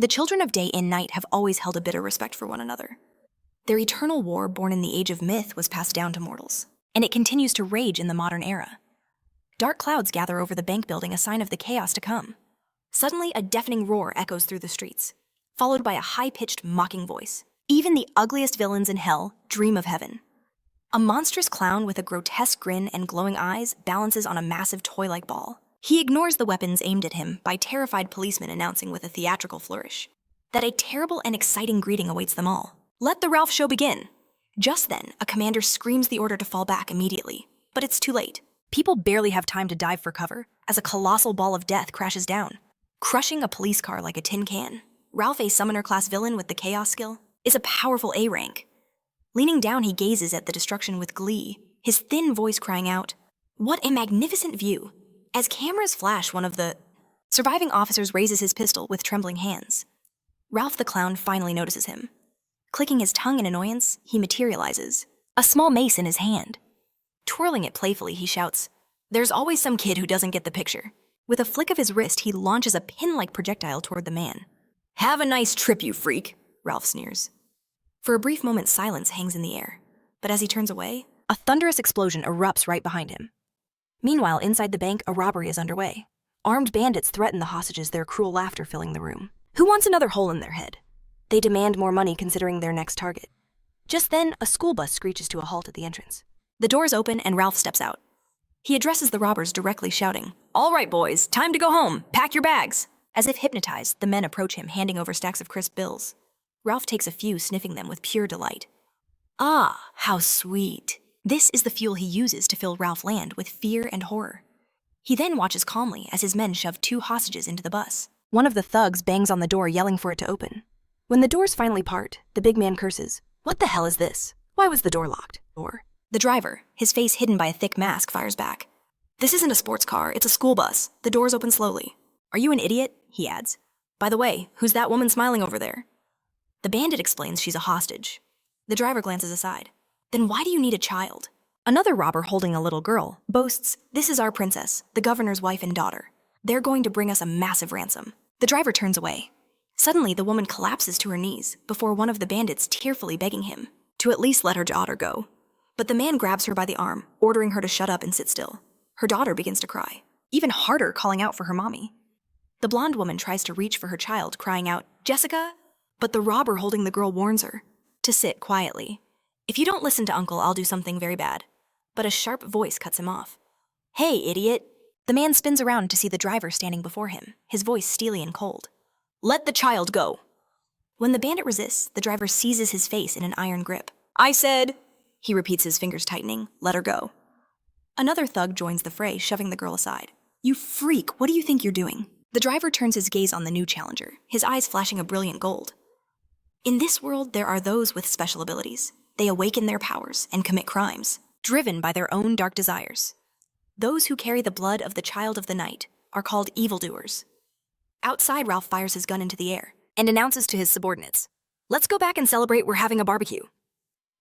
The children of day and night have always held a bitter respect for one another. Their eternal war, born in the age of myth, was passed down to mortals, and it continues to rage in the modern era. Dark clouds gather over the bank building, a sign of the chaos to come. Suddenly, a deafening roar echoes through the streets, followed by a high-pitched, mocking voice. Even the ugliest villains in hell dream of heaven. A monstrous clown with a grotesque grin and glowing eyes balances on a massive toy-like ball. He ignores the weapons aimed at him by terrified policemen announcing with a theatrical flourish that a terrible and exciting greeting awaits them all. Let the Ralph show begin! Just then, a commander screams the order to fall back immediately, but it's too late. People barely have time to dive for cover as a colossal ball of death crashes down, crushing a police car like a tin can. Ralph, a summoner-class villain with the chaos skill, is a powerful A rank. Leaning down, he gazes at the destruction with glee, his thin voice crying out, "What a magnificent view!" As cameras flash, one of the surviving officers raises his pistol with trembling hands. Ralph the clown finally notices him. Clicking his tongue in annoyance, he materializes, a small mace in his hand. Twirling it playfully, he shouts, "There's always some kid who doesn't get the picture." With a flick of his wrist, he launches a pin-like projectile toward the man. "Have a nice trip, you freak," Ralph sneers. For a brief moment, silence hangs in the air, but as he turns away, a thunderous explosion erupts right behind him. Meanwhile, inside the bank, a robbery is underway. Armed bandits threaten the hostages, their cruel laughter filling the room. Who wants another hole in their head? They demand more money considering their next target. Just then, a school bus screeches to a halt at the entrance. The doors open and Ralph steps out. He addresses the robbers directly, shouting, "All right, boys, time to go home. Pack your bags." As if hypnotized, the men approach him, handing over stacks of crisp bills. Ralph takes a few, sniffing them with pure delight. Ah, how sweet. This is the fuel he uses to fill Ralph Land with fear and horror. He then watches calmly as his men shove 2 hostages into the bus. One of the thugs bangs on the door, yelling for it to open. When the doors finally part, the big man curses, "What the hell is this? Why was the door locked?" The driver, his face hidden by a thick mask, fires back. "This isn't a sports car, it's a school bus. The doors open slowly." "Are you an idiot?" he adds. "By the way, who's that woman smiling over there?" The bandit explains she's a hostage. The driver glances aside. "Then why do you need a child?" Another robber holding a little girl boasts, "This is our princess, the governor's wife and daughter. They're going to bring us a massive ransom." The driver turns away. Suddenly, the woman collapses to her knees before one of the bandits tearfully begging him to at least let her daughter go. But the man grabs her by the arm, ordering her to shut up and sit still. Her daughter begins to cry, even harder, calling out for her mommy. The blonde woman tries to reach for her child, crying out, "Jessica!" But the robber holding the girl warns her to sit quietly. "If you don't listen to Uncle, I'll do something very bad." But a sharp voice cuts him off. "Hey, idiot!" The man spins around to see the driver standing before him, his voice steely and cold. "Let the child go." When the bandit resists, the driver seizes his face in an iron grip. "I said," he repeats, his fingers tightening, "let her go." Another thug joins the fray, shoving the girl aside. "You freak, what do you think you're doing?" The driver turns his gaze on the new challenger, his eyes flashing a brilliant gold. In this world, there are those with special abilities. They awaken their powers and commit crimes, driven by their own dark desires. Those who carry the blood of the child of the night are called evildoers. Outside, Ralph fires his gun into the air and announces to his subordinates, "Let's go back and celebrate, we're having a barbecue."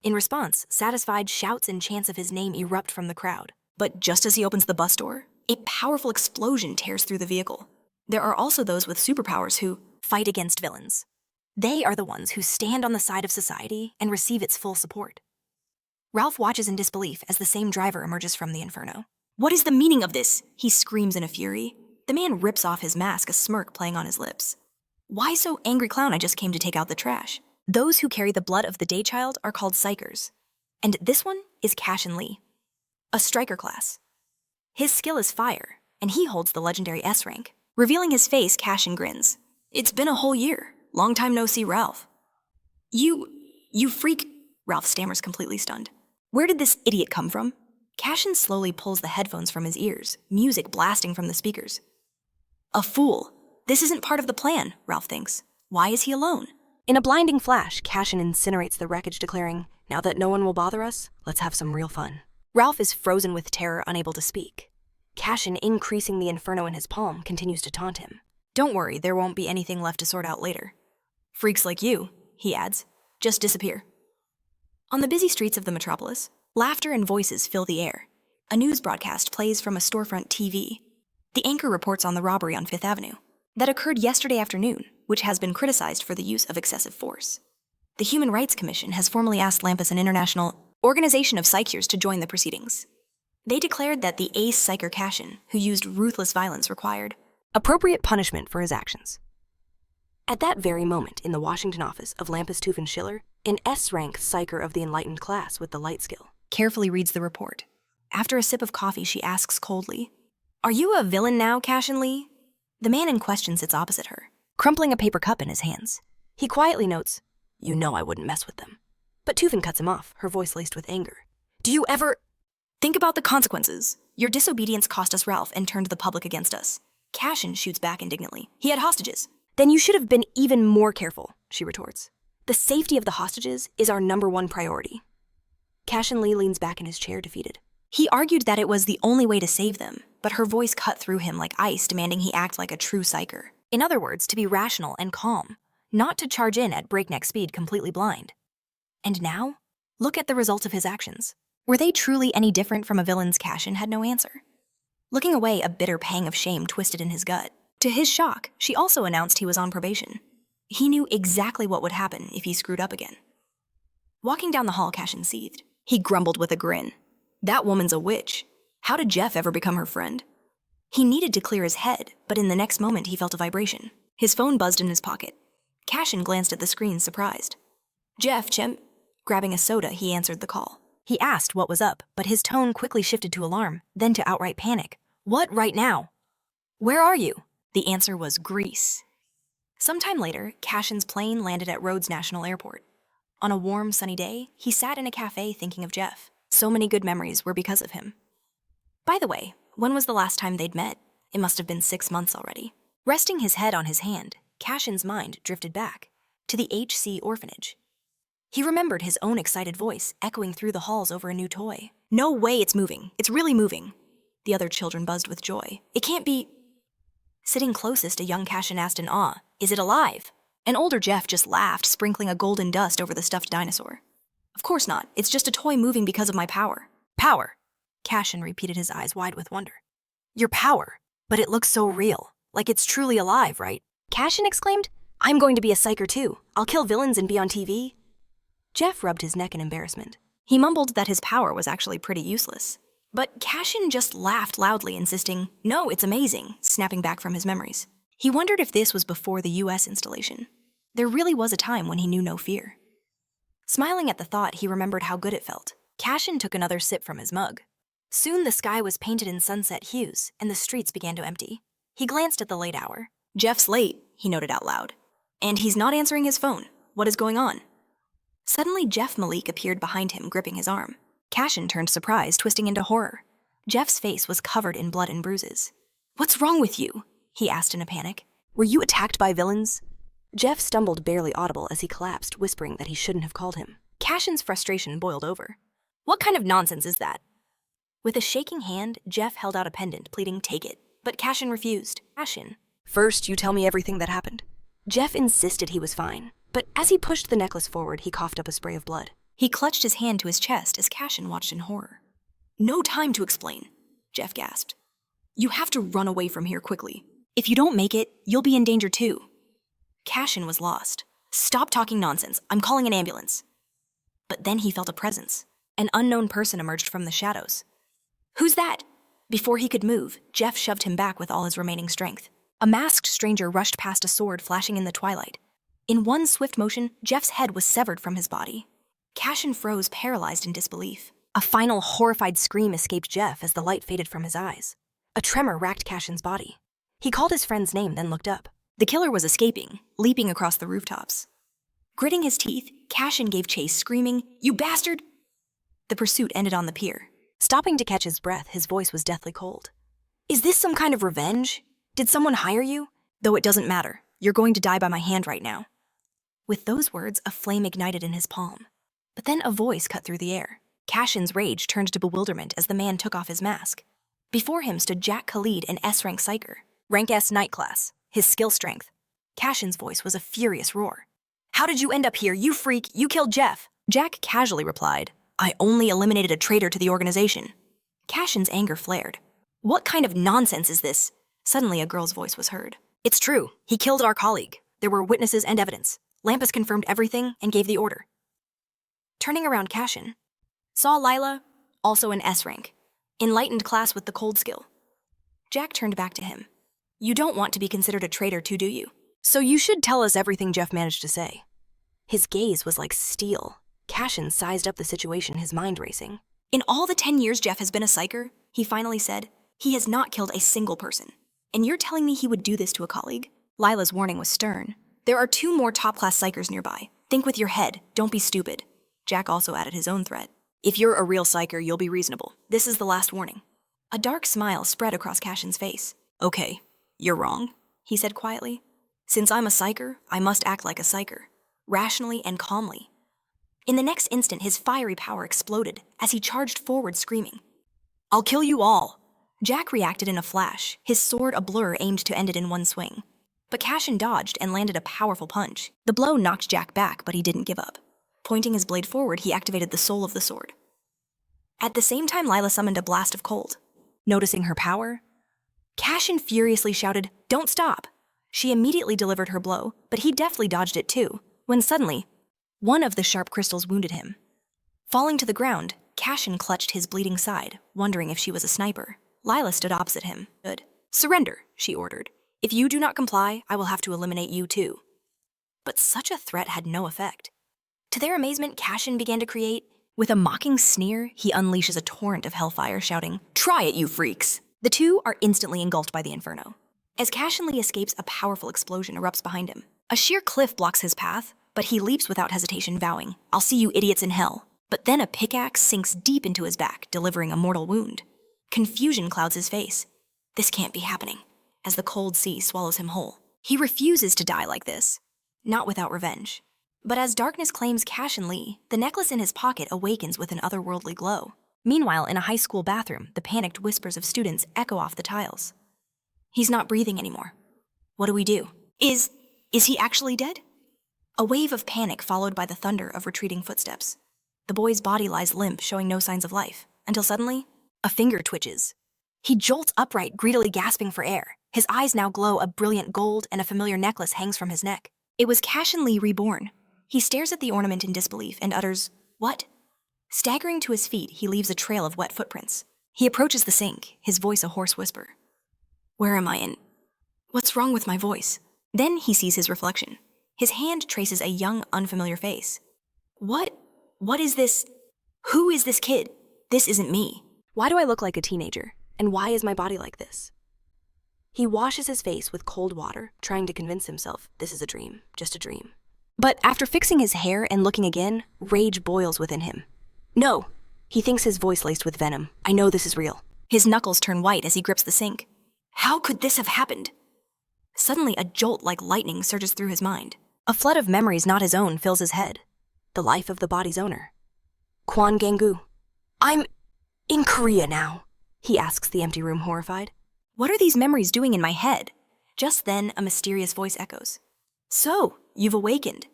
In response, satisfied shouts and chants of his name erupt from the crowd. But just as he opens the bus door, a powerful explosion tears through the vehicle. There are also those with superpowers who fight against villains. They are the ones who stand on the side of society and receive its full support. Ralph watches in disbelief as the same driver emerges from the inferno. "What is the meaning of this?" he screams in a fury. The man rips off his mask, a smirk playing on his lips. "Why so angry, clown? I just came to take out the trash." Those who carry the blood of the day child are called Psychers. And this one is Cashen Lee, a Striker-class. His skill is fire, and he holds the legendary S-Rank. Revealing his face, Cashen grins. "It's been a whole year. Long time no see, Ralph." You freak," Ralph stammers, completely stunned. "Where did this idiot come from?" Cashen slowly pulls the headphones from his ears, music blasting from the speakers. "A fool. This isn't part of the plan," Ralph thinks. "Why is he alone?" In a blinding flash, Cashen incinerates the wreckage, declaring, "Now that no one will bother us, let's have some real fun." Ralph is frozen with terror, unable to speak. Cashen, increasing the inferno in his palm, continues to taunt him. "Don't worry, there won't be anything left to sort out later. Freaks like you," he adds, "just disappear." On the busy streets of the metropolis, laughter and voices fill the air. A news broadcast plays from a storefront TV. The anchor reports on the robbery on 5th Avenue that occurred yesterday afternoon, which has been criticized for the use of excessive force. The Human Rights Commission has formally asked Lampus an international organization of psychers to join the proceedings. They declared that the ace psycher Cashen, who used ruthless violence, required appropriate punishment for his actions. At that very moment, in the Washington office of Lampus Schiller, an S-Rank Psycher of the enlightened class with the light skill carefully reads the report. After a sip of coffee, she asks coldly, "Are you a villain now, Cashen Lee?" The man in question sits opposite her, crumpling a paper cup in his hands. He quietly notes, "You know I wouldn't mess with them." But Tufin cuts him off, her voice laced with anger. "Do you ever think about the consequences? Your disobedience cost us Ralph and turned the public against us." Cashen shoots back indignantly. "He had hostages." "Then you should have been even more careful," she retorts. "The safety of the hostages is our #1 priority." Cashen Lee leans back in his chair, defeated. He argued that it was the only way to save them, but her voice cut through him like ice, demanding he act like a true psycher. In other words, to be rational and calm, not to charge in at breakneck speed completely blind. And now, look at the result of his actions. Were they truly any different from a villain's? Cashen had no answer. Looking away, a bitter pang of shame twisted in his gut. To his shock, she also announced he was on probation. He knew exactly what would happen if he screwed up again. Walking down the hall, Cashen seethed. He grumbled with a grin. That woman's a witch. How did Jeff ever become her friend? He needed to clear his head, but in the next moment he felt a vibration. His phone buzzed in his pocket. Cashen glanced at the screen, surprised. "Jeff, Chem." Grabbing a soda, he answered the call. He asked what was up, but his tone quickly shifted to alarm, then to outright panic. "What right now?" "Where are you?" The answer was Greece. Sometime later, Cashen's plane landed at Rhodes National Airport. On a warm, sunny day, he sat in a cafe thinking of Jeff. So many good memories were because of him. By the way, when was the last time they'd met? It must have been 6 months already. Resting his head on his hand, Cashen's mind drifted back to the HC orphanage. He remembered his own excited voice echoing through the halls over a new toy. "No way it's moving. It's really moving." The other children buzzed with joy. "It can't be." Sitting closest, a young Cashen asked in awe, "Is it alive?" An older Jeff just laughed, sprinkling a golden dust over the stuffed dinosaur. "Of course not. It's just a toy moving because of my power." "Power?" Cashen repeated, his eyes wide with wonder. "Your power? But it looks so real. Like it's truly alive, right?" Cashen exclaimed. "I'm going to be a psycher too. I'll kill villains and be on TV." Jeff rubbed his neck in embarrassment. He mumbled that his power was actually pretty useless. But Cashen just laughed loudly, insisting, "No, it's amazing," snapping back from his memories. He wondered if this was before the US installation. There really was a time when he knew no fear. Smiling at the thought, he remembered how good it felt. Cashen took another sip from his mug. Soon the sky was painted in sunset hues, and the streets began to empty. He glanced at the late hour. "Jeff's late," he noted out loud. "And he's not answering his phone. What is going on?" Suddenly, Jeff Malik appeared behind him, gripping his arm. Cashen turned surprise, twisting into horror. Jeff's face was covered in blood and bruises. "What's wrong with you?" he asked in a panic. "Were you attacked by villains?" Jeff stumbled, barely audible, as he collapsed, whispering that he shouldn't have called him. Cashen's frustration boiled over. "What kind of nonsense is that?" With a shaking hand, Jeff held out a pendant, pleading, "Take it." But Cashen refused. "Cashen, first you tell me everything that happened." Jeff insisted he was fine, but as he pushed the necklace forward, he coughed up a spray of blood. He clutched his hand to his chest as Cashen watched in horror. "No time to explain," Jeff gasped. "You have to run away from here quickly. If you don't make it, you'll be in danger too." Cashen was lost. "Stop talking nonsense. I'm calling an ambulance." But then he felt a presence. An unknown person emerged from the shadows. "Who's that?" Before he could move, Jeff shoved him back with all his remaining strength. A masked stranger rushed past, a sword flashing in the twilight. In one swift motion, Jeff's head was severed from his body. Cashen froze, paralyzed in disbelief. A final horrified scream escaped Jeff as the light faded from his eyes. A tremor racked Cashen's body. He called his friend's name, then looked up. The killer was escaping, leaping across the rooftops. Gritting his teeth, Cashen gave chase, screaming, "You bastard!" The pursuit ended on the pier. Stopping to catch his breath, his voice was deathly cold. "Is this some kind of revenge? Did someone hire you? Though it doesn't matter. You're going to die by my hand right now." With those words, a flame ignited in his palm. But then a voice cut through the air. Cashen's rage turned to bewilderment as the man took off his mask. Before him stood Jack Khalid, an S-Rank Psycher, rank S night class, his skill strength. Cashen's voice was a furious roar. "How did you end up here, you freak? You killed Jeff." Jack casually replied, "I only eliminated a traitor to the organization." Cashen's anger flared. "What kind of nonsense is this?" Suddenly a girl's voice was heard. "It's true. He killed our colleague. There were witnesses and evidence. Lampus confirmed everything and gave the order. Turning around, Cashen saw Lila, also an S-Rank, enlightened class with the cold skill. Jack turned back to him. You don't want to be considered a traitor too, do you? So you should tell us everything Jeff managed to say. His gaze was like steel. Cashen sized up the situation, his mind racing. In all the 10 years Jeff has been a psycher, he finally said, he has not killed a single person. And you're telling me he would do this to a colleague? Lila's warning was stern. There are 2 more top-class psychers nearby. Think with your head, don't be stupid. Jack also added his own threat. If you're a real psycher, you'll be reasonable. This is the last warning. A dark smile spread across Cashen's face. Okay, you're wrong, he said quietly. Since I'm a psycher, I must act like a psycher, rationally and calmly. In the next instant, his fiery power exploded as he charged forward screaming. I'll kill you all. Jack reacted in a flash, his sword a blur aimed to end it in one swing. But Cashen dodged and landed a powerful punch. The blow knocked Jack back, but he didn't give up. Pointing his blade forward, he activated the soul of the sword. At the same time, Lila summoned a blast of cold. Noticing her power, Cashen furiously shouted, "Don't stop!" She immediately delivered her blow, but he deftly dodged it too, when suddenly, one of the sharp crystals wounded him. Falling to the ground, Cashen clutched his bleeding side, wondering if she was a sniper. Lila stood opposite him. Good. Surrender, she ordered. If you do not comply, I will have to eliminate you too. But such a threat had no effect. To their amazement, Cashen began to create. With a mocking sneer, he unleashes a torrent of hellfire, shouting, "Try it, you freaks!" The 2 are instantly engulfed by the inferno. As Cashen Lee escapes, a powerful explosion erupts behind him. A sheer cliff blocks his path, but he leaps without hesitation, vowing, "I'll see you idiots in hell." But then a pickaxe sinks deep into his back, delivering a mortal wound. Confusion clouds his face. This can't be happening, as the cold sea swallows him whole. He refuses to die like this, not without revenge. But as darkness claims Cashen Lee, the necklace in his pocket awakens with an otherworldly glow. Meanwhile, in a high school bathroom, the panicked whispers of students echo off the tiles. He's not breathing anymore. What do we do? Is he actually dead? A wave of panic followed by the thunder of retreating footsteps. The boy's body lies limp, showing no signs of life, until suddenly, a finger twitches. He jolts upright, greedily gasping for air. His eyes now glow a brilliant gold, and a familiar necklace hangs from his neck. It was Cashen Lee reborn. He stares at the ornament in disbelief and utters, "What?" Staggering to his feet, he leaves a trail of wet footprints. He approaches the sink, his voice a hoarse whisper. Where am I in? What's wrong with my voice? Then he sees his reflection. His hand traces a young, unfamiliar face. What is this? Who is this kid? This isn't me. Why do I look like a teenager? And why is my body like this? He washes his face with cold water, trying to convince himself this is a dream, just a dream. But after fixing his hair and looking again, rage boils within him. No! He thinks his voice laced with venom. I know this is real. His knuckles turn white as he grips the sink. How could this have happened? Suddenly, a jolt like lightning surges through his mind. A flood of memories not his own fills his head. The life of the body's owner. Kwon Ganggu. I'm in Korea now, he asks the empty room, horrified. What are these memories doing in my head? Just then, a mysterious voice echoes. So, you've awakened.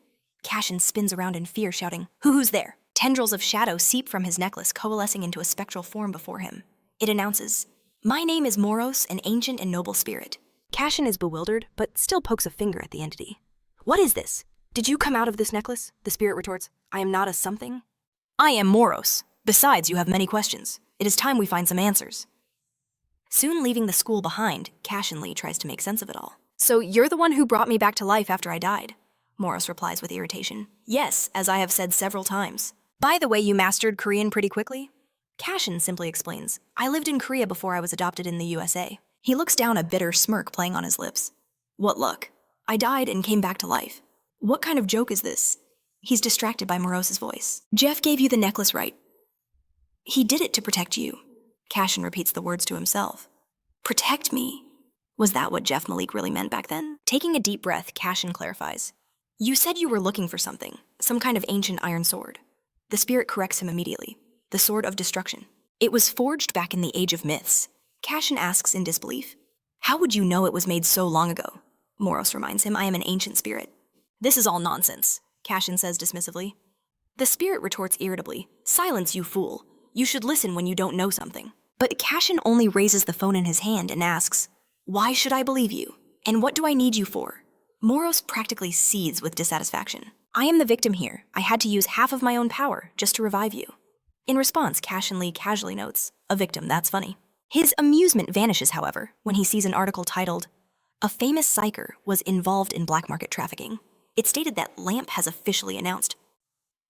Cashen spins around in fear, shouting, Who's there? Tendrils of shadow seep from his necklace, coalescing into a spectral form before him. It announces, My name is Moros, an ancient and noble spirit. Cashen is bewildered, but still pokes a finger at the entity. What is this? Did you come out of this necklace? The spirit retorts, I am not a something. I am Moros. Besides, you have many questions. It is time we find some answers. Soon leaving the school behind, Cashen Lee tries to make sense of it all. So you're the one who brought me back to life after I died? Moros replies with irritation. Yes, as I have said several times. By the way, you mastered Korean pretty quickly? Cashen simply explains, I lived in Korea before I was adopted in the USA. He looks down, a bitter smirk playing on his lips. What luck. I died and came back to life. What kind of joke is this? He's distracted by Moros's voice. Jeff gave you the necklace, right? He did it to protect you. Cashen repeats the words to himself. Protect me? Was that what Jeff Malik really meant back then? Taking a deep breath, Cashen clarifies. You said you were looking for something, some kind of ancient iron sword. The spirit corrects him immediately. The sword of destruction. It was forged back in the age of myths. Cashen asks in disbelief. How would you know it was made so long ago? Moros reminds him, I am an ancient spirit. This is all nonsense, Cashen says dismissively. The spirit retorts irritably, Silence, you fool. You should listen when you don't know something. But Cashen only raises the phone in his hand and asks, Why should I believe you? And what do I need you for? Moros practically seethes with dissatisfaction. I am the victim here. I had to use half of my own power just to revive you. In response, Cashen Lee casually notes, a victim, that's funny. His amusement vanishes, however, when he sees an article titled, "A famous psycher was involved in black market trafficking." It stated that Lamp has officially announced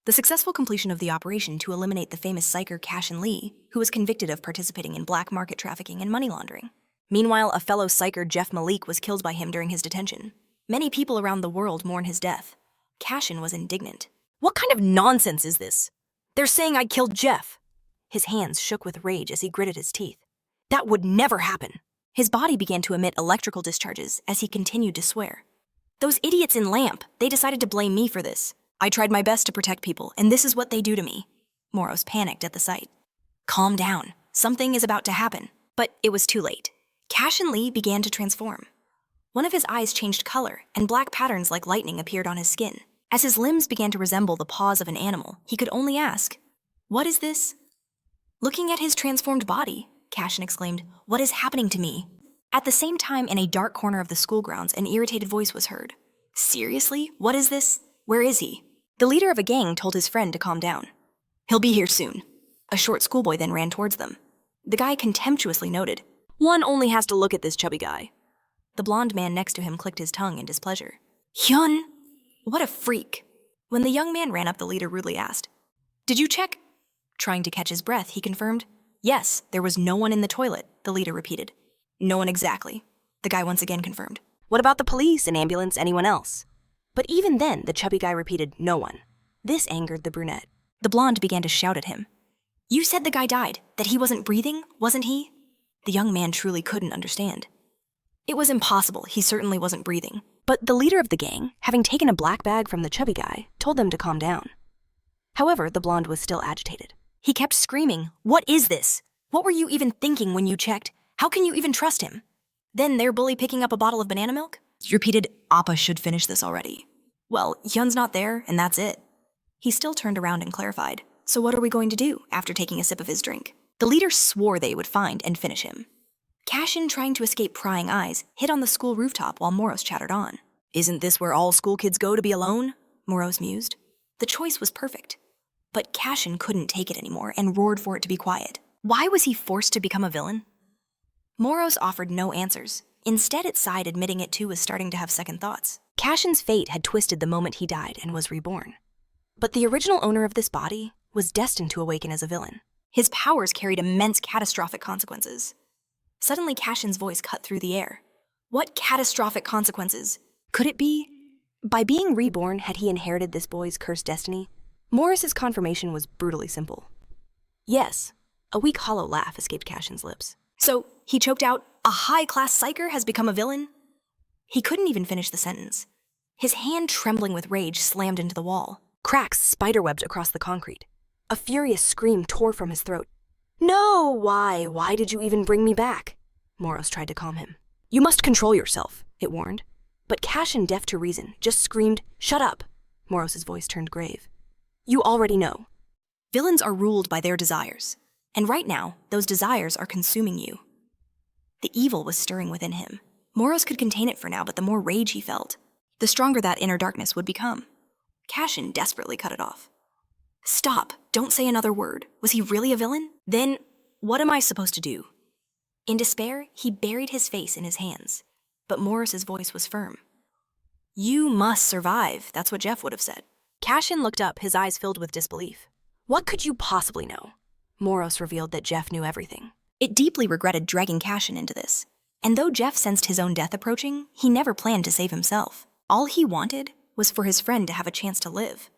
the successful completion of the operation to eliminate the famous psycher Cashen Lee, who was convicted of participating in black market trafficking and money laundering. Meanwhile, a fellow psycher, Jeff Malik, was killed by him during his detention. Many people around the world mourn his death. Cashen was indignant. What kind of nonsense is this? They're saying I killed Jeff. His hands shook with rage as he gritted his teeth. That would never happen. His body began to emit electrical discharges as he continued to swear. Those idiots in Lamp, they decided to blame me for this. I tried my best to protect people, and this is what they do to me. Moros panicked at the sight. Calm down. Something is about to happen. But it was too late. Cashen Lee began to transform. One of his eyes changed color, and black patterns like lightning appeared on his skin. As his limbs began to resemble the paws of an animal, he could only ask, "What is this?" Looking at his transformed body, Cashen exclaimed, "What is happening to me?" At the same time, in a dark corner of the school grounds, an irritated voice was heard. Seriously? What is this? Where is he? The leader of a gang told his friend to calm down. He'll be here soon. A short schoolboy then ran towards them. The guy contemptuously noted, "One only has to look at this chubby guy." The blonde man next to him clicked his tongue in displeasure. Hyun! What a freak! When the young man ran up, the leader rudely asked, "Did you check?" Trying to catch his breath, he confirmed, "Yes, there was no one in the toilet," the leader repeated. "No one exactly," the guy once again confirmed. "What about the police, an ambulance, anyone else?" But even then, the chubby guy repeated, "No one." This angered the brunette. The blonde began to shout at him. "You said the guy died, that he wasn't breathing, wasn't he?" The young man truly couldn't understand. It was impossible, he certainly wasn't breathing. But the leader of the gang, having taken a black bag from the chubby guy, told them to calm down. However, the blonde was still agitated. He kept screaming, "What is this? What were you even thinking when you checked? How can you even trust him?" Then their bully picking up a bottle of banana milk? He repeated, "Appa should finish this already." Well, Hyun's not there, and that's it. He still turned around and clarified, "So what are we going to do?" after taking a sip of his drink. The leader swore they would find and finish him. Cashen, trying to escape prying eyes, hid on the school rooftop while Moros chattered on. "Isn't this where all school kids go to be alone?" Moros mused. The choice was perfect. But Cashen couldn't take it anymore and roared for it to be quiet. Why was he forced to become a villain? Moros offered no answers. Instead, it sighed, admitting it too was starting to have second thoughts. Cashen's fate had twisted the moment he died and was reborn. But the original owner of this body was destined to awaken as a villain. His powers carried immense catastrophic consequences. Suddenly, Cashen's voice cut through the air. What catastrophic consequences? Could it be? By being reborn, had he inherited this boy's cursed destiny? Morris's confirmation was brutally simple. Yes. A weak, hollow laugh escaped Cashen's lips. So, he choked out, "A high-class psycher has become a villain?" He couldn't even finish the sentence. His hand, trembling with rage, slammed into the wall. Cracks spiderwebbed across the concrete. A furious scream tore from his throat. "No, why? Why did you even bring me back?" Moros tried to calm him. "You must control yourself," it warned. But Cashen, deaf to reason, just screamed, "Shut up!" Moros's voice turned grave. "You already know. Villains are ruled by their desires. And right now, those desires are consuming you." The evil was stirring within him. Moros could contain it for now, but the more rage he felt, the stronger that inner darkness would become. Cashen desperately cut it off. "Stop! Don't say another word. Was he really a villain? Then, what am I supposed to do?" In despair, he buried his face in his hands. But Morris's voice was firm. "You must survive," that's what Jeff would have said. Cashen looked up, his eyes filled with disbelief. What could you possibly know? Moros revealed that Jeff knew everything. It deeply regretted dragging Cashen into this. And though Jeff sensed his own death approaching, he never planned to save himself. All he wanted was for his friend to have a chance to live.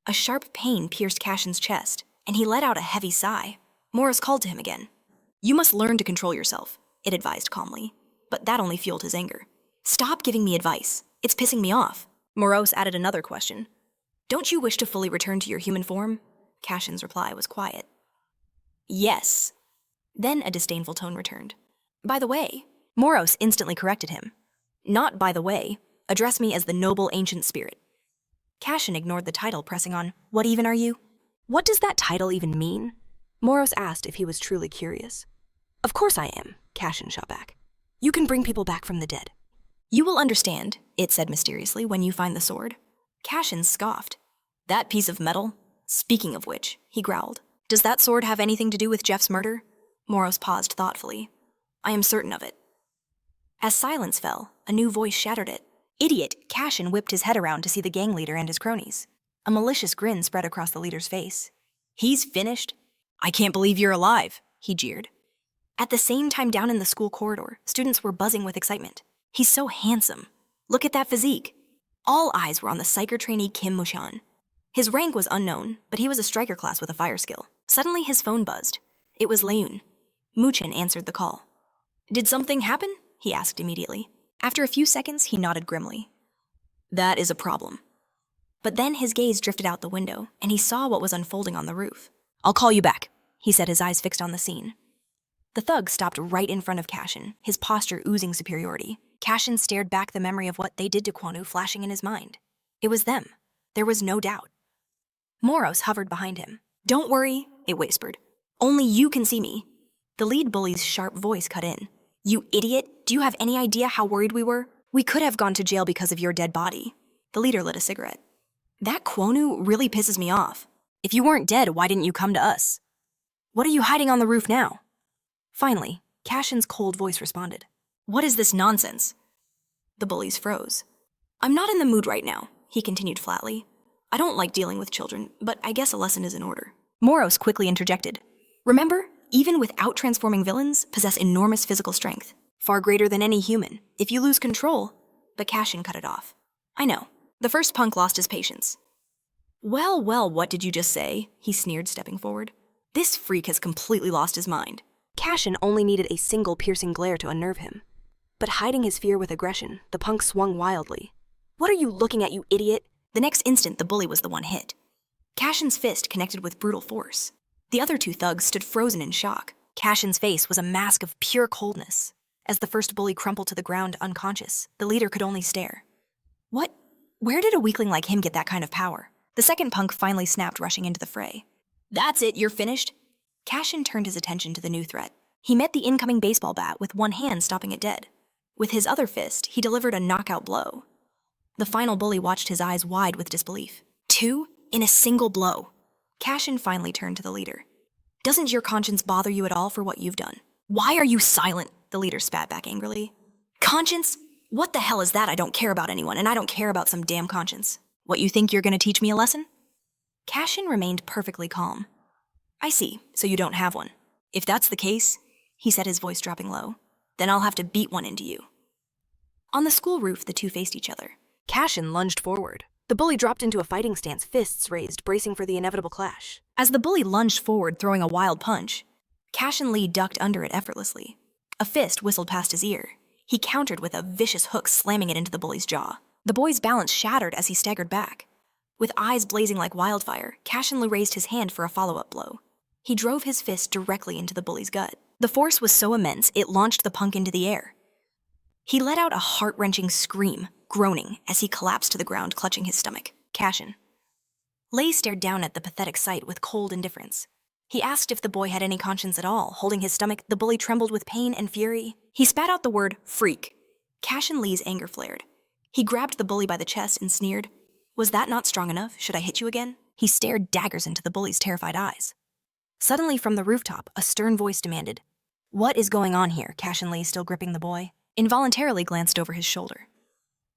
A sharp pain pierced Cashen's chest, and he let out a heavy sigh. Morris called to him again. "You must learn to control yourself," it advised calmly. But that only fueled his anger. "Stop giving me advice. It's pissing me off." Moros added another question. "Don't you wish to fully return to your human form?" Cashen's reply was quiet. "Yes." Then a disdainful tone returned. "By the way," Moros instantly corrected him. "Not by the way. Address me as the noble ancient spirit." Cashen ignored the title, pressing on, "What even are you?" "What does that title even mean?" Moros asked if he was truly curious. "Of course I am," Cashen shot back. "You can bring people back from the dead." "You will understand," it said mysteriously, "when you find the sword." Cashen scoffed. "That piece of metal? Speaking of which," he growled, "does that sword have anything to do with Jeff's murder?" Moros paused thoughtfully. "I am certain of it." As silence fell, a new voice shattered it. "Idiot!" Cashen whipped his head around to see the gang leader and his cronies. A malicious grin spread across the leader's face. "He's finished? I can't believe you're alive," he jeered. At the same time, down in the school corridor, students were buzzing with excitement. "He's so handsome. Look at that physique." All eyes were on the Psycher trainee Kim Muchan. His rank was unknown, but he was a striker class with a fire skill. Suddenly his phone buzzed. It was Leun. Muchan answered the call. "Did something happen?" he asked immediately. After a few seconds, he nodded grimly. "That is a problem." But then his gaze drifted out the window, and he saw what was unfolding on the roof. "I'll call you back," he said, his eyes fixed on the scene. The thug stopped right in front of Cashen, his posture oozing superiority. Cashen stared back, the memory of what they did to Kwonu flashing in his mind. It was them. There was no doubt. Moros hovered behind him. "Don't worry," it whispered. "Only you can see me." The lead bully's sharp voice cut in. "You idiot! Do you have any idea how worried we were? We could have gone to jail because of your dead body." The leader lit a cigarette. "That Kwonu really pisses me off. If you weren't dead, why didn't you come to us? What are you hiding on the roof now?" Finally, Cashen's cold voice responded. "What is this nonsense?" The bullies froze. "I'm not in the mood right now," he continued flatly. "I don't like dealing with children, but I guess a lesson is in order." Moros quickly interjected. "Remember, even without transforming, villains possess enormous physical strength, far greater than any human. If you lose control..." But Cashen cut it off. "I know. The first punk lost his patience." Well, what did you just say?" he sneered, stepping forward. "This freak has completely lost his mind." Cashen only needed a single piercing glare to unnerve him. But hiding his fear with aggression, the punk swung wildly. "What are you looking at, you idiot?" The next instant, the bully was the one hit. Cashen's fist connected with brutal force. The other two thugs stood frozen in shock. Cashen's face was a mask of pure coldness. As the first bully crumpled to the ground unconscious, the leader could only stare. "What? Where did a weakling like him get that kind of power?" The second punk finally snapped, rushing into the fray. "That's it, you're finished." Cashen turned his attention to the new threat. He met the incoming baseball bat with one hand, stopping it dead. With his other fist, he delivered a knockout blow. The final bully watched, his eyes wide with disbelief. 2 in a single blow. Cashen finally turned to the leader. "Doesn't your conscience bother you at all for what you've done?" "Why are you silent?" the leader spat back angrily. "Conscience? What the hell is that? I don't care about anyone, and I don't care about some damn conscience. What, you think you're going to teach me a lesson?" Cashen remained perfectly calm. "I see, so you don't have one. If that's the case," he said, his voice dropping low, "then I'll have to beat one into you." On the school roof, the two faced each other. Cashen lunged forward. The bully dropped into a fighting stance, fists raised, bracing for the inevitable clash. As the bully lunged forward, throwing a wild punch, Cashen Lee ducked under it effortlessly. A fist whistled past his ear. He countered with a vicious hook, slamming it into the bully's jaw. The boy's balance shattered as he staggered back. With eyes blazing like wildfire, Cashen Lee raised his hand for a follow-up blow. He drove his fist directly into the bully's gut. The force was so immense, it launched the punk into the air. He let out a heart-wrenching scream, groaning as he collapsed to the ground, clutching his stomach. Cashen Lee stared down at the pathetic sight with cold indifference. He asked if the boy had any conscience at all. Holding his stomach, the bully trembled with pain and fury. He spat out the word, "freak." Cashen Lee's anger flared. He grabbed the bully by the chest and sneered, "Was that not strong enough? Should I hit you again?" He stared daggers into the bully's terrified eyes. Suddenly, from the rooftop, a stern voice demanded, "What is going on here?" Cashen Lee, still gripping the boy, involuntarily glanced over his shoulder.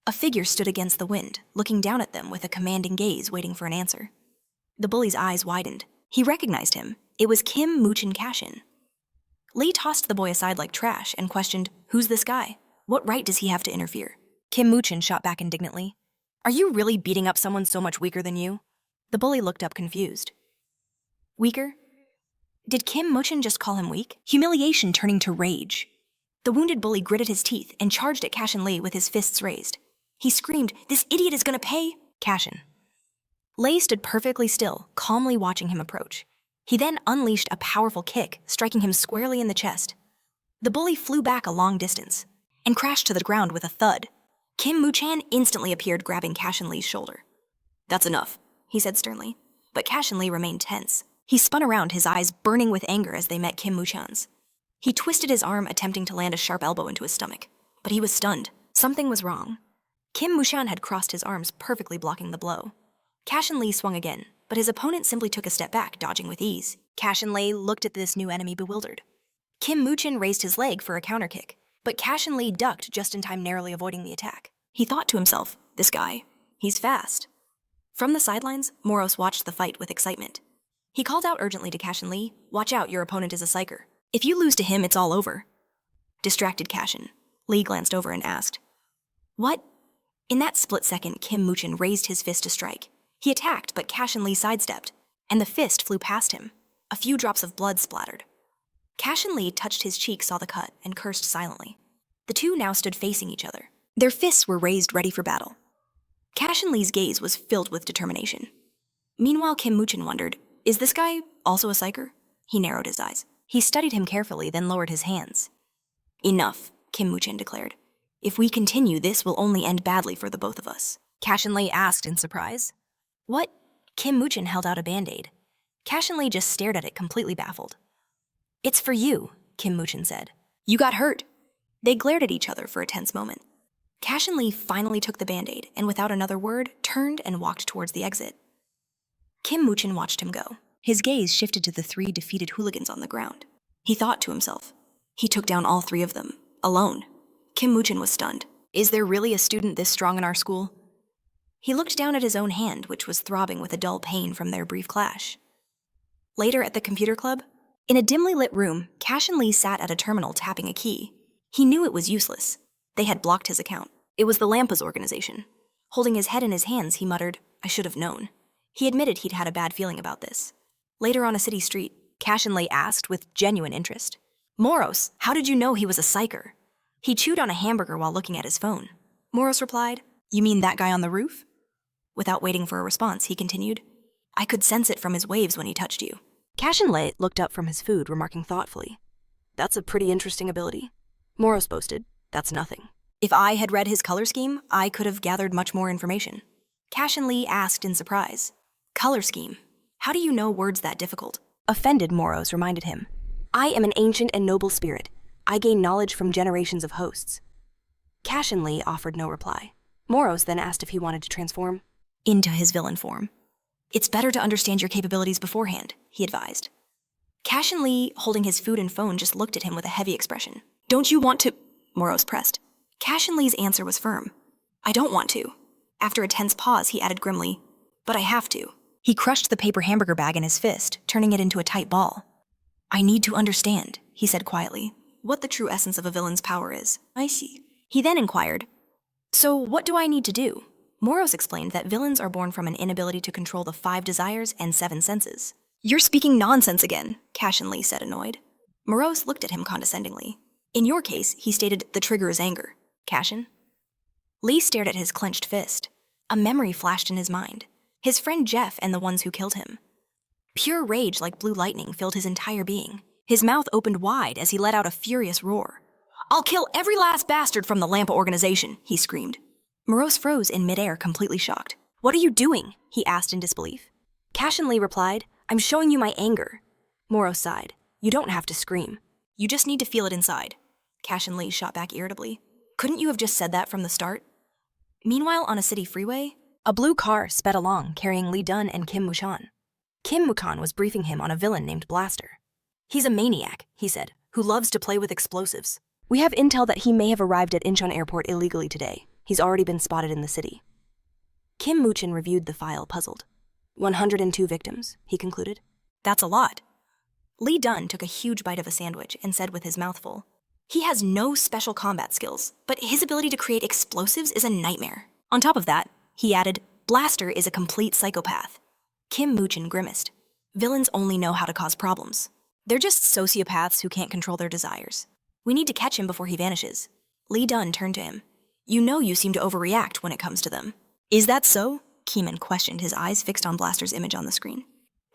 A figure stood against the wind, looking down at them with a commanding gaze, waiting for an answer. The bully's eyes widened. He recognized him. It was Kim Muchan Cashen. Lee tossed the boy aside like trash and questioned, "Who's this guy? What right does he have to interfere?" Kim Muchan shot back indignantly, "Are you really beating up someone so much weaker than you?" The bully looked up confused. Weaker? Did Kim Muchan just call him weak? Humiliation turning to rage. The wounded bully gritted his teeth and charged at Cashen Lee with his fists raised. He screamed, "This idiot is gonna pay!" Cashen Lee stood perfectly still, calmly watching him approach. He then unleashed a powerful kick, striking him squarely in the chest. The bully flew back a long distance and crashed to the ground with a thud. Kim Muchan instantly appeared, grabbing Cashen Lee's shoulder. "That's enough," he said sternly, but Cashen Lee remained tense. He spun around, his eyes burning with anger as they met Kim Muchan's. He twisted his arm, attempting to land a sharp elbow into his stomach, but he was stunned. Something was wrong. Kim Mushan had crossed his arms, perfectly blocking the blow. Cashen Lee swung again, but his opponent simply took a step back, dodging with ease. Cashen Lee looked at this new enemy bewildered. Kim Muchin raised his leg for a counter kick, but Cashen Lee ducked just in time, narrowly avoiding the attack. He thought to himself, this guy, he's fast. From the sidelines, Moros watched the fight with excitement. He called out urgently to Cashen Lee, watch out, your opponent is a psycher. If you lose to him, it's all over. Distracted Cashen, Lee glanced over and asked, what? In that split second, Kim Muchin raised his fist to strike. He attacked, but Cashen Lee sidestepped, and the fist flew past him. A few drops of blood splattered. Cashen Lee touched his cheek, saw the cut, and cursed silently. The two now stood facing each other. Their fists were raised, ready for battle. Cashen Lee's gaze was filled with determination. Meanwhile, Kim Muchin wondered, is this guy also a psycher? He narrowed his eyes. He studied him carefully, then lowered his hands. Enough, Kim Muchin declared. If we continue, this will only end badly for the both of us. Cashen Lee asked in surprise. What? Kim Muchin held out a band-aid. Cashen Lee just stared at it, completely baffled. It's for you, Kim Muchin said. You got hurt. They glared at each other for a tense moment. Cashen Lee finally took the band-aid and without another word, turned and walked towards the exit. Kim Muchin watched him go. His gaze shifted to the 3 defeated hooligans on the ground. He thought to himself. He took down all 3 of them, alone. Kim Muchin was stunned. Is there really a student this strong in our school? He looked down at his own hand, which was throbbing with a dull pain from their brief clash. Later at the computer club, in a dimly lit room, Cashen Lee sat at a terminal tapping a key. He knew it was useless. They had blocked his account. It was the Lampus organization. Holding his head in his hands, he muttered, I should have known. He admitted he'd had a bad feeling about this. Later on a city street, Cashen Lee asked with genuine interest, Moros, how did you know he was a psycher? He chewed on a hamburger while looking at his phone. Moros replied, you mean that guy on the roof? Without waiting for a response, he continued, I could sense it from his waves when he touched you. Cashen Lee looked up from his food, remarking thoughtfully, that's a pretty interesting ability. Moros boasted, that's nothing. If I had read his color scheme, I could have gathered much more information. Cashen Lee asked in surprise, color scheme? How do you know words that difficult? Offended, Moros reminded him, I am an ancient and noble spirit. I gain knowledge from generations of hosts. Cashen Lee offered no reply. Moros then asked if he wanted to transform into his villain form. It's better to understand your capabilities beforehand, he advised. Cashen Lee, holding his food and phone, just looked at him with a heavy expression. Don't you want to? Moros pressed. Cashen Lee's answer was firm. I don't want to. After a tense pause, he added grimly, but I have to. He crushed the paper hamburger bag in his fist, turning it into a tight ball. I need to understand, he said quietly, what the true essence of a villain's power is. I see. He then inquired, so what do I need to do? Moros explained that villains are born from an inability to control the 5 desires and 7 senses. You're speaking nonsense again, Cashen Lee said, annoyed. Moros looked at him condescendingly. In your case, he stated the trigger is anger. Cashen? Lee stared at his clenched fist. A memory flashed in his mind. His friend Jeff and the ones who killed him. Pure rage like blue lightning filled his entire being. His mouth opened wide as he let out a furious roar. I'll kill every last bastard from the Lampa organization, he screamed. Moros froze in midair, completely shocked. What are you doing? He asked in disbelief. Cashen Lee replied, I'm showing you my anger. Moros sighed. You don't have to scream. You just need to feel it inside. Cashen Lee shot back irritably. Couldn't you have just said that from the start? Meanwhile, on a city freeway, a blue car sped along, carrying Lee Dun and Kim Mushan. Kim Mukan was briefing him on a villain named Blaster. He's a maniac, he said, who loves to play with explosives. We have intel that he may have arrived at Incheon Airport illegally today. He's already been spotted in the city. Kim Muchin reviewed the file, puzzled. 102 victims, he concluded. That's a lot. Lee Dun took a huge bite of a sandwich and said with his mouth full, he has no special combat skills, but his ability to create explosives is a nightmare. On top of that, he added, Blaster is a complete psychopath. Kim Muchin grimaced. Villains only know how to cause problems. They're just sociopaths who can't control their desires. We need to catch him before he vanishes. Lee Dun turned to him. You know you seem to overreact when it comes to them. Is that so? Keeman questioned, his eyes fixed on Blaster's image on the screen.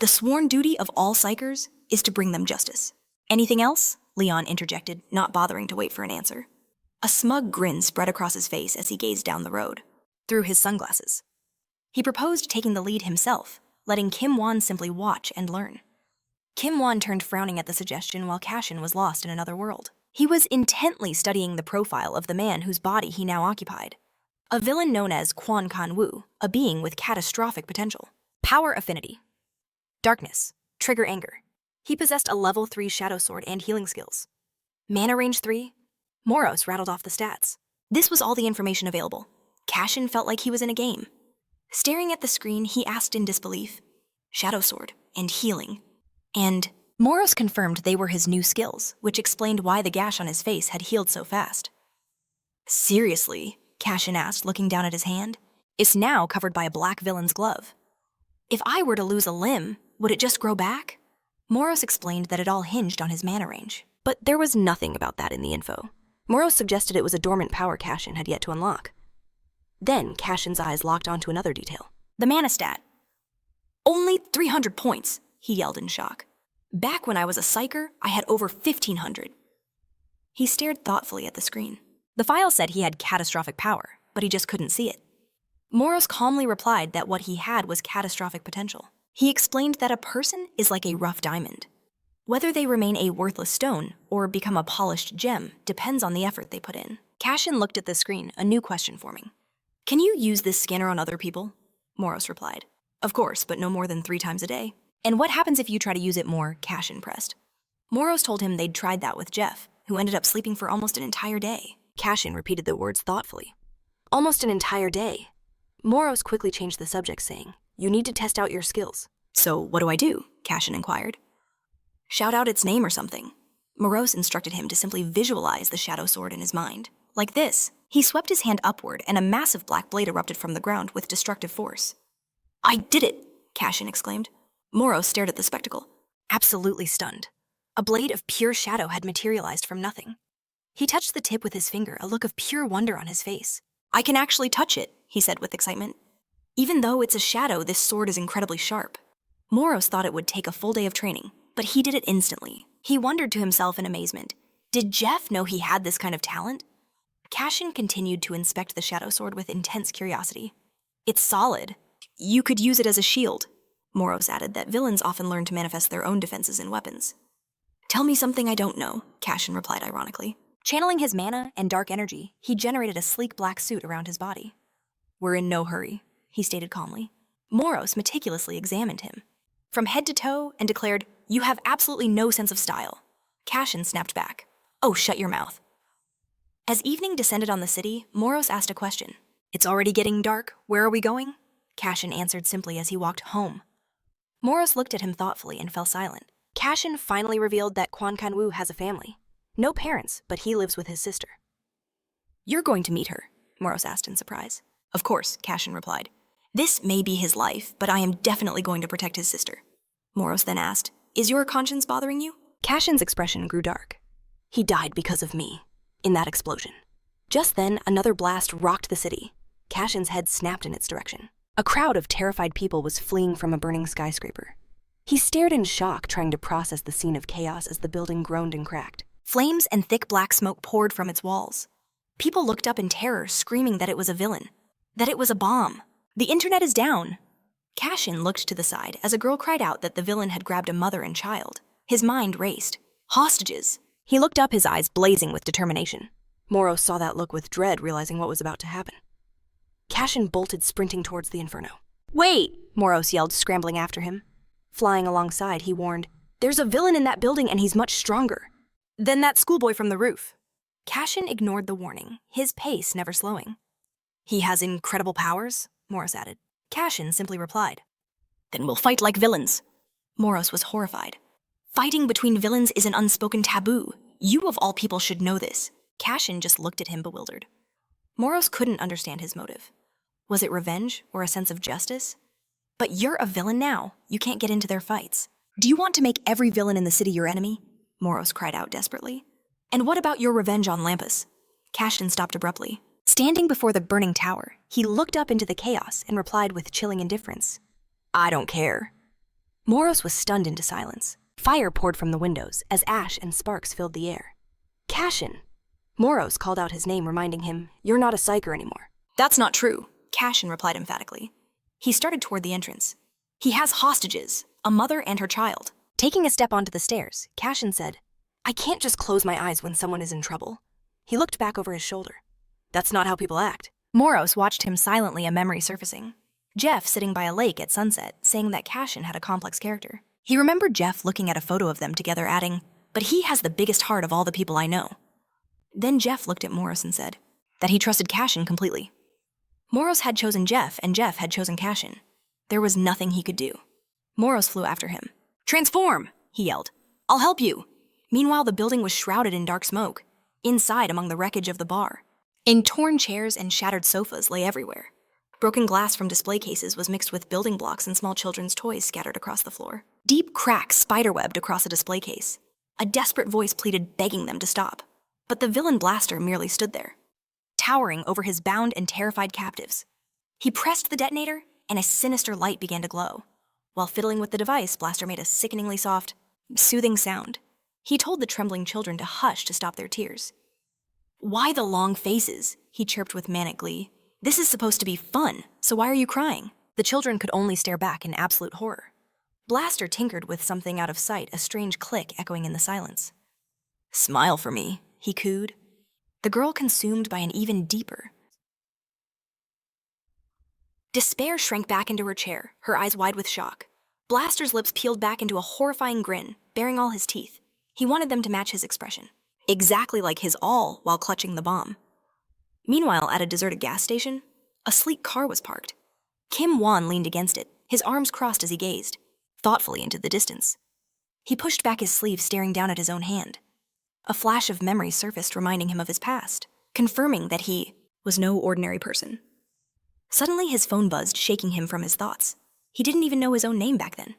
The sworn duty of all psychers is to bring them justice. Anything else? Leon interjected, not bothering to wait for an answer. A smug grin spread across his face as he gazed down the road, through his sunglasses. He proposed taking the lead himself, letting Kim Won simply watch and learn. Kim Won turned frowning at the suggestion while Cashen was lost in another world. He was intently studying the profile of the man whose body he now occupied. A villain known as Quan Kan-woo, a being with catastrophic potential. Power affinity. Darkness. Trigger anger. He possessed a level 3 shadow sword and healing skills. Mana range 3. Moros rattled off the stats. This was all the information available. Cashen felt like he was in a game. Staring at the screen, he asked in disbelief, shadow sword and healing. And Moros confirmed they were his new skills, which explained why the gash on his face had healed so fast. Seriously? Cashen asked, looking down at his hand. It's now covered by a black villain's glove. If I were to lose a limb, would it just grow back? Moros explained that it all hinged on his mana range. But there was nothing about that in the info. Moros suggested it was a dormant power Cashen had yet to unlock. Then Cashen's eyes locked onto another detail. The mana stat. Only 300 points, he yelled in shock. Back when I was a psycher, I had over 1,500. He stared thoughtfully at the screen. The file said he had catastrophic power, but he just couldn't see it. Moros calmly replied that what he had was catastrophic potential. He explained that a person is like a rough diamond. Whether they remain a worthless stone or become a polished gem depends on the effort they put in. Cashen looked at the screen, a new question forming. Can you use this scanner on other people? Moros replied. Of course, but no more than 3 times a day. And what happens if you try to use it more? Cashen pressed. Moros told him they'd tried that with Jeff, who ended up sleeping for almost an entire day. Cashen repeated the words thoughtfully. Almost an entire day. Moros quickly changed the subject, saying, You need to test out your skills. So what do I do? Cashen inquired. Shout out its name or something. Moros instructed him to simply visualize the shadow sword in his mind. Like this. He swept his hand upward and a massive black blade erupted from the ground with destructive force. I did it, Cashen exclaimed. Moros stared at the spectacle, absolutely stunned. A blade of pure shadow had materialized from nothing. He touched the tip with his finger, a look of pure wonder on his face. I can actually touch it, he said with excitement. Even though it's a shadow, this sword is incredibly sharp. Moros thought it would take a full day of training, but he did it instantly. He wondered to himself in amazement. Did Jeff know he had this kind of talent? Cashen continued to inspect the shadow sword with intense curiosity. It's solid. You could use it as a shield. Moros added that villains often learn to manifest their own defenses in weapons. Tell me something I don't know, Cashen replied ironically. Channeling his mana and dark energy, he generated a sleek black suit around his body. We're in no hurry, he stated calmly. Moros meticulously examined him from head to toe and declared, You have absolutely no sense of style. Cashen snapped back. Oh, shut your mouth. As evening descended on the city, Moros asked a question. It's already getting dark. Where are we going? Cashen answered simply as he walked home. Moros looked at him thoughtfully and fell silent. Cashen finally revealed that Quan Kan-woo has a family. No parents, but he lives with his sister. You're going to meet her, Moros asked in surprise. Of course, Cashen replied. This may be his life, but I am definitely going to protect his sister. Moros then asked, Is your conscience bothering you? Cashen's expression grew dark. He died because of me. In that explosion. Just then, another blast rocked the city. Cashen's head snapped in its direction. A crowd of terrified people was fleeing from a burning skyscraper. He stared in shock, trying to process the scene of chaos as the building groaned and cracked. Flames and thick black smoke poured from its walls. People looked up in terror, screaming that it was a villain, that it was a bomb. The internet is down. Cashen looked to the side as a girl cried out that the villain had grabbed a mother and child. His mind raced. Hostages. He looked up, his eyes blazing with determination. Moros saw that look with dread, realizing what was about to happen. Cashen bolted, sprinting towards the inferno. Wait! Moros yelled, scrambling after him. Flying alongside, he warned, There's a villain in that building and he's much stronger than that schoolboy from the roof. Cashen ignored the warning, his pace never slowing. He has incredible powers, Moros added. Cashen simply replied, Then we'll fight like villains. Moros was horrified. Fighting between villains is an unspoken taboo. You of all people should know this. Cashen just looked at him bewildered. Moros couldn't understand his motive. Was it revenge or a sense of justice? But you're a villain now. You can't get into their fights. Do you want to make every villain in the city your enemy? Moros cried out desperately. And what about your revenge on Lampus? Cashen stopped abruptly. Standing before the burning tower, he looked up into the chaos and replied with chilling indifference. I don't care. Moros was stunned into silence. Fire poured from the windows as ash and sparks filled the air. Cashen! Moros called out his name, reminding him, You're not a psycher anymore. That's not true, Cashen replied emphatically. He started toward the entrance. He has hostages, a mother and her child. Taking a step onto the stairs, Cashen said, I can't just close my eyes when someone is in trouble. He looked back over his shoulder. That's not how people act. Moros watched him silently, a memory surfacing. Jeff sitting by a lake at sunset, saying that Cashen had a complex character. He remembered Jeff looking at a photo of them together, adding, "But he has the biggest heart of all the people I know." Then Jeff looked at Moros and said that he trusted Cashen completely. Moros had chosen Jeff, and Jeff had chosen Cashen. There was nothing he could do. Moros flew after him. "Transform!" he yelled. "I'll help you." Meanwhile, the building was shrouded in dark smoke. Inside, among the wreckage of the bar, torn chairs and shattered sofas lay everywhere. Broken glass from display cases was mixed with building blocks and small children's toys scattered across the floor. Deep cracks spiderwebbed across a display case. A desperate voice pleaded, begging them to stop. But the villain Blaster merely stood there, towering over his bound and terrified captives. He pressed the detonator, and a sinister light began to glow. While fiddling with the device, Blaster made a sickeningly soft, soothing sound. He told the trembling children to hush to stop their tears. "Why the long faces?" he chirped with manic glee. "This is supposed to be fun, so why are you crying?" The children could only stare back in absolute horror. Blaster tinkered with something out of sight, a strange click echoing in the silence. "Smile for me," he cooed. The girl consumed by an even deeper. Despair shrank back into her chair, her eyes wide with shock. Blaster's lips peeled back into a horrifying grin, baring all his teeth. He wanted them to match his expression, exactly like his all while clutching the bomb. Meanwhile, at a deserted gas station, a sleek car was parked. Kim Won leaned against it, his arms crossed as he gazed, thoughtfully into the distance. He pushed back his sleeve, staring down at his own hand. A flash of memory surfaced, reminding him of his past, confirming that he was no ordinary person. Suddenly, his phone buzzed, shaking him from his thoughts. He didn't even know his own name back then.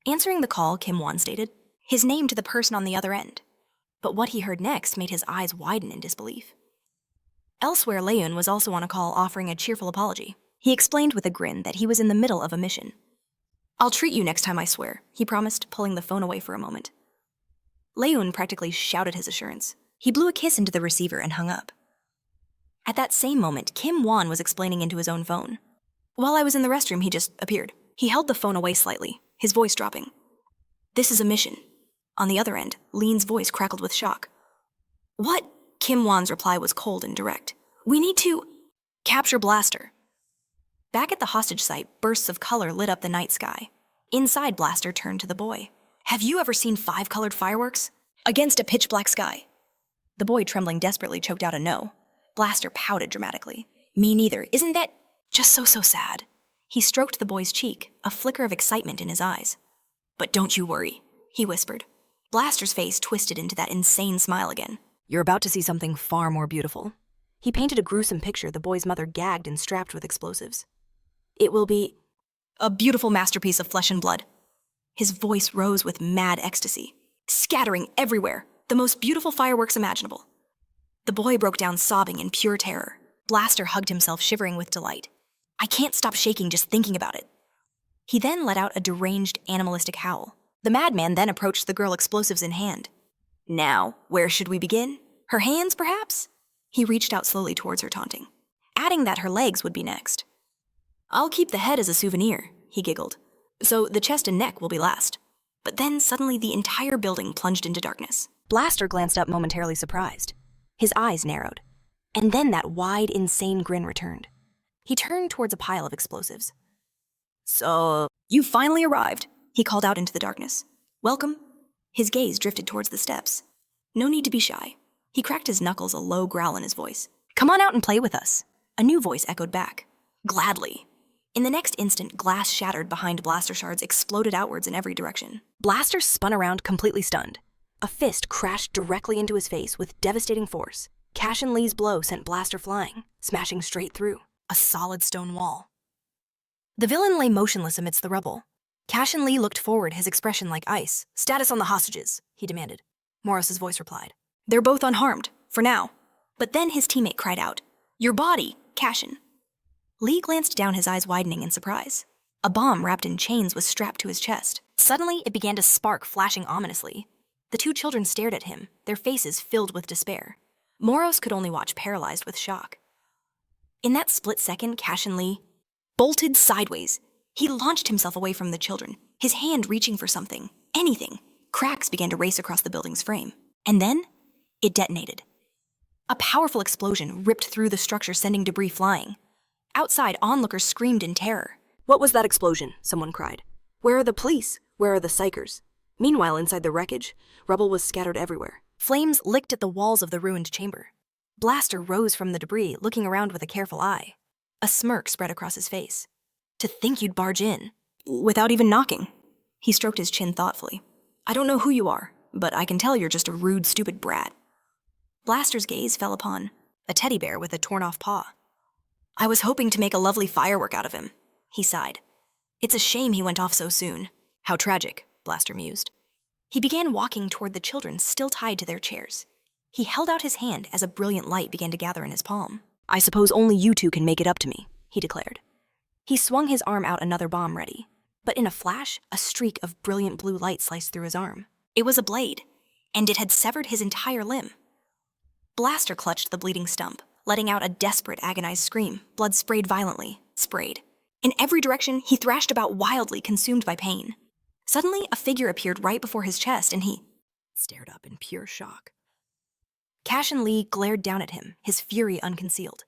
Answering the call, Kim Won stated his name to the person on the other end. But what he heard next made his eyes widen in disbelief. Elsewhere, Leon was also on a call, offering a cheerful apology. He explained with a grin that he was in the middle of a mission. "I'll treat you next time, I swear," he promised, pulling the phone away for a moment. Leon practically shouted his assurance. He blew a kiss into the receiver and hung up. At that same moment, Kim Won was explaining into his own phone. "While I was in the restroom, he just appeared." He held the phone away slightly, his voice dropping. "This is a mission." On the other end, Lean's voice crackled with shock. "What?" Kim Won's reply was cold and direct. "We need to capture Blaster." Back at the hostage site, bursts of color lit up the night sky. Inside, Blaster turned to the boy. "Have you ever seen 5-colored fireworks? Against a pitch-black sky?" The boy, trembling desperately, choked out a no. Blaster pouted dramatically. "Me neither. Isn't that just so sad?" He stroked the boy's cheek, a flicker of excitement in his eyes. "But don't you worry," he whispered. Blaster's face twisted into that insane smile again. "You're about to see something far more beautiful." He painted a gruesome picture, the boy's mother gagged and strapped with explosives. "It will be a beautiful masterpiece of flesh and blood." His voice rose with mad ecstasy. "Scattering everywhere, the most beautiful fireworks imaginable." The boy broke down sobbing in pure terror. Blaster hugged himself, shivering with delight. "I can't stop shaking just thinking about it." He then let out a deranged, animalistic howl. The madman then approached the girl, explosives in hand. "Now, where should we begin? Her hands, perhaps?" He reached out slowly towards her, taunting, adding that her legs would be next. "I'll keep the head as a souvenir," he giggled. "So the chest and neck will be last." But then suddenly the entire building plunged into darkness. Blaster glanced up, momentarily surprised. His eyes narrowed. And then that wide, insane grin returned. He turned towards a pile of explosives. "So, you finally arrived," he called out into the darkness. "Welcome." His gaze drifted towards the steps. "No need to be shy." He cracked his knuckles, a low growl in his voice. "Come on out and play with us." A new voice echoed back. "Gladly." In the next instant, glass shattered behind Blaster shards, exploded outwards in every direction. Blaster spun around, completely stunned. A fist crashed directly into his face with devastating force. Cashen Lee's blow sent Blaster flying, smashing straight through a solid stone wall. The villain lay motionless amidst the rubble. Cashen Lee looked forward, his expression like ice. "Status on the hostages," he demanded. Morris's voice replied. "They're both unharmed, for now." But then his teammate cried out, "Your body, Cashen." Lee glanced down, his eyes widening in surprise. A bomb wrapped in chains was strapped to his chest. Suddenly, it began to spark, flashing ominously. The two children stared at him, their faces filled with despair. Moros could only watch, paralyzed with shock. In that split second, Cashen Lee bolted sideways. He launched himself away from the children, his hand reaching for something, anything, Cracks began to race across the building's frame. And then, it detonated. A powerful explosion ripped through the structure, sending debris flying. Outside, onlookers screamed in terror. "What was that explosion?" someone cried. "Where are the police? Where are the psychers?" Meanwhile, inside the wreckage, rubble was scattered everywhere. Flames licked at the walls of the ruined chamber. Blaster rose from the debris, looking around with a careful eye. A smirk spread across his face. "To think you'd barge in, without even knocking." He stroked his chin thoughtfully. "I don't know who you are, but I can tell you're just a rude, stupid brat." Blaster's gaze fell upon a teddy bear with a torn-off paw. "I was hoping to make a lovely firework out of him," he sighed. "It's a shame he went off so soon." "How tragic," Blaster mused. He began walking toward the children still tied to their chairs. He held out his hand as a brilliant light began to gather in his palm. "I suppose only you two can make it up to me," he declared. He swung his arm out, another bomb ready. But in a flash, a streak of brilliant blue light sliced through his arm. It was a blade, and it had severed his entire limb. Blaster clutched the bleeding stump, letting out a desperate, agonized scream. Blood sprayed violently. In every direction, he thrashed about wildly, consumed by pain. Suddenly, a figure appeared right before his chest, and he stared up in pure shock. Cashen Lee glared down at him, his fury unconcealed.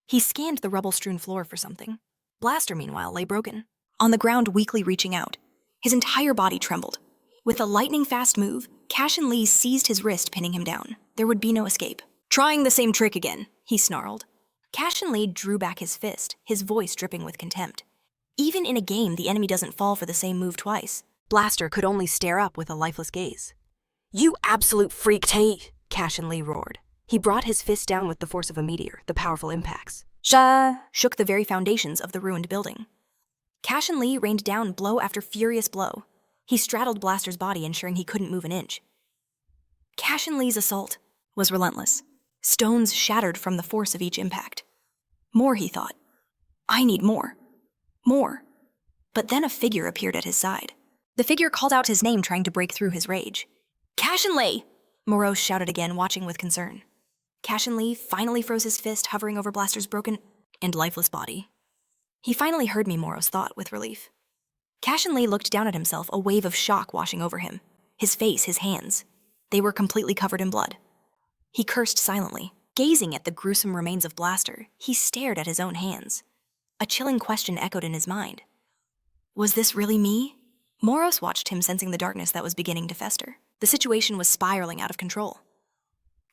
He scanned the rubble-strewn floor for something. Blaster, meanwhile, lay broken, on the ground, weakly reaching out. His entire body trembled. With a lightning-fast move, Cashen Lee seized his wrist, pinning him down. There would be no escape. "Trying the same trick again," he snarled. Cashen Lee drew back his fist, his voice dripping with contempt. Even in a game, the enemy doesn't fall for the same move twice. Blaster could only stare up with a lifeless gaze. "You absolute freak, Cashen Lee roared. He brought his fist down with the force of a meteor, the powerful impacts. Shook the very foundations of the ruined building. Cashen Lee rained down blow after furious blow. He straddled Blaster's body, ensuring he couldn't move an inch. Cashen Lee's assault was relentless. Stones shattered from the force of each impact. More, he thought. I need more. More. But then a figure appeared at his side. The figure called out his name, trying to break through his rage. "Cashen Lee!" Morose shouted again, watching with concern. Cashen Lee finally froze his fist, hovering over Blaster's broken and lifeless body. "He finally heard me," Morose thought with relief. Cashen Lee looked down at himself, a wave of shock washing over him. His face, his hands. They were completely covered in blood. He cursed silently. Gazing at the gruesome remains of Blaster, he stared at his own hands. A chilling question echoed in his mind. Was this really me? Morose watched him, sensing the darkness that was beginning to fester. The situation was spiraling out of control.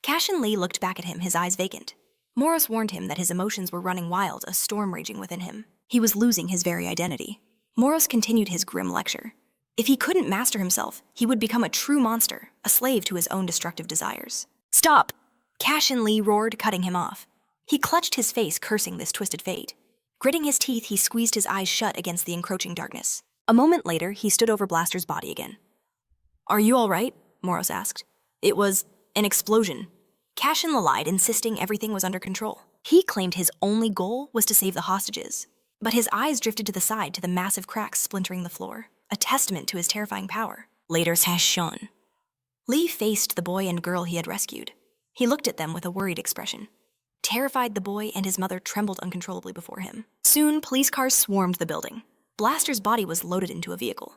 Cashen Lee looked back at him, his eyes vacant. Morose warned him that his emotions were running wild, a storm raging within him. He was losing his very identity. Morose continued his grim lecture. If he couldn't master himself, he would become a true monster, a slave to his own destructive desires. "Stop!" Cashen Lee roared, cutting him off. He clutched his face, cursing this twisted fate. Gritting his teeth, he squeezed his eyes shut against the encroaching darkness. A moment later, he stood over Blaster's body again. "Are you all right?" Morose asked. "It was an explosion." Cashen lied, insisting everything was under control. He claimed his only goal was to save the hostages. But his eyes drifted to the side, to the massive cracks splintering the floor, a testament to his terrifying power. Later has shown. Lee faced the boy and girl he had rescued. He looked at them with a worried expression. Terrified, the boy and his mother trembled uncontrollably before him. Soon, police cars swarmed the building. Blaster's body was loaded into a vehicle.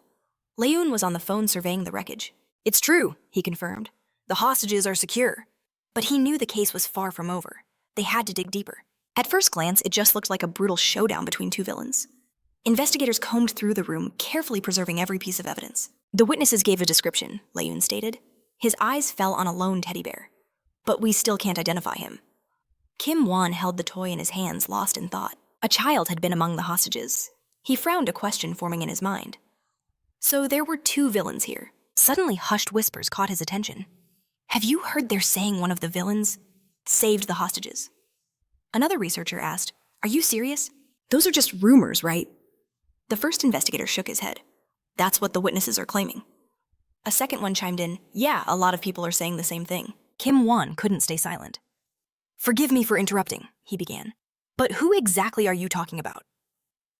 Leun was on the phone surveying the wreckage. "It's true," he confirmed. "The hostages are secure." But he knew the case was far from over. They had to dig deeper. At first glance, it just looked like a brutal showdown between two villains. Investigators combed through the room, carefully preserving every piece of evidence. The witnesses gave a description, Leun stated. His eyes fell on a lone teddy bear. But we still can't identify him. Kim Won held the toy in his hands, lost in thought. A child had been among the hostages. He frowned, a question forming in his mind. So there were two villains here. Suddenly, hushed whispers caught his attention. "Have you heard they're saying one of the villains saved the hostages?" Another researcher asked, "Are you serious? Those are just rumors, right?" The first investigator shook his head. "That's what the witnesses are claiming." A second one chimed in, "Yeah, a lot of people are saying the same thing." Kim Won couldn't stay silent. "Forgive me for interrupting," he began. "But who exactly are you talking about?"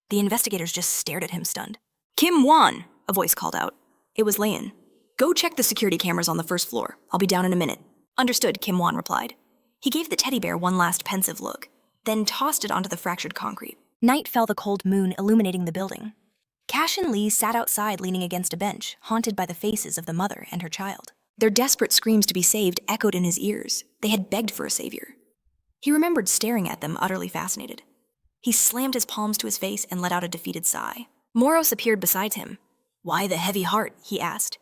The investigators just stared at him, stunned. "Kim Won," a voice called out. It was Leun. "Go check the security cameras on the first floor. I'll be down in a minute." "Understood," Kim Won replied. He gave the teddy bear one last pensive look, then tossed it onto the fractured concrete. Night fell, the cold moon illuminating the building. Cashen Lee sat outside leaning against a bench, haunted by the faces of the mother and her child. Their desperate screams to be saved echoed in his ears. They had begged for a savior. He remembered staring at them, utterly fascinated. He slammed his palms to his face and let out a defeated sigh. Moros appeared beside him. "Why the heavy heart?" he asked.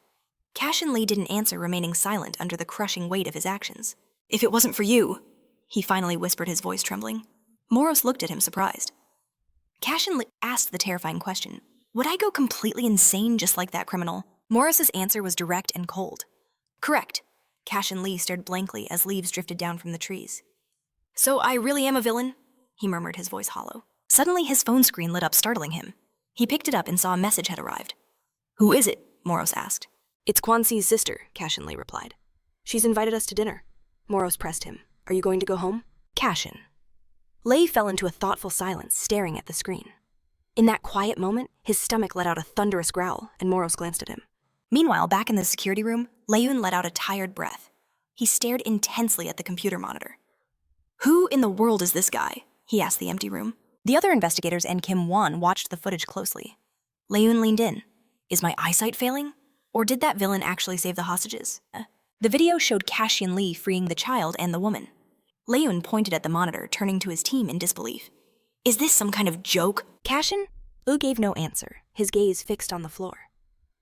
Cashen Lee didn't answer, remaining silent under the crushing weight of his actions. "If it wasn't for you," he finally whispered, his voice trembling. Moros looked at him, surprised. Cashen Lee asked the terrifying question, "Would I go completely insane just like that criminal?" Moros's answer was direct and cold. "Correct." Cashen Lee stared blankly as leaves drifted down from the trees. "So I really am a villain?" he murmured, his voice hollow. Suddenly his phone screen lit up, startling him. He picked it up and saw a message had arrived. "Who is it?" Moros asked. "It's Kwansi's sister," Cashen Lee replied. "She's invited us to dinner." Moros pressed him. "Are you going to go home?" Cashen. Lei fell into a thoughtful silence, staring at the screen. In that quiet moment, his stomach let out a thunderous growl, and Moros glanced at him. Meanwhile, back in the security room, Leun let out a tired breath. He stared intensely at the computer monitor. "Who in the world is this guy?" he asked the empty room. The other investigators and Kim Won watched the footage closely. Leun leaned in. "Is my eyesight failing? Or did that villain actually save the hostages?" The video showed Cashen Lee freeing the child and the woman. Leun pointed at the monitor, turning to his team in disbelief. "Is this some kind of joke?" Cashen Lee gave no answer, his gaze fixed on the floor.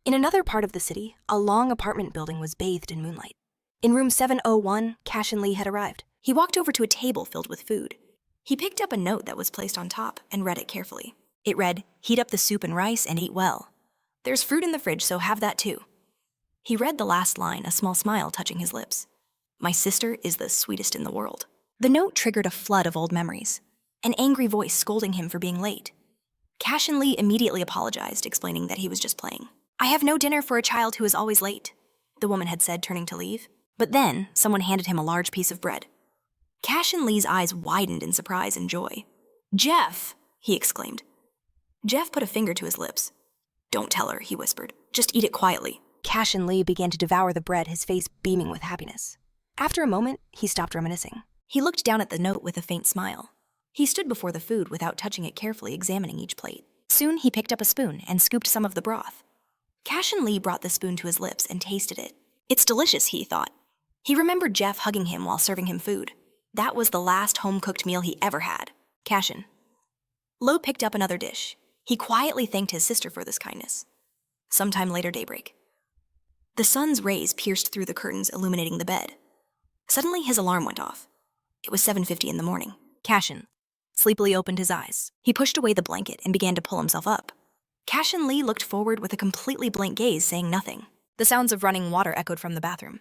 In another part of the city, a long apartment building was bathed in moonlight. In room 701, Cashen Lee had arrived. He walked over to a table filled with food. He picked up a note that was placed on top and read it carefully. It read, "Heat up the soup and rice and eat well. There's fruit in the fridge, so have that too." He read the last line, a small smile touching his lips. "My sister is the sweetest in the world." The note triggered a flood of old memories. An angry voice scolding him for being late. Cashen Lee immediately apologized, explaining that he was just playing. "I have no dinner for a child who is always late," the woman had said, turning to leave. But then, someone handed him a large piece of bread. Cashen Lee's eyes widened in surprise and joy. "Jeff!" he exclaimed. Jeff put a finger to his lips. "Don't tell her," he whispered. "Just eat it quietly." Cashen Lee began to devour the bread, his face beaming with happiness. After a moment, he stopped reminiscing. He looked down at the note with a faint smile. He stood before the food without touching it, carefully examining each plate. Soon he picked up a spoon and scooped some of the broth. Cashen Lee brought the spoon to his lips and tasted it. "It's delicious," he thought. He remembered Jeff hugging him while serving him food. That was the last home-cooked meal he ever had. Cashen. Lo picked up another dish. He quietly thanked his sister for this kindness. Sometime later, daybreak. The sun's rays pierced through the curtains, illuminating the bed. Suddenly, his alarm went off. It was 7:50 in the morning. Cashen sleepily opened his eyes. He pushed away the blanket and began to pull himself up. Cashen Lee looked forward with a completely blank gaze, saying nothing. The sounds of running water echoed from the bathroom.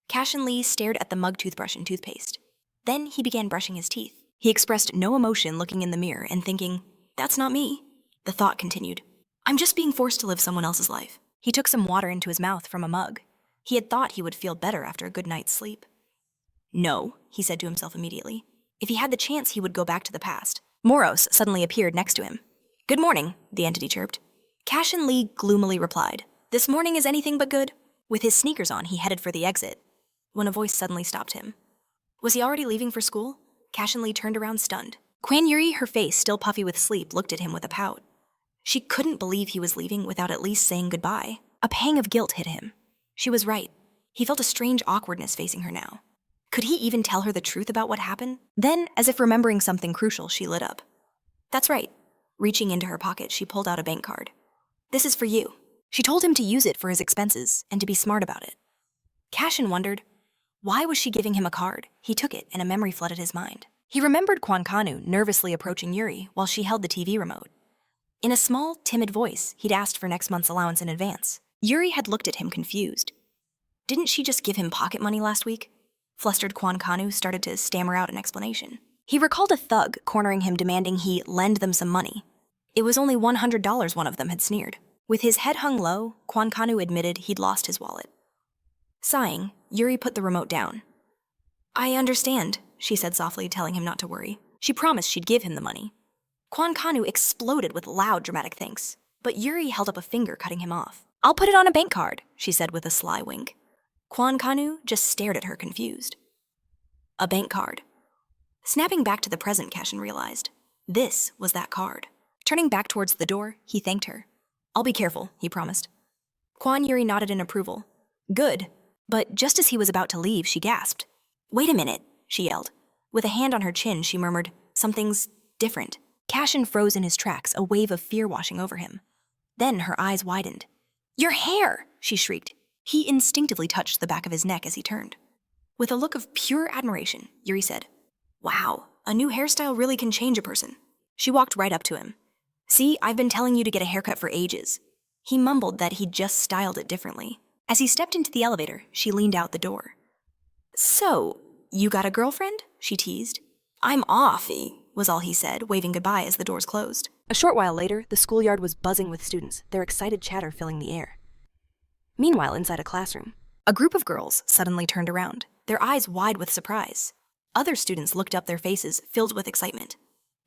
Cashen Lee stared at the mug toothbrush and toothpaste. Then he began brushing his teeth. He expressed no emotion, looking in the mirror and thinking, "That's not me." The thought continued, "I'm just being forced to live someone else's life." He took some water into his mouth from a mug. He had thought he would feel better after a good night's sleep. "No," he said to himself immediately. If he had the chance, he would go back to the past. Moros suddenly appeared next to him. "Good morning," the entity chirped. Cashen Lee gloomily replied, "This morning is anything but good." With his sneakers on, he headed for the exit, when a voice suddenly stopped him. Was he already leaving for school? Cashen Lee turned around, stunned. Kwan Yuri, her face still puffy with sleep, looked at him with a pout. She couldn't believe he was leaving without at least saying goodbye. A pang of guilt hit him. She was right. He felt a strange awkwardness facing her now. Could he even tell her the truth about what happened? Then, as if remembering something crucial, she lit up. "That's right." Reaching into her pocket, she pulled out a bank card. "This is for you." She told him to use it for his expenses and to be smart about it. Cashen wondered, why was she giving him a card? He took it, and a memory flooded his mind. He remembered Kwan Kanu nervously approaching Yuri while she held the TV remote. In a small, timid voice, he'd asked for next month's allowance in advance. Yuri had looked at him confused. Didn't she just give him pocket money last week? Flustered Kwan Kanu started to stammer out an explanation. He recalled a thug cornering him, demanding he lend them some money. It was only $100, one of them had sneered. With his head hung low, Kwan Kanu admitted he'd lost his wallet. Sighing, Yuri put the remote down. "I understand," she said softly, telling him not to worry. She promised she'd give him the money. Kwan Kanu exploded with loud, dramatic thanks, but Yuri held up a finger, cutting him off. "I'll put it on a bank card," she said with a sly wink. Kwan Kanu just stared at her, confused. A bank card. Snapping back to the present, Cashen realized. This was that card. Turning back towards the door, he thanked her. I'll be careful, he promised. Kwan Yuri nodded in approval. Good. But just as he was about to leave, she gasped. Wait a minute, she yelled. With a hand on her chin, she murmured, something's different. Cashen froze in his tracks, a wave of fear washing over him. Then her eyes widened. Your hair, she shrieked. He instinctively touched the back of his neck as he turned. With a look of pure admiration, Yuri said, Wow, a new hairstyle really can change a person. She walked right up to him. See, I've been telling you to get a haircut for ages. He mumbled that he'd just styled it differently. As he stepped into the elevator, she leaned out the door. So, you got a girlfriend? She teased. I'm off, was all he said, waving goodbye as the doors closed. A short while later, the schoolyard was buzzing with students, their excited chatter filling the air. Meanwhile, inside a classroom, A group of girls suddenly turned around, their eyes wide with surprise. Other students looked up, their faces filled with excitement.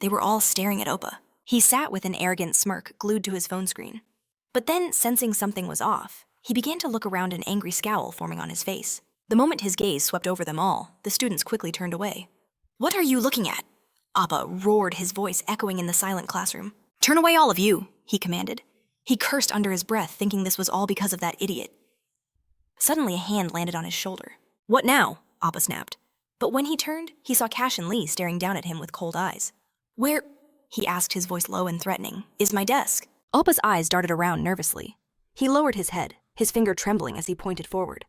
They were all staring at Oppa. He sat with an arrogant smirk glued to his phone screen. But then, sensing something was off, he began to look around, an angry scowl forming on his face. The moment his gaze swept over them all, the students quickly turned away. What are you looking at? Oppa roared, his voice echoing in the silent classroom. Turn away, all of you, he commanded. He cursed under his breath, thinking this was all because of that idiot. Suddenly, a hand landed on his shoulder. What now? Oppa snapped. But when he turned, he saw Cashen Lee staring down at him with cold eyes. Where, he asked, his voice low and threatening, is my desk? Oppa's eyes darted around nervously. He lowered his head, his finger trembling as he pointed forward.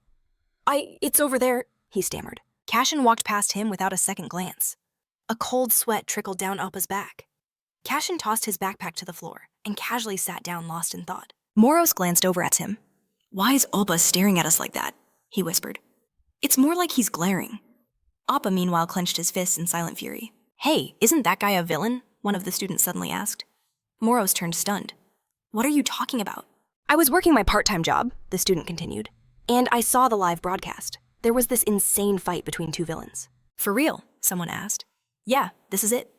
It's over there, he stammered. Cashen walked past him without a second glance. A cold sweat trickled down Oppa's back. Cashen tossed his backpack to the floor and casually sat down, lost in thought. Moros glanced over at him. Why is Oppa staring at us like that? He whispered. It's more like he's glaring. Oppa, meanwhile, clenched his fists in silent fury. Hey, isn't that guy a villain? One of the students suddenly asked. Moros turned stunned. What are you talking about? I was working my part-time job, the student continued, and I saw the live broadcast. There was this insane fight between two villains. For real? Someone asked. Yeah, this is it.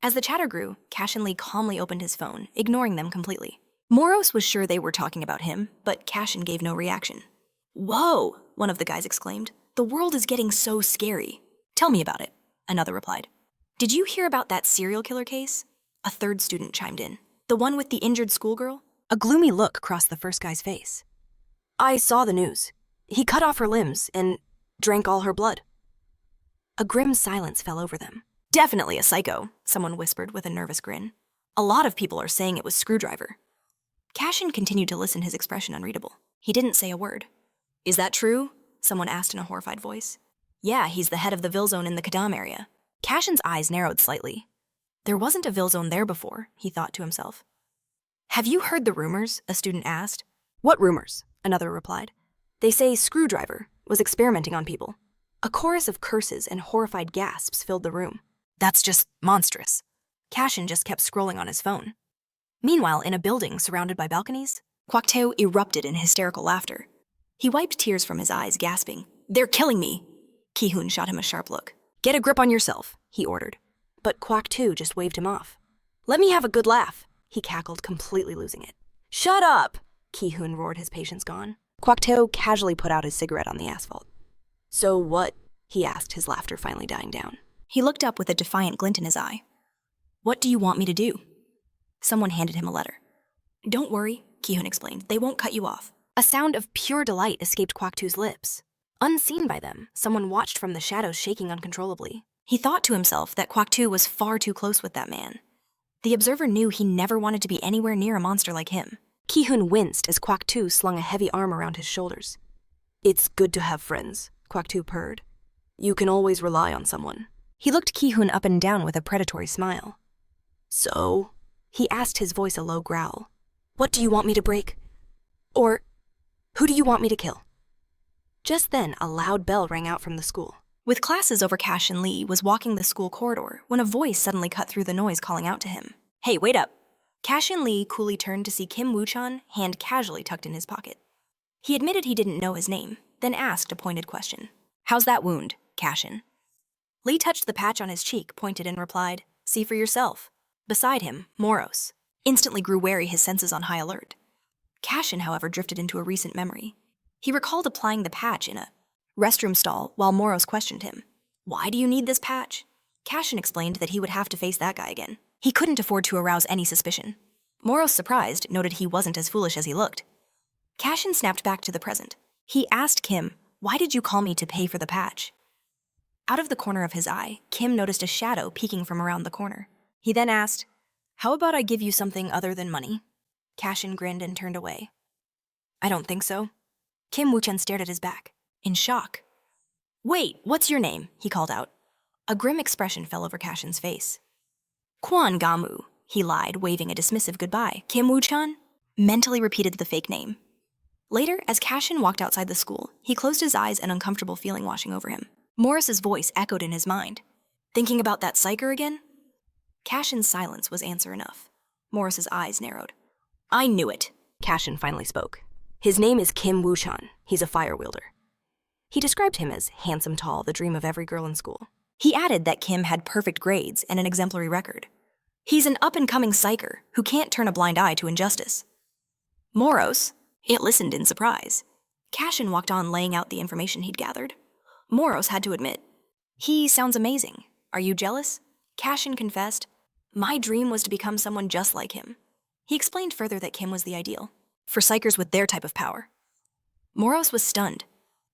As the chatter grew, Cashen Lee calmly opened his phone, ignoring them completely. Moros was sure they were talking about him, but Cashen gave no reaction. Whoa, one of the guys exclaimed. The world is getting so scary. Tell me about it, another replied. Did you hear about that serial killer case? A third student chimed in. The one with the injured schoolgirl? A gloomy look crossed the first guy's face. I saw the news. He cut off her limbs and drank all her blood. A grim silence fell over them. Definitely a psycho, someone whispered with a nervous grin. A lot of people are saying it was Screwdriver. Cashen continued to listen, his expression unreadable. He didn't say a word. Is that true? Someone asked in a horrified voice. Yeah, he's the head of the Vilzone in the Kadam area. Cashen's eyes narrowed slightly. There wasn't a Vilzone there before, he thought to himself. Have you heard the rumors? A student asked. What rumors? Another replied. They say Screwdriver was experimenting on people. A chorus of curses and horrified gasps filled the room. That's just monstrous. Cashen just kept scrolling on his phone. Meanwhile, in a building surrounded by balconies, Kwakteo erupted in hysterical laughter. He wiped tears from his eyes, gasping, They're killing me! Ki-hoon shot him a sharp look. Get a grip on yourself, he ordered. But Kwakteo just waved him off. Let me have a good laugh, he cackled, completely losing it. Shut up! Ki-hoon roared, his patience gone. Kwakteo casually put out his cigarette on the asphalt. So what? He asked, his laughter finally dying down. He looked up with a defiant glint in his eye. What do you want me to do? Someone handed him a letter. Don't worry, Ki-hoon explained. They won't cut you off. A sound of pure delight escaped Kwaktu's lips. Unseen by them, someone watched from the shadows, shaking uncontrollably. He thought to himself that Kwaktu was far too close with that man. The observer knew he never wanted to be anywhere near a monster like him. Ki-hoon winced as Kwaktu slung a heavy arm around his shoulders. It's good to have friends, Kwaktu purred. You can always rely on someone. He looked Ki-hoon up and down with a predatory smile. So? He asked, his voice a low growl. What do you want me to break? Or, who do you want me to kill? Just then, a loud bell rang out from the school. With classes over, Cashen Lee was walking the school corridor when a voice suddenly cut through the noise, calling out to him. Hey, wait up! Cashen Lee coolly turned to see Kim Woo-chan, hand casually tucked in his pocket. He admitted he didn't know his name, then asked a pointed question. How's that wound, Cashen? Lee touched the patch on his cheek, pointed and replied, See for yourself. Beside him, Moros instantly grew wary, his senses on high alert. Cashen, however, drifted into a recent memory. He recalled applying the patch in a restroom stall while Moros questioned him. Why do you need this patch? Cashen explained that he would have to face that guy again. He couldn't afford to arouse any suspicion. Moros, surprised, noted he wasn't as foolish as he looked. Cashen snapped back to the present. He asked Kim, "Why did you call me to pay for the patch?" Out of the corner of his eye, Kim noticed a shadow peeking from around the corner. He then asked, "How about I give you something other than money?" Cashen grinned and turned away. "I don't think so." Kim Woo-chan stared at his back, in shock. "Wait, what's your name?" he called out. A grim expression fell over Cashen's face. "Kwon Gamu," he lied, waving a dismissive goodbye. "Kim Woo-chan?" Mentally repeated the fake name. Later, as Cashen walked outside the school, he closed his eyes, an uncomfortable feeling washing over him. Morris's voice echoed in his mind. "Thinking about that psycher again?" Cashen's silence was answer enough. Morris's eyes narrowed. "I knew it," Cashen finally spoke. "His name is Kim Woo-chan. He's a fire wielder." He described him as handsome, tall, the dream of every girl in school. He added that Kim had perfect grades and an exemplary record. "He's an up-and-coming psycher who can't turn a blind eye to injustice." Moros, it listened in surprise. Cashen walked on, laying out the information he'd gathered. Moros had to admit, "He sounds amazing. Are you jealous?" Cashen confessed, "My dream was to become someone just like him." He explained further that Kim was the ideal for psychers with their type of power. Moros was stunned.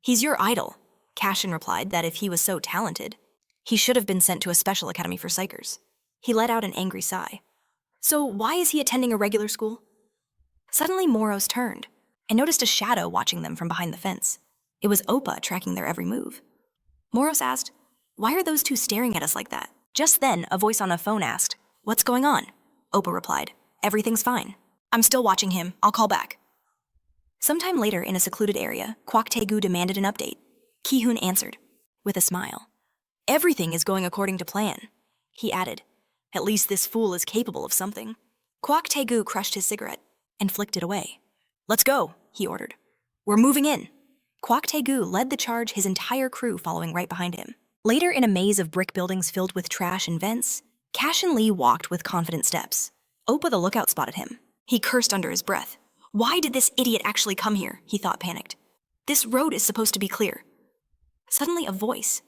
"He's your idol." Cashen replied that if he was so talented, he should have been sent to a special academy for psychers. He let out an angry sigh. "So why is he attending a regular school?" Suddenly Moros turned and noticed a shadow watching them from behind the fence. It was Oppa tracking their every move. Moros asked, "Why are those two staring at us like that?" Just then, a voice on a phone asked, "What's going on?" Oppa replied, "Everything's fine. I'm still watching him. I'll call back." Sometime later, in a secluded area, Kwak Tae-gu demanded an update. Ki-hoon answered, with a smile. "Everything is going according to plan." He added, "At least this fool is capable of something." Kwak Tae-gu crushed his cigarette and flicked it away. "Let's go," he ordered. "We're moving in." Kwak Tae-gu led the charge, his entire crew following right behind him. Later, in a maze of brick buildings filled with trash and vents, Cashen Lee walked with confident steps. Oppa the lookout spotted him. He cursed under his breath. Why did this idiot actually come here? He thought, panicked. This road is supposed to be clear. Suddenly a voice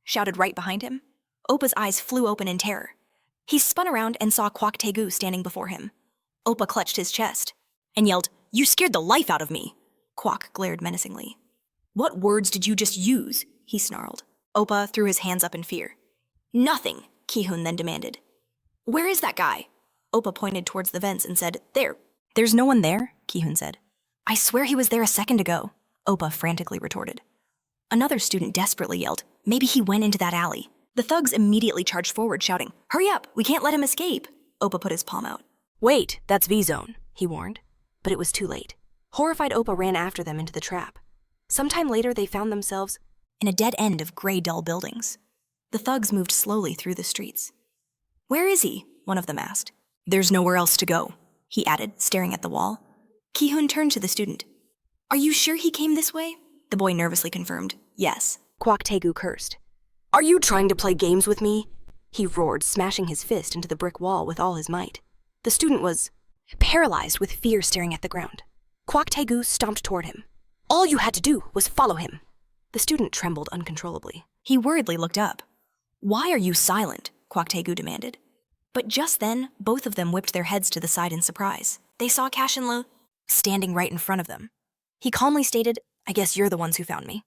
shouted right behind him. Oppa's eyes flew open in terror. He spun around and saw Kwak Tae-gu standing before him. Oppa clutched his chest and yelled, "You scared the life out of me!" Kwak glared menacingly. "What words did you just use?" he snarled. Oppa threw his hands up in fear. "Nothing," Ki-hoon then demanded. "Where is that guy?" Oppa pointed towards the vents and said, "There." "There's no one there," Ki-hoon said. "I swear he was there a second ago," Oppa frantically retorted. Another student desperately yelled, "Maybe he went into that alley." The thugs immediately charged forward, shouting, "Hurry up, we can't let him escape." Oppa put his palm out. "Wait, that's V-Zone," he warned. But it was too late. Horrified Oppa ran after them into the trap. Sometime later, they found themselves in a dead end of gray, dull buildings. The thugs moved slowly through the streets. "Where is he?" one of them asked. "There's nowhere else to go," he added, staring at the wall. Ki-hoon turned to the student. "Are you sure he came this way?" The boy nervously confirmed, "Yes." Kwak Tae-gu cursed. "Are you trying to play games with me?" He roared, smashing his fist into the brick wall with all his might. The student was paralyzed with fear, staring at the ground. Kwak Tae-gu stomped toward him. "All you had to do was follow him." The student trembled uncontrollably. He worriedly looked up. "Why are you silent?" Kwak Tae-gu demanded. But just then, both of them whipped their heads to the side in surprise. They saw Cashen Lee standing right in front of them. He calmly stated, "I guess you're the ones who found me."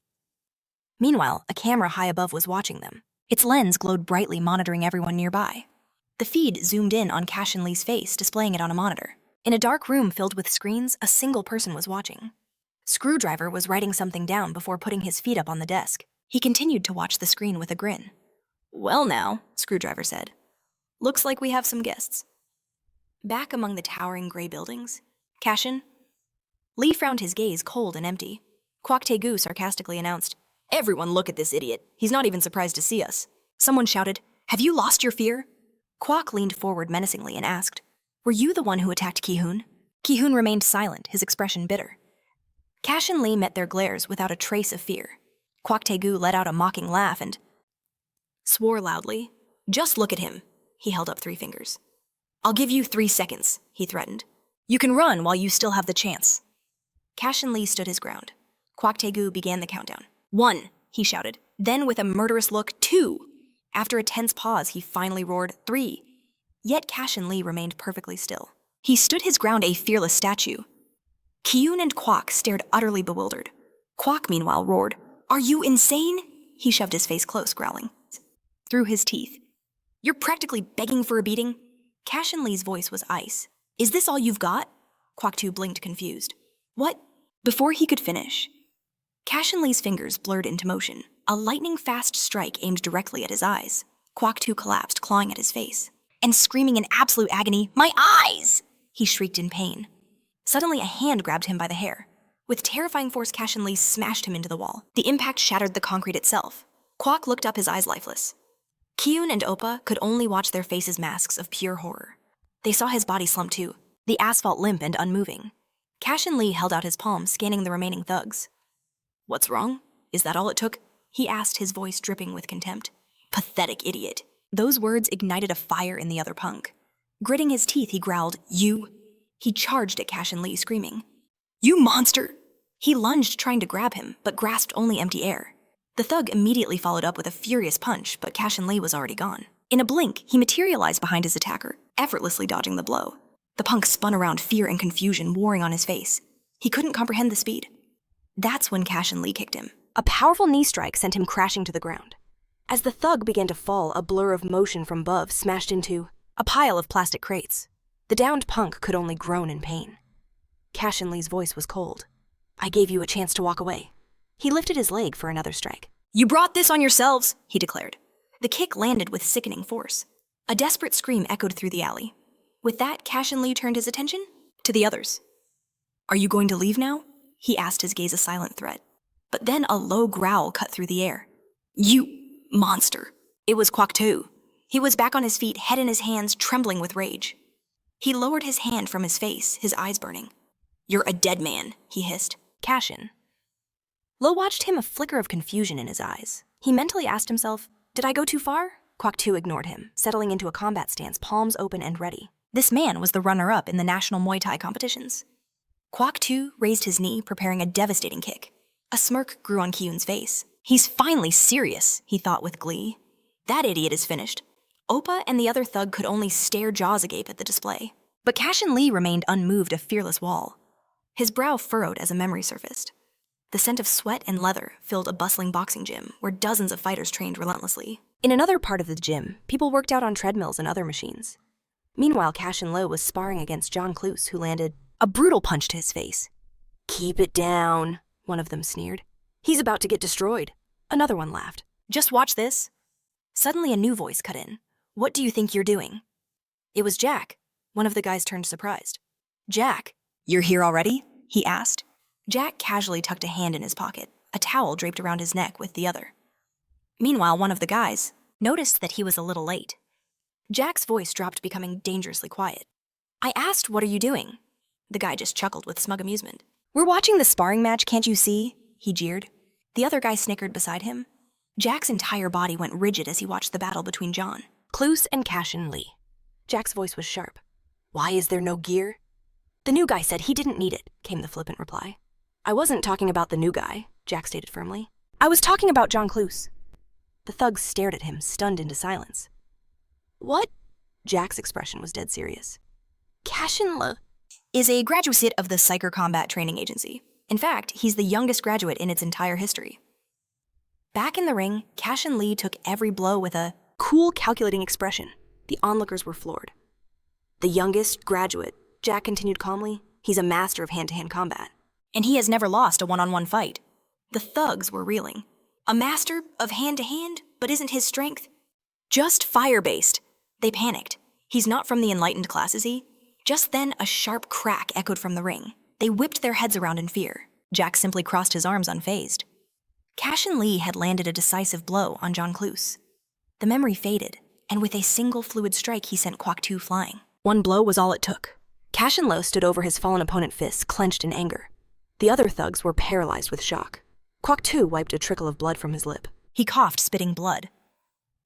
Meanwhile, a camera high above was watching them. Its lens glowed brightly, monitoring everyone nearby. The feed zoomed in on Cashen Lee's face, displaying it on a monitor. In a dark room filled with screens, a single person was watching. Screwdriver was writing something down before putting his feet up on the desk. He continued to watch the screen with a grin. "Well now," Screwdriver said. "Looks like we have some guests." Back among the towering gray buildings, Cashen Lee frowned, his gaze cold and empty. Kwak Tae-gu sarcastically announced, "Everyone look at this idiot. He's not even surprised to see us." Someone shouted, "Have you lost your fear?" Kwak leaned forward menacingly and asked, "Were you the one who attacked Ki-hoon?" Ki-hoon remained silent, his expression bitter. Cashen Lee met their glares without a trace of fear. Kwak Tae-gu let out a mocking laugh and swore loudly. "Just look at him." He held up 3 fingers. "I'll give you 3 seconds, he threatened. "You can run while you still have the chance." Cashen Lee stood his ground. Kwak Tae-gu began the countdown. 1, he shouted. Then, with a murderous look, 2. After a tense pause, he finally roared, 3. Yet Cashen Lee remained perfectly still. He stood his ground a fearless statue. Kyun and Kwok stared utterly bewildered. Kwok, meanwhile, roared, "Are you insane?" He shoved his face close, growling. Through his teeth. "You're practically begging for a beating?" Cashen Lee's voice was ice. "Is this all you've got?" Kwok 2 blinked, confused. "What?" Before he could finish, Cashen Lee's fingers blurred into motion. A lightning-fast strike aimed directly at his eyes. Kwok 2 collapsed, clawing at his face. And screaming in absolute agony, "My eyes!" He shrieked in pain. Suddenly, a hand grabbed him by the hair. With terrifying force, Cashen Lee smashed him into the wall. The impact shattered the concrete itself. Kwok looked up, his eyes lifeless. Kyun and Oppa could only watch their faces masks of pure horror. They saw his body slump too, the asphalt limp and unmoving. Cashen Lee held out his palm, scanning the remaining thugs. "What's wrong? Is that all it took?" he asked, his voice dripping with contempt. "Pathetic idiot." Those words ignited a fire in the other punk. Gritting his teeth, he growled, "You." He charged at Cashen Lee, screaming, "You monster!" He lunged, trying to grab him, but grasped only empty air. The thug immediately followed up with a furious punch, but Cashen Lee was already gone. In a blink, he materialized behind his attacker, effortlessly dodging the blow. The punk spun around, fear and confusion warring on his face. He couldn't comprehend the speed. That's when Cashen Lee kicked him. A powerful knee strike sent him crashing to the ground. As the thug began to fall, a blur of motion from above smashed into a pile of plastic crates. The downed punk could only groan in pain. Cashen Lee's voice was cold. "I gave you a chance to walk away." He lifted his leg for another strike. "You brought this on yourselves," he declared. The kick landed with sickening force. A desperate scream echoed through the alley. With that, Cashen Lee turned his attention to the others. "Are you going to leave now?" he asked, his gaze a silent threat. But then a low growl cut through the air. "You monster." It was Kwok 2. He was back on his feet, head in his hands, trembling with rage. He lowered his hand from his face, his eyes burning. "You're a dead man," he hissed. Cashen. Lo watched him, a flicker of confusion in his eyes. He mentally asked himself, "Did I go too far?" Kwok 2 ignored him, settling into a combat stance, palms open and ready. This man was the runner-up in the national Muay Thai competitions. Kwok 2 raised his knee, preparing a devastating kick. A smirk grew on Kyun's face. "He's finally serious," he thought with glee. "That idiot is finished." Oppa and the other thug could only stare jaws agape at the display. But Cashen Lee remained unmoved, a fearless wall. His brow furrowed as a memory surfaced. The scent of sweat and leather filled a bustling boxing gym where dozens of fighters trained relentlessly. In another part of the gym, people worked out on treadmills and other machines. Meanwhile, Cashen Lee was sparring against John Cluse, who landed a brutal punch to his face. "Keep it down," one of them sneered. "He's about to get destroyed." Another one laughed. "Just watch this." Suddenly a new voice cut in. "What do you think you're doing?" It was Jack. One of the guys turned surprised. "Jack, you're here already?" he asked. Jack casually tucked a hand in his pocket, a towel draped around his neck with the other. Meanwhile, one of the guys noticed that he was a little late. Jack's voice dropped, becoming dangerously quiet. "I asked, what are you doing?" The guy just chuckled with smug amusement. "We're watching the sparring match, can't you see?" he jeered. The other guy snickered beside him. Jack's entire body went rigid as he watched the battle between John Cluse and Cashen Lee. Jack's voice was sharp. "Why is there no gear?" "The new guy said he didn't need it," came the flippant reply. "I wasn't talking about the new guy," Jack stated firmly. "I was talking about John Cluse." The thugs stared at him, stunned into silence. "What?" Jack's expression was dead serious. "Cashen Lee is a graduate of the Psycher Combat Training Agency. In fact, he's the youngest graduate in its entire history." Back in the ring, Cashen Lee took every blow with a cool, calculating expression. The onlookers were floored. "The youngest graduate," Jack continued calmly. "He's a master of hand-to-hand combat. And he has never lost a one-on-one fight." The thugs were reeling. A master of hand-to-hand, but isn't his strength just fire-based? They panicked. He's not from the enlightened class, is he? Just then, a sharp crack echoed from the ring. They whipped their heads around in fear. Jack simply crossed his arms unfazed. Cashen Lee had landed a decisive blow on John Cluse. The memory faded, and with a single fluid strike, he sent Kwok 2 flying. One blow was all it took. Cashen Lee stood over his fallen opponent, fists clenched in anger. The other thugs were paralyzed with shock. Kwok 2 wiped a trickle of blood from his lip. He coughed, spitting blood.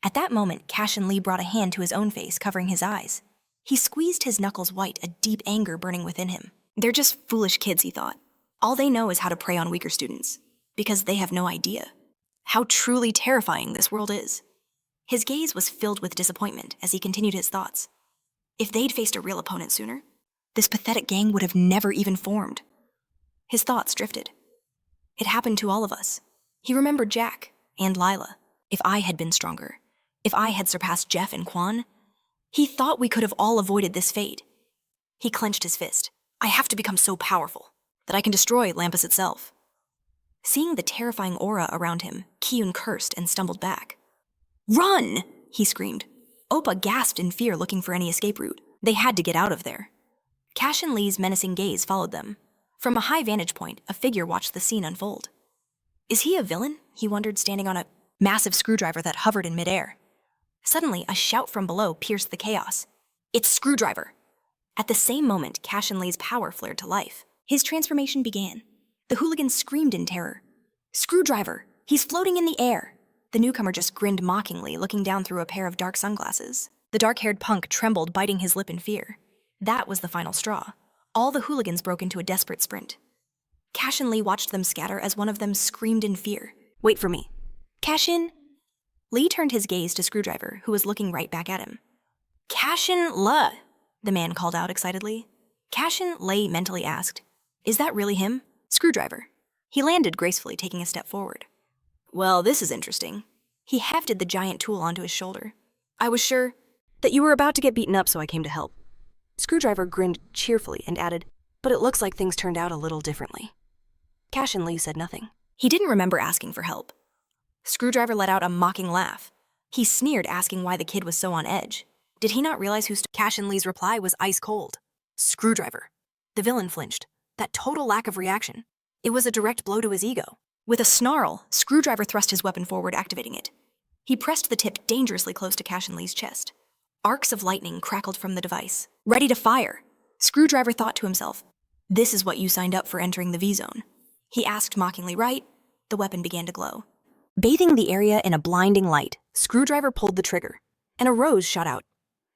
At that moment, Cashen Lee brought a hand to his own face, covering his eyes. He squeezed his knuckles white, a deep anger burning within him. They're just foolish kids, he thought. All they know is how to prey on weaker students, because they have no idea how truly terrifying this world is. His gaze was filled with disappointment as he continued his thoughts. If they'd faced a real opponent sooner, This pathetic gang would have never even formed. His thoughts drifted. It happened to all of us. He remembered Jack and Lila. If I had been stronger, if I had surpassed Jeff and Quan, he thought we could have all avoided this fate. He clenched his fist. I have to become so powerful that I can destroy Lampus itself. Seeing the terrifying aura around him, Ki-Hun cursed and stumbled back. Run! He screamed. Oppa gasped in fear, looking for any escape route. They had to get out of there. Cashen Lee's menacing gaze followed them. From a high vantage point, a figure watched the scene unfold. Is he a villain? He wondered, standing on a massive screwdriver that hovered in midair. Suddenly, a shout from below pierced the chaos. It's Screwdriver! At the same moment, Cashen Lee's power flared to life. His transformation began. The hooligans screamed in terror. Screwdriver! He's floating in the air! The newcomer just grinned mockingly, looking down through a pair of dark sunglasses. The dark-haired punk trembled, biting his lip in fear. That was the final straw. All the hooligans broke into a desperate sprint. Cashen Lee watched them scatter as one of them screamed in fear. Wait for me. Cashen? Lee turned his gaze to Screwdriver, who was looking right back at him. Cashen Lee, the man called out excitedly. Cashen Lee mentally asked, Is that really him? Screwdriver. He landed gracefully, taking a step forward. Well, this is interesting. He hefted the giant tool onto his shoulder. I was sure that you were about to get beaten up, so I came to help. Screwdriver grinned cheerfully and added, But it looks like things turned out a little differently. Cashen Lee said nothing. He didn't remember asking for help. Screwdriver let out a mocking laugh. He sneered, asking why the kid was so on edge. Did he not realize Cashen Lee's reply was ice cold? Screwdriver. The villain flinched. That total lack of reaction. It was a direct blow to his ego. With a snarl, Screwdriver thrust his weapon forward, activating it. He pressed the tip dangerously close to Cashen Lee's chest. Arcs of lightning crackled from the device. Ready to fire! Screwdriver thought to himself, This is what you signed up for entering the V-Zone. He asked mockingly, right? The weapon began to glow. Bathing the area in a blinding light, Screwdriver pulled the trigger, and a rose shot out.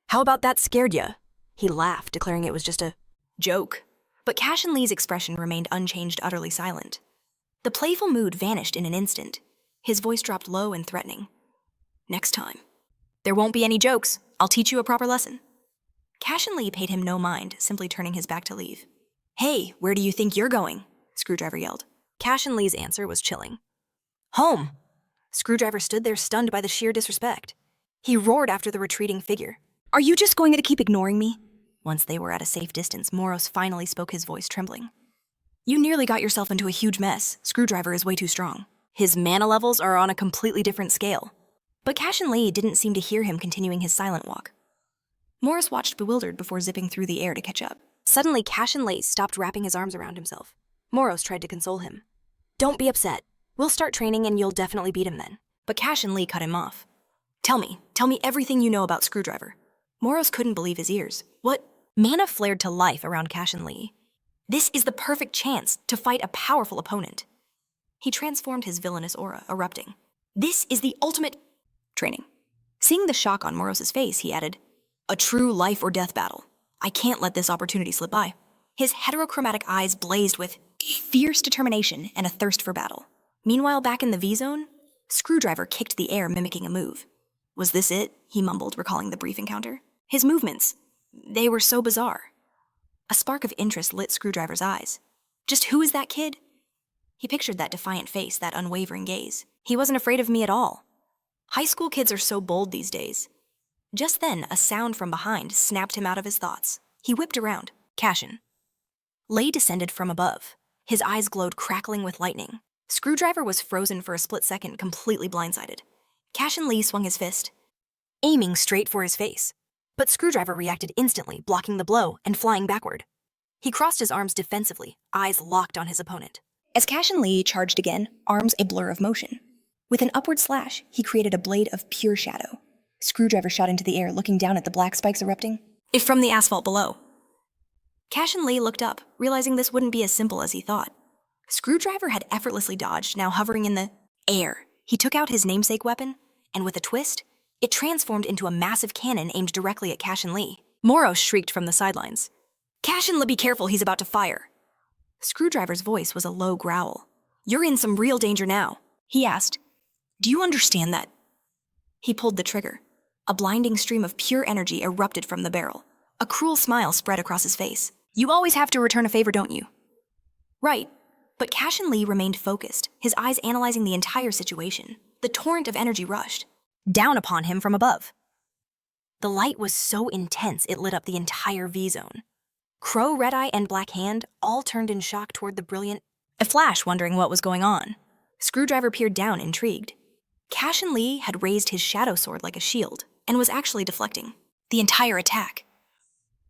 How about that scared ya? He laughed, declaring it was just a joke. But Cashen Lee's expression remained unchanged, utterly silent. The playful mood vanished in an instant. His voice dropped low and threatening. Next time. There won't be any jokes. I'll teach you a proper lesson. Cashen Lee paid him no mind, simply turning his back to leave. Hey, where do you think you're going? Screwdriver yelled. Cashen Lee's answer was chilling. Home. Screwdriver stood there, stunned by the sheer disrespect. He roared after the retreating figure. Are you just going to keep ignoring me? Once they were at a safe distance, Moros finally spoke, his voice trembling. You nearly got yourself into a huge mess. Screwdriver is way too strong. His mana levels are on a completely different scale. But Cashen Lee didn't seem to hear him, continuing his silent walk. Morris watched bewildered before zipping through the air to catch up. Suddenly, Cashen Lee stopped wrapping his arms around himself. Moros tried to console him. Don't be upset. We'll start training and you'll definitely beat him then. But Cashen Lee cut him off. Tell me everything you know about Screwdriver. Moros couldn't believe his ears. What? Mana flared to life around Cashen Lee. This is the perfect chance to fight a powerful opponent. He transformed his villainous aura, erupting. This is the ultimate training. Seeing the shock on Moros's face, he added, A true life or death battle. I can't let this opportunity slip by. His heterochromatic eyes blazed with fierce determination and a thirst for battle. Meanwhile, back in the V-Zone, Screwdriver kicked the air, mimicking a move. Was this it? He mumbled, recalling the brief encounter. His movements, they were so bizarre. A spark of interest lit Screwdriver's eyes. Just who is that kid? He pictured that defiant face, that unwavering gaze. He wasn't afraid of me at all. High school kids are so bold these days. Just then, a sound from behind snapped him out of his thoughts. He whipped around. Cashen. Lei descended from above. His eyes glowed, crackling with lightning. Screwdriver was frozen for a split second, completely blindsided. Cashen Lee swung his fist, aiming straight for his face. But Screwdriver reacted instantly, blocking the blow and flying backward. He crossed his arms defensively, eyes locked on his opponent. As Cashen Lee charged again, arms a blur of motion. With an upward slash, he created a blade of pure shadow. Screwdriver shot into the air, looking down at the black spikes erupting, if from the asphalt below. Cashen Lee looked up, realizing this wouldn't be as simple as he thought. Screwdriver had effortlessly dodged, now hovering in the air. He took out his namesake weapon, and with a twist, it transformed into a massive cannon aimed directly at Cashen Lee. Moros shrieked from the sidelines. Cashen Lee, be careful, he's about to fire. Screwdriver's voice was a low growl. You're in some real danger now, he asked. Do you understand that? He pulled the trigger. A blinding stream of pure energy erupted from the barrel. A cruel smile spread across his face. You always have to return a favor, don't you? Right. But Cashen Lee remained focused, his eyes analyzing the entire situation. The torrent of energy rushed down upon him from above. The light was so intense it lit up the entire V-zone. Crow, Red-Eye, and Black Hand all turned in shock toward the brilliant Flash, wondering what was going on. Screwdriver peered down, intrigued. Cashen Lee had raised his shadow sword like a shield and was actually deflecting the entire attack.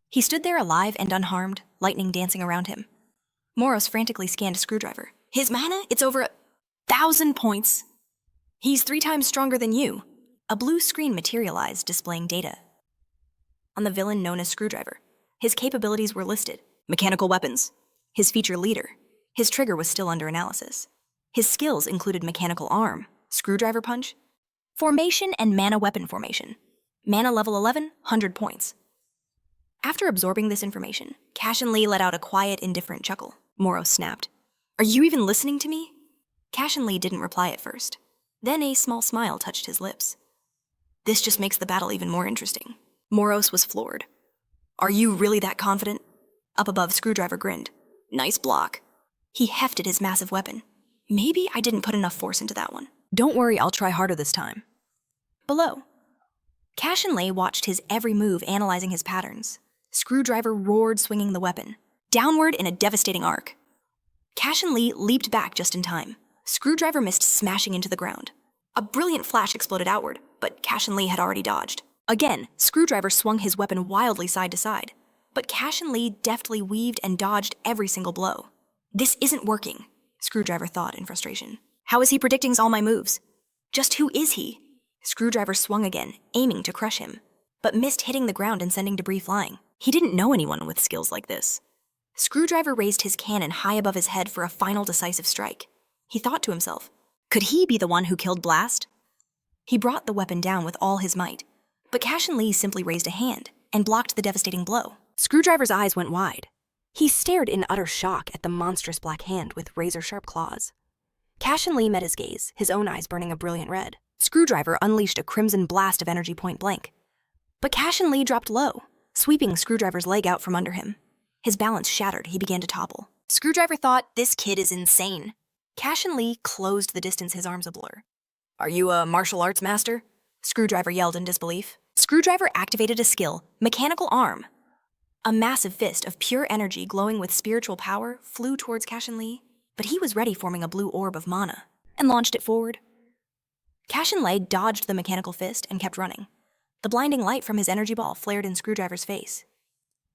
He stood there alive and unharmed, lightning dancing around him. Moros frantically scanned Screwdriver. His mana? It's over 1,000 points. He's 3 times stronger than you. A blue screen materialized, displaying data on the villain known as Screwdriver. His capabilities were listed. Mechanical weapons. His feature leader. His trigger was still under analysis. His skills included mechanical arm, screwdriver punch, formation, and mana weapon formation. Mana level 11, 100 points. After absorbing this information, Cashen Lee let out a quiet, indifferent chuckle. Moros snapped. Are you even listening to me? Cashen Lee didn't reply at first. Then a small smile touched his lips. This just makes the battle even more interesting. Moros was floored. Are you really that confident? Up above, Screwdriver grinned. Nice block. He hefted his massive weapon. Maybe I didn't put enough force into that one. Don't worry, I'll try harder this time. Below, Cashen Lee watched his every move, analyzing his patterns. Screwdriver roared, swinging the weapon, downward in a devastating arc. Cashen Lee leaped back just in time. Screwdriver missed, smashing into the ground. A brilliant flash exploded outward, but Cashen Lee had already dodged. Again, Screwdriver swung his weapon wildly side to side, but Cashen Lee deftly weaved and dodged every single blow. This isn't working, Screwdriver thought in frustration. How is he predicting all my moves? Just who is he? Screwdriver swung again, aiming to crush him, but missed, hitting the ground and sending debris flying. He didn't know anyone with skills like this. Screwdriver raised his cannon high above his head for a final decisive strike. He thought to himself, could he be the one who killed Blast? He brought the weapon down with all his might, but Cashen Lee simply raised a hand and blocked the devastating blow. Screwdriver's eyes went wide. He stared in utter shock at the monstrous black hand with razor-sharp claws. Cashen Lee met his gaze, his own eyes burning a brilliant red. Screwdriver unleashed a crimson blast of energy point blank. But Cashen Lee dropped low, sweeping Screwdriver's leg out from under him. His balance shattered, he began to topple. Screwdriver thought, this kid is insane. Cashen Lee closed the distance, his arms a blur. Are you a martial arts master? Screwdriver yelled in disbelief. Screwdriver activated a skill, Mechanical Arm. A massive fist of pure energy glowing with spiritual power flew towards Cashen Lee, but he was ready, forming a blue orb of mana, and launched it forward. Cashen Lee dodged the mechanical fist and kept running. The blinding light from his energy ball flared in Screwdriver's face.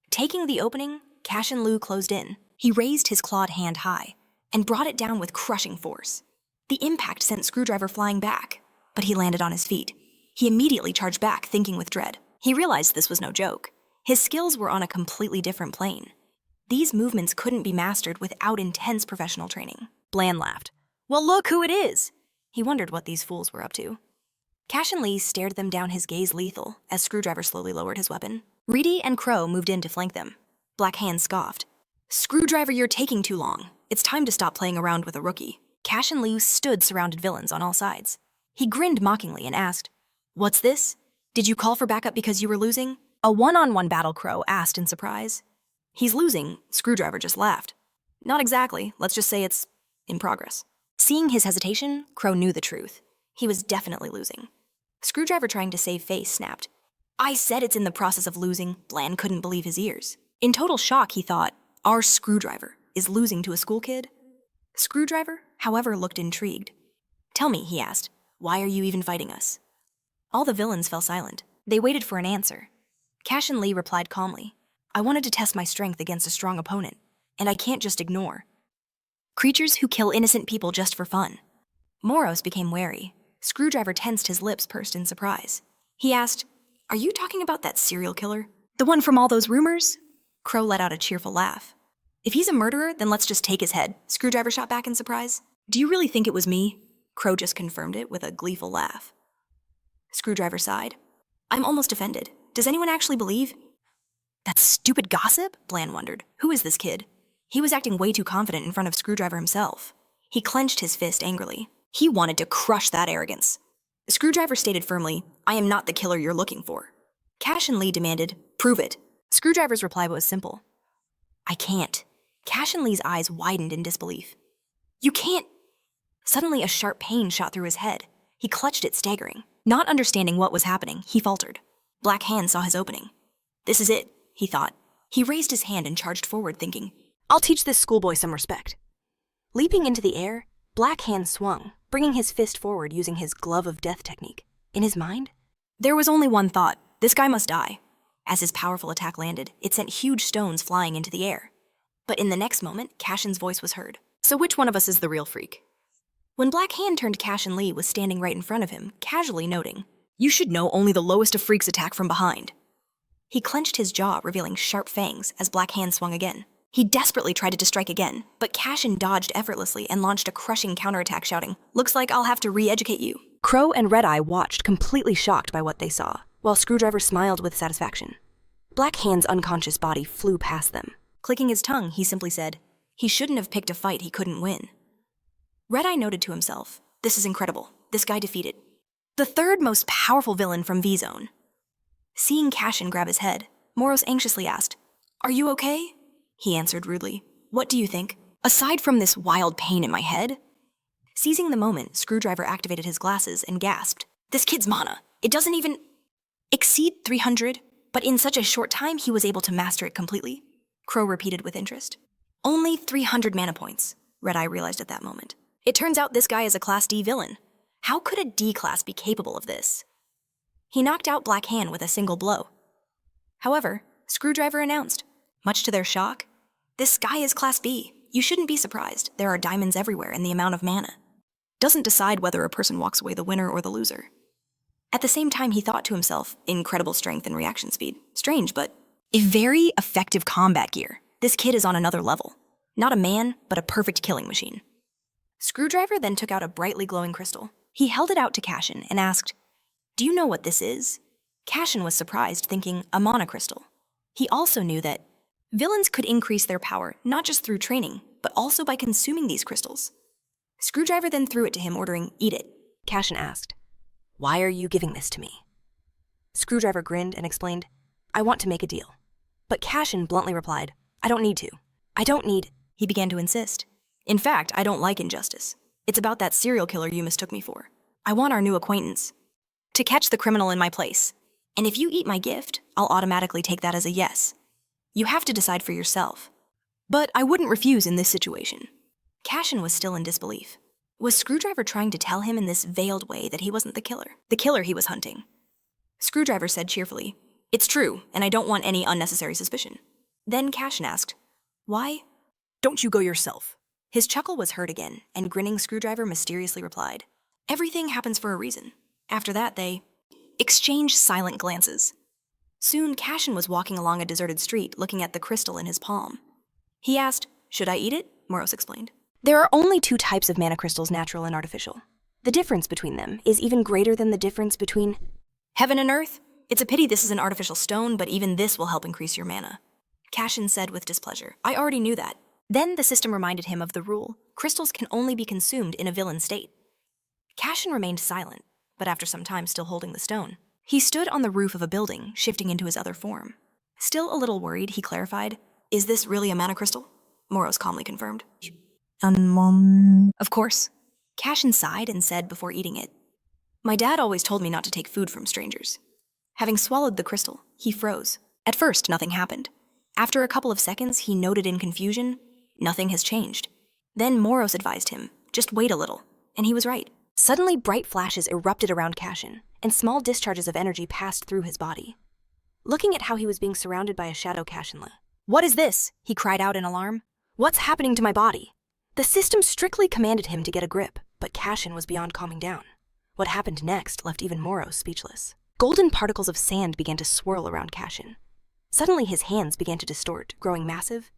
Taking the opening, Cashen Lee closed in. He raised his clawed hand high and brought it down with crushing force. The impact sent Screwdriver flying back, but he landed on his feet. He immediately charged back, thinking with dread. He realized this was no joke. His skills were on a completely different plane. These movements couldn't be mastered without intense professional training. Bland laughed. Well, look who it is! He wondered what these fools were up to. Cashen Lee stared them down, his gaze lethal, as Screwdriver slowly lowered his weapon. Reedy and Crow moved in to flank them. Black Hand scoffed. Screwdriver, you're taking too long. It's time to stop playing around with a rookie. Cashen Lee stood surrounded villains on all sides. He grinned mockingly and asked, What's this? Did you call for backup because you were losing? A one-on-one battle, Crow asked in surprise. He's losing, Screwdriver just laughed. Not exactly, let's just say it's in progress. Seeing his hesitation, Crow knew the truth. He was definitely losing. Screwdriver, trying to save face, snapped. I said it's in the process of losing. Bland couldn't believe his ears. In total shock, he thought, our Screwdriver is losing to a school kid? Screwdriver, however, looked intrigued. Tell me, he asked, why are you even fighting us? All the villains fell silent. They waited for an answer. Cashen Lee replied calmly, I wanted to test my strength against a strong opponent, and I can't just ignore creatures who kill innocent people just for fun. Moros became wary. Screwdriver tensed, his lips pursed in surprise. He asked, Are you talking about that serial killer? The one from all those rumors? Crow let out a cheerful laugh. If he's a murderer, then let's just take his head, Screwdriver shot back in surprise. Do you really think it was me? Crow just confirmed it with a gleeful laugh. Screwdriver sighed. I'm almost offended. Does anyone actually believe? That stupid gossip? Bland wondered. Who is this kid? He was acting way too confident in front of Screwdriver himself. He clenched his fist angrily. He wanted to crush that arrogance. Screwdriver stated firmly, I am not the killer you're looking for. Cashen Lee demanded, Prove it. Screwdriver's reply was simple. I can't. Cashen Lee's eyes widened in disbelief. You can't. Suddenly, a sharp pain shot through his head. He clutched it, staggering. Not understanding what was happening, he faltered. Black Hand saw his opening. This is it, he thought. He raised his hand and charged forward, thinking, I'll teach this schoolboy some respect. Leaping into the air, Black Hand swung, bringing his fist forward using his glove of death technique. In his mind, there was only one thought. This guy must die. As his powerful attack landed, it sent huge stones flying into the air. But in the next moment, Cashen's voice was heard. So which one of us is the real freak? When Black Hand turned, Cashen Lee was standing right in front of him, casually noting, You should know only the lowest of freaks attack from behind. He clenched his jaw, revealing sharp fangs as Black Hand swung again. He desperately tried to strike again, but Cashen dodged effortlessly and launched a crushing counterattack, shouting, Looks like I'll have to re-educate you. Crow and Red Eye watched, completely shocked by what they saw, while Screwdriver smiled with satisfaction. Black Hand's unconscious body flew past them. Clicking his tongue, he simply said, He shouldn't have picked a fight he couldn't win. Red Eye noted to himself, This is incredible. This guy defeated the third most powerful villain from V-Zone. Seeing Cashen grab his head, Moros anxiously asked, Are you okay? He answered rudely, What do you think? Aside from this wild pain in my head? Seizing the moment, Screwdriver activated his glasses and gasped, This kid's mana, it doesn't even exceed 300, but in such a short time he was able to master it completely. Crow repeated with interest. Only 300 mana points, Red Eye realized at that moment. It turns out this guy is a Class D villain. How could a D class be capable of this? He knocked out Black Hand with a single blow. However, Screwdriver announced, much to their shock, This guy is Class B. You shouldn't be surprised. There are diamonds everywhere in the amount of mana. Doesn't decide whether a person walks away the winner or the loser. At the same time, he thought to himself, incredible strength and reaction speed. Strange, but a very effective combat gear. This kid is on another level. Not a man, but a perfect killing machine. Screwdriver then took out a brightly glowing crystal. He held it out to Cashen and asked, Do you know what this is? Cashen was surprised, thinking a mana crystal. He also knew that villains could increase their power not just through training, but also by consuming these crystals. Screwdriver then threw it to him, ordering, Eat it. Cashen asked, Why are you giving this to me? Screwdriver grinned and explained, I want to make a deal. But Cashen bluntly replied, I don't need to. I don't need. He began to insist. In fact, I don't like injustice. It's about that serial killer you mistook me for. I want our new acquaintance to catch the criminal in my place. And if you eat my gift, I'll automatically take that as a yes. You have to decide for yourself. But I wouldn't refuse in this situation. Cashen was still in disbelief. Was Screwdriver trying to tell him in this veiled way that he wasn't the killer he was hunting? Screwdriver said cheerfully, It's true, and I don't want any unnecessary suspicion. Then Cashen asked, Why? Don't you go yourself? His chuckle was heard again, and grinning Screwdriver mysteriously replied, Everything happens for a reason. After that, they exchanged silent glances. Soon, Cashen was walking along a deserted street, looking at the crystal in his palm. He asked, Should I eat it? Moros explained. There are only two types of mana crystals, natural and artificial. The difference between them is even greater than the difference between heaven and earth. It's a pity this is an artificial stone, but even this will help increase your mana. Cashen said with displeasure, I already knew that. Then the system reminded him of the rule, crystals can only be consumed in a villain state. Cashen remained silent, but after some time still holding the stone. He stood on the roof of a building, shifting into his other form. Still a little worried, he clarified, Is this really a mana crystal? Moros calmly confirmed. Of course. Cashen sighed and said before eating it, My dad always told me not to take food from strangers. Having swallowed the crystal, he froze. At first, nothing happened. After a couple of seconds, he noted in confusion, Nothing has changed. Then Moros advised him, Just wait a little. And he was right. Suddenly, bright flashes erupted around Cashen, and small discharges of energy passed through his body. Looking at how he was being surrounded by a shadow, Cashen Lee. What is this? He cried out in alarm. What's happening to my body? The system strictly commanded him to get a grip, but Cashen was beyond calming down. What happened next left even Moros speechless. Golden particles of sand began to swirl around Cashen. Suddenly his hands began to distort, growing massive.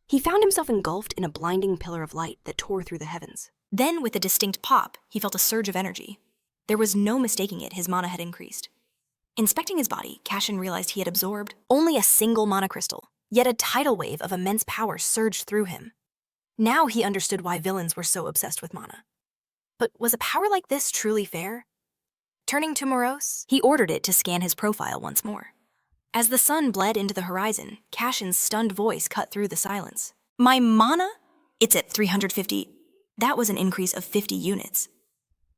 He found himself engulfed in a blinding pillar of light that tore through the heavens. Then, with a distinct pop, he felt a surge of energy. There was no mistaking it, his mana had increased. Inspecting his body, Cashen realized he had absorbed only a single mana crystal, yet a tidal wave of immense power surged through him. Now he understood why villains were so obsessed with mana. But was a power like this truly fair? Turning to Moros, he ordered it to scan his profile once more. As the sun bled into the horizon, Cashen's stunned voice cut through the silence. My mana? It's at 350. That was an increase of 50 units.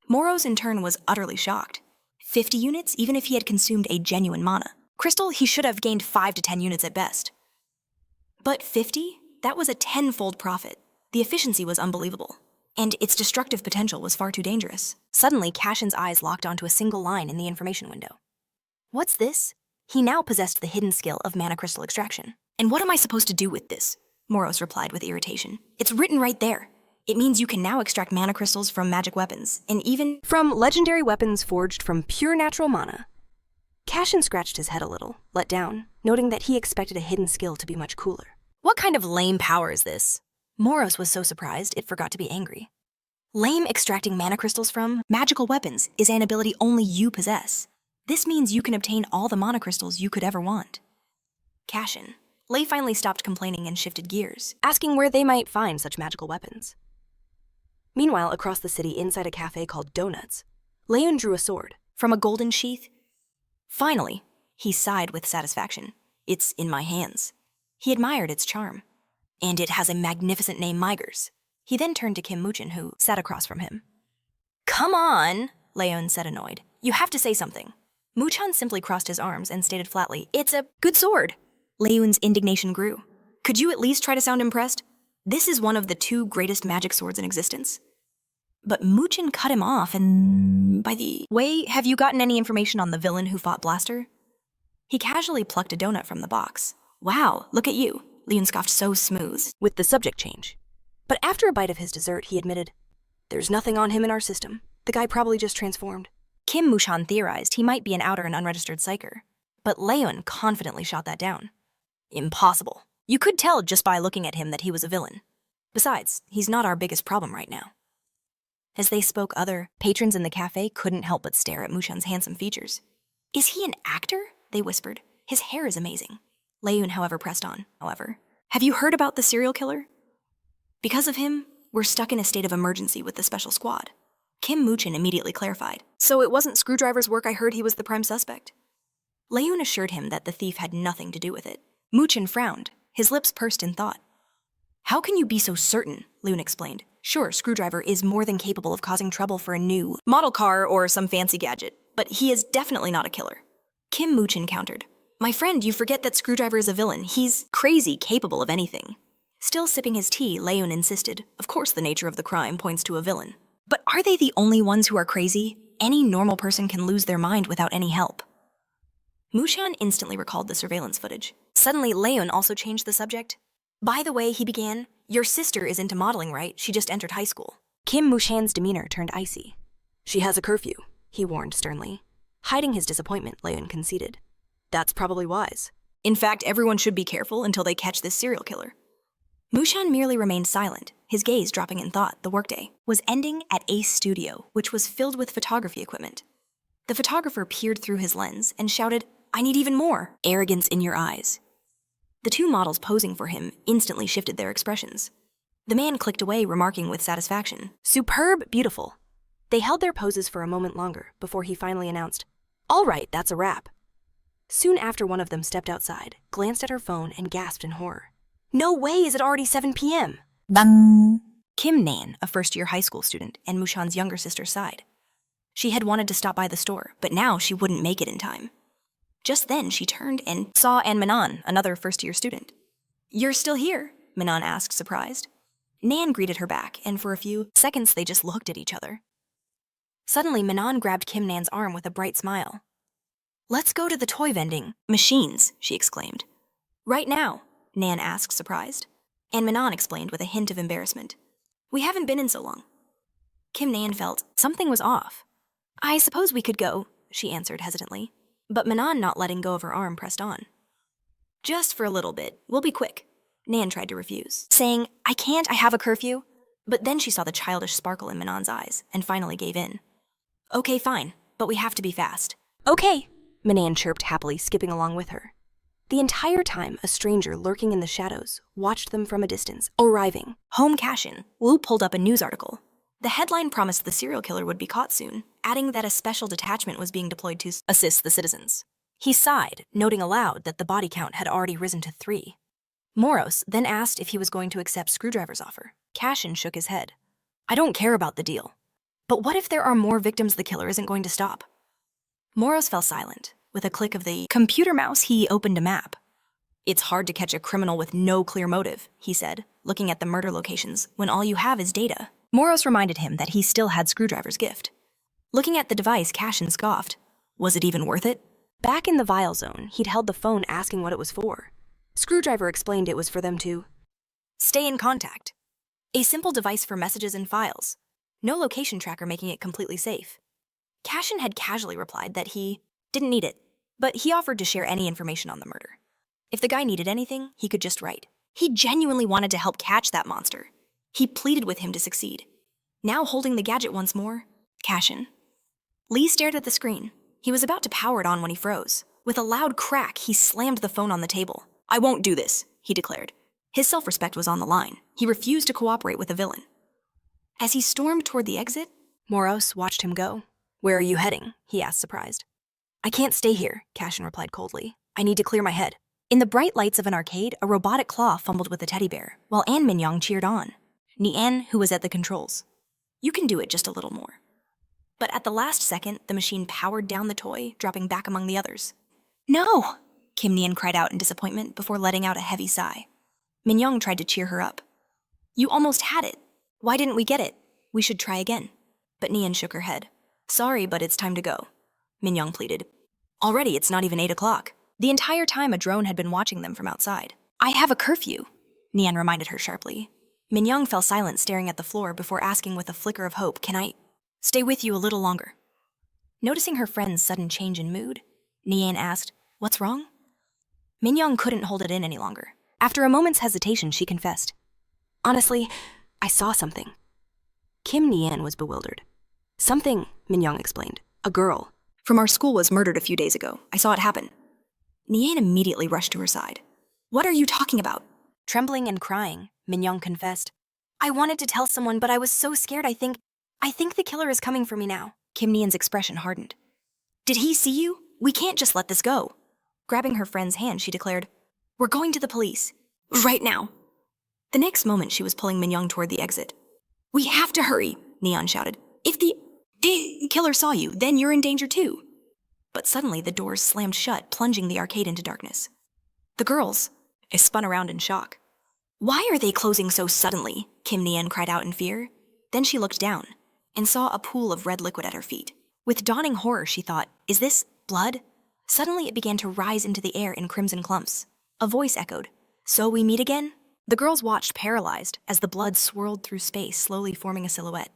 Moros in turn was utterly shocked. 50 units, even if he had consumed a genuine mana. Crystal, he should have gained 5 to 10 units at best. But 50? That was a 10-fold profit. The efficiency was unbelievable. And its destructive potential was far too dangerous. Suddenly, Cashen's eyes locked onto a single line in the information window. What's this? He now possessed the hidden skill of mana crystal extraction. And what am I supposed to do with this? Moros replied with irritation. It's written right there. It means you can now extract mana crystals from magic weapons, and even from legendary weapons forged from pure natural mana. Cashen scratched his head a little, let down, noting that he expected a hidden skill to be much cooler. What kind of lame power is this? Moros was so surprised it forgot to be angry. Lame extracting mana crystals from magical weapons is an ability only you possess. This means you can obtain all the mana crystals you could ever want. Cashen. Lei finally stopped complaining and shifted gears, asking where they might find such magical weapons. Meanwhile, across the city inside a cafe called Donuts, Leon drew a sword. From a golden sheath? Finally, he sighed with satisfaction. It's in my hands. He admired its charm. And it has a magnificent name, Migers. He then turned to Kim Muchin, who sat across from him. Come on, Leon said, annoyed. You have to say something. Muchan simply crossed his arms and stated flatly, it's a good sword. Leon's indignation grew. Could you at least try to sound impressed? This is one of the 2 greatest magic swords in existence. But Muchin cut him off and, by the way, have you gotten any information on the villain who fought Blaster? He casually plucked a donut from the box. Wow, look at you. Leon scoffed so smooth. With the subject change. But after a bite of his dessert, he admitted, there's nothing on him in our system. The guy probably just transformed. Kim Mushan theorized he might be an outer and unregistered psycher. But Leon confidently shot that down. Impossible. You could tell just by looking at him that he was a villain. Besides, he's not our biggest problem right now. As they spoke, other patrons in the cafe couldn't help but stare at Mushan's handsome features. Is he an actor? They whispered. His hair is amazing. Leon, however, pressed on. Have you heard about the serial killer? Because of him, we're stuck in a state of emergency with the special squad. Kim Muchin immediately clarified. So it wasn't Screwdriver's work. I heard he was the prime suspect. Leon assured him that the thief had nothing to do with it. Muchin frowned. His lips pursed in thought. How can you be so certain? Leon explained. Sure, Screwdriver is more than capable of causing trouble for a new model car or some fancy gadget, but he is definitely not a killer. Kim Muchin countered. My friend, you forget that Screwdriver is a villain. He's crazy, capable of anything. Still sipping his tea, Leon insisted. Of course the nature of the crime points to a villain. But are they the only ones who are crazy? Any normal person can lose their mind without any help. Mushan instantly recalled the surveillance footage. Suddenly, Leon also changed the subject. By the way, he began, your sister is into modeling, right? She just entered high school. Kim Mushan's demeanor turned icy. She has a curfew, he warned sternly. Hiding his disappointment, Leon conceded. That's probably wise. In fact, everyone should be careful until they catch this serial killer. Mushan merely remained silent, his gaze dropping in thought. The workday was ending at Ace Studio, which was filled with photography equipment. The photographer peered through his lens and shouted, I need even more arrogance in your eyes. The 2 models posing for him instantly shifted their expressions. The man clicked away, remarking with satisfaction, Superb, beautiful. They held their poses for a moment longer before he finally announced, All right, that's a wrap. Soon after, one of them stepped outside, glanced at her phone, and gasped in horror. No way, is it already 7 p.m.? Bang! Kim Nan, a first-year high school student, and Mushan's younger sister sighed. She had wanted to stop by the store, but now she wouldn't make it in time. Just then, she turned and saw An Manan, another first-year student. You're still here? Manan asked, surprised. Nan greeted her back, and for a few seconds they just looked at each other. Suddenly, Manan grabbed Kim Nan's arm with a bright smile. Let's go to the toy vending machines, she exclaimed. Right now, Nan asked, surprised. And Manan explained with a hint of embarrassment. We haven't been in so long. Kim Nan felt something was off. I suppose we could go, she answered hesitantly. But Manan, not letting go of her arm, pressed on. Just for a little bit. We'll be quick. Nan tried to refuse, saying, I can't, I have a curfew. But then she saw the childish sparkle in Manan's eyes and finally gave in. Okay, fine, but we have to be fast. Okay, Manan chirped happily, skipping along with her. The entire time, a stranger lurking in the shadows watched them from a distance, arriving. Home Cashen, Wu pulled up a news article. The headline promised the serial killer would be caught soon, adding that a special detachment was being deployed to assist the citizens. He sighed, noting aloud that the body count had already risen to 3. Moros then asked if he was going to accept Screwdriver's offer. Cashen shook his head. I don't care about the deal. But what if there are more victims the killer isn't going to stop? Moros fell silent. With a click of the computer mouse, he opened a map. It's hard to catch a criminal with no clear motive, he said, looking at the murder locations, when all you have is data. Moros reminded him that he still had Screwdriver's gift. Looking at the device, Cashen scoffed. Was it even worth it? Back in the vial zone, he'd held the phone asking what it was for. Screwdriver explained it was for them to stay in contact. A simple device for messages and files. No location tracker making it completely safe. Cashen had casually replied that he didn't need it, but he offered to share any information on the murder. If the guy needed anything, he could just write. He genuinely wanted to help catch that monster. He pleaded with him to succeed. Now holding the gadget once more, Cashen. Lee stared at the screen. He was about to power it on when he froze. With a loud crack, he slammed the phone on the table. I won't do this, he declared. His self-respect was on the line. He refused to cooperate with the villain. As he stormed toward the exit, Moros watched him go. Where are you heading? He asked, surprised. I can't stay here, Cashen replied coldly. I need to clear my head. In the bright lights of an arcade, a robotic claw fumbled with the teddy bear, while An Minyoung cheered on. Ni-an, who was at the controls. You can do it just a little more. But at the last second, the machine powered down the toy, dropping back among the others. No! Kim Ni-an cried out in disappointment before letting out a heavy sigh. Minyoung tried to cheer her up. You almost had it. Why didn't we get it? We should try again. But Ni-an shook her head. Sorry, but it's time to go. Minyoung pleaded. Already, it's not even 8 o'clock. The entire time a drone had been watching them from outside. I have a curfew, Ni-an reminded her sharply. Minyoung fell silent, staring at the floor before asking with a flicker of hope, Can I stay with you a little longer? Noticing her friend's sudden change in mood, Ni-an asked, What's wrong? Minyoung couldn't hold it in any longer. After a moment's hesitation, she confessed. Honestly, I saw something. Kim Ni-an was bewildered. Something, Minyoung explained. A girl. From our school was murdered a few days ago. I saw it happen. Ni-an immediately rushed to her side. What are you talking about? Trembling and crying, Minyoung confessed. I wanted to tell someone, but I was so scared I think the killer is coming for me now. Kim Ni-an's expression hardened. Did he see you? We can't just let this go. Grabbing her friend's hand, she declared, We're going to the police. Right now. The next moment, she was pulling Minyoung toward the exit. We have to hurry, Neon shouted. If the killer saw you, then you're in danger too. But suddenly, the doors slammed shut, plunging the arcade into darkness. The girls spun around in shock. Why are they closing so suddenly? Kim Ni-an cried out in fear. Then she looked down and saw a pool of red liquid at her feet. With dawning horror, she thought, Is this blood? Suddenly, it began to rise into the air in crimson clumps. A voice echoed, So we meet again? The girls watched paralyzed as the blood swirled through space, slowly forming a silhouette.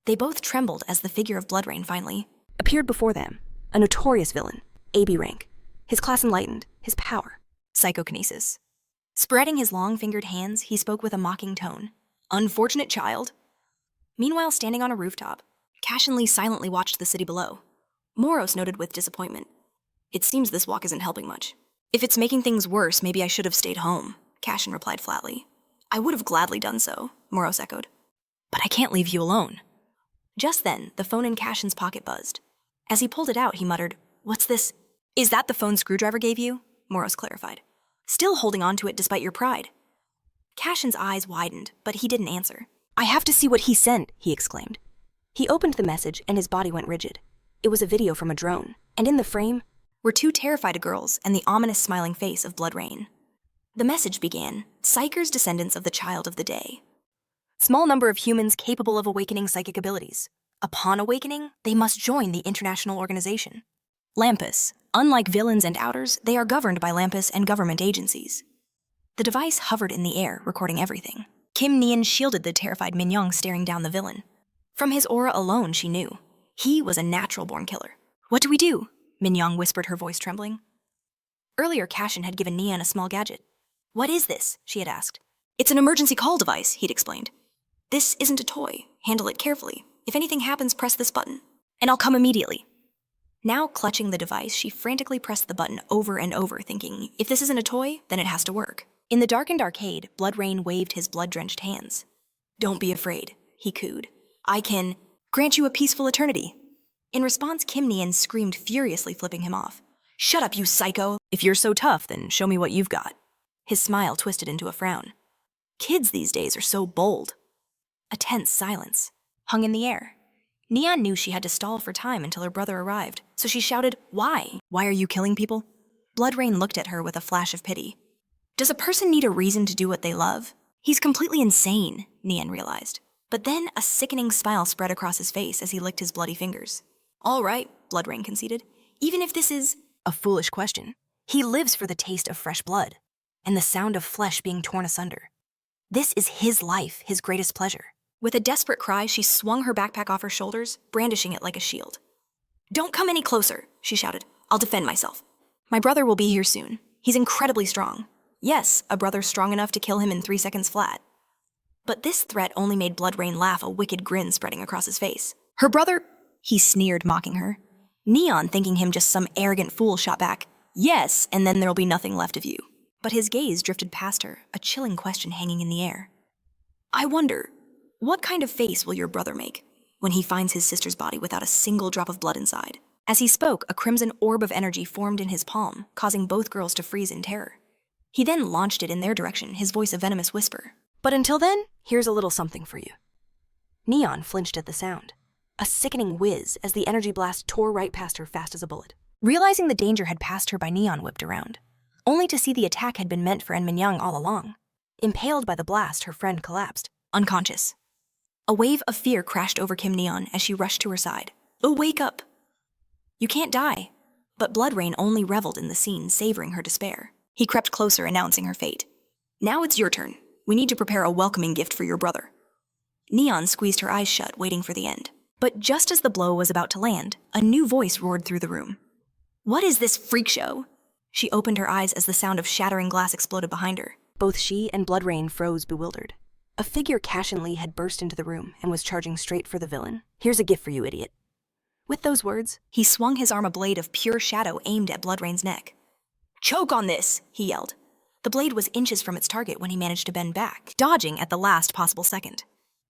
They both trembled as the figure of Blood Rain finally appeared before them, a notorious villain, AB rank. His class enlightened, his power. Psychokinesis. Spreading his long-fingered hands, he spoke with a mocking tone. Unfortunate child. Meanwhile, standing on a rooftop, Cashen Lee silently watched the city below. Moros noted with disappointment. It seems this walk isn't helping much. If it's making things worse, maybe I should have stayed home, Cashen replied flatly. I would have gladly done so, Moros echoed. But I can't leave you alone. Just then, the phone in Cashen's pocket buzzed. As he pulled it out, he muttered, What's this? Is that the phone Screwdriver gave you? Moros clarified. Still holding on to it despite your pride. Cashen's eyes widened, but he didn't answer. I have to see what he sent, he exclaimed. He opened the message and his body went rigid. It was a video from a drone, and in the frame were two terrified girls and the ominous smiling face of Blood Rain. The message began, Psychers, descendants of the child of the day. Small number of humans capable of awakening psychic abilities. Upon awakening, they must join the international organization. Lampus. Unlike villains and outers, they are governed by Lampus and government agencies. The device hovered in the air, recording everything. Kim Ni-an shielded the terrified Minyoung staring down the villain. From his aura alone, she knew. He was a natural-born killer. What do we do? Minyoung whispered, her voice trembling. Earlier, Cashen had given Ni-an a small gadget. What is this? She had asked. It's an emergency call device, he'd explained. This isn't a toy. Handle it carefully. If anything happens, press this button, and I'll come immediately. Now, clutching the device, she frantically pressed the button over and over, thinking, if this isn't a toy, then it has to work. In the darkened arcade, Blood Rain waved his blood-drenched hands. Don't be afraid, he cooed. I can grant you a peaceful eternity. In response, Kim Ni-an screamed furiously, flipping him off. Shut up, you psycho. If you're so tough, then show me what you've got. His smile twisted into a frown. Kids these days are so bold. A tense silence hung in the air. Neon knew she had to stall for time until her brother arrived, so she shouted, "Why? Why are you killing people?" Bloodrain looked at her with a flash of pity. Does a person need a reason to do what they love? He's completely insane, Neon realized. But then a sickening smile spread across his face as he licked his bloody fingers. All right, Bloodrain conceded. Even if this is a foolish question, he lives for the taste of fresh blood and the sound of flesh being torn asunder. This is his life, his greatest pleasure. With a desperate cry, she swung her backpack off her shoulders, brandishing it like a shield. Don't come any closer, she shouted. I'll defend myself. My brother will be here soon. He's incredibly strong. Yes, a brother strong enough to kill him in 3 seconds flat. But this threat only made Bloodrain laugh, a wicked grin spreading across his face. Her brother? He sneered, mocking her. Neon, thinking him just some arrogant fool, shot back, yes, and then there'll be nothing left of you. But his gaze drifted past her, a chilling question hanging in the air. I wonder, what kind of face will your brother make when he finds his sister's body without a single drop of blood inside? As he spoke, a crimson orb of energy formed in his palm, causing both girls to freeze in terror. He then launched it in their direction, his voice a venomous whisper. But until then, here's a little something for you. Neon flinched at the sound. A sickening whiz as the energy blast tore right past her fast as a bullet. Realizing the danger had passed her by, Neon whipped around, only to see the attack had been meant for Enminyang all along. Impaled by the blast, her friend collapsed, unconscious. A wave of fear crashed over Kim Neon as she rushed to her side. Oh, wake up! You can't die. But Bloodrain only reveled in the scene, savoring her despair. He crept closer, announcing her fate. Now it's your turn. We need to prepare a welcoming gift for your brother. Neon squeezed her eyes shut, waiting for the end. But just as the blow was about to land, a new voice roared through the room. What is this freak show? She opened her eyes as the sound of shattering glass exploded behind her. Both she and Bloodrain froze, bewildered. A figure Cashen Lee had burst into the room and was charging straight for the villain. Here's a gift for you, idiot. With those words, he swung his arm, a blade of pure shadow aimed at Bloodrain's neck. Choke on this, he yelled. The blade was inches from its target when he managed to bend back, dodging at the last possible second.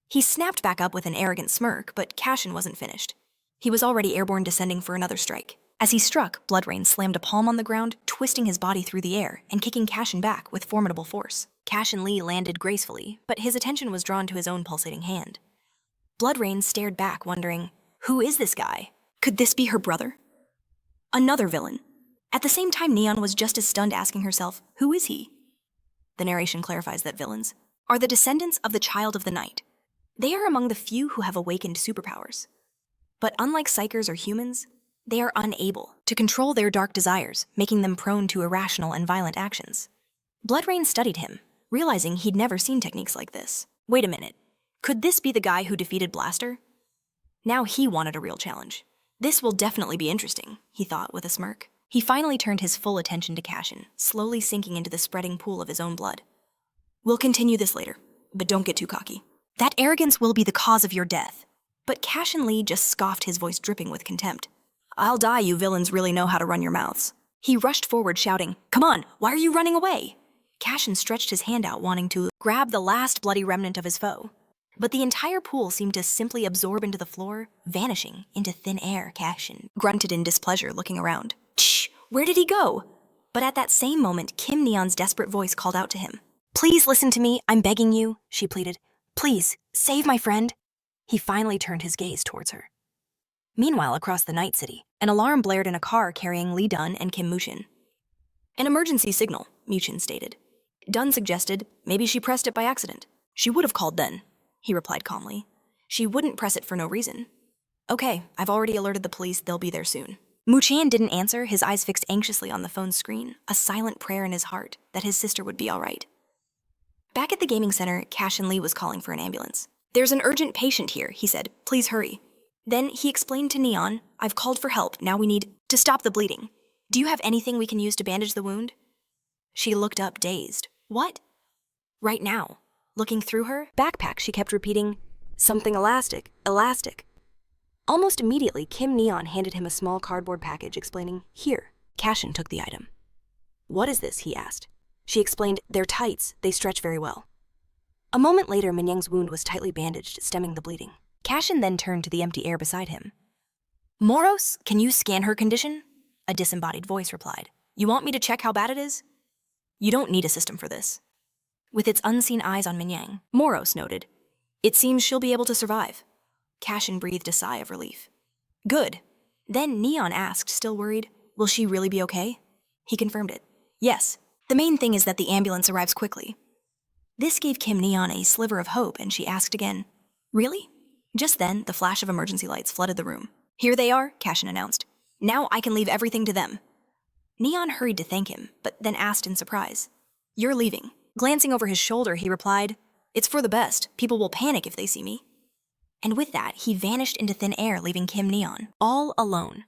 He snapped back up with an arrogant smirk, but Cashen wasn't finished. He was already airborne, descending for another strike. As he struck, Bloodrain slammed a palm on the ground, twisting his body through the air and kicking Cashen back with formidable force. Cashen Lee landed gracefully, but his attention was drawn to his own pulsating hand. Bloodrain stared back, wondering, who is this guy? Could this be her brother? Another villain. At the same time, Neon was just as stunned, asking herself, who is he? The narration clarifies that villains are the descendants of the Child of the Night. They are among the few who have awakened superpowers. But unlike Psychers or humans, they are unable to control their dark desires, making them prone to irrational and violent actions. Bloodrain studied him, realizing he'd never seen techniques like this. Wait a minute, could this be the guy who defeated Blaster? Now he wanted a real challenge. This will definitely be interesting, he thought with a smirk. He finally turned his full attention to Cashen, slowly sinking into the spreading pool of his own blood. We'll continue this later, but don't get too cocky. That arrogance will be the cause of your death. But Cashen Lee just scoffed, his voice dripping with contempt. I'll die, you villains really know how to run your mouths. He rushed forward, shouting, come on, why are you running away? Cashen stretched his hand out, wanting to grab the last bloody remnant of his foe. But the entire pool seemed to simply absorb into the floor, vanishing into thin air. Cashen grunted in displeasure, looking around. Shh, where did he go? But at that same moment, Kim Neon's desperate voice called out to him. Please listen to me, I'm begging you, she pleaded. Please, save my friend. He finally turned his gaze towards her. Meanwhile, across the night city, an alarm blared in a car carrying Lee Dun and Kim Mushin. An emergency signal, Mushin stated. Dun suggested maybe she pressed it by accident. She would have called then, he replied calmly. She wouldn't press it for no reason. Okay, I've already alerted the police, they'll be there soon. Muchan didn't answer, his eyes fixed anxiously on the phone's screen, a silent prayer in his heart that his sister would be all right. Back at the gaming center, Cashen Lee was calling for an ambulance. There's an urgent patient here, he said. Please hurry. Then he explained to Neon, I've called for help, now we need to stop the bleeding. Do you have anything we can use to bandage the wound? She looked up, dazed. What? Right now. Looking through her backpack, she kept repeating, something elastic, elastic. Almost immediately, Kim Neon handed him a small cardboard package, explaining, here. Cashen took the item. What is this, he asked. She explained, they're tights, they stretch very well. A moment later, Minyang's wound was tightly bandaged, stemming the bleeding. Cashen then turned to the empty air beside him. Moros, can you scan her condition? a disembodied voice replied. You want me to check how bad it is? You don't need a system for this. With its unseen eyes on Minyang, Moros noted, It seems she'll be able to survive. Cashen breathed a sigh of relief. Good. Then Neon asked, still worried, Will she really be okay? He confirmed it. Yes. The main thing is that the ambulance arrives quickly. This gave Kim Neon a sliver of hope, and she asked again, Really? Just then, the flash of emergency lights flooded the room. Here they are, Cashen announced. Now I can leave everything to them. Neon hurried to thank him, but then asked in surprise, You're leaving. Glancing over his shoulder, he replied, It's for the best. People will panic if they see me. And with that, he vanished into thin air, leaving Kim Neon, all alone.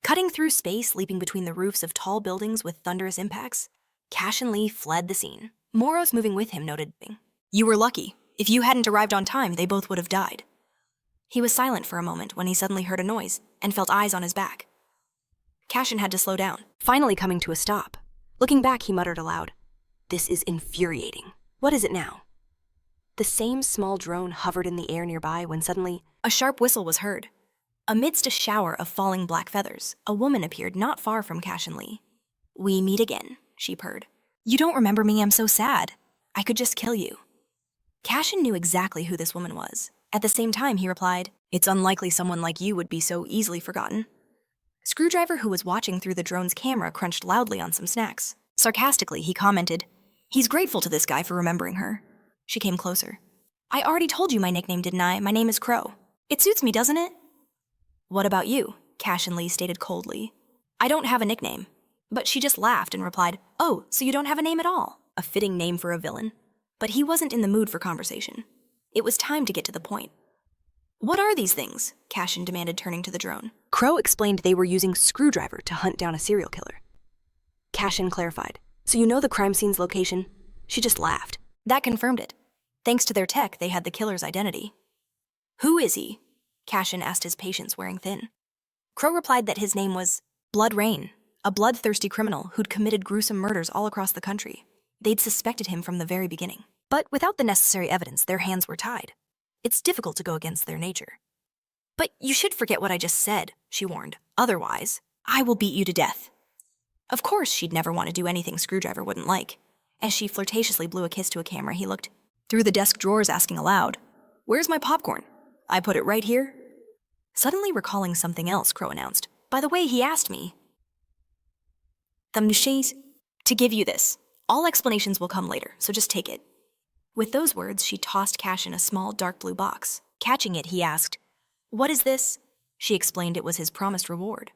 Cutting through space, leaping between the roofs of tall buildings with thunderous impacts, Cashen Lee fled the scene. Moros moving with him noted, You were lucky. If you hadn't arrived on time, they both would have died. He was silent for a moment when he suddenly heard a noise and felt eyes on his back. Cashen had to slow down, Finally coming to a stop. Looking back, he muttered aloud, This is infuriating. What is it now? The same small drone hovered in the air nearby when suddenly a sharp whistle was heard. Amidst a shower of falling black feathers, a woman appeared not far from Cashen Lee. We meet again, she purred. You don't remember me, I'm so sad. I could just kill you. Cashen knew exactly who this woman was. At the same time, he replied, It's unlikely someone like you would be so easily forgotten. Screwdriver, who was watching through the drone's camera, crunched loudly on some snacks. Sarcastically, he commented, He's grateful to this guy for remembering her. She came closer. I already told you my nickname, didn't I? My name is Crow. It suits me, doesn't it? What about you? Cashen Lee stated coldly. I don't have a nickname. But she just laughed and replied, Oh, so you don't have a name at all? A fitting name for a villain. But he wasn't in the mood for conversation. It was time to get to the point. What are these things? Cashen demanded, turning to the drone. Crow explained they were using Screwdriver to hunt down a serial killer. Cashen clarified, So you know the crime scene's location? She just laughed. That confirmed it. Thanks to their tech, they had the killer's identity. Who is he? Cashen asked, his patience wearing thin. Crow replied that his name was Blood Rain, a bloodthirsty criminal who'd committed gruesome murders all across the country. They'd suspected him from the very beginning. But without the necessary evidence, their hands were tied. It's difficult to go against their nature. But you should forget what I just said, she warned. Otherwise, I will beat you to death. Of course, she'd never want to do anything Screwdriver wouldn't like. As she flirtatiously blew a kiss to a camera, he looked through the desk drawers, asking aloud, Where's my popcorn? I put it right here. Suddenly recalling something else, Crow announced. By the way, he asked me to give you this. All explanations will come later, so just take it. With those words, she tossed Cashen a small dark blue box. Catching it, he asked, What is this? She explained it was his promised reward.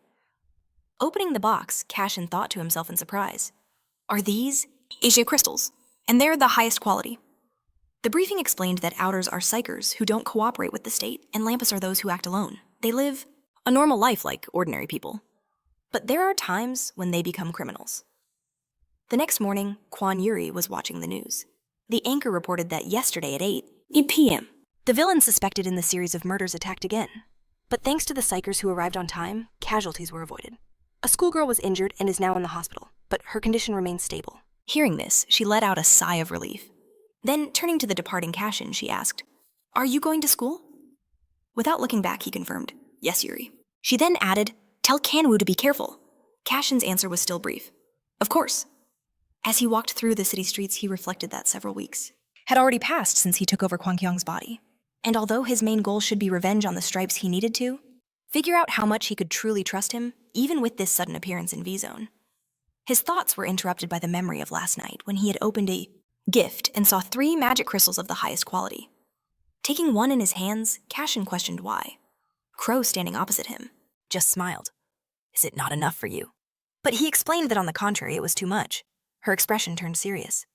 Opening the box, Cashen thought to himself in surprise, Are these Asia crystals? And they're the highest quality. The briefing explained that Outers are Psychers who don't cooperate with the state, and Lampus are those who act alone. They live a normal life like ordinary people. But there are times when they become criminals. The next morning, Kwan Yuri was watching the news. The anchor reported that yesterday at 8 p.m., the villain suspected in the series of murders attacked again. But thanks to the Psychers who arrived on time, casualties were avoided. A schoolgirl was injured and is now in the hospital, but her condition remains stable. Hearing this, she let out a sigh of relief. Then, turning to the departing Cashen, she asked, Are you going to school? Without looking back, he confirmed, Yes, Yuri. She then added, Tell Kanwoo to be careful. Cashen's answer was still brief. Of course. As he walked through the city streets, he reflected that several weeks had already passed since he took over Kwangkyong's body. And although his main goal should be revenge on the Stripes, he needed to figure out how much he could truly trust him, even with this sudden appearance in V-Zone. His thoughts were interrupted by the memory of last night when he had opened a gift and saw 3 magic crystals of the highest quality. Taking one in his hands, Cashen questioned why. Crow, standing opposite him, just smiled. Is it not enough for you? But he explained that on the contrary, it was too much. Her expression turned serious.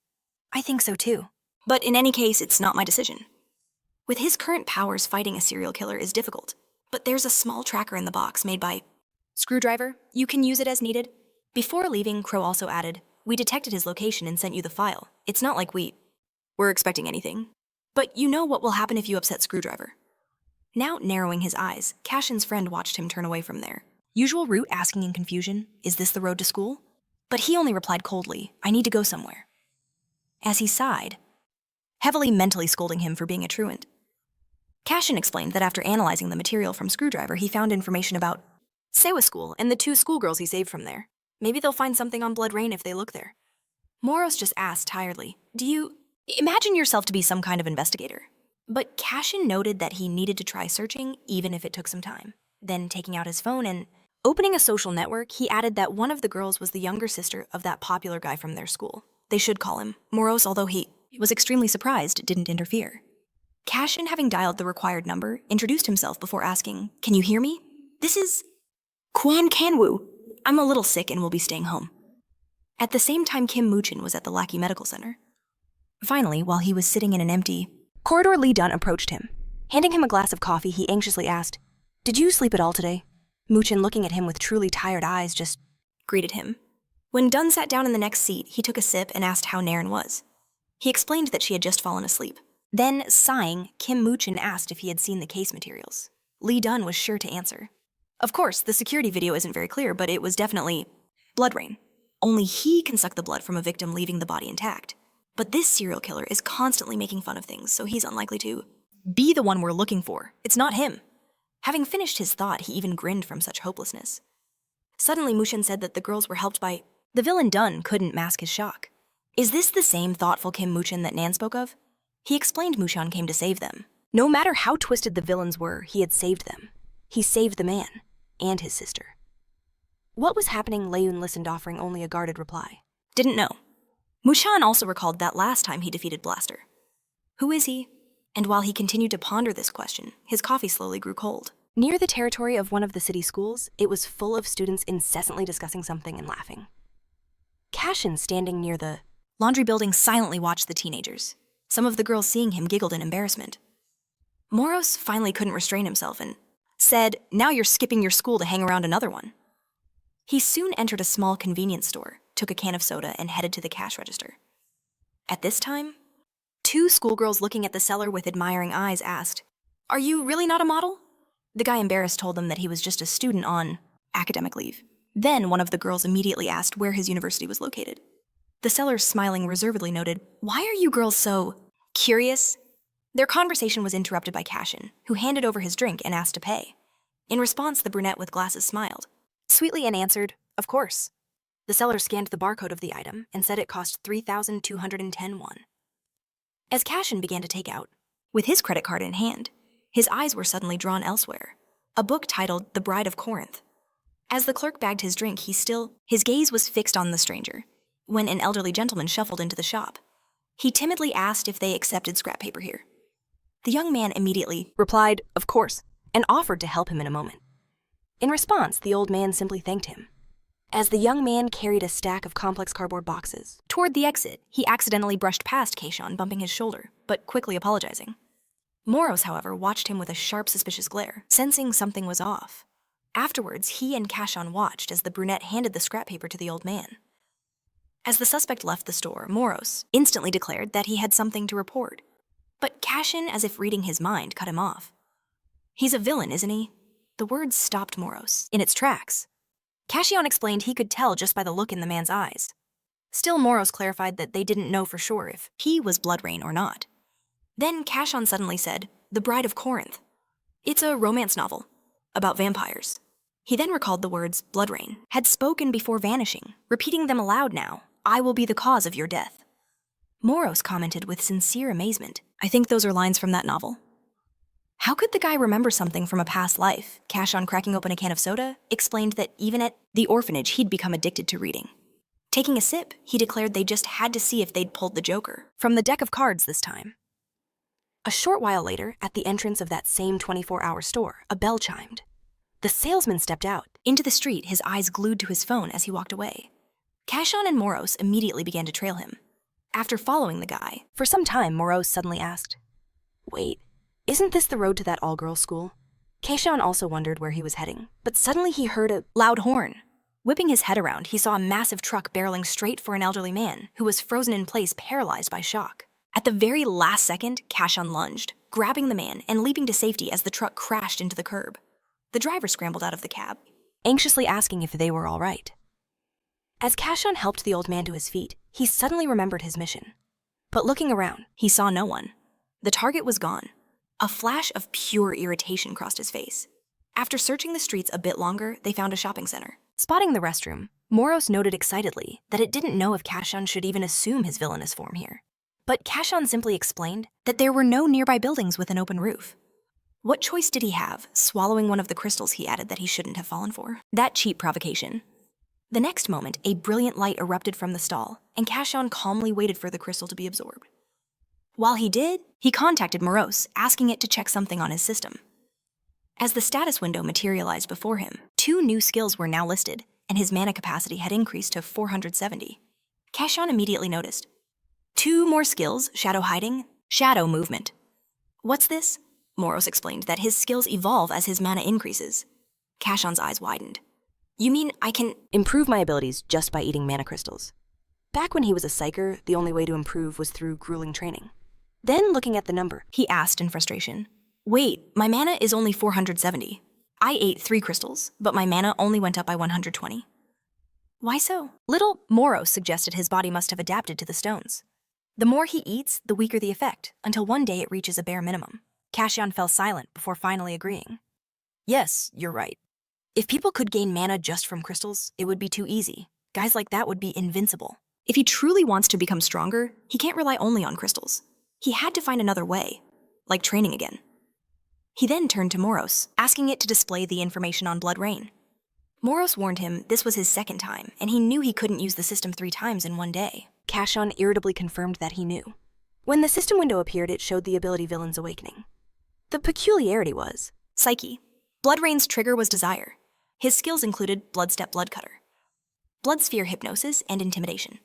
I think so too. But in any case, it's not my decision. With his current powers, fighting a serial killer is difficult. But there's a small tracker in the box made by Screwdriver. You can use it as needed. Before leaving, Crow also added, We detected his location and sent you the file. It's not like we're expecting anything. But you know what will happen if you upset Screwdriver. Now narrowing his eyes, Cashen's friend watched him turn away from there. Usual route, asking in confusion, Is this the road to school? But he only replied coldly, I need to go somewhere. As he sighed, heavily mentally scolding him for being a truant. Cashen explained that after analyzing the material from Screwdriver, he found information about Sewa School and the 2 schoolgirls he saved from there. Maybe they'll find something on Blood Rain if they look there. Moros just asked tiredly, do you imagine yourself to be some kind of investigator? But Cashen noted that he needed to try searching even if it took some time. Then taking out his phone and opening a social network, he added that one of the girls was the younger sister of that popular guy from their school. They should call him. Moros, although he was extremely surprised, didn't interfere. Cashen, having dialed the required number, introduced himself before asking, "Can you hear me? This is Kwan Kanwoo. I'm a little sick and will be staying home." At the same time, Kim Muchin was at the Lackey Medical Center. Finally, while he was sitting in an empty corridor, Lee Dunn approached him. Handing him a glass of coffee, he anxiously asked, "Did you sleep at all today?" Muchin, looking at him with truly tired eyes, just greeted him. When Dunn sat down in the next seat, he took a sip and asked how Nairn was. He explained that she had just fallen asleep. Then, sighing, Kim Muchin asked if he had seen the case materials. Lee Dunn was sure to answer. Of course, the security video isn't very clear, but it was definitely blood rain. Only he can suck the blood from a victim leaving the body intact. But this serial killer is constantly making fun of things, so he's unlikely to be the one we're looking for. It's not him. Having finished his thought, he even grinned from such hopelessness. Suddenly, Mushin said that the girls were helped by the villain. Dunn couldn't mask his shock. Is this the same thoughtful Kim Muchin that Nan spoke of? He explained Mushan came to save them. No matter how twisted the villains were, he had saved them. He saved the man and his sister. What was happening? Leun listened, offering only a guarded reply. Didn't know. Mushan also recalled that last time he defeated Blaster. Who is he? And while he continued to ponder this question, his coffee slowly grew cold. Near the territory of one of the city schools, it was full of students incessantly discussing something and laughing. Cashen, standing near the laundry building, silently watched the teenagers. Some of the girls, seeing him, giggled in embarrassment. Moros finally couldn't restrain himself and said, "Now you're skipping your school to hang around another one." He soon entered a small convenience store, took a can of soda, and headed to the cash register. At this time, 2 schoolgirls looking at the seller with admiring eyes asked, "Are you really not a model?" The guy, embarrassed, told them that he was just a student on academic leave. Then one of the girls immediately asked where his university was located. The seller, smiling reservedly, noted, "Why are you girls so curious?" Their conversation was interrupted by Cashen, who handed over his drink and asked to pay. In response, the brunette with glasses smiled sweetly and answered, "Of course." The seller scanned the barcode of the item and said it cost 3,210 won. As Cashen began to take out, with his credit card in hand, his eyes were suddenly drawn elsewhere, a book titled The Bride of Corinth. As the clerk bagged his drink, his gaze was fixed on the stranger, when an elderly gentleman shuffled into the shop. He timidly asked if they accepted scrap paper here. The young man immediately replied, "Of course," and offered to help him in a moment. In response, the old man simply thanked him. As the young man carried a stack of complex cardboard boxes toward the exit, he accidentally brushed past Cashen, bumping his shoulder, but quickly apologizing. Moros, however, watched him with a sharp, suspicious glare, sensing something was off. Afterwards, he and Cashen watched as the brunette handed the scrap paper to the old man. As the suspect left the store, Moros instantly declared that he had something to report. But Cashen, as if reading his mind, cut him off. "He's a villain, isn't he?" The words stopped Moros in its tracks. Cashen explained he could tell just by the look in the man's eyes. Still, Moros clarified that they didn't know for sure if he was Blood Rain or not. Then Cashen suddenly said, "The Bride of Corinth. It's a romance novel about vampires." He then recalled the words Blood Rain had spoken before vanishing, repeating them aloud now, "I will be the cause of your death." Moros commented with sincere amazement, "I think those are lines from that novel." How could the guy remember something from a past life? Cashen, cracking open a can of soda, explained that even at the orphanage, he'd become addicted to reading. Taking a sip, he declared they just had to see if they'd pulled the Joker from the deck of cards this time. A short while later, at the entrance of that same 24-hour store, a bell chimed. The salesman stepped out into the street, his eyes glued to his phone as he walked away. Cashen and Moros immediately began to trail him. After following the guy for some time, Moros suddenly asked, "Wait, isn't this the road to that all-girls school?" Cashen also wondered where he was heading, but suddenly he heard a loud horn. Whipping his head around, he saw a massive truck barreling straight for an elderly man who was frozen in place, paralyzed by shock. At the very last second, Cashen lunged, grabbing the man and leaping to safety as the truck crashed into the curb. The driver scrambled out of the cab, anxiously asking if they were all right. As Cashen helped the old man to his feet, he suddenly remembered his mission. But looking around, he saw no one. The target was gone. A flash of pure irritation crossed his face. After searching the streets a bit longer, they found a shopping center. Spotting the restroom, Moros noted excitedly that it didn't know if Cashen should even assume his villainous form here. But Cashen simply explained that there were no nearby buildings with an open roof. What choice did he have, swallowing one of the crystals he added that he shouldn't have fallen for? That cheap provocation. The next moment, a brilliant light erupted from the stall, and Cashen calmly waited for the crystal to be absorbed. While he did, he contacted Moros, asking it to check something on his system. As the status window materialized before him, 2 new skills were now listed, and his mana capacity had increased to 470. Cashen immediately noticed. 2 more skills, shadow hiding, shadow movement. What's this? Moros explained that his skills evolve as his mana increases. Cashen's eyes widened. You mean I can improve my abilities just by eating mana crystals? Back when he was a psycher, the only way to improve was through grueling training. Then, looking at the number, he asked in frustration, Wait, my mana is only 470. I ate 3 crystals, but my mana only went up by 120. Why so? Little Moros suggested his body must have adapted to the stones. The more he eats, the weaker the effect, until one day it reaches a bare minimum. Cashen fell silent before finally agreeing. Yes, you're right. If people could gain mana just from crystals, it would be too easy. Guys like that would be invincible. If he truly wants to become stronger, he can't rely only on crystals. He had to find another way, like training again. He then turned to Moros, asking it to display the information on Blood Rain. Moros warned him this was his second time, and he knew he couldn't use the system 3 times in one day. Cashen irritably confirmed that he knew. When the system window appeared, it showed the ability Villain's Awakening. The peculiarity was Psyche. Blood Rain's trigger was Desire. His skills included Bloodstep Bloodcutter, Blood Sphere Hypnosis, and Intimidation.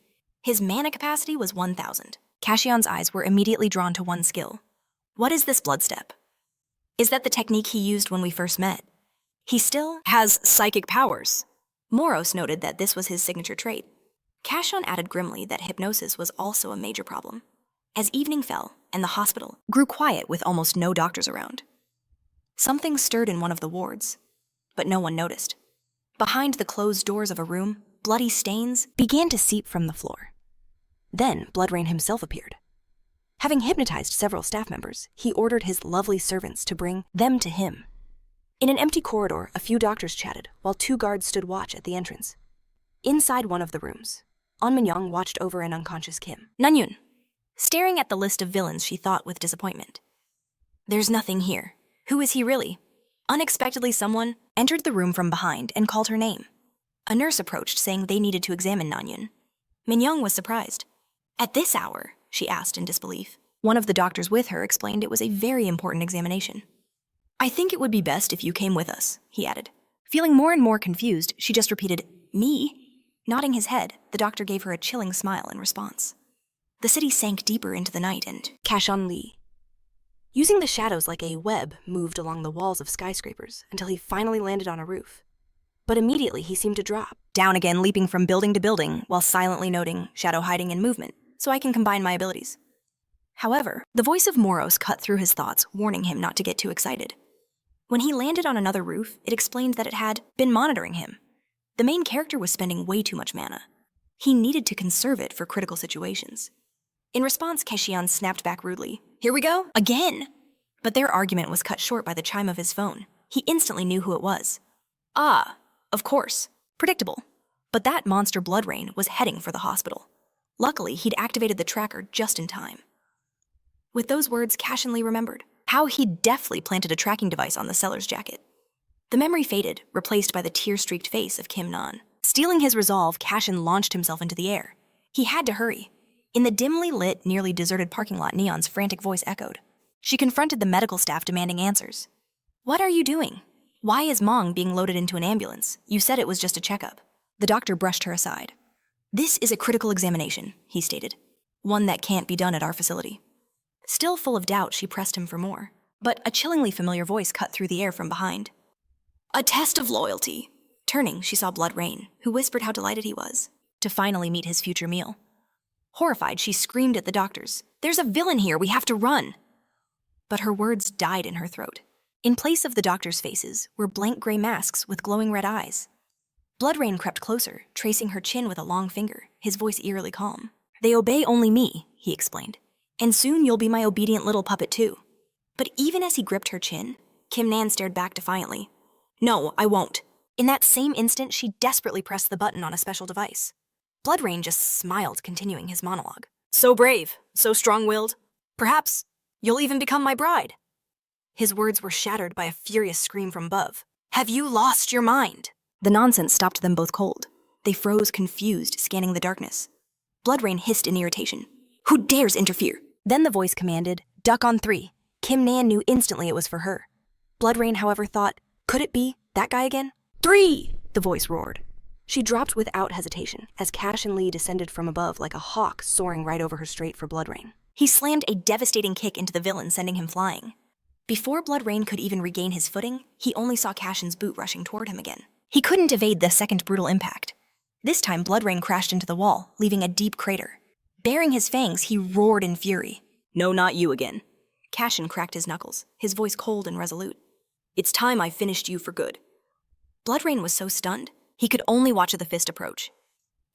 His mana capacity was 1,000. Cashen's eyes were immediately drawn to one skill. What is this Bloodstep? Is that the technique he used when we first met? He still has psychic powers. Moros noted that this was his signature trait. Cashen added grimly that hypnosis was also a major problem. As evening fell and the hospital grew quiet with almost no doctors around, something stirred in one of the wards, but no one noticed. Behind the closed doors of a room, bloody stains began to seep from the floor. Then Blood Rain himself appeared. Having hypnotized several staff members, he ordered his lovely servants to bring them to him. In an empty corridor, a few doctors chatted, while 2 guards stood watch at the entrance. Inside one of the rooms, An Min-young watched over an unconscious Kim Nanyun, staring at the list of villains she thought with disappointment. There's nothing here. Who is he really? Unexpectedly, someone entered the room from behind and called her name. A nurse approached, saying they needed to examine Nanyun. Min-young was surprised. At this hour? She asked in disbelief. One of the doctors with her explained it was a very important examination. I think it would be best if you came with us, he added. Feeling more and more confused, she just repeated, Me? Nodding his head, the doctor gave her a chilling smile in response. The city sank deeper into the night and Cashen Lee, using the shadows like a web, moved along the walls of skyscrapers until he finally landed on a roof. But immediately he seemed to drop, down again, leaping from building to building while silently noting shadow hiding and movement, so I can combine my abilities. However, the voice of Moros cut through his thoughts, warning him not to get too excited. When he landed on another roof, it explained that it had been monitoring him. The main character was spending way too much mana. He needed to conserve it for critical situations. In response, Cashen snapped back rudely. Here we go, again! But their argument was cut short by the chime of his phone. He instantly knew who it was. Ah, of course. Predictable. But that monster Blood Rain was heading for the hospital. Luckily, he'd activated the tracker just in time. With those words, Cashen Lee remembered how he'd deftly planted a tracking device on the seller's jacket. The memory faded, replaced by the tear-streaked face of Kim Nan. Stealing his resolve, Cashen launched himself into the air. He had to hurry. In the dimly lit, nearly deserted parking lot, Neon's frantic voice echoed. She confronted the medical staff demanding answers. What are you doing? Why is Mong being loaded into an ambulance? You said it was just a checkup. The doctor brushed her aside. This is a critical examination, he stated. One that can't be done at our facility. Still full of doubt, she pressed him for more. But a chillingly familiar voice cut through the air from behind. A test of loyalty. Turning, she saw Blood Rain, who whispered how delighted he was to finally meet his future meal. Horrified, she screamed at the doctors. There's a villain here, we have to run. But her words died in her throat. In place of the doctors' faces were blank gray masks with glowing red eyes. Blood Rain crept closer, tracing her chin with a long finger, his voice eerily calm. They obey only me, he explained. And soon you'll be my obedient little puppet too. But even as he gripped her chin, Kim Nan stared back defiantly. No, I won't. In that same instant, she desperately pressed the button on a special device. Bloodrain just smiled, continuing his monologue. So brave, so strong-willed. Perhaps you'll even become my bride. His words were shattered by a furious scream from above. Have you lost your mind? The nonsense stopped them both cold. They froze confused, scanning the darkness. Bloodrain hissed in irritation. Who dares interfere? Then the voice commanded, duck on 3. Kim Nan knew instantly it was for her. Bloodrain, however, thought, could it be that guy again? 3! The voice roared. She dropped without hesitation as Cashen Lee descended from above like a hawk soaring right over her straight for Bloodrain. He slammed a devastating kick into the villain, sending him flying. Before Bloodrain could even regain his footing, he only saw Cashen's boot rushing toward him again. He couldn't evade the second brutal impact. This time, Bloodrain crashed into the wall, leaving a deep crater. Baring his fangs, he roared in fury. No, not you again. Cashen cracked his knuckles, his voice cold and resolute. It's time I finished you for good. Bloodrain was so stunned, he could only watch the fist approach.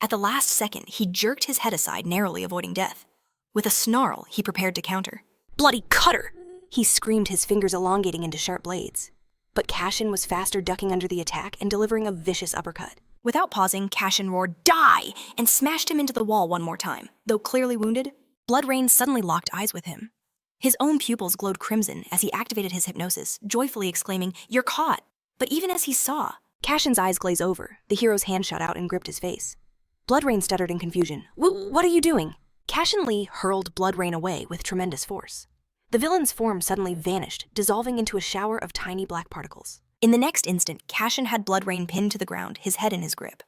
At the last second, he jerked his head aside, narrowly avoiding death. With a snarl, he prepared to counter. Bloody cutter! He screamed, his fingers elongating into sharp blades. But Cashen was faster, ducking under the attack and delivering a vicious uppercut. Without pausing, Cashen roared, die! And smashed him into the wall one more time. Though clearly wounded, Bloodrain suddenly locked eyes with him. His own pupils glowed crimson as he activated his hypnosis, joyfully exclaiming, you're caught! But even as he saw, Cashen's eyes glazed over, the hero's hand shot out and gripped his face. Bloodrain stuttered in confusion. What are you doing? Cashen Lee hurled Bloodrain away with tremendous force. The villain's form suddenly vanished, dissolving into a shower of tiny black particles. In the next instant, Cashen had Bloodrain pinned to the ground, his head in his grip.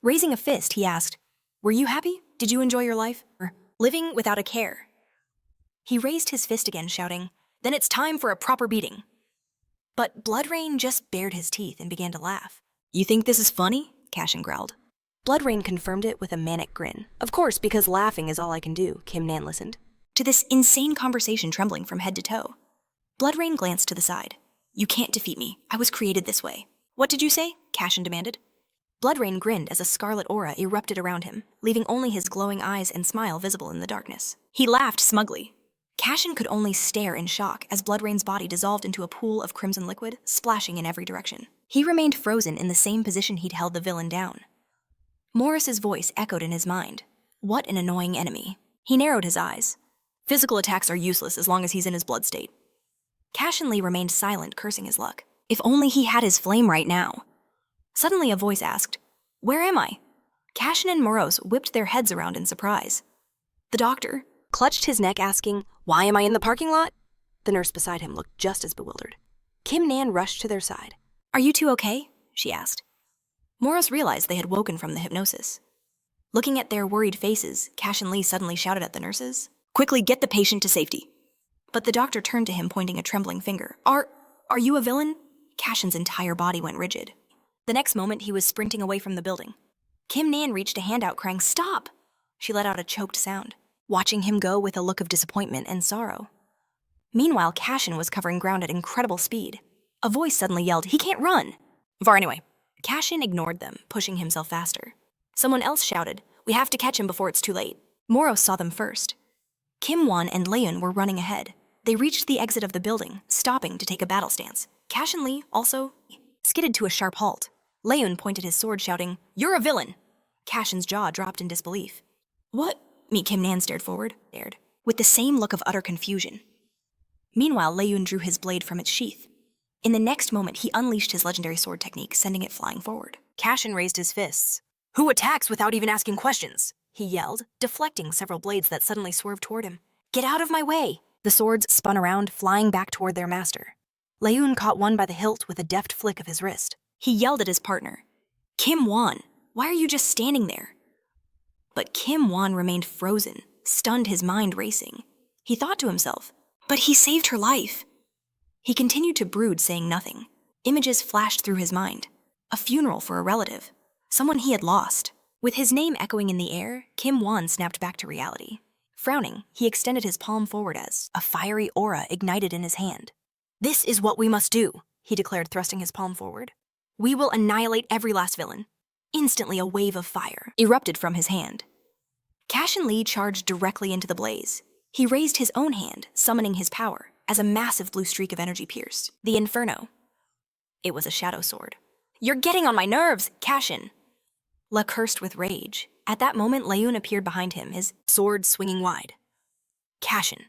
Raising a fist, he asked, were you happy? Did you enjoy your life? Or living without a care? He raised his fist again, shouting, then it's time for a proper beating. But Bloodrain just bared his teeth and began to laugh. You think this is funny? Cashen growled. Bloodrain confirmed it with a manic grin. Of course, because laughing is all I can do, Kim Nan listened to this insane conversation, trembling from head to toe. Bloodrain glanced to the side. You can't defeat me. I was created this way. What did you say? Cashen demanded. Bloodrain grinned as a scarlet aura erupted around him, leaving only his glowing eyes and smile visible in the darkness. He laughed smugly. Cashen could only stare in shock as Bloodrain's body dissolved into a pool of crimson liquid, splashing in every direction. He remained frozen in the same position he'd held the villain down. Morris's voice echoed in his mind. What an annoying enemy. He narrowed his eyes. Physical attacks are useless as long as he's in his blood state. Cashen Lee remained silent, cursing his luck. If only he had his flame right now. Suddenly a voice asked, where am I? Cashen and Moros whipped their heads around in surprise. The doctor clutched his neck, asking, why am I in the parking lot? The nurse beside him looked just as bewildered. Kim Nan rushed to their side. Are you two okay? She asked. Moros realized they had woken from the hypnosis. Looking at their worried faces, Cashen Lee suddenly shouted at the nurses, quickly get the patient to safety. But the doctor turned to him, pointing a trembling finger. Are you a villain? Cashen's entire body went rigid. The next moment, he was sprinting away from the building. Kim Nan reached a hand out, crying, stop! She let out a choked sound, watching him go with a look of disappointment and sorrow. Meanwhile, Cashen was covering ground at incredible speed. A voice suddenly yelled, he can't run! Far anyway. Cashen ignored them, pushing himself faster. Someone else shouted, we have to catch him before it's too late. Moros saw them first. Kim Won and Leon were running ahead. They reached the exit of the building, stopping to take a battle stance. Cashen Lee also skidded to a sharp halt. Leon pointed his sword, shouting, you're a villain! Cashen's jaw dropped in disbelief. What? Kim Nan stared forward, with the same look of utter confusion. Meanwhile, Leon drew his blade from its sheath. In the next moment, he unleashed his legendary sword technique, sending it flying forward. Cashen raised his fists. Who attacks without even asking questions? He yelled, deflecting several blades that suddenly swerved toward him. Get out of my way! The swords spun around, flying back toward their master. Leon caught one by the hilt with a deft flick of his wrist. He yelled at his partner, Kim Won, why are you just standing there? But Kim Won remained frozen, stunned, his mind racing. He thought to himself, but he saved her life. He continued to brood, saying nothing. Images flashed through his mind. A funeral for a relative, someone he had lost. With his name echoing in the air, Kim Won snapped back to reality. Frowning, he extended his palm forward as a fiery aura ignited in his hand. This is what we must do, he declared, thrusting his palm forward. We will annihilate every last villain. Instantly, a wave of fire erupted from his hand. Cashen Lee charged directly into the blaze. He raised his own hand, summoning his power, as a massive blue streak of energy pierced the inferno. It was a shadow sword. "You're getting on my nerves, Cashen!" Le cursed with rage. At that moment, Leun appeared behind him, his sword swinging wide. Cashen.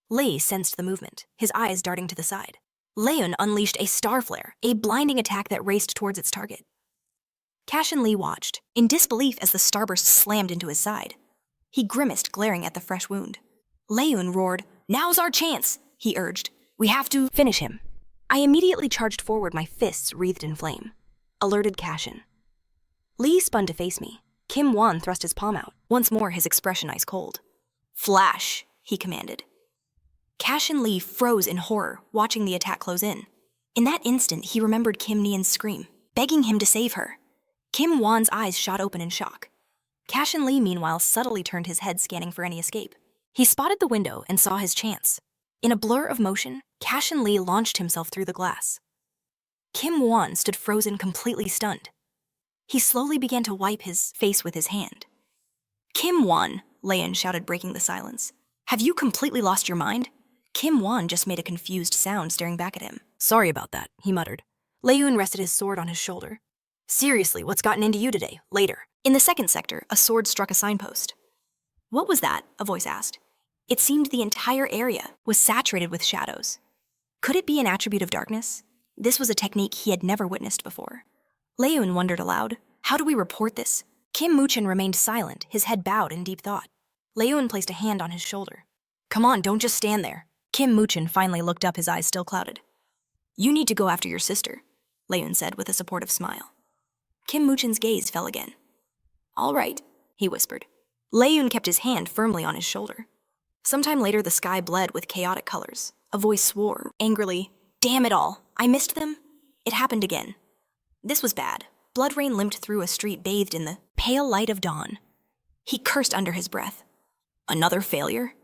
Lee sensed the movement, his eyes darting to the side. Leun unleashed a star flare, a blinding attack that raced towards its target. Cashen Lee watched, in disbelief as the starburst slammed into his side. He grimaced, glaring at the fresh wound. Leun roared, "Now's our chance," he urged. "We have to finish him." I immediately charged forward, my fists wreathed in flame. Alerted Cashen. Lee spun to face me. Kim Won thrust his palm out, once more his expression ice cold. "Flash," he commanded. Cashen Lee froze in horror, watching the attack close in. In that instant, he remembered Kim Nian's scream, begging him to save her. Kim Won's eyes shot open in shock. Cashen Lee, meanwhile, subtly turned his head, scanning for any escape. He spotted the window and saw his chance. In a blur of motion, Cashen Lee launched himself through the glass. Kim Won stood frozen, completely stunned. He slowly began to wipe his face with his hand. "Kim Won," Leun shouted, breaking the silence. "Have you completely lost your mind?" Kim Won just made a confused sound, staring back at him. "Sorry about that," he muttered. Leun rested his sword on his shoulder. "Seriously, what's gotten into you today? Later." In the second sector, a sword struck a signpost. "What was that?" a voice asked. It seemed the entire area was saturated with shadows. Could it be an attribute of darkness? This was a technique he had never witnessed before. Leun wondered aloud, "How do we report this?" Kim Muchen remained silent, his head bowed in deep thought. Leun placed a hand on his shoulder. "Come on, don't just stand there." Kim Muchen finally looked up, his eyes still clouded. "You need to go after your sister," Leun said with a supportive smile. Kim Muchen's gaze fell again. "All right," he whispered. Leun kept his hand firmly on his shoulder. Sometime later, the sky bled with chaotic colors. A voice swore, angrily, "Damn it all, I missed them. It happened again." This was bad. Blood rain limped through a street bathed in the pale light of dawn. He cursed under his breath. Another failure?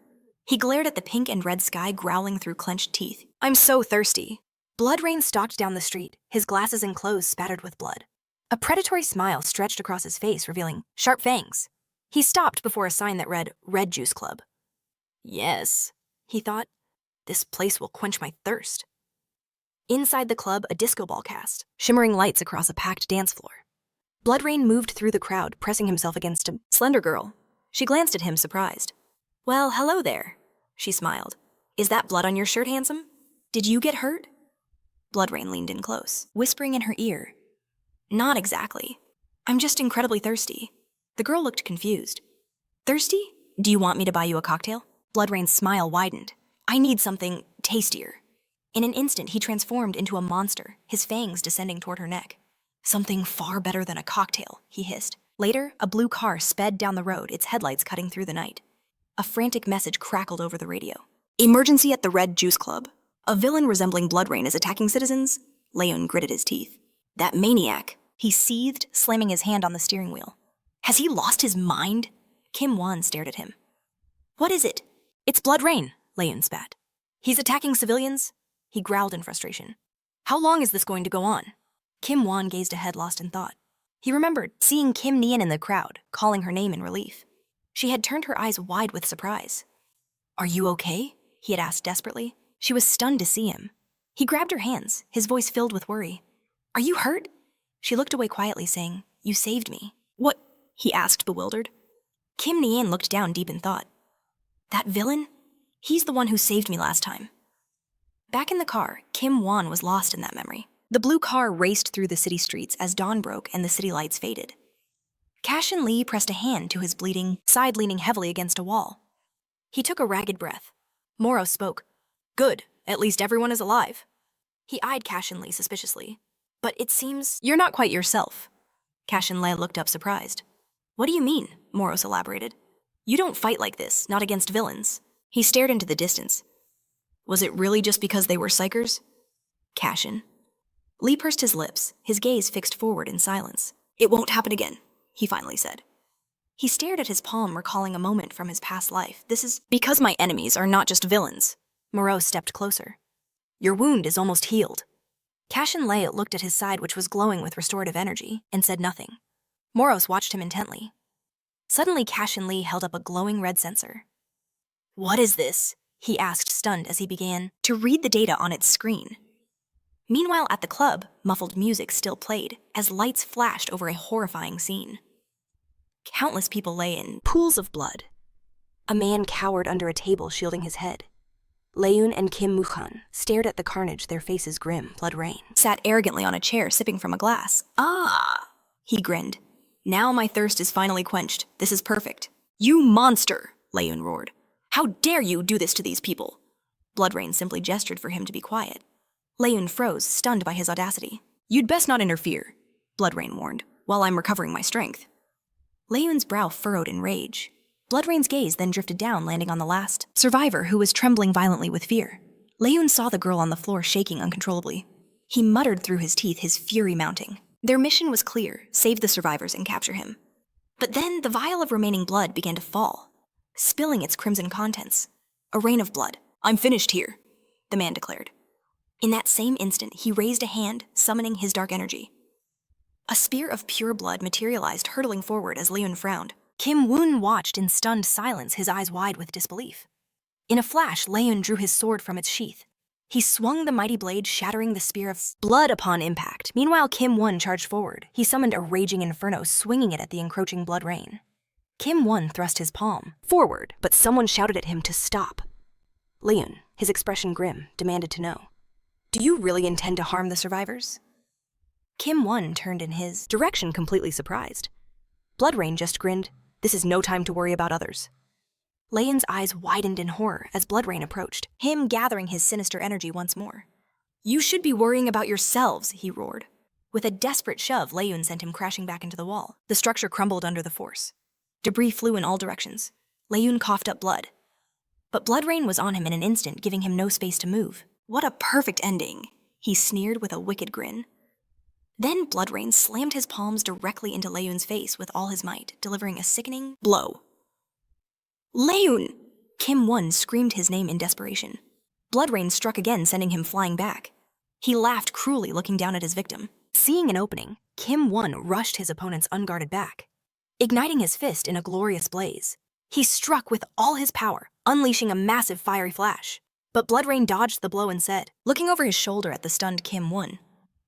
He glared at the pink and red sky, growling through clenched teeth. "I'm so thirsty." Blood rain stalked down the street, his glasses and clothes spattered with blood. A predatory smile stretched across his face, revealing sharp fangs. He stopped before a sign that read, "Red Juice Club." "Yes," he thought, "this place will quench my thirst." Inside the club, a disco ball cast, shimmering lights across a packed dance floor. Blood rain moved through the crowd, pressing himself against a slender girl. She glanced at him, surprised. "Well, hello there," she smiled. "Is that blood on your shirt, handsome? Did you get hurt?" Blood rain leaned in close, whispering in her ear. "Not exactly. I'm just incredibly thirsty." The girl looked confused. "Thirsty? Do you want me to buy you a cocktail?" Blood rain's smile widened. "I need something tastier." In an instant, he transformed into a monster, his fangs descending toward her neck. "Something far better than a cocktail," he hissed. Later, a blue car sped down the road, its headlights cutting through the night. A frantic message crackled over the radio. "Emergency at the Red Juice Club. A villain resembling Blood Rain is attacking citizens." Leun gritted his teeth. "That maniac," he seethed, slamming his hand on the steering wheel. "Has he lost his mind?" Kim Won stared at him. "What is it?" "It's Blood Rain," Leun spat. "He's attacking civilians?" He growled in frustration. "How long is this going to go on?" Kim Won gazed ahead, lost in thought. He remembered seeing Kim Nian in the crowd, calling her name in relief. She had turned her eyes wide with surprise. "Are you okay?" he had asked desperately. She was stunned to see him. He grabbed her hands, his voice filled with worry. "Are you hurt?" She looked away quietly, saying, "You saved me." "What?" he asked, bewildered. Kim Nian looked down, deep in thought. "That villain? He's the one who saved me last time." Back in the car, Kim Won was lost in that memory. The blue car raced through the city streets as dawn broke and the city lights faded. Cashen Lee pressed a hand to his bleeding side, leaning heavily against a wall. He took a ragged breath. Moro spoke. "Good, at least everyone is alive." He eyed Cashen Lee suspiciously. "But it seems you're not quite yourself." Cashen Lee looked up, surprised. "What do you mean?" Moros elaborated. "You don't fight like this, not against villains." He stared into the distance. "Was it really just because they were psychers?" Cashen. Lee pursed his lips, his gaze fixed forward in silence. "It won't happen again," he finally said. He stared at his palm, recalling a moment from his past life. "This is because my enemies are not just villains." Moreau stepped closer. "Your wound is almost healed." Cashen Lee looked at his side, which was glowing with restorative energy, and said nothing. Moros watched him intently. Suddenly, Cashen Lee held up a glowing red sensor. "What is this?" he asked, stunned, as he began to read the data on its screen. Meanwhile, at the club, muffled music still played as lights flashed over a horrifying scene. Countless people lay in pools of blood. A man cowered under a table shielding his head. Leun and Kim Mukhan stared at the carnage, their faces grim. Blood rain sat arrogantly on a chair, sipping from a glass. Ah! He grinned. Now my thirst is finally quenched. This is perfect. You monster! Leun roared. How dare you do this to these people? Bloodrain simply gestured for him to be quiet. Leun froze, stunned by his audacity. You'd best not interfere, Bloodrain warned, while I'm recovering my strength. Leun's brow furrowed in rage. Bloodrain's gaze then drifted down, landing on the last survivor, who was trembling violently with fear. Leun saw the girl on the floor shaking uncontrollably. He muttered through his teeth, his fury mounting. Their mission was clear: save the survivors and capture him. But then the vial of remaining blood began to fall, spilling its crimson contents. A rain of blood. I'm finished here, the man declared. In that same instant, he raised a hand, summoning his dark energy. A spear of pure blood materialized, hurtling forward as Leun frowned. Kim Woon watched in stunned silence, his eyes wide with disbelief. In a flash, Leun drew his sword from its sheath. He swung the mighty blade, shattering the spear of blood upon impact. Meanwhile, Kim Won charged forward. He summoned a raging inferno, swinging it at the encroaching blood rain. Kim Won thrust his palm forward, but someone shouted at him to stop. Leun, his expression grim, demanded to know, "Do you really intend to harm the survivors?" Kim Won turned in his direction, completely surprised. Bloodrain just grinned. This is no time to worry about others. Leun's eyes widened in horror as Bloodrain approached, him gathering his sinister energy once more. You should be worrying about yourselves, he roared. With a desperate shove, Leun sent him crashing back into the wall. The structure crumbled under the force. Debris flew in all directions. Leun coughed up blood. But Bloodrain was on him in an instant, giving him no space to move. What a perfect ending, he sneered with a wicked grin. Then Bloodrain slammed his palms directly into Leun's face with all his might, delivering a sickening blow. Leun! Kim Won screamed his name in desperation. Bloodrain struck again, sending him flying back. He laughed cruelly, looking down at his victim. Seeing an opening, Kim Won rushed his opponent's unguarded back. Igniting his fist in a glorious blaze, he struck with all his power, unleashing a massive fiery flash. But Bloodrain dodged the blow and said, looking over his shoulder at the stunned Kim Won,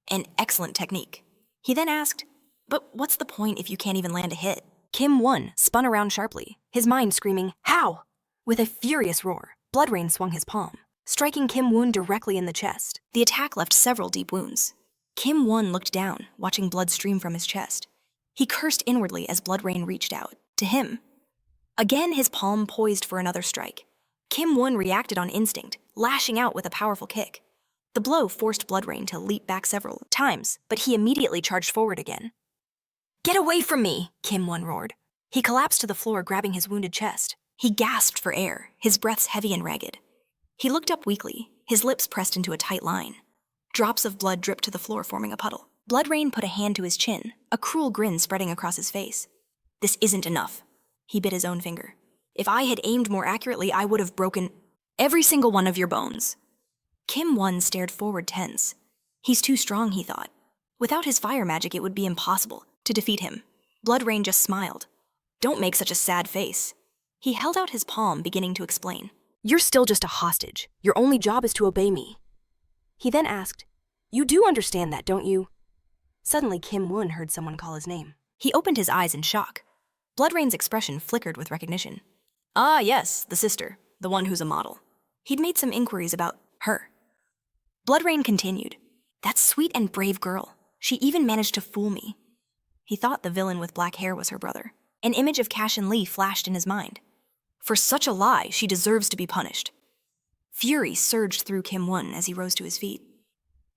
"An excellent technique." He then asked, "But what's the point if you can't even land a hit?" Kim Won spun around sharply, his mind screaming, "How?" With a furious roar, Bloodrain swung his palm, striking Kim Won directly in the chest. The attack left several deep wounds. Kim Won looked down, watching blood stream from his chest. He cursed inwardly as Bloodrain reached out to him. Again, his palm poised for another strike. Kim Won reacted on instinct, lashing out with a powerful kick. The blow forced Bloodrain to leap back several times, but he immediately charged forward again. "Get away from me!" Kim Won roared. He collapsed to the floor, grabbing his wounded chest. He gasped for air, his breaths heavy and ragged. He looked up weakly, his lips pressed into a tight line. Drops of blood dripped to the floor, forming a puddle. Bloodrain put a hand to his chin, a cruel grin spreading across his face. "This isn't enough." He bit his own finger. "If I had aimed more accurately, I would have broken every single one of your bones." Kim Won stared forward, tense. He's too strong, he thought. Without his fire magic, it would be impossible to defeat him. Bloodrain just smiled. "Don't make such a sad face." He held out his palm, beginning to explain. "You're still just a hostage. Your only job is to obey me." He then asked, "You do understand that, don't you?" Suddenly, Kim Won heard someone call his name. He opened his eyes in shock. Bloodrain's expression flickered with recognition. "Ah, yes, the sister, the one who's a model." He'd made some inquiries about her. Bloodrain continued, "That sweet and brave girl. She even managed to fool me." He thought the villain with black hair was her brother. An image of Cashen Lee flashed in his mind. For such a lie, she deserves to be punished. Fury surged through Kim Won as he rose to his feet.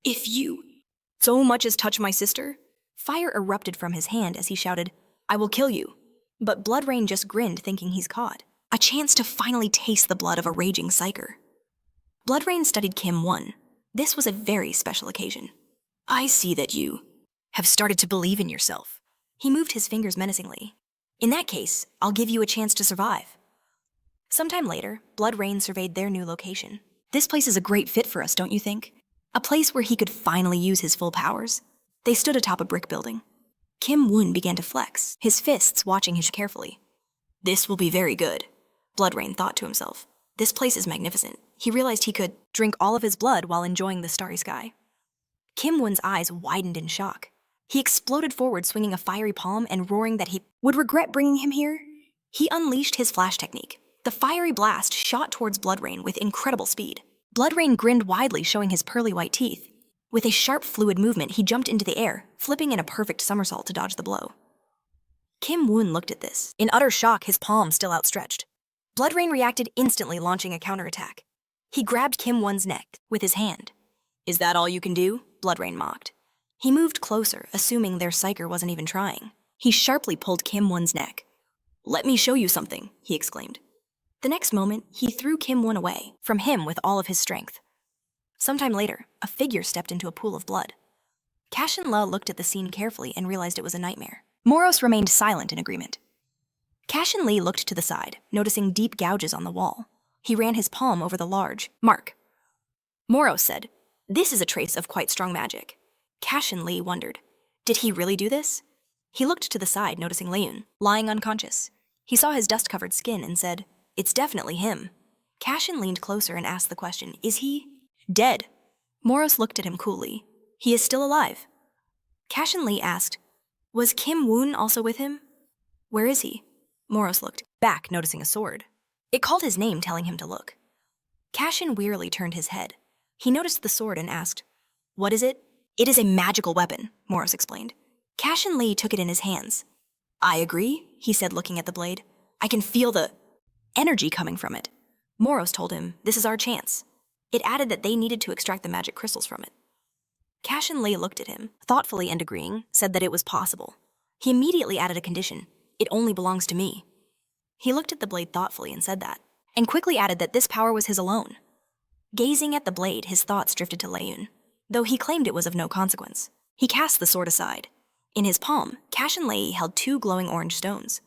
"If you so much as touch my sister?" Fire erupted from his hand as he shouted, "I will kill you." But Bloodrain just grinned, thinking he's caught. A chance to finally taste the blood of a raging psycher. Bloodrain studied Kim Won. This was a very special occasion. "I see that you have started to believe in yourself." He moved his fingers menacingly. "In that case, I'll give you a chance to survive." Sometime later, Bloodrain surveyed their new location. "This place is a great fit for us, don't you think? A place where he could finally use his full powers." They stood atop a brick building. Kim Won began to flex, his fists watching his carefully. "This will be very good," Bloodrain thought to himself. This place is magnificent. He realized he could drink all of his blood while enjoying the starry sky. Kim Won's eyes widened in shock. He exploded forward, swinging a fiery palm and roaring that he would regret bringing him here. He unleashed his flash technique. The fiery blast shot towards Bloodrain with incredible speed. Bloodrain grinned widely, showing his pearly white teeth. With a sharp, fluid movement, he jumped into the air, flipping in a perfect somersault to dodge the blow. Kim Won looked at this, in utter shock, his palm still outstretched. Bloodrain reacted instantly, launching a counterattack. He grabbed Kim Won's neck with his hand. "Is that all you can do?" Bloodrain mocked. He moved closer, assuming their Psyker wasn't even trying. He sharply pulled Kim Won's neck. "Let me show you something," he exclaimed. The next moment, he threw Kim Won away from him with all of his strength. Sometime later, a figure stepped into a pool of blood. Cashen Lee looked at the scene carefully and realized it was a nightmare. Moros remained silent in agreement. Cashen Lee looked to the side, noticing deep gouges on the wall. He ran his palm over the large mark. Moros said, "This is a trace of quite strong magic." Cashen Lee wondered, did he really do this? He looked to the side, noticing Leun, lying unconscious. He saw his dust-covered skin and said, "It's definitely him." Cashen leaned closer and asked the question, "Is he dead?" Moros looked at him coolly. "He is still alive." Cashen Lee asked, "Was Kim Won also with him?" "Where is he?" Moros looked back, noticing a sword. It called his name, telling him to look. Cashen wearily turned his head. He noticed the sword and asked, "What is it?" "It is a magical weapon," Moros explained. Cashen Lee took it in his hands. "I agree," he said, looking at the blade. "I can feel the energy coming from it." Moros told him, "This is our chance." It added that they needed to extract the magic crystals from it. Cashen Lee looked at him, thoughtfully, and agreeing, said that it was possible. He immediately added a condition. "It only belongs to me." He looked at the blade thoughtfully and said that, and quickly added that this power was his alone. Gazing at the blade, his thoughts drifted to Leun, though he claimed it was of no consequence. He cast the sword aside. In his palm, Cashen Lee held 2 glowing orange stones.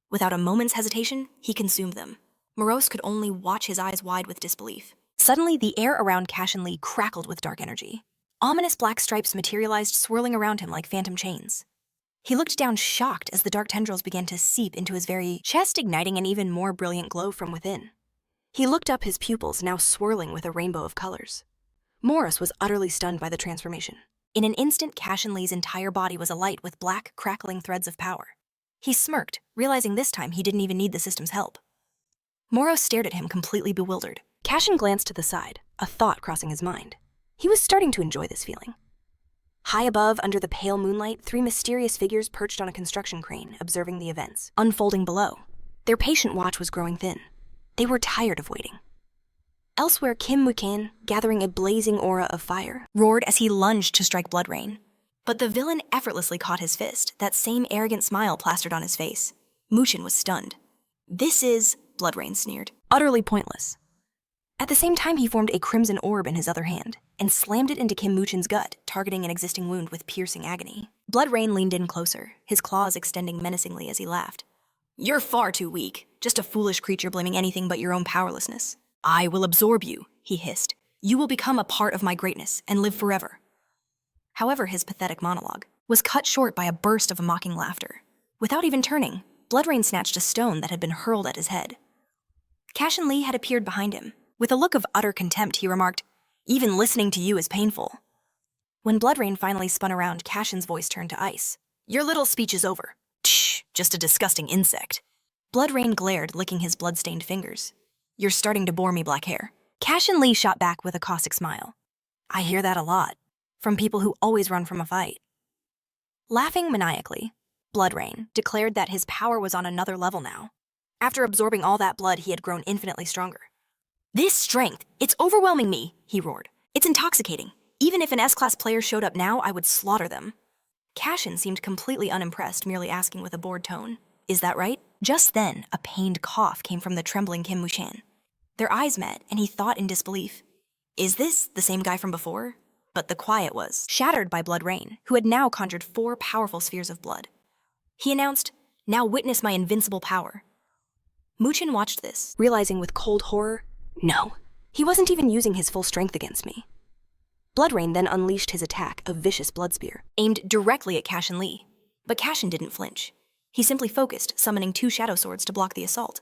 Without a moment's hesitation, he consumed them. Moros could only watch, his eyes wide with disbelief. Suddenly, the air around Cashen Lee crackled with dark energy. Ominous black stripes materialized, swirling around him like phantom chains. He looked down, shocked, as the dark tendrils began to seep into his very chest, igniting an even more brilliant glow from within. He looked up, his pupils now swirling with a rainbow of colors. Moros was utterly stunned by the transformation. In an instant, Cashen Lee's entire body was alight with black, crackling threads of power. He smirked, realizing this time he didn't even need the system's help. Moros stared at him, completely bewildered. Cashen glanced to the side, a thought crossing his mind. He was starting to enjoy this feeling. High above, under the pale moonlight, 3 mysterious figures perched on a construction crane, observing the events unfolding below. Their patient watch was growing thin. They were tired of waiting. Elsewhere, Kim Mukan, gathering a blazing aura of fire, roared as he lunged to strike Bloodrain. But the villain effortlessly caught his fist, that same arrogant smile plastered on his face. Muchin was stunned. "This is," Bloodrain sneered, "utterly pointless." At the same time, he formed a crimson orb in his other hand and slammed it into Kim Muchin's gut, targeting an existing wound with piercing agony. Bloodrain leaned in closer, his claws extending menacingly as he laughed. "You're far too weak, just a foolish creature blaming anything but your own powerlessness. I will absorb you," he hissed. "You will become a part of my greatness and live forever." However, his pathetic monologue was cut short by a burst of mocking laughter. Without even turning, Bloodrain snatched a stone that had been hurled at his head. Cashen Lee had appeared behind him. With a look of utter contempt, he remarked, "Even listening to you is painful." When Bloodrain finally spun around, Cashen's voice turned to ice. "Your little speech is over. Tsh, just a disgusting insect." Bloodrain glared, licking his blood-stained fingers. "You're starting to bore me, Black Hair." Cashen Lee shot back with a caustic smile. "I hear that a lot, from people who always run from a fight." Laughing maniacally, Bloodrain declared that his power was on another level now. After absorbing all that blood, he had grown infinitely stronger. "This strength, it's overwhelming me," he roared. "It's intoxicating. Even if an S-Class player showed up now, I would slaughter them." Cashen seemed completely unimpressed, merely asking with a bored tone, "Is that right?" Just then, a pained cough came from the trembling Kim Muchan. Their eyes met, and he thought in disbelief, "Is this the same guy from before?" But the quiet was shattered by Bloodrain, who had now conjured 4 powerful spheres of blood. He announced, "Now witness my invincible power." Muchin watched this, realizing with cold horror, no, he wasn't even using his full strength against me. Bloodrain then unleashed his attack, a vicious blood spear, aimed directly at Cashen Lee. But Cashen didn't flinch. He simply focused, summoning 2 shadow swords to block the assault.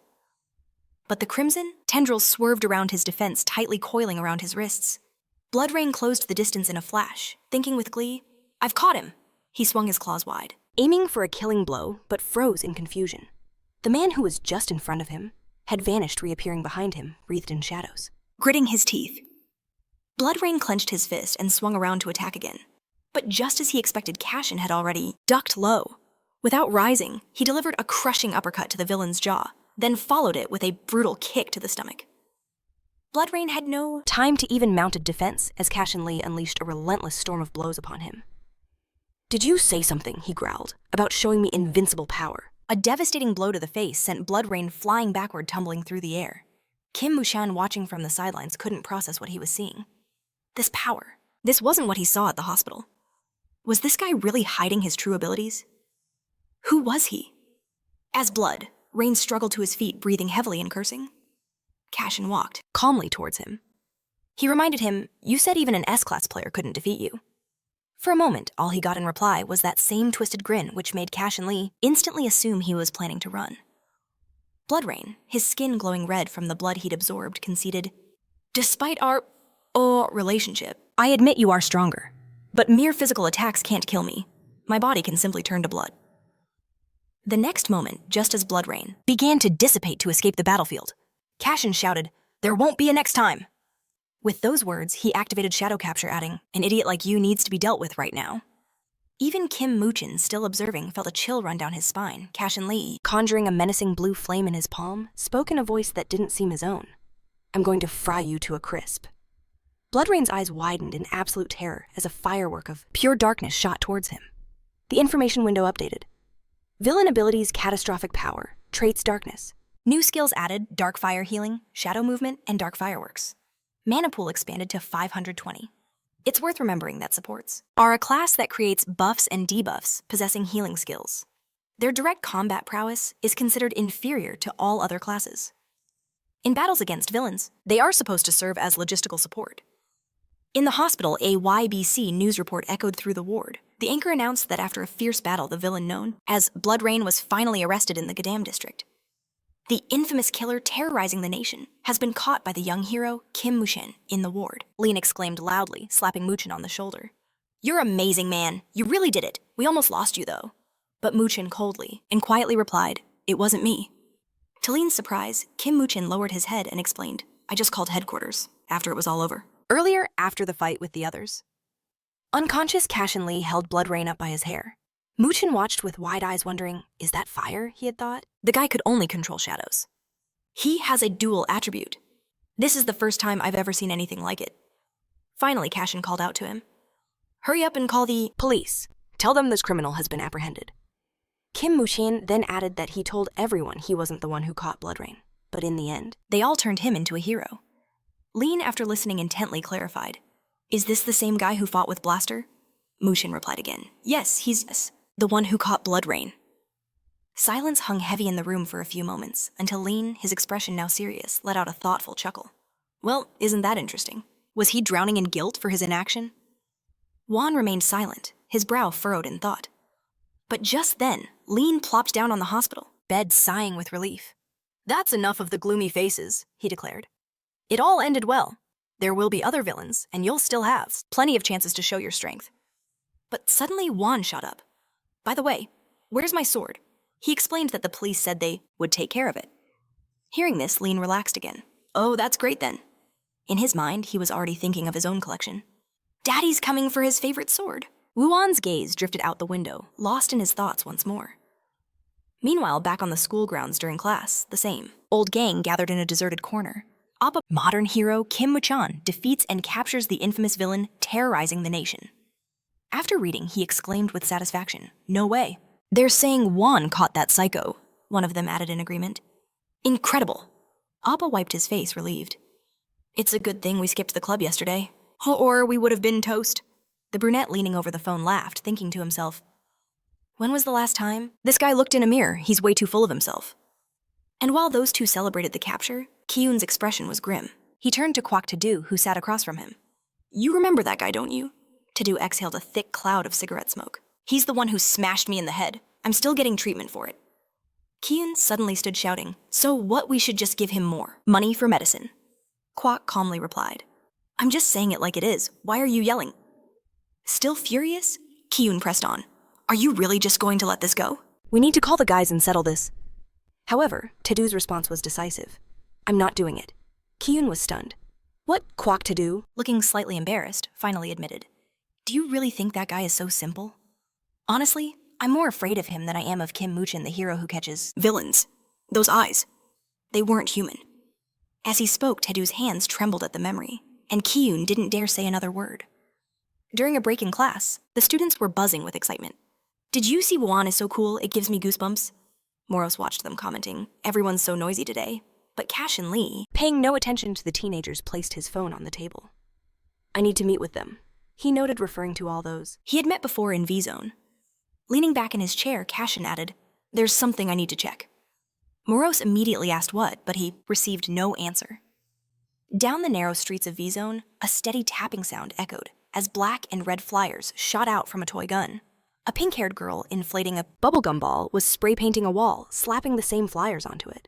But the crimson tendrils swerved around his defense, tightly coiling around his wrists. Bloodrain closed the distance in a flash, thinking with glee, "I've caught him!" He swung his claws wide, aiming for a killing blow, but froze in confusion. The man who was just in front of him had vanished, reappearing behind him, wreathed in shadows. Gritting his teeth, Bloodrain clenched his fist and swung around to attack again. But just as he expected, Cashen had already ducked low. Without rising, he delivered a crushing uppercut to the villain's jaw, then followed it with a brutal kick to the stomach. Bloodrain had no time to even mount a defense as Cashen Lee unleashed a relentless storm of blows upon him. "Did you say something," he growled, "about showing me invincible power?" A devastating blow to the face sent Bloodrain flying backward, tumbling through the air. Kim Mushan, watching from the sidelines, couldn't process what he was seeing. This power. This wasn't what he saw at the hospital. Was this guy really hiding his true abilities? Who was he? As Rain struggled to his feet, breathing heavily and cursing. Cashen walked calmly towards him. He reminded him, "You said even an S-Class player couldn't defeat you." For a moment, all he got in reply was that same twisted grin which made Cashen Lee instantly assume he was planning to run. Bloodrain, his skin glowing red from the blood he'd absorbed, conceded, "Despite our relationship, I admit you are stronger. But mere physical attacks can't kill me. My body can simply turn to blood." The next moment, just as Bloodrain began to dissipate to escape the battlefield, Cashen shouted, "There won't be a next time!" With those words, he activated shadow capture, adding, "An idiot like you needs to be dealt with right now." Even Kim Muchin, still observing, felt a chill run down his spine. Cashen Lee, conjuring a menacing blue flame in his palm, spoke in a voice that didn't seem his own. "I'm going to fry you to a crisp." Bloodrain's eyes widened in absolute terror as a firework of pure darkness shot towards him. The information window updated. Villain abilities: catastrophic power, traits: darkness. New skills added: dark fire healing, shadow movement, and dark fireworks. Mana pool expanded to 520. It's worth remembering that supports are a class that creates buffs and debuffs, possessing healing skills. Their direct combat prowess is considered inferior to all other classes. In battles against villains, they are supposed to serve as logistical support. In the hospital, a YBC news report echoed through the ward. The anchor announced that after a fierce battle, the villain known as Bloodrain was finally arrested in the Gadam district. The infamous killer terrorizing the nation has been caught by the young hero, Kim Mushin, in the ward. Lean exclaimed loudly, slapping Muchin on the shoulder. "You're amazing, man. You really did it. We almost lost you, though." But Muchin coldly and quietly replied, "It wasn't me." To Lean's surprise, Kim Muchin lowered his head and explained, "I just called headquarters after it was all over." Earlier, after the fight with the others, unconscious Cashen Lee held Bloodrain up by his hair. Muchin watched with wide eyes, wondering, is that fire, he had thought? The guy could only control shadows. He has a dual attribute. This is the first time I've ever seen anything like it. Finally, Cashen called out to him. "Hurry up and call the police. Tell them this criminal has been apprehended." Kim Mushin then added that he told everyone he wasn't the one who caught Bloodrain. But in the end, they all turned him into a hero. Lean, after listening intently, clarified, "Is this the same guy who fought with Blaster?" Mushin replied again, "Yes, he's the one who caught Bloodrain." Silence hung heavy in the room for a few moments, until Lean, his expression now serious, let out a thoughtful chuckle. "Well, isn't that interesting? Was he drowning in guilt for his inaction?" Juan remained silent, his brow furrowed in thought. But just then, Lean plopped down on the hospital bed, sighing with relief. "That's enough of the gloomy faces," he declared. "It all ended well. There will be other villains, and you'll still have plenty of chances to show your strength." But suddenly Juan shot up. "By the way, where's my sword?" He explained that the police said they would take care of it. Hearing this, Lean relaxed again. "Oh, that's great then." In his mind, he was already thinking of his own collection. Daddy's coming for his favorite sword. Wuan's gaze drifted out the window, lost in his thoughts once more. Meanwhile, back on the school grounds during class, the same old gang gathered in a deserted corner. Appa, modern hero Kim Muchan, defeats and captures the infamous villain terrorizing the nation. After reading, he exclaimed with satisfaction, "No way. They're saying Juan caught that psycho," one of them added in agreement. "Incredible." Appa wiped his face, relieved. "It's a good thing we skipped the club yesterday, or we would have been toast." The brunette leaning over the phone laughed, thinking to himself, "When was the last time this guy looked in a mirror? He's way too full of himself." And while those two celebrated the capture, Kyun's expression was grim. He turned to Kwak Tadu, who sat across from him. "You remember that guy, don't you?" Tadu exhaled a thick cloud of cigarette smoke. "He's the one who smashed me in the head. I'm still getting treatment for it." Kyun suddenly stood shouting, "So what, we should just give him more money for medicine?" Kwak calmly replied, I'm just saying it like it is. Why are you yelling? Still furious? Ki-yoon pressed on. Are you really just going to let this go? We need to call the guys and settle this. However, Tadu's response was decisive. I'm not doing it. Ki-yoon was stunned. What, Kwak Tadu? Looking slightly embarrassed, finally admitted. Do you really think that guy is so simple? Honestly, I'm more afraid of him than I am of Kim Moochin, the hero who catches villains. Those eyes. They weren't human. As he spoke, Tadu's hands trembled at the memory, and Ki-yoon didn't dare say another word. During a break in class, the students were buzzing with excitement. Did you see Wan is so cool, it gives me goosebumps? Moros watched them, commenting, everyone's so noisy today. But Cashen Lee, paying no attention to the teenagers, placed his phone on the table. I need to meet with them, he noted, referring to all those he had met before in V-Zone. Leaning back in his chair, Cashen added, there's something I need to check. Moros immediately asked what, but he received no answer. Down the narrow streets of V-Zone, a steady tapping sound echoed as black and red flyers shot out from a toy gun. A pink-haired girl inflating a bubblegum ball was spray painting a wall, slapping the same flyers onto it.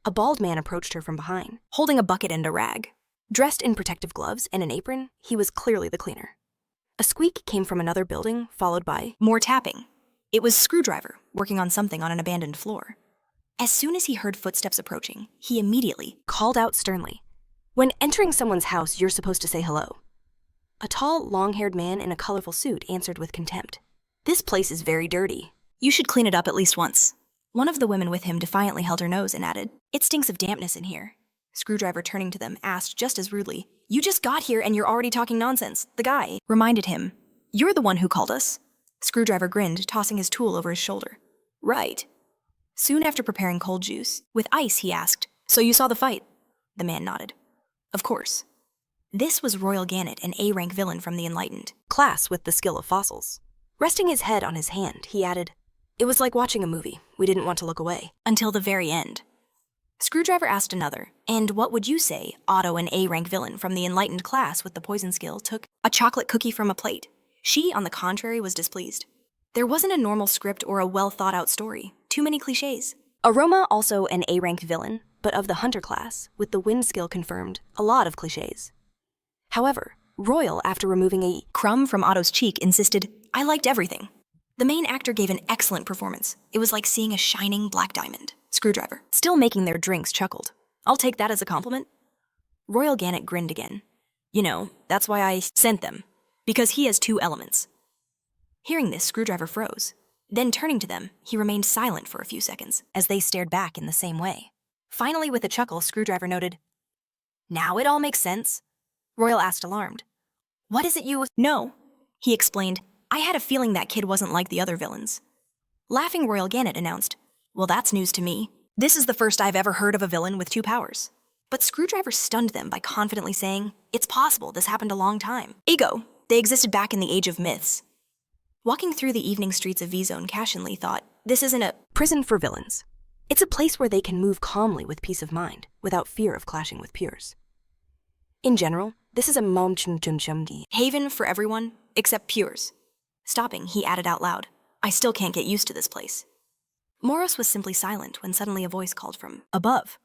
A bald man approached her from behind, holding a bucket and a rag. Dressed in protective gloves and an apron, he was clearly the cleaner. A squeak came from another building, followed by more tapping. It was Screwdriver, working on something on an abandoned floor. As soon as he heard footsteps approaching, he immediately called out sternly, when entering someone's house, you're supposed to say hello. A tall, long-haired man in a colorful suit answered with contempt. This place is very dirty. You should clean it up at least once. One of the women with him defiantly held her nose and added, it stinks of dampness in here. Screwdriver, turning to them, asked just as rudely, you just got here and you're already talking nonsense. The guy reminded him, you're the one who called us. Screwdriver grinned, tossing his tool over his shoulder. Right. Soon after preparing cold juice, with ice, he asked, so you saw the fight? The man nodded. Of course. This was Royal Gannet, an A-rank villain from the Enlightened class with the skill of fossils. Resting his head on his hand, he added, it was like watching a movie. We didn't want to look away. Until the very end. Screwdriver asked another, and what would you say Otto, an A-rank villain from the Enlightened class with the poison skill, took a chocolate cookie from a plate? She, on the contrary, was displeased. There wasn't a normal script or a well-thought-out story. Too many cliches. Aroma, also an A-rank villain, but of the Hunter class, with the wind skill confirmed, a lot of cliches. However, Royal, after removing a crumb from Otto's cheek, insisted, I liked everything. The main actor gave an excellent performance. It was like seeing a shining black diamond. Screwdriver, still making their drinks, chuckled. I'll take that as a compliment. Royal Gannet grinned again. You know, that's why I sent them. Because he has 2 elements. Hearing this, Screwdriver froze. Then turning to them, he remained silent for a few seconds, as they stared back in the same way. Finally, with a chuckle, Screwdriver noted, now it all makes sense. Royal asked, alarmed. What is it you— No, he explained. I had a feeling that kid wasn't like the other villains. Laughing, Royal Gannet announced, well, that's news to me. This is the first I've ever heard of a villain with 2 powers. But Screwdriver stunned them by confidently saying, it's possible, this happened a long time ago. They existed back in the age of myths. Walking through the evening streets of V-Zone, Cashen Lee thought, this isn't a prison for villains. It's a place where they can move calmly with peace of mind, without fear of clashing with peers. In general, this is a haven for everyone, except peers. Stopping, he added out loud, I still can't get used to this place. Moros was simply silent when suddenly a voice called from above.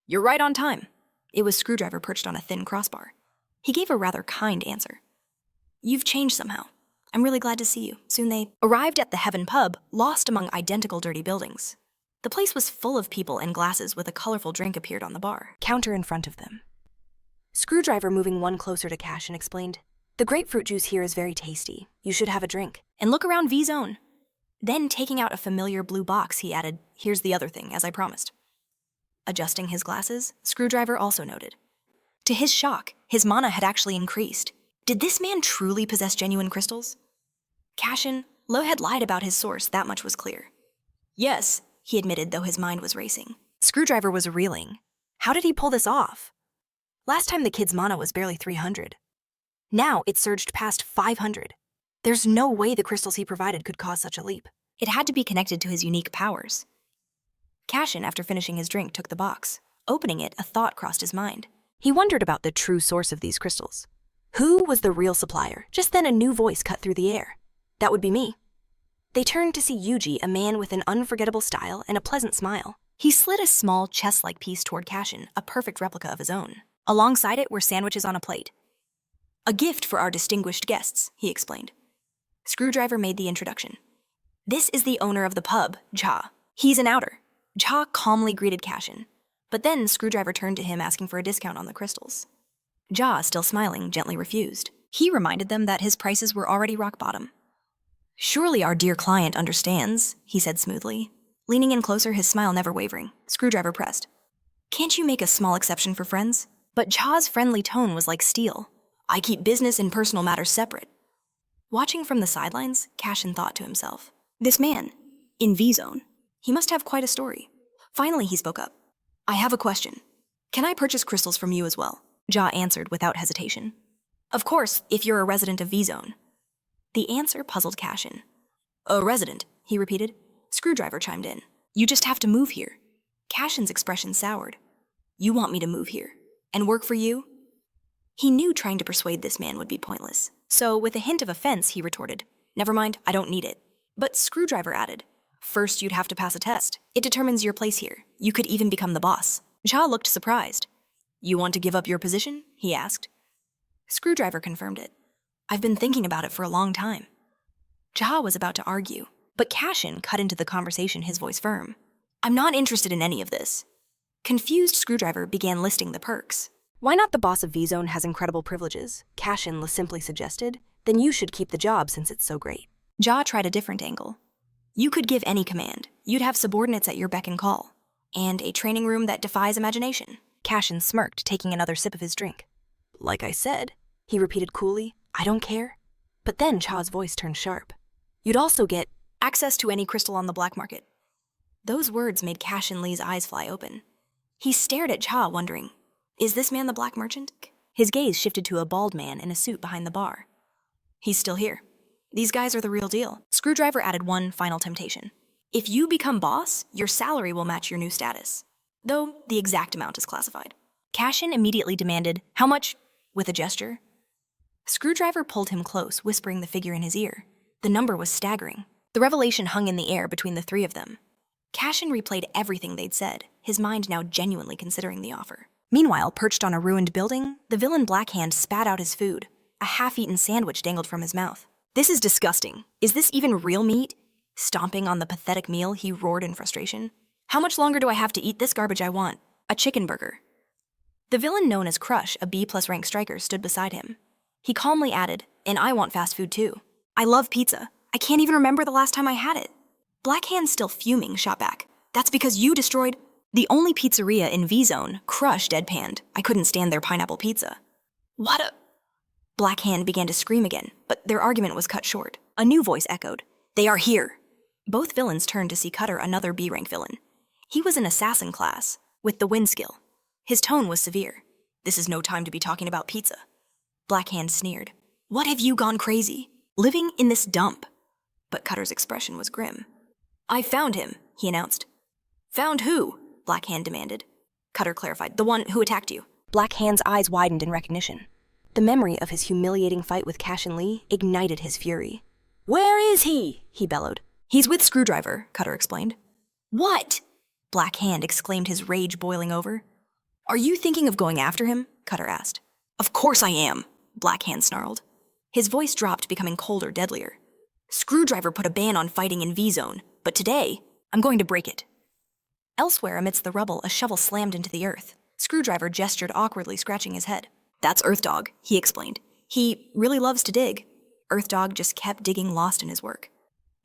You're right on time. It was Screwdriver perched on a thin crossbar. He gave a rather kind answer. You've changed somehow. I'm really glad to see you. Soon they arrived at the Heaven Pub, lost among identical dirty buildings. The place was full of people and glasses with a colorful drink appeared on the bar counter in front of them. Screwdriver, moving one closer to Cashen, explained, the grapefruit juice here is very tasty. You should have a drink. And look around V-Zone. Then, taking out a familiar blue box, he added, here's the other thing, as I promised. Adjusting his glasses, Screwdriver also noted. To his shock, his mana had actually increased. Did this man truly possess genuine crystals? Cashen, Lo had lied about his source, that much was clear. Yes, he admitted, though his mind was racing. Screwdriver was reeling. How did he pull this off? Last time the kid's mana was barely 300. Now it surged past 500. There's no way the crystals he provided could cause such a leap. It had to be connected to his unique powers. Cashen, after finishing his drink, took the box. Opening it, a thought crossed his mind. He wondered about the true source of these crystals. Who was the real supplier? Just then a new voice cut through the air. That would be me. They turned to see Yuji, a man with an unforgettable style and a pleasant smile. He slid a small chest-like piece toward Cashen, a perfect replica of his own. Alongside it were sandwiches on a plate. A gift for our distinguished guests, he explained. Screwdriver made the introduction. This is the owner of the pub, Ja. He's an outer. Ja calmly greeted Cashen, but then Screwdriver turned to him asking for a discount on the crystals. Ja, still smiling, gently refused. He reminded them that his prices were already rock bottom. Surely our dear client understands, he said smoothly. Leaning in closer, his smile never wavering, Screwdriver pressed. Can't you make a small exception for friends? But Ja's friendly tone was like steel. I keep business and personal matters separate. Watching from the sidelines, Cashen thought to himself, this man, in V-Zone, he must have quite a story. Finally, he spoke up. I have a question. Can I purchase crystals from you as well? Ja answered without hesitation. Of course, if you're a resident of V-Zone. The answer puzzled Cashen. A resident, he repeated. Screwdriver chimed in. You just have to move here. Cashen's expression soured. You want me to move here? And work for you? He knew trying to persuade this man would be pointless. So, with a hint of offense, he retorted, Never mind, I don't need it. But Screwdriver added, First, you'd have to pass a test. It determines your place here. You could even become the boss. Ja looked surprised. You want to give up your position? He asked. Screwdriver confirmed it. I've been thinking about it for a long time. Ja was about to argue, but Cashen cut into the conversation, his voice firm. I'm not interested in any of this. Confused, Screwdriver began listing the perks. Why not the boss of V-Zone has incredible privileges? Cashen simply suggested. Then you should keep the job since it's so great. Ja tried a different angle. You could give any command. You'd have subordinates at your beck and call. And a training room that defies imagination. Cashen smirked, taking another sip of his drink. Like I said, he repeated coolly, I don't care. But then Cha's voice turned sharp. You'd also get access to any crystal on the black market. Those words made Cashen Lee's eyes fly open. He stared at Cha, wondering, is this man the black merchant? His gaze shifted to a bald man in a suit behind the bar. He's still here. These guys are the real deal. Screwdriver added one final temptation. If you become boss, your salary will match your new status. Though the exact amount is classified. Cashen immediately demanded, how much? With a gesture. Screwdriver pulled him close, whispering the figure in his ear. The number was staggering. The revelation hung in the air between the three of them. Cashen replayed everything they'd said, his mind now genuinely considering the offer. Meanwhile, perched on a ruined building, the villain Blackhand spat out his food. A half-eaten sandwich dangled from his mouth. This is disgusting. Is this even real meat? Stomping on the pathetic meal, he roared in frustration. How much longer do I have to eat this garbage I want? A chicken burger. The villain known as Crush, a B+ rank striker, stood beside him. He calmly added, and I want fast food too. I love pizza. I can't even remember the last time I had it. Blackhand, still fuming, shot back. That's because you destroyed the only pizzeria in V-Zone. Crush deadpanned. I couldn't stand their pineapple pizza. What a... Blackhand began to scream again, but their argument was cut short. A new voice echoed. They are here. Both villains turned to see Cutter, another B-rank villain. He was an assassin class, with the wind skill. His tone was severe. This is no time to be talking about pizza. Blackhand sneered. What have you gone crazy? Living in this dump? But Cutter's expression was grim. I found him, he announced. Found who? Blackhand demanded. Cutter clarified. The one who attacked you. Blackhand's eyes widened in recognition. The memory of his humiliating fight with Cashen Lee ignited his fury. Where is he? He bellowed. He's with Screwdriver, Cutter explained. What? Blackhand exclaimed, his rage boiling over. Are you thinking of going after him? Cutter asked. Of course I am, Blackhand snarled. His voice dropped, becoming colder, deadlier. Screwdriver put a ban on fighting in V-Zone, but today, I'm going to break it. Elsewhere, amidst the rubble, a shovel slammed into the earth. Screwdriver gestured awkwardly, scratching his head. That's Earth Dog, he explained. He really loves to dig. Earth Dog just kept digging, lost in his work.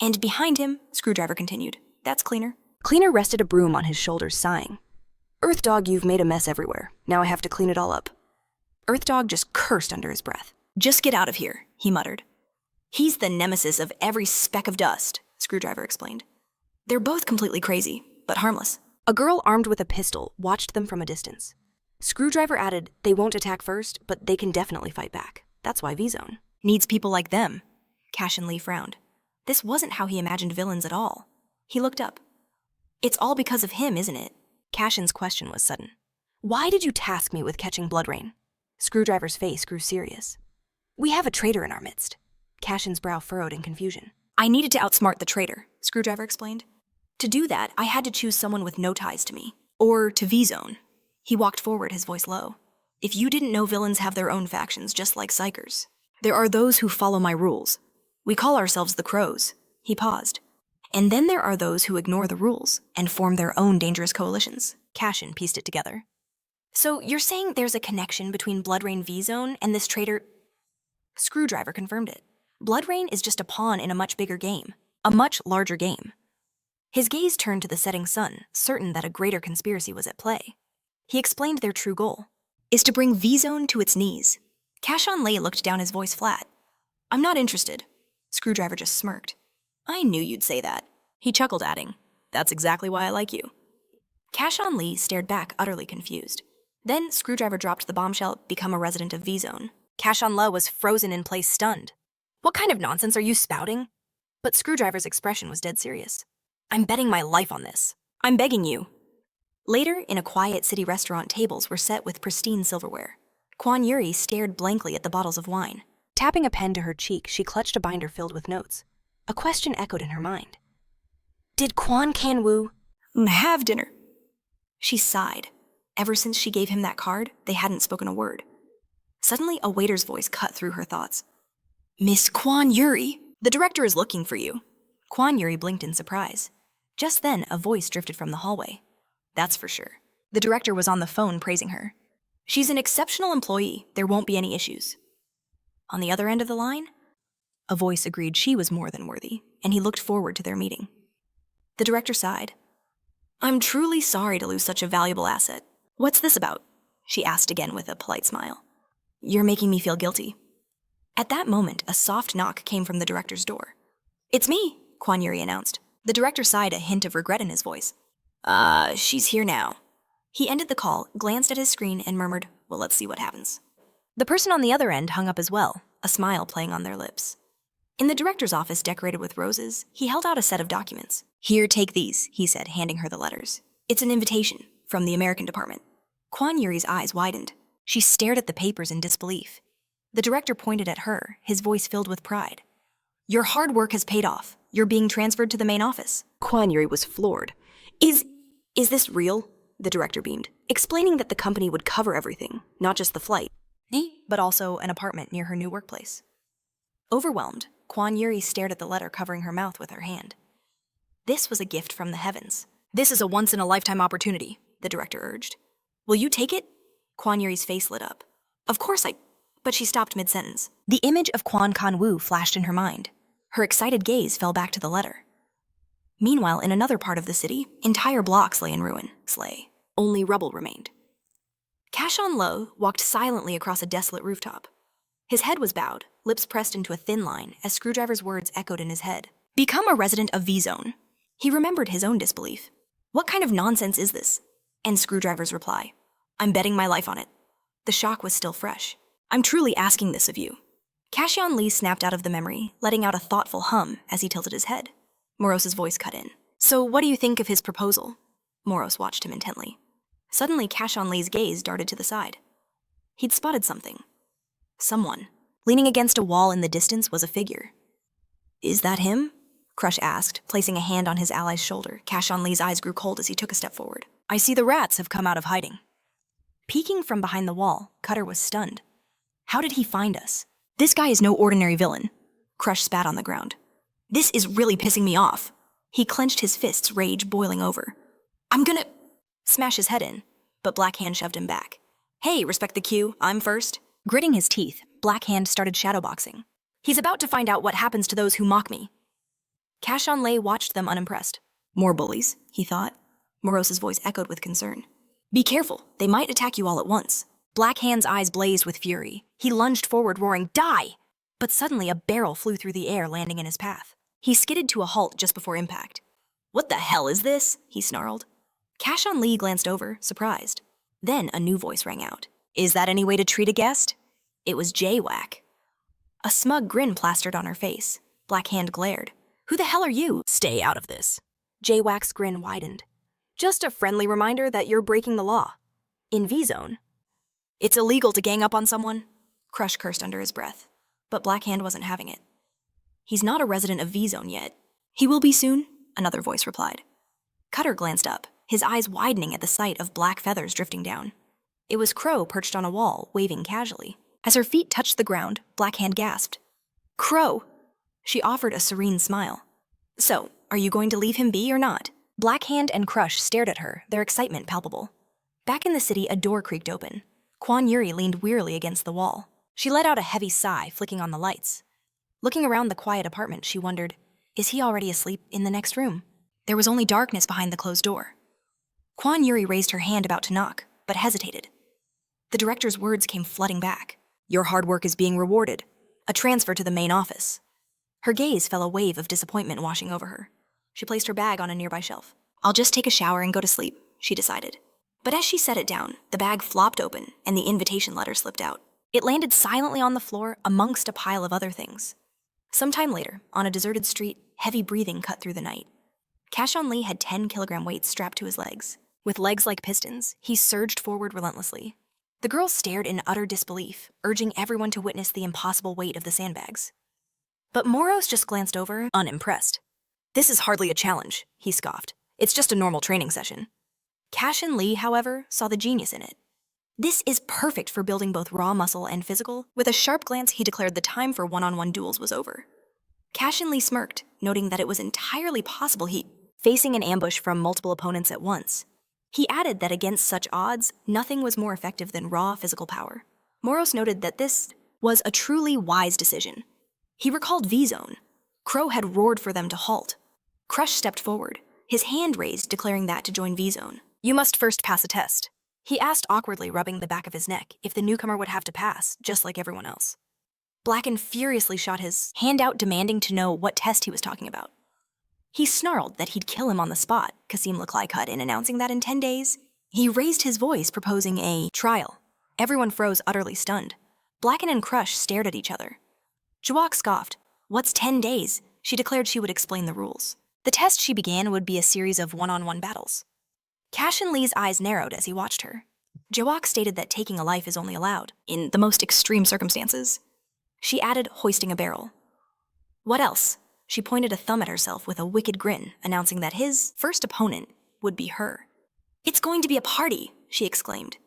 And behind him, Screwdriver continued. That's Cleaner. Cleaner rested a broom on his shoulders, sighing. Earth Dog, you've made a mess everywhere. Now I have to clean it all up. Earth Dog just cursed under his breath. Just get out of here, he muttered. He's the nemesis of every speck of dust, Screwdriver explained. They're both completely crazy, but harmless. A girl armed with a pistol watched them from a distance. Screwdriver added, they won't attack first, but they can definitely fight back. That's why V-Zone needs people like them. Cashen Lee frowned. This wasn't how he imagined villains at all. He looked up. It's all because of him, isn't it? Cashen's question was sudden. Why did you task me with catching Blood Rain? Screwdriver's face grew serious. We have a traitor in our midst. Cashen's brow furrowed in confusion. I needed to outsmart the traitor, Screwdriver explained. To do that, I had to choose someone with no ties to me, or to V-Zone. He walked forward, his voice low. If you didn't know, villains have their own factions, just like Psychers. There are those who follow my rules. We call ourselves the Crows. He paused. And then there are those who ignore the rules and form their own dangerous coalitions. Cashen pieced it together. So you're saying there's a connection between Bloodrain V-Zone and this traitor? Screwdriver confirmed it. Bloodrain is just a pawn in a much bigger game. A much larger game. His gaze turned to the setting sun, certain that a greater conspiracy was at play. He explained their true goal is to bring V-Zone to its knees. Cashen Lee looked down, his voice flat. I'm not interested. Screwdriver just smirked. I knew you'd say that. He chuckled, adding, that's exactly why I like you. Cashen Lee stared back, utterly confused. Then Screwdriver dropped the bombshell, become a resident of V-Zone. Cashen Lee was frozen in place, stunned. What kind of nonsense are you spouting? But Screwdriver's expression was dead serious. I'm betting my life on this. I'm begging you. Later, in a quiet city restaurant, tables were set with pristine silverware. Kwon Yuri stared blankly at the bottles of wine. Tapping a pen to her cheek, she clutched a binder filled with notes. A question echoed in her mind. Did Kwon Kan-woo have dinner? She sighed. Ever since she gave him that card, they hadn't spoken a word. Suddenly, a waiter's voice cut through her thoughts. Miss Kwon Yuri, the director is looking for you. Kwon Yuri blinked in surprise. Just then, a voice drifted from the hallway. That's for sure. The director was on the phone praising her. She's an exceptional employee. There won't be any issues. On the other end of the line, a voice agreed she was more than worthy, and he looked forward to their meeting. The director sighed. I'm truly sorry to lose such a valuable asset. What's this about? She asked again with a polite smile. You're making me feel guilty. At that moment, a soft knock came from the director's door. It's me, Kwon Yuri announced. The director sighed, a hint of regret in his voice. She's here now. He ended the call, glanced at his screen, and murmured, well, let's see what happens. The person on the other end hung up as well, a smile playing on their lips. In the director's office decorated with roses, he held out a set of documents. Here, take these, he said, handing her the letters. It's an invitation from the American department. Kwon Yuri's eyes widened. She stared at the papers in disbelief. The director pointed at her, his voice filled with pride. Your hard work has paid off. You're being transferred to the main office. Kwon Yuri was floored. Is this real? The director beamed, explaining that the company would cover everything, not just the flight, but also an apartment near her new workplace. Overwhelmed, Kwon Yuri stared at the letter, covering her mouth with her hand. This was a gift from the heavens. This is a once-in-a-lifetime opportunity, the director urged. Will you take it? Kwon Yuri's face lit up. Of course but she stopped mid-sentence. The image of Kwon Kan-woo flashed in her mind. Her excited gaze fell back to the letter. Meanwhile, in another part of the city, entire blocks lay in ruin. Only rubble remained. Cashen Lee walked silently across a desolate rooftop. His head was bowed, lips pressed into a thin line as Screwdriver's words echoed in his head. Become a resident of V-Zone. He remembered his own disbelief. What kind of nonsense is this? And Screwdriver's reply. I'm betting my life on it. The shock was still fresh. I'm truly asking this of you. Cashen Lee snapped out of the memory, letting out a thoughtful hum as he tilted his head. Moros's voice cut in. So what do you think of his proposal? Moros watched him intently. Suddenly, Cashen Lee's gaze darted to the side. He'd spotted something. Someone. Leaning against a wall in the distance was a figure. Is that him? Crush asked, placing a hand on his ally's shoulder. Cashen Lee's eyes grew cold as he took a step forward. I see the rats have come out of hiding. Peeking from behind the wall, Cutter was stunned. How did he find us? This guy is no ordinary villain. Crush spat on the ground. This is really pissing me off. He clenched his fists, rage boiling over. I'm gonna smash his head in, but Black Hand shoved him back. Hey, respect the cue, I'm first. Gritting his teeth, Black Hand started shadowboxing. He's about to find out what happens to those who mock me. Cashen Lee watched them unimpressed. More bullies, he thought. Moros's voice echoed with concern. Be careful, they might attack you all at once. Black Hand's eyes blazed with fury. He lunged forward, roaring, Die! But suddenly a barrel flew through the air, landing in his path. He skidded to a halt just before impact. What the hell is this? He snarled. Cashen Lee glanced over, surprised. Then a new voice rang out. Is that any way to treat a guest? It was J-Wack. A smug grin plastered on her face. Black Hand glared. Who the hell are you? Stay out of this. J-Wack's grin widened. Just a friendly reminder that you're breaking the law. In V-Zone. It's illegal to gang up on someone. Crush cursed under his breath. But Black Hand wasn't having it. He's not a resident of V-Zone yet. He will be soon, another voice replied. Cutter glanced up, his eyes widening at the sight of black feathers drifting down. It was Crow perched on a wall, waving casually. As her feet touched the ground, Black Hand gasped. Crow! She offered a serene smile. So, are you going to leave him be or not? Black Hand and Crush stared at her, their excitement palpable. Back in the city, a door creaked open. Kwan Yuri leaned wearily against the wall. She let out a heavy sigh, flicking on the lights. Looking around the quiet apartment, she wondered, is he already asleep in the next room? There was only darkness behind the closed door. Kwan Yuri raised her hand about to knock, but hesitated. The director's words came flooding back. Your hard work is being rewarded. A transfer to the main office. Her gaze felt a wave of disappointment washing over her. She placed her bag on a nearby shelf. I'll just take a shower and go to sleep, she decided. But as she set it down, the bag flopped open and the invitation letter slipped out. It landed silently on the floor amongst a pile of other things. Sometime later, on a deserted street, heavy breathing cut through the night. Cashen Lee had 10-kilogram weights strapped to his legs. With legs like pistons, he surged forward relentlessly. The girl stared in utter disbelief, urging everyone to witness the impossible weight of the sandbags. But Moros just glanced over, unimpressed. This is hardly a challenge, he scoffed. It's just a normal training session. Cashen Lee, however, saw the genius in it. This is perfect for building both raw muscle and physical. With a sharp glance, he declared the time for one-on-one duels was over. Cashen Lee smirked, noting that it was entirely possible facing an ambush from multiple opponents at once. He added that against such odds, nothing was more effective than raw physical power. Moros noted that this was a truly wise decision. He recalled V-Zone. Crow had roared for them to halt. Crush stepped forward, his hand raised, declaring that to join V-Zone. You must first pass a test. He asked awkwardly, rubbing the back of his neck, if the newcomer would have to pass, just like everyone else. Blacken furiously shot his hand out, demanding to know what test he was talking about. He snarled that he'd kill him on the spot, Kasim Laklai cut in, announcing that in 10 days, he raised his voice, proposing a trial. Everyone froze, utterly stunned. Blacken and Crush stared at each other. Jawak scoffed. What's 10 days? She declared she would explain the rules. The test she began would be a series of one-on-one battles. Cashen Lee's eyes narrowed as he watched her. Jawak stated that taking a life is only allowed in the most extreme circumstances. She added, hoisting a barrel. What else? She pointed a thumb at herself with a wicked grin, announcing that his first opponent would be her. It's going to be a party, she exclaimed.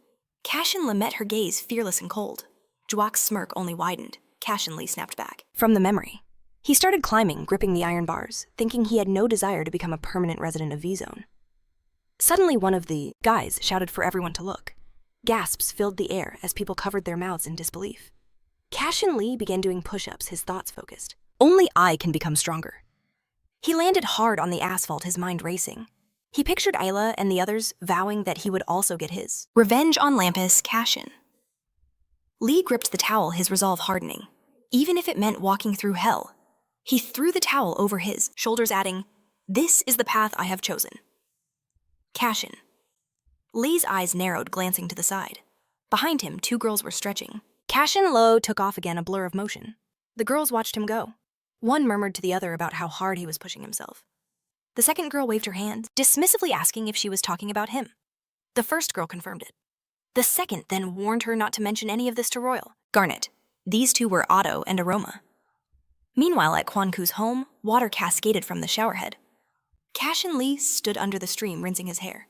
Cashen Lee met her gaze, fearless and cold. Jawak's smirk only widened. Cashen Lee snapped back. From the memory. He started climbing, gripping the iron bars, thinking he had no desire to become a permanent resident of V-Zone. Suddenly, one of the guys shouted for everyone to look. Gasps filled the air as people covered their mouths in disbelief. Cashen Lee began doing push-ups, his thoughts focused. Only I can become stronger. He landed hard on the asphalt, his mind racing. He pictured Ayla and the others vowing that he would also get his revenge on Lampus, Cashen. Lee gripped the towel, his resolve hardening. Even if it meant walking through hell. He threw the towel over his shoulders, adding, This is the path I have chosen. Cashen. Lee's eyes narrowed, glancing to the side. Behind him, 2 girls were stretching. Cashen Lo took off again, a blur of motion. The girls watched him go. One murmured to the other about how hard he was pushing himself. The second girl waved her hand, dismissively asking if she was talking about him. The first girl confirmed it. The second then warned her not to mention any of this to Royal. Garnet. These two were Otto and Aroma. Meanwhile, at Kwanku's home, water cascaded from the showerhead. Cashen Lee stood under the stream, rinsing his hair.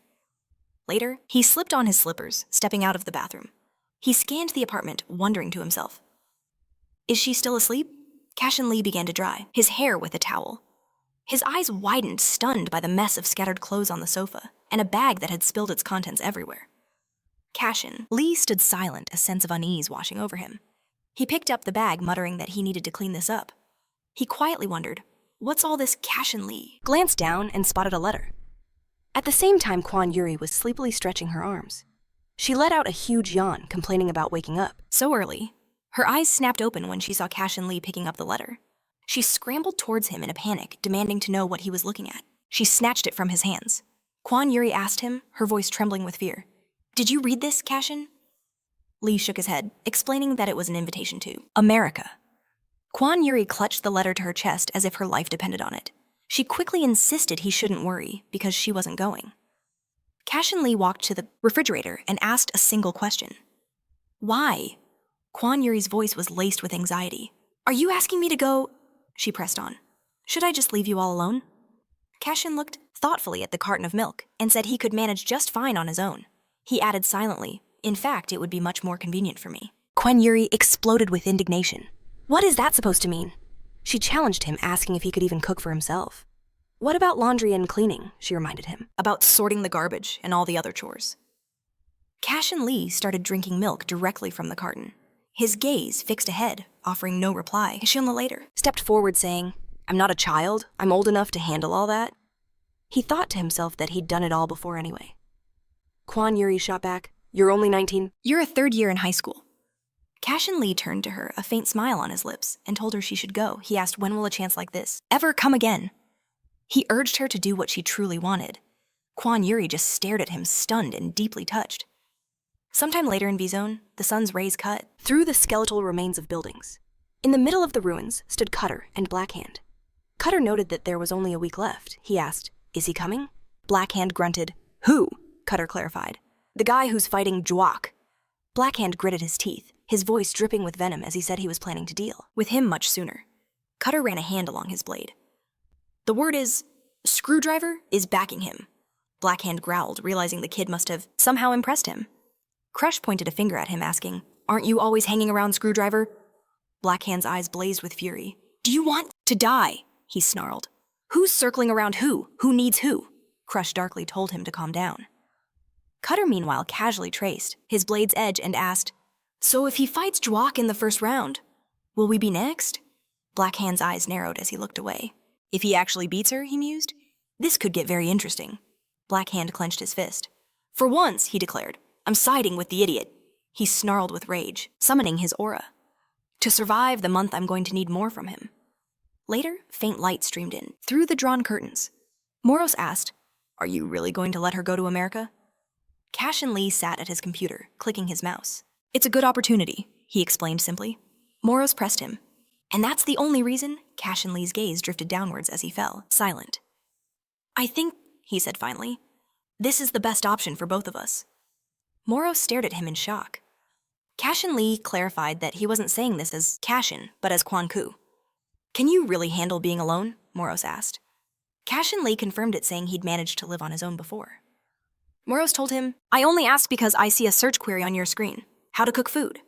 Later, he slipped on his slippers, stepping out of the bathroom. He scanned the apartment, wondering to himself. Is she still asleep? Cashen Lee began to dry, his hair with a towel. His eyes widened, stunned by the mess of scattered clothes on the sofa, and a bag that had spilled its contents everywhere. Cashen Lee stood silent, a sense of unease washing over him. He picked up the bag, muttering that he needed to clean this up. He quietly wondered, what's all this Cashen Lee? Glanced down and spotted a letter. At the same time, Kwan Yuri was sleepily stretching her arms. She let out a huge yawn, complaining about waking up. So early. Her eyes snapped open when she saw Cashen Lee picking up the letter. She scrambled towards him in a panic, demanding to know what he was looking at. She snatched it from his hands. Kwan Yuri asked him, her voice trembling with fear. Did you read this, Cashen? Lee shook his head, explaining that it was an invitation to America. Kwan Yuri clutched the letter to her chest as if her life depended on it. She quickly insisted he shouldn't worry, because she wasn't going. Cashen Lee walked to the refrigerator and asked a single question. Why? Kwan Yuri's voice was laced with anxiety. Are you asking me to go? She pressed on. Should I just leave you all alone? Cashen looked thoughtfully at the carton of milk and said he could manage just fine on his own. He added silently, In fact, it would be much more convenient for me. Kwon Yuri exploded with indignation. What is that supposed to mean? She challenged him, asking if he could even cook for himself. What about laundry and cleaning? She reminded him. About sorting the garbage and all the other chores. Cashen Lee started drinking milk directly from the carton. His gaze fixed ahead, offering no reply. Cashen later stepped forward, saying, I'm not a child. I'm old enough to handle all that. He thought to himself that he'd done it all before anyway. Kwon Yuri shot back, You're only 19. You're a third year in high school. Cashen Lee turned to her, a faint smile on his lips, and told her she should go. He asked, when will a chance like this ever come again? He urged her to do what she truly wanted. Kwon Yuri just stared at him, stunned and deeply touched. Sometime later in V-Zone, the sun's rays cut through the skeletal remains of buildings. In the middle of the ruins stood Cutter and Blackhand. Cutter noted that there was only a week left. He asked, Is he coming? Blackhand grunted. Who? Cutter clarified. The guy who's fighting Jwak. Blackhand gritted his teeth, his voice dripping with venom as he said he was planning to deal with him much sooner. Cutter ran a hand along his blade. The word is, Screwdriver is backing him. Blackhand growled, realizing the kid must have somehow impressed him. Crush pointed a finger at him, asking, Aren't you always hanging around Screwdriver? Blackhand's eyes blazed with fury. Do you want to die? He snarled. Who's circling around who? Who needs who? Crush darkly told him to calm down. Cutter, meanwhile, casually traced his blade's edge and asked, So if he fights Jwak in the first round, will we be next? Blackhand's eyes narrowed as he looked away. If he actually beats her, he mused, this could get very interesting. Blackhand clenched his fist. For once, he declared, I'm siding with the idiot. He snarled with rage, summoning his aura. To survive the month, I'm going to need more from him. Later, faint light streamed in, through the drawn curtains. Moros asked, Are you really going to let her go to America? Cashen Lee sat at his computer, clicking his mouse. It's a good opportunity, he explained simply. Moros pressed him. And that's the only reason? Cashen Lee's gaze drifted downwards as he fell, silent. I think, he said finally, this is the best option for both of us. Moros stared at him in shock. Cashen Lee clarified that he wasn't saying this as Cashen, but as Kwon Ku. Can you really handle being alone? Moros asked. Cashen Lee confirmed it, saying he'd managed to live on his own before. Moros told him, I only asked because I see a search query on your screen. How to cook food.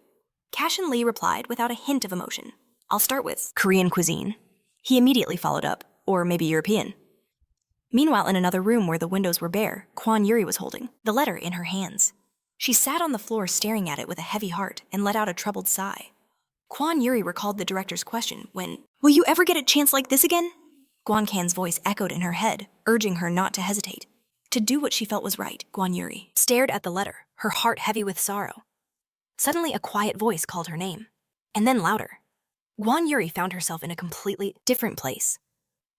Cashen Lee replied without a hint of emotion. I'll start with Korean cuisine. He immediately followed up, or maybe European. Meanwhile, in another room where the windows were bare, Kwon Yuri was holding the letter in her hands. She sat on the floor staring at it with a heavy heart and let out a troubled sigh. Kwon Yuri recalled the director's question when, Will you ever get a chance like this again? Kwon Kan's voice echoed in her head, urging her not to hesitate. To do what she felt was right, Kwon Yuri stared at the letter, her heart heavy with sorrow. Suddenly, a quiet voice called her name, and then louder. Kwon Yuri found herself in a completely different place.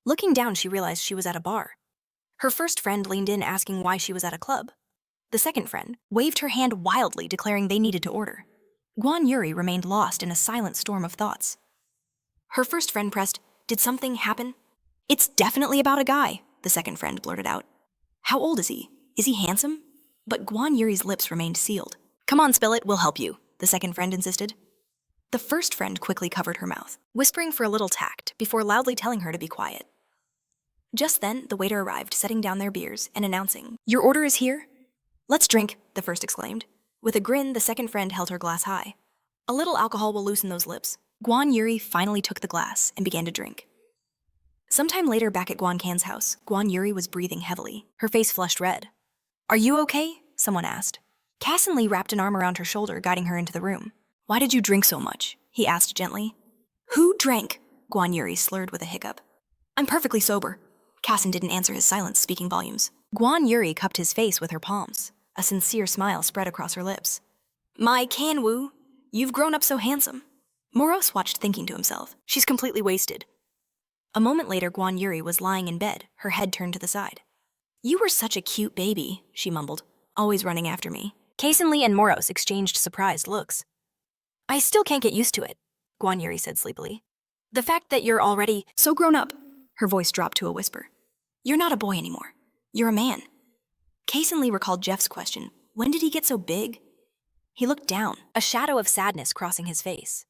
Looking down, she realized she was at a bar. Her first friend leaned in, asking why she was at a club. The second friend waved her hand wildly, declaring they needed to order. Kwon Yuri remained lost in a silent storm of thoughts. Her first friend pressed, Did something happen? It's definitely about a guy, the second friend blurted out. How old is he? Is he handsome? But Kwon Yuri's lips remained sealed. Come on, spill it, we'll help you, the second friend insisted. The first friend quickly covered her mouth, whispering for a little tact before loudly telling her to be quiet. Just then, the waiter arrived, setting down their beers and announcing, Your order is here? Let's drink, the first exclaimed. With a grin, the second friend held her glass high. A little alcohol will loosen those lips. Kwon Yuri finally took the glass and began to drink. Sometime later, back at Kwon Kan's house, Kwon Yuri was breathing heavily, her face flushed red. Are you okay? Someone asked. Cashen Lee wrapped an arm around her shoulder, guiding her into the room. Why did you drink so much? He asked gently. Who drank? Kwon Yuri slurred with a hiccup. I'm perfectly sober. Cashen didn't answer his silence, speaking volumes. Kwon Yuri cupped his face with her palms. A sincere smile spread across her lips. My Kanwoo, you've grown up so handsome. Moros watched, thinking to himself, she's completely wasted. A moment later, Kwon Yuri was lying in bed, her head turned to the side. You were such a cute baby, she mumbled, always running after me. Cashen Lee and Moros exchanged surprised looks. I still can't get used to it, Kwon Yuri said sleepily. The fact that you're already so grown up. Her voice dropped to a whisper. You're not a boy anymore. You're a man. Cashen Lee recalled Jeff's question. When did he get so big? He looked down, a shadow of sadness crossing his face.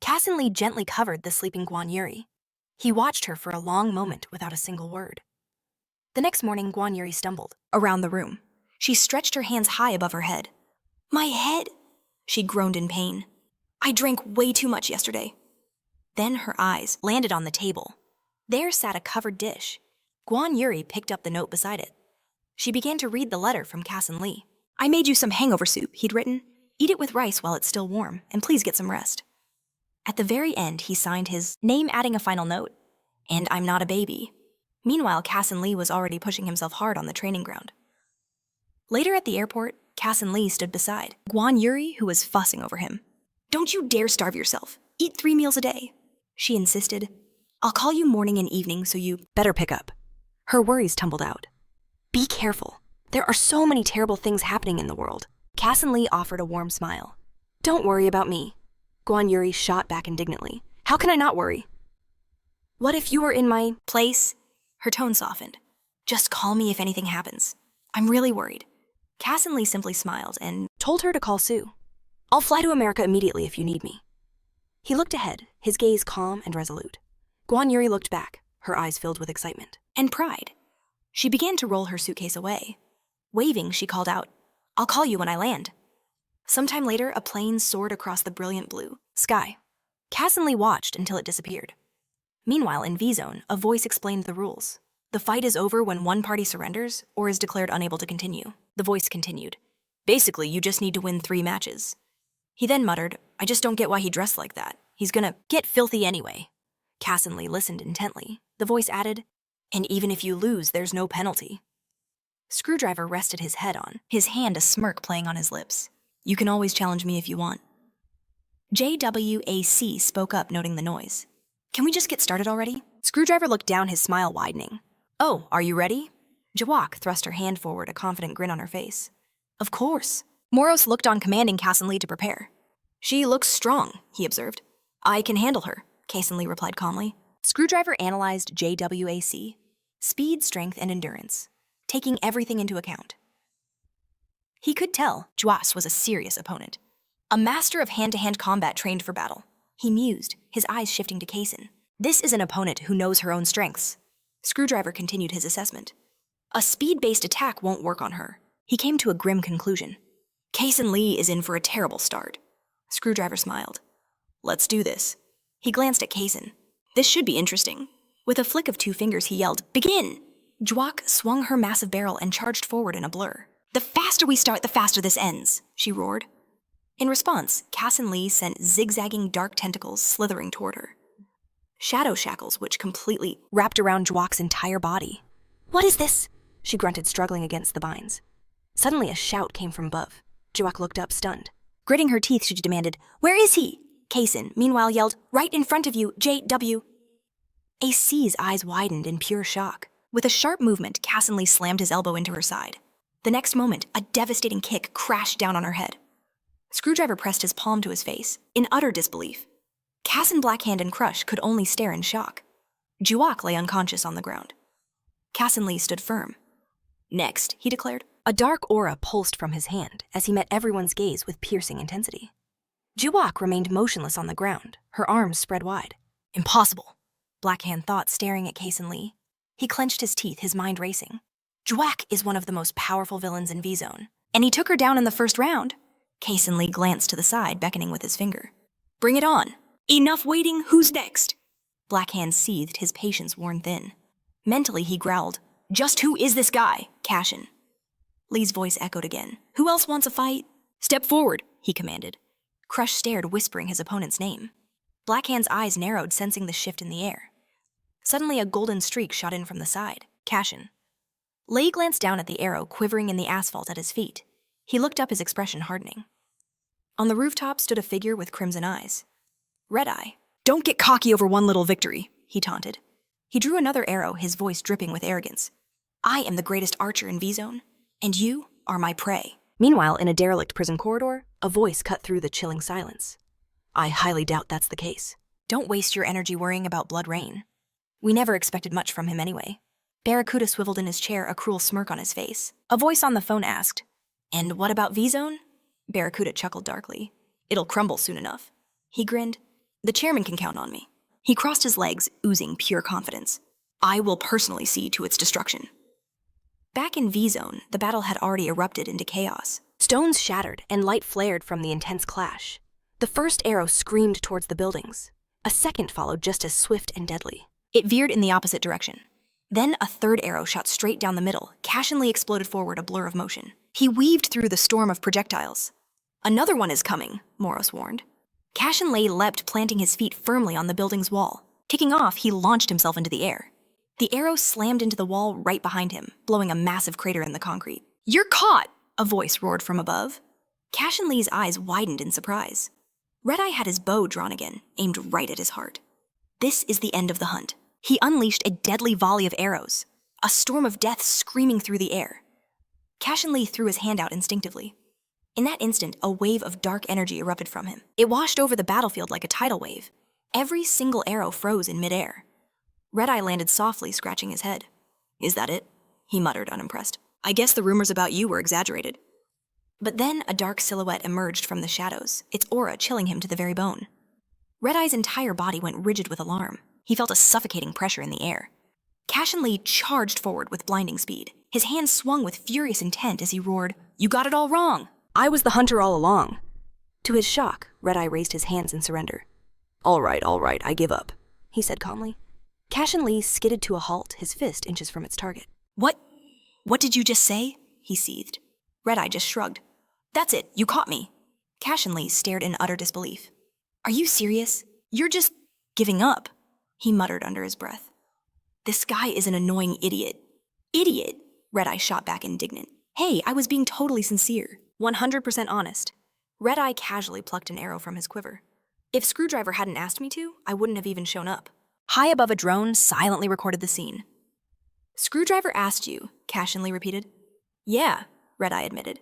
Cashen Lee gently covered the sleeping Kwon Yuri. He watched her for a long moment without a single word. The next morning, Kwon Yuri stumbled around the room. She stretched her hands high above her head. My head! She groaned in pain. I drank way too much yesterday. Then her eyes landed on the table. There sat a covered dish. Guan Yuri picked up the note beside it. She began to read the letter from Cashen Lee. I made you some hangover soup, he'd written. Eat it with rice while it's still warm, and please get some rest. At the very end, he signed his name, adding a final note, and I'm not a baby. Meanwhile, Cashen Lee was already pushing himself hard on the training ground. Later at the airport, Cashen Lee stood beside Guan Yuri, who was fussing over him. Don't you dare starve yourself. Eat 3 meals a day. She insisted. I'll call you morning and evening so you better pick up. Her worries tumbled out. Be careful. There are so many terrible things happening in the world. Cashen Lee offered a warm smile. Don't worry about me. Guan Yuri shot back indignantly. How can I not worry? What if you were in my place? Her tone softened. Just call me if anything happens. I'm really worried. Cashen Lee simply smiled and told her to call Sue. I'll fly to America immediately if you need me. He looked ahead, his gaze calm and resolute. Guan Yuri looked back, her eyes filled with excitement and pride. She began to roll her suitcase away. Waving, she called out, I'll call you when I land. Sometime later, a plane soared across the brilliant blue sky. Cashen Lee watched until it disappeared. Meanwhile, in V-Zone, a voice explained the rules. The fight is over when one party surrenders or is declared unable to continue. The voice continued. Basically, you just need to win 3 matches. He then muttered, I just don't get why he dressed like that. He's gonna get filthy anyway. Cashen Lee listened intently. The voice added, and even if you lose, there's no penalty. Screwdriver rested his head on, his hand a smirk playing on his lips. You can always challenge me if you want. JWAC spoke up, noting the noise. Can we just get started already? Screwdriver looked down, his smile widening. Oh, are you ready? Jawak thrust her hand forward, a confident grin on her face. Of course. Moros looked on, commanding Cashen Lee to prepare. She looks strong, he observed. I can handle her, Cashen Lee replied calmly. Screwdriver analyzed JWAC. Speed, strength, and endurance, taking everything into account. He could tell Juas was a serious opponent. A master of hand-to-hand combat trained for battle. He mused, his eyes shifting to Cashen. This is an opponent who knows her own strengths. Screwdriver continued his assessment. A speed-based attack won't work on her. He came to a grim conclusion. Cashen Lee is in for a terrible start. Screwdriver smiled. Let's do this. He glanced at Cashen. This should be interesting. With a flick of 2 fingers, he yelled, Begin! Jwak swung her massive barrel and charged forward in a blur. The faster we start, the faster this ends, she roared. In response, Cashen Lee sent zigzagging dark tentacles slithering toward her. Shadow shackles which completely wrapped around Jwak's entire body. What is this? She grunted, struggling against the binds. Suddenly a shout came from above. Jwak looked up, stunned. Gritting her teeth, she demanded, Where is he? Cashen, meanwhile, yelled, Right in front of you, JW. AC's eyes widened in pure shock. With a sharp movement, Cashen Lee slammed his elbow into her side. The next moment, a devastating kick crashed down on her head. Screwdriver pressed his palm to his face, in utter disbelief. Cashen, Blackhand, and Crush could only stare in shock. Juwak lay unconscious on the ground. Cashen Lee stood firm. Next, he declared. A dark aura pulsed from his hand as he met everyone's gaze with piercing intensity. Juwak remained motionless on the ground, her arms spread wide. Impossible, Blackhand thought, staring at Cashen Lee. He clenched his teeth, his mind racing. Juwak is one of the most powerful villains in V-Zone, and he took her down in the first round. Cashen Lee glanced to the side, beckoning with his finger. Bring it on. Enough waiting, who's next? Blackhand seethed, his patience worn thin. Mentally, he growled, Just who is this guy, Cashen? Lee's voice echoed again. Who else wants a fight? Step forward, he commanded. Crush stared, whispering his opponent's name. Blackhand's eyes narrowed, sensing the shift in the air. Suddenly, a golden streak shot in from the side. Cashen. Lee glanced down at the arrow quivering in the asphalt at his feet. He looked up, his expression hardening. On the rooftop stood a figure with crimson eyes. Red-Eye. Don't get cocky over one little victory, he taunted. He drew another arrow, his voice dripping with arrogance. I am the greatest archer in V-Zone, and you are my prey. Meanwhile, in a derelict prison corridor, a voice cut through the chilling silence. I highly doubt that's the case. Don't waste your energy worrying about Blood Rain. We never expected much from him anyway. Barracuda swiveled in his chair, a cruel smirk on his face. A voice on the phone asked, And what about V-Zone? Barracuda chuckled darkly. It'll crumble soon enough. He grinned. The chairman can count on me. He crossed his legs, oozing pure confidence. I will personally see to its destruction. Back in V-Zone, the battle had already erupted into chaos. Stones shattered and light flared from the intense clash. The first arrow screamed towards the buildings. A second followed just as swift and deadly. It veered in the opposite direction. Then a third arrow shot straight down the middle. Cashen Lee exploded forward, a blur of motion. He weaved through the storm of projectiles. "Another one is coming," Moros warned. Cashen Lee leapt, planting his feet firmly on the building's wall. Kicking off, he launched himself into the air. The arrow slammed into the wall right behind him, blowing a massive crater in the concrete. "You're caught!" a voice roared from above. Cashen Lee's eyes widened in surprise. Red-Eye had his bow drawn again, aimed right at his heart. This is the end of the hunt. He unleashed a deadly volley of arrows, a storm of death screaming through the air. Cashen Lee threw his hand out instinctively. In that instant, a wave of dark energy erupted from him. It washed over the battlefield like a tidal wave. Every single arrow froze in midair. Red-Eye landed softly, scratching his head. "Is that it?" he muttered, unimpressed. "I guess the rumors about you were exaggerated." But then a dark silhouette emerged from the shadows, its aura chilling him to the very bone. Red-Eye's entire body went rigid with alarm. He felt a suffocating pressure in the air. Cashen Lee charged forward with blinding speed. His hands swung with furious intent as he roared, "You got it all wrong!" "I was the hunter all along." To his shock, Red-Eye raised his hands in surrender. All right, I give up," he said calmly. Cashen Lee skidded to a halt, his fist inches from its target. What did you just say?" he seethed. Red-Eye just shrugged. "That's it, you caught me." Cashen Lee stared in utter disbelief. "Are you serious? You're just giving up," he muttered under his breath. "This guy is an annoying idiot." "Idiot?" Red-Eye shot back indignant. "Hey, I was being totally sincere, 100% honest." Red-Eye casually plucked an arrow from his quiver. "If Screwdriver hadn't asked me to, I wouldn't have even shown up." High above a drone silently recorded the scene. "Screwdriver asked you," Cashen Lee repeated. "Yeah," Red-Eye admitted.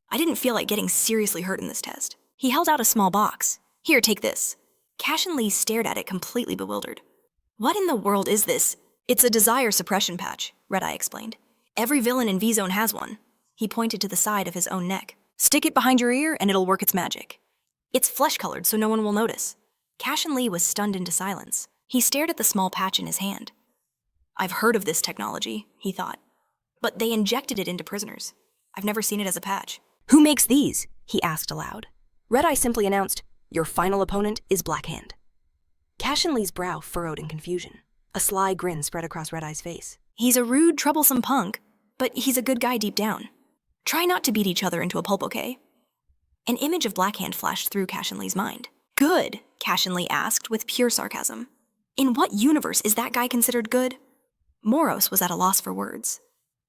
"I didn't feel like getting seriously hurt in this test." He held out a small box. "Here, take this." Cashen Lee stared at it, completely bewildered. "What in the world is this?" "It's a desire suppression patch," Red-Eye explained. "Every villain in V-Zone has one." He pointed to the side of his own neck. "Stick it behind your ear and it'll work its magic. It's flesh-colored so no one will notice." Cashen Lee was stunned into silence. He stared at the small patch in his hand. "I've heard of this technology," he thought. "But they injected it into prisoners. I've never seen it as a patch." "Who makes these?" he asked aloud. Red-Eye simply announced, "Your final opponent is Blackhand." Cashen Lee's brow furrowed in confusion. A sly grin spread across Red-Eye's face. "He's a rude, troublesome punk, but he's a good guy deep down. Try not to beat each other into a pulp, okay?" An image of Blackhand flashed through Cashen Lee's mind. "Good?" Cashen Lee asked with pure sarcasm. "In what universe is that guy considered good?" Moros was at a loss for words.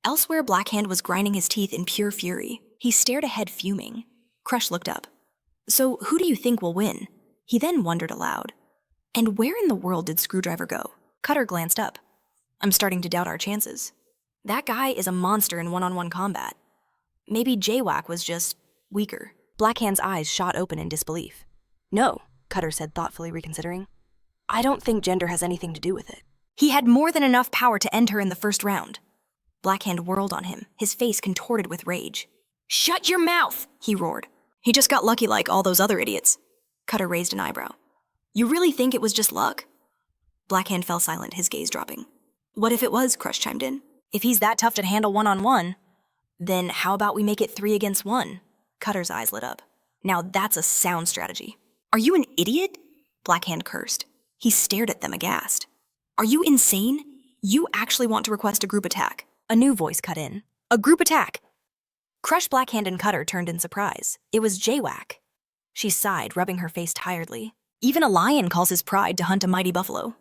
Elsewhere, Blackhand was grinding his teeth in pure fury. He stared ahead, fuming. Crush looked up. "So who do you think will win?" He then wondered aloud. "And where in the world did Screwdriver go?" Cutter glanced up. "I'm starting to doubt our chances. That guy is a monster in one-on-one combat. Maybe J-Wack was just weaker." Blackhand's eyes shot open in disbelief. "No," Cutter said, thoughtfully reconsidering. "I don't think gender has anything to do with it." "He had more than enough power to end her in the first round." Blackhand whirled on him, his face contorted with rage. "Shut your mouth!" he roared. "He just got lucky like all those other idiots." Cutter raised an eyebrow. "You really think it was just luck?" Blackhand fell silent, his gaze dropping. "What if it was?" Crush chimed in. "If he's that tough to handle one-on-one, then how about we make it 3 against 1? Cutter's eyes lit up. "Now that's a sound strategy." "Are you an idiot?" Blackhand cursed. He stared at them aghast. "Are you insane? You actually want to request a group attack?" A new voice cut in. "A group attack!" Crush, Blackhand, and Cutter turned in surprise. It was J-Wack. She sighed, rubbing her face tiredly. "Even a lion calls his pride to hunt a mighty buffalo."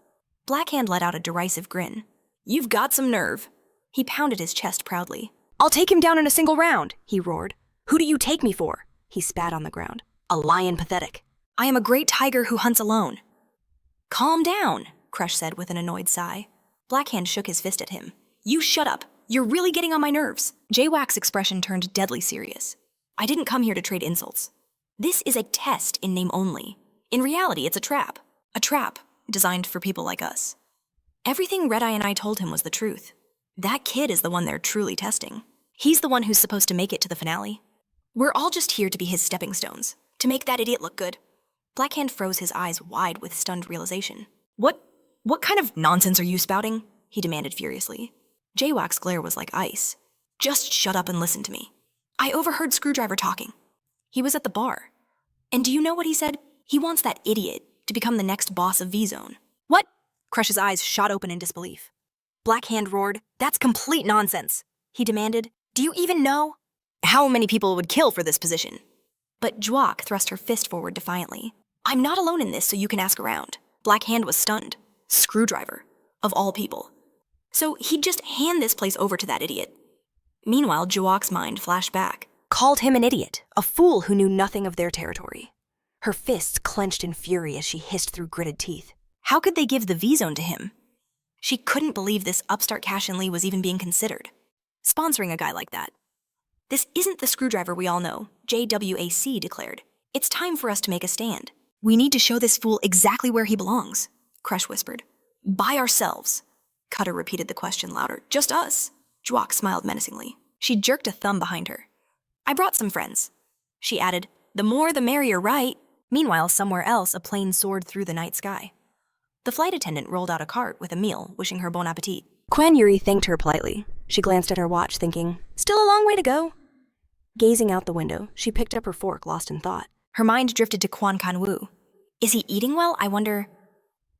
Blackhand let out a derisive grin. "You've got some nerve." He pounded his chest proudly. "I'll take him down in a single round," he roared. "Who do you take me for?" He spat on the ground. "A lion pathetic. I am a great tiger who hunts alone." "Calm down," Crush said with an annoyed sigh. Blackhand shook his fist at him. "You shut up. You're really getting on my nerves." J-Wack's expression turned deadly serious. "I didn't come here to trade insults. This is a test in name only. In reality, it's a trap. A trap designed for people like us." Everything Red-Eye and I told him was the truth. That kid is the one they're truly testing. He's the one who's supposed to make it to the finale. We're all just here to be his stepping stones, to make that idiot look good. Blackhand froze his eyes wide with stunned realization. What kind of nonsense are you spouting?" he demanded furiously. J-Wack's glare was like ice. "Just shut up and listen to me. I overheard Screwdriver talking. He was at the bar. And do you know what he said? He wants that idiot to become the next boss of V-Zone. What? Crush's eyes shot open in disbelief. Black Hand roared, "That's complete nonsense." He demanded, "Do you even know how many people it would kill for this position?" But Jwok thrust her fist forward defiantly. I'm not alone in this, so you can ask around. Black Hand was stunned. Screwdriver, of all people. So he'd just hand this place over to that idiot. Meanwhile, Jwok's mind flashed back. Called him an idiot, a fool who knew nothing of their territory. Her fists clenched in fury as she hissed through gritted teeth. How could they give the V-Zone to him? She couldn't believe this upstart Cashen Lee was even being considered. Sponsoring a guy like that. This isn't the Screwdriver we all know, JWAC declared. It's time for us to make a stand. We need to show this fool exactly where he belongs, Crush whispered. By ourselves. Cutter repeated the question louder. Just us. Jwok smiled menacingly. She jerked a thumb behind her. I brought some friends. She added, the more the merrier, right? Meanwhile, somewhere else, a plane soared through the night sky. The flight attendant rolled out a cart with a meal, wishing her bon appetit. Quan Yuri thanked her politely. She glanced at her watch, thinking, still a long way to go. Gazing out the window, she picked up her fork, lost in thought. Her mind drifted to Quan Kan-woo. Is he eating well, I wonder?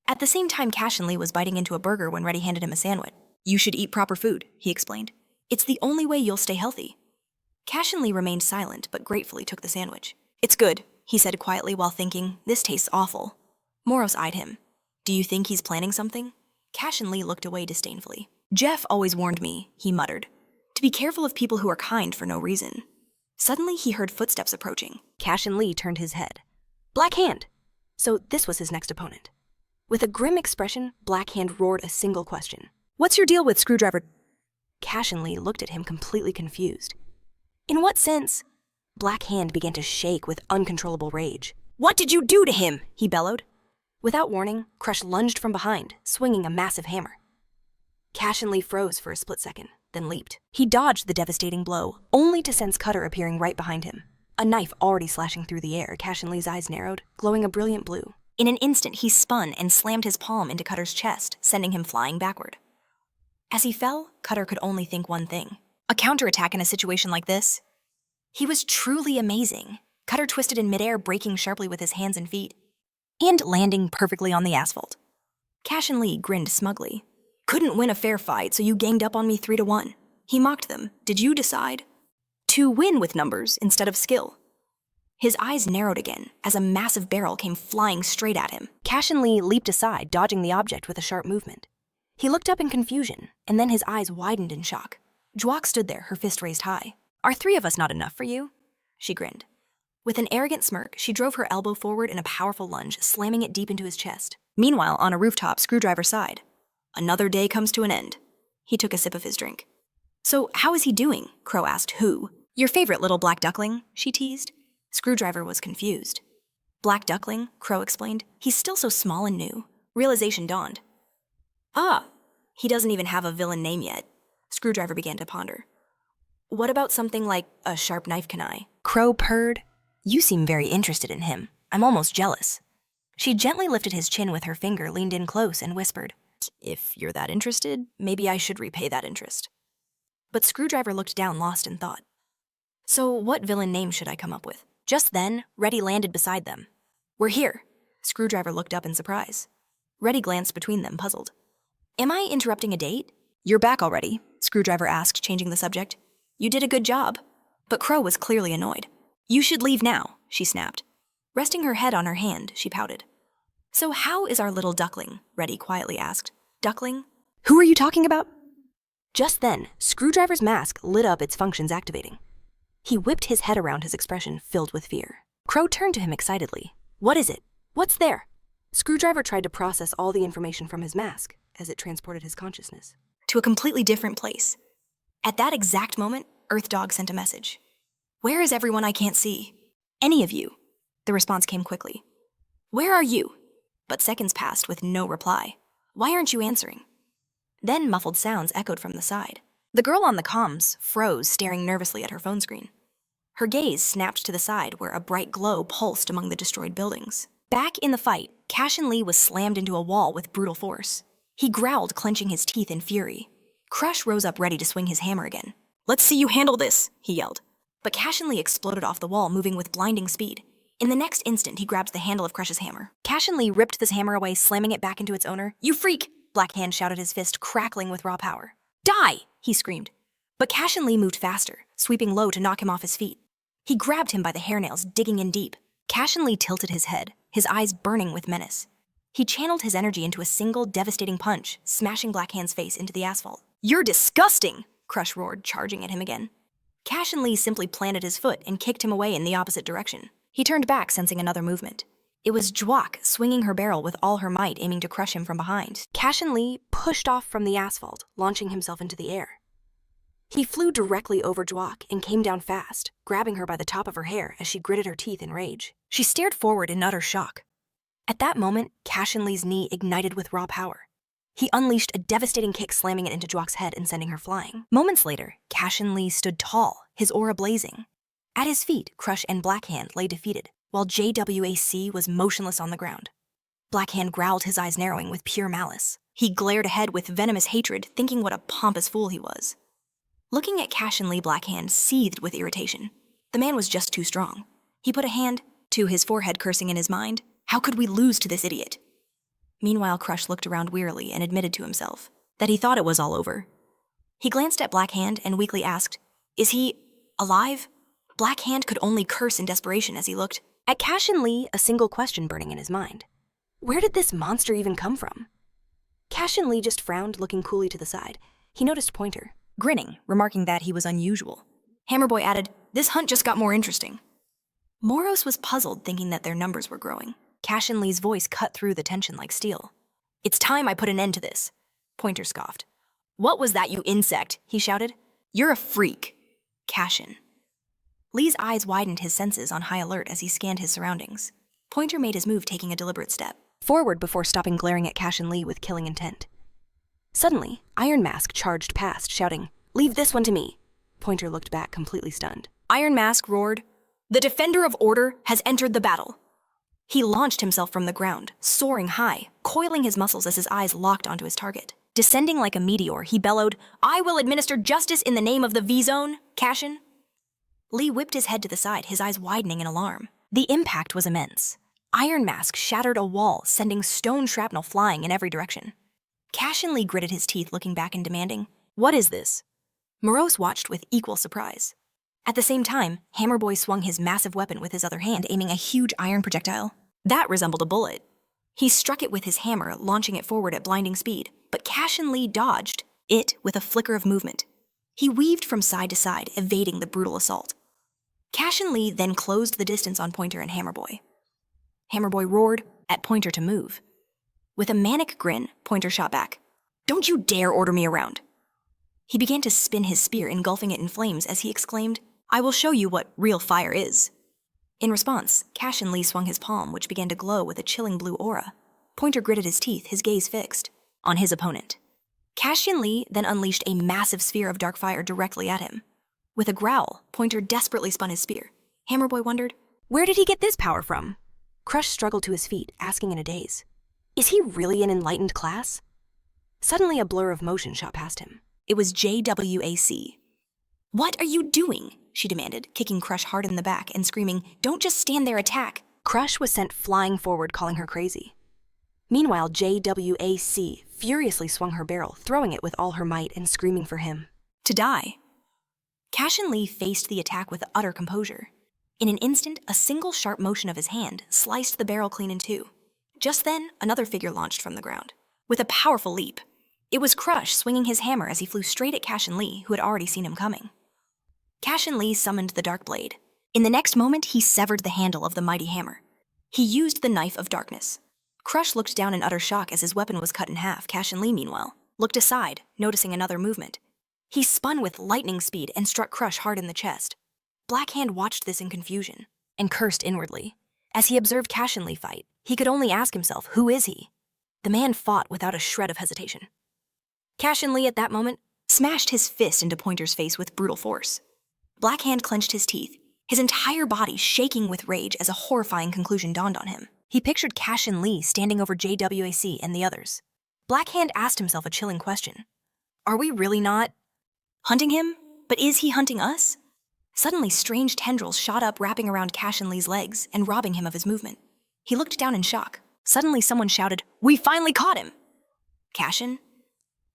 At the same time, Cashen Lee was biting into a burger when Reddy handed him a sandwich. You should eat proper food, he explained. It's the only way you'll stay healthy. Cashen Lee remained silent, but gratefully took the sandwich. It's good, he said quietly while thinking, this tastes awful. Moros eyed him. Do you think he's planning something? Cashen Lee looked away disdainfully. Jeff always warned me, he muttered, to be careful of people who are kind for no reason. Suddenly, he heard footsteps approaching. Cashen Lee turned his head. Black Hand! So this was his next opponent. With a grim expression, Black Hand roared a single question. What's your deal with Screwdriver? Cashen Lee looked at him completely confused. In what sense? Black Hand began to shake with uncontrollable rage. What did you do to him? He bellowed. Without warning, Crush lunged from behind, swinging a massive hammer. Cashen Lee froze for a split second, then leaped. He dodged the devastating blow, only to sense Cutter appearing right behind him. A knife already slashing through the air, Cashen Lee's eyes narrowed, glowing a brilliant blue. In an instant, he spun and slammed his palm into Cutter's chest, sending him flying backward. As he fell, Cutter could only think one thing. A counterattack in a situation like this? He was truly amazing. Cutter twisted in midair, braking sharply with his hands and feet, and landing perfectly on the asphalt. Cashen Lee grinned smugly. Couldn't win a fair fight, so you ganged up on me 3-1. He mocked them. Did you decide to win with numbers instead of skill? His eyes narrowed again as a massive barrel came flying straight at him. Cashen Lee leaped aside, dodging the object with a sharp movement. He looked up in confusion, and then his eyes widened in shock. Jwok stood there, her fist raised high. Are 3 of us not enough for you? She grinned. With an arrogant smirk, she drove her elbow forward in a powerful lunge, slamming it deep into his chest. Meanwhile, on a rooftop, Screwdriver sighed. Another day comes to an end. He took a sip of his drink. So how is he doing? Crow asked. Who? Your favorite little black duckling, she teased. Screwdriver was confused. Black duckling, Crow explained. He's still so small and new. Realization dawned. Ah, he doesn't even have a villain name yet. Screwdriver began to ponder. What about something like a sharp knife canai? Crow purred. You seem very interested in him. I'm almost jealous. She gently lifted his chin with her finger, leaned in close, and whispered, if you're that interested, maybe I should repay that interest. But Screwdriver looked down, lost in thought. So what villain name should I come up with? Just then, Reddy landed beside them. We're here. Screwdriver looked up in surprise. Reddy glanced between them, puzzled. Am I interrupting a date? You're back already, Screwdriver asked, changing the subject. You did a good job. But Crow was clearly annoyed. You should leave now, she snapped. Resting her head on her hand, she pouted. So how is our little duckling? Reddy quietly asked. Duckling? Who are you talking about? Just then, Screwdriver's mask lit up, its functions activating. He whipped his head around, his expression filled with fear. Crow turned to him excitedly. What is it? What's there? Screwdriver tried to process all the information from his mask as it transported his consciousness to a completely different place. At that exact moment, Earth Dog sent a message. Where is everyone I can't see? Any of you. The response came quickly. Where are you? But seconds passed with no reply. Why aren't you answering? Then muffled sounds echoed from the side. The girl on the comms froze, staring nervously at her phone screen. Her gaze snapped to the side where a bright glow pulsed among the destroyed buildings. Back in the fight, Cashen Lee was slammed into a wall with brutal force. He growled, clenching his teeth in fury. Crush rose up ready to swing his hammer again. Let's see you handle this, he yelled. But Cashen Lee exploded off the wall, moving with blinding speed. In the next instant, he grabbed the handle of Crush's hammer. Cashen Lee ripped this hammer away, slamming it back into its owner. "You freak!" Black Hand shouted, his fist crackling with raw power. "Die!" he screamed. But Cashen Lee moved faster, sweeping low to knock him off his feet. He grabbed him by the hairnails, digging in deep. Cashen Lee tilted his head, his eyes burning with menace. He channeled his energy into a single devastating punch, smashing Black Hand's face into the asphalt. "You're disgusting!" Crush roared, charging at him again. Cashen Lee simply planted his foot and kicked him away in the opposite direction. He turned back, sensing another movement. It was Jwak swinging her barrel with all her might, aiming to crush him from behind. Cashen Lee pushed off from the asphalt, launching himself into the air. He flew directly over Jwak and came down fast, grabbing her by the top of her hair as she gritted her teeth in rage. She stared forward in utter shock. At that moment, Cashen Lee's knee ignited with raw power. He unleashed a devastating kick, slamming it into Jwak's head and sending her flying. Moments later, Cashen Lee stood tall, his aura blazing. At his feet, Crush and Black Hand lay defeated, while JWAC was motionless on the ground. Black Hand growled, his eyes narrowing with pure malice. He glared ahead with venomous hatred, thinking what a pompous fool he was. Looking at Cashen Lee, Black Hand seethed with irritation. The man was just too strong. He put a hand to his forehead, cursing in his mind. How could we lose to this idiot? Meanwhile, Crush looked around wearily and admitted to himself that he thought it was all over. He glanced at Black Hand and weakly asked, "Is he alive?" Black Hand could only curse in desperation as he looked at Cashen Lee, a single question burning in his mind. Where did this monster even come from? Cashen Lee just frowned, looking coolly to the side. He noticed Pointer, grinning, remarking that he was unusual. Hammerboy added, "This hunt just got more interesting." Moros was puzzled, thinking that their numbers were growing. Cashen Lee's voice cut through the tension like steel. "It's time I put an end to this," Pointer scoffed. "What was that, you insect?" he shouted. "You're a freak." Cashen. Lee's eyes widened, his senses on high alert as he scanned his surroundings. Pointer made his move, taking a deliberate step forward before stopping, glaring at Cashen Lee with killing intent. Suddenly, Iron Mask charged past, shouting, "Leave this one to me." Pointer looked back, completely stunned. Iron Mask roared, "The defender of order has entered the battle." He launched himself from the ground, soaring high, coiling his muscles as his eyes locked onto his target. Descending like a meteor, he bellowed, "I will administer justice in the name of the V-Zone, Cashen." Lee whipped his head to the side, his eyes widening in alarm. The impact was immense. Iron Mask shattered a wall, sending stone shrapnel flying in every direction. Cashen Lee gritted his teeth, looking back and demanding, "What is this?" Morose watched with equal surprise. At the same time, Hammerboy swung his massive weapon with his other hand, aiming a huge iron projectile. That resembled a bullet. He struck it with his hammer, launching it forward at blinding speed, but Cashen Lee dodged it with a flicker of movement. He weaved from side to side, evading the brutal assault. Cashen Lee then closed the distance on Pointer and Hammerboy. Hammerboy roared at Pointer to move. With a manic grin, Pointer shot back, "Don't you dare order me around." He began to spin his spear, engulfing it in flames as he exclaimed, "I will show you what real fire is." In response, Cashen Lee swung his palm, which began to glow with a chilling blue aura. Pointer gritted his teeth, his gaze fixed on his opponent. Cashen Lee then unleashed a massive sphere of dark fire directly at him. With a growl, Pointer desperately spun his spear. Hammerboy wondered, where did he get this power from? Crush struggled to his feet, asking in a daze, "Is he really an enlightened class?" Suddenly, a blur of motion shot past him. It was JWAC. "What are you doing?" she demanded, kicking Crush hard in the back and screaming, "Don't just stand there, attack!" Crush was sent flying forward, calling her crazy. Meanwhile, JWAC furiously swung her barrel, throwing it with all her might and screaming for him to die. Cashen Lee faced the attack with utter composure. In an instant, a single sharp motion of his hand sliced the barrel clean in two. Just then, another figure launched from the ground. With a powerful leap, it was Crush swinging his hammer as he flew straight at Cashen Lee, who had already seen him coming. Cashen Lee summoned the Dark Blade. In the next moment, he severed the handle of the mighty hammer. He used the Knife of Darkness. Crush looked down in utter shock as his weapon was cut in half. Cashen Lee, meanwhile, looked aside, noticing another movement. He spun with lightning speed and struck Crush hard in the chest. Black Hand watched this in confusion and cursed inwardly. As he observed Cashen Lee fight, he could only ask himself, who is he? The man fought without a shred of hesitation. Cashen Lee, at that moment, smashed his fist into Pointer's face with brutal force. Black Hand clenched his teeth, his entire body shaking with rage as a horrifying conclusion dawned on him. He pictured Cashen Lee standing over JWAC and the others. Black Hand asked himself a chilling question. Are we really not hunting him? But is he hunting us? Suddenly, strange tendrils shot up, wrapping around Cashen Lee's legs and robbing him of his movement. He looked down in shock. Suddenly, someone shouted, "We finally caught him!" Cashen?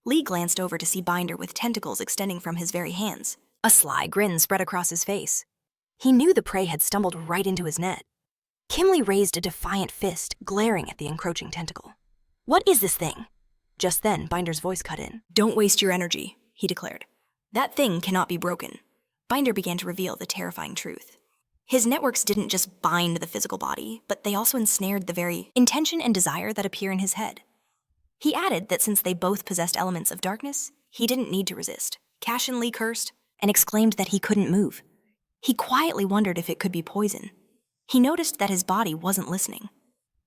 Lee glanced over to see Binder with tentacles extending from his very hands. A sly grin spread across his face. He knew the prey had stumbled right into his net. Kim Lee raised a defiant fist, glaring at the encroaching tentacle. "What is this thing?" Just then, Binder's voice cut in. "Don't waste your energy," he declared. "That thing cannot be broken." Binder began to reveal the terrifying truth. His networks didn't just bind the physical body, but they also ensnared the very intention and desire that appear in his head. He added that since they both possessed elements of darkness, he didn't need to resist. Cashen Lee cursed and exclaimed that he couldn't move. He quietly wondered if it could be poison. He noticed that his body wasn't listening.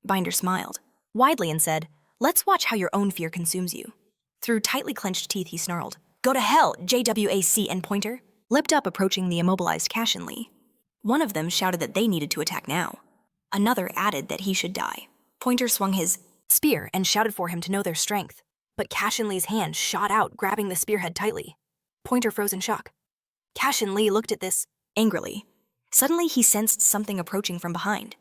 Binder smiled widely and said, "Let's watch how your own fear consumes you." Through tightly clenched teeth, he snarled, "Go to hell, JWAC and Pointer," leapt up, approaching the immobilized Cashen Lee. One of them shouted that they needed to attack now. Another added that he should die. Pointer swung his spear and shouted for him to know their strength, but Cashen Lee's hand shot out, grabbing the spearhead tightly. Pointer froze in shock. Cashen Lee looked at this angrily. Suddenly, he sensed something approaching from behind.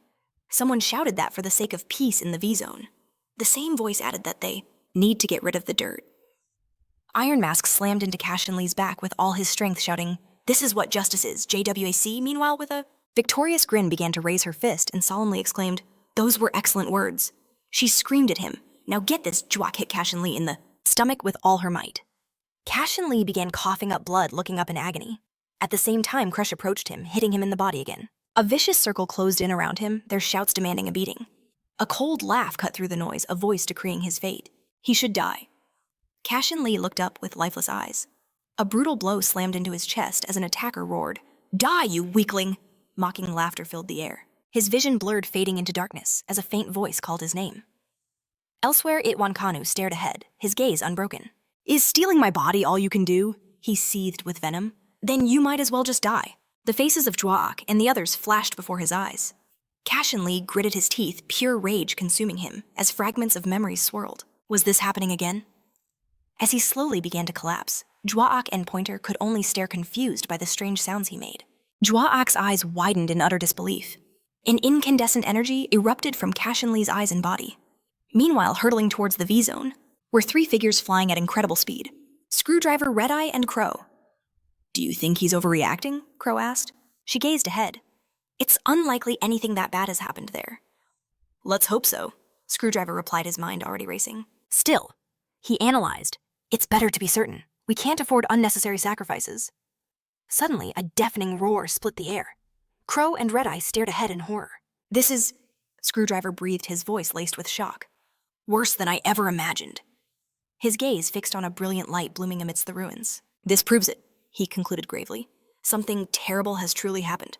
Someone shouted that for the sake of peace in the V-Zone. The same voice added that they need to get rid of the dirt. Iron Mask slammed into Cashen Lee's back with all his strength, shouting, "This is what justice is." JWAC, meanwhile, with a victorious grin, began to raise her fist and solemnly exclaimed, "Those were excellent words." She screamed at him. "Now get this." Jwak hit Cashen Lee in the stomach with all her might. Cashen Lee began coughing up blood, looking up in agony. At the same time, Crush approached him, hitting him in the body again. A vicious circle closed in around him, their shouts demanding a beating. A cold laugh cut through the noise, a voice decreeing his fate. He should die. Cashen Lee looked up with lifeless eyes. A brutal blow slammed into his chest as an attacker roared, "Die, you weakling!" Mocking laughter filled the air. His vision blurred, fading into darkness as a faint voice called his name. Elsewhere, Itwan Kanu stared ahead, his gaze unbroken. "Is stealing my body all you can do?" He seethed with venom. "Then you might as well just die." The faces of Jwaak and the others flashed before his eyes. Cashen Lee gritted his teeth, pure rage consuming him, as fragments of memories swirled. Was this happening again? As he slowly began to collapse, Jwaak and Pointer could only stare confused by the strange sounds he made. Jwaak's eyes widened in utter disbelief. An incandescent energy erupted from Cashen Lee's eyes and body. Meanwhile, hurtling towards the V-Zone were three figures flying at incredible speed: Screwdriver, Red-Eye, and Crow. "Do you think he's overreacting?" Crow asked. She gazed ahead. "It's unlikely anything that bad has happened there." "Let's hope so," Screwdriver replied, his mind already racing. Still, he analyzed, "It's better to be certain. We can't afford unnecessary sacrifices." Suddenly, a deafening roar split the air. Crow and Red-Eye stared ahead in horror. "This is..." Screwdriver breathed, his voice laced with shock. "Worse than I ever imagined." His gaze fixed on a brilliant light blooming amidst the ruins. "This proves it," he concluded gravely. "Something terrible has truly happened."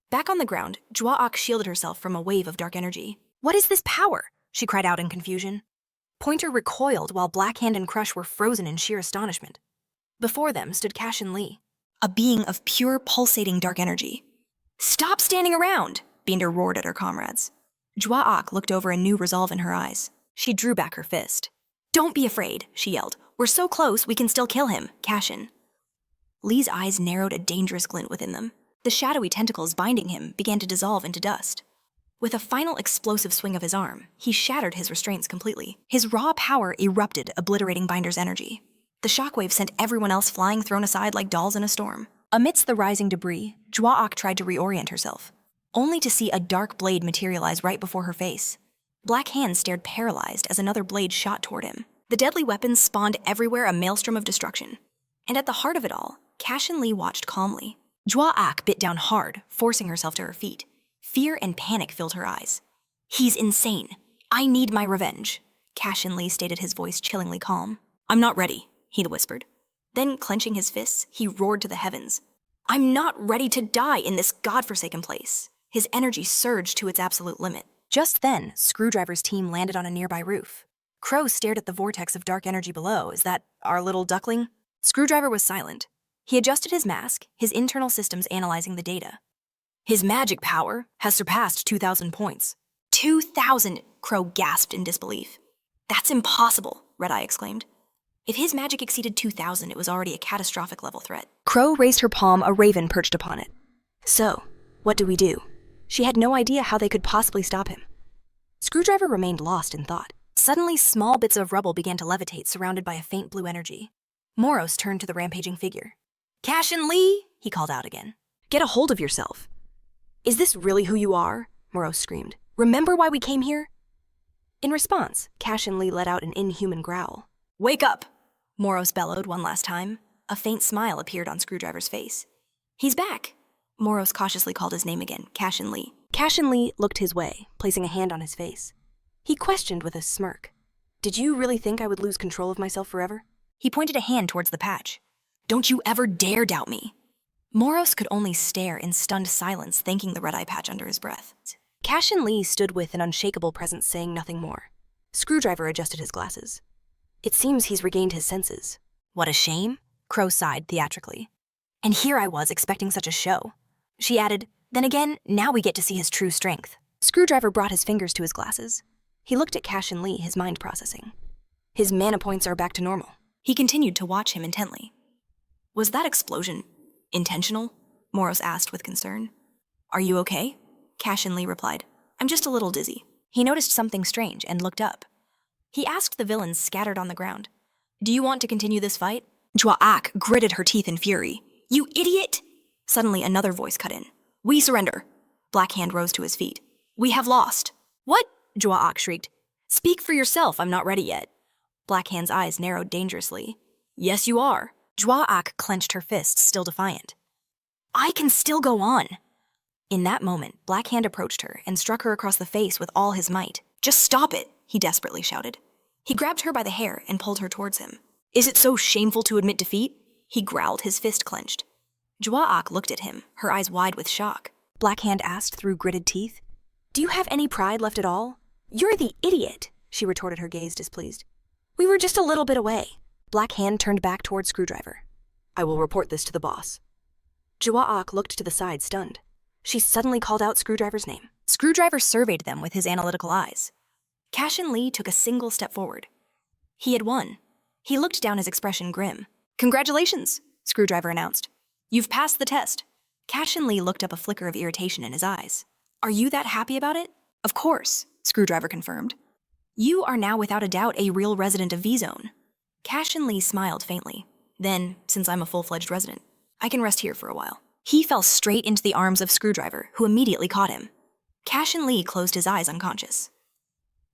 Back on the ground, Jwaak shielded herself from a wave of dark energy. "What is this power?" she cried out in confusion. Pointer recoiled while Blackhand and Crush were frozen in sheer astonishment. Before them stood Cashen Lee, a being of pure pulsating dark energy. "Stop standing around!" Binder roared at her comrades. Jwaak looked over, a new resolve in her eyes. She drew back her fist. "Don't be afraid," she yelled. "We're so close, we can still kill him, Cashen." Lee's eyes narrowed, a dangerous glint within them. The shadowy tentacles binding him began to dissolve into dust. With a final explosive swing of his arm, he shattered his restraints completely. His raw power erupted, obliterating Binder's energy. The shockwave sent everyone else flying, thrown aside like dolls in a storm. Amidst the rising debris, Jwaak tried to reorient herself, only to see a dark blade materialize right before her face. Black Hand stared paralyzed as another blade shot toward him. The deadly weapons spawned everywhere, a maelstrom of destruction. And at the heart of it all, Cashen Lee watched calmly. Jwaak bit down hard, forcing herself to her feet. Fear and panic filled her eyes. "He's insane. I need my revenge," Cashen Lee stated, his voice chillingly calm. "I'm not ready," he whispered. Then, clenching his fists, he roared to the heavens. "I'm not ready to die in this godforsaken place." His energy surged to its absolute limit. Just then, Screwdriver's team landed on a nearby roof. Crow stared at the vortex of dark energy below. "Is that our little duckling?" Screwdriver was silent. He adjusted his mask, his internal systems analyzing the data. "His magic power has surpassed 2,000 points. 2,000! Crow gasped in disbelief. "That's impossible," Red-Eye exclaimed. If his magic exceeded 2,000, it was already a catastrophic level threat. Crow raised her palm, a raven perched upon it. So, what do we do? She had no idea how they could possibly stop him. Screwdriver remained lost in thought. Suddenly, small bits of rubble began to levitate, surrounded by a faint blue energy. Moros turned to the rampaging figure. Cashen Lee, he called out again. Get a hold of yourself. Is this really who you are? Moros screamed. Remember why we came here? In response, Cashen Lee let out an inhuman growl. Wake up, Moros bellowed one last time. A faint smile appeared on Screwdriver's face. He's back. Moros cautiously called his name again, Cashen Lee. Cashen Lee looked his way, placing a hand on his face. He questioned with a smirk. Did you really think I would lose control of myself forever? He pointed a hand towards the patch. Don't you ever dare doubt me. Moros could only stare in stunned silence, thanking the red-eye patch under his breath. Cashen Lee stood with an unshakable presence, saying nothing more. Screwdriver adjusted his glasses. It seems he's regained his senses. What a shame, Crow sighed theatrically. And here I was expecting such a show. She added, then again, now we get to see his true strength. Screwdriver brought his fingers to his glasses. He looked at Cashen Lee, his mind processing. His mana points are back to normal. He continued to watch him intently. Was that explosion intentional? Moros asked with concern. Are you okay? Cashen Lee replied. I'm just a little dizzy. He noticed something strange and looked up. He asked the villains scattered on the ground. Do you want to continue this fight? Jwa-ak gritted her teeth in fury. You idiot! Suddenly another voice cut in. We surrender. Blackhand rose to his feet. We have lost. What? Jwa-ak shrieked. Speak for yourself, I'm not ready yet. Blackhand's eyes narrowed dangerously. Yes, you are. Jwa-ak clenched her fists, still defiant. I can still go on. In that moment, Blackhand approached her and struck her across the face with all his might. Just stop it, he desperately shouted. He grabbed her by the hair and pulled her towards him. Is it so shameful to admit defeat? He growled, his fist clenched. Jwa-ak looked at him, her eyes wide with shock. Blackhand asked through gritted teeth. Do you have any pride left at all? You're the idiot, she retorted, her gaze displeased. We were just a little bit away. Blackhand turned back toward Screwdriver. I will report this to the boss. Jwa-ak looked to the side, stunned. She suddenly called out Screwdriver's name. Screwdriver surveyed them with his analytical eyes. Cashen Lee took a single step forward. He had won. He looked down, his expression grim. Congratulations, Screwdriver announced. You've passed the test. Cashen Lee looked up, a flicker of irritation in his eyes. Are you that happy about it? Of course, Screwdriver confirmed. You are now without a doubt a real resident of V-Zone. Cashen Lee smiled faintly. Then, since I'm a full-fledged resident, I can rest here for a while. He fell straight into the arms of Screwdriver, who immediately caught him. Cashen Lee closed his eyes unconscious.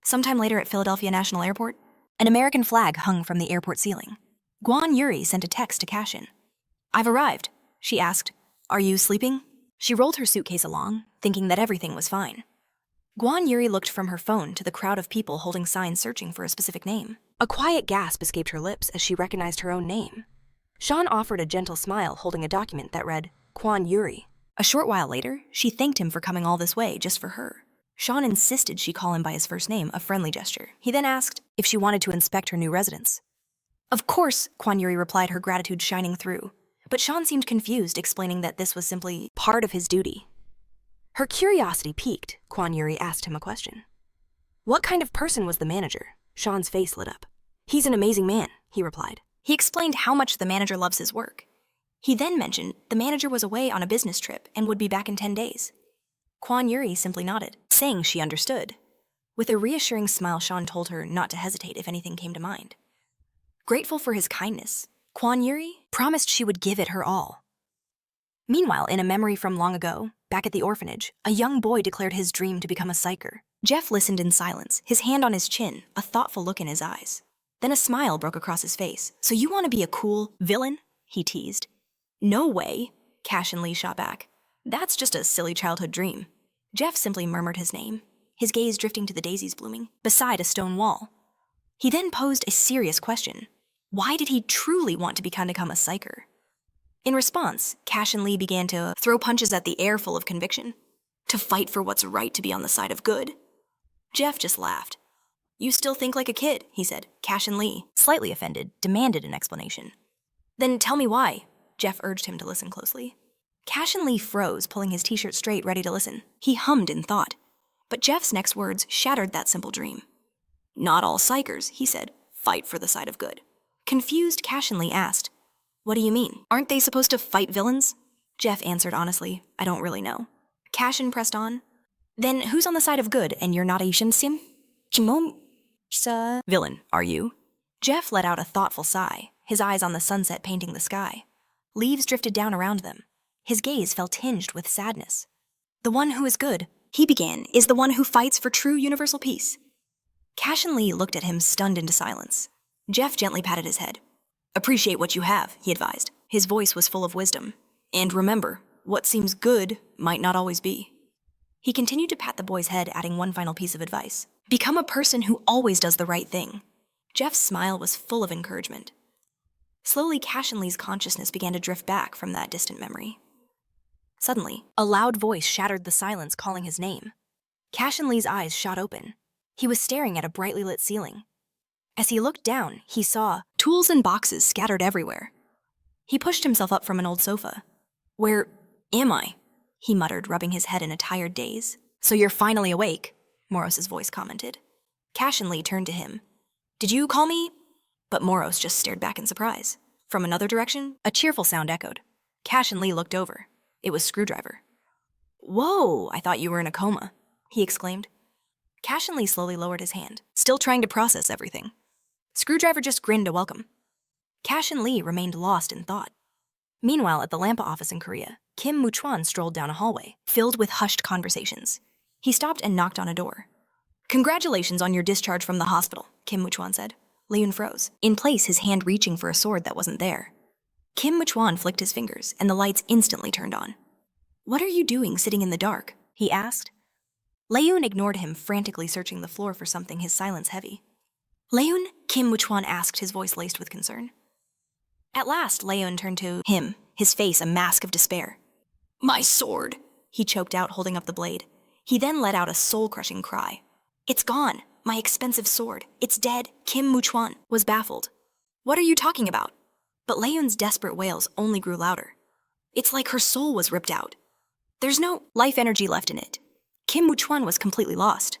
Sometime later at Philadelphia National Airport, an American flag hung from the airport ceiling. Guan Yuri sent a text to Cashen. I've arrived, she asked. Are you sleeping? She rolled her suitcase along, thinking that everything was fine. Guan Yuri looked from her phone to the crowd of people holding signs searching for a specific name. A quiet gasp escaped her lips as she recognized her own name. Sean offered a gentle smile, holding a document that read, Guan Yuri. A short while later, she thanked him for coming all this way just for her. Sean insisted she call him by his first name, a friendly gesture. He then asked if she wanted to inspect her new residence. Of course, Guan Yuri replied, her gratitude shining through. But Sean seemed confused, explaining that this was simply part of his duty. Her curiosity piqued. Guan Yuri asked him a question. What kind of person was the manager? Sean's face lit up. He's an amazing man, he replied. He explained how much the manager loves his work. He then mentioned the manager was away on a business trip and would be back in 10 days. Guan Yuri simply nodded, saying she understood. With a reassuring smile, Sean told her not to hesitate if anything came to mind. Grateful for his kindness, Guan Yuri promised she would give it her all. Meanwhile, in a memory from long ago, back at the orphanage, a young boy declared his dream to become a psycher. Jeff listened in silence, his hand on his chin, a thoughtful look in his eyes. Then a smile broke across his face. So you want to be a cool villain? He teased. No way, Cashen Lee shot back. That's just a silly childhood dream. Jeff simply murmured his name, his gaze drifting to the daisies blooming beside a stone wall. He then posed a serious question. Why did he truly want to become a psycher? In response, Cashen Lee began to throw punches at the air full of conviction. To fight for what's right, to be on the side of good. Jeff just laughed. You still think like a kid, he said. Cashen Lee, slightly offended, demanded an explanation. Then tell me why, Jeff urged him to listen closely. Cashen Lee froze, pulling his t-shirt straight, ready to listen. He hummed in thought. But Jeff's next words shattered that simple dream. Not all psychers, he said, fight for the side of good. Confused, Cashen Lee asked, "What do you mean? Aren't they supposed to fight villains?" Jeff answered honestly, "I don't really know." Cashen pressed on, "Then who's on the side of good and you're not a Yishimsim? Chimom sa villain, are you?" Jeff let out a thoughtful sigh, his eyes on the sunset painting the sky. Leaves drifted down around them. His gaze felt tinged with sadness. "The one who is good," he began, "is the one who fights for true universal peace." Cashen Lee looked at him, stunned into silence. Jeff gently patted his head. "Appreciate what you have," he advised. His voice was full of wisdom. "And remember, what seems good might not always be." He continued to pat the boy's head, adding one final piece of advice. "Become a person who always does the right thing." Jeff's smile was full of encouragement. Slowly, Cashen Lee's consciousness began to drift back from that distant memory. Suddenly, a loud voice shattered the silence, calling his name. Cashen Lee's eyes shot open. He was staring at a brightly lit ceiling. As he looked down, he saw tools and boxes scattered everywhere. He pushed himself up from an old sofa. "Where am I?" he muttered, rubbing his head in a tired daze. "So you're finally awake," Moros's voice commented. Cashen Lee turned to him. "Did you call me?" But Moros just stared back in surprise. From another direction, a cheerful sound echoed. Cashen Lee looked over. It was Screwdriver. "Whoa, I thought you were in a coma," he exclaimed. Cashen Lee slowly lowered his hand, still trying to process everything. Screwdriver just grinned a welcome. Cashen Lee remained lost in thought. Meanwhile, at the Lampa office in Korea, Kim Muchuan strolled down a hallway, filled with hushed conversations. He stopped and knocked on a door. "Congratulations on your discharge from the hospital," Kim Muchuan said. Leon froze, in place, his hand reaching for a sword that wasn't there. Kim Muchuan flicked his fingers, and the lights instantly turned on. "What are you doing sitting in the dark?" he asked. Leon ignored him, frantically searching the floor for something, his silence heavy. "Leon?" Kim Muchuan asked, his voice laced with concern. At last, Leon turned to him, his face a mask of despair. "My sword," he choked out, holding up the blade. He then let out a soul-crushing cry. "It's gone! My expensive sword. It's dead." Kim Muchuan was baffled. "What are you talking about?" But Leon's desperate wails only grew louder. "It's like her soul was ripped out. There's no life energy left in it." Kim Muchuan was completely lost.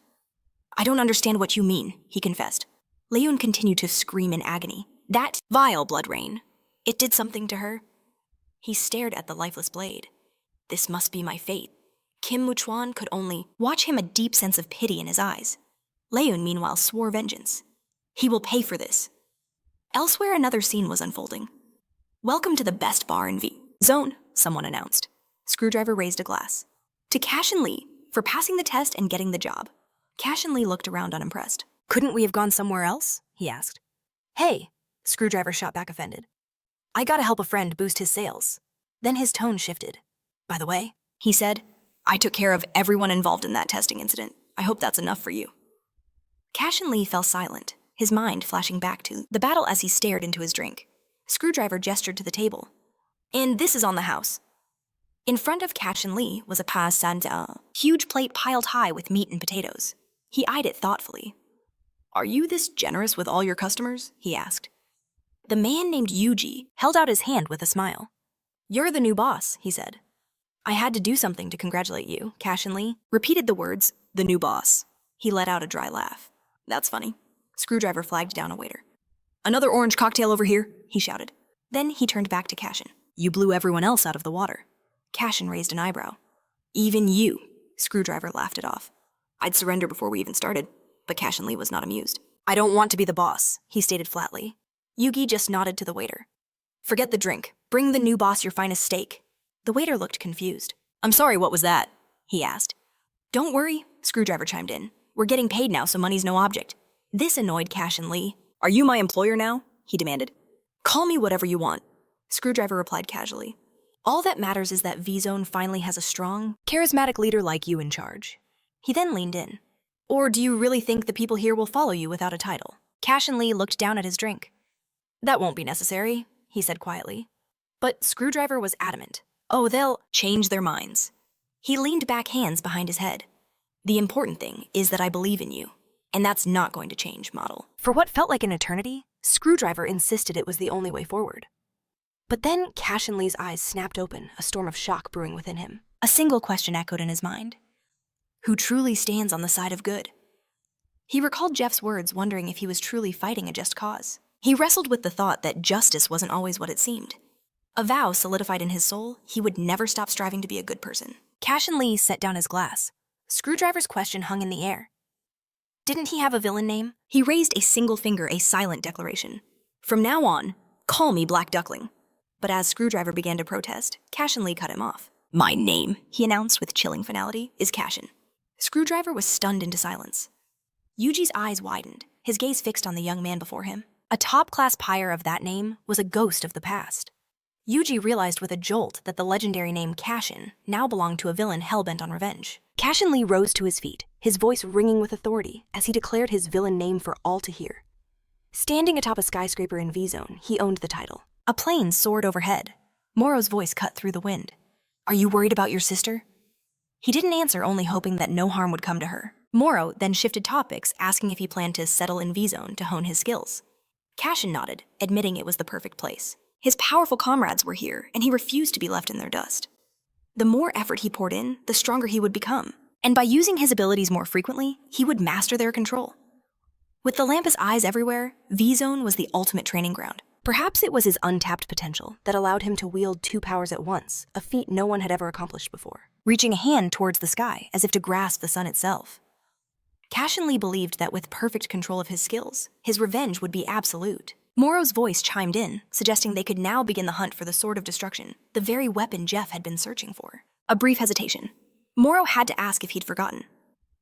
"I don't understand what you mean," he confessed. Leon continued to scream in agony. "That vile blood rain. It did something to her." He stared at the lifeless blade. "This must be my fate." Kim Muchuan could only watch him, a deep sense of pity in his eyes. Leon, meanwhile, swore vengeance. "He will pay for this." Elsewhere, another scene was unfolding. "Welcome to the best bar in V Zone," someone announced. Screwdriver raised a glass. "To Cashen Lee, for passing the test and getting the job." Cashen Lee looked around unimpressed. "Couldn't we have gone somewhere else?" he asked. "Hey," Screwdriver shot back, offended. "I gotta help a friend boost his sales." Then his tone shifted. "By the way," he said, "I took care of everyone involved in that testing incident. I hope that's enough for you." Cashen Lee fell silent, his mind flashing back to the battle as he stared into his drink. Screwdriver gestured to the table. "And this is on the house." In front of Cashen Lee was a pasanda, huge plate piled high with meat and potatoes. He eyed it thoughtfully. "Are you this generous with all your customers?" he asked. The man named Yuji held out his hand with a smile. "You're the new boss," he said. "I had to do something to congratulate you," Cashen Lee repeated the words, "the new boss." He let out a dry laugh. "That's funny." Screwdriver flagged down a waiter. "Another orange cocktail over here," he shouted. Then he turned back to Cashen. "You blew everyone else out of the water." Cashen raised an eyebrow. "Even you," Screwdriver laughed it off. "I'd surrender before we even started." But Cashen Lee was not amused. "I don't want to be the boss," he stated flatly. Yugi just nodded to the waiter. "Forget the drink. Bring the new boss your finest steak." The waiter looked confused. "I'm sorry, what was that?" he asked. "Don't worry," Screwdriver chimed in. "We're getting paid now, so money's no object." This annoyed Cashen Lee. "Are you my employer now?" he demanded. "Call me whatever you want," Screwdriver replied casually. "All that matters is that V-Zone finally has a strong, charismatic leader like you in charge." He then leaned in. "Or do you really think the people here will follow you without a title?" Cashen Lee looked down at his drink. "That won't be necessary," he said quietly. But Screwdriver was adamant. "Oh, they'll change their minds." He leaned back, hands behind his head. "The important thing is that I believe in you, and that's not going to change, model." For what felt like an eternity, Screwdriver insisted it was the only way forward. But then Cashen Lee's eyes snapped open, a storm of shock brewing within him. A single question echoed in his mind. Who truly stands on the side of good? He recalled Jeff's words, wondering if he was truly fighting a just cause. He wrestled with the thought that justice wasn't always what it seemed. A vow solidified in his soul, he would never stop striving to be a good person. Cashen Lee set down his glass. Screwdriver's question hung in the air. Didn't he have a villain name? He raised a single finger, a silent declaration. From now on, call me Black Duckling. But as Screwdriver began to protest, Cashen Lee cut him off. My name, he announced with chilling finality, is Cashen. Screwdriver was stunned into silence. Yuji's eyes widened, his gaze fixed on the young man before him. A top-class pyre of that name was a ghost of the past. Yuji realized with a jolt that the legendary name Cashen now belonged to a villain hell-bent on revenge. Cashen Lee rose to his feet, his voice ringing with authority as he declared his villain name for all to hear. Standing atop a skyscraper in V-Zone, he owned the title. A plane soared overhead. Moro's voice cut through the wind. Are you worried about your sister? He didn't answer, only hoping that no harm would come to her. Moro then shifted topics, asking if he planned to settle in V-Zone to hone his skills. Cashen nodded, admitting it was the perfect place. His powerful comrades were here, and he refused to be left in their dust. The more effort he poured in, the stronger he would become. And by using his abilities more frequently, he would master their control. With the Lampus eyes everywhere, V-Zone was the ultimate training ground. Perhaps it was his untapped potential that allowed him to wield two powers at once, a feat no one had ever accomplished before. Reaching a hand towards the sky, as if to grasp the sun itself. Cashen Lee believed that with perfect control of his skills, his revenge would be absolute. Moro's voice chimed in, suggesting they could now begin the hunt for the Sword of Destruction, the very weapon Jeff had been searching for. A brief hesitation. Moro had to ask if he'd forgotten.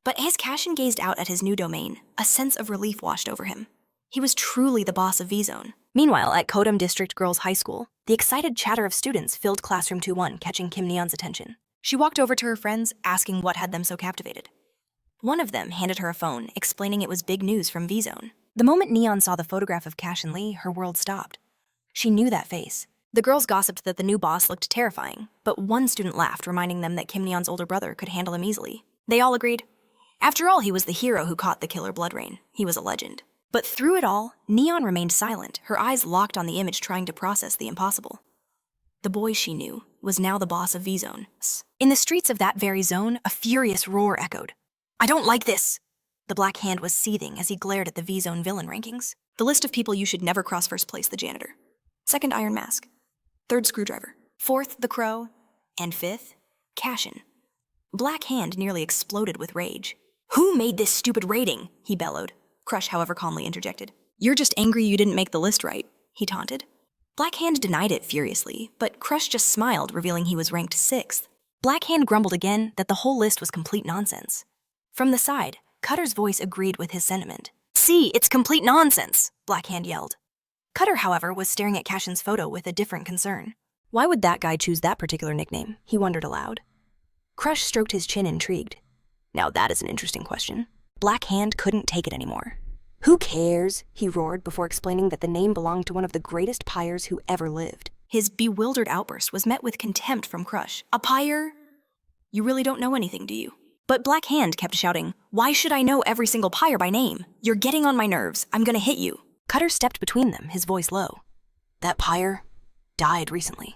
But as Cashen gazed out at his new domain, a sense of relief washed over him. He was truly the boss of V-Zone. Meanwhile, at Kodam District Girls High School, the excited chatter of students filled Classroom 2-1, catching Kim Neon's attention. She walked over to her friends, asking what had them so captivated. One of them handed her a phone, explaining it was big news from V-Zone. The moment Neon saw the photograph of Cashen Lee, her world stopped. She knew that face. The girls gossiped that the new boss looked terrifying, but one student laughed, reminding them that Kim Neon's older brother could handle him easily. They all agreed. After all, he was the hero who caught the killer blood rain. He was a legend. But through it all, Neon remained silent, her eyes locked on the image, trying to process the impossible. The boy she knew was now the boss of V-Zone. In the streets of that very zone, a furious roar echoed. I don't like this! The Black Hand was seething as he glared at the V-Zone villain rankings. The list of people you should never cross: first place, the janitor. Second, Iron Mask. Third, Screwdriver. Fourth, the Crow. And fifth, Cashen. Black Hand nearly exploded with rage. Who made this stupid rating? He bellowed. Crush, however, calmly interjected. You're just angry you didn't make the list right, he taunted. Black Hand denied it furiously, but Crush just smiled, revealing he was ranked 6th. Black Hand grumbled again that the whole list was complete nonsense. From the side, Cutter's voice agreed with his sentiment. See, it's complete nonsense, Black Hand yelled. Cutter, however, was staring at Cashen's photo with a different concern. Why would that guy choose that particular nickname? He wondered aloud. Crush stroked his chin, intrigued. Now that is an interesting question. Black Hand couldn't take it anymore. Who cares? He roared before explaining that the name belonged to one of the greatest pyres who ever lived. His bewildered outburst was met with contempt from Crush. A pyre? You really don't know anything, do you? But Black Hand kept shouting, why should I know every single pyre by name? You're getting on my nerves. I'm gonna hit you. Cutter stepped between them, his voice low. That pyre died recently.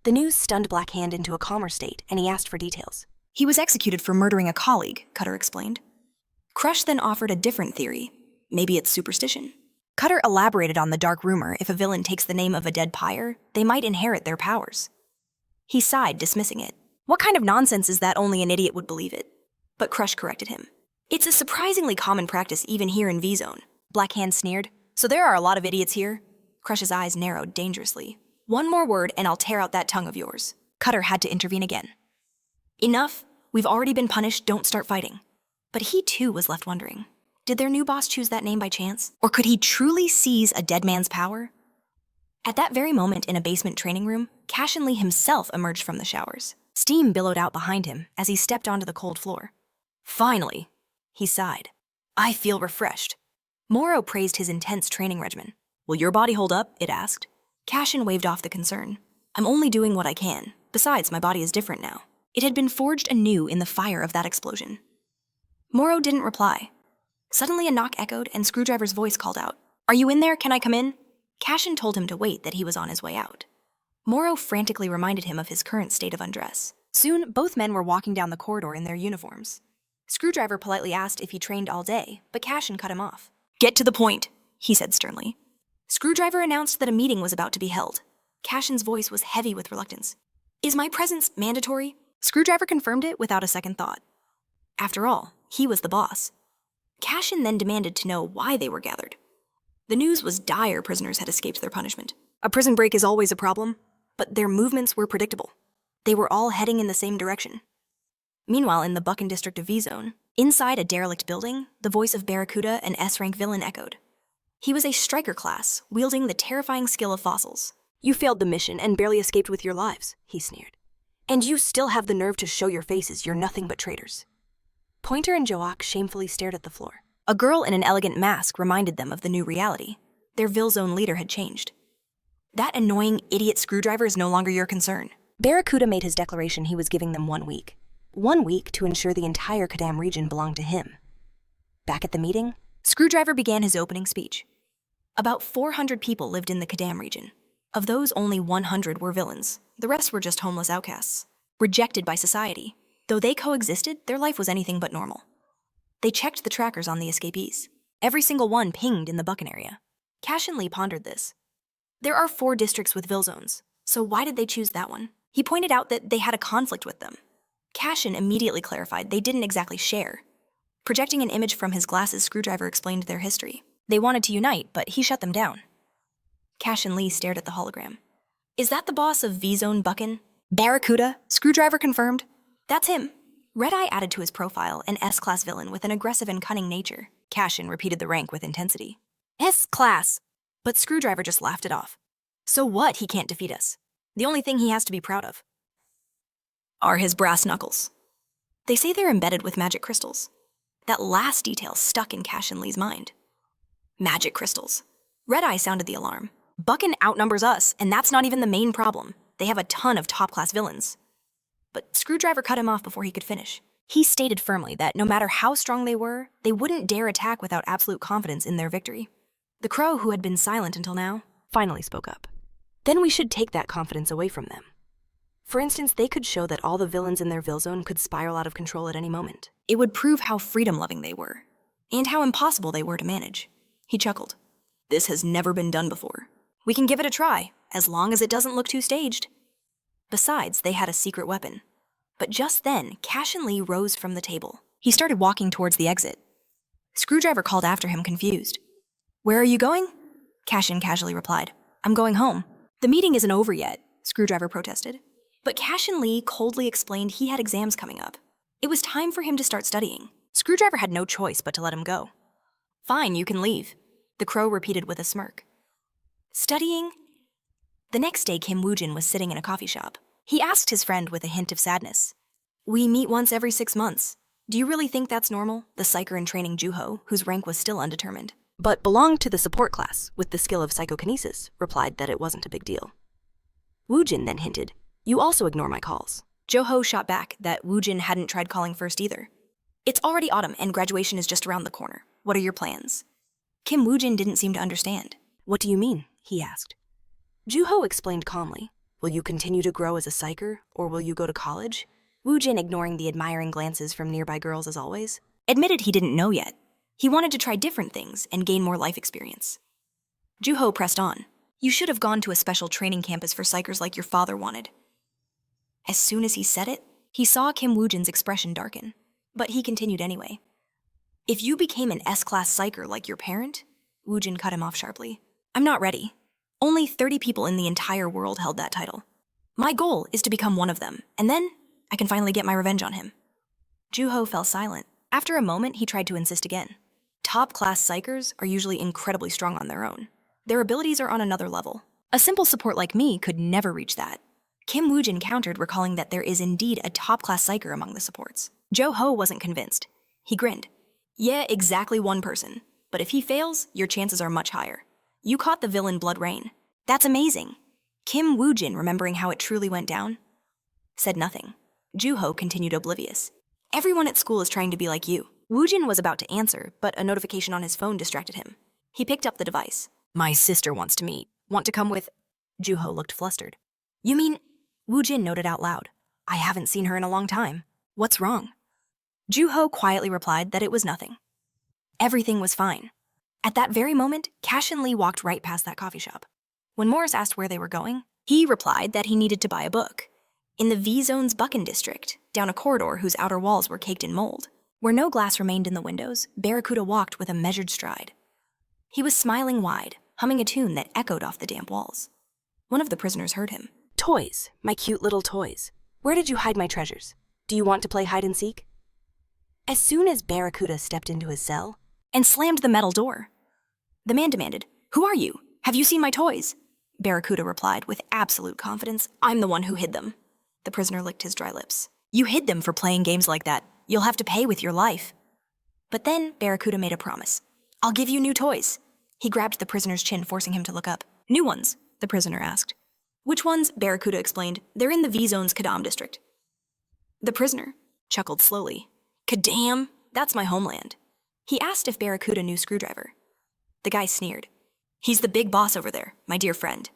The news stunned Black Hand into a calmer state, and he asked for details. He was executed for murdering a colleague, Cutter explained. Crush then offered a different theory. Maybe it's superstition. Cutter elaborated on the dark rumor if a villain takes the name of a dead pyre, they might inherit their powers. He sighed, dismissing it. What kind of nonsense is that? Only an idiot would believe it. But Crush corrected him. It's a surprisingly common practice even here in V-Zone. Black Hand sneered. So there are a lot of idiots here? Crush's eyes narrowed dangerously. One more word and I'll tear out that tongue of yours. Cutter had to intervene again. Enough. We've already been punished. Don't start fighting. But he too was left wondering. Did their new boss choose that name by chance? Or could he truly seize a dead man's power? At that very moment in a basement training room, Cashen Lee himself emerged from the showers. Steam billowed out behind him as he stepped onto the cold floor. Finally, he sighed. I feel refreshed. Moro praised his intense training regimen. Will your body hold up? It asked. Cashen waved off the concern. I'm only doing what I can. Besides, my body is different now. It had been forged anew in the fire of that explosion. Moro didn't reply. Suddenly a knock echoed and Screwdriver's voice called out. Are you in there? Can I come in? Cashen told him to wait, that he was on his way out. Moro frantically reminded him of his current state of undress. Soon, both men were walking down the corridor in their uniforms. Screwdriver politely asked if he trained all day, but Cashen cut him off. Get to the point, he said sternly. Screwdriver announced that a meeting was about to be held. Cashen's voice was heavy with reluctance. Is my presence mandatory? Screwdriver confirmed it without a second thought. After all, he was the boss. Cashen then demanded to know why they were gathered. The news was dire prisoners had escaped their punishment. A prison break is always a problem, but their movements were predictable. They were all heading in the same direction. Meanwhile, in the Buchan district of V-Zone, inside a derelict building, the voice of Barracuda, an S-Rank villain, echoed. He was a Striker-class, wielding the terrifying skill of fossils. You failed the mission and barely escaped with your lives, he sneered. And you still have the nerve to show your faces, you're nothing but traitors. Pointer and Joak shamefully stared at the floor. A girl in an elegant mask reminded them of the new reality. Their Ville-Zone leader had changed. That annoying idiot Screwdriver is no longer your concern. Barracuda made his declaration he was giving them 1 week. 1 week to ensure the entire Kadam region belonged to him. Back at the meeting, Screwdriver began his opening speech. About 400 people lived in the Kadam region. Of those, only 100 were villains. The rest were just homeless outcasts, rejected by society. Though they coexisted, their life was anything but normal. They checked the trackers on the escapees. Every single one pinged in the Buchan area. Cashen Lee pondered this. There are 4 districts with Ville-Zones, so why did they choose that one? He pointed out that they had a conflict with them. Cashen immediately clarified they didn't exactly share. Projecting an image from his glasses, Screwdriver explained their history. They wanted to unite, but he shut them down. Cashen Lee stared at the hologram. Is that the boss of V-Zone Buchan? Barracuda? Screwdriver confirmed. That's him. Red-Eye added to his profile an S-class villain with an aggressive and cunning nature. Cashen repeated the rank with intensity. S-class! But Screwdriver just laughed it off. So what? He can't defeat us. The only thing he has to be proud of are his brass knuckles. They say they're embedded with magic crystals. That last detail stuck in Cashen Lee's mind. Magic crystals. Red-Eye sounded the alarm. Buchan outnumbers us, and that's not even the main problem. They have a ton of top-class villains. But Screwdriver cut him off before he could finish. He stated firmly that no matter how strong they were, they wouldn't dare attack without absolute confidence in their victory. The crow, who had been silent until now, finally spoke up. Then we should take that confidence away from them. For instance, they could show that all the villains in their Ville-Zone could spiral out of control at any moment. It would prove how freedom-loving they were, and how impossible they were to manage. He chuckled. This has never been done before. We can give it a try, as long as it doesn't look too staged. Besides, they had a secret weapon. But just then, Cashen Lee rose from the table. He started walking towards the exit. Screwdriver called after him, confused. Where are you going? Cashen casually replied. I'm going home. The meeting isn't over yet, Screwdriver protested. But Cashen Lee coldly explained he had exams coming up. It was time for him to start studying. Screwdriver had no choice but to let him go. Fine, you can leave, the crow repeated with a smirk. Studying? The next day, Kim Woojin was sitting in a coffee shop. He asked his friend with a hint of sadness. We meet once every 6 months. Do you really think that's normal? The psycher in training Juho, whose rank was still undetermined, but belonged to the support class with the skill of psychokinesis, replied that it wasn't a big deal. Woojin then hinted, you also ignore my calls. Juho shot back that Woojin hadn't tried calling first either. It's already autumn and graduation is just around the corner. What are your plans? Kim Woojin didn't seem to understand. What do you mean? He asked. Juho explained calmly. Will you continue to grow as a psycher, or will you go to college? Woojin, ignoring the admiring glances from nearby girls as always, admitted he didn't know yet. He wanted to try different things and gain more life experience. Juho pressed on. You should have gone to a special training campus for psychers like your father wanted. As soon as he said it, he saw Kim Woojin's expression darken, but he continued anyway. If you became an S-class psycher like your parent, Woojin cut him off sharply. I'm not ready. Only 30 people in the entire world held that title. My goal is to become one of them, and then I can finally get my revenge on him. Juho fell silent. After a moment, he tried to insist again. Top-class psychers are usually incredibly strong on their own. Their abilities are on another level. A simple support like me could never reach that. Kim Woojin countered, recalling that there is indeed a top-class psycher among the supports. Juho wasn't convinced. He grinned. Yeah, exactly one person. But if he fails, your chances are much higher. You caught the villain Blood Rain. That's amazing. Kim Woojin, remembering how it truly went down, said nothing. Juho continued oblivious. Everyone at school is trying to be like you. Woojin was about to answer, but a notification on his phone distracted him. He picked up the device. My sister wants to meet. Want to come with? Juho looked flustered. You mean? Woojin noted out loud. I haven't seen her in a long time. What's wrong? Juho quietly replied that it was nothing. Everything was fine. At that very moment, Cashen Lee walked right past that coffee shop. When Morris asked where they were going, he replied that he needed to buy a book. In the V-Zone's Buchan district, down a corridor whose outer walls were caked in mold. Where no glass remained in the windows, Barracuda walked with a measured stride. He was smiling wide, humming a tune that echoed off the damp walls. One of the prisoners heard him. Toys, my cute little toys. Where did you hide my treasures? Do you want to play hide and seek? As soon as Barracuda stepped into his cell And slammed the metal door. The man demanded, "Who are you? Have you seen my toys?" Barracuda replied with absolute confidence, "I'm the one who hid them." The prisoner licked his dry lips. "You hid them for playing games like that. You'll have to pay with your life." But then Barracuda made a promise. "I'll give you new toys." He grabbed the prisoner's chin, forcing him to look up. "New ones?" the prisoner asked. "Which ones?" Barracuda explained. "They're in the V-Zone's Kadam district." The prisoner chuckled slowly. "Kadam? That's my homeland." He asked if Barracuda knew Screwdriver. The guy sneered. "He's the big boss over there, my dear friend,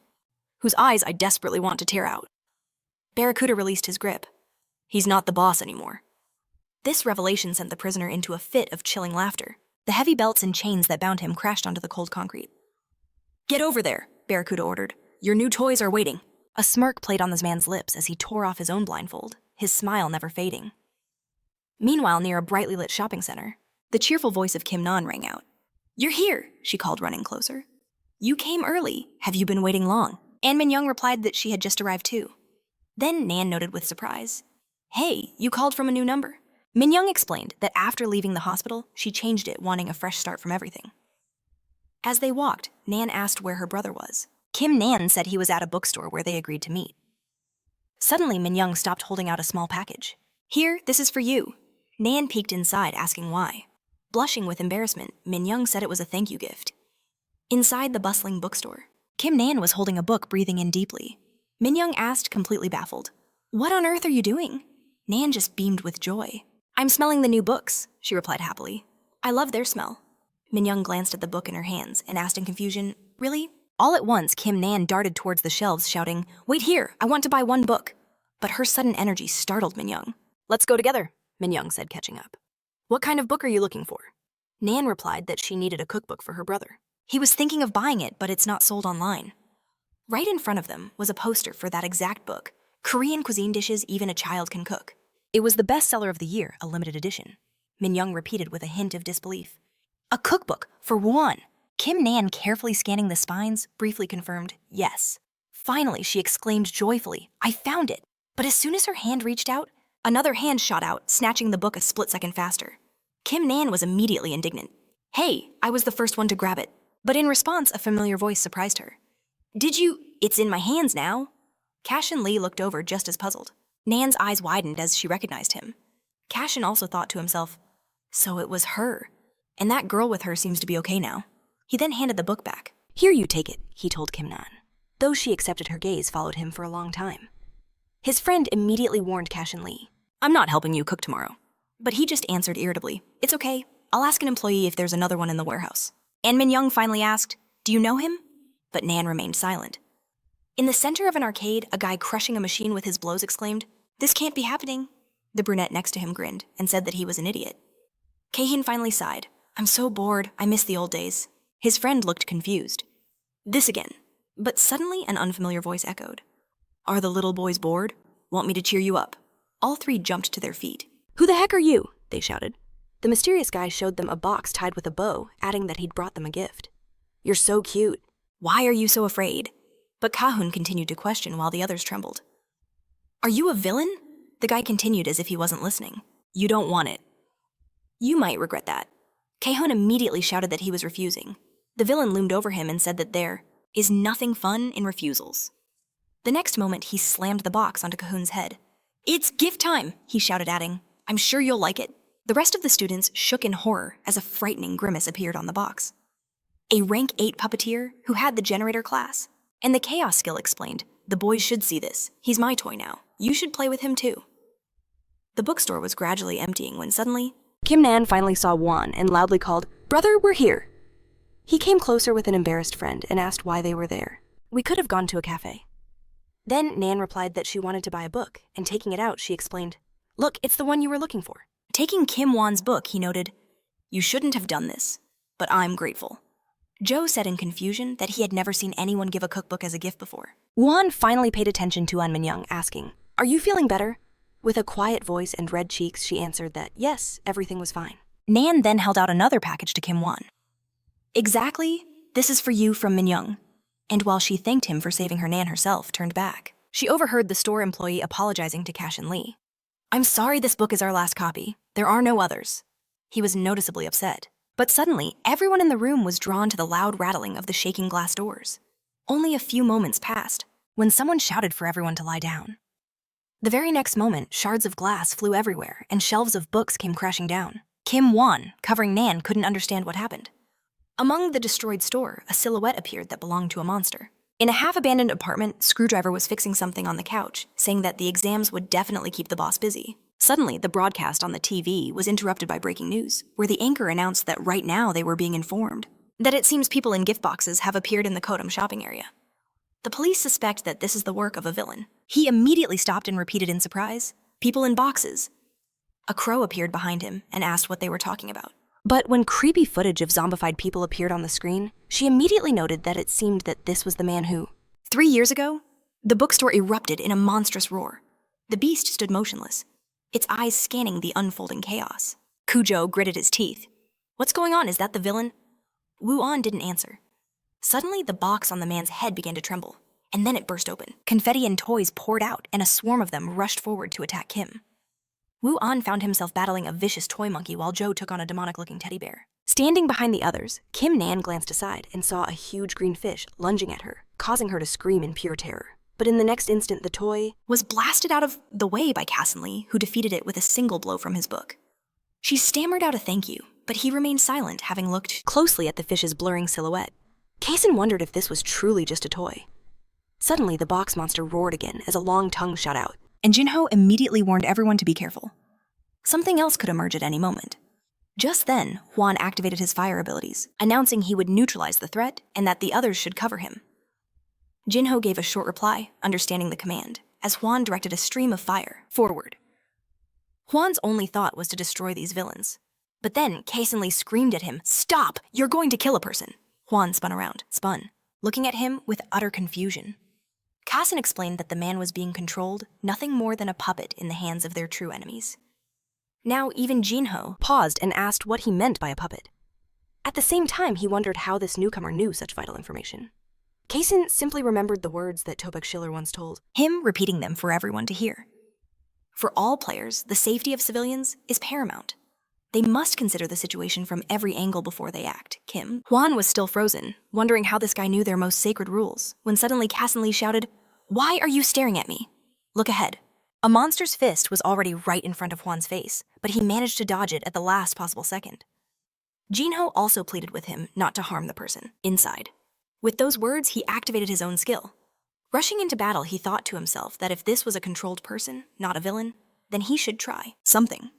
whose eyes I desperately want to tear out." Barracuda released his grip. "He's not the boss anymore." This revelation sent the prisoner into a fit of chilling laughter. The heavy belts and chains that bound him crashed onto the cold concrete. "Get over there," Barracuda ordered. "Your new toys are waiting." A smirk played on this man's lips as he tore off his own blindfold, his smile never fading. Meanwhile, near a brightly lit shopping center, the cheerful voice of Kim Nan rang out. "You're here," she called, running closer. "You came early. Have you been waiting long?" Ann Min-young replied that she had just arrived too. Then Nan noted with surprise, "Hey, you called from a new number." Min-young explained that after leaving the hospital, she changed it, wanting a fresh start from everything. As they walked, Nan asked where her brother was. Kim Nan said he was at a bookstore where they agreed to meet. Suddenly, Min-young stopped, holding out a small package. "Here, this is for you." Nan peeked inside, asking why. Blushing with embarrassment, Min-young said it was a thank you gift. Inside the bustling bookstore, Kim Nan was holding a book, breathing in deeply. Min-young asked, completely baffled, "What on earth are you doing?" Nan just beamed with joy. "I'm smelling the new books," she replied happily. "I love their smell." Min-young glanced at the book in her hands and asked in confusion, "Really?" All at once, Kim Nan darted towards the shelves, shouting, "Wait here, I want to buy one book." But her sudden energy startled Min-young. "Let's go together," Min-young said, catching up. "What kind of book are you looking for?" Nan replied that she needed a cookbook for her brother. He was thinking of buying it, but it's not sold online. Right in front of them was a poster for that exact book, Korean Cuisine Dishes Even a Child Can Cook. It was the bestseller of the year, a limited edition. Min-young repeated with a hint of disbelief. "A cookbook for one." Kim Nan, carefully scanning the spines, briefly confirmed, "Yes." Finally, she exclaimed joyfully, "I found it." But as soon as her hand reached out, another hand shot out, snatching the book a split second faster. Kim Nan was immediately indignant. "Hey, I was the first one to grab it." But in response, a familiar voice surprised her. "Did you? It's in my hands now." Cashen Lee looked over just as puzzled. Nan's eyes widened as she recognized him. Cashen also thought to himself, so it was her. And that girl with her seems to be okay now. He then handed the book back. "Here, you take it," he told Kim Nan. Though she accepted, her gaze followed him for a long time. His friend immediately warned Cashen Lee, "I'm not helping you cook tomorrow." But he just answered irritably, "It's okay. I'll ask an employee if there's another one in the warehouse." And Min-young finally asked, "Do you know him?" But Nan remained silent. In the center of an arcade, a guy crushing a machine with his blows exclaimed, "This can't be happening." The brunette next to him grinned and said that he was an idiot. Kahin finally sighed. "I'm so bored. I miss the old days." His friend looked confused. "This again." But suddenly an unfamiliar voice echoed. "Are the little boys bored? Want me to cheer you up?" All three jumped to their feet. "Who the heck are you?" they shouted. The mysterious guy showed them a box tied with a bow, adding that he'd brought them a gift. "You're so cute. Why are you so afraid?" But Kahun continued to question while the others trembled. "Are you a villain?" The guy continued as if he wasn't listening. "You don't want it." "You might regret that." Kahun immediately shouted that he was refusing. The villain loomed over him and said that there is nothing fun in refusals. The next moment, he slammed the box onto Kahun's head. "It's gift time," he shouted, adding, "I'm sure you'll like it." The rest of the students shook in horror as a frightening grimace appeared on the box. A rank 8 puppeteer who had the generator class. And the chaos skill explained, "The boys should see this. He's my toy now. You should play with him too." The bookstore was gradually emptying when suddenly, Kim Nan finally saw Juan and loudly called, "Brother, we're here." He came closer with an embarrassed friend and asked why they were there. "We could have gone to a cafe." Then Nan replied that she wanted to buy a book, and taking it out, she explained, "Look, it's the one you were looking for." Taking Kim Wan's book, he noted, "You shouldn't have done this, but I'm grateful." Joe said in confusion that he had never seen anyone give a cookbook as a gift before. Woo-an finally paid attention to Min-young, asking, "Are you feeling better?" With a quiet voice and red cheeks, she answered that yes, everything was fine. Nan then held out another package to Kim Won. "Exactly, this is for you from Min-young." And while she thanked him for saving her Nan herself, turned back. She overheard the store employee apologizing to Cashen Lee. "I'm sorry this book is our last copy. There are no others." He was noticeably upset. But suddenly, everyone in the room was drawn to the loud rattling of the shaking glass doors. Only a few moments passed when someone shouted for everyone to lie down. The very next moment, shards of glass flew everywhere and shelves of books came crashing down. Kim Won, covering Nan, couldn't understand what happened. Among the destroyed store, a silhouette appeared that belonged to a monster. In a half-abandoned apartment, Screwdriver was fixing something on the couch, saying that the exams would definitely keep the boss busy. Suddenly, the broadcast on the TV was interrupted by breaking news, where the anchor announced that right now they were being informed that it seems people in gift boxes have appeared in the Kodam shopping area. The police suspect that this is the work of a villain. He immediately stopped and repeated in surprise, "People in boxes." A crow appeared behind him and asked what they were talking about. But when creepy footage of zombified people appeared on the screen, she immediately noted that it seemed that this was the man who... 3 years ago, the bookstore erupted in a monstrous roar. The beast stood motionless, its eyes scanning the unfolding chaos. Cujo gritted his teeth. "What's going on? Is that the villain?" Woo-an didn't answer. Suddenly, the box on the man's head began to tremble, and then it burst open. Confetti and toys poured out, and a swarm of them rushed forward to attack Kim. Woo-an found himself battling a vicious toy monkey while Joe took on a demonic-looking teddy bear. Standing behind the others, Kim Nan glanced aside and saw a huge green fish lunging at her, causing her to scream in pure terror. But in the next instant, the toy was blasted out of the way by Cashen Lee, who defeated it with a single blow from his book. She stammered out a thank you, but he remained silent, having looked closely at the fish's blurring silhouette. Cashen wondered if this was truly just a toy. Suddenly, the box monster roared again as a long tongue shot out, and Jinho immediately warned everyone to be careful. Something else could emerge at any moment. Just then, Hwan activated his fire abilities, announcing he would neutralize the threat and that the others should cover him. Jinho gave a short reply, understanding the command, as Hwan directed a stream of fire forward. Hwan's only thought was to destroy these villains. But then, Cashen Lee screamed at him, "Stop! You're going to kill a person!" Hwan spun, looking at him with utter confusion. Cashen explained that the man was being controlled, nothing more than a puppet in the hands of their true enemies. Now, even Jinho paused and asked what he meant by a puppet. At the same time, he wondered how this newcomer knew such vital information. Cashen simply remembered the words that Tobek Schiller once told him, repeating them for everyone to hear. For all players, the safety of civilians is paramount. They must consider the situation from every angle before they act. Hwan was still frozen, wondering how this guy knew their most sacred rules, when suddenly Cashen Lee shouted, "Why are you staring at me? Look ahead." A monster's fist was already right in front of Hwan's face, but he managed to dodge it at the last possible second. Jinho also pleaded with him not to harm the person inside. With those words, he activated his own skill. Rushing into battle, he thought to himself that if this was a controlled person, not a villain, then he should try something.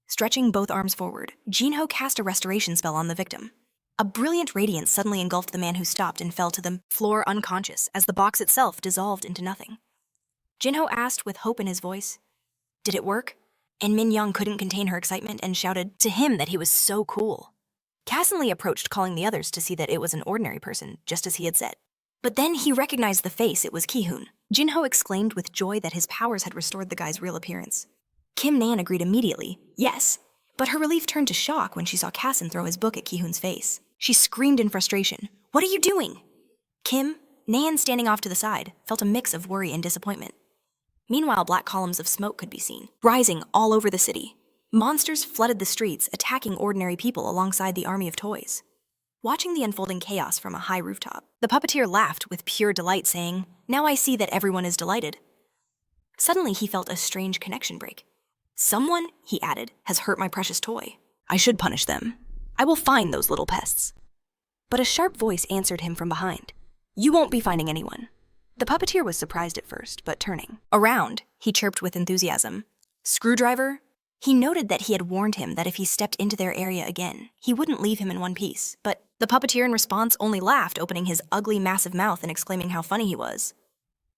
Stretching both arms forward, Jinho cast a restoration spell on the victim. A brilliant radiance suddenly engulfed the man who stopped and fell to the floor unconscious as the box itself dissolved into nothing. Jinho asked with hope in his voice, "Did it work?" And Min-young couldn't contain her excitement and shouted to him that he was so cool. Cashen Lee approached, calling the others to see that it was an ordinary person, just as he had said. But then he recognized the face. It was Ki-hoon. Jinho exclaimed with joy that his powers had restored the guy's real appearance. Kim Nan agreed immediately, yes, but her relief turned to shock when she saw Cashen throw his book at Ki-hoon's face. She screamed in frustration, "What are you doing?" Kim, Nan standing off to the side, felt a mix of worry and disappointment. Meanwhile, black columns of smoke could be seen, rising all over the city. Monsters flooded the streets, attacking ordinary people alongside the army of toys. Watching the unfolding chaos from a high rooftop, the puppeteer laughed with pure delight, saying, "Now I see that everyone is delighted." Suddenly, he felt a strange connection break. "Someone," he added, "has hurt my precious toy. I should punish them. I will find those little pests." But a sharp voice answered him from behind. "You won't be finding anyone." The puppeteer was surprised at first, but turning around, he chirped with enthusiasm, "Screwdriver?" He noted that he had warned him that if he stepped into their area again, he wouldn't leave him in one piece, but the puppeteer in response only laughed, opening his ugly, massive mouth and exclaiming how funny he was.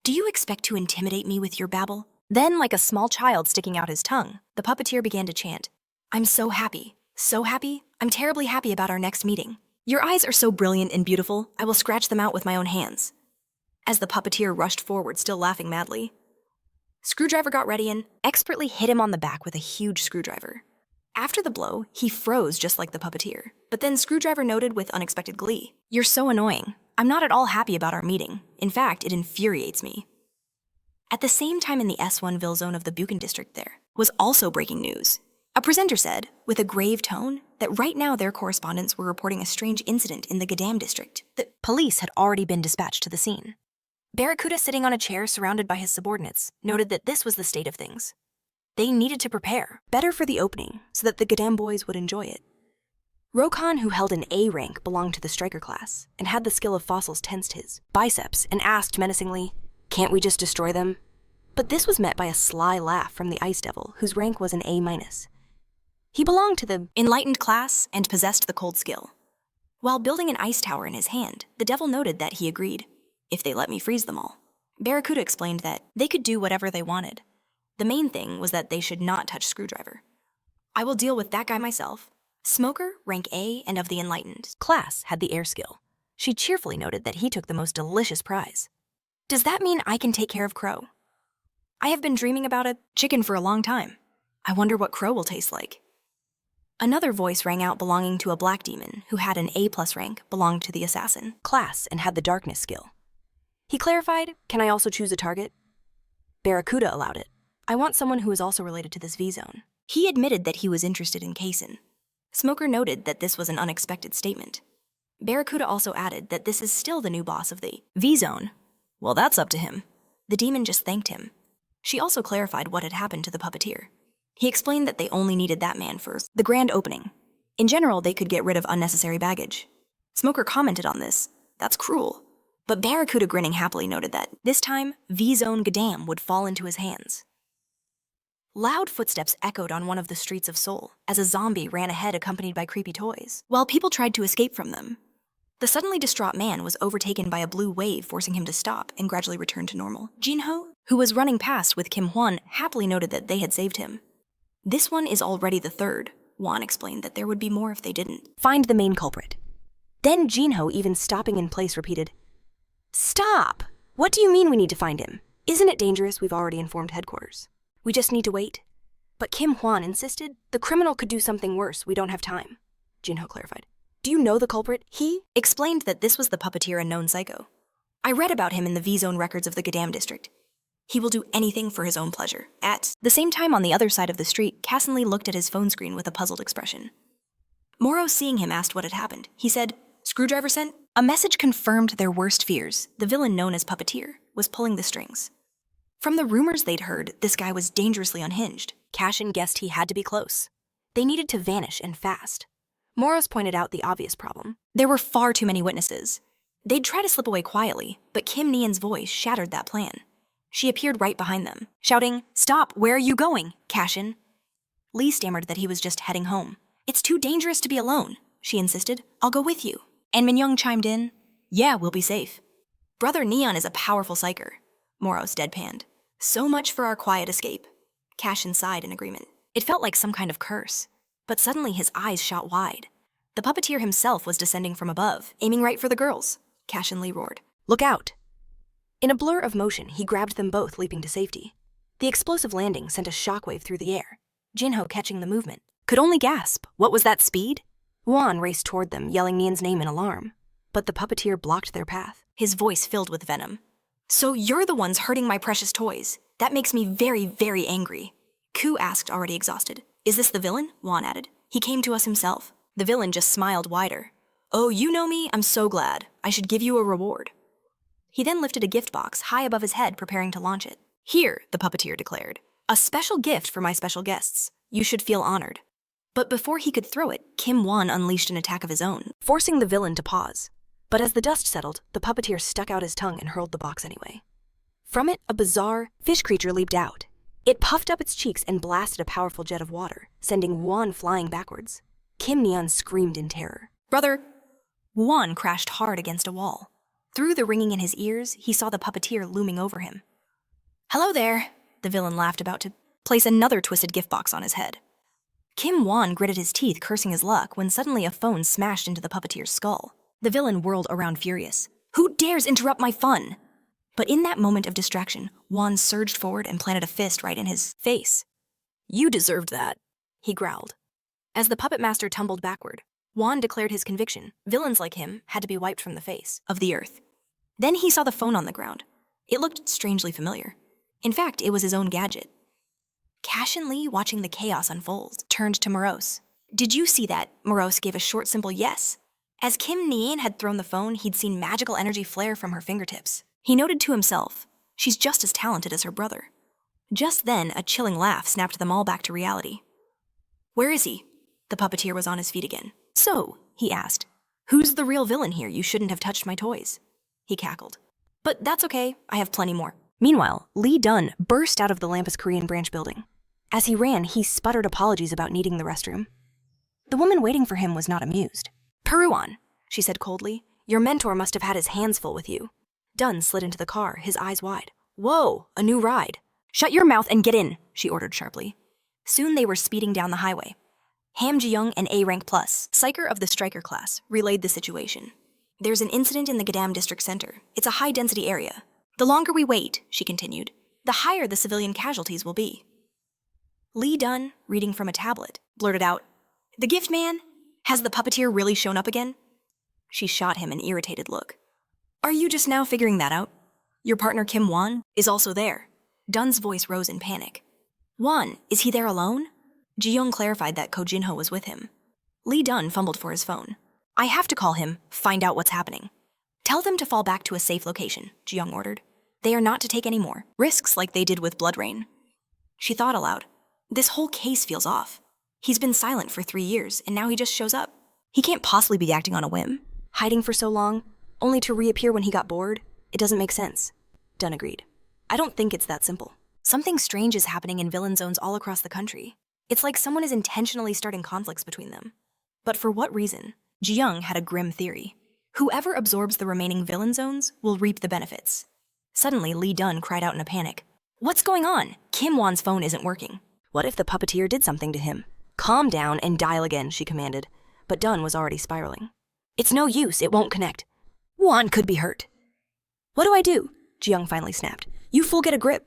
"Do you expect to intimidate me with your babble?" Then, like a small child sticking out his tongue, the puppeteer began to chant, "I'm so happy, I'm terribly happy about our next meeting. Your eyes are so brilliant and beautiful, I will scratch them out with my own hands. As the puppeteer rushed forward, still laughing madly, Screwdriver got ready and expertly hit him on the back with a huge screwdriver. After the blow, he froze just like the puppeteer. But then Screwdriver noted with unexpected glee, "You're so annoying. I'm not at all happy about our meeting. In fact, it infuriates me." At the same time in the S1ville zone of the Buchan district there was also breaking news. A presenter said, with a grave tone, that right now their correspondents were reporting a strange incident in the Gadam district. The police had already been dispatched to the scene. Barracuda, sitting on a chair surrounded by his subordinates, noted that this was the state of things. They needed to prepare better for the opening so that the Gadam boys would enjoy it. Rokan, who held an A rank, belonged to the Striker class and had the skill of fossils, tensed his biceps and asked menacingly, "Can't we just destroy them?" But this was met by a sly laugh from the Ice Devil, whose rank was an A-. He belonged to the enlightened class and possessed the cold skill. While building an ice tower in his hand, the devil noted that he agreed, "If they let me freeze them all." Barracuda explained that they could do whatever they wanted. The main thing was that they should not touch Screwdriver. "I will deal with that guy myself." Smoker, rank A and of the enlightened class, had the air skill. She cheerfully noted that he took the most delicious prize. "Does that mean I can take care of Crow? I have been dreaming about a chicken for a long time. I wonder what Crow will taste like." Another voice rang out belonging to a black demon who had an A+ rank, belonged to the assassin class, and had the darkness skill. He clarified, "Can I also choose a target?" Barracuda allowed it. "I want someone who is also related to this V-zone." He admitted that he was interested in Cashen. Smoker noted that this was an unexpected statement. Barracuda also added that this is still the new boss of the V-zone. "Well, that's up to him." The demon just thanked him. She also clarified what had happened to the puppeteer. He explained that they only needed that man for the grand opening. In general, they could get rid of unnecessary baggage. Smoker commented on this. "That's cruel." But Barracuda, grinning happily, noted that this time, V-zone Gadam would fall into his hands. Loud footsteps echoed on one of the streets of Seoul as a zombie ran ahead accompanied by creepy toys, while people tried to escape from them. The suddenly distraught man was overtaken by a blue wave, forcing him to stop and gradually return to normal. Jinho, who was running past with Kim Hwan, happily noted that they had saved him. "This one is already the third." Hwan explained that there would be more if they didn't find the main culprit. Then Jinho, even stopping in place, repeated, "Stop! What do you mean we need to find him? Isn't it dangerous? We've already informed headquarters. We just need to wait." But Kim Hwan insisted, "The criminal could do something worse. We don't have time." Jinho clarified, "Do you know the culprit?" He explained that this was the puppeteer and known psycho. "I read about him in the V-zone records of the Gadam district. He will do anything for his own pleasure." At the same time, on the other side of the street, Cashen Lee looked at his phone screen with a puzzled expression. Moro, seeing him, asked what had happened. He said, "Screwdriver sent." A message confirmed their worst fears. The villain known as Puppeteer was pulling the strings. From the rumors they'd heard, this guy was dangerously unhinged. Cashen guessed he had to be close. They needed to vanish, and fast. Moros pointed out the obvious problem. There were far too many witnesses. They'd try to slip away quietly, but Kim Nian's voice shattered that plan. She appeared right behind them, shouting, "Stop, where are you going, Cashen?" Lee stammered that he was just heading home. "It's too dangerous to be alone," she insisted. "I'll go with you." And Minyoung chimed in, "Yeah, we'll be safe." "Brother Neon is a powerful psycher," Moros deadpanned. "So much for our quiet escape." Cashen sighed in agreement. It felt like some kind of curse. But suddenly his eyes shot wide. The puppeteer himself was descending from above, aiming right for the girls. Cashen Lee roared, "Look out!" In a blur of motion, he grabbed them both, leaping to safety. The explosive landing sent a shockwave through the air. Jinho, catching the movement, could only gasp. What was that speed? Hwan raced toward them, yelling Nian's name in alarm. But the puppeteer blocked their path, his voice filled with venom. "So you're the ones hurting my precious toys. That makes me very, very angry." Ku asked, already exhausted. "Is this the villain?" Hwan added. "He came to us himself." The villain just smiled wider. "Oh, you know me? I'm so glad. I should give you a reward." He then lifted a gift box high above his head, preparing to launch it. "Here," the puppeteer declared. "A special gift for my special guests. You should feel honored." But before he could throw it, Kim Hwan unleashed an attack of his own, forcing the villain to pause. But as the dust settled, the puppeteer stuck out his tongue and hurled the box anyway. From it, a bizarre fish creature leaped out. It puffed up its cheeks and blasted a powerful jet of water, sending Hwan flying backwards. Kim Neon screamed in terror. "Brother!" Hwan crashed hard against a wall. Through the ringing in his ears, he saw the puppeteer looming over him. "Hello there," the villain laughed, about to place another twisted gift box on his head. Kim Won gritted his teeth, cursing his luck, when suddenly a phone smashed into the puppeteer's skull. The villain whirled around furious. Who dares interrupt my fun? But in that moment of distraction, Won surged forward and planted a fist right in his face. You deserved that, he growled. As the puppet master tumbled backward, Won declared his conviction. Villains like him had to be wiped from the face of the earth. Then he saw the phone on the ground. It looked strangely familiar. In fact, it was his own gadget. Cashen Lee, watching the chaos unfold, turned to Morose. Did you see that? Morose gave a short, simple yes. As Kim Nien had thrown the phone, he'd seen magical energy flare from her fingertips. He noted to himself, she's just as talented as her brother. Just then, a chilling laugh snapped them all back to reality. Where is he? The puppeteer was on his feet again. So, he asked, who's the real villain here? You shouldn't have touched my toys. He cackled. But that's okay, I have plenty more. Meanwhile, Lee Dun burst out of the Lampus Korean branch building. As he ran, he sputtered apologies about needing the restroom. The woman waiting for him was not amused. Peruan, she said coldly, your mentor must have had his hands full with you. Dun slid into the car, his eyes wide. Whoa, a new ride. Shut your mouth and get in, she ordered sharply. Soon they were speeding down the highway. Ham Ji-young, an A-Rank Plus, Psycher of the Striker-class, relayed the situation. There's an incident in the Gadam district center. It's a high-density area. The longer we wait, she continued, the higher the civilian casualties will be. Lee Dun, reading from a tablet, blurted out, The gift man? Has the puppeteer really shown up again? She shot him an irritated look. Are you just now figuring that out? Your partner Kim Won is also there. Dun's voice rose in panic. Won, is he there alone? Ji-young clarified that Ko Jin-ho was with him. Lee Dun fumbled for his phone. I have to call him, find out what's happening. Tell them to fall back to a safe location, Ji-young ordered. They are not to take any more risks like they did with Blood Rain. She thought aloud. This whole case feels off. He's been silent for 3 years, and now he just shows up. He can't possibly be acting on a whim. Hiding for so long, only to reappear when he got bored? It doesn't make sense. Dunn agreed. I don't think it's that simple. Something strange is happening in villain zones all across the country. It's like someone is intentionally starting conflicts between them. But for what reason? Ji-young had a grim theory. Whoever absorbs the remaining villain zones will reap the benefits. Suddenly, Lee Dun cried out in a panic. What's going on? Kim Won's phone isn't working. What if the puppeteer did something to him? Calm down and dial again, she commanded. But Dun was already spiraling. It's no use, it won't connect. Won could be hurt. What do I do? Ji-young finally snapped. You fool, get a grip.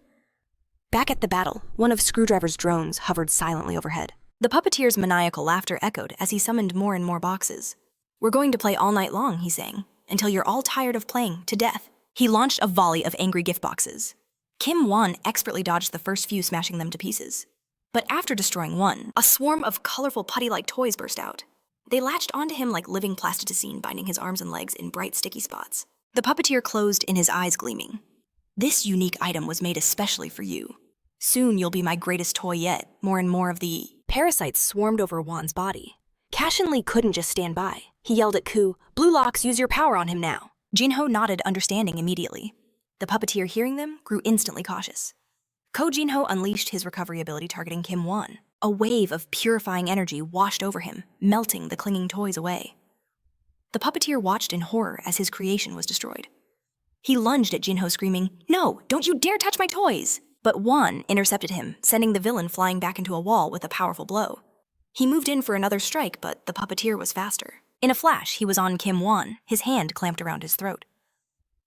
Back at the battle, one of Screwdriver's drones hovered silently overhead. The puppeteer's maniacal laughter echoed as he summoned more and more boxes. We're going to play all night long, he sang, until you're all tired of playing to death. He launched a volley of angry gift boxes. Kim Won expertly dodged the first few, smashing them to pieces. But after destroying one, a swarm of colorful putty-like toys burst out. They latched onto him like living plasticine, binding his arms and legs in bright, sticky spots. The puppeteer closed in, his eyes gleaming. This unique item was made especially for you. Soon you'll be my greatest toy yet. More and more of the parasites swarmed over Won's body. Cashen Lee couldn't just stand by. He yelled at Ku, Blue Locks, use your power on him now. Jin-ho nodded, understanding immediately. The puppeteer, hearing them, grew instantly cautious. Ko Jin-ho unleashed his recovery ability, targeting Kim Won. A wave of purifying energy washed over him, melting the clinging toys away. The puppeteer watched in horror as his creation was destroyed. He lunged at Jin-ho, screaming, No, don't you dare touch my toys! But Won intercepted him, sending the villain flying back into a wall with a powerful blow. He moved in for another strike, but the puppeteer was faster. In a flash, he was on Kim Won, his hand clamped around his throat.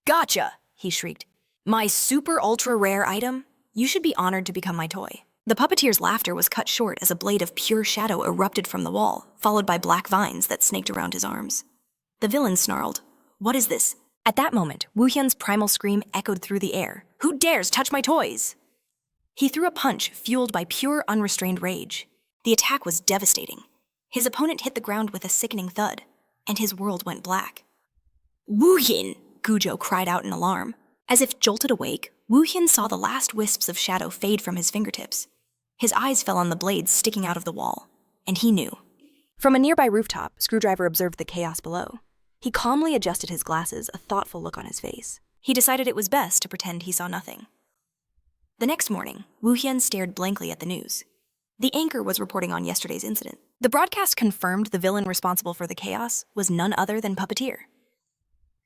Gotcha, he shrieked. My super ultra rare item? You should be honored to become my toy. The puppeteer's laughter was cut short as a blade of pure shadow erupted from the wall, followed by black vines that snaked around his arms. The villain snarled, What is this? At that moment, Woo Hyun's primal scream echoed through the air. Who dares touch my toys? He threw a punch fueled by pure, unrestrained rage. The attack was devastating. His opponent hit the ground with a sickening thud, and his world went black. Woo Hyun! Gujo cried out in alarm. As if jolted awake, Woo Hyun saw the last wisps of shadow fade from his fingertips. His eyes fell on the blades sticking out of the wall, and he knew. From a nearby rooftop, Screwdriver observed the chaos below. He calmly adjusted his glasses, a thoughtful look on his face. He decided it was best to pretend he saw nothing. The next morning, Woo Hyun stared blankly at the news. The anchor was reporting on yesterday's incident. The broadcast confirmed the villain responsible for the chaos was none other than Puppeteer.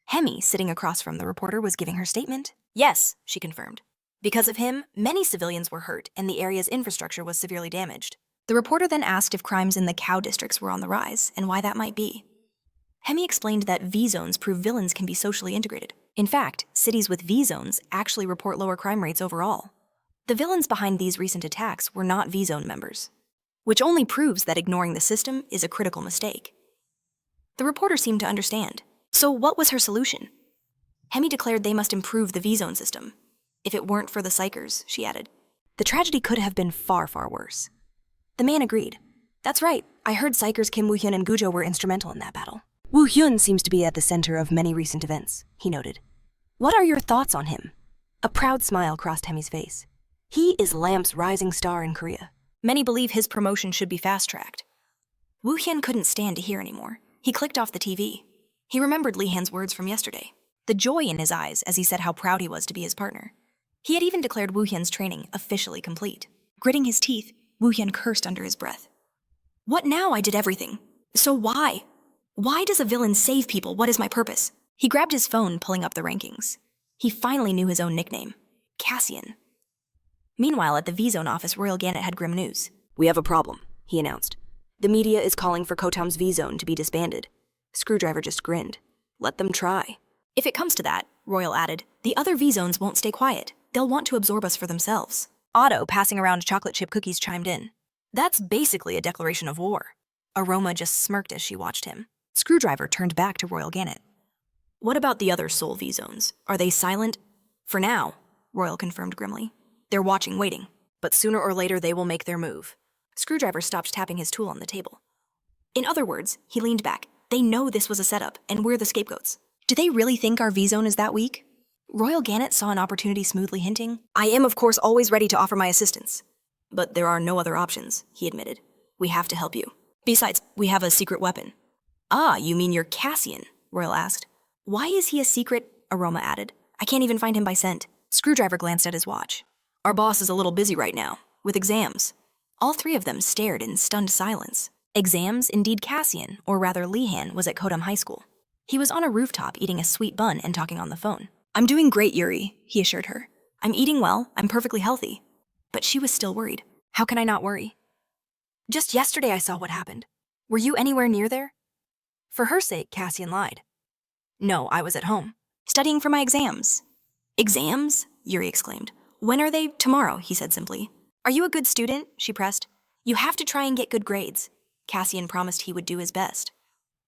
Hemi, sitting across from the reporter, was giving her statement. Yes, she confirmed. Because of him, many civilians were hurt and the area's infrastructure was severely damaged. The reporter then asked if crimes in the cow districts were on the rise and why that might be. Hemi explained that V-zones prove villains can be socially integrated. In fact, cities with V-zones actually report lower crime rates overall. The villains behind these recent attacks were not V-zone members, which only proves that ignoring the system is a critical mistake. The reporter seemed to understand. So what was her solution? Hemi declared they must improve the V-zone system. If it weren't for the Psychers, she added. The tragedy could have been far, far worse. The man agreed. That's right, I heard Psychers Kim Woo-hyun and Gujo were instrumental in that battle. Woo-hyun seems to be at the center of many recent events, he noted. What are your thoughts on him? A proud smile crossed Hemi's face. He is Lamp's rising star in Korea. Many believe his promotion should be fast-tracked. Woo-hyun couldn't stand to hear anymore. He clicked off the TV. He remembered Lee-han's words from yesterday, the joy in his eyes as he said how proud he was to be his partner. He had even declared Woo-hyun's training officially complete. Gritting his teeth, Woo-hyun cursed under his breath. What now? I did everything. So why? Why does a villain save people? What is my purpose? He grabbed his phone, pulling up the rankings. He finally knew his own nickname, Cassian. Meanwhile, at the V-Zone office, Royal Gannett had grim news. We have a problem, he announced. The media is calling for Kotam's V-Zone to be disbanded. Screwdriver just grinned. Let them try. If it comes to that, Royal added, the other V-Zones won't stay quiet. They'll want to absorb us for themselves. Otto, passing around chocolate chip cookies, chimed in. That's basically a declaration of war. Aroma just smirked as she watched him. Screwdriver turned back to Royal Gannett. What about the other Soul V-Zones? Are they silent? For now, Royal confirmed grimly. They're watching, waiting. But sooner or later they will make their move. Screwdriver stopped tapping his tool on the table. In other words, he leaned back. They know this was a setup, and we're the scapegoats. Do they really think our V-Zone is that weak? Royal Gannett saw an opportunity, smoothly hinting, I am, of course, always ready to offer my assistance. But there are no other options, he admitted. We have to help you. Besides, we have a secret weapon. Ah, you mean you're Cassian? Royal asked. Why is he a secret? Aroma added. I can't even find him by scent. Screwdriver glanced at his watch. Our boss is a little busy right now, with exams. All three of them stared in stunned silence. Exams? Indeed, Cassian, or rather Lee-han, was at Kodam High School. He was on a rooftop eating a sweet bun and talking on the phone. I'm doing great, Yuri, he assured her. I'm eating well, I'm perfectly healthy. But she was still worried. How can I not worry? Just yesterday I saw what happened. Were you anywhere near there? For her sake, Cassian lied. No, I was at home, studying for my exams. Exams? Yuri exclaimed. When are they? Tomorrow, he said simply. Are you a good student? She pressed. You have to try and get good grades. Cassian promised he would do his best.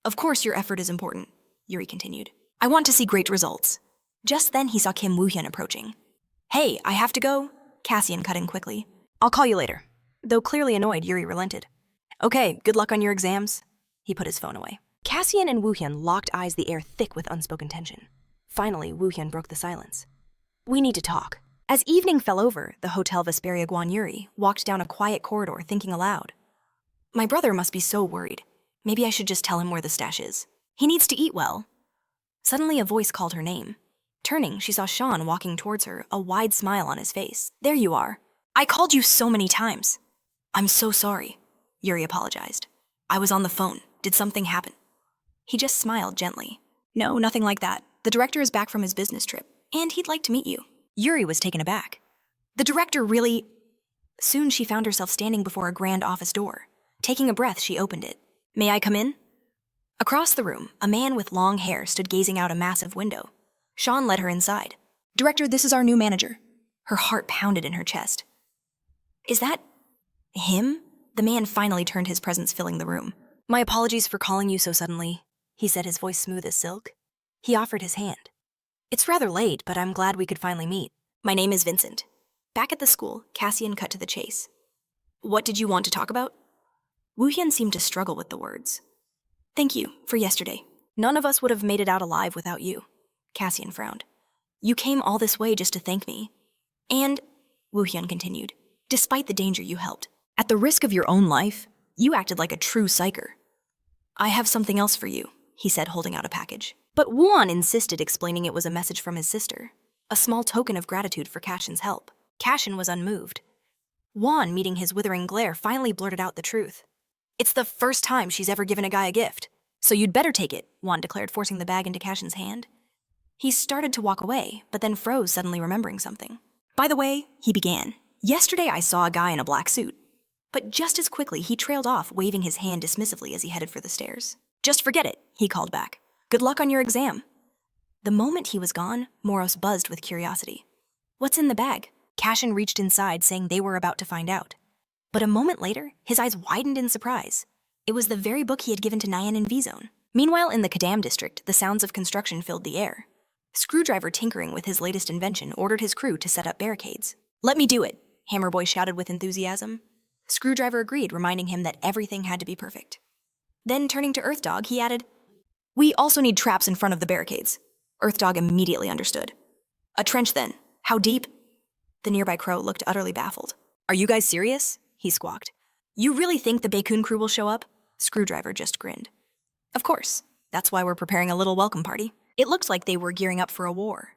Of course your effort is important, Yuri continued. I want to see great results. Just then he saw Kim Woo-hyun approaching. Hey, I have to go. Cassian cut in quickly. I'll call you later. Though clearly annoyed, Yuri relented. Okay, good luck on your exams. He put his phone away. Cassian and Woo-hyun locked eyes, the air thick with unspoken tension. Finally, Woo-hyun broke the silence. We need to talk. As evening fell over, the Hotel Vesperia Guan Yuri walked down a quiet corridor, thinking aloud. My brother must be so worried. Maybe I should just tell him where the stash is. He needs to eat well. Suddenly a voice called her name. Turning, she saw Sean walking towards her, a wide smile on his face. There you are. I called you so many times. I'm so sorry, Yuri apologized. I was on the phone. Did something happen? He just smiled gently. No, nothing like that. The director is back from his business trip, and he'd like to meet you. Yuri was taken aback. The director really... Soon she found herself standing before a grand office door. Taking a breath, she opened it. May I come in? Across the room, a man with long hair stood gazing out a massive window. Sean led her inside. Director, this is our new manager. Her heart pounded in her chest. Is that... him? The man finally turned, his presence filling the room. My apologies for calling you so suddenly, he said, his voice smooth as silk. He offered his hand. It's rather late, but I'm glad we could finally meet. My name is Vincent. Back at the school, Cassian cut to the chase. What did you want to talk about? Woo-hyun seemed to struggle with the words. Thank you for yesterday. None of us would have made it out alive without you. Cassian frowned. You came all this way just to thank me. And, Woo-hyun continued, despite the danger you helped, at the risk of your own life, you acted like a true psycher. I have something else for you, he said, holding out a package. But Woo-on insisted, explaining it was a message from his sister, a small token of gratitude for Cashen's help. Cashen was unmoved. Woo-on, meeting his withering glare, finally blurted out the truth. It's the first time she's ever given a guy a gift, so you'd better take it, Woo-on declared, forcing the bag into Cashen's hand. He started to walk away, but then froze, suddenly remembering something. By the way, he began, yesterday I saw a guy in a black suit. But just as quickly, he trailed off, waving his hand dismissively as he headed for the stairs. "Just forget it," he called back. "Good luck on your exam." The moment he was gone, Moros buzzed with curiosity. "What's in the bag?" Cashen reached inside, saying they were about to find out. But a moment later, his eyes widened in surprise. It was the very book he had given to Nyan in V-Zone. Meanwhile, in the Kadam district, the sounds of construction filled the air. Screwdriver, tinkering with his latest invention, ordered his crew to set up barricades. "Let me do it," Hammerboy shouted with enthusiasm. Screwdriver agreed, reminding him that everything had to be perfect. Then, turning to Earthdog, he added, "We also need traps in front of the barricades." Earthdog immediately understood. "A trench, then. How deep?" The nearby crow looked utterly baffled. "Are you guys serious?" he squawked. "You really think the Baekun crew will show up?" Screwdriver just grinned. "Of course. That's why we're preparing a little welcome party." It looked like they were gearing up for a war.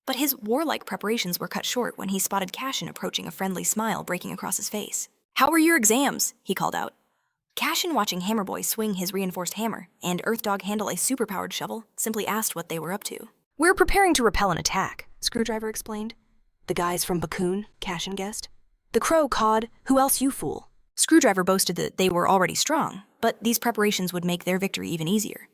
But his warlike preparations were cut short when he spotted Cashen approaching, a friendly smile breaking across his face. "How were your exams?" he called out. Cashen, watching Hammerboy swing his reinforced hammer and Earthdog handle a superpowered shovel, simply asked what they were up to. "We're preparing to repel an attack," Screwdriver explained. The guys from Baekun, Cashen guessed. The crow cawed, "Who else, you fool?" Screwdriver boasted that they were already strong, but these preparations would make their victory even easier.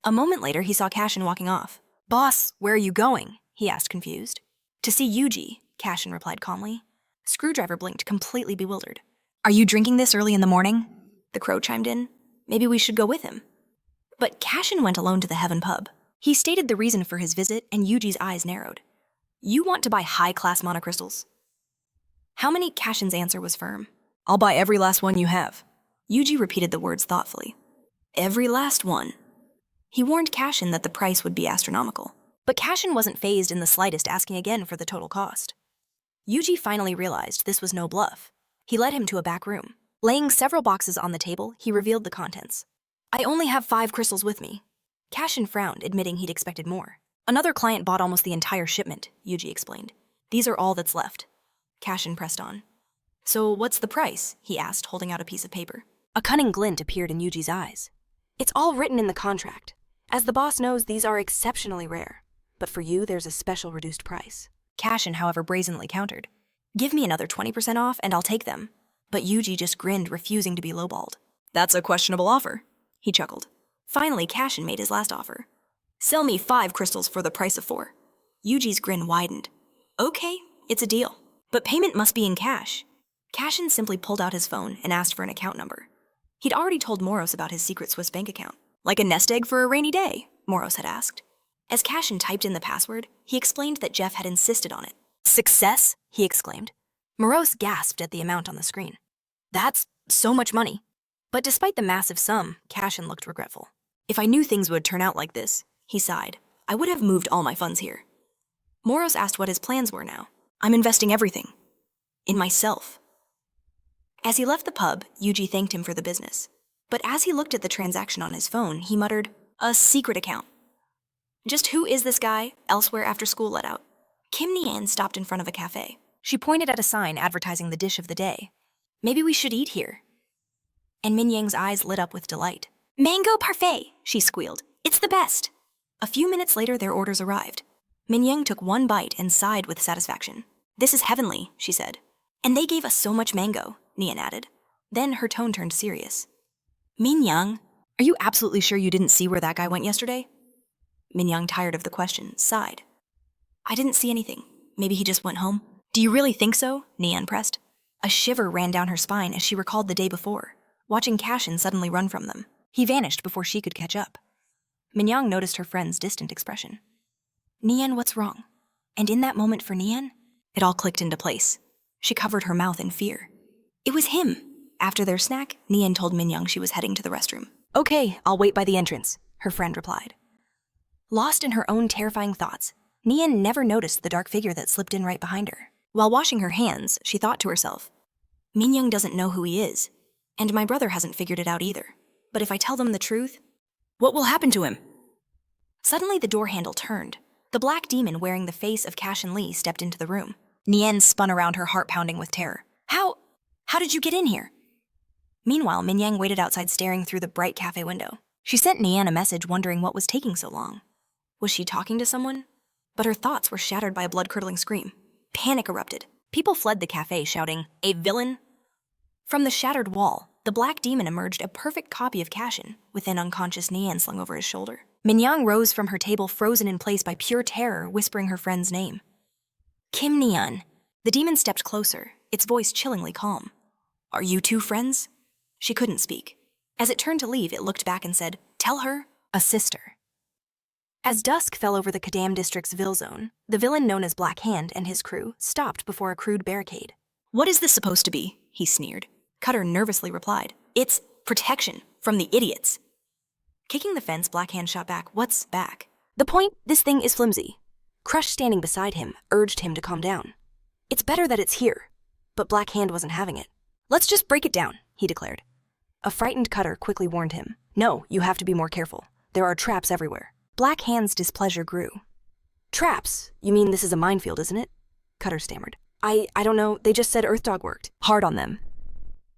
A moment later, he saw Cashen walking off. "Boss, where are you going?" he asked, confused. "To see Yuji," Cashen replied calmly. Screwdriver blinked, completely bewildered. "Are you drinking this early in the morning?" The crow chimed in. "Maybe we should go with him." But Cashen went alone to the Heaven pub. He stated the reason for his visit, and Yuji's eyes narrowed. "You want to buy high-class monocrystals?" How many? Cashen's answer was firm. "I'll buy every last one you have." Yuji repeated the words thoughtfully. "Every last one." He warned Cashen that the price would be astronomical. But Cashen wasn't fazed in the slightest, asking again for the total cost. Yuji finally realized this was no bluff. He led him to a back room. Laying several boxes on the table, he revealed the contents. "I only have 5 crystals with me." Cashen frowned, admitting he'd expected more. "Another client bought almost the entire shipment," Yuji explained. "These are all that's left." Cashen pressed on. "So what's the price?" he asked, holding out a piece of paper. A cunning glint appeared in Yuji's eyes. "It's all written in the contract. As the boss knows, these are exceptionally rare. But for you, there's a special reduced price." Cashen, however, brazenly countered. "Give me another 20% off and I'll take them." But Yuji just grinned, refusing to be lowballed. "That's a questionable offer," he chuckled. Finally, Cashen made his last offer. "Sell me 5 crystals for the price of 4. Yuji's grin widened. "Okay, it's a deal. But payment must be in cash." Cashen simply pulled out his phone and asked for an account number. He'd already told Moros about his secret Swiss bank account. "Like a nest egg for a rainy day?" Moros had asked. As Cashen typed in the password, he explained that Jeff had insisted on it. "Success!" he exclaimed. Moros gasped at the amount on the screen. "That's so much money." But despite the massive sum, Cashen looked regretful. "If I knew things would turn out like this," he sighed, "I would have moved all my funds here." Moros asked what his plans were now. "I'm investing everything. In myself." As he left the pub, Yuji thanked him for the business. But as he looked at the transaction on his phone, he muttered, "A secret account." Just who is this guy? Elsewhere after school let out. Kim Nian stopped in front of a cafe. She pointed at a sign advertising the dish of the day. "Maybe we should eat here." And Min Yang's eyes lit up with delight. "Mango parfait," she squealed. "It's the best." A few minutes later, their orders arrived. Min Yang took one bite and sighed with satisfaction. "This is heavenly," she said. "And they gave us so much mango," Nian added. Then her tone turned serious. "Min Yang, are you absolutely sure you didn't see where that guy went yesterday?" Min Yang, tired of the question, sighed. "I didn't see anything. Maybe he just went home." "Do you really think so?" Nian pressed. A shiver ran down her spine as she recalled the day before, watching Cashen suddenly run from them. He vanished before she could catch up. Min Yang noticed her friend's distant expression. "Nian, what's wrong?" And in that moment for Nian, it all clicked into place. She covered her mouth in fear. It was him. After their snack, Nian told Min Yang she was heading to the restroom. "Okay, I'll wait by the entrance," her friend replied. Lost in her own terrifying thoughts, Nian never noticed the dark figure that slipped in right behind her. While washing her hands, she thought to herself, "Min Yang doesn't know who he is, and my brother hasn't figured it out either. But if I tell them the truth, what will happen to him?" Suddenly, the door handle turned. The black demon wearing the face of Cashen Lee stepped into the room. Nian spun around, her heart pounding with terror. How did you get in here?" Meanwhile, Min Yang waited outside, staring through the bright cafe window. She sent Nian a message wondering what was taking so long. Was she talking to someone? But her thoughts were shattered by a blood-curdling scream. Panic erupted. People fled the cafe, shouting, "A villain!" From the shattered wall, the black demon emerged a perfect copy of Cashen, with an unconscious Nian slung over his shoulder. Minyang rose from her table, frozen in place by pure terror, whispering her friend's name. Kim Nian. The demon stepped closer, its voice chillingly calm. Are you two friends? She couldn't speak. As it turned to leave, it looked back and said, Tell her, a sister. As dusk fell over the Kadam district's Ville zone, the villain known as Black Hand and his crew stopped before a crude barricade. What is this supposed to be? He sneered. Cutter nervously replied, It's protection from the idiots. Kicking the fence, Black Hand shot back, What's back? The point, this thing is flimsy. Crush, standing beside him, urged him to calm down. It's better that it's here. But Black Hand wasn't having it. Let's just break it down, he declared. A frightened Cutter quickly warned him. No, you have to be more careful. There are traps everywhere. Black Hand's displeasure grew. Traps? You mean this is a minefield, isn't it? Cutter stammered. I don't know, they just said Earthdog worked. Hard on them.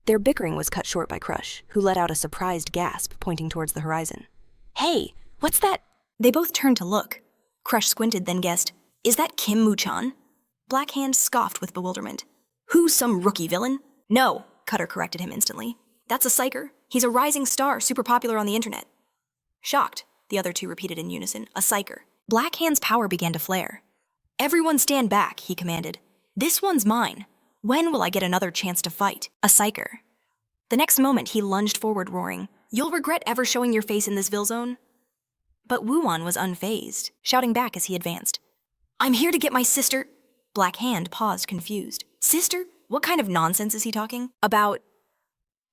Their bickering was cut short by Crush, who let out a surprised gasp, pointing towards the horizon. Hey, what's that? They both turned to look. Crush squinted, then guessed, Is that Kim Mu-chan? Black Hand scoffed with bewilderment. Who's some rookie villain? No, Cutter corrected him instantly. That's a psycher. He's a rising star, super popular on the internet. Shocked, the other two repeated in unison, a psycher. Black Hand's power began to flare. Everyone stand back, he commanded. This one's mine. When will I get another chance to fight? A psycher. The next moment, he lunged forward, roaring, You'll regret ever showing your face in this Ville zone. But Wuan was unfazed, shouting back as he advanced. I'm here to get my sister. Black Hand paused, confused. Sister? What kind of nonsense is he talking about?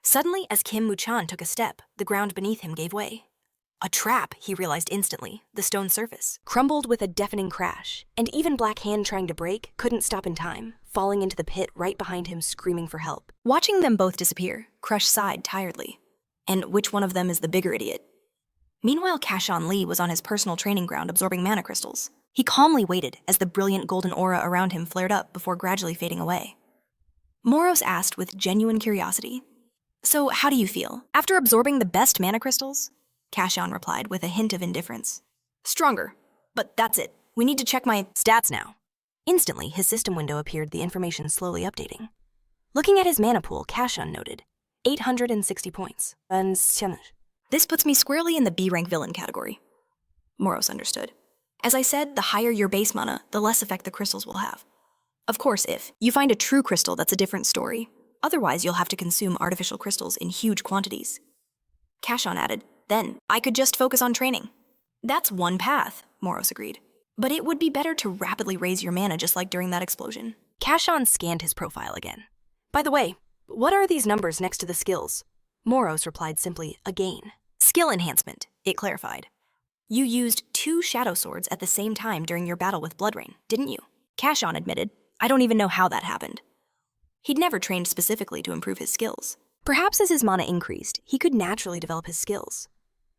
Suddenly, as Kim Mu-chan took a step, the ground beneath him gave way. A trap, he realized instantly. The stone surface crumbled with a deafening crash, and even Black Hand trying to break couldn't stop in time, falling into the pit right behind him, screaming for help. Watching them both disappear, Crush sighed tiredly. And which one of them is the bigger idiot? Meanwhile, Cashen Lee was on his personal training ground absorbing mana crystals. He calmly waited as the brilliant golden aura around him flared up before gradually fading away. Moros asked with genuine curiosity, So, how do you feel? After absorbing the best mana crystals? Cashen replied with a hint of indifference. Stronger. But that's it. We need to check my stats now. Instantly, his system window appeared, the information slowly updating. Looking at his mana pool, Cashen noted, 860 points. This puts me squarely in the B-rank villain category. Moros understood. As I said, the higher your base mana, the less effect the crystals will have. Of course, if you find a true crystal, that's a different story. Otherwise, you'll have to consume artificial crystals in huge quantities. Cashen added, Then, I could just focus on training. That's one path, Moros agreed. But it would be better to rapidly raise your mana just like during that explosion. Cashen scanned his profile again. By the way, what are these numbers next to the skills? Moros replied simply, a gain. Skill enhancement, it clarified. You used 2 shadow swords at the same time during your battle with Bloodrain, didn't you? Cashen admitted, I don't even know how that happened. He'd never trained specifically to improve his skills. Perhaps as his mana increased, he could naturally develop his skills.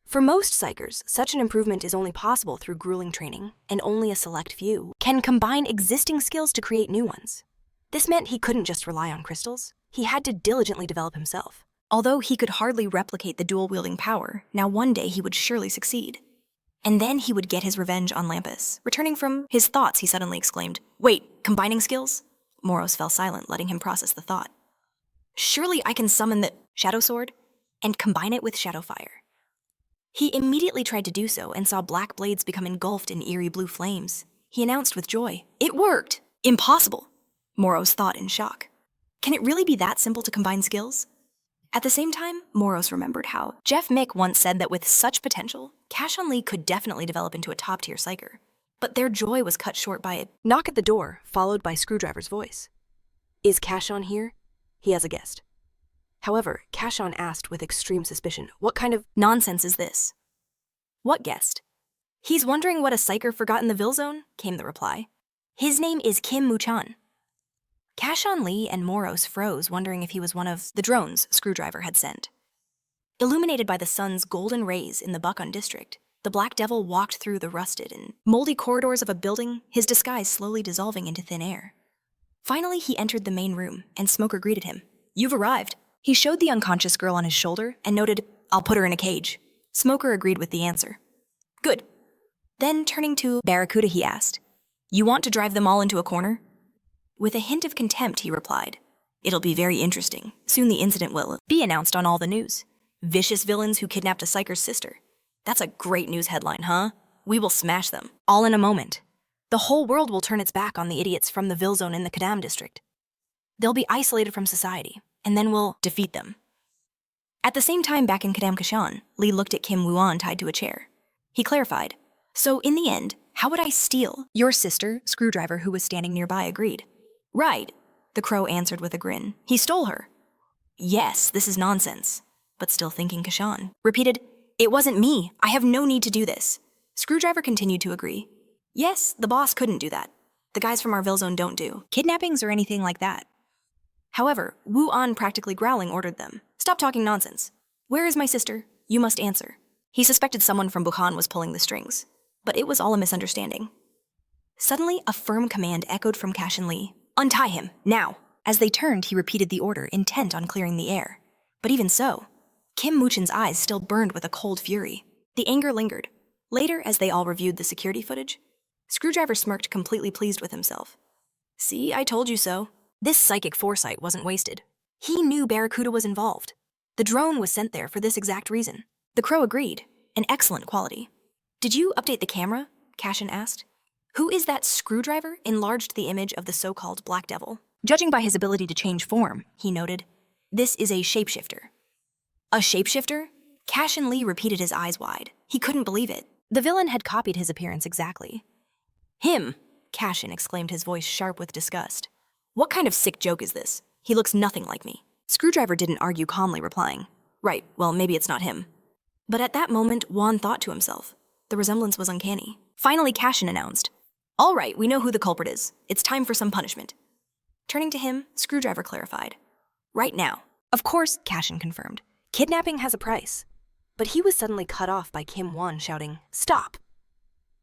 For most psychers, such an improvement is only possible through grueling training, and only a select few can combine existing skills to create new ones. This meant he couldn't just rely on crystals. He had to diligently develop himself. Although he could hardly replicate the dual-wielding power, now one day he would surely succeed. And then he would get his revenge on Lampus. Returning from his thoughts, he suddenly exclaimed, Wait, combining skills? Moros fell silent, letting him process the thought. Surely I can summon the Shadow Sword and combine it with Shadow Fire. He immediately tried to do so and saw black blades become engulfed in eerie blue flames. He announced with joy, It worked! Impossible! Moros thought in shock. Can it really be that simple to combine skills? At the same time, Moros remembered how Jeff Malik once said that with such potential, Cashen Lee could definitely develop into a top-tier psycher. But their joy was cut short by a knock at the door, followed by Screwdriver's voice. Is Cashen here? He has a guest. However, Cashen asked with extreme suspicion, What kind of nonsense is this? What guest? He's wondering what a psycher forgot in the Ville zone, came the reply. His name is Kim Mu-chan. Cashen Lee and Moros froze, wondering if he was one of the drones Screwdriver had sent. Illuminated by the sun's golden rays in the Bukon district, the Black Devil walked through the rusted and moldy corridors of a building, his disguise slowly dissolving into thin air. Finally, he entered the main room, and Smoker greeted him. You've arrived. He showed the unconscious girl on his shoulder and noted, I'll put her in a cage. Smoker agreed with the answer. Good. Then, turning to Barracuda, he asked, You want to drive them all into a corner? With a hint of contempt, he replied, It'll be very interesting. Soon the incident will be announced on all the news. Vicious villains who kidnapped a Psycher's sister. That's a great news headline, huh? We will smash them. All in a moment. The whole world will turn its back on the idiots from the Ville Zone in the Kadam district. They'll be isolated from society, and then we'll defeat them. At the same time, back in Kadam Kashan, Lee looked at Kim Woo-an tied to a chair. He clarified, "So in the end, how would I steal?" Your sister, Screwdriver, who was standing nearby, agreed. Right, the Crow answered with a grin. He stole her. Yes, this is nonsense. But still thinking, Kashan repeated, "It wasn't me. I have no need to do this." Screwdriver continued to agree. Yes, the boss couldn't do that. The guys from our Ville Zone don't do kidnappings or anything like that. However, Woo-an, practically growling, ordered them. Stop talking nonsense. Where is my sister? You must answer. He suspected someone from Bukhan was pulling the strings, but it was all a misunderstanding. Suddenly, a firm command echoed from Cashen Lee. Untie him, now! As they turned, he repeated the order, intent on clearing the air. But even so, Kim Muchin's eyes still burned with a cold fury. The anger lingered. Later, as they all reviewed the security footage, Screwdriver smirked, completely pleased with himself. See, I told you so. This psychic foresight wasn't wasted. He knew Barracuda was involved. The drone was sent there for this exact reason. The Crow agreed. An excellent quality. Did you update the camera? Cashen asked. Who is that Screwdriver? Enlarged the image of the so-called Black Devil. Judging by his ability to change form, he noted, this is a shapeshifter. A shapeshifter? Cashen Lee repeated, his eyes wide. He couldn't believe it. The villain had copied his appearance exactly. Him, Cashen exclaimed, his voice sharp with disgust. What kind of sick joke is this? He looks nothing like me. Screwdriver didn't argue, calmly replying, right, well, maybe it's not him. But at that moment, Juan thought to himself. The resemblance was uncanny. Finally, Cashen announced, all right, we know who the culprit is. It's time for some punishment. Turning to him, Screwdriver clarified, right now. Of course, Cashen confirmed. Kidnapping has a price. But he was suddenly cut off by Kim Won shouting, stop.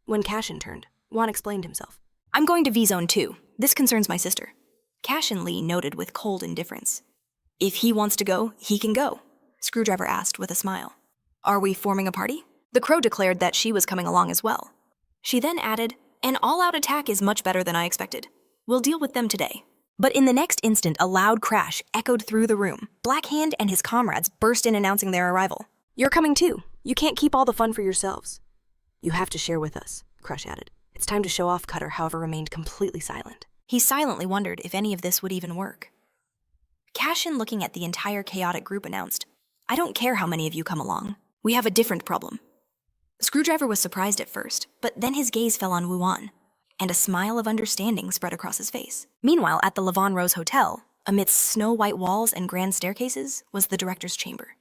When Cashen turned, Won explained himself. I'm going to V-Zone too. This concerns my sister. Cashen Lee noted with cold indifference. If he wants to go, he can go, Screwdriver asked with a smile. Are we forming a party? The Crow declared that she was coming along as well. She then added, an all-out attack is much better than I expected. We'll deal with them today. But in the next instant, a loud crash echoed through the room. Blackhand and his comrades burst in announcing their arrival. You're coming too. You can't keep all the fun for yourselves. You have to share with us, Crush added. It's time to show off. Cutter, however, remained completely silent. He silently wondered if any of this would even work. Cashen, looking at the entire chaotic group, announced, I don't care how many of you come along. We have a different problem. Screwdriver was surprised at first, but then his gaze fell on Woo-an, and a smile of understanding spread across his face. Meanwhile, at the Levon Rose Hotel, amidst snow-white walls and grand staircases, was the director's chamber.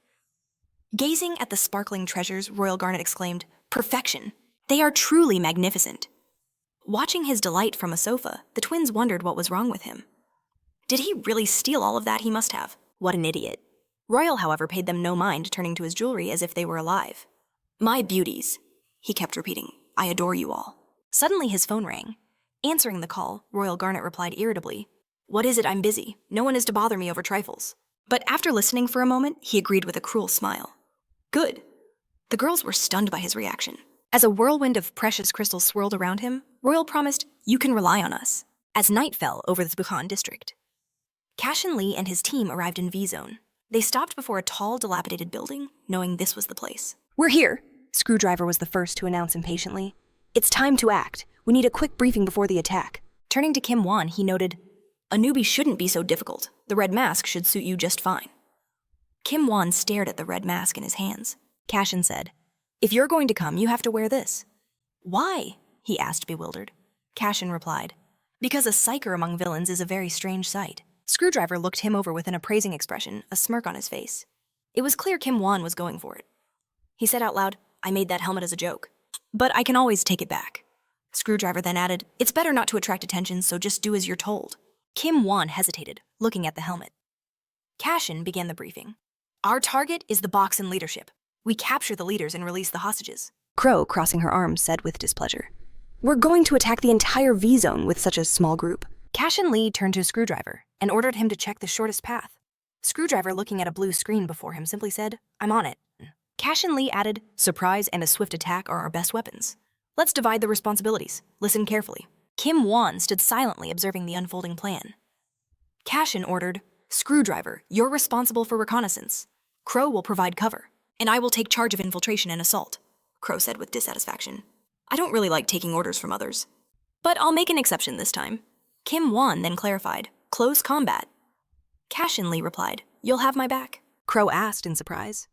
Gazing at the sparkling treasures, Royal Garnet exclaimed, perfection! They are truly magnificent. Watching his delight from a sofa, the twins wondered what was wrong with him. Did he really steal all of that? He must have. What an idiot. Royal, however, paid them no mind, turning to his jewelry as if they were alive. My beauties, he kept repeating. I adore you all. Suddenly his phone rang. Answering the call, Royal Garnet replied irritably, what is it? I'm busy. No one is to bother me over trifles. But after listening for a moment, he agreed with a cruel smile. Good. The girls were stunned by his reaction. As a whirlwind of precious crystals swirled around him, Royal promised, you can rely on us. As night fell over the Bukhan district, Cashen Lee and his team arrived in V-Zone. They stopped before a tall, dilapidated building, knowing this was the place. We're here, Screwdriver was the first to announce impatiently. It's time to act. We need a quick briefing before the attack. Turning to Kim Won, he noted, a newbie shouldn't be so difficult. The red mask should suit you just fine. Kim Won stared at the red mask in his hands. Cashen said, if you're going to come, you have to wear this. Why? He asked, bewildered. Cashen replied, because a psycher among villains is a very strange sight. Screwdriver looked him over with an appraising expression, a smirk on his face. It was clear Kim Won was going for it. He said out loud, I made that helmet as a joke, but I can always take it back. Screwdriver then added, it's better not to attract attention, so just do as you're told. Kim Won hesitated, looking at the helmet. Cashen began the briefing. Our target is the Boxen leadership. We capture the leaders and release the hostages. Crow, crossing her arms, said with displeasure, we're going to attack the entire V-Zone with such a small group. Cashen Lee turned to Screwdriver and ordered him to check the shortest path. Screwdriver, looking at a blue screen before him, simply said, I'm on it. Cashen Lee added, surprise and a swift attack are our best weapons. Let's divide the responsibilities. Listen carefully. Kim Won stood silently observing the unfolding plan. Cashen ordered, Screwdriver, you're responsible for reconnaissance. Crow will provide cover, and I will take charge of infiltration and assault, Crow said with dissatisfaction. I don't really like taking orders from others. But I'll make an exception this time. Kim Won then clarified, close combat. Cashen Lee replied, you'll have my back. Crow asked in surprise.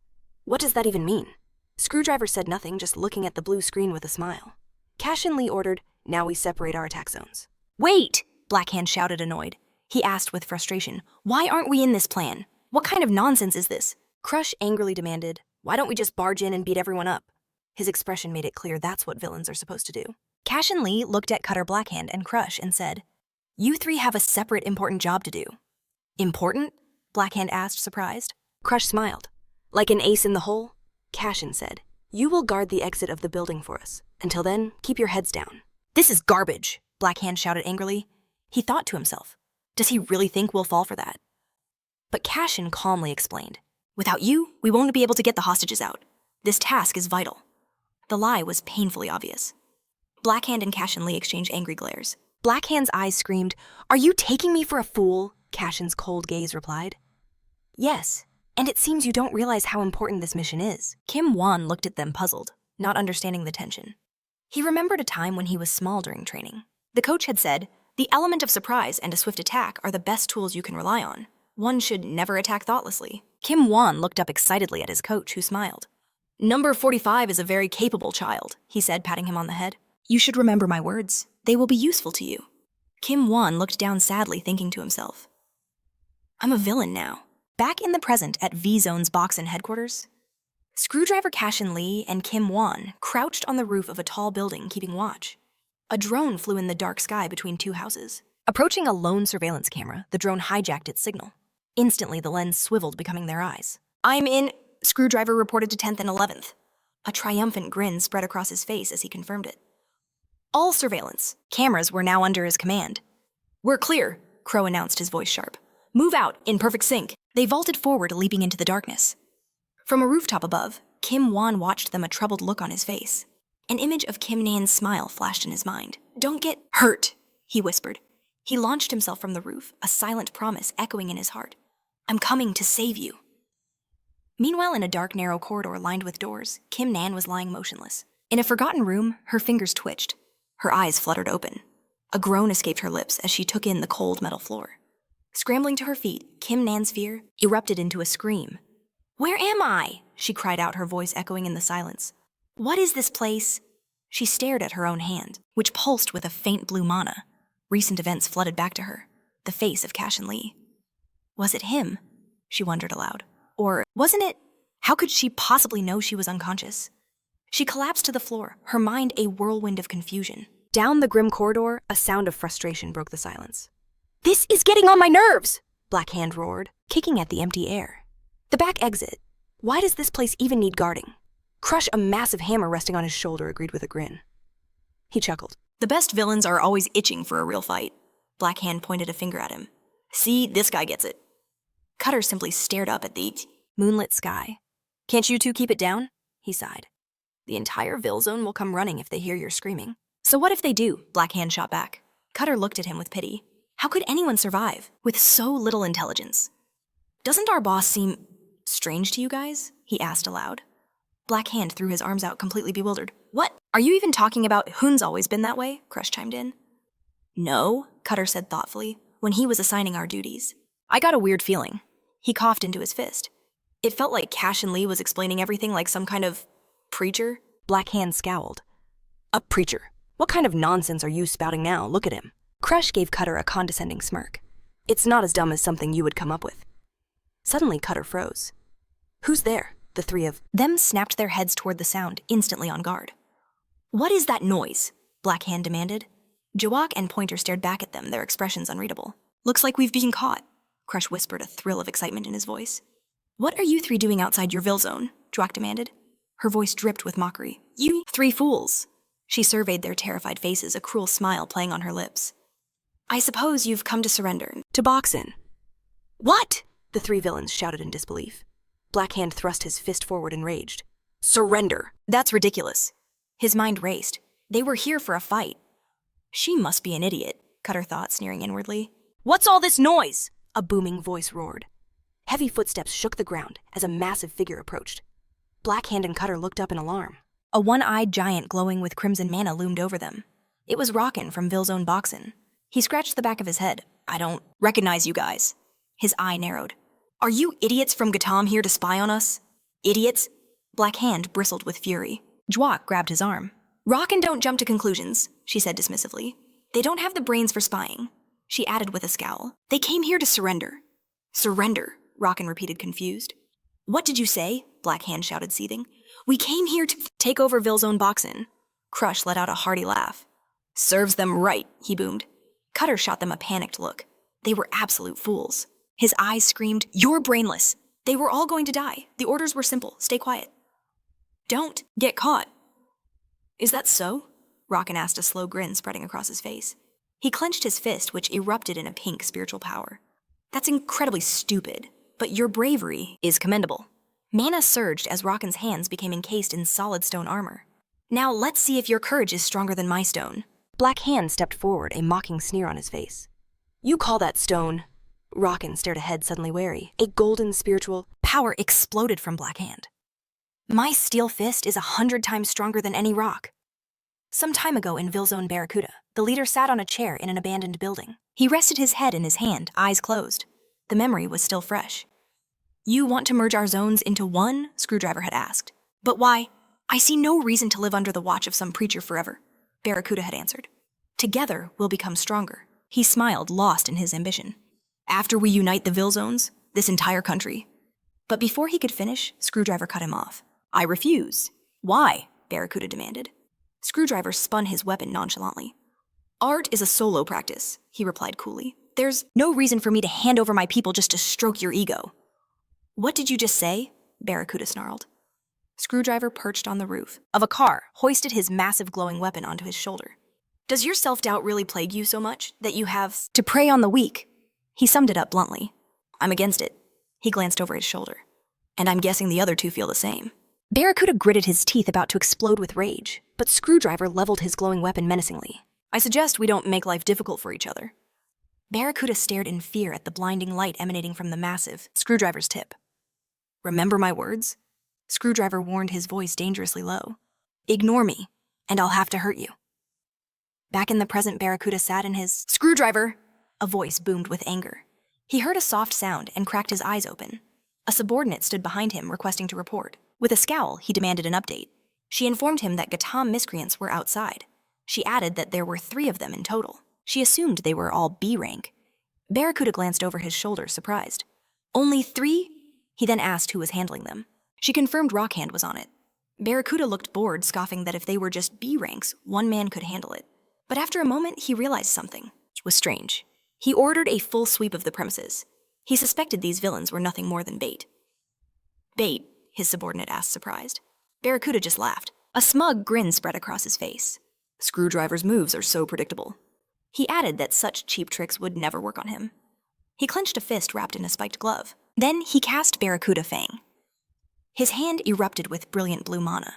What does that even mean? Screwdriver said nothing, just looking at the blue screen with a smile. Cashen Lee ordered, now we separate our attack zones. Wait! Blackhand shouted annoyed. He asked with frustration, why aren't we in this plan? What kind of nonsense is this? Crush angrily demanded, why don't we just barge in and beat everyone up? His expression made it clear that's what villains are supposed to do. Cashen Lee looked at Cutter Blackhand and Crush and said, you three have a separate important job to do. Important? Blackhand asked, surprised. Crush smiled. Like an ace in the hole, Cashen said, you will guard the exit of the building for us. Until then, keep your heads down. This is garbage, Blackhand shouted angrily. He thought to himself, does he really think we'll fall for that? But Cashen calmly explained, without you, we won't be able to get the hostages out. This task is vital. The lie was painfully obvious. Blackhand and Cashen Lee exchanged angry glares. Blackhand's eyes screamed, are you taking me for a fool? Cashen's cold gaze replied. Yes, and it seems you don't realize how important this mission is. Kim Won looked at them puzzled, not understanding the tension. He remembered a time when he was small during training. The coach had said, the element of surprise and a swift attack are the best tools you can rely on. One should never attack thoughtlessly. Kim Won looked up excitedly at his coach, who smiled. Number 45 is a very capable child, he said, patting him on the head. You should remember my words. They will be useful to you. Kim Won looked down sadly, thinking to himself, I'm a villain now. Back in the present at V-Zone's Boxen headquarters, Screwdriver Cashen Lee and Kim Won crouched on the roof of a tall building keeping watch. A drone flew in the dark sky between two houses. Approaching a lone surveillance camera, the drone hijacked its signal. Instantly, the lens swiveled, becoming their eyes. I'm in, Screwdriver reported to 10th and 11th. A triumphant grin spread across his face as he confirmed it. All surveillance. Cameras were now under his command. We're clear, Crow announced, his voice sharp. Move out, in perfect sync. They vaulted forward, leaping into the darkness. From a rooftop above, Kim Won watched them, a troubled look on his face. An image of Kim Nan's smile flashed in his mind. Don't get hurt, he whispered. He launched himself from the roof, a silent promise echoing in his heart. I'm coming to save you. Meanwhile, in a dark, narrow corridor lined with doors, Kim Nan was lying motionless. In a forgotten room, her fingers twitched. Her eyes fluttered open. A groan escaped her lips as she took in the cold metal floor. Scrambling to her feet, Kim Nan's fear erupted into a scream. Where am I? She cried out, her voice echoing in the silence. What is this place? She stared at her own hand, which pulsed with a faint blue mana. Recent events flooded back to her. The face of Cashen Lee. Was it him? She wondered aloud. Or wasn't it? How could she possibly know she was unconscious? She collapsed to the floor, her mind a whirlwind of confusion. Down the grim corridor, a sound of frustration broke the silence. This is getting on my nerves! Blackhand roared, kicking at the empty air. The back exit. Why does this place even need guarding? Crush, a massive hammer resting on his shoulder, agreed with a grin. He chuckled. The best villains are always itching for a real fight. Blackhand pointed a finger at him. See, this guy gets it. Cutter simply stared up at the moonlit sky. Can't you two keep it down? He sighed. The entire Villzone will come running if they hear your screaming. So what if they do? Blackhand shot back. Cutter looked at him with pity. How could anyone survive with so little intelligence? Doesn't our boss seem strange to you guys? He asked aloud. Blackhand threw his arms out, completely bewildered. What? Are you even talking about Hun's always been that way? Crush chimed in. No, Cutter said thoughtfully, when he was assigning our duties. I got a weird feeling. He coughed into his fist. It felt like Cashen Lee was explaining everything like some kind of preacher. Blackhand scowled. A preacher? What kind of nonsense are you spouting now? Look at him. Crush gave Cutter a condescending smirk. It's not as dumb as something you would come up with. Suddenly, Cutter froze. Who's there? The three of them snapped their heads toward the sound, instantly on guard. What is that noise? Blackhand demanded. Jawak and Pointer stared back at them, their expressions unreadable. Looks like we've been caught, Crush whispered, a thrill of excitement in his voice. What are you three doing outside your Villzone? Jawak demanded. Her voice dripped with mockery. You three fools. She surveyed their terrified faces, a cruel smile playing on her lips. I suppose you've come to surrender. To Boxen. What? The three villains shouted in disbelief. Blackhand thrust his fist forward, enraged. Surrender! That's ridiculous. His mind raced. They were here for a fight. She must be an idiot, Cutter thought, sneering inwardly. What's all this noise? a booming voice roared. Heavy footsteps shook the ground as a massive figure approached. Black Hand and Cutter looked up in alarm. A one-eyed giant glowing with crimson mana loomed over them. It was Rockin from Vilzone Boxin. He scratched the back of his head. I don't recognize you guys. His eye narrowed. Are you idiots from Gatam here to spy on us? Idiots? Black Hand bristled with fury. Jwak grabbed his arm. Rockin don't jump to conclusions, she said dismissively. They don't have the brains for spying. She added with a scowl. They came here to surrender. Surrender, Rockin repeated confused. What did you say? Black Hand shouted, seething. We came here to take over Vilzone Boxin. Crush let out a hearty laugh. Serves them right, he boomed. Cutter shot them a panicked look. They were absolute fools. His eyes screamed, You're brainless. They were all going to die. The orders were simple. Stay quiet. Don't get caught. Is that so? Rockin asked, a slow grin spreading across his face. He clenched his fist, which erupted in a pink spiritual power. That's incredibly stupid, but your bravery is commendable. Mana surged as Rockin's hands became encased in solid stone armor. Now let's see if your courage is stronger than my stone. Black Hand stepped forward, a mocking sneer on his face. You call that stone? Rockin stared ahead, suddenly wary. A golden spiritual power exploded from Black Hand. My steel fist is 100 times stronger than any rock. Some time ago in Vilzone Barracuda, the leader sat on a chair in an abandoned building. He rested his head in his hand, eyes closed. The memory was still fresh. You want to merge our zones into one? Screwdriver had asked. But why? I see no reason to live under the watch of some preacher forever, Barracuda had answered. Together, we'll become stronger. He smiled, lost in his ambition. After we unite the Vilzones, this entire country. But before he could finish, Screwdriver cut him off. I refuse. Why? Barracuda demanded. Screwdriver spun his weapon nonchalantly. Art is a solo practice, he replied coolly. There's no reason for me to hand over my people just to stroke your ego. What did you just say? Barracuda snarled. Screwdriver perched on the roof of a car, hoisted his massive glowing weapon onto his shoulder. Does your self-doubt really plague you so much that you have to prey on the weak? He summed it up bluntly. I'm against it. He glanced over his shoulder. And I'm guessing the other two feel the same. Barracuda gritted his teeth, about to explode with rage, but Screwdriver leveled his glowing weapon menacingly. I suggest we don't make life difficult for each other. Barracuda stared in fear at the blinding light emanating from the massive Screwdriver's tip. Remember my words? Screwdriver warned, his voice dangerously low. Ignore me, and I'll have to hurt you. Back in the present, Barracuda sat in his Screwdriver! A voice boomed with anger. He heard a soft sound and cracked his eyes open. A subordinate stood behind him, requesting to report. With a scowl, he demanded an update. She informed him that Gatam miscreants were outside. She added that there were 3 of them in total. She assumed they were all B rank. Barracuda glanced over his shoulder, surprised. Only 3? He then asked who was handling them. She confirmed Rockhand was on it. Barracuda looked bored, scoffing that if they were just B ranks, one man could handle it. But after a moment, he realized something, which was strange. He ordered a full sweep of the premises. He suspected these villains were nothing more than bait. Bait? His subordinate asked, surprised. Barracuda just laughed. A smug grin spread across his face. Screwdriver's moves are so predictable. He added that such cheap tricks would never work on him. He clenched a fist wrapped in a spiked glove. Then he cast Barracuda Fang. His hand erupted with brilliant blue mana.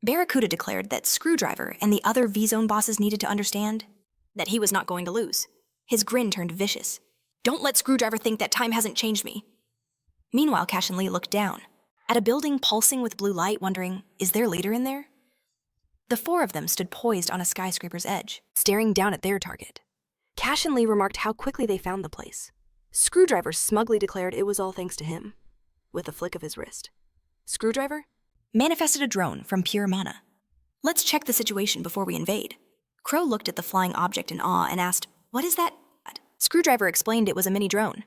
Barracuda declared that Screwdriver and the other V-Zone bosses needed to understand that he was not going to lose. His grin turned vicious. Don't let Screwdriver think that time hasn't changed me. Meanwhile, Cashen Lee looked down at a building pulsing with blue light, wondering, is their leader in there? The 4 of them stood poised on a skyscraper's edge, staring down at their target. Cashen Lee remarked how quickly they found the place. Screwdriver smugly declared it was all thanks to him, with a flick of his wrist. Screwdriver manifested a drone from pure mana. Let's check the situation before we invade. Crow looked at the flying object in awe and asked, what is that? Screwdriver explained it was a mini drone.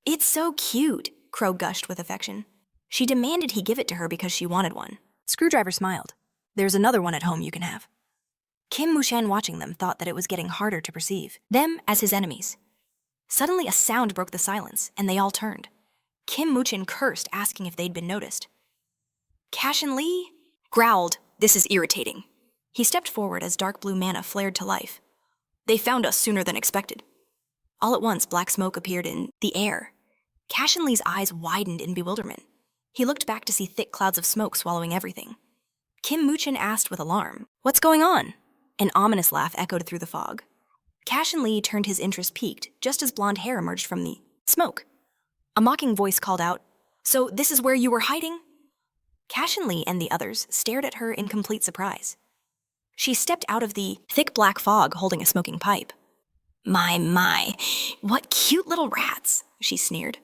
It's so cute, Crow gushed with affection. She demanded he give it to her because she wanted one. Screwdriver smiled. There's another one at home you can have. Kim Mushan, watching them, thought that it was getting harder to perceive them as his enemies. Suddenly a sound broke the silence, and they all turned. Kim Muchin cursed, asking if they'd been noticed. Cashen Lee growled, this is irritating. He stepped forward as dark blue mana flared to life. They found us sooner than expected. All at once, black smoke appeared in the air. Cashen Lee's eyes widened in bewilderment. He looked back to see thick clouds of smoke swallowing everything. Kim Muchin asked with alarm, what's going on? An ominous laugh echoed through the fog. Cashen Lee turned, his interest peaked, just as blonde hair emerged from the Smoke. A mocking voice called out, "So this is where you were hiding?" Cashen Lee and the others stared at her in complete surprise. She stepped out of the thick black fog holding a smoking pipe. My, what cute little rats," she sneered.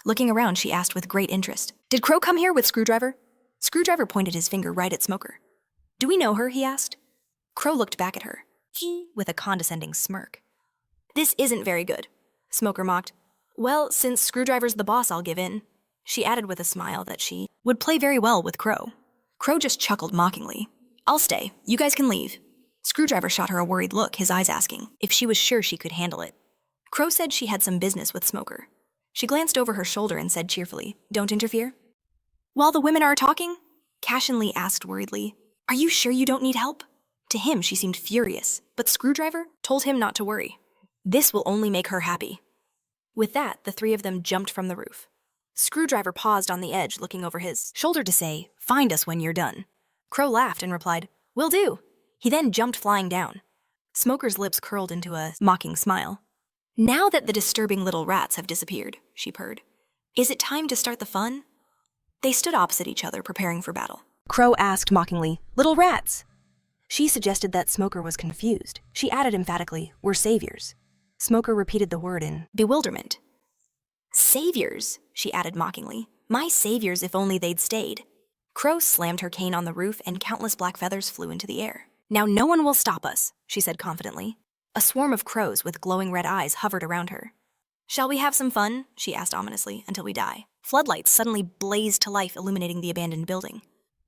Looking around, she asked with great interest, "Did Crow come here with Screwdriver?" Screwdriver pointed his finger right at Smoker. "Do we know her?" he asked. Crow looked back at her, with a condescending smirk. "This isn't very good," Smoker mocked. "Well, since Screwdriver's the boss, I'll give in." She added with a smile that she would play very well with Crow. Crow just chuckled mockingly. "I'll stay. You guys can leave." Screwdriver shot her a worried look, his eyes asking if she was sure she could handle it. Crow said she had some business with Smoker. She glanced over her shoulder and said cheerfully, "Don't interfere." "While the women are talking?" Cashen Lee asked worriedly, "Are you sure you don't need help?" To him, she seemed furious, but Screwdriver told him not to worry. This will only make her happy. With that, the three of them jumped from the roof. Screwdriver paused on the edge, looking over his shoulder to say, "Find us when you're done." Crow laughed and replied, "Will do." He then jumped flying down. Smoker's lips curled into a mocking smile. "Now that the disturbing little rats have disappeared," she purred, "is it time to start the fun?" They stood opposite each other, preparing for battle. Crow asked mockingly, "Little rats?" She suggested that Smoker was confused. She added emphatically, "We're saviors." Smoker repeated the word in bewilderment. "Saviors," she added mockingly. "My saviors if only they'd stayed." Crow slammed her cane on the roof and countless black feathers flew into the air. "Now no one will stop us," she said confidently. A swarm of crows with glowing red eyes hovered around her. "Shall we have some fun?" she asked ominously, "until we die." Floodlights suddenly blazed to life, illuminating the abandoned building.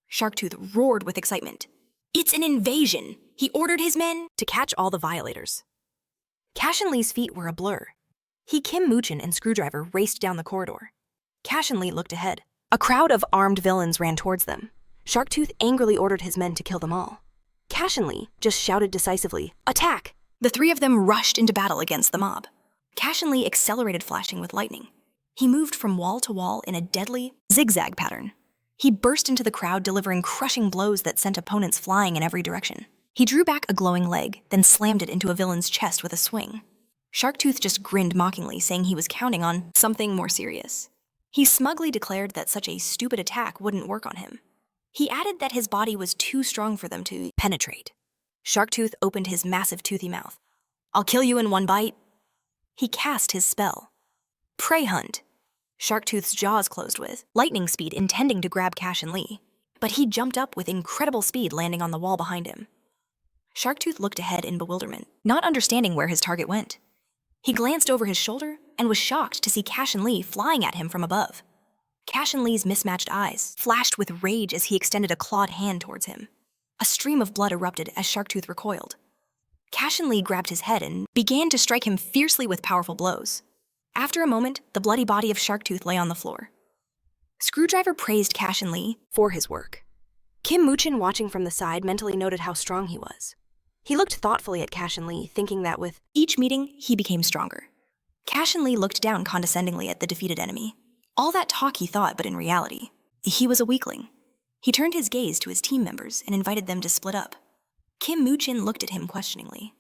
Sharktooth roared with excitement. "It's an invasion!" He ordered his men to catch all the violators. Cashen Lee's feet were a blur. He, Kim Moochin, and Screwdriver raced down the corridor. Cashen Lee looked ahead. A crowd of armed villains ran towards them. Sharktooth angrily ordered his men to kill them all. Cashen Lee just shouted decisively, "Attack!" The three of them rushed into battle against the mob. Cashen Lee accelerated, flashing with lightning. He moved from wall to wall in a deadly zigzag pattern. He burst into the crowd, delivering crushing blows that sent opponents flying in every direction. He drew back a glowing leg, then slammed it into a villain's chest with a swing. Sharktooth just grinned mockingly, saying he was counting on something more serious. He smugly declared that such a stupid attack wouldn't work on him. He added that his body was too strong for them to penetrate. Sharktooth opened his massive toothy mouth. "I'll kill you in one bite." He cast his spell. Prey Hunt. Sharktooth's jaws closed with lightning speed, intending to grab Cashen Lee, but he jumped up with incredible speed, landing on the wall behind him. Sharktooth looked ahead in bewilderment, not understanding where his target went. He glanced over his shoulder and was shocked to see Cashen Lee flying at him from above. Cashen Lee's mismatched eyes flashed with rage as he extended a clawed hand towards him. A stream of blood erupted as Sharktooth recoiled. Cashen Lee grabbed his head and began to strike him fiercely with powerful blows. After a moment, the bloody body of Sharktooth lay on the floor. Screwdriver praised Cashen Lee for his work. Kim Moochin, watching from the side, mentally noted how strong he was. He looked thoughtfully at Cashen Lee, thinking that with each meeting, he became stronger. Cashen Lee looked down condescendingly at the defeated enemy. All that talk, he thought, but in reality, he was a weakling. He turned his gaze to his team members and invited them to split up. Kim Moochin looked at him questioningly.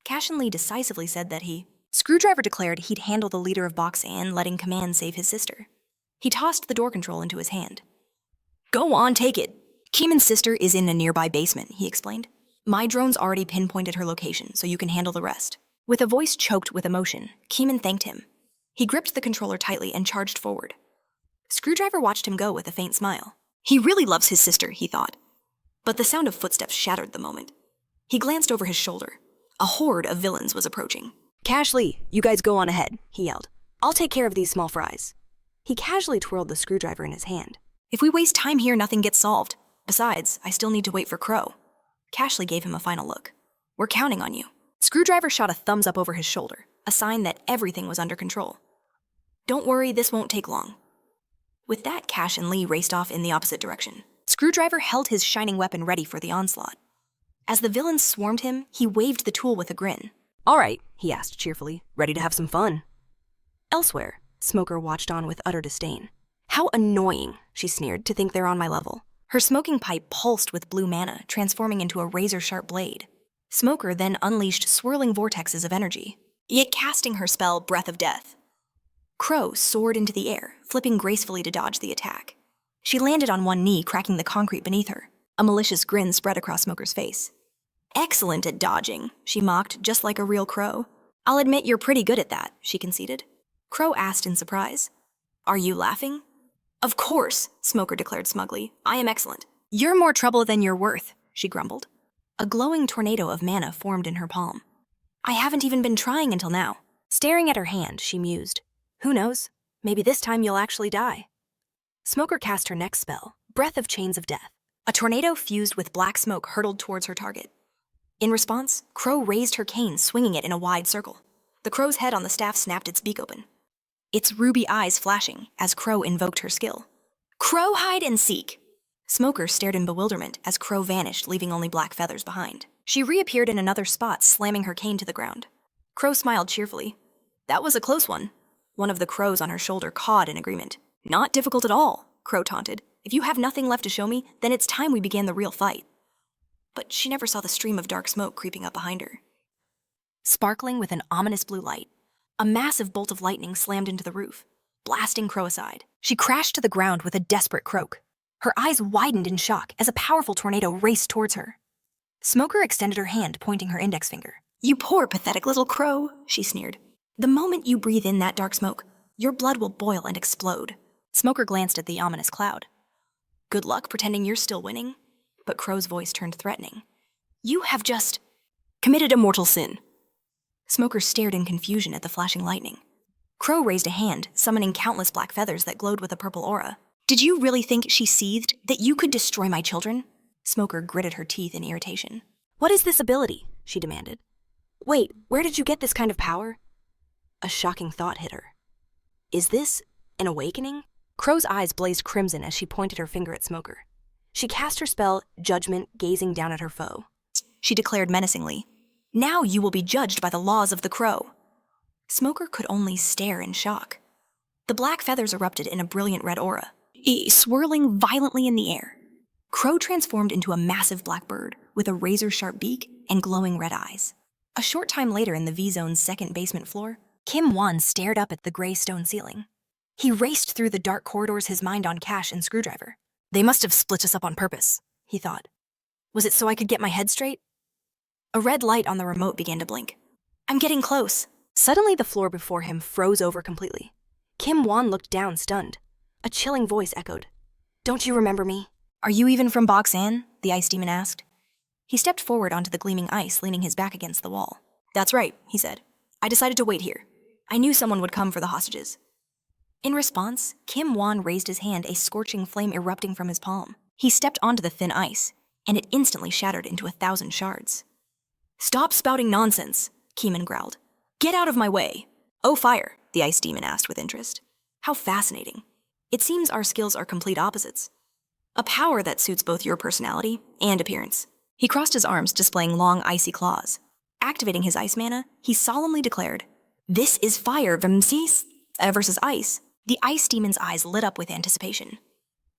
Cashen Lee decisively said that Screwdriver declared he'd handle the leader of Box An, letting Command save his sister. He tossed the door control into his hand. "Go on, take it. Keeman's sister is in a nearby basement," he explained. "My drone's already pinpointed her location, so you can handle the rest." With a voice choked with emotion, Keeman thanked him. He gripped the controller tightly and charged forward. Screwdriver watched him go with a faint smile. He really loves his sister, he thought. But the sound of footsteps shattered the moment. He glanced over his shoulder. A horde of villains was approaching. "Cash Lee, you guys go on ahead," he yelled. "I'll take care of these small fries." He casually twirled the screwdriver in his hand. "If we waste time here, nothing gets solved. Besides, I still need to wait for Crow." Cashley gave him a final look. "We're counting on you." Screwdriver shot a thumbs up over his shoulder, a sign that everything was under control. "Don't worry, this won't take long." With that, Cashen Lee raced off in the opposite direction. Screwdriver held his shining weapon ready for the onslaught. As the villains swarmed him, he waved the tool with a grin. "All right," he asked cheerfully, "ready to have some fun?" Elsewhere, Smoker watched on with utter disdain. "How annoying," she sneered, "to think they're on my level." Her smoking pipe pulsed with blue mana, transforming into a razor-sharp blade. Smoker then unleashed swirling vortexes of energy, yet casting her spell Breath of Death. Crow soared into the air, flipping gracefully to dodge the attack. She landed on one knee, cracking the concrete beneath her. A malicious grin spread across Smoker's face. "Excellent at dodging," she mocked, just like a real crow. "I'll admit you're pretty good at that," she conceded. Crow asked in surprise, "Are you laughing?" "Of course," Smoker declared smugly. "I am excellent." "You're more trouble than you're worth," she grumbled. A glowing tornado of mana formed in her palm. "I haven't even been trying until now." Staring at her hand, she mused. "Who knows? Maybe this time you'll actually die." Smoker cast her next spell, Breath of Chains of Death. A tornado fused with black smoke hurtled towards her target. In response, Crow raised her cane, swinging it in a wide circle. The crow's head on the staff snapped its beak open, its ruby eyes flashing as Crow invoked her skill. "Crow, hide and seek!" Smoker stared in bewilderment as Crow vanished, leaving only black feathers behind. She reappeared in another spot, slamming her cane to the ground. Crow smiled cheerfully. "That was a close one." One of the crows on her shoulder cawed in agreement. "Not difficult at all," Crow taunted. "If you have nothing left to show me, then it's time we began the real fight." But she never saw the stream of dark smoke creeping up behind her. Sparkling with an ominous blue light, a massive bolt of lightning slammed into the roof, blasting Crow aside. She crashed to the ground with a desperate croak. Her eyes widened in shock as a powerful tornado raced towards her. Smoker extended her hand, pointing her index finger. "You poor, pathetic little crow," she sneered. "The moment you breathe in that dark smoke, your blood will boil and explode." Smoker glanced at the ominous cloud. "Good luck pretending you're still winning." But Crow's voice turned threatening. "You have just committed a mortal sin." Smoker stared in confusion at the flashing lightning. Crow raised a hand, summoning countless black feathers that glowed with a purple aura. "Did you really think," she seethed, "that you could destroy my children?" Smoker gritted her teeth in irritation. "What is this ability?" she demanded. "Wait, where did you get this kind of power?" A shocking thought hit her. Is this an awakening? Crow's eyes blazed crimson as she pointed her finger at Smoker. She cast her spell, Judgment, gazing down at her foe. She declared menacingly, "Now you will be judged by the laws of the crow." Smoker could only stare in shock. The black feathers erupted in a brilliant red aura, swirling violently in the air. Crow transformed into a massive black bird with a razor-sharp beak and glowing red eyes. A short time later in the V-Zone's second basement floor, Kim Won stared up at the gray stone ceiling. He raced through the dark corridors, his mind on Cash and Screwdriver. "They must have split us up on purpose," he thought. "Was it so I could get my head straight?" A red light on the remote began to blink. "I'm getting close." Suddenly the floor before him froze over completely. Kim Won looked down, stunned. A chilling voice echoed, "Don't you remember me?" "Are you even from Boxan?" the ice demon asked. He stepped forward onto the gleaming ice, leaning his back against the wall. "That's right," he said. "I decided to wait here. I knew someone would come for the hostages." In response, Kim Won raised his hand, a scorching flame erupting from his palm. He stepped onto the thin ice, and it instantly shattered into 1,000 shards. "Stop spouting nonsense," Keeman growled. "Get out of my way." "Oh, fire," the ice demon asked with interest. "How fascinating. It seems our skills are complete opposites. A power that suits both your personality and appearance." He crossed his arms, displaying long, icy claws. Activating his ice mana, he solemnly declared, "This is fire versus ice." The ice demon's eyes lit up with anticipation.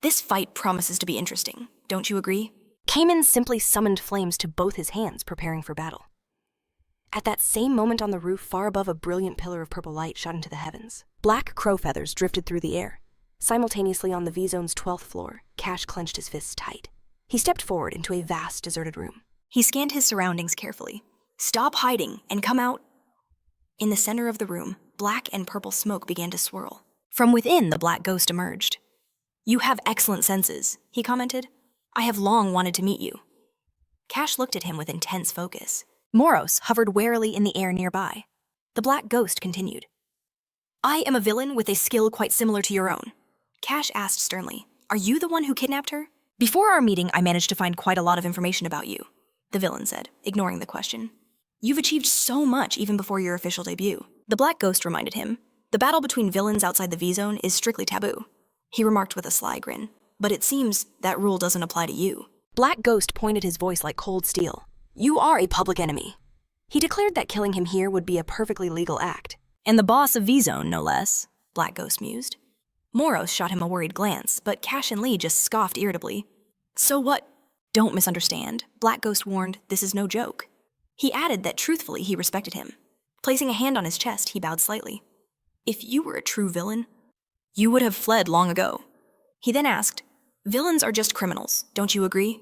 "This fight promises to be interesting, don't you agree?" Cayman simply summoned flames to both his hands, preparing for battle. At that same moment on the roof, far above, a brilliant pillar of purple light shot into the heavens. Black crow feathers drifted through the air. Simultaneously on the V-Zone's 12th floor, Cash clenched his fists tight. He stepped forward into a vast, deserted room. He scanned his surroundings carefully. "Stop hiding and come out." In the center of the room, black and purple smoke began to swirl. From within, the black ghost emerged. "You have excellent senses," he commented. "I have long wanted to meet you." Cash looked at him with intense focus. Moros hovered warily in the air nearby. The black ghost continued. "I am a villain with a skill quite similar to your own." Cash asked sternly, "Are you the one who kidnapped her?" "Before our meeting, I managed to find quite a lot of information about you," the villain said, ignoring the question. "You've achieved so much even before your official debut." The black ghost reminded him, "The battle between villains outside the V-Zone is strictly taboo." He remarked with a sly grin, "But it seems that rule doesn't apply to you." Black Ghost pointed his voice like cold steel. "You are a public enemy." He declared that killing him here would be a perfectly legal act. "And the boss of V-Zone, no less," Black Ghost mused. Moros shot him a worried glance, but Cashen Lee just scoffed irritably. "So what?" "Don't misunderstand," Black Ghost warned, "this is no joke." He added that truthfully he respected him. Placing a hand on his chest, he bowed slightly. If you were a true villain, you would have fled long ago. He then asked, villains are just criminals, don't you agree?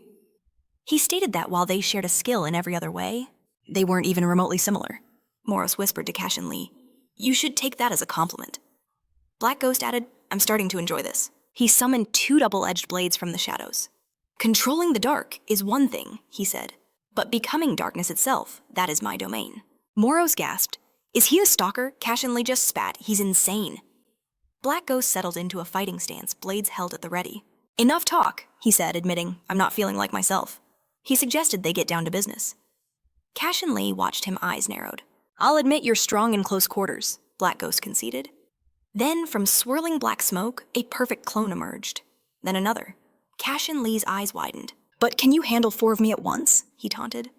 He stated that while they shared a skill in every other way, they weren't even remotely similar. Moros whispered to Cashen Lee, you should take that as a compliment. Black Ghost added, I'm starting to enjoy this. He summoned 2 double-edged blades from the shadows. Controlling the dark is one thing, he said, but becoming darkness itself, that is my domain. Moros gasped, is he a stalker? Cashen Lee just spat, he's insane. Black Ghost settled into a fighting stance, blades held at the ready. Enough talk, he said, admitting, I'm not feeling like myself. He suggested they get down to business. Cashen Lee watched him, eyes narrowed. I'll admit you're strong in close quarters, Black Ghost conceded. Then, from swirling black smoke, a perfect clone emerged. Then another. Cashen Lee's eyes widened. But can you handle 4 of me at once? He taunted.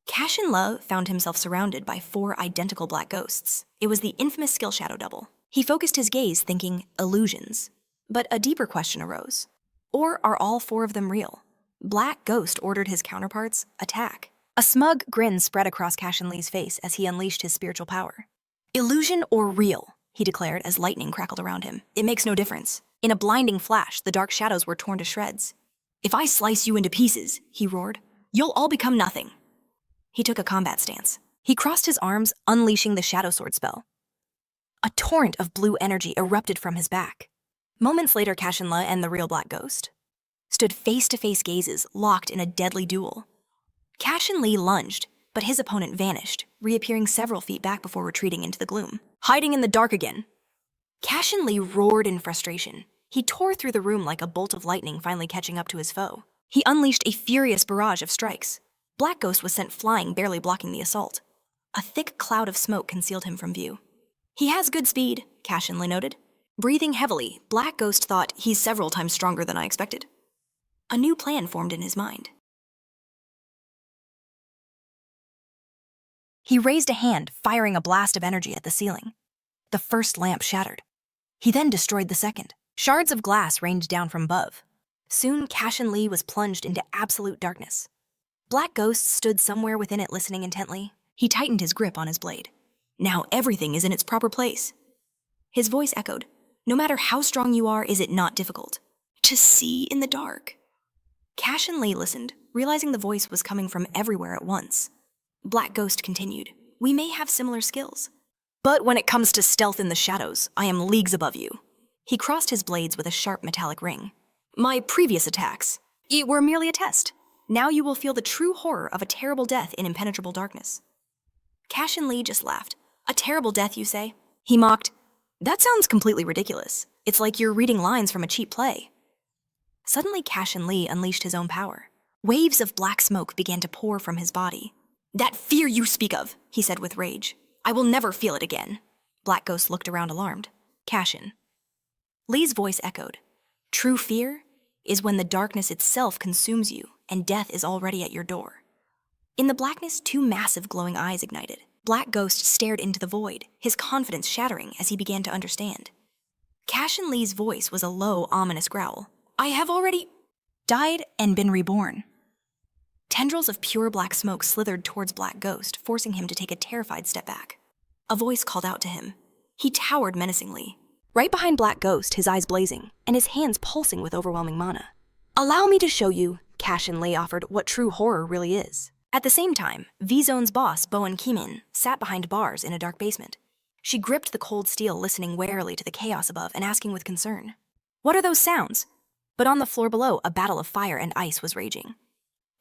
Cashen Lee found himself surrounded by 4 identical black ghosts. It was the infamous skill shadow double. He focused his gaze, thinking, illusions. But a deeper question arose. Or are all 4 of them real? Black Ghost ordered his counterparts, attack. A smug grin spread across Cashen Lee's face as he unleashed his spiritual power. Illusion or real, he declared as lightning crackled around him. It makes no difference. In a blinding flash, the dark shadows were torn to shreds. If I slice you into pieces, he roared, you'll all become nothing. He took a combat stance. He crossed his arms, unleashing the Shadow Sword spell. A torrent of blue energy erupted from his back. Moments later, Cashen Lee and the real Black Ghost stood face-to-face gazes, locked in a deadly duel. Cashen Lee lunged, but his opponent vanished, reappearing several feet back before retreating into the gloom. Hiding in the dark again. Cashen Lee roared in frustration. He tore through the room like a bolt of lightning finally catching up to his foe. He unleashed a furious barrage of strikes. Black Ghost was sent flying, barely blocking the assault. A thick cloud of smoke concealed him from view. He has good speed, Cashen Lee noted. Breathing heavily, Black Ghost thought, he's several times stronger than I expected. A new plan formed in his mind. He raised a hand, firing a blast of energy at the ceiling. The first lamp shattered. He then destroyed the second. Shards of glass rained down from above. Soon, Cashen Lee was plunged into absolute darkness. Black Ghost stood somewhere within it, listening intently. He tightened his grip on his blade. Now everything is in its proper place. His voice echoed. No matter how strong you are, is it not difficult to see in the dark? Cashen Lee listened, realizing the voice was coming from everywhere at once. Black Ghost continued, we may have similar skills, but when it comes to stealth in the shadows, I am leagues above you. He crossed his blades with a sharp metallic ring. My previous attacks, were merely a test. Now you will feel the true horror of a terrible death in impenetrable darkness. Cashen Lee just laughed. A terrible death, you say? He mocked, that sounds completely ridiculous. It's like you're reading lines from a cheap play. Suddenly, Cashen Lee unleashed his own power. Waves of black smoke began to pour from his body. That fear you speak of, he said with rage. I will never feel it again. Black Ghost looked around alarmed. Cashen. Lee's voice echoed. True fear is when the darkness itself consumes you and death is already at your door. In the blackness, 2 massive glowing eyes ignited. Black Ghost stared into the void, his confidence shattering as he began to understand. Cashen Lee's voice was a low, ominous growl. I have already died and been reborn. Tendrils of pure black smoke slithered towards Black Ghost, forcing him to take a terrified step back. A voice called out to him. He towered menacingly. Right behind Black Ghost, his eyes blazing, and his hands pulsing with overwhelming mana. Allow me to show you, Cashen Lee offered, what true horror really is. At the same time, V-Zone's boss, Bowen Kimin, sat behind bars in a dark basement. She gripped the cold steel, listening warily to the chaos above and asking with concern. What are those sounds? But on the floor below, a battle of fire and ice was raging.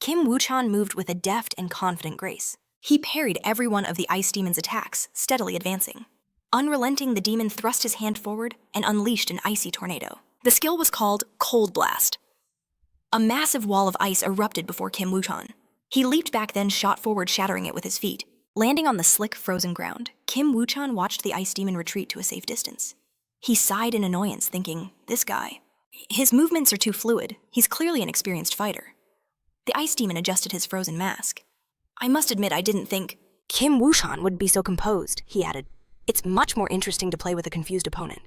Kim Woo-chan moved with a deft and confident grace. He parried every one of the ice demon's attacks, steadily advancing. Unrelenting, the demon thrust his hand forward and unleashed an icy tornado. The skill was called Cold Blast. A massive wall of ice erupted before Kim Woo-chan. He leaped back, then shot forward, shattering it with his feet. Landing on the slick, frozen ground, Kim Woo-chan watched the ice demon retreat to a safe distance. He sighed in annoyance, thinking, this guy. His movements are too fluid. He's clearly an experienced fighter. The ice demon adjusted his frozen mask. I must admit I didn't think Kim Woo-chan would be so composed, he added. It's much more interesting to play with a confused opponent.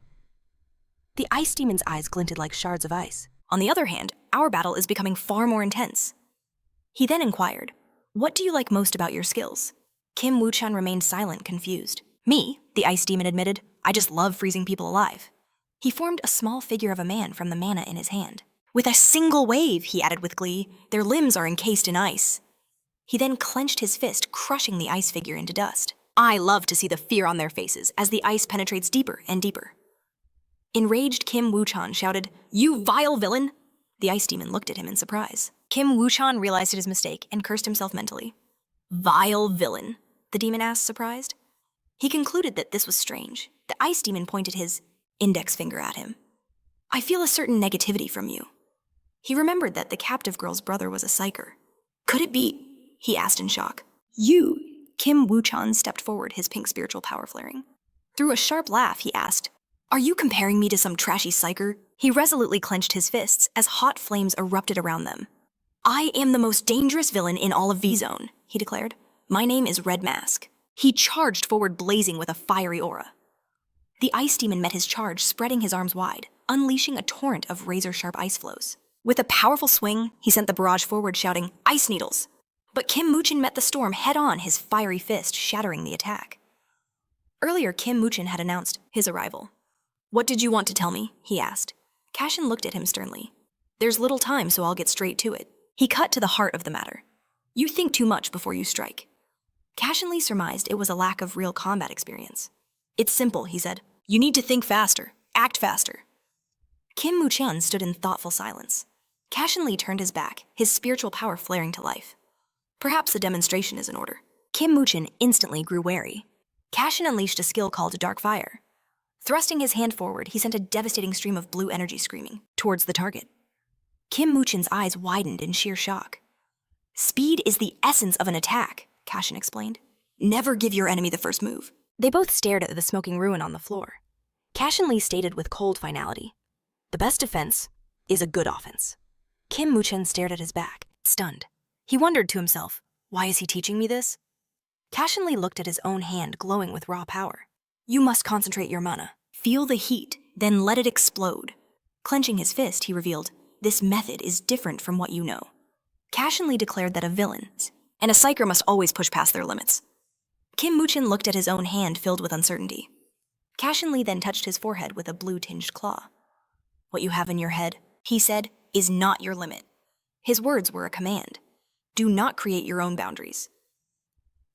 The ice demon's eyes glinted like shards of ice. On the other hand, our battle is becoming far more intense. He then inquired, what do you like most about your skills? Kim Woo-chan remained silent, confused. Me, the ice demon admitted. I just love freezing people alive. He formed a small figure of a man from the mana in his hand. With a single wave, he added with glee, their limbs are encased in ice. He then clenched his fist, crushing the ice figure into dust. I love to see the fear on their faces as the ice penetrates deeper and deeper. Enraged Kim Woo-chan shouted, "You vile villain!" The ice demon looked at him in surprise. Kim Woo-chan realized his mistake and cursed himself mentally. Vile villain, the demon asked, surprised. He concluded that this was strange. The ice demon pointed his index finger at him. I feel a certain negativity from you. He remembered that the captive girl's brother was a psycher. Could it be? He asked in shock. You? Kim Woo-chan stepped forward, his pink spiritual power flaring. Through a sharp laugh, he asked, Are you comparing me to some trashy psycher? He resolutely clenched his fists as hot flames erupted around them. I am the most dangerous villain in all of V-Zone, he declared. My name is Red Mask. He charged forward, blazing with a fiery aura. The ice demon met his charge, spreading his arms wide, unleashing a torrent of razor-sharp ice flows. With a powerful swing, he sent the barrage forward, shouting, Ice needles! But Kim Woo-chan met the storm head-on, his fiery fist shattering the attack. Earlier, Kim Woo-chan had announced his arrival. What did you want to tell me? He asked. Cashen looked at him sternly. There's little time, so I'll get straight to it. He cut to the heart of the matter. You think too much before you strike. Cashen Lee surmised it was a lack of real combat experience. It's simple, he said. You need to think faster. Act faster. Kim Woo-chan stood in thoughtful silence. Cashen Lee turned his back, his spiritual power flaring to life. Perhaps a demonstration is in order. Kim Woo-chan instantly grew wary. Cashen unleashed a skill called Dark Fire. Thrusting his hand forward, he sent a devastating stream of blue energy screaming towards the target. Kim Woo-chan's eyes widened in sheer shock. Speed is the essence of an attack, Cashen explained. Never give your enemy the first move. They both stared at the smoking ruin on the floor. Cashen Lee stated with cold finality, The best defense is a good offense. Kim Woo-chan stared at his back, stunned. He wondered to himself, why is he teaching me this? Cashen Lee looked at his own hand glowing with raw power. You must concentrate your mana. Feel the heat, then let it explode. Clenching his fist, he revealed, This method is different from what you know. Cashen Lee declared that a villain and a psycher must always push past their limits. Kim Woo-chan looked at his own hand filled with uncertainty. Cashen Lee then touched his forehead with a blue-tinged claw. What you have in your head, he said, is not your limit. His words were a command. Do not create your own boundaries.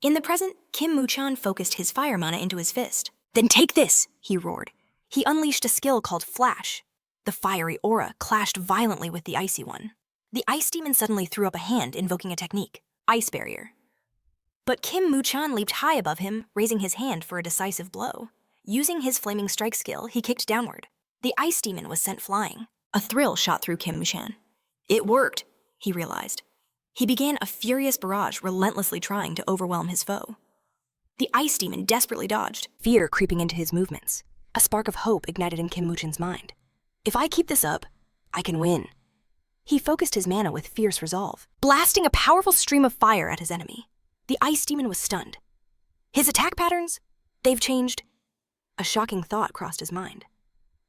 In the present, Kim Woo-chan focused his fire mana into his fist. Then take this, he roared. He unleashed a skill called Flash. The fiery aura clashed violently with the icy one. The ice demon suddenly threw up a hand, invoking a technique, Ice Barrier. But Kim Woo-chan leaped high above him, raising his hand for a decisive blow. Using his flaming strike skill, he kicked downward. The ice demon was sent flying. A thrill shot through Kim Woo-chan. It worked, he realized. He began a furious barrage, relentlessly trying to overwhelm his foe. The ice demon desperately dodged, fear creeping into his movements. A spark of hope ignited in Kim Woo-chan's mind. If I keep this up, I can win. He focused his mana with fierce resolve, blasting a powerful stream of fire at his enemy. The ice demon was stunned. His attack patterns? They've changed. A shocking thought crossed his mind.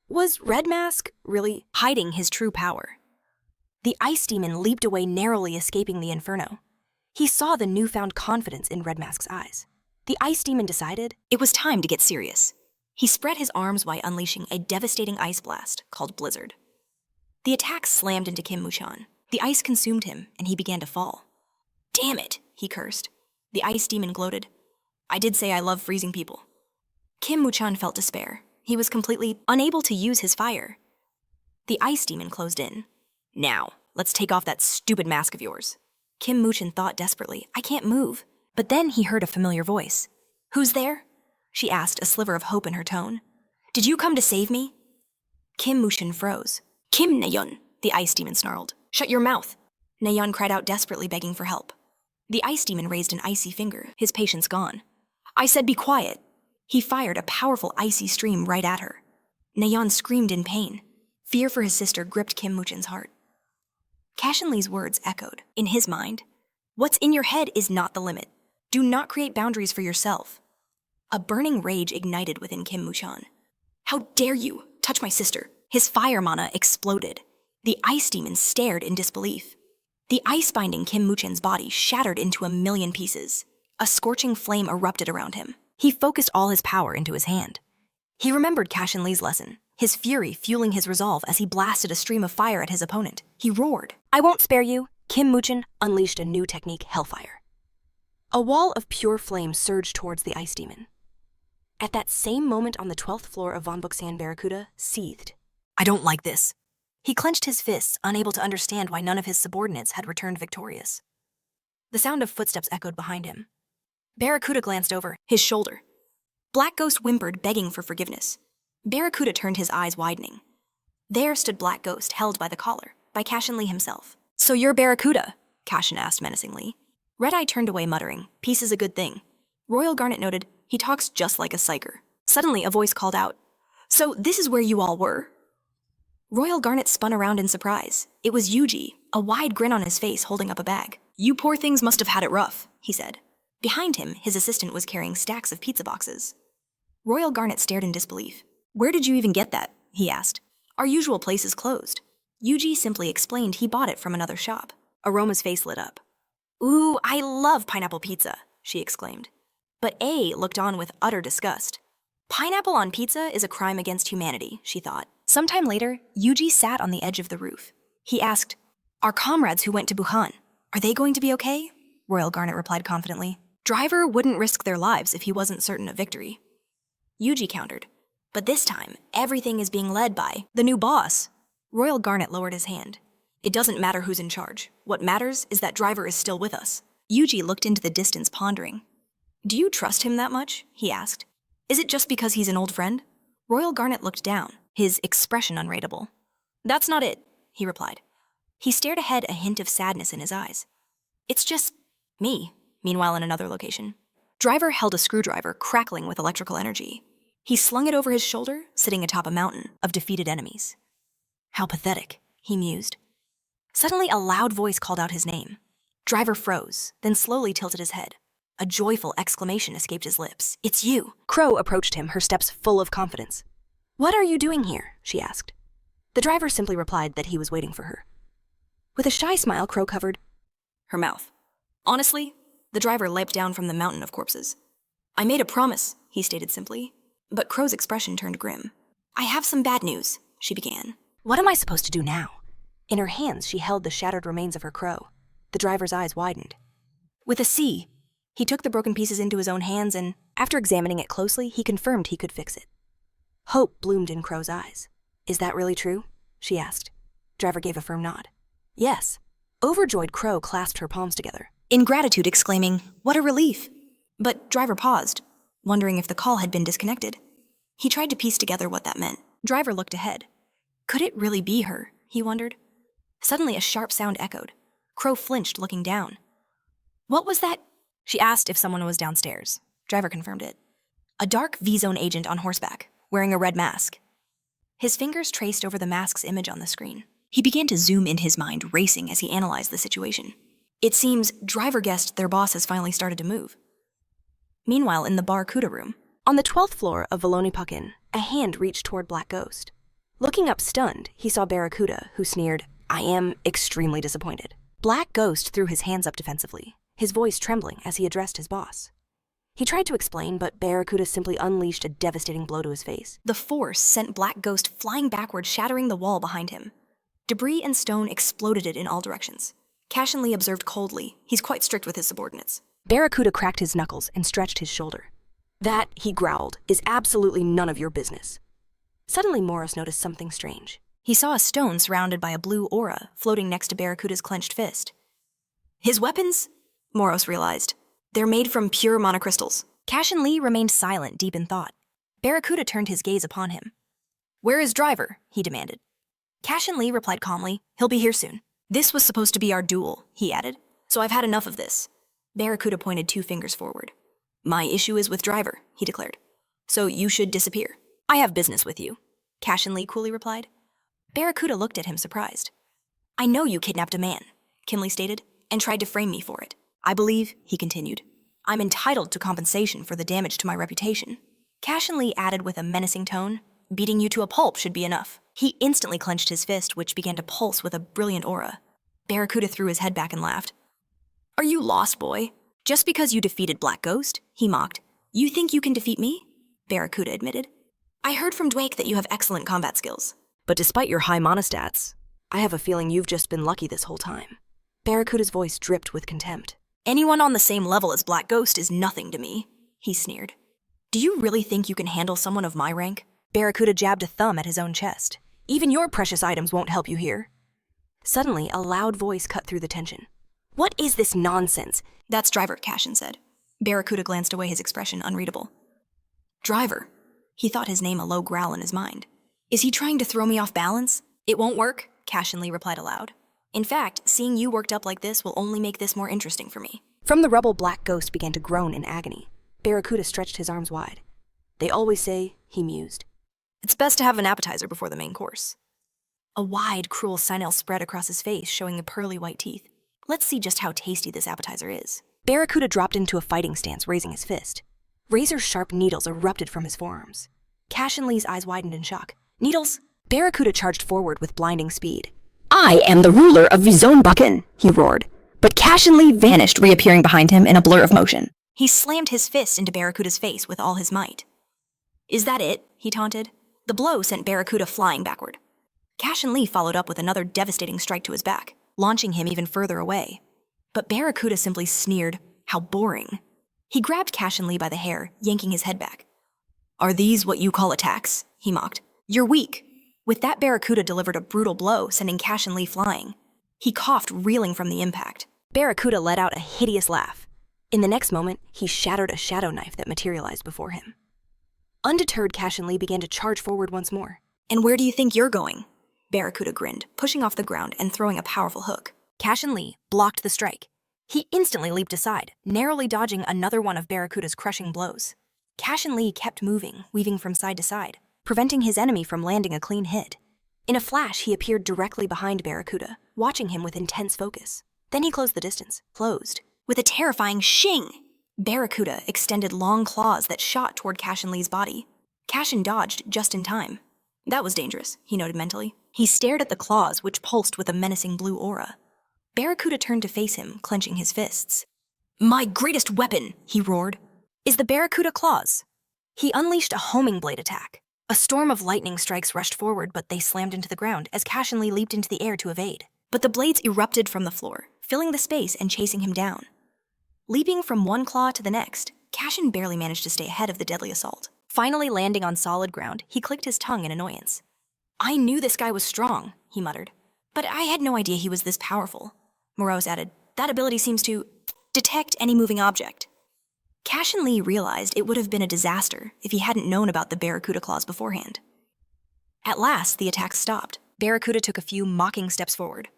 Was Red Mask really hiding his true power? The ice demon leaped away, narrowly escaping the inferno. He saw the newfound confidence in Red Mask's eyes. The ice demon decided it was time to get serious. He spread his arms while unleashing a devastating ice blast called Blizzard. The attack slammed into Kim Woo-chan. The ice consumed him, and he began to fall. Damn it, he cursed. The ice demon gloated. I did say I love freezing people. Kim Woo-chan felt despair. He was completely unable to use his fire. The ice demon closed in. Now, let's take off that stupid mask of yours. Kim Woo-chan thought desperately, I can't move. But then he heard a familiar voice. Who's there? She asked, a sliver of hope in her tone. Did you come to save me? Kim Woo-chan froze. Kim Nayeon, the ice demon snarled. Shut your mouth. Nayeon cried out desperately, begging for help. The ice demon raised an icy finger, his patience gone. I said be quiet. He fired a powerful icy stream right at her. Nayeon screamed in pain. Fear for his sister gripped Kim Woo-chan's heart. Cashen Lee's words echoed. In his mind, what's in your head is not the limit. Do not create boundaries for yourself. A burning rage ignited within Kim Woo-chan. How dare you touch my sister? His fire mana exploded. The ice demon stared in disbelief. The ice binding Kim Woo-chan's body shattered into a million pieces. A scorching flame erupted around him. He focused all his power into his hand. He remembered Cashen Lee's lesson, his fury fueling his resolve as he blasted a stream of fire at his opponent. He roared. I won't spare you. Kim Muchin unleashed a new technique, Hellfire. A wall of pure flame surged towards the ice demon. At that same moment on the 12th floor of Von Buxian Barracuda seethed. I don't like this. He clenched his fists, unable to understand why none of his subordinates had returned victorious. The sound of footsteps echoed behind him. Barracuda glanced over, his shoulder. Black Ghost whimpered, begging for forgiveness. Barracuda turned, his eyes widening. There stood Black Ghost, held by the collar, by Cashen Lee himself. So you're Barracuda? Cashen asked menacingly. Red-Eye turned away, muttering, peace is a good thing. Royal Garnet noted, he talks just like a psycher. Suddenly, a voice called out, so this is where you all were? Royal Garnet spun around in surprise. It was Yuji, a wide grin on his face, holding up a bag. You poor things must have had it rough, he said. Behind him, his assistant was carrying stacks of pizza boxes. Royal Garnet stared in disbelief. Where did you even get that? He asked. Our usual place is closed. Yuji simply explained he bought it from another shop. Aroma's face lit up. Ooh, I love pineapple pizza, she exclaimed. But A looked on with utter disgust. Pineapple on pizza is a crime against humanity, she thought. Sometime later, Yuji sat on the edge of the roof. He asked, our comrades who went to Buhan, are they going to be okay? Royal Garnet replied confidently. Driver wouldn't risk their lives if he wasn't certain of victory. Yuji countered, but this time, everything is being led by the new boss. Royal Garnet lowered his hand. It doesn't matter who's in charge. What matters is that Driver is still with us. Yuji looked into the distance, pondering. Do you trust him that much? He asked. Is it just because he's an old friend? Royal Garnet looked down, his expression unreadable. That's not it, he replied. He stared ahead, a hint of sadness in his eyes. It's just me. Meanwhile, in another location, Driver held a screwdriver crackling with electrical energy. He slung it over his shoulder, sitting atop a mountain of defeated enemies. How pathetic, he mused. Suddenly, a loud voice called out his name. Driver froze, then slowly tilted his head. A joyful exclamation escaped his lips. It's you. Crow approached him, her steps full of confidence. What are you doing here? She asked. The driver simply replied that he was waiting for her. With a shy smile, Crow covered her mouth. Honestly, the driver leapt down from the mountain of corpses. I made a promise, he stated simply. But Crow's expression turned grim. I have some bad news, she began. What am I supposed to do now? In her hands, she held the shattered remains of her crow. The driver's eyes widened. With a C, he took the broken pieces into his own hands and, after examining it closely, he confirmed he could fix it. Hope bloomed in Crow's eyes. Is that really true? She asked. Driver gave a firm nod. Yes. Overjoyed, Crow clasped her palms together. In gratitude, exclaiming, what a relief. But Driver paused, wondering if the call had been disconnected. He tried to piece together what that meant. Driver looked ahead. Could it really be her? He wondered. Suddenly, a sharp sound echoed. Crow flinched, looking down. What was that? She asked if someone was downstairs. Driver confirmed it. A dark V-Zone agent on horseback, wearing a red mask. His fingers traced over the mask's image on the screen. He began to zoom in, his mind racing as he analyzed the situation. It seems Driver guessed their boss has finally started to move. Meanwhile, in the Barracuda room, on the 12th floor of Volony Puckin, a hand reached toward Black Ghost. Looking up stunned, he saw Barracuda, who sneered, I am extremely disappointed. Black Ghost threw his hands up defensively, his voice trembling as he addressed his boss. He tried to explain, but Barracuda simply unleashed a devastating blow to his face. The force sent Black Ghost flying backward, shattering the wall behind him. Debris and stone exploded it in all directions. Cashen Lee observed coldly. He's quite strict with his subordinates. Barracuda cracked his knuckles and stretched his shoulder. That, he growled, is absolutely none of your business. Suddenly, Morris noticed something strange. He saw a stone surrounded by a blue aura floating next to Barracuda's clenched fist. His weapons? Morris realized. They're made from pure monocrystals. Cashen Lee remained silent, deep in thought. Barracuda turned his gaze upon him. Where is Driver? He demanded. Cashen Lee replied calmly, he'll be here soon. This was supposed to be our duel, he added, so I've had enough of this. Barracuda pointed 2 fingers forward. My issue is with Driver, he declared. So you should disappear. I have business with you, Cashen Lee coolly replied. Barracuda looked at him surprised. I know you kidnapped a man, Kinley stated, and tried to frame me for it. I believe, he continued, I'm entitled to compensation for the damage to my reputation. Cashen Lee added with a menacing tone, beating you to a pulp should be enough. He instantly clenched his fist, which began to pulse with a brilliant aura. Barracuda threw his head back and laughed. Are you lost, boy? Just because you defeated Black Ghost? He mocked. You think you can defeat me? Barracuda admitted. I heard from Dwake that you have excellent combat skills. But despite your high monostats, I have a feeling you've just been lucky this whole time. Barracuda's voice dripped with contempt. Anyone on the same level as Black Ghost is nothing to me, he sneered. Do you really think you can handle someone of my rank? Barracuda jabbed a thumb at his own chest. Even your precious items won't help you here. Suddenly, a loud voice cut through the tension. What is this nonsense? That's Driver, Cashen said. Barracuda glanced away, his expression unreadable. Driver. He thought his name a low growl in his mind. Is he trying to throw me off balance? It won't work, Cashen Lee replied aloud. In fact, seeing you worked up like this will only make this more interesting for me. From the rubble, Black Ghost began to groan in agony. Barracuda stretched his arms wide. They always say, he mused. It's best to have an appetizer before the main course. A wide, cruel smile spread across his face, showing the pearly white teeth. Let's see just how tasty this appetizer is. Barracuda dropped into a fighting stance, raising his fist. Razor-sharp needles erupted from his forearms. Cashen Lee's eyes widened in shock. Needles? Barracuda charged forward with blinding speed. I am the ruler of Vizonbakken, he roared. But Cashen Lee vanished, reappearing behind him in a blur of motion. He slammed his fist into Barracuda's face with all his might. Is that it? He taunted. The blow sent Barracuda flying backward. Cashen Lee followed up with another devastating strike to his back, launching him even further away. But Barracuda simply sneered, how boring. He grabbed Cashen Lee by the hair, yanking his head back. Are these what you call attacks? He mocked. You're weak. With that, Barracuda delivered a brutal blow, sending Cashen Lee flying. He coughed, reeling from the impact. Barracuda let out a hideous laugh. In the next moment, he shattered a shadow knife that materialized before him. Undeterred, Cashen Lee began to charge forward once more. And where do you think you're going? Barracuda grinned, pushing off the ground and throwing a powerful hook. Cashen Lee blocked the strike. He instantly leaped aside, narrowly dodging another one of Barracuda's crushing blows. Cashen Lee kept moving, weaving from side to side, preventing his enemy from landing a clean hit. In a flash, he appeared directly behind Barracuda, watching him with intense focus. Then he closed the distance. Closed. With a terrifying shing, Barracuda extended long claws that shot toward Cashen Lee's body. Cashen dodged just in time. That was dangerous, he noted mentally. He stared at the claws, which pulsed with a menacing blue aura. Barracuda turned to face him, clenching his fists. My greatest weapon, he roared, is the Barracuda claws. He unleashed a homing blade attack. A storm of lightning strikes rushed forward, but they slammed into the ground as Cashen Lee leaped into the air to evade. But the blades erupted from the floor, filling the space and chasing him down. Leaping from one claw to the next, Cashen barely managed to stay ahead of the deadly assault. Finally landing on solid ground, he clicked his tongue in annoyance. I knew this guy was strong, he muttered, but I had no idea he was this powerful. Morose added, that ability seems to detect any moving object. Cashen Lee realized it would have been a disaster if he hadn't known about the Barracuda claws beforehand. At last, the attack stopped. Barracuda took a few mocking steps forward.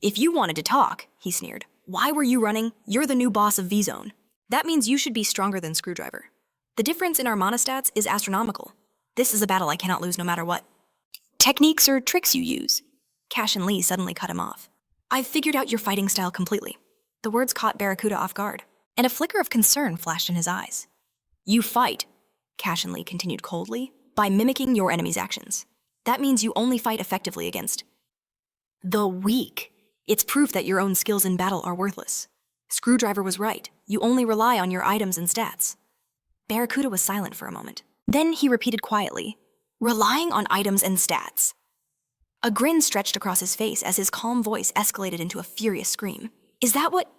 If you wanted to talk, he sneered, why were you running? You're the new boss of V-Zone. That means you should be stronger than Screwdriver. The difference in our monostats is astronomical. This is a battle I cannot lose no matter what techniques or tricks you use. Cashen Lee suddenly cut him off. I've figured out your fighting style completely. The words caught Barracuda off guard, and a flicker of concern flashed in his eyes. You fight, Cashen Lee continued coldly, by mimicking your enemy's actions. That means you only fight effectively against the weak. It's proof that your own skills in battle are worthless. Screwdriver was right. You only rely on your items and stats. Barracuda was silent for a moment. Then he repeated quietly, relying on items and stats. A grin stretched across his face as his calm voice escalated into a furious scream. Is that what?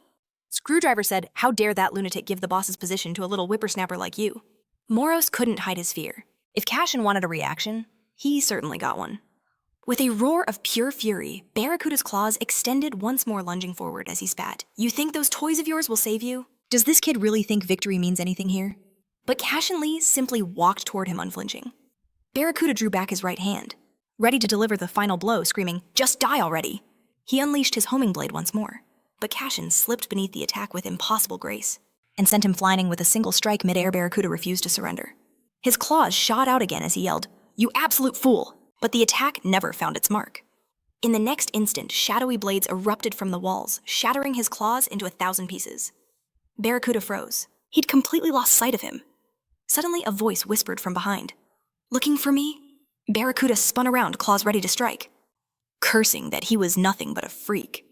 Screwdriver said, how dare that lunatic give the boss's position to a little whippersnapper like you? Morose couldn't hide his fear. If Cashen wanted a reaction, he certainly got one. With a roar of pure fury, Barracuda's claws extended, once more lunging forward as he spat. You think those toys of yours will save you? Does this kid really think victory means anything here? But Cashen Lee simply walked toward him unflinching. Barracuda drew back his right hand, ready to deliver the final blow, screaming, just die already! He unleashed his homing blade once more, but Cashen slipped beneath the attack with impossible grace and sent him flying with a single strike mid-air. Barracuda refused to surrender. His claws shot out again as he yelled, you absolute fool! But the attack never found its mark. In the next instant, shadowy blades erupted from the walls, shattering his claws into 1,000 pieces. Barracuda froze. He'd completely lost sight of him. Suddenly, a voice whispered from behind. Looking for me? Barracuda spun around, claws ready to strike, cursing that he was nothing but a freak.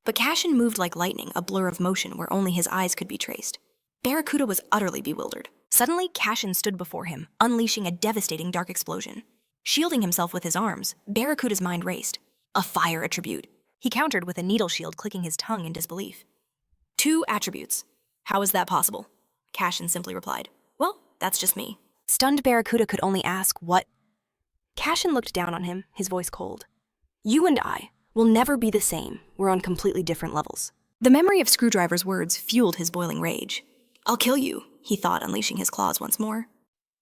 But Cashen moved like lightning, a blur of motion where only his eyes could be traced. Barracuda was utterly bewildered. Suddenly, Cashen stood before him, unleashing a devastating dark explosion. Shielding himself with his arms, Barracuda's mind raced. A fire attribute. He countered with a needle shield, clicking his tongue in disbelief. 2 attributes. How is that possible? Cashen simply replied. Well, that's just me. Stunned Barracuda could only ask, what? Cashen looked down on him, his voice cold. You and I will never be the same. We're on completely different levels. The memory of Screwdriver's words fueled his boiling rage. I'll kill you, he thought, unleashing his claws once more,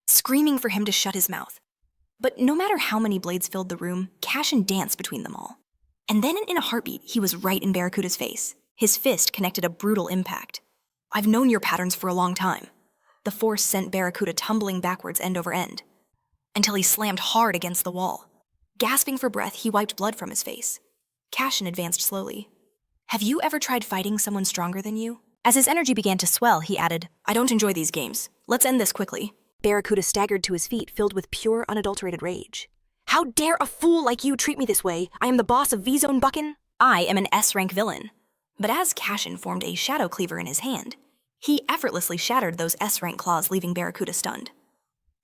screaming for him to shut his mouth. But no matter how many blades filled the room, Cashen danced between them all. And then in a heartbeat, he was right in Barracuda's face. His fist connected a brutal impact. I've known your patterns for a long time. The force sent Barracuda tumbling backwards end over end, until he slammed hard against the wall. Gasping for breath, he wiped blood from his face. Cashen advanced slowly. Have you ever tried fighting someone stronger than you? As his energy began to swell, he added, I don't enjoy these games. Let's end this quickly. Barracuda staggered to his feet, filled with pure, unadulterated rage. How dare a fool like you treat me this way? I am the boss of V-Zone Buckin. I am an S-Rank villain. But as Cashen formed a shadow cleaver in his hand, he effortlessly shattered those S-Rank claws, leaving Barracuda stunned.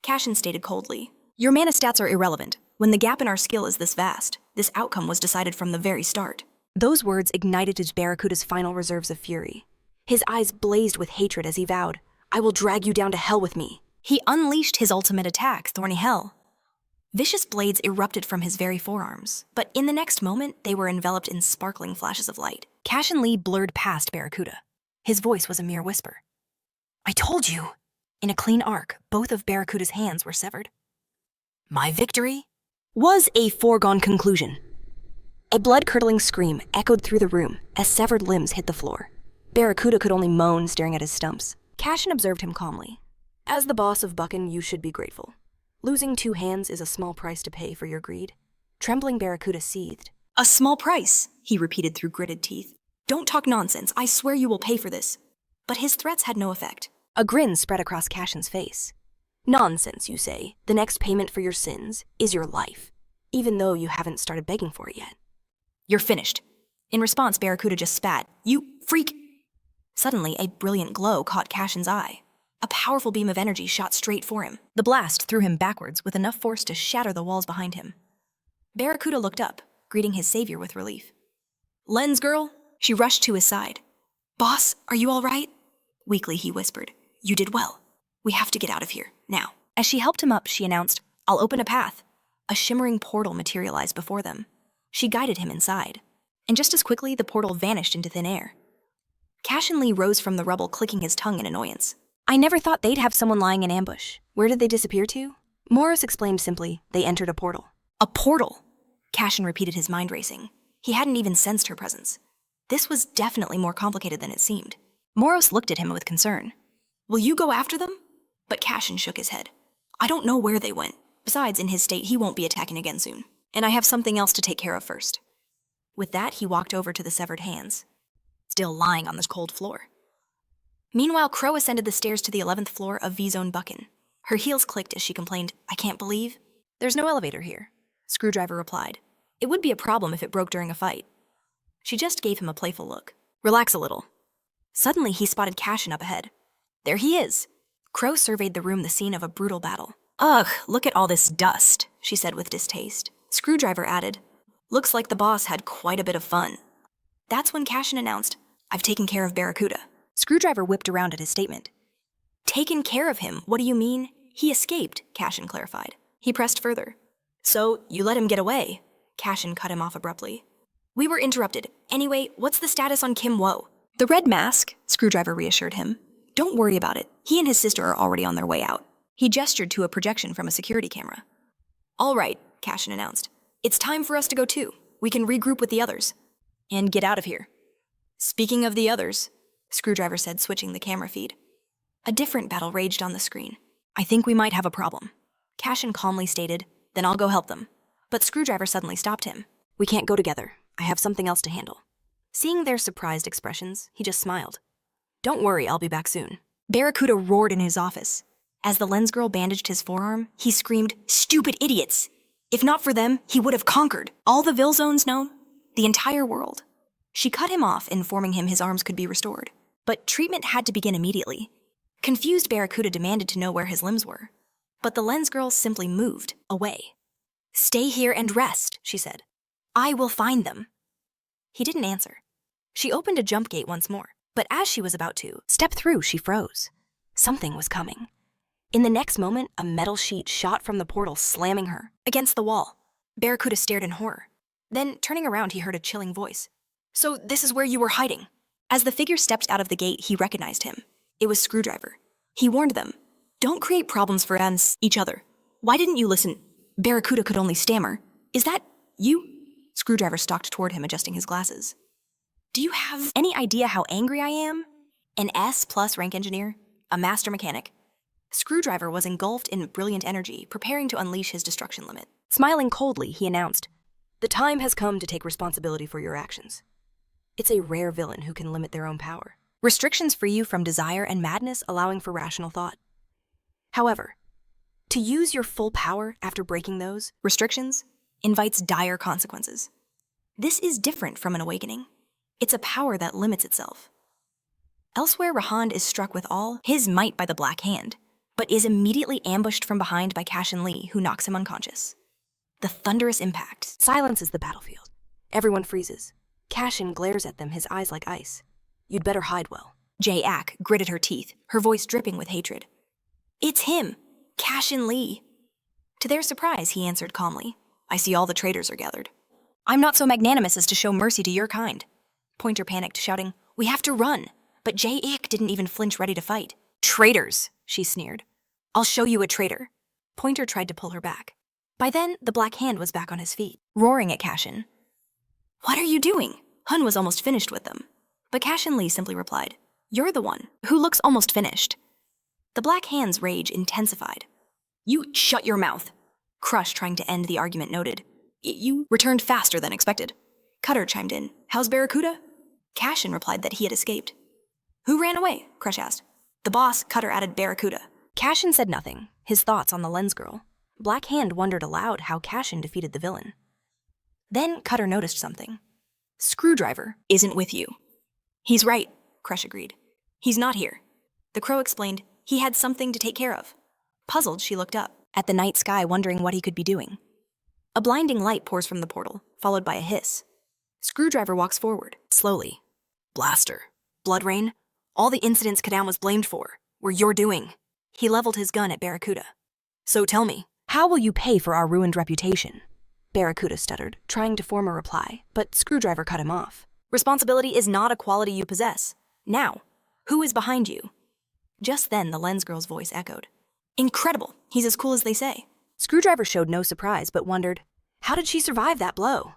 Cashen stated coldly, Your mana stats are irrelevant. When the gap in our skill is this vast, this outcome was decided from the very start. Those words ignited Barracuda's final reserves of fury. His eyes blazed with hatred as he vowed, I will drag you down to hell with me. He unleashed his ultimate attack, Thorny Hell. Vicious blades erupted from his very forearms, but in the next moment, they were enveloped in sparkling flashes of light. Cashen Lee blurred past Barracuda. His voice was a mere whisper. I told you! In a clean arc, both of Barracuda's hands were severed. My victory was a foregone conclusion. A blood-curdling scream echoed through the room as severed limbs hit the floor. Barracuda could only moan, staring at his stumps. Cashen observed him calmly. As the boss of Buckin, you should be grateful. Losing 2 hands is a small price to pay for your greed. Trembling Barracuda seethed. A small price, he repeated through gritted teeth. Don't talk nonsense. I swear you will pay for this. But his threats had no effect. A grin spread across Cashen's face. Nonsense, you say. The next payment for your sins is your life, even though you haven't started begging for it yet. You're finished. In response, Barracuda just spat. You freak! Suddenly, a brilliant glow caught Cashen's eye. A powerful beam of energy shot straight for him. The blast threw him backwards with enough force to shatter the walls behind him. Barracuda looked up, greeting his savior with relief. Lens girl? She rushed to his side. Boss, are you all right? Weakly, he whispered. You did well. We have to get out of here, now. As she helped him up, she announced, I'll open a path. A shimmering portal materialized before them. She guided him inside. And just as quickly, the portal vanished into thin air. Cashen Lee rose from the rubble, clicking his tongue in annoyance. I never thought they'd have someone lying in ambush. Where did they disappear to? Morris explained simply, they entered a portal. A portal? Cashen repeated, his mind racing. He hadn't even sensed her presence. This was definitely more complicated than it seemed. Moros looked at him with concern. Will you go after them? But Cashen shook his head. I don't know where they went. Besides, in his state, he won't be attacking again soon. And I have something else to take care of first. With that, he walked over to the severed hands, still lying on the cold floor. Meanwhile, Crow ascended the stairs to the 11th floor of V-Zone Buckin. Her heels clicked as she complained, I can't believe. There's no elevator here. Screwdriver replied. It would be a problem if it broke during a fight. She just gave him a playful look. Relax a little. Suddenly, he spotted Cashen up ahead. There he is. Crow surveyed the room, the scene of a brutal battle. Ugh, look at all this dust, she said with distaste. Screwdriver added, looks like the boss had quite a bit of fun. That's when Cashen announced, I've taken care of Barracuda. Screwdriver whipped around at his statement. Taken care of him? What do you mean? He escaped, Cashen clarified. He pressed further. So, you let him get away? Cashen cut him off abruptly. We were interrupted. Anyway, what's the status on Kim Wo? The red mask, Screwdriver reassured him. Don't worry about it. He and his sister are already on their way out. He gestured to a projection from a security camera. All right, Cashen announced. It's time for us to go too. We can regroup with the others. And get out of here. Speaking of the others, Screwdriver said, switching the camera feed. A different battle raged on the screen. I think we might have a problem. Cashen calmly stated, then I'll go help them. But Screwdriver suddenly stopped him. We can't go together. I have something else to handle. Seeing their surprised expressions, he just smiled. Don't worry, I'll be back soon. Barracuda roared in his office. As the lens girl bandaged his forearm, he screamed, Stupid idiots! If not for them, he would have conquered all the Vilzones known, the entire world. She cut him off, informing him his arms could be restored. But treatment had to begin immediately. Confused, Barracuda demanded to know where his limbs were. But the lens girl simply moved away. "Stay here and rest," she said. "I will find them." He didn't answer. She opened a jump gate once more, but as she was about to step through, she froze. Something was coming. In the next moment, a metal sheet shot from the portal, slamming her against the wall. Barracuda stared in horror. Then, turning around, he heard a chilling voice. "So this is where you were hiding?" As the figure stepped out of the gate, he recognized him. It was Screwdriver. He warned them, "Don't create problems for each other. Why didn't you listen?" Barracuda could only stammer, "Is that you?" Screwdriver stalked toward him, adjusting his glasses. "Do you have any idea how angry I am? An S+ rank engineer? A master mechanic?" Screwdriver was engulfed in brilliant energy, preparing to unleash his destruction limit. Smiling coldly, he announced, "The time has come to take responsibility for your actions. It's a rare villain who can limit their own power. Restrictions free you from desire and madness, allowing for rational thought. However, to use your full power after breaking those restrictions invites dire consequences. This is different from an awakening. It's a power that limits itself. Elsewhere, Rahand is struck with all his might by the Black Hand, but is immediately ambushed from behind by Cashen Lee, who knocks him unconscious. The thunderous impact silences the battlefield. Everyone freezes. Cashen glares at them, his eyes like ice. "You'd better hide well." Jae Ak gritted her teeth, her voice dripping with hatred. "It's him, Cashen Lee." To their surprise, he answered calmly, "I see all the traitors are gathered." "I'm not so magnanimous as to show mercy to your kind." Pointer panicked, shouting, "We have to run." But Jae Ik didn't even flinch, ready to fight. "Traitors," she sneered. "I'll show you a traitor." Pointer tried to pull her back. By then, the Black Hand was back on his feet, roaring at Cashen. "What are you doing?" Hun was almost finished with them. But Cashen Lee simply replied, "You're the one who looks almost finished." The Black Hand's rage intensified. "You shut your mouth," Crush, trying to end the argument, noted. "You returned faster than expected." Cutter chimed in, "How's Barracuda?" Cashen replied that he had escaped. "Who ran away?" Crush asked. "The boss," Cutter added, "Barracuda." Cashen said nothing, his thoughts on the lens girl. Black Hand wondered aloud how Cashen defeated the villain. Then Cutter noticed something. "Screwdriver isn't with you." "He's right," Crush agreed. "He's not here." The crow explained he had something to take care of. Puzzled, she looked up at the night sky, wondering what he could be doing. A blinding light pours from the portal, followed by a hiss. Screwdriver walks forward, slowly. "Blaster. Blood rain. All the incidents Kadam was blamed for were your doing." He leveled his gun at Barracuda. "So tell me, how will you pay for our ruined reputation?" Barracuda stuttered, trying to form a reply, but Screwdriver cut him off. "Responsibility is not a quality you possess. Now, who is behind you?" Just then, the lens girl's voice echoed. "Incredible. He's as cool as they say." Screwdriver showed no surprise, but wondered, how did she survive that blow?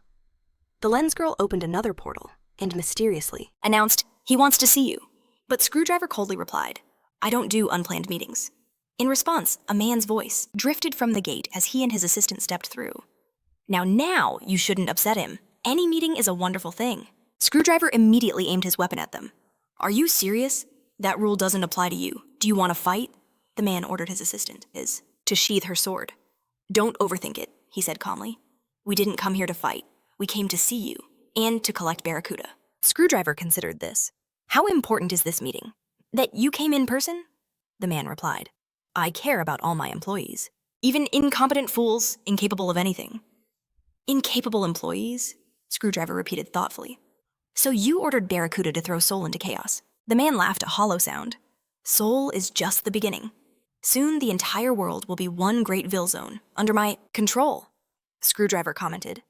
The lens girl opened another portal, and mysteriously announced, "He wants to see you." But Screwdriver coldly replied, "I don't do unplanned meetings." In response, a man's voice drifted from the gate as he and his assistant stepped through. Now, you shouldn't upset him. Any meeting is a wonderful thing." Screwdriver immediately aimed his weapon at them. "Are you serious? That rule doesn't apply to you. Do you want to fight?" The man ordered his assistant to sheath her sword. "Don't overthink it," he said calmly. "We didn't come here to fight. We came to see you, and to collect Barracuda." Screwdriver considered this. "How important is this meeting? That you came in person?" The man replied, "I care about all my employees. Even incompetent fools, incapable of anything." "Incapable employees?" Screwdriver repeated thoughtfully. "So you ordered Barracuda to throw Soul into chaos." The man laughed a hollow sound. "Soul is just the beginning. Soon the entire world will be one great Vil zone, under my control." Screwdriver commented,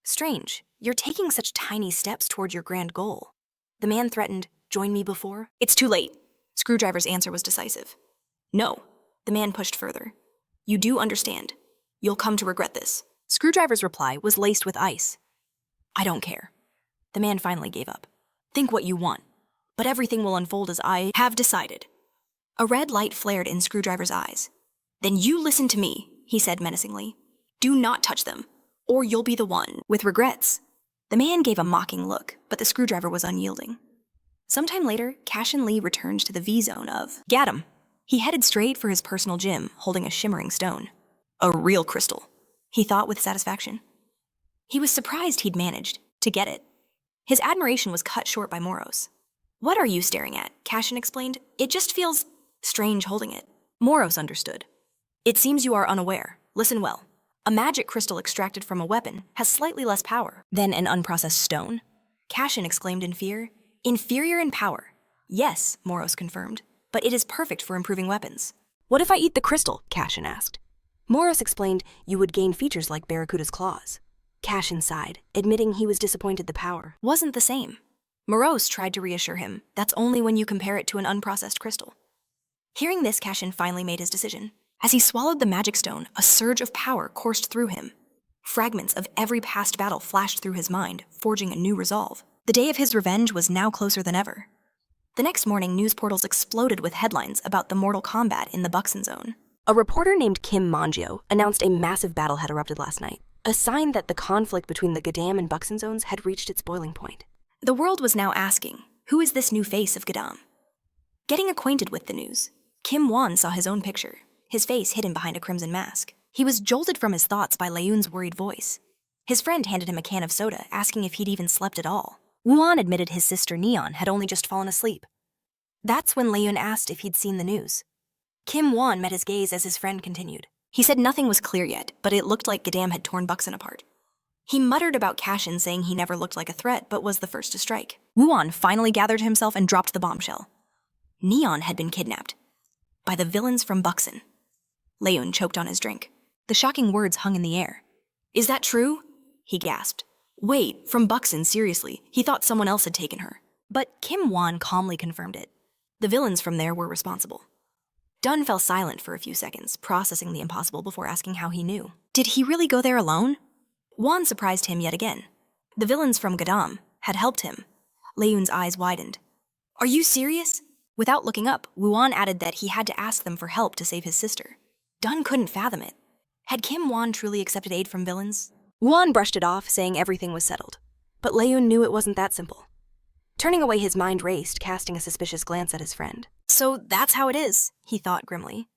"Strange, you're taking such tiny steps toward your grand goal." The man threatened, "Join me before?" "It's too late." Screwdriver's answer was decisive. "No." The man pushed further. "You do understand. You'll come to regret this." Screwdriver's reply was laced with ice. "I don't care." The man finally gave up. "Think what you want, but everything will unfold as I have decided." A red light flared in Screwdriver's eyes. "Then you listen to me," he said menacingly. "Do not touch them, or you'll be the one with regrets." The man gave a mocking look, but the Screwdriver was unyielding. Sometime later, Cashen Lee returned to the V-zone of Gadam. He headed straight for his personal gym, holding a shimmering stone. A real crystal, he thought with satisfaction. He was surprised he'd managed to get it. His admiration was cut short by Moros. "What are you staring at?" Cashen explained. "It just feels Strange holding it. Moros understood. It seems you are unaware. Listen well. A magic crystal extracted from a weapon has slightly less power than an unprocessed stone. Cashen exclaimed in fear. Inferior in power. Yes, Moros confirmed, but it is perfect for improving weapons. What if I eat the crystal? Cashen asked. Moros explained you would gain features like Barracuda's claws. Cashen sighed, admitting he was disappointed the power wasn't the same. Moros tried to reassure him, that's only when you compare it to an unprocessed crystal. Hearing this, Cashen finally made his decision. As he swallowed the magic stone, a surge of power coursed through him. Fragments of every past battle flashed through his mind, forging a new resolve. The day of his revenge was now closer than ever. The next morning, news portals exploded with headlines about the mortal combat in the Buxton Zone. A reporter named Kim Mangio announced a massive battle had erupted last night, a sign that the conflict between the Gadam and Buxton zones had reached its boiling point. The world was now asking, who is this new face of Gadam? Getting acquainted with the news, Kim Won saw his own picture, his face hidden behind a crimson mask. He was jolted from his thoughts by Leun's worried voice. His friend handed him a can of soda, asking if he'd even slept at all. Wuan admitted his sister Neon had only just fallen asleep. That's when Leun asked if he'd seen the news. Kim Won met his gaze as his friend continued. He said nothing was clear yet, but it looked like Gadam had torn Buxton apart. He muttered about Cashen, saying he never looked like a threat, but was the first to strike. Wuan finally gathered himself and dropped the bombshell. Neon had been kidnapped by the villains from Buxton. Leun choked on his drink. The shocking words hung in the air. Is that true? He gasped. Wait, from Buxton, seriously. He thought someone else had taken her. But Kim Won calmly confirmed it. The villains from there were responsible. Dunn fell silent for a few seconds, processing the impossible before asking how he knew. Did he really go there alone? Won surprised him yet again. The villains from Gadam had helped him. Leun's eyes widened. Are you serious? Without looking up, Wuan added that he had to ask them for help to save his sister. Dunn couldn't fathom it. Had Kim Won truly accepted aid from villains? Wuan brushed it off, saying everything was settled. But Leun knew it wasn't that simple. Turning away, his mind raced, casting a suspicious glance at his friend. So that's how it is, he thought grimly.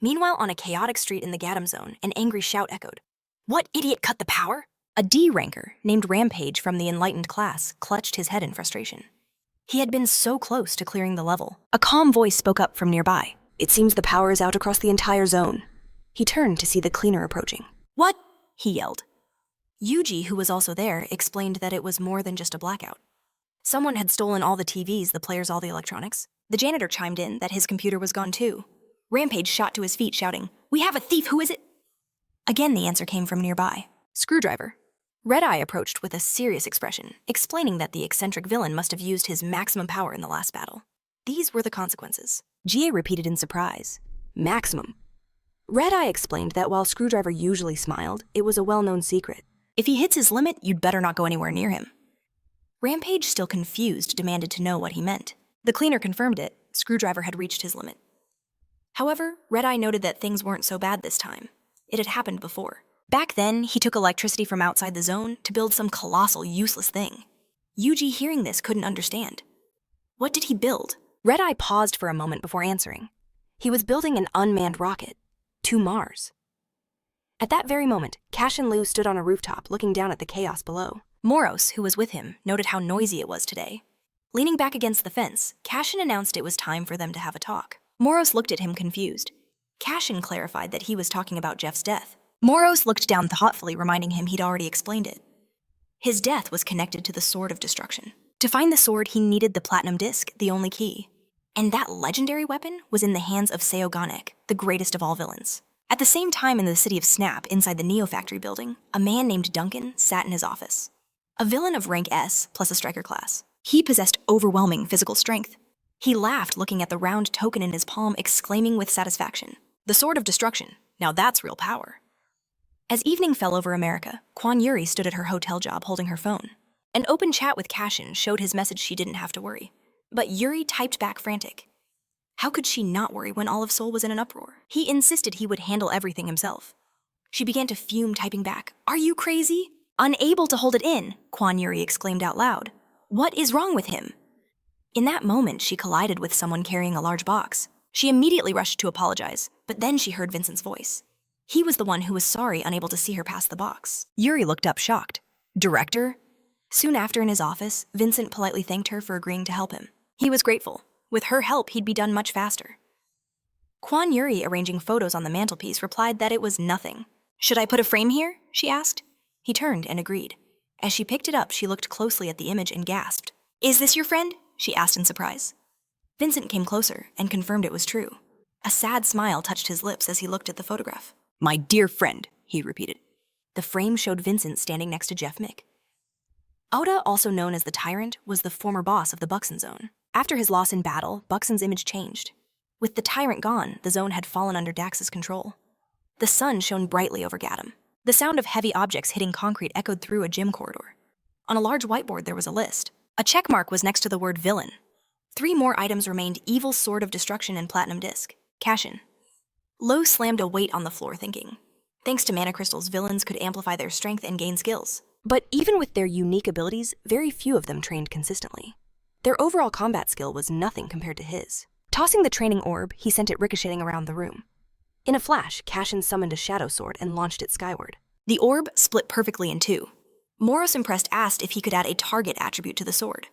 Meanwhile, on a chaotic street in the Gadam Zone, an angry shout echoed. What idiot cut the power? A D ranker, named Rampage from the enlightened class, clutched his head in frustration. He had been so close to clearing the level. A calm voice spoke up from nearby. It seems the power is out across the entire zone. He turned to see the cleaner approaching. What? He yelled. Yuji, who was also there, explained that it was more than just a blackout. Someone had stolen all the TVs, the players, all the electronics. The janitor chimed in that his computer was gone too. Rampage shot to his feet, shouting, We have a thief, who is it? Again, the answer came from nearby. Screwdriver. Red-Eye approached with a serious expression, explaining that the eccentric villain must have used his maximum power in the last battle. These were the consequences. Jie repeated in surprise. Maximum. Red-Eye explained that while Screwdriver usually smiled, it was a well-known secret. If he hits his limit, you'd better not go anywhere near him. Rampage, still confused, demanded to know what he meant. The cleaner confirmed it. Screwdriver had reached his limit. However, Red-Eye noted that things weren't so bad this time. It had happened before. Back then, he took electricity from outside the zone to build some colossal, useless thing. Yuji, hearing this, couldn't understand. What did he build? Red-Eye paused for a moment before answering. He was building an unmanned rocket to Mars. At that very moment, Cashen Lee stood on a rooftop looking down at the chaos below. Moros, who was with him, noted how noisy it was today. Leaning back against the fence, Cashen announced it was time for them to have a talk. Moros looked at him confused. Cashen clarified that he was talking about Jeff's death. Moros looked down thoughtfully, reminding him he'd already explained it. His death was connected to the Sword of Destruction. To find the sword, he needed the Platinum Disc, the only key. And that legendary weapon was in the hands of Seo Ganek, the greatest of all villains. At the same time, in the city of Snap, inside the Neo Factory building, a man named Duncan sat in his office. A villain of rank S plus a striker class. He possessed overwhelming physical strength. He laughed, looking at the round token in his palm, exclaiming with satisfaction, "The Sword of Destruction. Now that's real power." As evening fell over America, Kwan Yuri stood at her hotel job holding her phone. An open chat with Cashen showed his message she didn't have to worry. But Yuri typed back frantic. How could she not worry when all of Seoul was in an uproar? He insisted he would handle everything himself. She began to fume, typing back, "Are you crazy?" Unable to hold it in, Kwan Yuri exclaimed out loud, "What is wrong with him?" In that moment, she collided with someone carrying a large box. She immediately rushed to apologize, but then she heard Vincent's voice. He was the one who was sorry, unable to see her past the box. Yuri looked up, shocked. "Director?" Soon after, in his office, Vincent politely thanked her for agreeing to help him. He was grateful. With her help, he'd be done much faster. Kwan Yuri, arranging photos on the mantelpiece, replied that it was nothing. "Should I put a frame here?" she asked. He turned and agreed. As she picked it up, she looked closely at the image and gasped. "Is this your friend?" she asked in surprise. Vincent came closer and confirmed it was true. A sad smile touched his lips as he looked at the photograph. "My dear friend," he repeated. The frame showed Vincent standing next to Jeff Malik. Oda, also known as the Tyrant, was the former boss of the Buxton Zone. After his loss in battle, Buxton's image changed. With the Tyrant gone, the zone had fallen under Dax's control. The sun shone brightly over Gatham. The sound of heavy objects hitting concrete echoed through a gym corridor. On a large whiteboard there was a list. A check mark was next to the word villain. 3 more items remained: Evil Sword of Destruction and Platinum Disc. Cashen. Lo slammed a weight on the floor, thinking. Thanks to mana crystals, villains could amplify their strength and gain skills. But even with their unique abilities, very few of them trained consistently. Their overall combat skill was nothing compared to his. Tossing the training orb, he sent it ricocheting around the room. In a flash, Cashen summoned a shadow sword and launched it skyward. The orb split perfectly in 2. Moros, impressed, asked if he could add a target attribute to the sword.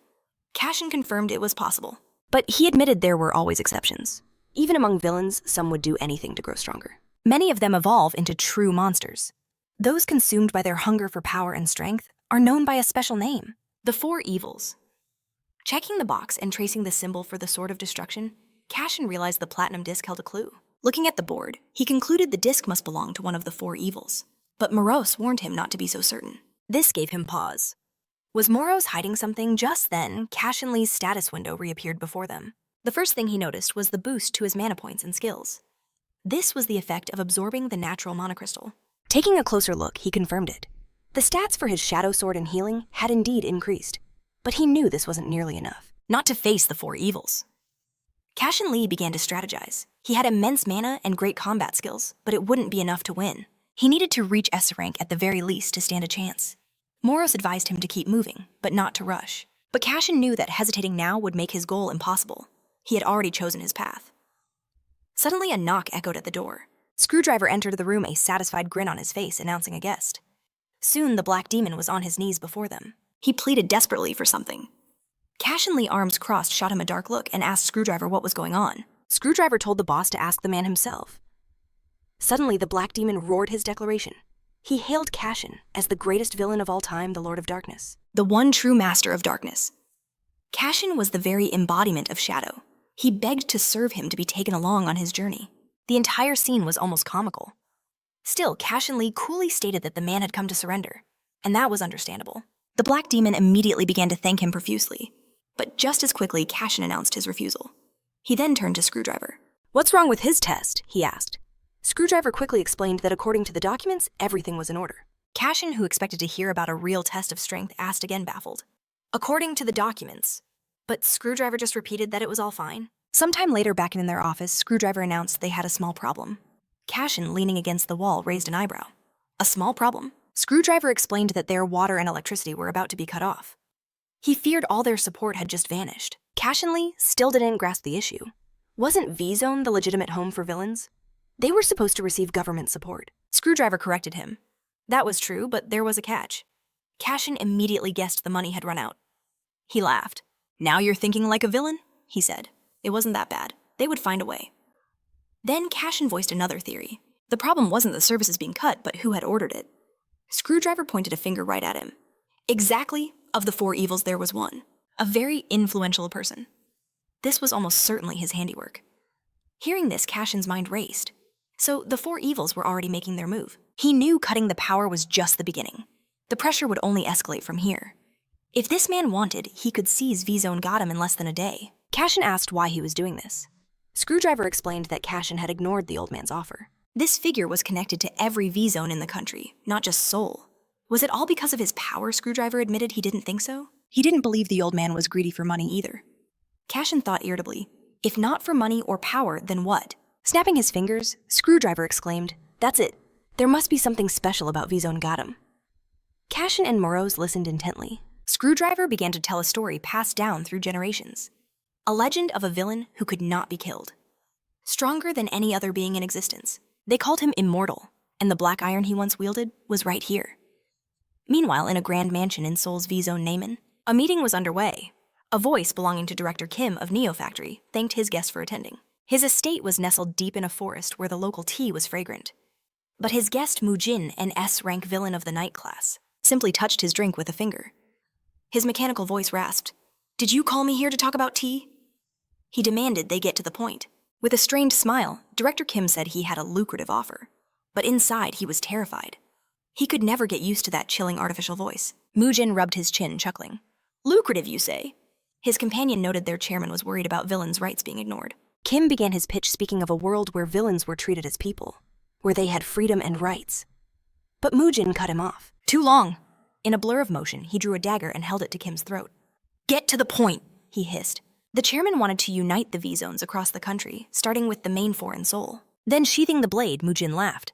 Cashen confirmed it was possible. But he admitted there were always exceptions. Even among villains, some would do anything to grow stronger. Many of them evolve into true monsters. Those consumed by their hunger for power and strength are known by a special name: the 4 evils. Checking the box and tracing the symbol for the Sword of Destruction, Cashen realized the platinum disc held a clue. Looking at the board, he concluded the disc must belong to one of the 4 evils. But Moros warned him not to be so certain. This gave him pause. Was Moros hiding something? Just then, Cashen Lee's status window reappeared before them. The first thing he noticed was the boost to his mana points and skills. This was the effect of absorbing the natural mana crystal. Taking a closer look, he confirmed it. The stats for his shadow sword and healing had indeed increased, but he knew this wasn't nearly enough. Not to face the 4 evils. Cashen Lee began to strategize. He had immense mana and great combat skills, but it wouldn't be enough to win. He needed to reach S-Rank at the very least to stand a chance. Moros advised him to keep moving, but not to rush. But Cashen knew that hesitating now would make his goal impossible. He had already chosen his path. Suddenly, a knock echoed at the door. Screwdriver entered the room, a satisfied grin on his face, announcing a guest. Soon, the black demon was on his knees before them. He pleaded desperately for something. Cashen Lee, arms crossed, shot him a dark look and asked Screwdriver what was going on. Screwdriver told the boss to ask the man himself. Suddenly, the black demon roared his declaration. He hailed Cashen as the greatest villain of all time, the Lord of Darkness. The one true master of darkness. Cashen was the very embodiment of shadow. He begged to serve him, to be taken along on his journey. The entire scene was almost comical. Still, Cashen Lee coolly stated that the man had come to surrender, and that was understandable. The black demon immediately began to thank him profusely, but just as quickly, Cashen announced his refusal. He then turned to Screwdriver. "What's wrong with his test?" he asked. Screwdriver quickly explained that according to the documents, everything was in order. Cashen, who expected to hear about a real test of strength, asked again, baffled. "According to the documents." But Screwdriver just repeated that it was all fine. Sometime later, back in their office, Screwdriver announced they had a small problem. Cashen, leaning against the wall, raised an eyebrow. A small problem? Screwdriver explained that their water and electricity were about to be cut off. He feared all their support had just vanished. Cashen Lee still didn't grasp the issue. Wasn't V-Zone the legitimate home for villains? They were supposed to receive government support. Screwdriver corrected him. That was true, but there was a catch. Cashen immediately guessed the money had run out. He laughed. "Now you're thinking like a villain?" he said. It wasn't that bad. They would find a way. Then Cashen voiced another theory. The problem wasn't the services being cut, but who had ordered it. Screwdriver pointed a finger right at him. Exactly, of the 4 evils there was one. A very influential person. This was almost certainly his handiwork. Hearing this, Cashen's mind raced. So the 4 evils were already making their move. He knew cutting the power was just the beginning. The pressure would only escalate from here. If this man wanted, he could seize V-Zone Gotham in less than a day. Cashen asked why he was doing this. Screwdriver explained that Cashen had ignored the old man's offer. This figure was connected to every V-Zone in the country, not just Seoul. Was it all because of his power? Screwdriver admitted he didn't think so. He didn't believe the old man was greedy for money either. Cashen thought irritably, if not for money or power, then what? Snapping his fingers, Screwdriver exclaimed, "That's it. There must be something special about V-Zone Gotham." Cashen and Moros listened intently. Screwdriver began to tell a story passed down through generations. A legend of a villain who could not be killed. Stronger than any other being in existence. They called him immortal, and the black iron he once wielded was right here. Meanwhile, in a grand mansion in Seoul's V-Zone Naemin, a meeting was underway. A voice belonging to Director Kim of Neo Factory thanked his guests for attending. His estate was nestled deep in a forest where the local tea was fragrant. But his guest Mujin, an S-rank villain of the night class, simply touched his drink with a finger. His mechanical voice rasped, "Did you call me here to talk about tea?" He demanded they get to the point. With a strained smile, Director Kim said he had a lucrative offer. But inside, he was terrified. He could never get used to that chilling artificial voice. Mujin rubbed his chin, chuckling. "Lucrative, you say?" His companion noted their chairman was worried about villains' rights being ignored. Kim began his pitch speaking of a world where villains were treated as people, where they had freedom and rights. But Mujin cut him off. "Too long." In a blur of motion, he drew a dagger and held it to Kim's throat. "Get to the point," he hissed. The chairman wanted to unite the V-zones across the country, starting with the main four in Seoul. Then sheathing the blade, Mujin laughed.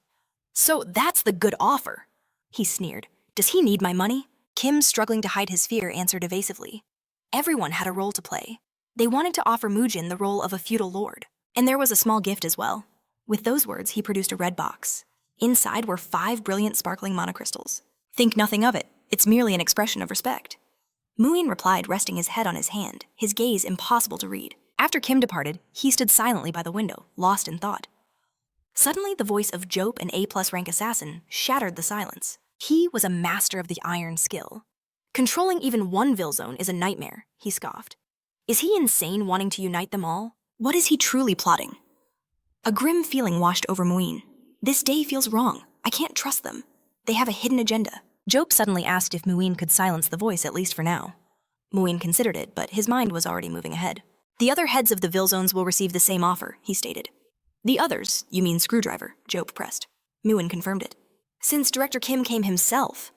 "So that's the good offer," he sneered. "Does he need my money?" Kim, struggling to hide his fear, answered evasively. Everyone had a role to play. They wanted to offer Mujin the role of a feudal lord. And there was a small gift as well. With those words, he produced a red box. Inside were 5 brilliant sparkling monocrystals. "Think nothing of it. It's merely an expression of respect." Muin replied, resting his head on his hand, his gaze impossible to read. After Kim departed, he stood silently by the window, lost in thought. Suddenly, the voice of Jope, an A+ rank assassin, shattered the silence. He was a master of the iron skill. "Controlling even one Vilzone is a nightmare," he scoffed. "Is he insane wanting to unite them all? What is he truly plotting?" A grim feeling washed over Muin. This day feels wrong. I can't trust them. They have a hidden agenda. Jope suddenly asked if Muin could silence the voice, at least for now. Muin considered it, but his mind was already moving ahead. "The other heads of the Vilzones will receive the same offer," he stated. "The others, you mean Screwdriver," Jope pressed. Muin confirmed it. "Since Director Kim came himself,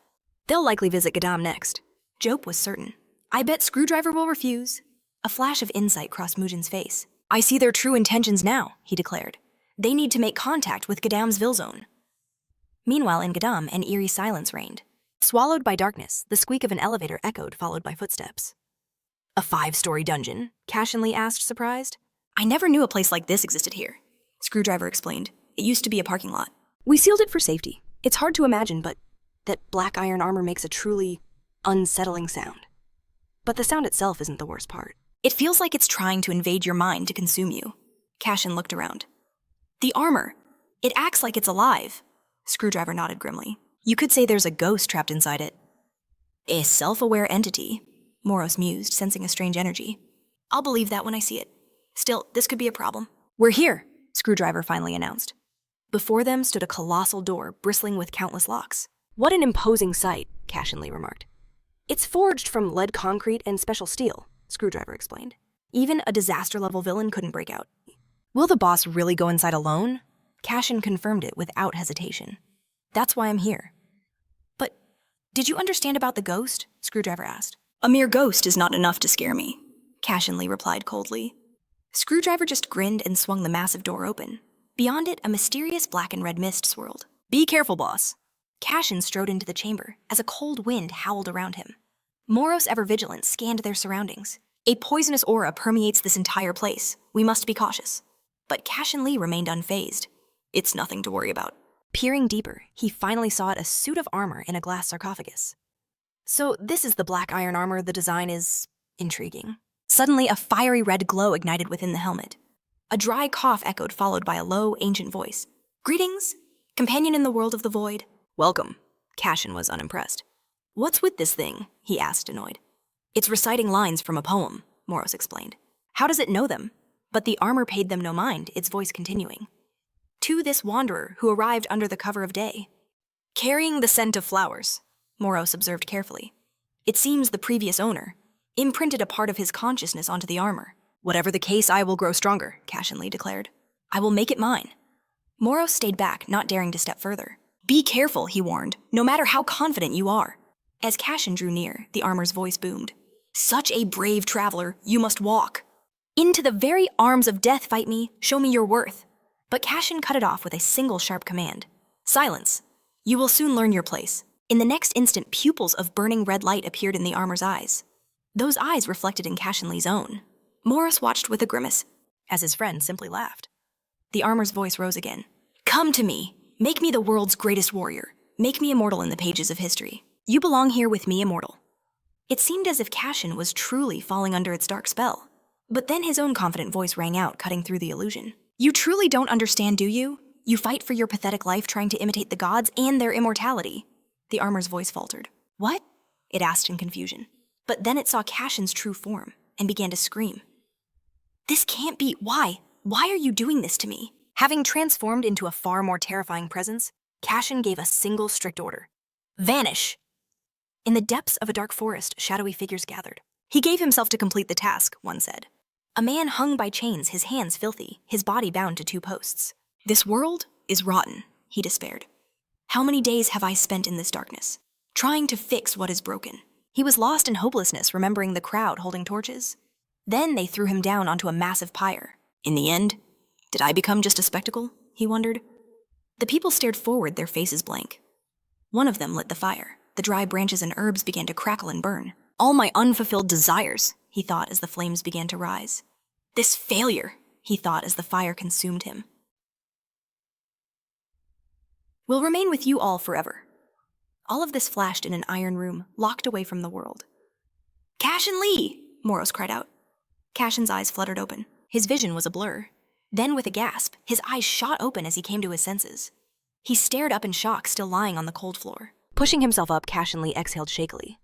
they'll likely visit Gadam next." Jope was certain. "I bet Screwdriver will refuse." A flash of insight crossed Mujin's face. "I see their true intentions now," he declared. "They need to make contact with Gadam's Vilzone." Meanwhile, in Gadam, an eerie silence reigned. Swallowed by darkness, the squeak of an elevator echoed, followed by footsteps. "A 5-story dungeon?" Cashen Lee asked, surprised. "I never knew a place like this existed here," Screwdriver explained. "It used to be a parking lot." "We sealed it for safety. It's hard to imagine, but that black iron armor makes a truly unsettling sound. But the sound itself isn't the worst part." "It feels like it's trying to invade your mind to consume you." Cashen looked around. "The armor. It acts like it's alive." Screwdriver nodded grimly. "You could say there's a ghost trapped inside it." "A self-aware entity," Moros mused, sensing a strange energy. "I'll believe that when I see it. Still, this could be a problem." "We're here," Screwdriver finally announced. Before them stood a colossal door bristling with countless locks. "What an imposing sight," Cashen Lee remarked. "It's forged from lead concrete and special steel," Screwdriver explained. Even a disaster-level villain couldn't break out. "Will the boss really go inside alone?" Cashen confirmed it without hesitation. "That's why I'm here." "But did you understand about the ghost?" Screwdriver asked. "A mere ghost is not enough to scare me," Cashen Lee replied coldly. Screwdriver just grinned and swung the massive door open. Beyond it, a mysterious black and red mist swirled. "Be careful, boss." Cashen strode into the chamber as a cold wind howled around him. Moros, ever vigilant, scanned their surroundings. "A poisonous aura permeates this entire place. We must be cautious." But Cashen Lee remained unfazed. "It's nothing to worry about." Peering deeper, he finally saw it, a suit of armor in a glass sarcophagus. "So this is the black iron armor. The design is intriguing." Suddenly, a fiery red glow ignited within the helmet. A dry cough echoed, followed by a low, ancient voice. "Greetings, companion in the world of the void." "Welcome." Cashen was unimpressed. "What's with this thing?" he asked, annoyed. "It's reciting lines from a poem," Moros explained. "How does it know them?" But the armor paid them no mind, its voice continuing. "To this wanderer who arrived under the cover of day." "Carrying the scent of flowers," Moros observed carefully. "It seems the previous owner imprinted a part of his consciousness onto the armor." "Whatever the case, I will grow stronger," Cashen Lee declared. "I will make it mine." Moros stayed back, not daring to step further. "Be careful," he warned, "no matter how confident you are." As Cashen drew near, the armor's voice boomed. "Such a brave traveler, you must walk. Into the very arms of death fight me, show me your worth." But Cashen cut it off with a single sharp command. "Silence. You will soon learn your place." In the next instant, pupils of burning red light appeared in the armor's eyes. Those eyes reflected in Cashen Lee's own. Morris watched with a grimace, as his friend simply laughed. The armor's voice rose again. "Come to me. Make me the world's greatest warrior. Make me immortal in the pages of history. You belong here with me, immortal." It seemed as if Cashen was truly falling under its dark spell. But then his own confident voice rang out, cutting through the illusion. You truly don't understand, do you? You fight for your pathetic life trying to imitate the gods and their immortality. The armor's voice faltered. What? It asked in confusion. But then it saw Cashen's true form and began to scream. This can't be. Why? Why are you doing this to me? Having transformed into a far more terrifying presence, Cashen gave a single strict order. Vanish! In the depths of a dark forest, shadowy figures gathered. He gave himself to complete the task, one said. A man hung by chains, his hands filthy, his body bound to 2 posts. This world is rotten, he despaired. How many days have I spent in this darkness, trying to fix what is broken? He was lost in hopelessness, remembering the crowd holding torches. Then they threw him down onto a massive pyre. In the end, did I become just a spectacle? He wondered. The people stared forward, their faces blank. One of them lit the fire. The dry branches and herbs began to crackle and burn. All my unfulfilled desires, he thought as the flames began to rise. This failure, he thought as the fire consumed him, will remain with you all forever. All of this flashed in an iron room, locked away from the world. Cashen Lee! Moros cried out. Cashen's eyes fluttered open. His vision was a blur. Then, with a gasp, his eyes shot open as he came to his senses. He stared up in shock, still lying on the cold floor. Pushing himself up, Cashen Lee exhaled shakily.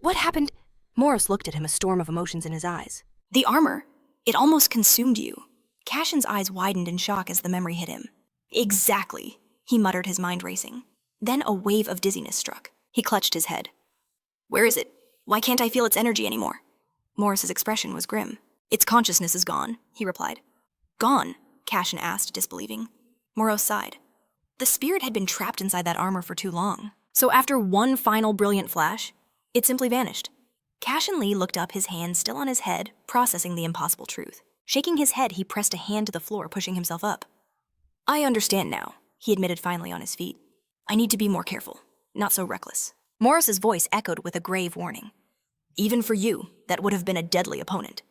What happened? Moros looked at him, a storm of emotions in his eyes. The armor. It almost consumed you. Cashen's eyes widened in shock as the memory hit him. Exactly, he muttered, his mind racing. Then a wave of dizziness struck. He clutched his head. Where is it? Why can't I feel its energy anymore? Morris's expression was grim. Its consciousness is gone, he replied. Gone? Cashen asked, disbelieving. Moros sighed. The spirit had been trapped inside that armor for too long. So after one final brilliant flash, it simply vanished. Cashen Lee looked up, his hand still on his head, processing the impossible truth. Shaking his head, he pressed a hand to the floor, pushing himself up. I understand now, he admitted finally on his feet. I need to be more careful, not so reckless. Morris's voice echoed with a grave warning. Even for you, that would have been a deadly opponent.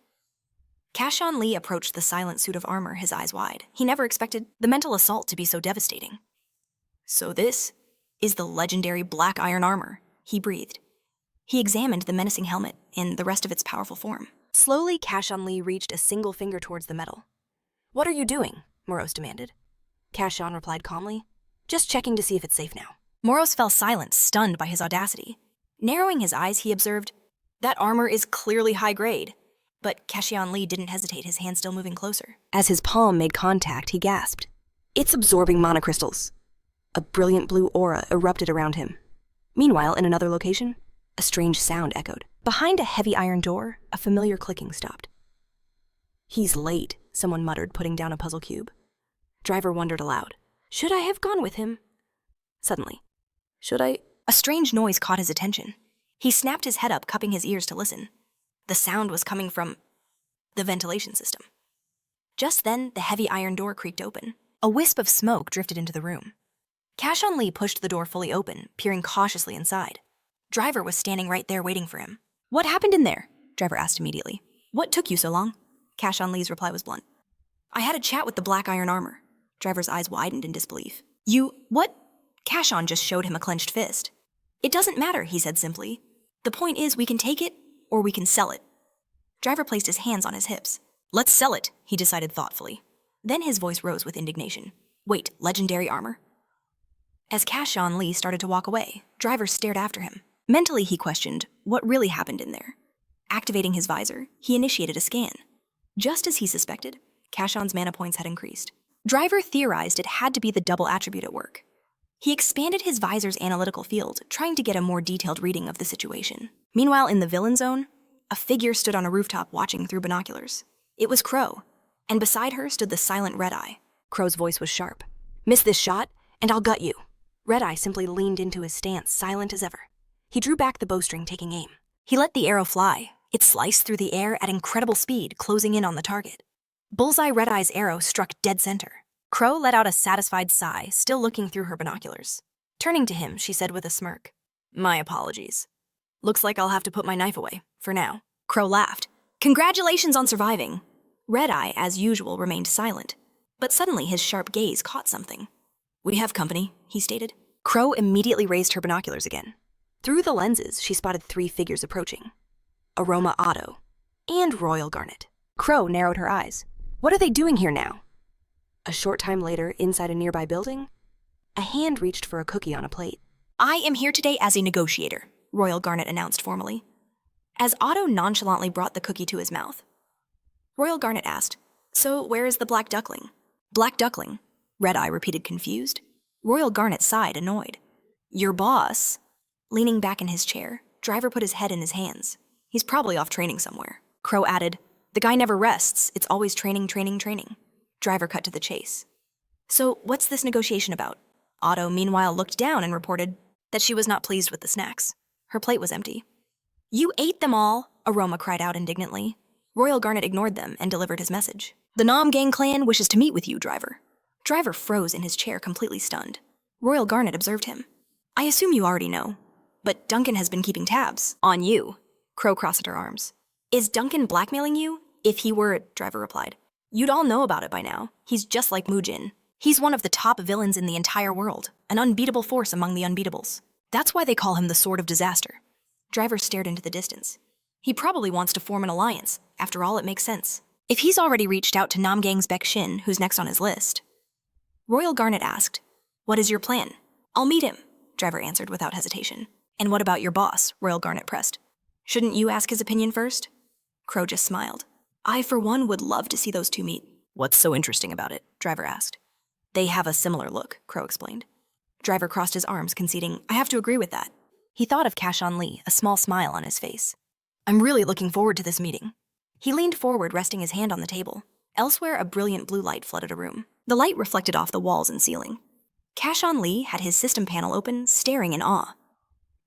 Cashen Lee approached the silent suit of armor, his eyes wide. He never expected the mental assault to be so devastating. So this is the legendary black iron armor, he breathed. He examined the menacing helmet and the rest of its powerful form. Slowly, Cashen Lee reached a single finger towards the metal. What are you doing? Moros demanded. Cashen replied calmly. Just checking to see if it's safe now. Moros fell silent, stunned by his audacity. Narrowing his eyes, he observed, that armor is clearly high grade. But Cashen Lee didn't hesitate, his hand still moving closer. As his palm made contact, he gasped. It's absorbing monocrystals. A brilliant blue aura erupted around him. Meanwhile, in another location, a strange sound echoed. Behind a heavy iron door, a familiar clicking stopped. He's late, someone muttered, putting down a puzzle cube. Driver wondered aloud. Should I have gone with him? Suddenly, should I? A strange noise caught his attention. He snapped his head up, cupping his ears to listen. The sound was coming from the ventilation system. Just then, the heavy iron door creaked open. A wisp of smoke drifted into the room. Cashen Lee pushed the door fully open, peering cautiously inside. Driver was standing right there waiting for him. What happened in there? Driver asked immediately. What took you so long? Cashen Lee's reply was blunt. I had a chat with the black iron armor. Driver's eyes widened in disbelief. What? Cashen just showed him a clenched fist. It doesn't matter, he said simply. The point is we can take it or we can sell it. Driver placed his hands on his hips. Let's sell it, he decided thoughtfully. Then his voice rose with indignation. Wait, legendary armor? As Cashen Lee started to walk away, Driver stared after him. Mentally, he questioned what really happened in there. Activating his visor, he initiated a scan. Just as he suspected, Cashen's mana points had increased. Driver theorized it had to be the double attribute at work. He expanded his visor's analytical field, trying to get a more detailed reading of the situation. Meanwhile, in the villain zone, a figure stood on a rooftop watching through binoculars. It was Crow, and beside her stood the silent Red-Eye. Crow's voice was sharp. Miss this shot, and I'll gut you. Red-Eye simply leaned into his stance, silent as ever. He drew back the bowstring, taking aim. He let the arrow fly. It sliced through the air at incredible speed, closing in on the target. Bullseye Red-Eye's arrow struck dead center. Crow let out a satisfied sigh, still looking through her binoculars. Turning to him, she said with a smirk, My apologies. Looks like I'll have to put my knife away, for now. Crow laughed. Congratulations on surviving. Red-Eye, as usual, remained silent. But suddenly his sharp gaze caught something. We have company, he stated. Crow immediately raised her binoculars again. Through the lenses, she spotted 3 figures approaching. Aroma Otto, And Royal Garnet. Crow narrowed her eyes. What are they doing here now? A short time later, inside a nearby building, a hand reached for a cookie on a plate. I am here today as a negotiator, Royal Garnet announced formally. As Otto nonchalantly brought the cookie to his mouth, Royal Garnet asked, "So where is the black duckling?" "Black duckling?" Red Eye repeated confused. Royal Garnet sighed, annoyed. "Your boss?" Leaning back in his chair, Driver put his head in his hands. "He's probably off training somewhere." Crow added, "The guy never rests. It's always training, training, training." Driver cut to the chase. "So what's this negotiation about?" Otto, meanwhile, looked down and reported that she was not pleased with the snacks. Her plate was empty. "You ate them all," Aroma cried out indignantly. Royal Garnet ignored them and delivered his message. "The Nam Gang clan wishes to meet with you, Driver." Driver froze in his chair, completely stunned. Royal Garnet observed him. "I assume you already know, but Duncan has been keeping tabs on you." Crow crossed her arms. "Is Duncan blackmailing you? If he were," Driver replied, "you'd all know about it by now. He's just like Mujin. He's one of the top villains in the entire world, an unbeatable force among the unbeatables. That's why they call him the Sword of Disaster." Driver stared into the distance. "He probably wants to form an alliance. After all, it makes sense. If he's already reached out to Namgang's Baek Shin, who's next on his list." Royal Garnet asked, "What is your plan?" "I'll meet him," Driver answered without hesitation. "And what about your boss?" Royal Garnet pressed. "Shouldn't you ask his opinion first?" Crow just smiled. "I, for one, would love to see those two meet." "What's so interesting about it?" Driver asked. "They have a similar look," Crow explained. Driver crossed his arms, conceding, "I have to agree with that." He thought of Cashen Lee, a small smile on his face. "I'm really looking forward to this meeting." He leaned forward, resting his hand on the table. Elsewhere, a brilliant blue light flooded a room. The light reflected off the walls and ceiling. Cashen Lee had his system panel open, staring in awe.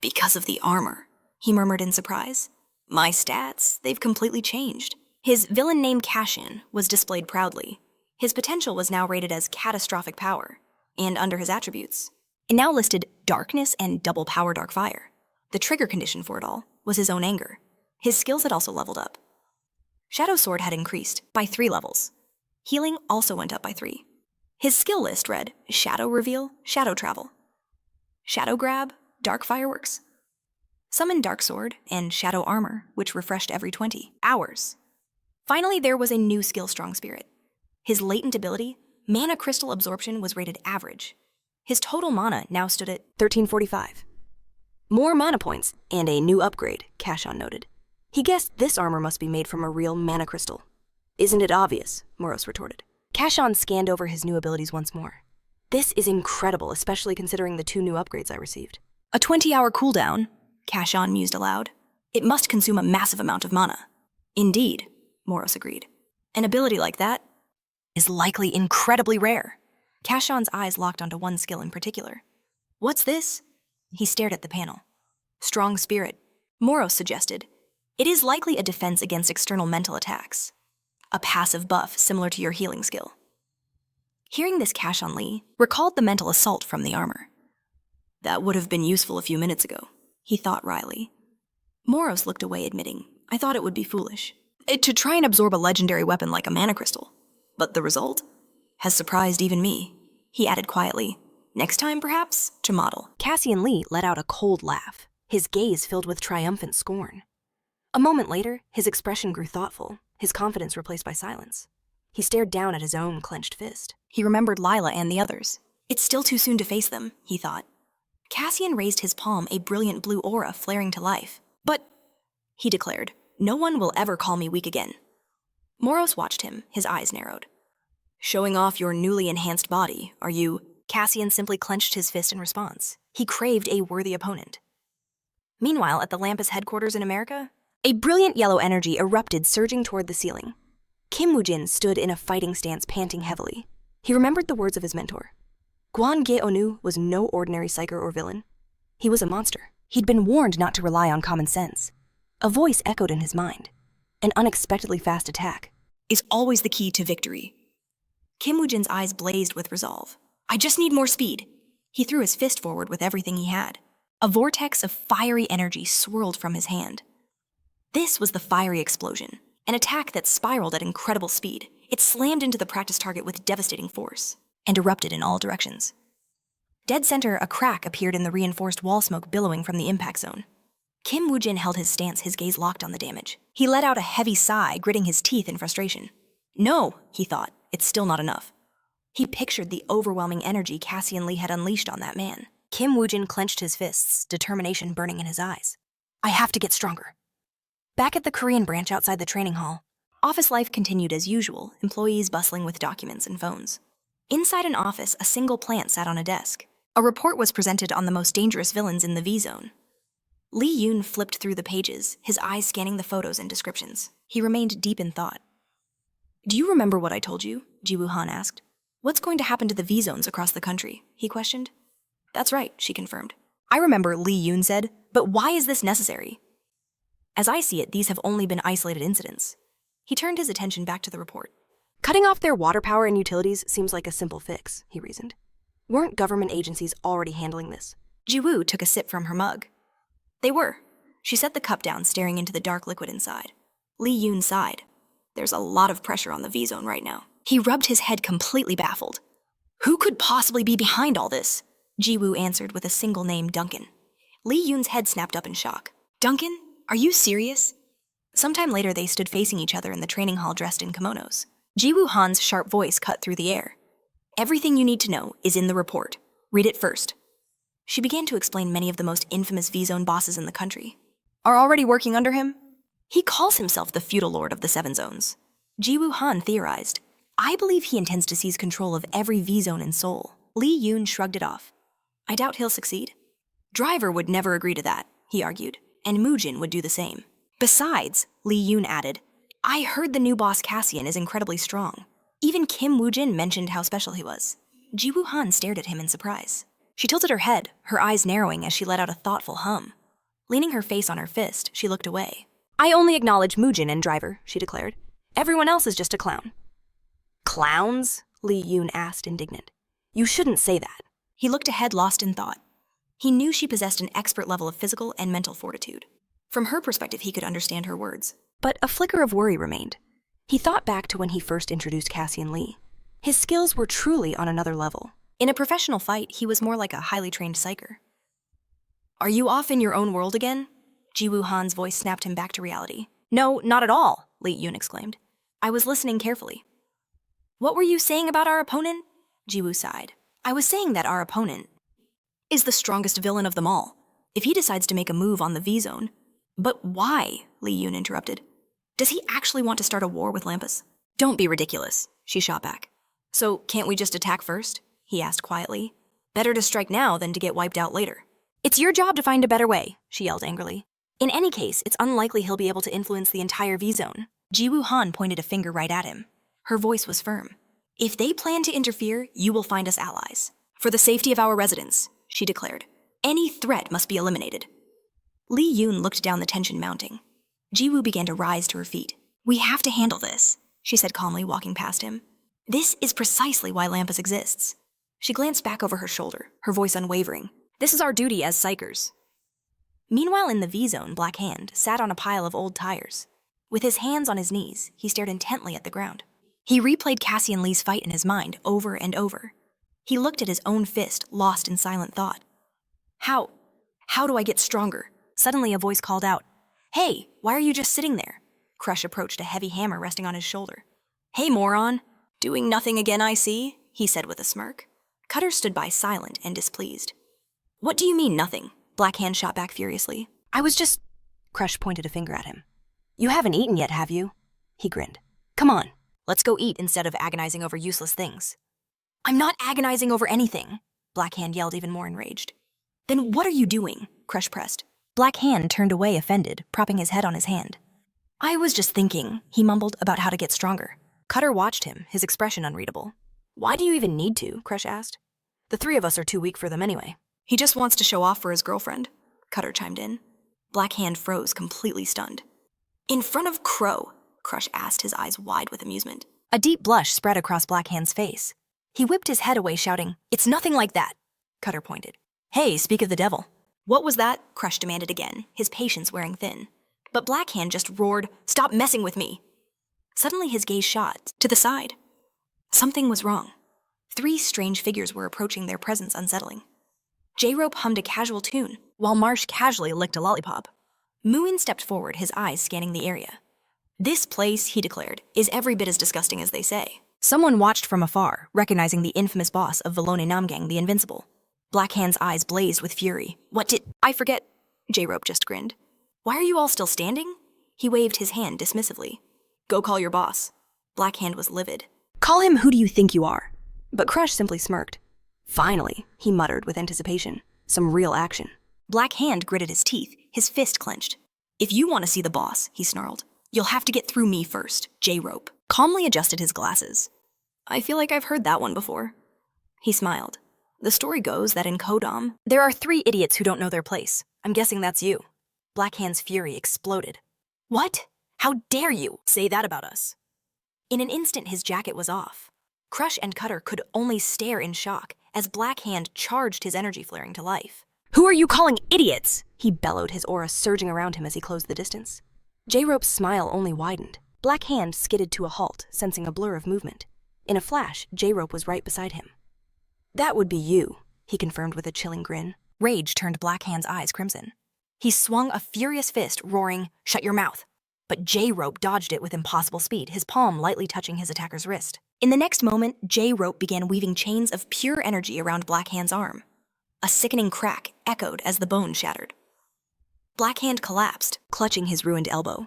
"Because of the armor," he murmured in surprise. "My stats, they've completely changed." His villain name Cashen was displayed proudly. His potential was now rated as catastrophic power, and under his attributes, it now listed darkness and double power dark fire. The trigger condition for it all was his own anger. His skills had also leveled up. Shadow Sword had increased by 3 levels. Healing also went up by 3. His skill list read Shadow Reveal, Shadow Travel, Shadow Grab, Dark Fireworks, Summon Dark Sword, and Shadow Armor, which refreshed every 20 hours. Finally, there was a new skill, Strong Spirit. His latent ability, Mana Crystal Absorption, was rated average. His total mana now stood at 1345. More mana points, and a new upgrade, Cashen noted. He guessed this armor must be made from a real mana crystal. "Isn't it obvious?" Moros retorted. Cashen scanned over his new abilities once more. "This is incredible, especially considering the 2 new upgrades I received." a 20-hour cooldown, Cashen mused aloud. "It must consume a massive amount of mana." "Indeed," Moros agreed. "An ability like that is likely incredibly rare." Cashen's eyes locked onto one skill in particular. "What's this?" He stared at the panel. "Strong Spirit," Moros suggested. "It is likely a defense against external mental attacks. A passive buff similar to your healing skill." Hearing this, Cashen Lee recalled the mental assault from the armor. "That would have been useful a few minutes ago," he thought wryly. Moros looked away, admitting, "I thought it would be foolish to try and absorb a legendary weapon like a mana crystal. But the result has surprised even me." He added quietly, "Next time, perhaps, to model." Cashen Lee let out a cold laugh, his gaze filled with triumphant scorn. A moment later, his expression grew thoughtful, his confidence replaced by silence. He stared down at his own clenched fist. He remembered Lila and the others. It's still too soon to face them, he thought. Cassian raised his palm, a brilliant blue aura flaring to life. "But," he declared, "no one will ever call me weak again." Moros watched him, his eyes narrowed. "Showing off your newly enhanced body, are you?" Cassian simply clenched his fist in response. He craved a worthy opponent. Meanwhile, at the Lampus headquarters in America, a brilliant yellow energy erupted, surging toward the ceiling. Kim Woo-jin stood in a fighting stance, panting heavily. He remembered the words of his mentor. Guan Ge-onu was no ordinary psyker or villain. He was a monster. He'd been warned not to rely on common sense. A voice echoed in his mind. An unexpectedly fast attack is always the key to victory. Kim Woo-jin's eyes blazed with resolve. "I just need more speed." He threw his fist forward with everything he had. A vortex of fiery energy swirled from his hand. This was the fiery explosion, an attack that spiraled at incredible speed. It slammed into the practice target with devastating force and erupted in all directions. Dead center, a crack appeared in the reinforced wall smoke billowing from the impact zone. Kim Woo-jin held his stance, his gaze locked on the damage. He let out a heavy sigh, gritting his teeth in frustration. No, he thought, it's still not enough. He pictured the overwhelming energy Cashen Lee had unleashed on that man. Kim Woo-jin clenched his fists, determination burning in his eyes. I have to get stronger. Back at the Korean branch outside the training hall, office life continued as usual, employees bustling with documents and phones. Inside an office, a single plant sat on a desk. A report was presented on the most dangerous villains in the V-Zone. Lee Yoon flipped through the pages, his eyes scanning the photos and descriptions. He remained deep in thought. Do you remember what I told you? Ji-woo Han asked. What's going to happen to the V-Zones across the country? He questioned. That's right, she confirmed. I remember, Lee Yoon said, but why is this necessary? As I see it, these have only been isolated incidents. He turned his attention back to the report. Cutting off their water power and utilities seems like a simple fix, he reasoned. Weren't government agencies already handling this? Ji-woo took a sip from her mug. They were. She set the cup down, staring into the dark liquid inside. Lee Yoon sighed. There's a lot of pressure on the V-Zone right now. He rubbed his head, completely baffled. Who could possibly be behind all this? Ji-woo answered with a single name, Duncan. Lee Yoon's head snapped up in shock. Duncan? Are you serious? Sometime later, they stood facing each other in the training hall dressed in kimonos. Ji-woo Han's sharp voice cut through the air. Everything you need to know is in the report. Read it first. She began to explain many of the most infamous V-Zone bosses in the country are already working under him. He calls himself the feudal lord of the Seven Zones. Ji-woo Han theorized. I believe he intends to seize control of every V-Zone in Seoul. Lee Yoon shrugged it off. I doubt he'll succeed. Driver would never agree to that, he argued, and Moojin would do the same. Besides, Lee Yoon added, I heard the new boss Cassian is incredibly strong. Even Kim Woo-jin mentioned how special he was. Ji-woo Han stared at him in surprise. She tilted her head, her eyes narrowing as she let out a thoughtful hum. Leaning her face on her fist, she looked away. I only acknowledge Moojin and Driver, she declared. Everyone else is just a clown. Clowns? Lee Yoon asked, indignant. You shouldn't say that. He looked ahead, lost in thought. He knew she possessed an expert level of physical and mental fortitude. From her perspective, he could understand her words. But a flicker of worry remained. He thought back to when he first introduced Cashen Lee. His skills were truly on another level. In a professional fight, he was more like a highly trained psycher. Are you off in your own world again? Ji-woo Han's voice snapped him back to reality. No, not at all, Lee Yoon exclaimed. I was listening carefully. What were you saying about our opponent? Ji-woo sighed. I was saying that our opponent is the strongest villain of them all. If he decides to make a move on the V-Zone. But why? Lee Yoon interrupted. Does he actually want to start a war with Lampus? Don't be ridiculous, she shot back. So can't we just attack first? He asked quietly. Better to strike now than to get wiped out later. It's your job to find a better way, she yelled angrily. In any case, it's unlikely he'll be able to influence the entire V-Zone. Ji-woo Han pointed a finger right at him. Her voice was firm. If they plan to interfere, you will find us allies. For the safety of our residents, she declared. Any threat must be eliminated. Lee Yoon looked down the tension mounting. Ji-woo began to rise to her feet. We have to handle this, she said calmly, walking past him. This is precisely why Lampus exists. She glanced back over her shoulder, her voice unwavering. This is our duty as psychers. Meanwhile, in the V-Zone, Black Hand sat on a pile of old tires. With his hands on his knees, he stared intently at the ground. He replayed Cashen Lee's fight in his mind over and over. He looked at his own fist, lost in silent thought. How do I get stronger? Suddenly a voice called out. Hey, why are you just sitting there? Crush approached, a heavy hammer resting on his shoulder. Hey, moron. Doing nothing again, I see, he said with a smirk. Cutter stood by silent and displeased. What do you mean, nothing? Black Hand shot back furiously. I was just... Crush pointed a finger at him. You haven't eaten yet, have you? He grinned. Come on, let's go eat instead of agonizing over useless things. I'm not agonizing over anything, Black Hand yelled, even more enraged. Then what are you doing? Crush pressed. Black Hand turned away, offended, propping his head on his hand. I was just thinking, he mumbled, about how to get stronger. Cutter watched him, his expression unreadable. Why do you even need to? Crush asked. The three of us are too weak for them anyway. He just wants to show off for his girlfriend, Cutter chimed in. Black Hand froze, completely stunned. In front of Crow? Crush asked, his eyes wide with amusement. A deep blush spread across Black Hand's face. He whipped his head away, shouting, It's nothing like that, Cutter pointed. Hey, speak of the devil. What was that? Crush demanded again, his patience wearing thin. But Black Hand just roared, Stop messing with me! Suddenly his gaze shot to the side. Something was wrong. Three strange figures were approaching, their presence unsettling. J-Rope hummed a casual tune, while Marsh casually licked a lollipop. Muin stepped forward, his eyes scanning the area. This place, he declared, is every bit as disgusting as they say. Someone watched from afar, recognizing the infamous boss of Velone Namgang, the Invincible. Blackhand's eyes blazed with fury. What did I forget? J-Rope just grinned. Why are you all still standing? He waved his hand dismissively. Go call your boss. Blackhand was livid. Call him who do you think you are? But Crush simply smirked. Finally, he muttered with anticipation. Some real action. Blackhand gritted his teeth, his fist clenched. If you want to see the boss, he snarled, you'll have to get through me first. J-Rope calmly adjusted his glasses. I feel like I've heard that one before. He smiled. The story goes that in Kodam, there are 3 idiots who don't know their place. I'm guessing that's you. Blackhand's fury exploded. What? How dare you say that about us? In an instant, his jacket was off. Crush and Cutter could only stare in shock as Blackhand charged his energy flaring to life. Who are you calling idiots? He bellowed, his aura surging around him as he closed the distance. J-Rope's smile only widened. Blackhand skidded to a halt, sensing a blur of movement. In a flash, J-Rope was right beside him. That would be you, he confirmed with a chilling grin. Rage turned Blackhand's eyes crimson. He swung a furious fist, roaring, "Shut your mouth!" But J-Rope dodged it with impossible speed, his palm lightly touching his attacker's wrist. In the next moment, J-Rope began weaving chains of pure energy around Blackhand's arm. A sickening crack echoed as the bone shattered. Blackhand collapsed, clutching his ruined elbow.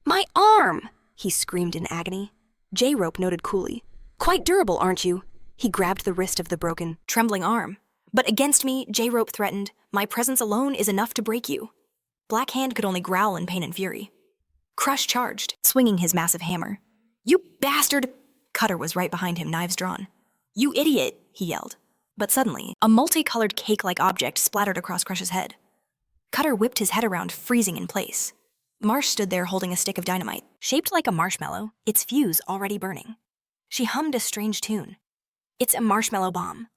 My arm! He screamed in agony. J-Rope noted coolly. Quite durable, aren't you? He grabbed the wrist of the broken, trembling arm. But against me, J-Rope threatened, my presence alone is enough to break you. Blackhand could only growl in pain and fury. Crush charged, swinging his massive hammer. You bastard! Cutter was right behind him, knives drawn. You idiot, he yelled. But suddenly, a multicolored cake-like object splattered across Crush's head. Cutter whipped his head around, freezing in place. Marsh stood there holding a stick of dynamite, shaped like a marshmallow, its fuse already burning. She hummed a strange tune. It's a marshmallow bomb.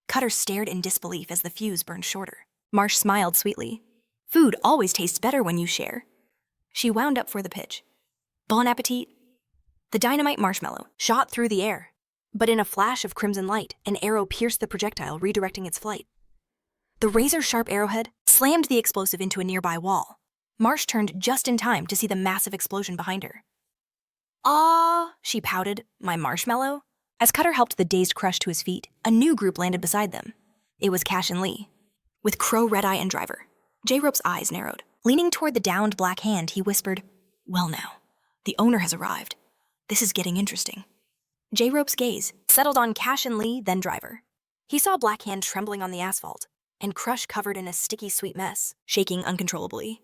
Cutter stared in disbelief as the fuse burned shorter. Marsh smiled sweetly. Food always tastes better when you share. She wound up for the pitch. Bon appetit. The dynamite marshmallow shot through the air, but in a flash of crimson light, an arrow pierced the projectile, redirecting its flight. The razor-sharp arrowhead slammed the explosive into a nearby wall. Marsh turned just in time to see the massive explosion behind her. "Ah," she pouted, "my marshmallow?" As Cutter helped the dazed Crush to his feet, a new group landed beside them. It was Cashen Lee, with Crow, Red Eye, and Driver. J-Rope's eyes narrowed. Leaning toward the downed Blackhand, he whispered, "Well now, the owner has arrived. This is getting interesting." J-Rope's gaze settled on Cashen Lee, then Driver. He saw Blackhand trembling on the asphalt, and Crush covered in a sticky sweet mess, shaking uncontrollably.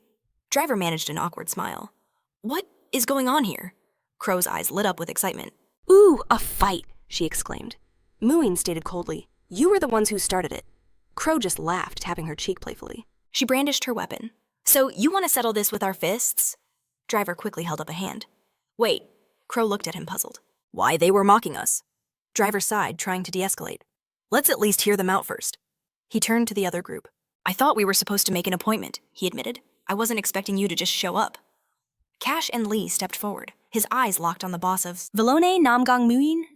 Driver managed an awkward smile. "What is going on here?" Crow's eyes lit up with excitement. Ooh, a fight, she exclaimed. Muin stated coldly, "You were the ones who started it." Crow just laughed, tapping her cheek playfully. She brandished her weapon. "So you want to settle this with our fists?" Driver quickly held up a hand. "Wait." Crow looked at him puzzled. "Why, they were mocking us." Driver sighed, trying to de-escalate. "Let's at least hear them out first." He turned to the other group. "I thought we were supposed to make an appointment," he admitted. "I wasn't expecting you to just show up." Cashen Lee stepped forward, his eyes locked on the boss of Velone Namgang Muin.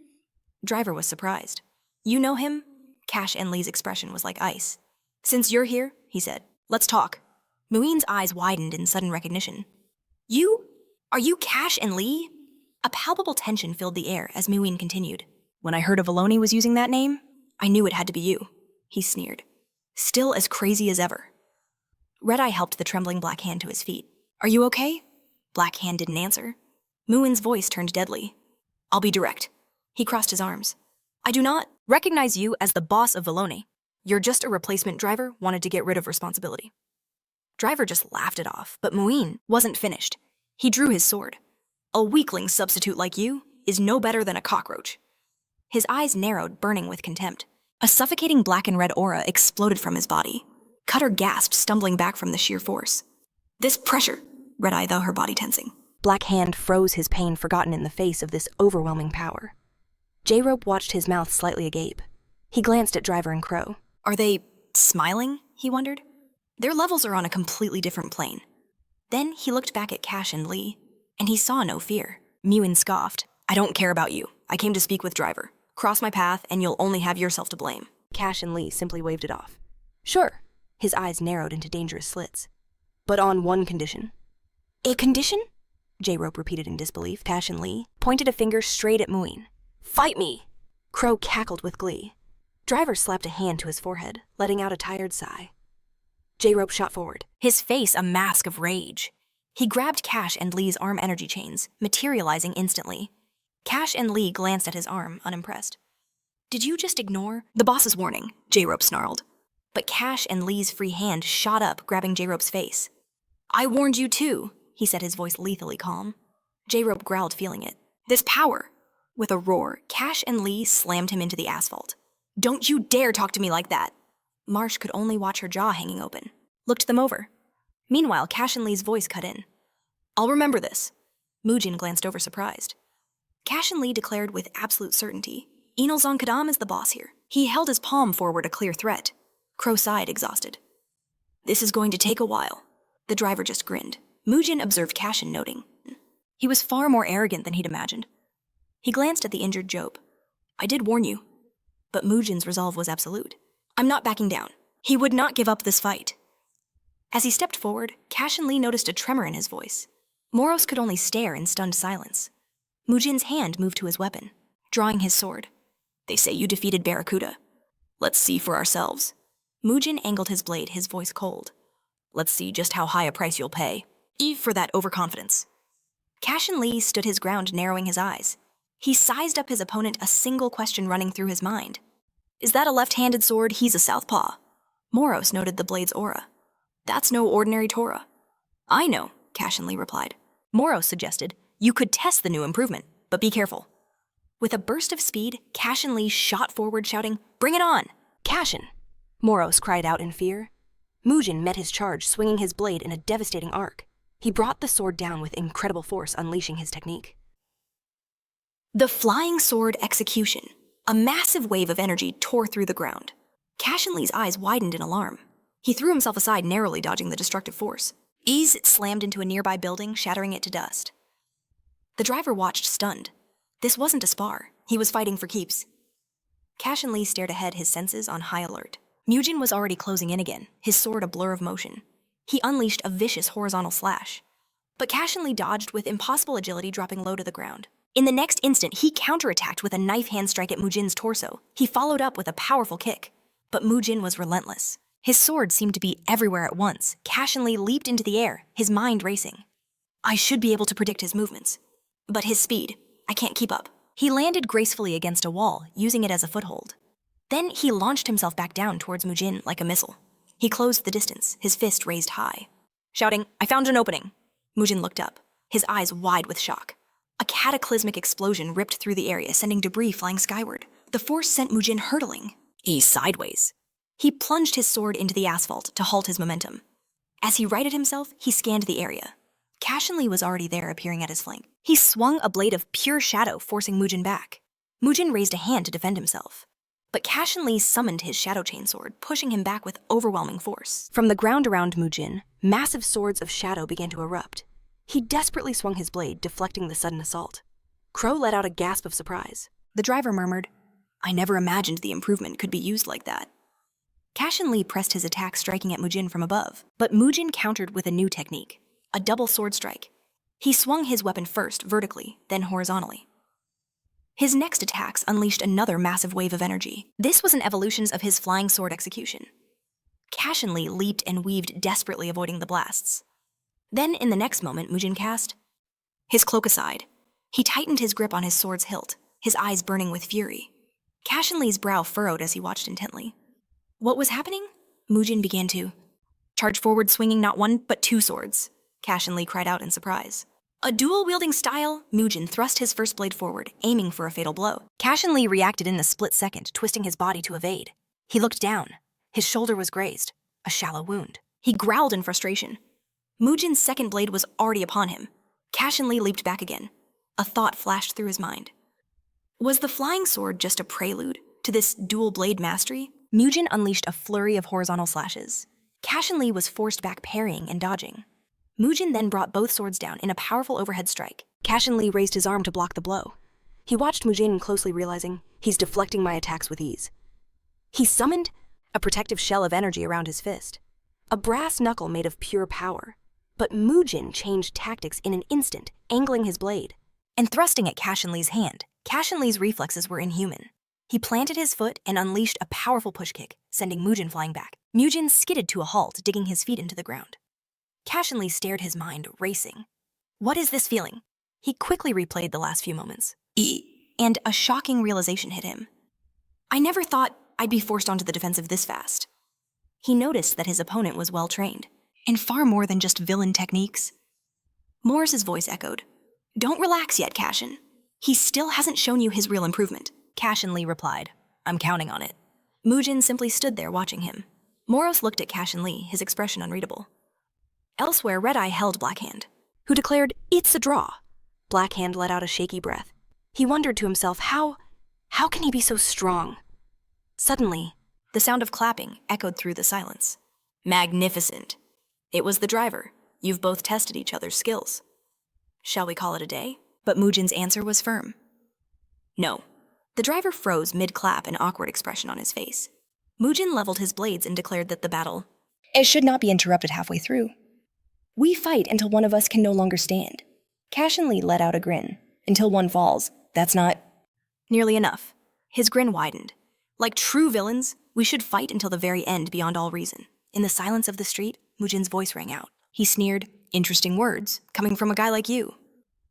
Driver was surprised. "You know him?" Cashen Lee's expression was like ice. "Since you're here," he said, "let's talk." Muin's eyes widened in sudden recognition. Are you Cashen Lee?" A palpable tension filled the air as Muin continued. "When I heard Velone was using that name, I knew it had to be you," he sneered. "Still as crazy as ever." Red Eye helped the trembling Blackhand to his feet. "Are you okay?" Blackhand didn't answer. Muin's voice turned deadly. "I'll be direct." He crossed his arms. "I do not recognize you as the boss of Velone. You're just a replacement driver wanted to get rid of responsibility." Driver just laughed it off, but Muin wasn't finished. He drew his sword. "A weakling substitute like you is no better than a cockroach." His eyes narrowed, burning with contempt. A suffocating black and red aura exploded from his body. Cutter gasped, stumbling back from the sheer force. "This pressure," Red Eye, though her body tensing. Blackhand froze, his pain forgotten in the face of this overwhelming power. J-Rope watched his mouth slightly agape. He glanced at Driver and Crow. "Are they smiling?" he wondered. Their levels are on a completely different plane. Then he looked back at Cashen Lee, and he saw no fear. Muin scoffed. "I don't care about you. I came to speak with Driver. Cross my path, and you'll only have yourself to blame." Cashen Lee simply waved it off. "Sure." His eyes narrowed into dangerous slits. but on one condition. A condition? J-Rope repeated in disbelief. Cashen Lee pointed a finger straight at Muin. Fight me! Crow cackled with glee. Driver slapped a hand to his forehead, letting out a tired sigh. J-Rope shot forward, his face a mask of rage. He grabbed Cashen Lee's arm energy chains, materializing instantly. Cashen Lee glanced at his arm, unimpressed. Did you just ignore the boss's warning? J-Rope snarled. But Cashen Lee's free hand shot up, grabbing J-Rope's face. I warned you too, he said, his voice lethally calm. J-Rope growled, feeling it. This power! With a roar, Cashen Lee slammed him into the asphalt. Don't you dare talk to me like that! Marsh could only watch her jaw hanging open. Looked them over. Meanwhile, Cashen Lee's voice cut in. I'll remember this. Mujin glanced over surprised. Cashen Lee declared with absolute certainty. Enel Zonkadam is the boss here. He held his palm forward, a clear threat. Crow sighed, exhausted. This is going to take a while. The driver just grinned. Mujin observed Cashen, noting. He was far more arrogant than he'd imagined. He glanced at the injured Job. I did warn you. But Mujin's resolve was absolute. I'm not backing down. He would not give up this fight. As he stepped forward, Cashen Lee noticed a tremor in his voice. Moros could only stare in stunned silence. Mujin's hand moved to his weapon, drawing his sword. They say you defeated Barracuda. Let's see for ourselves. Mujin angled his blade, his voice cold. Let's see just how high a price you'll pay. Eve for that overconfidence. Cashen Lee stood his ground, narrowing his eyes. He sized up his opponent, a single question running through his mind. Is that a left-handed sword? He's a southpaw. Moros noted the blade's aura. That's no ordinary Torah. I know, Cashen Lee replied. Moros suggested, you could test the new improvement, but be careful. With a burst of speed, Cashen Lee shot forward, shouting, Bring it on! Cashen! Moros cried out in fear. Mujin met his charge, swinging his blade in a devastating arc. He brought the sword down with incredible force, unleashing his technique. The flying sword execution. A massive wave of energy tore through the ground. Cashen Lee's eyes widened in alarm. He threw himself aside, narrowly dodging the destructive force. It slammed into a nearby building, shattering it to dust. The driver watched, stunned. This wasn't a spar. He was fighting for keeps. Cashen Lee stared ahead, his senses on high alert. Mujin was already closing in again, his sword a blur of motion. He unleashed a vicious horizontal slash. But Cashen Lee dodged with impossible agility, dropping low to the ground. In the next instant, he counterattacked with a knife hand strike at Mujin's torso. He followed up with a powerful kick. But Mujin was relentless. His sword seemed to be everywhere at once. Cashen Lee leaped into the air, his mind racing. I should be able to predict his movements. But his speed, I can't keep up. He landed gracefully against a wall, using it as a foothold. Then he launched himself back down towards Mujin like a missile. He closed the distance, his fist raised high. Shouting, I found an opening. Mujin looked up, his eyes wide with shock. A cataclysmic explosion ripped through the area, sending debris flying skyward. The force sent Mujin hurtling. Sideways. He plunged his sword into the asphalt to halt his momentum. As he righted himself, he scanned the area. Cashen Lee was already there, appearing at his flank. He swung a blade of pure shadow, forcing Mujin back. Mujin raised a hand to defend himself. But Cashen Lee summoned his shadow chain sword, pushing him back with overwhelming force. From the ground around Mujin, massive swords of shadow began to erupt. He desperately swung his blade, deflecting the sudden assault. Crow let out a gasp of surprise. The driver murmured, I never imagined the improvement could be used like that. Cashen Lee pressed his attack, striking at Mujin from above, but Mujin countered with a new technique, a double sword strike. He swung his weapon first vertically, then horizontally. His next attacks unleashed another massive wave of energy. This was an evolution of his flying sword execution. Cashen Lee leaped and weaved, desperately avoiding the blasts. Then, in the next moment, Mujin cast his cloak aside. He tightened his grip on his sword's hilt, his eyes burning with fury. Cashen Lee's brow furrowed as he watched intently. What was happening? Mujin began to charge forward, swinging not one, but two swords. Cashen Lee cried out in surprise. A dual-wielding style? Mujin thrust his first blade forward, aiming for a fatal blow. Cashen Lee reacted in the split second, twisting his body to evade. He looked down. His shoulder was grazed, a shallow wound. He growled in frustration. Mujin's second blade was already upon him. Cashen Lee leaped back again. A thought flashed through his mind. Was the flying sword just a prelude to this dual-blade mastery? Mujin unleashed a flurry of horizontal slashes. Cashen Lee was forced back, parrying and dodging. Mujin then brought both swords down in a powerful overhead strike. Cashen Lee raised his arm to block the blow. He watched Mujin closely, realizing, he's deflecting my attacks with ease. He summoned a protective shell of energy around his fist. a brass knuckle made of pure power. But Mujin changed tactics in an instant, angling his blade. And thrusting at Cashen Lee's hand, Cashen Lee's reflexes were inhuman. He planted his foot and unleashed a powerful push kick, sending Mujin flying back. Mujin skidded to a halt, digging his feet into the ground. Cashen Lee stared, his mind racing. What is this feeling? He quickly replayed the last few moments. And a shocking realization hit him. I never thought I'd be forced onto the defensive this fast. He noticed that his opponent was well-trained, and far more than just villain techniques. Morris's voice echoed. Don't relax yet, Cashen. He still hasn't shown you his real improvement. Cashen Lee replied, I'm counting on it. Mujin simply stood there watching him. Morris looked at Cashen Lee, his expression unreadable. Elsewhere, Red Eye held Blackhand, who declared, it's a draw. Blackhand let out a shaky breath. He wondered to himself, how can he be so strong? Suddenly, the sound of clapping echoed through the silence. Magnificent. It was the driver. You've both tested each other's skills. Shall we call it a day? But Mujin's answer was firm. No. The driver froze mid-clap, an awkward expression on his face. Mujin leveled his blades and declared that the battle, It should not be interrupted halfway through. We fight until one of us can no longer stand. Cashen Lee let out a grin. Until one falls. That's not... Nearly enough. His grin widened. Like true villains, we should fight until the very end beyond all reason. In the silence of the street, Mujin's voice rang out. He sneered, interesting words, coming from a guy like you.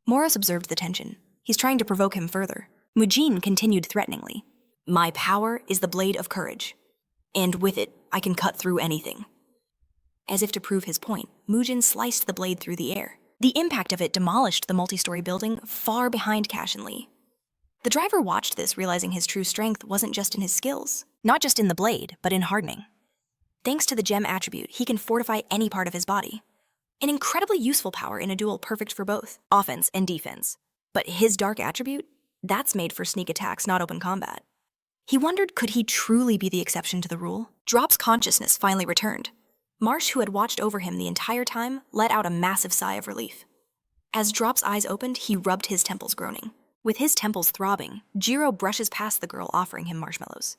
Morris observed the tension. He's trying to provoke him further. Mujin continued threateningly. My power is the blade of courage. And with it, I can cut through anything. As if to prove his point, Mujin sliced the blade through the air. The impact of it demolished the multi-story building far behind Cashen Lee. The driver watched this, realizing his true strength wasn't just in his skills, not just in the blade, but in hardening. Thanks to the gem attribute, he can fortify any part of his body. An incredibly useful power in a duel perfect for both offense and defense. But his dark attribute? That's made for sneak attacks, not open combat. He wondered, could he truly be the exception to the rule? Drop's consciousness finally returned. Marsh, who had watched over him the entire time, let out a massive sigh of relief. As Drop's eyes opened, he rubbed his temples, groaning. With his temples throbbing, Jiro brushes past the girl, offering him marshmallows.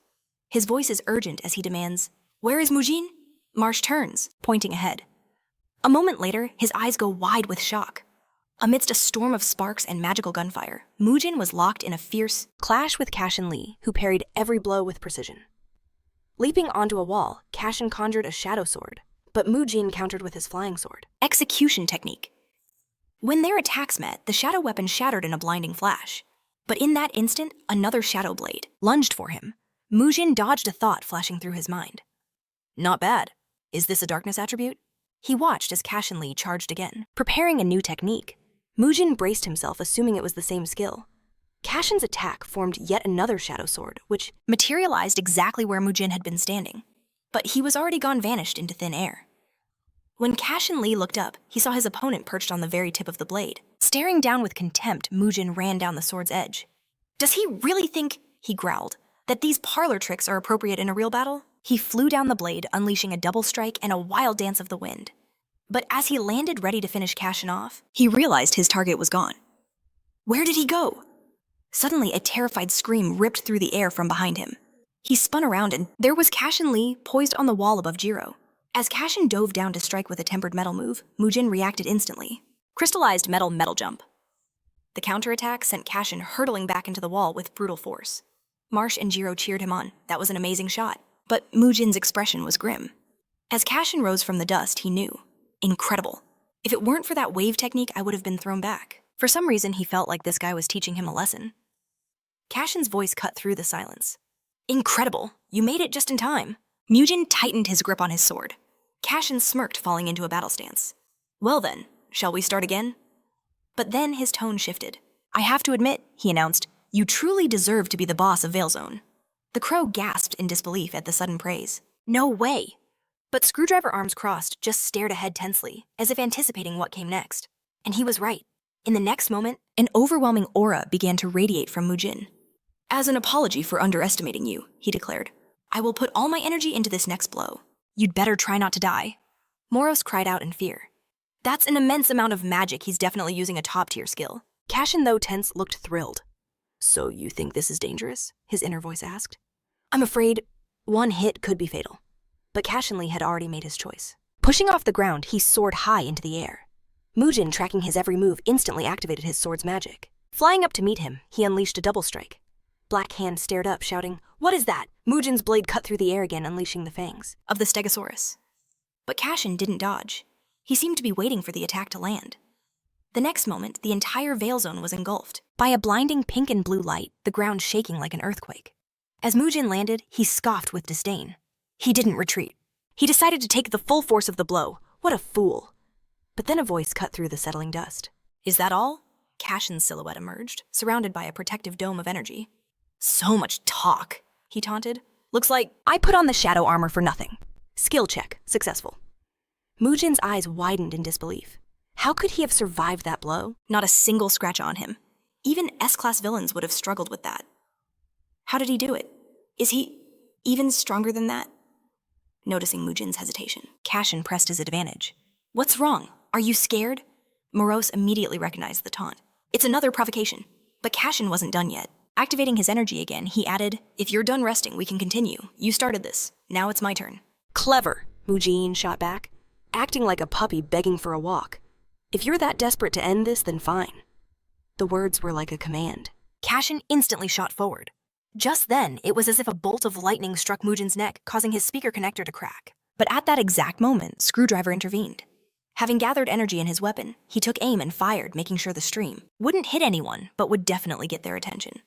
His voice is urgent as he demands, Where is Mujin? Marsh turns, pointing ahead. A moment later, his eyes go wide with shock. Amidst a storm of sparks and magical gunfire, Mujin was locked in a fierce clash with Cashen Lee, who parried every blow with precision. Leaping onto a wall, Cashen conjured a shadow sword, but Mujin countered with his flying sword. execution technique. When their attacks met, the shadow weapon shattered in a blinding flash. But in that instant, another shadow blade lunged for him. Mujin dodged a thought flashing through his mind. Not bad. Is this a darkness attribute? He watched as Cashen Lee charged again, preparing a new technique. Mujin braced himself, assuming it was the same skill. Cashen's attack formed yet another shadow sword, which materialized exactly where Mujin had been standing. But he was already gone vanished into thin air. When Cashen Lee looked up, he saw his opponent perched on the very tip of the blade. Staring down with contempt, Mujin ran down the sword's edge. Does he really think, he growled, that these parlor tricks are appropriate in a real battle? He flew down the blade, unleashing a double strike and a wild dance of the wind. But as he landed ready to finish Cashen off, he realized his target was gone. Where did he go? Suddenly, a terrified scream ripped through the air from behind him. He spun around and there was Cashen Lee poised on the wall above Jiro. As Cashen dove down to strike with a tempered metal move, Mujin reacted instantly. Crystallized metal jump. The counterattack sent Cashen hurtling back into the wall with brutal force. Marsh and Jiro cheered him on. That was an amazing shot. But Mujin's expression was grim. As Cashen rose from the dust, he knew. Incredible. If it weren't for that wave technique, I would have been thrown back. For some reason, he felt like this guy was teaching him a lesson. Cashen's voice cut through the silence. Incredible. You made it just in time. Mujin tightened his grip on his sword. Cashen smirked, falling into a battle stance. Well then, shall we start again? But then his tone shifted. I have to admit, he announced, you truly deserve to be the boss of Veilzone. The crow gasped in disbelief at the sudden praise. No way. But Screwdriver, arms crossed, just stared ahead tensely, as if anticipating what came next. And he was right. In the next moment, an overwhelming aura began to radiate from Mujin. As an apology for underestimating you, he declared, I will put all my energy into this next blow. You'd better try not to die. Moros cried out in fear. That's an immense amount of magic. He's definitely using a top-tier skill. Cashen, though tense, looked thrilled. So you think this is dangerous? His inner voice asked. I'm afraid one hit could be fatal. But Cashen Lee had already made his choice. Pushing off the ground, he soared high into the air. Mujin, tracking his every move, instantly activated his sword's magic. Flying up to meet him, he unleashed a double strike. Black Hand stared up, shouting, "What is that?" Mujin's blade cut through the air again, unleashing the fangs of the Stegosaurus. But Cashen didn't dodge. He seemed to be waiting for the attack to land. The next moment, the entire Veil Zone was engulfed by a blinding pink and blue light, the ground shaking like an earthquake. As Mujin landed, he scoffed with disdain. He didn't retreat. He decided to take the full force of the blow. What a fool. But then a voice cut through the settling dust. Is that all? Cashen's silhouette emerged, surrounded by a protective dome of energy. So much talk, he taunted. Looks like I put on the shadow armor for nothing. Skill check, successful. Mujin's eyes widened in disbelief. How could he have survived that blow? Not a single scratch on him. Even S-class villains would have struggled with that. How did he do it? Is he even stronger than that? Noticing Mujin's hesitation, Cashen pressed his advantage. What's wrong? Are you scared? Morose immediately recognized the taunt. It's another provocation. But Cashen wasn't done yet. Activating his energy again, he added, "If you're done resting, we can continue. You started this. Now it's my turn." Clever, Mujin shot back, acting like a puppy begging for a walk. If you're that desperate to end this, then fine. The words were like a command. Cashen instantly shot forward. Just then, it was as if a bolt of lightning struck Mujin's neck, causing his speaker connector to crack. But at that exact moment, Screwdriver intervened. Having gathered energy in his weapon, he took aim and fired, making sure the stream wouldn't hit anyone, but would definitely get their attention.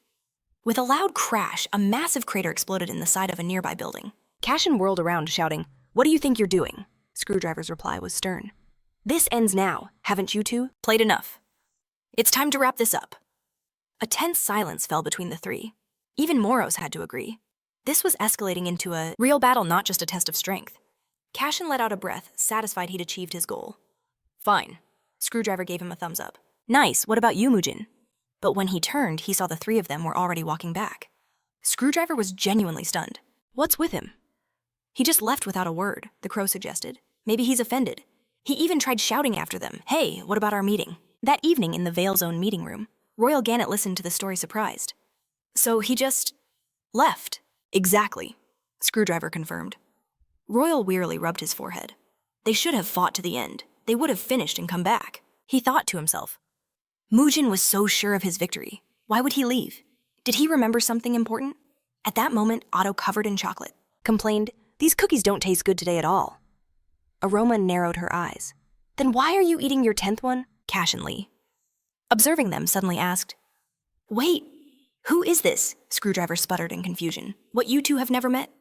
With a loud crash, a massive crater exploded in the side of a nearby building. Cashen whirled around, shouting, "What do you think you're doing?" Screwdriver's reply was stern. "This ends now. Haven't you two played enough? It's time to wrap this up." A tense silence fell between the three. Even Morose had to agree. This was escalating into a real battle, not just a test of strength. Cashen let out a breath, satisfied he'd achieved his goal. Fine. Screwdriver gave him a thumbs up. Nice, what about you, Mujin? But when he turned, he saw the three of them were already walking back. Screwdriver was genuinely stunned. What's with him? He just left without a word, the crow suggested. Maybe he's offended. He even tried shouting after them, "Hey, what about our meeting?" That evening in the Veil Zone meeting room, Royal Gannet listened to the story surprised. So he just left. Exactly, Screwdriver confirmed. Royal wearily rubbed his forehead. They should have fought to the end. They would have finished and come back. He thought to himself. Mujin was so sure of his victory. Why would he leave? Did he remember something important? At that moment, Otto, covered in chocolate, complained, "These cookies don't taste good today at all." Aroma narrowed her eyes. "Then why are you eating your 10th one?" Cashen Lee, observing them, suddenly asked. "Wait, who is this?" Screwdriver sputtered in confusion. "What, you two have never met?"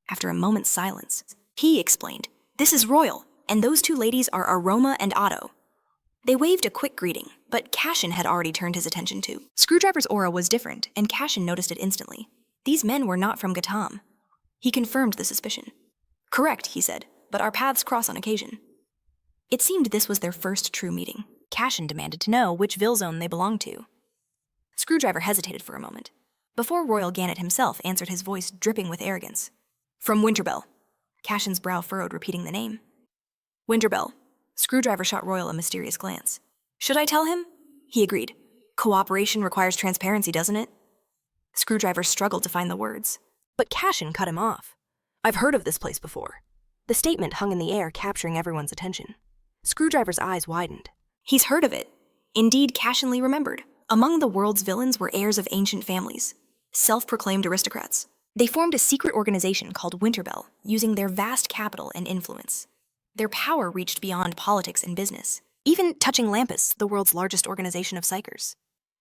After a moment's silence, he explained, "This is Royal, and those two ladies are Aroma and Otto." They waved a quick greeting, but Cashen had already turned his attention to. Screwdriver's aura was different, and Cashen noticed it instantly. These men were not from Gatam. He confirmed the suspicion. "Correct," he said, "but our paths cross on occasion." It seemed this was their first true meeting. Cashen demanded to know which Veil Zone they belonged to. Screwdriver hesitated for a moment, before Royal Gannet himself answered, his voice dripping with arrogance. "From Winterbell." Cashen's brow furrowed, repeating the name. "Winterbell." Screwdriver shot Royal a mysterious glance. "Should I tell him?" He agreed. "Cooperation requires transparency, doesn't it?" Screwdriver struggled to find the words. But Cashen cut him off. "I've heard of this place before." The statement hung in the air, capturing everyone's attention. Screwdriver's eyes widened. He's heard of it. Indeed, Cashen Lee remembered. Among the world's villains were heirs of ancient families, self-proclaimed aristocrats. They formed a secret organization called Winterbell, using their vast capital and influence. Their power reached beyond politics and business, even touching Lampus, the world's largest organization of psychers.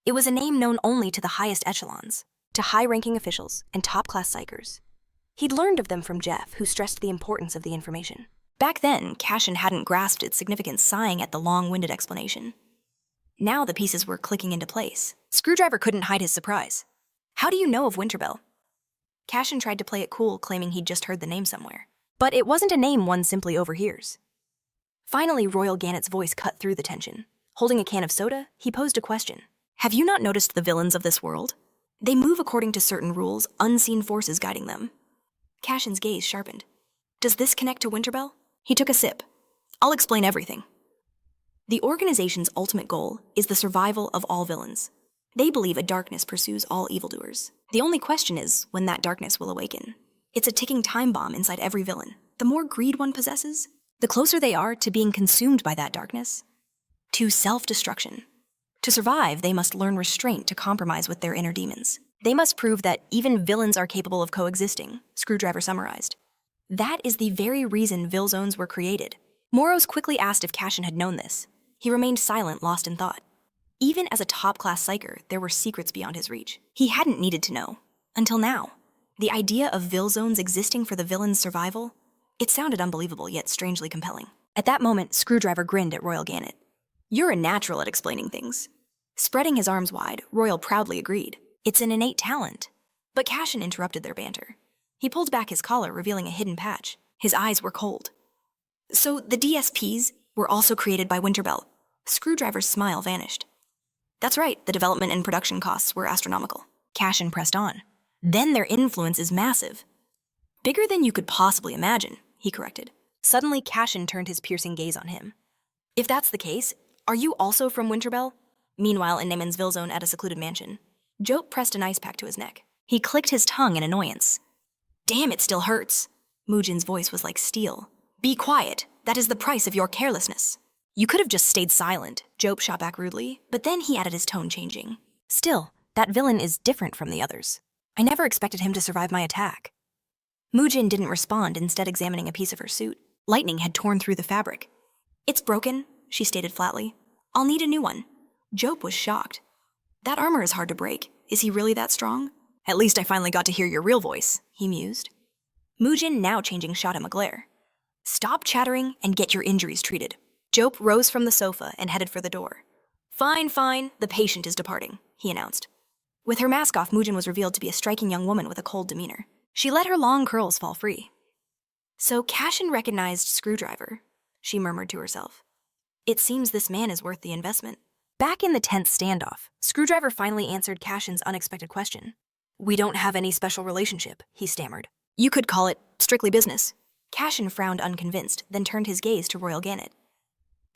It was a name known only to the highest echelons, to high-ranking officials and top-class psychers. He'd learned of them from Jeff, who stressed the importance of the information. Back then, Cashen hadn't grasped its significance, sighing at the long-winded explanation. Now the pieces were clicking into place. Screwdriver couldn't hide his surprise. "How do you know of Winterbell?" Cashen tried to play it cool, claiming he'd just heard the name somewhere. But it wasn't a name one simply overhears. Finally, Royal Gannet's voice cut through the tension. Holding a can of soda, he posed a question. "Have you not noticed the villains of this world? They move according to certain rules, unseen forces guiding them." Cashen's gaze sharpened. "Does this connect to Winterbell?" He took a sip. "I'll explain everything. The organization's ultimate goal is the survival of all villains. They believe a darkness pursues all evildoers. The only question is when that darkness will awaken. It's a ticking time bomb inside every villain. The more greed one possesses, The closer they are to being consumed by that darkness, to self-destruction. To survive, they must learn restraint to compromise with their inner demons. They must prove that even villains are capable of coexisting, Screwdriver summarized. That is the very reason Vil Zones were created. Moros quickly asked if Cashen had known this. He remained silent, lost in thought. Even as a top-class psycher, there were secrets beyond his reach. He hadn't needed to know. Until now. The idea of Vil Zones existing for the villain's survival? It sounded unbelievable, yet strangely compelling. At that moment, Screwdriver grinned at Royal Gannet. "You're a natural at explaining things." Spreading his arms wide, Royal proudly agreed. "It's an innate talent." But Cashen interrupted their banter. He pulled back his collar, revealing a hidden patch. His eyes were cold. "So the DSPs were also created by Winterbell." Screwdriver's smile vanished. "That's right, the development and production costs were astronomical." Cashen pressed on. "Then their influence is massive." "Bigger than you could possibly imagine," he corrected. Suddenly, Cashen turned his piercing gaze on him. "If that's the case, are you also from Winterbell?" Meanwhile, in Neyman's Vil Zone at a secluded mansion, Jope pressed an ice pack to his neck. He clicked his tongue in annoyance. "Damn, it still hurts." Mujin's voice was like steel. "Be quiet. That is the price of your carelessness." "You could have just stayed silent," Jope shot back rudely, but then he added his tone changing. "Still, that villain is different from the others. I never expected him to survive my attack." Mujin didn't respond, instead examining a piece of her suit. Lightning had torn through the fabric. "It's broken," she stated flatly. "I'll need a new one." Jope was shocked. "That armor is hard to break. Is he really that strong?" "At least I finally got to hear your real voice," he mused. Mujin, now changing, shot him a glare. "Stop chattering and get your injuries treated." Jope rose from the sofa and headed for the door. Fine, the patient is departing," he announced. With her mask off, Mujin was revealed to be a striking young woman with a cold demeanor. She let her long curls fall free. "So Cashen recognized Screwdriver," she murmured to herself. "It seems this man is worth the investment." Back in the tense standoff, Screwdriver finally answered Cashen's unexpected question. "We don't have any special relationship," he stammered. "You could call it strictly business." Cashen frowned unconvinced, then turned his gaze to Royal Gannet.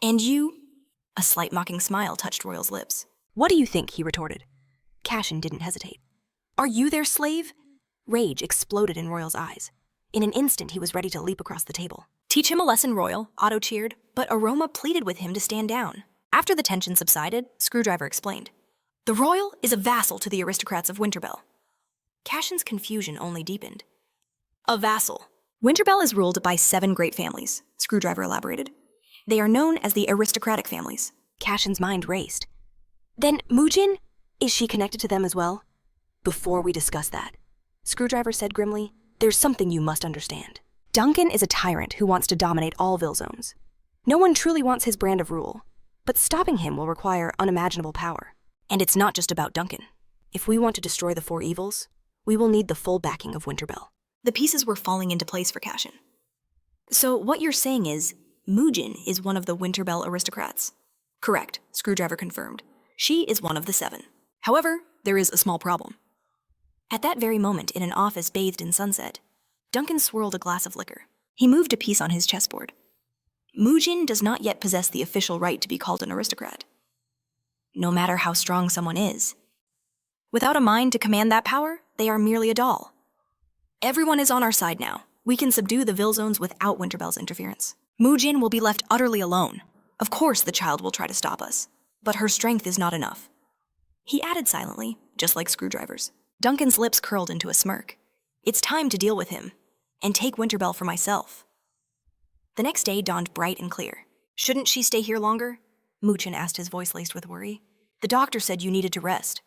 "And you?" A slight mocking smile touched Royal's lips. "What do you think?" he retorted. Cashen didn't hesitate. "Are you their slave?" Rage exploded in Royal's eyes. In an instant, he was ready to leap across the table. "Teach him a lesson, Royal," Otto cheered, but Aroma pleaded with him to stand down. After the tension subsided, Screwdriver explained. "The Royal is a vassal to the aristocrats of Winterbell." Cashen's confusion only deepened. "A vassal. Winterbell is ruled by 7 great families," Screwdriver elaborated. "They are known as the aristocratic families." Cashen's mind raced. "Then Mujin? Is she connected to them as well?" "Before we discuss that," Screwdriver said grimly, "there's something you must understand. Duncan is a tyrant who wants to dominate all Vil Zones. No one truly wants his brand of rule, but stopping him will require unimaginable power. And it's not just about Duncan. If we want to destroy the 4 evils, we will need the full backing of Winterbell." The pieces were falling into place for Cashen. "So what you're saying is, Mujin is one of the Winterbell aristocrats?" "Correct," Screwdriver confirmed. "She is one of the 7. However, there is a small problem." At that very moment, in an office bathed in sunset, Duncan swirled a glass of liquor. He moved a piece on his chessboard. "Mujin does not yet possess the official right to be called an aristocrat. No matter how strong someone is. Without a mind to command that power, they are merely a doll. Everyone is on our side now. We can subdue the Vil Zones without Winterbell's interference. Mujin will be left utterly alone. Of course the child will try to stop us, but her strength is not enough." He added silently, just like Screwdriver's. Duncan's lips curled into a smirk. "It's time to deal with him, and take Winterbell for myself." The next day dawned bright and clear. "Shouldn't she stay here longer?" Mujin asked, his voice laced with worry. "The doctor said you needed to rest."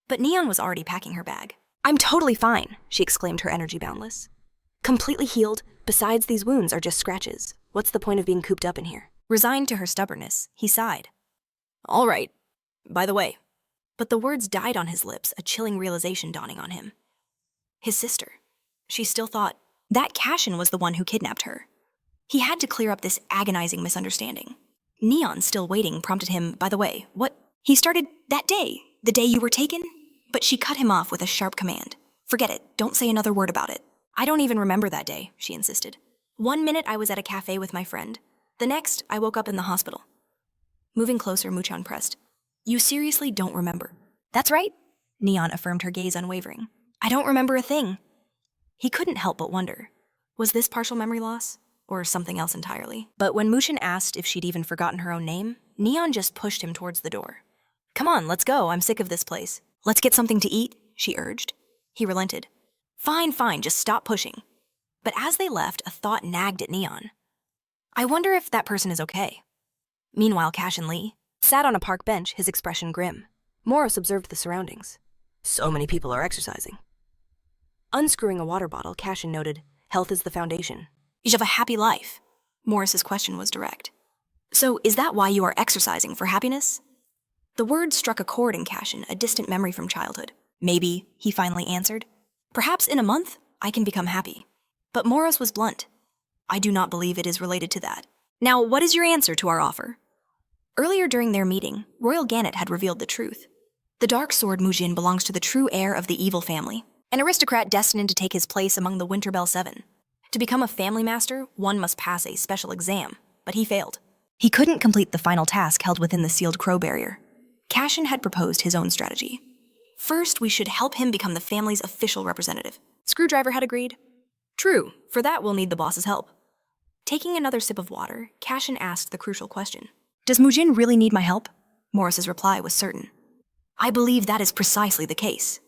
But Neon was already packing her bag. "I'm totally fine," she exclaimed, her energy boundless. "Completely healed. Besides, these wounds are just scratches. What's the point of being cooped up in here?" Resigned to her stubbornness, he sighed. "All right. By the way." But the words died on his lips, a chilling realization dawning on him. His sister. She still thought that Cashen was the one who kidnapped her. He had to clear up this agonizing misunderstanding. Neon, still waiting, prompted him, "By the way, what?" He started, "That day, the day you were taken?" But she cut him off with a sharp command. "Forget it. Don't say another word about it." "I don't even remember that day," she insisted. "One minute I was at a cafe with my friend. The next, I woke up in the hospital." Moving closer, Muchan pressed. "You seriously don't remember?" "That's right," Neon affirmed, her gaze unwavering. "I don't remember a thing." He couldn't help but wonder, was this partial memory loss? or something else entirely. But when Mushin asked if she'd even forgotten her own name, Neon just pushed him towards the door. "Come on, let's go, I'm sick of this place." "Let's get something to eat," she urged. He relented. Fine, just stop pushing." But as they left, a thought nagged at Neon. I wonder if that person is okay. Meanwhile, Cashen Lee sat on a park bench, his expression grim. Morris observed the surroundings. So many people are exercising. Unscrewing a water bottle, Cashen noted, "Health is the foundation." You should have a happy life. Morris's question was direct. So is that why you are exercising, for happiness? The word struck a chord in Cashen, a distant memory from childhood. Maybe, he finally answered. Perhaps in a month, I can become happy. But Morris was blunt. I do not believe it is related to that. Now, what is your answer to our offer? Earlier during their meeting, Royal Gannet had revealed the truth. The dark sword Mujin belongs to the true heir of the evil family, an aristocrat destined to take his place among the Winterbell Seven. To become a family master, one must pass a special exam, but he failed. He couldn't complete the final task held within the sealed crow barrier. Cashen had proposed his own strategy. First, we should help him become the family's official representative. Screwdriver had agreed. True, for that we'll need the boss's help. Taking another sip of water, Cashen asked the crucial question. Does Mujin really need my help? Morris's reply was certain. I believe that is precisely the case.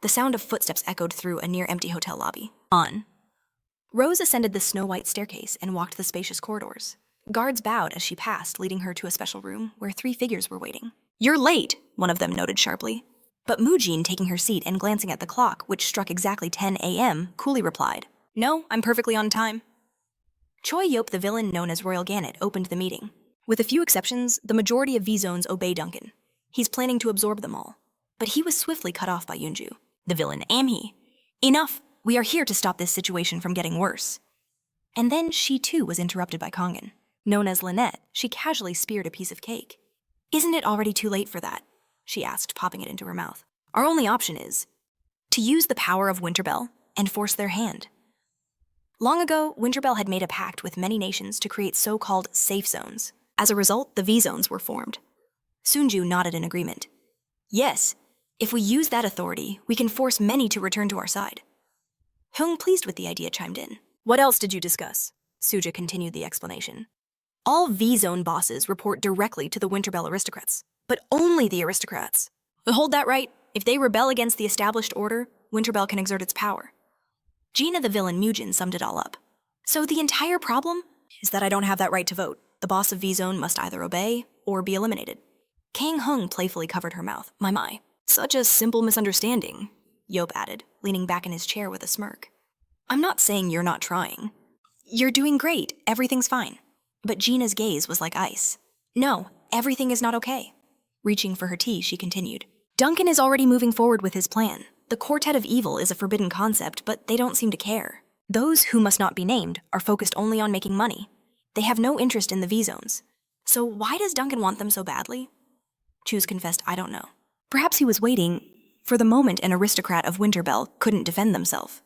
The sound of footsteps echoed through a near-empty hotel lobby. On. Rose ascended the snow-white staircase and walked the spacious corridors. Guards bowed as she passed, leading her to a special room where 3 figures were waiting. You're late, one of them noted sharply. But Mujin, taking her seat and glancing at the clock, which struck exactly 10 a.m., coolly replied, No, I'm perfectly on time. Choi Yop, the villain known as Royal Gannet, opened the meeting. With a few exceptions, the majority of V-Zones obey Duncan. He's planning to absorb them all. But he was swiftly cut off by Yunju. The villain, Amhee. Enough! We are here to stop this situation from getting worse. And then she too was interrupted by Kongan. Known as Lynette, she casually speared a piece of cake. Isn't it already too late for that? She asked, popping it into her mouth. Our only option is to use the power of Winterbell and force their hand. Long ago, Winterbell had made a pact with many nations to create so-called safe zones. As a result, the V-Zones were formed. Sunju nodded in agreement. Yes, if we use that authority, we can force many to return to our side. Hyung, pleased with the idea, chimed in. What else did you discuss? Suja continued the explanation. All V-Zone bosses report directly to the Winterbell aristocrats, but only the aristocrats. Hold that right. If they rebel against the established order, Winterbell can exert its power. Gina, the villain Mujin, summed it all up. So the entire problem is that I don't have that right to vote. The boss of V-Zone must either obey or be eliminated. Kang Hung playfully covered her mouth. My. Such a simple misunderstanding, Yop added, leaning back in his chair with a smirk. I'm not saying you're not trying. You're doing great. Everything's fine. But Gina's gaze was like ice. No, everything is not okay. Reaching for her tea, she continued. Duncan is already moving forward with his plan. The Quartet of Evil is a forbidden concept, but they don't seem to care. Those who must not be named are focused only on making money. They have no interest in the V-Zones. So why does Duncan want them so badly? Choose confessed, I don't know. Perhaps he was waiting for the moment an aristocrat of Winterbell couldn't defend themselves.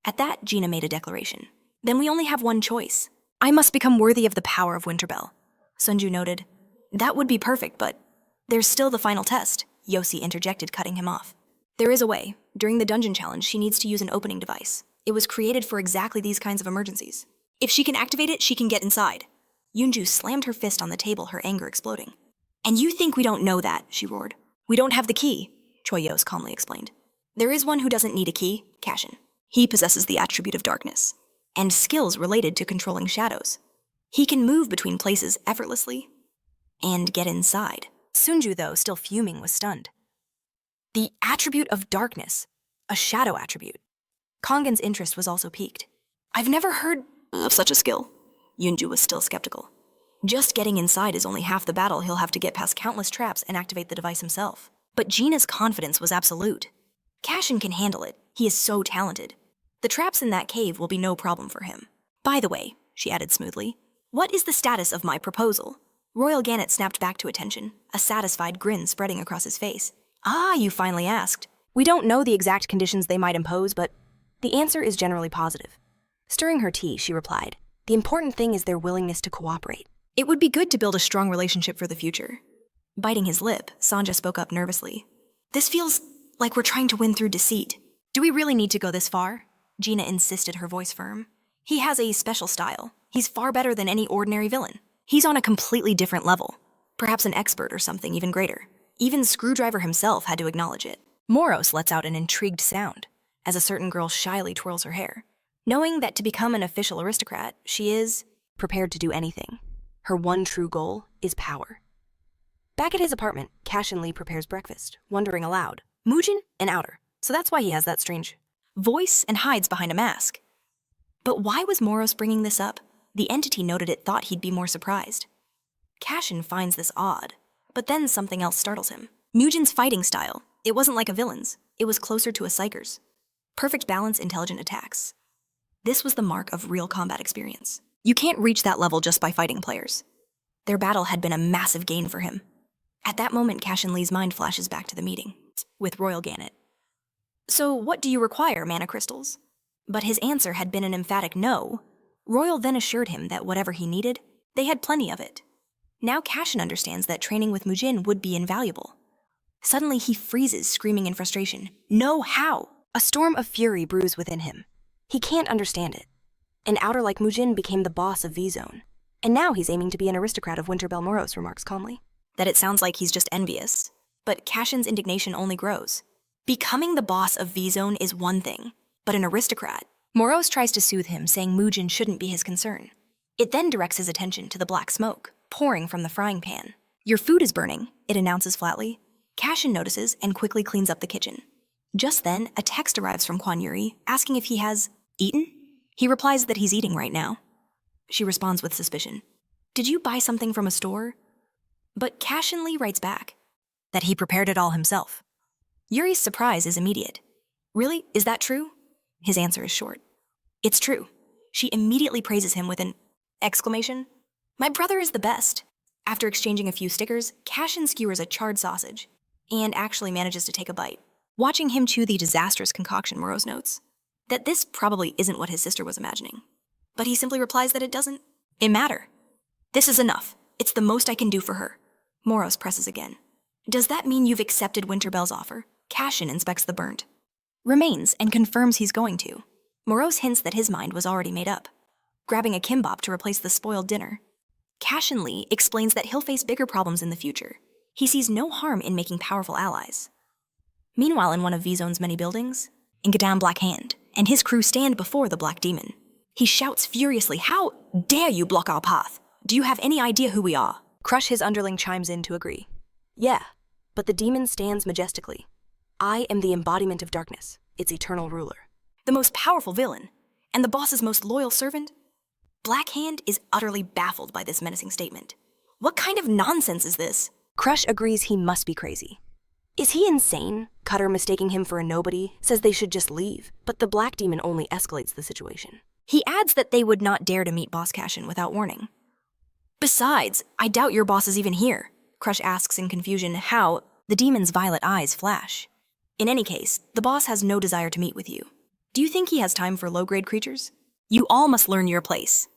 At that, Gina made a declaration. Then we only have one choice. I must become worthy of the power of Winterbell. Sunju noted. That would be perfect, but there's still the final test, Yossi interjected, cutting him off. There is a way. During the dungeon challenge, she needs to use an opening device. It was created for exactly these kinds of emergencies. If she can activate it, she can get inside. Yunju slammed her fist on the table, her anger exploding. And you think we don't know that, she roared. We don't have the key, Choi Yos calmly explained. There is one who doesn't need a key, Cashen. He possesses the attribute of darkness, and skills related to controlling shadows. He can move between places effortlessly and get inside. Sunju, though, still fuming, was stunned. The attribute of darkness, a shadow attribute. Kongan's interest was also piqued. I've never heard of such a skill. Yunju was still skeptical. Just getting inside is only half the battle. He'll have to get past countless traps and activate the device himself. But Gina's confidence was absolute. Cashen can handle it. He is so talented. The traps in that cave will be no problem for him. By the way, she added smoothly, what is the status of my proposal? Royal Gannet snapped back to attention, a satisfied grin spreading across his face. Ah, you finally asked. We don't know the exact conditions they might impose, but the answer is generally positive. Stirring her tea, she replied, the important thing is their willingness to cooperate. It would be good to build a strong relationship for the future. Biting his lip, Sanja spoke up nervously. This feels like we're trying to win through deceit. Do we really need to go this far? Gina insisted, her voice firm. He has a special style. He's far better than any ordinary villain. He's on a completely different level. Perhaps an expert or something even greater. Even Screwdriver himself had to acknowledge it. Moros lets out an intrigued sound as a certain girl shyly twirls her hair, knowing that to become an official aristocrat, she is prepared to do anything. Her one true goal is power. Back at his apartment, Cashen Lee prepares breakfast, wondering aloud. Mujin and Outer, so that's why he has that strange voice and hides behind a mask. But why was Moros bringing this up? The entity noted it thought he'd be more surprised. Cashen finds this odd, but then something else startles him. Mujin's fighting style. It wasn't like a villain's. It was closer to a Psycher's. Perfect balance, intelligent attacks. This was the mark of real combat experience. You can't reach that level just by fighting players. Their battle had been a massive gain for him. At that moment, Cashen Lee's mind flashes back to the meeting with Royal Gannett. So what do you require, mana crystals? But his answer had been an emphatic no. Royal then assured him that whatever he needed, they had plenty of it. Now Cashen understands that training with Mujin would be invaluable. Suddenly he freezes, screaming in frustration. No, how? A storm of fury brews within him. He can't understand it. An Outer like Mujin became the boss of V-Zone. And now he's aiming to be an aristocrat of Winterbell Moros, remarks calmly. That it sounds like he's just envious. But Cashen's indignation only grows. Becoming the boss of V-Zone is one thing, but an aristocrat. Moros tries to soothe him, saying Mujin shouldn't be his concern. It then directs his attention to the black smoke, pouring from the frying pan. Your food is burning, it announces flatly. Cashen notices and quickly cleans up the kitchen. Just then, a text arrives from Kwan Yuri, asking if he has eaten. He replies that he's eating right now. She responds with suspicion. Did you buy something from a store? But Cashen Lee writes back that he prepared it all himself. Yuri's surprise is immediate. Really? Is that true? His answer is short. It's true. She immediately praises him with an exclamation. My brother is the best. After exchanging a few stickers, Cashen skewers a charred sausage and actually manages to take a bite. Watching him chew the disastrous concoction, Moros notes that this probably isn't what his sister was imagining. But he simply replies that it doesn't matter. This is enough. It's the most I can do for her. Moros presses again. Does that mean you've accepted Winterbell's offer? Cashen inspects the burnt. Remains and confirms he's going to. Moros hints that his mind was already made up, grabbing a kimbap to replace the spoiled dinner. Cashen Lee explains that he'll face bigger problems in the future. He sees no harm in making powerful allies. Meanwhile, in one of V-Zone's many buildings, Ingadam Black Hand and his crew stand before the Black Demon. He shouts furiously, "How dare you block our path? Do you have any idea who we are?" Crush, his underling, chimes in to agree. Yeah, but the demon stands majestically. I am the embodiment of darkness, its eternal ruler. The most powerful villain, and the boss's most loyal servant? Black Hand is utterly baffled by this menacing statement. What kind of nonsense is this? Crush agrees he must be crazy. Is he insane? Cutter, mistaking him for a nobody, says they should just leave, but the Black Demon only escalates the situation. He adds that they would not dare to meet Boss Cashen without warning. Besides, I doubt your boss is even here. Crush asks in confusion how the demon's violet eyes flash. In any case, the boss has no desire to meet with you. Do you think he has time for low-grade creatures? You all must learn your place.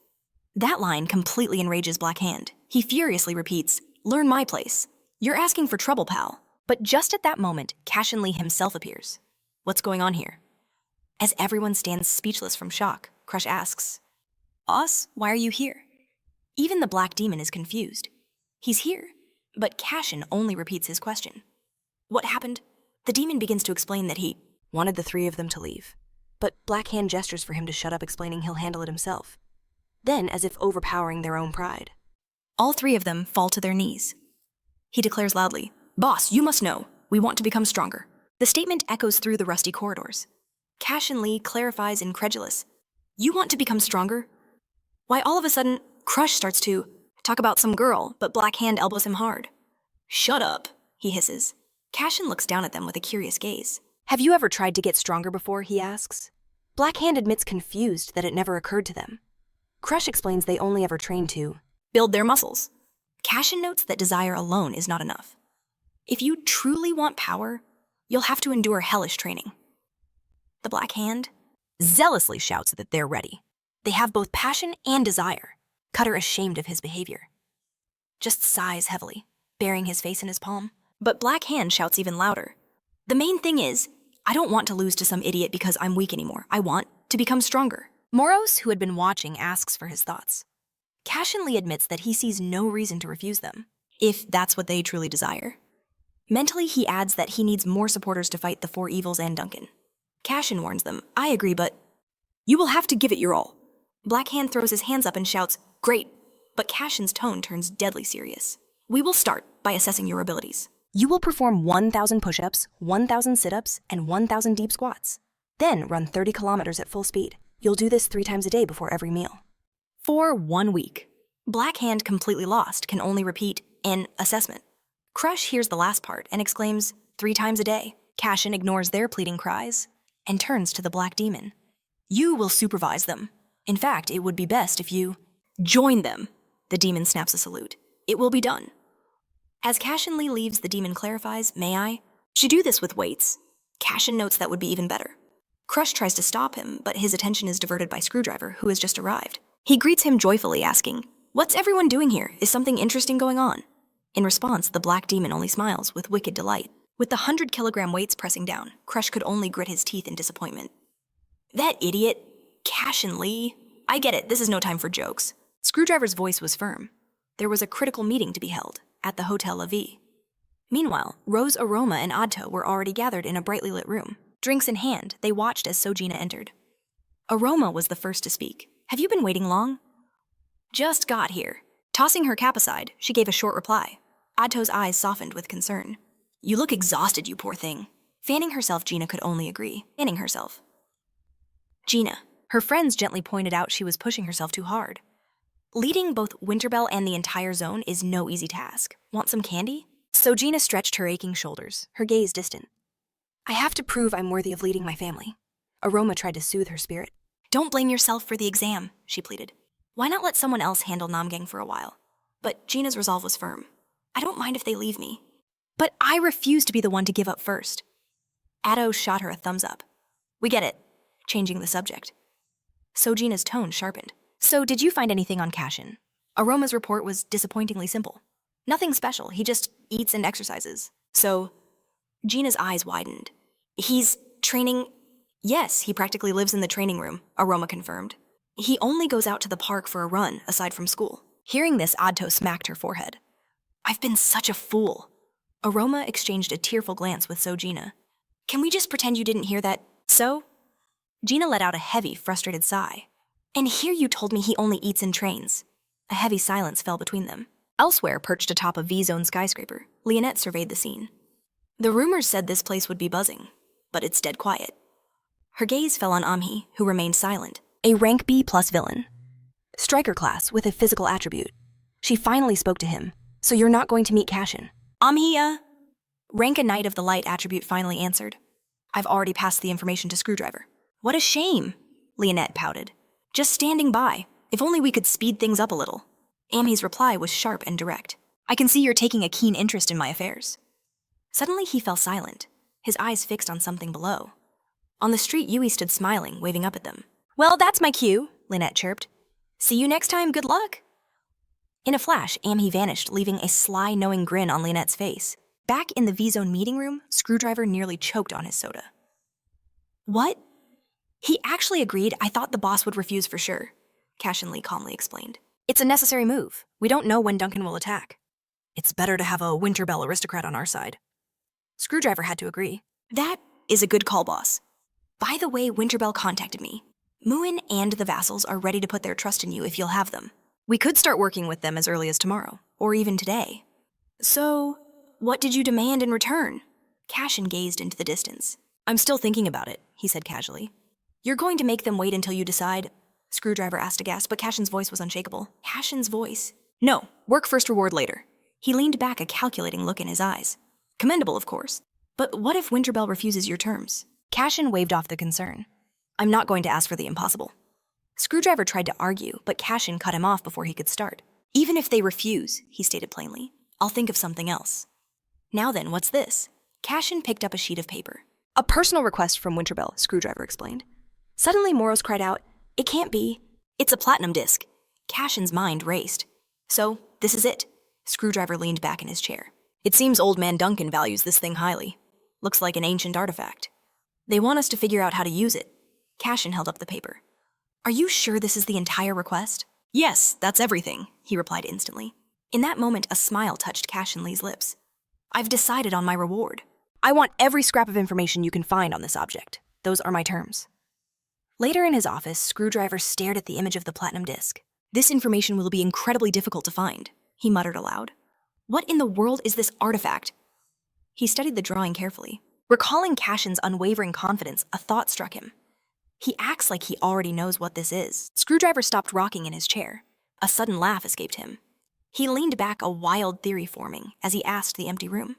That line completely enrages Black Hand. He furiously repeats, learn my place. You're asking for trouble, pal. But just at that moment, Cashen Lee himself appears. What's going on here? As everyone stands speechless from shock, Crush asks, Us? Why are you here? Even the Black Demon is confused. He's here, but Cashen only repeats his question. What happened? The demon begins to explain that he wanted the three of them to leave. But Black Hand gestures for him to shut up, explaining he'll handle it himself. Then, as if overpowering their own pride, all three of them fall to their knees. He declares loudly, Boss, you must know, we want to become stronger. The statement echoes through the rusty corridors. Cashen Lee clarifies incredulous, You want to become stronger? Why, all of a sudden, Crush starts to talk about some girl, but Black Hand elbows him hard. Shut up, he hisses. Cashen looks down at them with a curious gaze. Have you ever tried to get stronger before, he asks. Black Hand admits confused that it never occurred to them. Crush explains they only ever train to build their muscles. Cashen notes that desire alone is not enough. If you truly want power, you'll have to endure hellish training. The Black Hand zealously shouts that they're ready. They have both passion and desire. Cutter, ashamed of his behavior, just sighs heavily, burying his face in his palm. But Black Hand shouts even louder. The main thing is, I don't want to lose to some idiot because I'm weak anymore. I want to become stronger. Moros, who had been watching, asks for his thoughts. Cashen Lee admits that he sees no reason to refuse them, if that's what they truly desire. Mentally, he adds that he needs more supporters to fight the four evils and Duncan. Cashen warns them, I agree, but you will have to give it your all. Blackhand throws his hands up and shouts, great, but Cashen's tone turns deadly serious. We will start by assessing your abilities. You will perform 1,000 push-ups, 1,000 sit-ups, and 1,000 deep squats. Then run 30 kilometers at full speed. You'll do this 3 times a day before every meal. For 1 week. Blackhand, completely lost, can only repeat an assessment. Crush hears the last part and exclaims, 3 times a day. Cashen ignores their pleading cries and turns to the Black Demon. You will supervise them. In fact, it would be best if you join them. The demon snaps a salute. It will be done. As Cashen Lee leaves, the demon clarifies, may I? Should do this with weights. Cashen notes that would be even better. Crush tries to stop him, but his attention is diverted by Screwdriver, who has just arrived. He greets him joyfully, asking, what's everyone doing here? Is something interesting going on? In response, the Black Demon only smiles with wicked delight. With the 100-kilogram weights pressing down, Crush could only grit his teeth in disappointment. That idiot, Cashen Lee. I get it, this is no time for jokes. Screwdriver's voice was firm. There was a critical meeting to be held at the Hotel La Vie. Meanwhile, Rose, Aroma, and Adto were already gathered in a brightly lit room. Drinks in hand, they watched as Sojina entered. Aroma was the first to speak. Have you been waiting long? Just got here. Tossing her cap aside, she gave a short reply. Adto's eyes softened with concern. You look exhausted, you poor thing. Fanning herself, Gina could only agree. Fanning herself. Gina. Her friends gently pointed out she was pushing herself too hard. Leading both Winterbell and the entire zone is no easy task. Want some candy? So Gina stretched her aching shoulders, her gaze distant. I have to prove I'm worthy of leading my family. Aroma tried to soothe her spirit. Don't blame yourself for the exam, she pleaded. Why not let someone else handle Namgang for a while? But Gina's resolve was firm. I don't mind if they leave me. But I refuse to be the one to give up first. Addo shot her a thumbs up. We get it, changing the subject. So Gina's tone sharpened. So did you find anything on Cashen? Aroma's report was disappointingly simple. Nothing special, he just eats and exercises. So Gina's eyes widened. He's training? Yes, he practically lives in the training room, Aroma confirmed. He only goes out to the park for a run, aside from school. Hearing this, Adto smacked her forehead. I've been such a fool. Aroma exchanged a tearful glance with So Gina. Can we just pretend you didn't hear that? So? Gina let out a heavy, frustrated sigh. And here you told me he only eats and trains. A heavy silence fell between them. Elsewhere, perched atop a V-zone skyscraper, Leonette surveyed the scene. The rumors said this place would be buzzing, but it's dead quiet. Her gaze fell on Amhi, who remained silent. A rank B+ villain. Striker-class with a physical attribute. She finally spoke to him. So you're not going to meet Cashen? Amhi, Rank a Knight of the Light attribute finally answered. I've already passed the information to Screwdriver. What a shame, Leonette pouted. Just standing by. If only we could speed things up a little. Amhi's reply was sharp and direct. I can see you're taking a keen interest in my affairs. Suddenly he fell silent, his eyes fixed on something below. On the street, Yui stood smiling, waving up at them. Well, that's my cue, Lynette chirped. See you next time, good luck. In a flash, Amhi vanished, leaving a sly, knowing grin on Lynette's face. Back in the V-Zone meeting room, Screwdriver nearly choked on his soda. What? He actually agreed. I thought the boss would refuse for sure, Cashen Lee calmly explained. It's a necessary move. We don't know when Duncan will attack. It's better to have a Winterbell aristocrat on our side. Screwdriver had to agree. That is a good call, boss. By the way, Winterbell contacted me. Muin and the vassals are ready to put their trust in you if you'll have them. We could start working with them as early as tomorrow, or even today. So, what did you demand in return? Cashen gazed into the distance. I'm still thinking about it, he said casually. You're going to make them wait until you decide? Screwdriver asked aghast, but Cashen's voice was unshakable. Cashen's voice? No, work first, reward later. He leaned back, a calculating look in his eyes. Commendable, of course. But what if Winterbell refuses your terms? Cashen waved off the concern. I'm not going to ask for the impossible. Screwdriver tried to argue, but Cashen cut him off before he could start. Even if they refuse, he stated plainly, I'll think of something else. Now then, what's this? Cashen picked up a sheet of paper. A personal request from Winterbell, Screwdriver explained. Suddenly, Moros cried out, It can't be. It's a platinum disc. Cashen's mind raced. So, this is it. Screwdriver leaned back in his chair. It seems old man Duncan values this thing highly. Looks like an ancient artifact. They want us to figure out how to use it. Cashen held up the paper. Are you sure this is the entire request? Yes, that's everything, he replied instantly. In that moment, a smile touched Cashen Lee's lips. I've decided on my reward. I want every scrap of information you can find on this object. Those are my terms. Later in his office, Screwdriver stared at the image of the platinum disc. This information will be incredibly difficult to find, he muttered aloud. What in the world is this artifact? He studied the drawing carefully. Recalling Cashen's unwavering confidence, a thought struck him. He acts like he already knows what this is. Screwdriver stopped rocking in his chair. A sudden laugh escaped him. He leaned back, a wild theory forming, as he asked the empty room.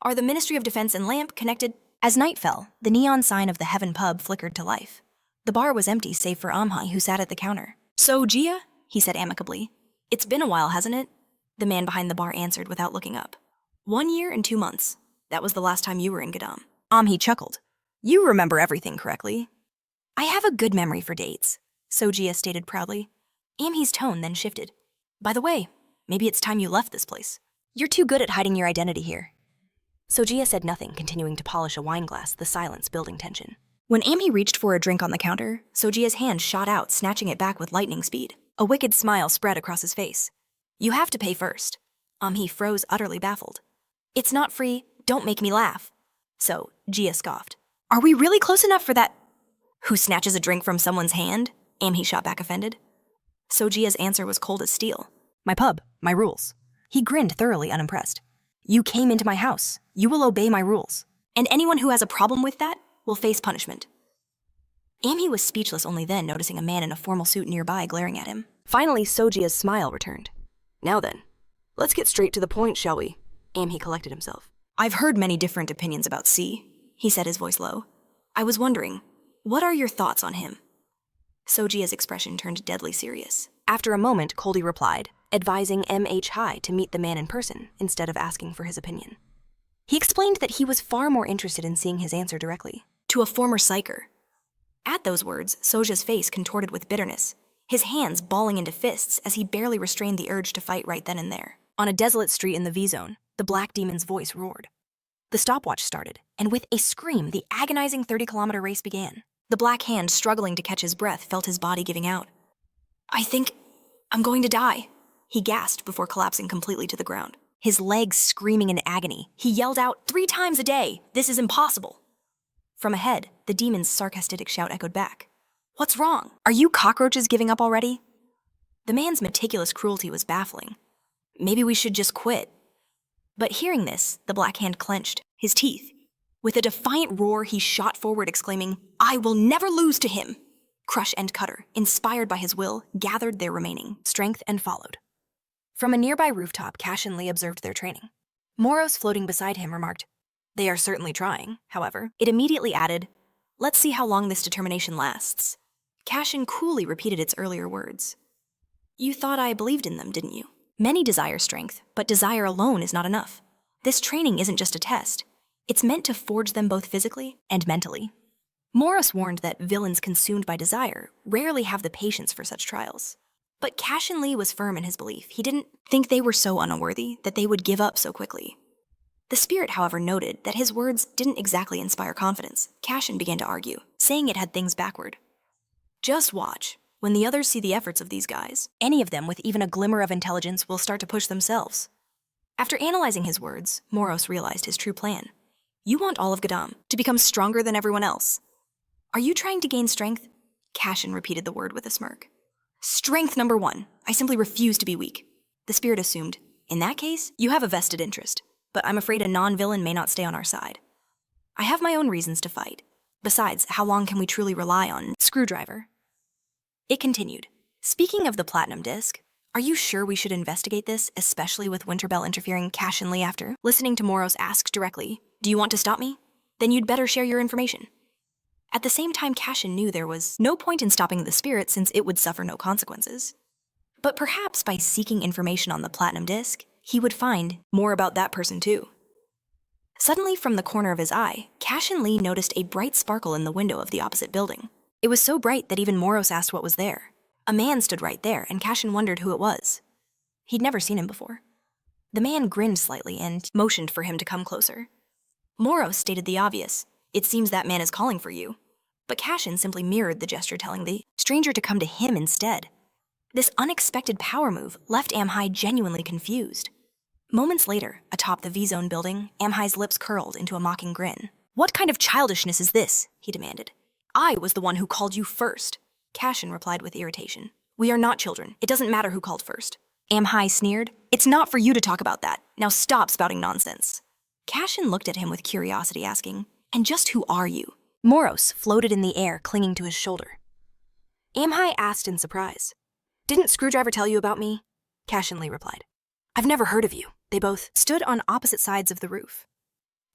Are the Ministry of Defense and Lamp connected? As night fell, the neon sign of the Heaven pub flickered to life. The bar was empty save for Amhai, who sat at the counter. So, Gia? He said amicably. It's been a while, hasn't it? The man behind the bar answered without looking up. 1 year and 2 months. That was the last time you were in Gadam. Amhi chuckled. You remember everything correctly. I have a good memory for dates, Sojia stated proudly. Amhi's tone then shifted. By the way, maybe it's time you left this place. You're too good at hiding your identity here. Sojia said nothing, continuing to polish a wine glass, the silence building tension. When Amhi reached for a drink on the counter, Sojia's hand shot out, snatching it back with lightning speed. A wicked smile spread across his face. You have to pay first. Amhi froze, utterly baffled. It's not free, don't make me laugh. So, Gia scoffed. Are we really close enough for that? Who snatches a drink from someone's hand? Amhi shot back offended. Sojia's answer was cold as steel. My pub, my rules. He grinned, thoroughly unimpressed. You came into my house. You will obey my rules. And anyone who has a problem with that will face punishment. Amhi was speechless, only then noticing a man in a formal suit nearby glaring at him. Finally, Sojia's smile returned. Now then, let's get straight to the point, shall we? Amhi collected himself. I've heard many different opinions about C, he said, his voice low. I was wondering, what are your thoughts on him? Sojia's expression turned deadly serious. After a moment, Coldy replied, advising M.H. High to meet the man in person instead of asking for his opinion. He explained that he was far more interested in seeing his answer directly, to a former psycher. At those words, Sojia's face contorted with bitterness, his hands balling into fists as he barely restrained the urge to fight right then and there. On a desolate street in the V-Zone, the Black Demon's voice roared. The stopwatch started, and with a scream, the agonizing 30-kilometer race began. The black hand, struggling to catch his breath, felt his body giving out. I think I'm going to die, he gasped before collapsing completely to the ground. His legs screaming in agony, he yelled out 3 times a day, this is impossible. From ahead, the demon's sarcastic shout echoed back. What's wrong? Are you cockroaches giving up already? The man's meticulous cruelty was baffling. Maybe we should just quit. But hearing this, the black hand clenched, his teeth. With a defiant roar, he shot forward, exclaiming, I will never lose to him! Crush and Cutter, inspired by his will, gathered their remaining strength and followed. From a nearby rooftop, Cashen Lee observed their training. Moros, floating beside him, remarked, They are certainly trying, however. It immediately added, Let's see how long this determination lasts. Cashen coolly repeated its earlier words. You thought I believed in them, didn't you? Many desire strength, but desire alone is not enough. This training isn't just a test. It's meant to forge them both physically and mentally. Morris warned that villains consumed by desire rarely have the patience for such trials. But Cashen Lee was firm in his belief. He didn't think they were so unworthy that they would give up so quickly. The spirit, however, noted that his words didn't exactly inspire confidence. Cashen began to argue, saying it had things backward. Just watch. When the others see the efforts of these guys, any of them with even a glimmer of intelligence will start to push themselves. After analyzing his words, Moros realized his true plan. You want all of Gadam to become stronger than everyone else. Are you trying to gain strength? Cashen repeated the word with a smirk. Strength number 1. I simply refuse to be weak. The spirit assumed, in that case, you have a vested interest, but I'm afraid a non-villain may not stay on our side. I have my own reasons to fight. Besides, how long can we truly rely on Screwdriver? It continued. Speaking of the platinum disc, are you sure we should investigate this, especially with Winterbell interfering Cashen Lee after? Listening to Moros ask directly, do you want to stop me? Then you'd better share your information. At the same time, Cashen knew there was no point in stopping the spirit since it would suffer no consequences. But perhaps by seeking information on the platinum disc, he would find more about that person too. Suddenly, from the corner of his eye, Cashen Lee noticed a bright sparkle in the window of the opposite building. It was so bright that even Moros asked what was there. A man stood right there, and Cashen wondered who it was. He'd never seen him before. The man grinned slightly and motioned for him to come closer. Moros stated the obvious. It seems that man is calling for you. But Cashen simply mirrored the gesture, telling the stranger to come to him instead. This unexpected power move left Amhai genuinely confused. Moments later, atop the V-Zone building, Amhai's lips curled into a mocking grin. "What kind of childishness is this?" he demanded. "I was the one who called you first." Cashen replied with irritation. "We are not children. It doesn't matter who called first." Amhai sneered. "It's not for you to talk about that. Now stop spouting nonsense." Cashen looked at him with curiosity, asking, "And just who are you?" Moros floated in the air, clinging to his shoulder. Amhai asked in surprise. "Didn't Screwdriver tell you about me?" Cashen Lee replied. "I've never heard of you." They both stood on opposite sides of the roof.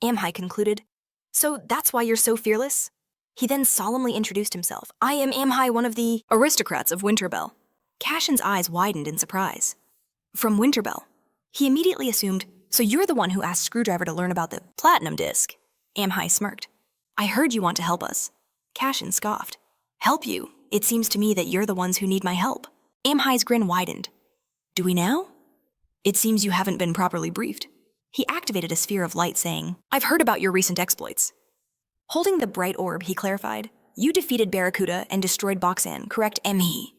Amhai concluded, "So that's why you're so fearless?" He then solemnly introduced himself. "I am Amhai, one of the aristocrats of Winterbell." Cashen's eyes widened in surprise. "From Winterbell?" He immediately assumed, "So you're the one who asked Screwdriver to learn about the platinum disc." Amhai smirked. "I heard you want to help us." Cashen scoffed. "Help you? It seems to me that you're the ones who need my help." Amhai's grin widened. "Do we now?" "It seems you haven't been properly briefed." He activated a sphere of light, saying, "I've heard about your recent exploits." Holding the bright orb, he clarified, "You defeated Barracuda and destroyed Boxan, correct, Amhi?"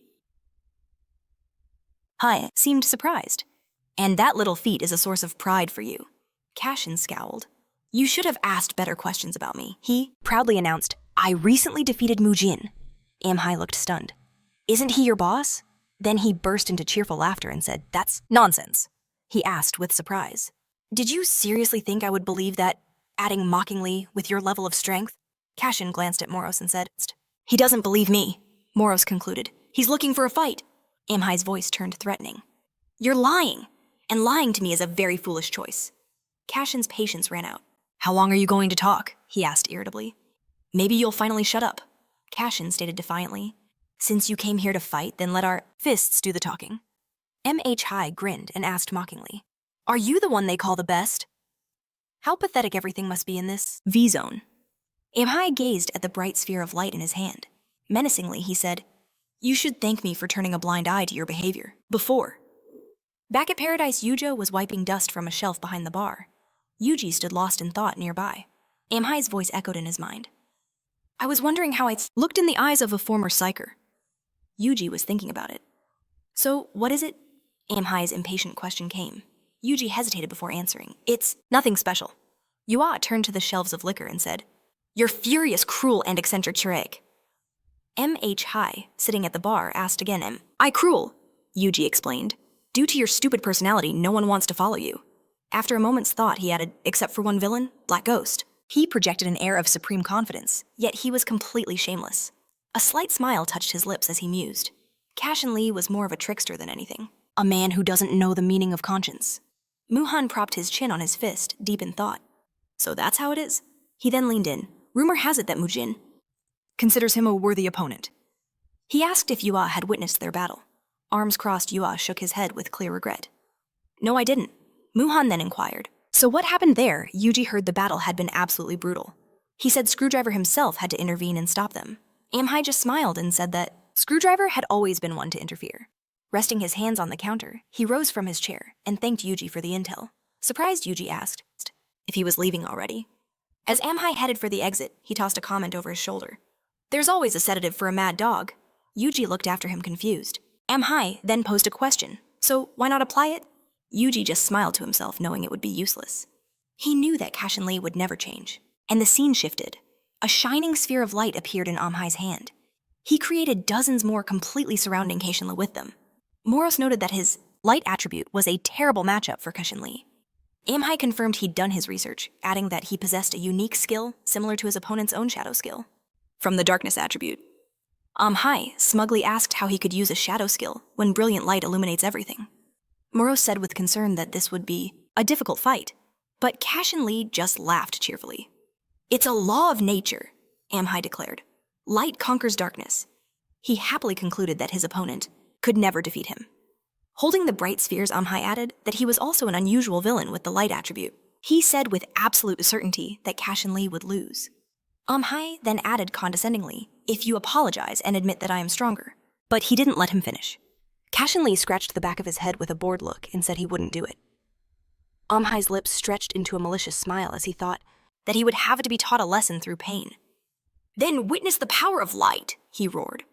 Hai seemed surprised. "And that little feat is a source of pride for you." Cashen scowled. "You should have asked better questions about me." He proudly announced, "I recently defeated Mujin." Amhai looked stunned. "Isn't he your boss?" Then he burst into cheerful laughter and said, "That's nonsense." He asked with surprise, "Did you seriously think I would believe that?" Adding mockingly, "With your level of strength?" Cashen glanced at Moros and said, "He doesn't believe me." Moros concluded, "He's looking for a fight." Amhai's voice turned threatening. "You're lying, and lying to me is a very foolish choice." Cashen's patience ran out. "How long are you going to talk?" he asked irritably. "Maybe you'll finally shut up." Cashen stated defiantly, "Since you came here to fight, then let our fists do the talking." M.H. Hai grinned and asked mockingly, "Are you the one they call the best?" How pathetic everything must be in this V-Zone. Amhai gazed at the bright sphere of light in his hand. Menacingly, he said, "You should thank me for turning a blind eye to your behavior. Before." Back at Paradise, Yujo was wiping dust from a shelf behind the bar. Yuji stood lost in thought nearby. Amhai's voice echoed in his mind. "I was wondering how I looked in the eyes of a former psycher." Yuji was thinking about it. "So, what is it?" Amhai's impatient question came. Yuji hesitated before answering. "It's nothing special." Yua turned to the shelves of liquor and said, "You're furious, cruel, and eccentric Chirek." M.H. Hai, sitting at the bar, asked again, "Am I cruel?" Yuji explained. "Due to your stupid personality, no one wants to follow you." After a moment's thought, he added, "Except for one villain, Black Ghost." He projected an air of supreme confidence, yet he was completely shameless. A slight smile touched his lips as he mused. Cashen Lee was more of a trickster than anything. A man who doesn't know the meaning of conscience. Muhan propped his chin on his fist, deep in thought. "So that's how it is?" He then leaned in. "Rumor has it that Mujin considers him a worthy opponent." He asked if Yua had witnessed their battle. Arms crossed, Yua shook his head with clear regret. "No, I didn't." Muhan then inquired, "So what happened there?" Yuji heard the battle had been absolutely brutal. He said Screwdriver himself had to intervene and stop them. Amhai just smiled and said that Screwdriver had always been one to interfere. Resting his hands on the counter, he rose from his chair and thanked Yuji for the intel. Surprised, Yuji asked if he was leaving already. As Amhai headed for the exit, he tossed a comment over his shoulder. "There's always a sedative for a mad dog." Yuji looked after him confused. Amhai then posed a question. "So why not apply it?" Yuji just smiled to himself, knowing it would be useless. He knew that Cashen Lee would never change. And the scene shifted. A shining sphere of light appeared in Amhai's hand. He created dozens more completely surrounding Cashen Lee with them. Moros noted that his light attribute was a terrible matchup for Cashen Lee. Amhai confirmed he'd done his research, adding that he possessed a unique skill similar to his opponent's own shadow skill. From the darkness attribute. Amhai smugly asked how he could use a shadow skill when brilliant light illuminates everything. Moros said with concern that this would be a difficult fight, but Cashen Lee just laughed cheerfully. "It's a law of nature," Amhai declared. "Light conquers darkness." He happily concluded that his opponent could never defeat him. Holding the bright spheres, Amhai added that he was also an unusual villain with the light attribute. He said with absolute certainty that Cashen Lee would lose. Amhai then added condescendingly, "If you apologize and admit that I am stronger." But he didn't let him finish. Cashen Lee scratched the back of his head with a bored look and said he wouldn't do it. Amhai's lips stretched into a malicious smile as he thought that he would have to be taught a lesson through pain. Then witness the power of light, he roared.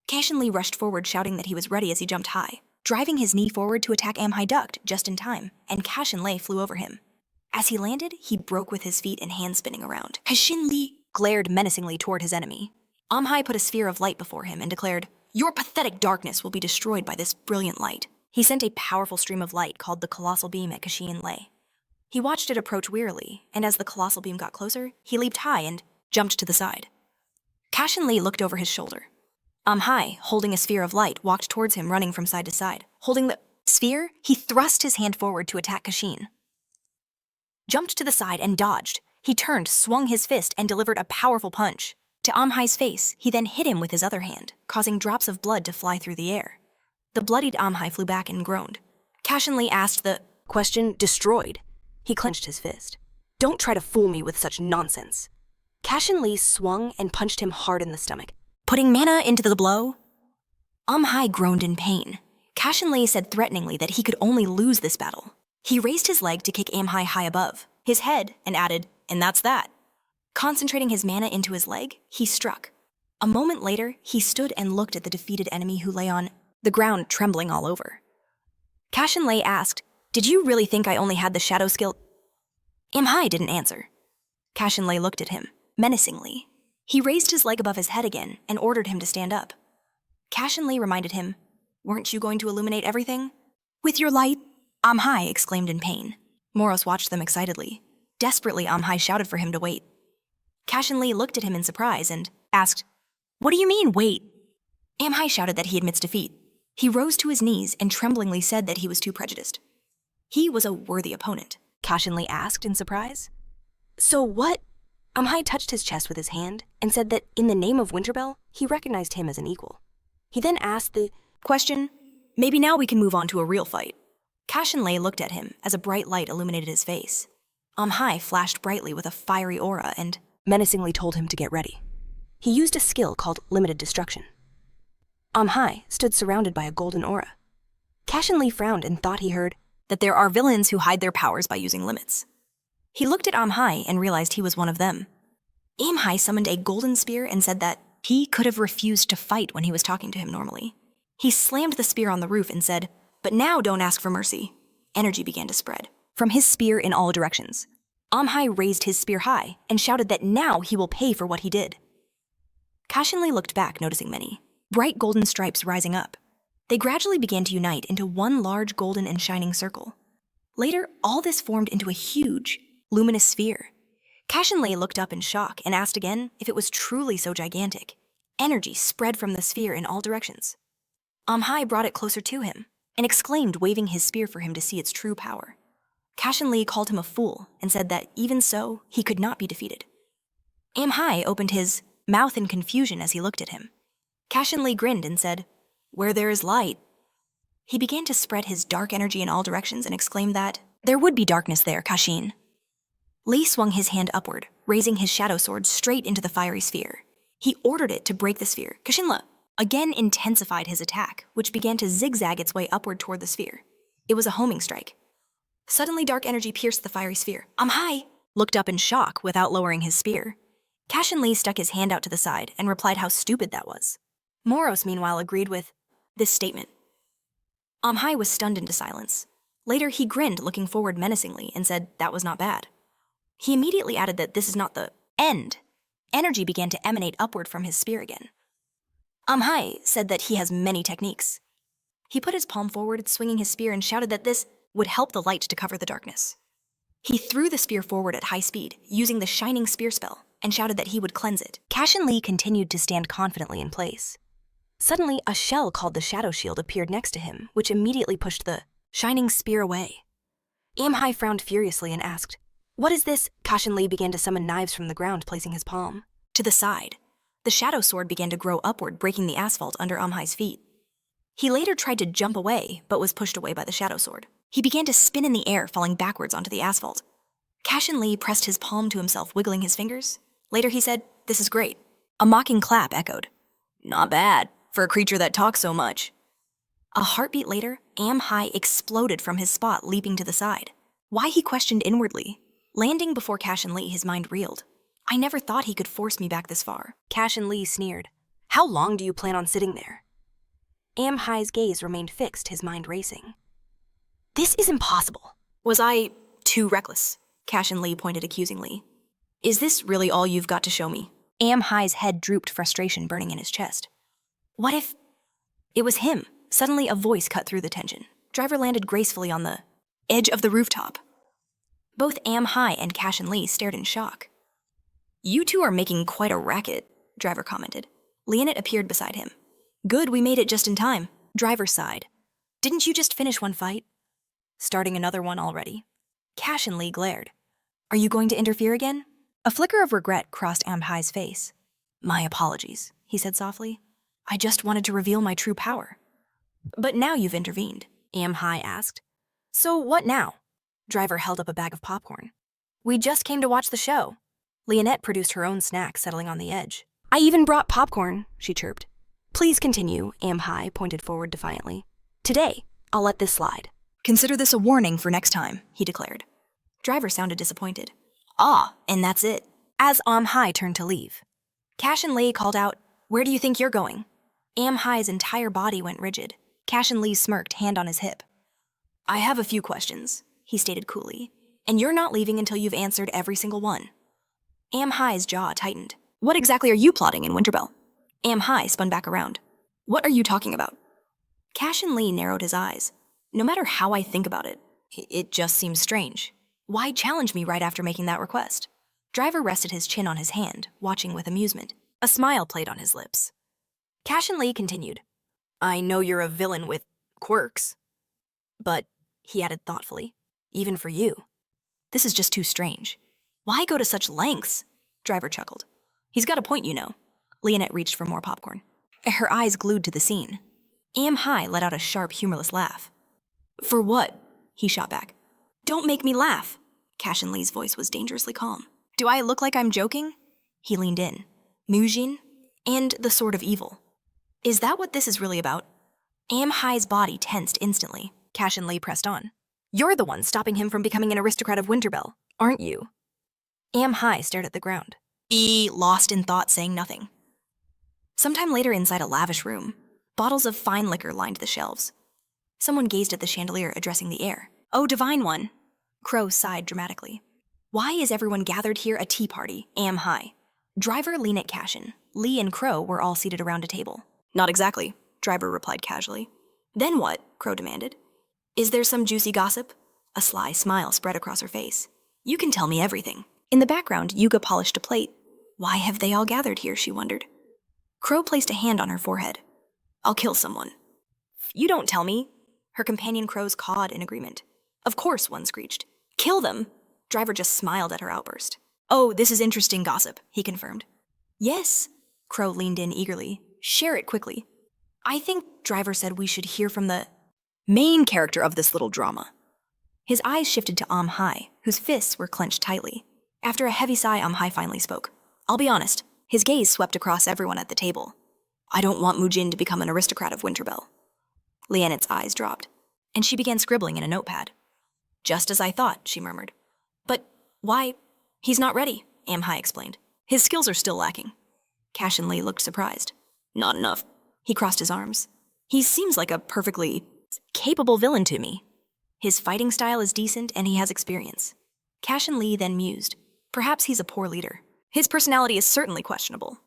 Cashen Lee rushed forward, shouting that he was ready as he jumped high. Driving his knee forward to attack, Amhai ducked just in time, and Cashen Lee flew over him. As he landed, he broke with his feet and hands spinning around. Cashen Lee glared menacingly toward his enemy. Amhai put a sphere of light before him and declared, "Your pathetic darkness will be destroyed by this brilliant light." He sent a powerful stream of light called the Colossal Beam at Cashen Lee. He watched it approach wearily, and as the colossal beam got closer, he leaped high and jumped to the side. Cashen Lee looked over his shoulder. Amhai, holding a sphere of light, walked towards him, running from side to side. Holding the sphere, he thrust his hand forward to attack Cashen. Jumped to the side and dodged. He turned, swung his fist, and delivered a powerful punch. To Amhai's face, he then hit him with his other hand, causing drops of blood to fly through the air. The bloodied Amhai flew back and groaned. Cashen Lee asked the question destroyed. He clenched his fist. Don't try to fool me with such nonsense. Cashen Lee swung and punched him hard in the stomach. Putting mana into the blow? Amhai groaned in pain. Cashen Lee said threateningly that he could only lose this battle. He raised his leg to kick Amhai high above his head and added, "And that's that." Concentrating his mana into his leg, he struck. A moment later, he stood and looked at the defeated enemy who lay on the ground, trembling all over. Cashen Lee asked, "Did you really think I only had the shadow skill?" Amhai didn't answer. Cashen Lee looked at him, menacingly. He raised his leg above his head again and ordered him to stand up. Cashen Lee reminded him, "Weren't you going to illuminate everything?" "With your light?" Amhai exclaimed in pain. Moros watched them excitedly. Desperately, Amhai shouted for him to wait. Cashen Lee looked at him in surprise and asked, "What do you mean, wait?" Amhai shouted that he admits defeat. He rose to his knees and tremblingly said that he was too prejudiced. He was a worthy opponent. Cashen Lee asked in surprise. So what? Amhai touched his chest with his hand and said that in the name of Winterbell, he recognized him as an equal. He then asked the question, "Maybe now we can move on to a real fight." Cashen Lee looked at him as a bright light illuminated his face. Amhai flashed brightly with a fiery aura and menacingly told him to get ready. He used a skill called Limited Destruction. Amhai stood surrounded by a golden aura. Cashen Lee frowned and thought he heard that there are villains who hide their powers by using limits. He looked at Amhai and realized he was one of them. Amhai summoned a golden spear and said that he could have refused to fight when he was talking to him normally. He slammed the spear on the roof and said, "But now don't ask for mercy." Energy began to spread from his spear in all directions. Amhai raised his spear high and shouted that now he will pay for what he did. Cashen Lee looked back, noticing many bright golden stripes rising up. They gradually began to unite into one large golden and shining circle. Later, all this formed into a huge, luminous sphere. Cashen Lee looked up in shock and asked again if it was truly so gigantic. Energy spread from the sphere in all directions. Amhai brought it closer to him and exclaimed, waving his spear for him to see its true power. Cashen Lee called him a fool and said that even so, he could not be defeated. Amhai opened his mouth in confusion as he looked at him. Cashen Lee grinned and said, "Where there is light." He began to spread his dark energy in all directions and exclaimed that there would be darkness there, Cashen. Lee swung his hand upward, raising his shadow sword straight into the fiery sphere. He ordered it to break the sphere. Cashen Lee again intensified his attack, which began to zigzag its way upward toward the sphere. It was a homing strike. Suddenly, dark energy pierced the fiery sphere. Amhai looked up in shock without lowering his spear. Cashen Lee stuck his hand out to the side and replied how stupid that was. Moros, meanwhile, agreed with this statement. Amhai was stunned into silence. Later, he grinned, looking forward menacingly, and said that was not bad. He immediately added that this is not the end. Energy began to emanate upward from his spear again. Amhai said that he has many techniques. He put his palm forward, swinging his spear, and shouted that this would help the light to cover the darkness. He threw the spear forward at high speed, using the shining spear spell, and shouted that he would cleanse it. Cashen Lee continued to stand confidently in place. Suddenly, a shell called the Shadow Shield appeared next to him, which immediately pushed the shining spear away. Amhai frowned furiously and asked, "What is this?" Cashen Lee began to summon knives from the ground, placing his palm to the side. The shadow sword began to grow upward, breaking the asphalt under Amhai's feet. He later tried to jump away, but was pushed away by the shadow sword. He began to spin in the air, falling backwards onto the asphalt. Cashen Lee pressed his palm to himself, wiggling his fingers. Later he said, "This is great." A mocking clap echoed. "Not bad, for a creature that talks so much." A heartbeat later, Amhai exploded from his spot, leaping to the side. Why, he questioned inwardly. Landing before Cashen Lee, his mind reeled. I never thought he could force me back this far. Cashen Lee sneered. How long do you plan on sitting there? Am Hai's gaze remained fixed, his mind racing. This is impossible. Was I too reckless? Cashen Lee pointed accusingly. Is this really all you've got to show me? Am Hai's head drooped, frustration burning in his chest. What if... It was him. Suddenly a voice cut through the tension. Driver landed gracefully on the edge of the rooftop. Both Am Hai and Cashen Lee stared in shock. You two are making quite a racket, Driver commented. Leonette appeared beside him. Good, we made it just in time. Driver sighed. Didn't you just finish one fight? Starting another one already. Cashen Lee glared. Are you going to interfere again? A flicker of regret crossed Am Hai's face. My apologies, he said softly. I just wanted to reveal my true power. But now you've intervened, Am Hai asked. So what now? Driver held up a bag of popcorn. We just came to watch the show. Leonette produced her own snack, settling on the edge. I even brought popcorn, she chirped. Please continue, Am Hai pointed forward defiantly. Today, I'll let this slide. Consider this a warning for next time, he declared. Driver sounded disappointed. Ah, and that's it. As Am Hai turned to leave, Cashen Lee called out, Where do you think you're going? Am Hai's entire body went rigid. Cashen Lee smirked, hand on his hip. I have a few questions, he stated coolly, and you're not leaving until you've answered every single one. Am Hai's jaw tightened. What exactly are you plotting in Winterbell? Am Hai spun back around. What are you talking about? Cashen Lee narrowed his eyes. No matter how I think about it, it just seems strange. Why challenge me right after making that request? Driver rested his chin on his hand, watching with amusement. A smile played on his lips. Cashen Lee continued. I know you're a villain with quirks. But, he added thoughtfully, even for you. This is just too strange. Why go to such lengths? Driver chuckled. He's got a point, you know. Leonette reached for more popcorn. Her eyes glued to the scene. Am Hai let out a sharp, humorless laugh. For what? He shot back. Don't make me laugh. Cashen Lee's voice was dangerously calm. Do I look like I'm joking? He leaned in. Mujin? And the sword of evil. Is that what this is really about? Am Hai's body tensed instantly. Cashen Lee pressed on. You're the one stopping him from becoming an aristocrat of Winterbell, aren't you? Am Hai stared at the ground. Lost in thought, saying nothing. Sometime later inside a lavish room, bottles of fine liquor lined the shelves. Someone gazed at the chandelier, addressing the air. Oh, divine one. Crow sighed dramatically. Why is everyone gathered here a tea party, Am Hai? Driver, Lean at Cashen, Lee and Crow were all seated around a table. Not exactly, Driver replied casually. Then what? Crow demanded. Is there some juicy gossip? A sly smile spread across her face. You can tell me everything. In the background, Yuga polished a plate. Why have they all gathered here, she wondered. Crow placed a hand on her forehead. I'll kill someone. You don't tell me. Her companion crows cawed in agreement. Of course, one screeched. Kill them. Driver just smiled at her outburst. Oh, this is interesting gossip, he confirmed. Yes. Crow leaned in eagerly. Share it quickly. I think Driver said we should hear from the main character of this little drama. His eyes shifted to Am Hai, whose fists were clenched tightly. After a heavy sigh, Am Hai finally spoke. I'll be honest. His gaze swept across everyone at the table. I don't want Mujin to become an aristocrat of Winterbell. Leonette's eyes dropped, and she began scribbling in a notepad. Just as I thought, she murmured. But why? He's not ready, Am Hai explained. His skills are still lacking. Cashen Lee looked surprised. Not enough. He crossed his arms. He seems like a perfectly capable villain to me. His fighting style is decent and he has experience. Cashen Lee then mused. Perhaps he's a poor leader. His personality is certainly questionable.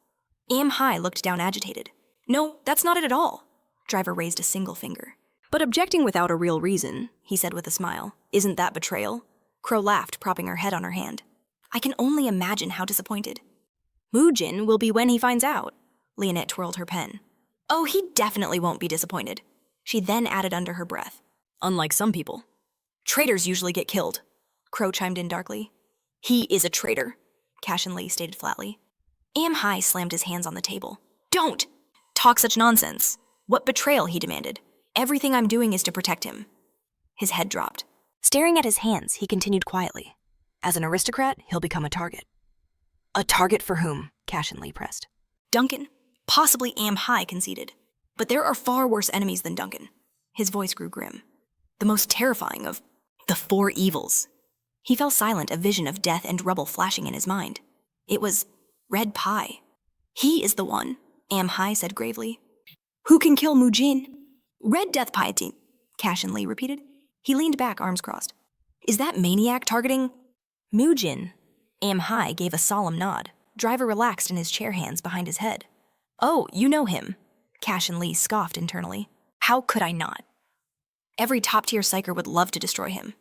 Am Hai looked down agitated. No, that's not it at all. Driver raised a single finger. But objecting without a real reason, he said with a smile. Isn't that betrayal? Crow laughed, propping her head on her hand. I can only imagine how disappointed. Mujin will be when he finds out. Leonette twirled her pen. Oh, he definitely won't be disappointed. She then added under her breath. Unlike some people. Traitors usually get killed. Crow chimed in darkly. He is a traitor, Cashen Lee stated flatly. Am Hai slammed his hands on the table. Don't! Talk such nonsense. What betrayal, he demanded. Everything I'm doing is to protect him. His head dropped. Staring at his hands, he continued quietly. As an aristocrat, he'll become a target. A target for whom? Cashen Lee pressed. Duncan. Possibly Am Hai conceded. But there are far worse enemies than Duncan. His voice grew grim. The most terrifying of the four evils. He fell silent, a vision of death and rubble flashing in his mind. It was Red Pie. He is the one, Am Hai said gravely. Who can kill Mujin? Red Death Pie team, Cashen Lee repeated. He leaned back, arms crossed. Is that maniac targeting Mujin? Am Hai gave a solemn nod. Driver relaxed in his chair hands behind his head. Oh, you know him, Cashen Lee scoffed internally. How could I not? Every top-tier psycher would love to destroy him.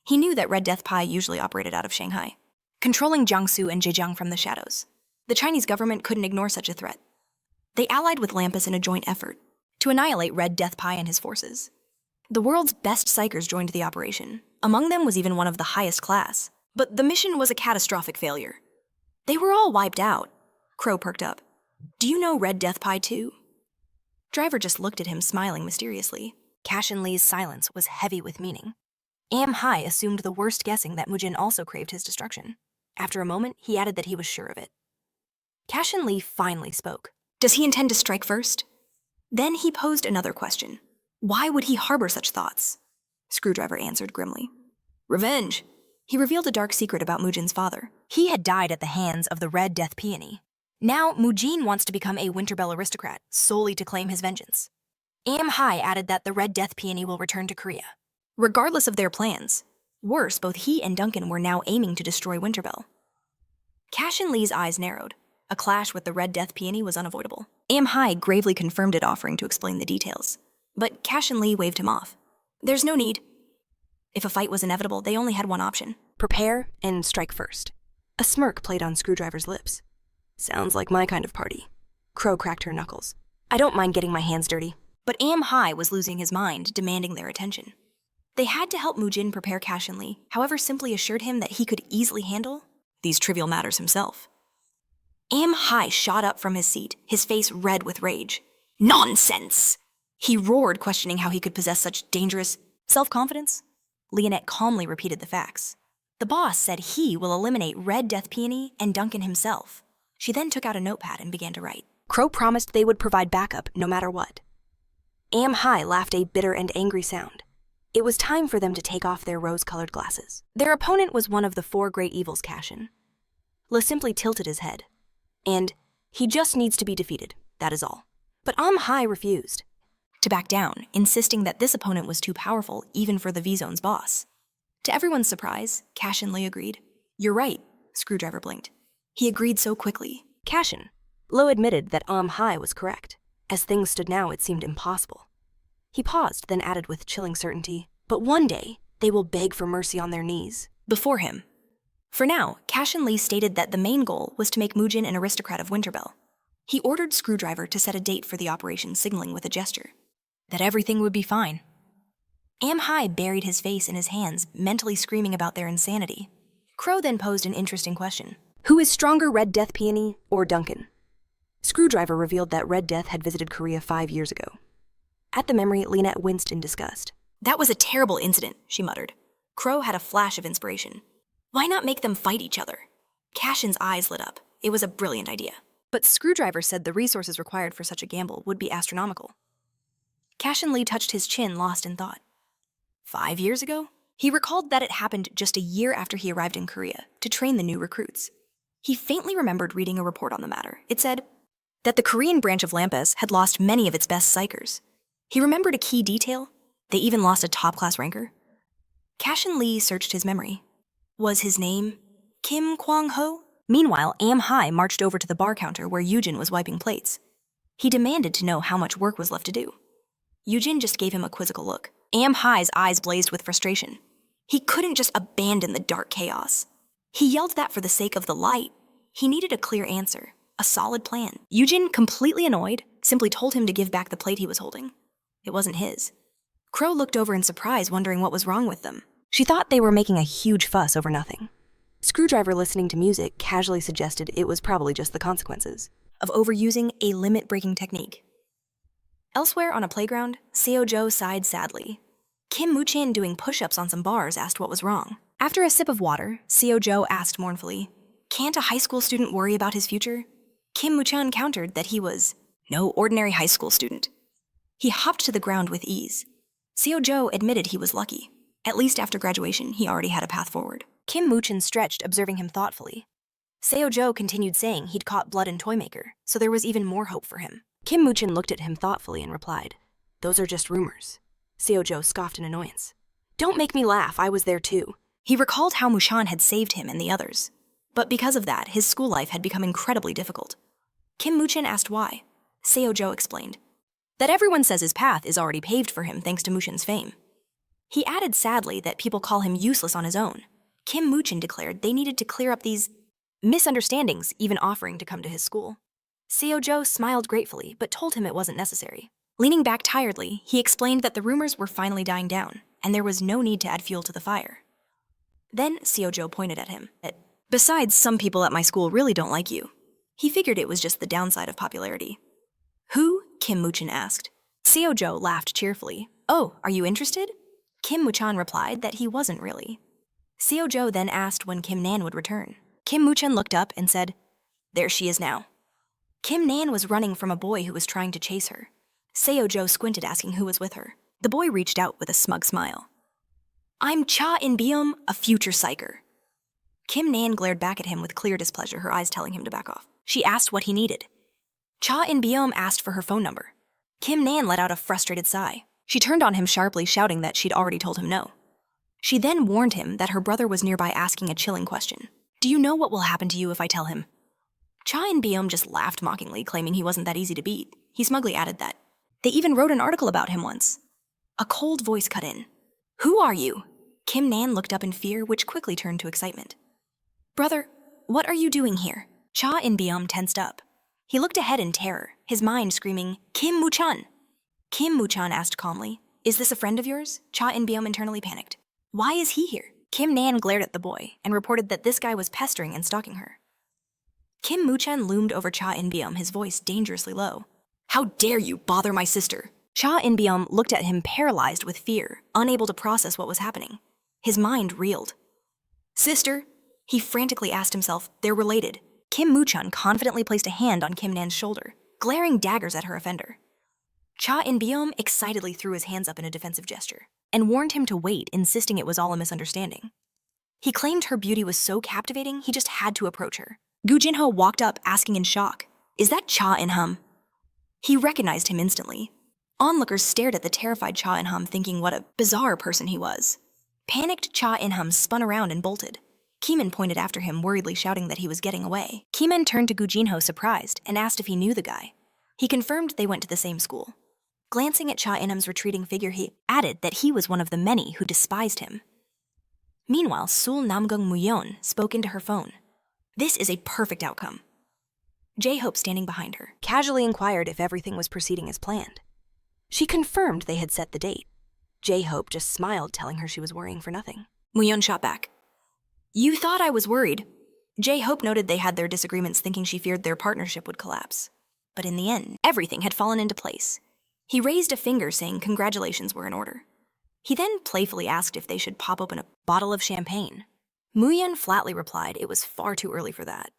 He knew that Red Death Pie usually operated out of Shanghai, controlling Jiangsu and Zhejiang from the shadows. The Chinese government couldn't ignore such a threat. They allied with Lampus in a joint effort to annihilate Red Death Pie and his forces. The world's best psychers joined the operation. Among them was even one of the highest class. But the mission was a catastrophic failure. They were all wiped out. Crow perked up. Do you know Red Death Pie too? Driver just looked at him, smiling mysteriously. Cashen Lee's silence was heavy with meaning. Am Hai assumed the worst, guessing that Mujin also craved his destruction. After a moment, he added that he was sure of it. Cashen Lee finally spoke. Does he intend to strike first? Then he posed another question. Why would he harbor such thoughts? Screwdriver answered grimly. Revenge. He revealed a dark secret about Mujin's father. He had died at the hands of the Red Death Peony. Now Mujin wants to become a Winterbell aristocrat, solely to claim his vengeance. Am Hai added that the Red Death Peony will return to Korea. Regardless of their plans. Worse, both he and Duncan were now aiming to destroy Winterbell. Cashen Lee's eyes narrowed. A clash with the Red Death Peony was unavoidable. Am Hai gravely confirmed it, offering to explain the details. But Cashen Lee waved him off. There's no need. If a fight was inevitable, they only had one option. Prepare and strike first. A smirk played on Screwdriver's lips. Sounds like my kind of party. Crow cracked her knuckles. I don't mind getting my hands dirty. But Am Hai was losing his mind, demanding their attention. They had to help Mujin prepare Cashen Lee, however simply assured him that he could easily handle these trivial matters himself. Am Hai shot up from his seat, his face red with rage. Nonsense! He roared, questioning how he could possess such dangerous self-confidence. Leonette calmly repeated the facts. The boss said he will eliminate Red Death Peony and Duncan himself. She then took out a notepad and began to write. Crow promised they would provide backup no matter what. Am Hai laughed a bitter and angry sound. It was time for them to take off their rose-colored glasses. Their opponent was one of the four great evils, Cashen. Le simply tilted his head. And he just needs to be defeated, that is all. But Am Hai refused to back down, insisting that this opponent was too powerful even for the V-Zone's boss. To everyone's surprise, Cashen Lee agreed. You're right, Screwdriver blinked. He agreed so quickly. Cashen. Lo admitted that Am Hai was correct. As things stood now, it seemed impossible. He paused, then added with chilling certainty, but one day, they will beg for mercy on their knees. Before him. For now, Cashen Lee stated that the main goal was to make Mujin an aristocrat of Winterbell. He ordered Screwdriver to set a date for the operation, signaling with a gesture that everything would be fine. Am Hai buried his face in his hands, mentally screaming about their insanity. Crow then posed an interesting question. Who is stronger, Red Death Peony or Duncan? Screwdriver revealed that Red Death had visited Korea 5 years ago. At the memory, Leonette winced in disgust. That was a terrible incident, she muttered. Crow had a flash of inspiration. Why not make them fight each other? Cashen's eyes lit up. It was a brilliant idea. But Screwdriver said the resources required for such a gamble would be astronomical. Cashen Lee touched his chin, lost in thought. 5 years ago? He recalled that it happened just a year after he arrived in Korea to train the new recruits. He faintly remembered reading a report on the matter. It said that the Korean branch of Lampus had lost many of its best psychers. He remembered a key detail. They even lost a top-class ranker. Cashen Lee searched his memory. Was his name Kim Kwang-ho? Meanwhile, Am Hai marched over to the bar counter where Yujin was wiping plates. He demanded to know how much work was left to do. Yujin just gave him a quizzical look. Am Hai's eyes blazed with frustration. He couldn't just abandon the dark chaos. He yelled that for the sake of the light. He needed a clear answer, a solid plan. Yujin, completely annoyed, simply told him to give back the plate he was holding. It wasn't his. Crow looked over in surprise, wondering what was wrong with them. She thought they were making a huge fuss over nothing. Screwdriver, listening to music, casually suggested it was probably just the consequences of overusing a limit-breaking technique. Elsewhere on a playground, Seo-jo sighed sadly. Kim Moo-chan, doing push-ups on some bars, asked what was wrong. After a sip of water, Seo-jo asked mournfully, "Can't a high school student worry about his future?" Kim Moo-chan countered that he was no ordinary high school student. He hopped to the ground with ease. Seo-jo admitted he was lucky. At least after graduation, he already had a path forward. Kim Moo-chan stretched, observing him thoughtfully. Seo-jo continued saying he'd caught blood in Toymaker, so there was even more hope for him. Kim Moo-chan looked at him thoughtfully and replied, "Those are just rumors." Seo-jo scoffed in annoyance. "Don't make me laugh, I was there too." He recalled how Mushan had saved him and the others, but because of that, his school life had become incredibly difficult. Kim Moo-chan asked why. Seo-jo explained that everyone says his path is already paved for him thanks to Mushan's fame. He added sadly that people call him useless on his own. Kim Moo-chan declared they needed to clear up these misunderstandings, even offering to come to his school. Seo-jo smiled gratefully, but told him it wasn't necessary. Leaning back tiredly, he explained that the rumors were finally dying down, and there was no need to add fuel to the fire. Then Seo-jo pointed at him. "Besides, some people at my school really don't like you." He figured it was just the downside of popularity. "Who?" Kim Moo-chan asked. Seo-jo laughed cheerfully. "Oh, are you interested?" Kim Moo-chan replied that he wasn't really. Seo-jo then asked when Kim Nan would return. Kim Moo-chan looked up and said, "There she is now." Kim Nan was running from a boy who was trying to chase her. Seo-jo squinted, asking who was with her. The boy reached out with a smug smile. "I'm Cha In-beom, a future psycher." Kim Nan glared back at him with clear displeasure, her eyes telling him to back off. She asked what he needed. Cha In-beom asked for her phone number. Kim Nan let out a frustrated sigh. She turned on him sharply, shouting that she'd already told him no. She then warned him that her brother was nearby, asking a chilling question. "Do you know what will happen to you if I tell him?" Cha In-beom just laughed mockingly, claiming he wasn't that easy to beat. He smugly added that they even wrote an article about him once. A cold voice cut in. "Who are you?" Kim Nan looked up in fear, which quickly turned to excitement. "Brother, what are you doing here?" Cha In-beom tensed up. He looked ahead in terror, his mind screaming, "Kim Moo-chan!" Kim Moo-chan asked calmly, "Is this a friend of yours?" Cha In-beom internally panicked. "Why is he here?" Kim Nan glared at the boy and reported that this guy was pestering and stalking her. Kim Moo-chan loomed over Cha In-beom, his voice dangerously low. "How dare you bother my sister?" Cha In-beom looked at him paralyzed with fear, unable to process what was happening. His mind reeled. "Sister?" He frantically asked himself. "They're related." Kim Moo-chan confidently placed a hand on Kim Nan's shoulder, glaring daggers at her offender. Cha In-beom excitedly threw his hands up in a defensive gesture and warned him to wait, insisting it was all a misunderstanding. He claimed her beauty was so captivating he just had to approach her. Gu Jinho walked up, asking in shock, "Is that Cha In-hum?" He recognized him instantly. Onlookers stared at the terrified Cha In-hum, thinking what a bizarre person he was. Panicked Cha In-hum spun around and bolted. Keeman pointed after him, worriedly shouting that he was getting away. Keeman turned to Gu Jinho surprised and asked if he knew the guy. He confirmed they went to the same school. Glancing at Cha In-hum's retreating figure, he added that he was one of the many who despised him. Meanwhile, Sul Namgung Muyeon spoke into her phone. "This is a perfect outcome." J-Hope, standing behind her, casually inquired if everything was proceeding as planned. She confirmed they had set the date. J-Hope just smiled, telling her she was worrying for nothing. Muyeon shot back. "You thought I was worried." J-Hope noted they had their disagreements, thinking she feared their partnership would collapse. But in the end, everything had fallen into place. He raised a finger, saying congratulations were in order. He then playfully asked if they should pop open a bottle of champagne. Muyeon flatly replied it was far too early for that.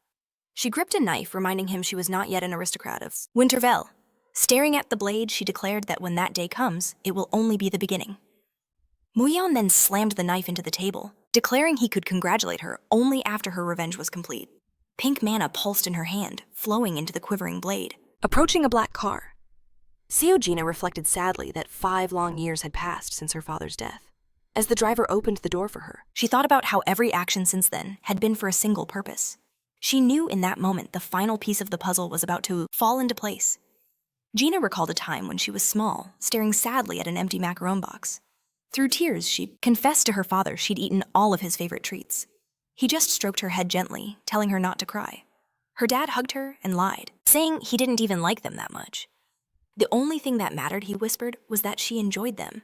She gripped a knife, reminding him she was not yet an aristocrat of Winterfell. Staring at the blade, she declared that when that day comes, it will only be the beginning. Muyeon then slammed the knife into the table, declaring he could congratulate her only after her revenge was complete. Pink mana pulsed in her hand, flowing into the quivering blade. Approaching a black car, Seo Gina reflected sadly that 5 long years had passed since her father's death. As the driver opened the door for her, she thought about how every action since then had been for a single purpose. She knew in that moment the final piece of the puzzle was about to fall into place. Gina recalled a time when she was small, staring sadly at an empty macaron box. Through tears, she confessed to her father she'd eaten all of his favorite treats. He just stroked her head gently, telling her not to cry. Her dad hugged her and lied, saying he didn't even like them that much. The only thing that mattered, he whispered, was that she enjoyed them.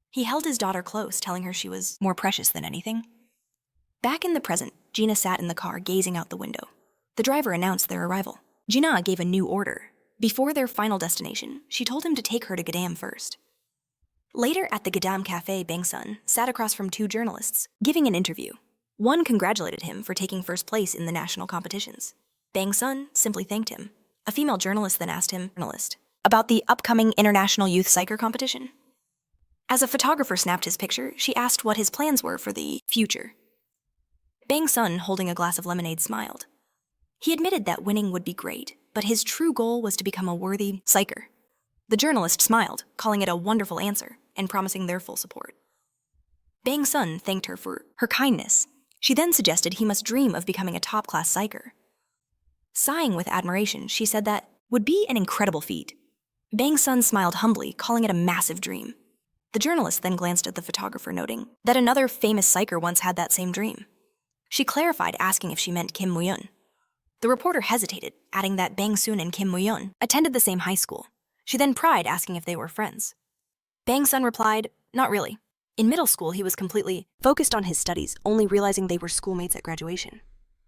He held his daughter close, telling her she was more precious than anything. Back in the present, Gina sat in the car, gazing out the window. The driver announced their arrival. Gina gave a new order. Before their final destination, she told him to take her to Gadam first. Later at the Gadam Cafe, Bang-sun sat across from 2 journalists, giving an interview. One congratulated him for taking first place in the national competitions. Bang-sun simply thanked him. A female journalist then asked him about the upcoming International Youth Psycher competition. As a photographer snapped his picture, she asked what his plans were for the future. Bang-sun, holding a glass of lemonade, smiled. He admitted that winning would be great, but his true goal was to become a worthy psycher. The journalist smiled, calling it a wonderful answer and promising their full support. Bang Sun thanked her for her kindness. She then suggested he must dream of becoming a top-class psycher. Sighing with admiration, she said that would be an incredible feat. Bang Sun smiled humbly, calling it a massive dream. The journalist then glanced at the photographer, noting that another famous psycher once had that same dream. She clarified, asking if she meant Kim Moo-yeon. The reporter hesitated, adding that Bang Sun and Kim Moo-yeon attended the same high school. She then pried, asking if they were friends. Bang Sun replied, not really. In middle school, he was completely Focused on his studies, only realizing they were schoolmates at graduation.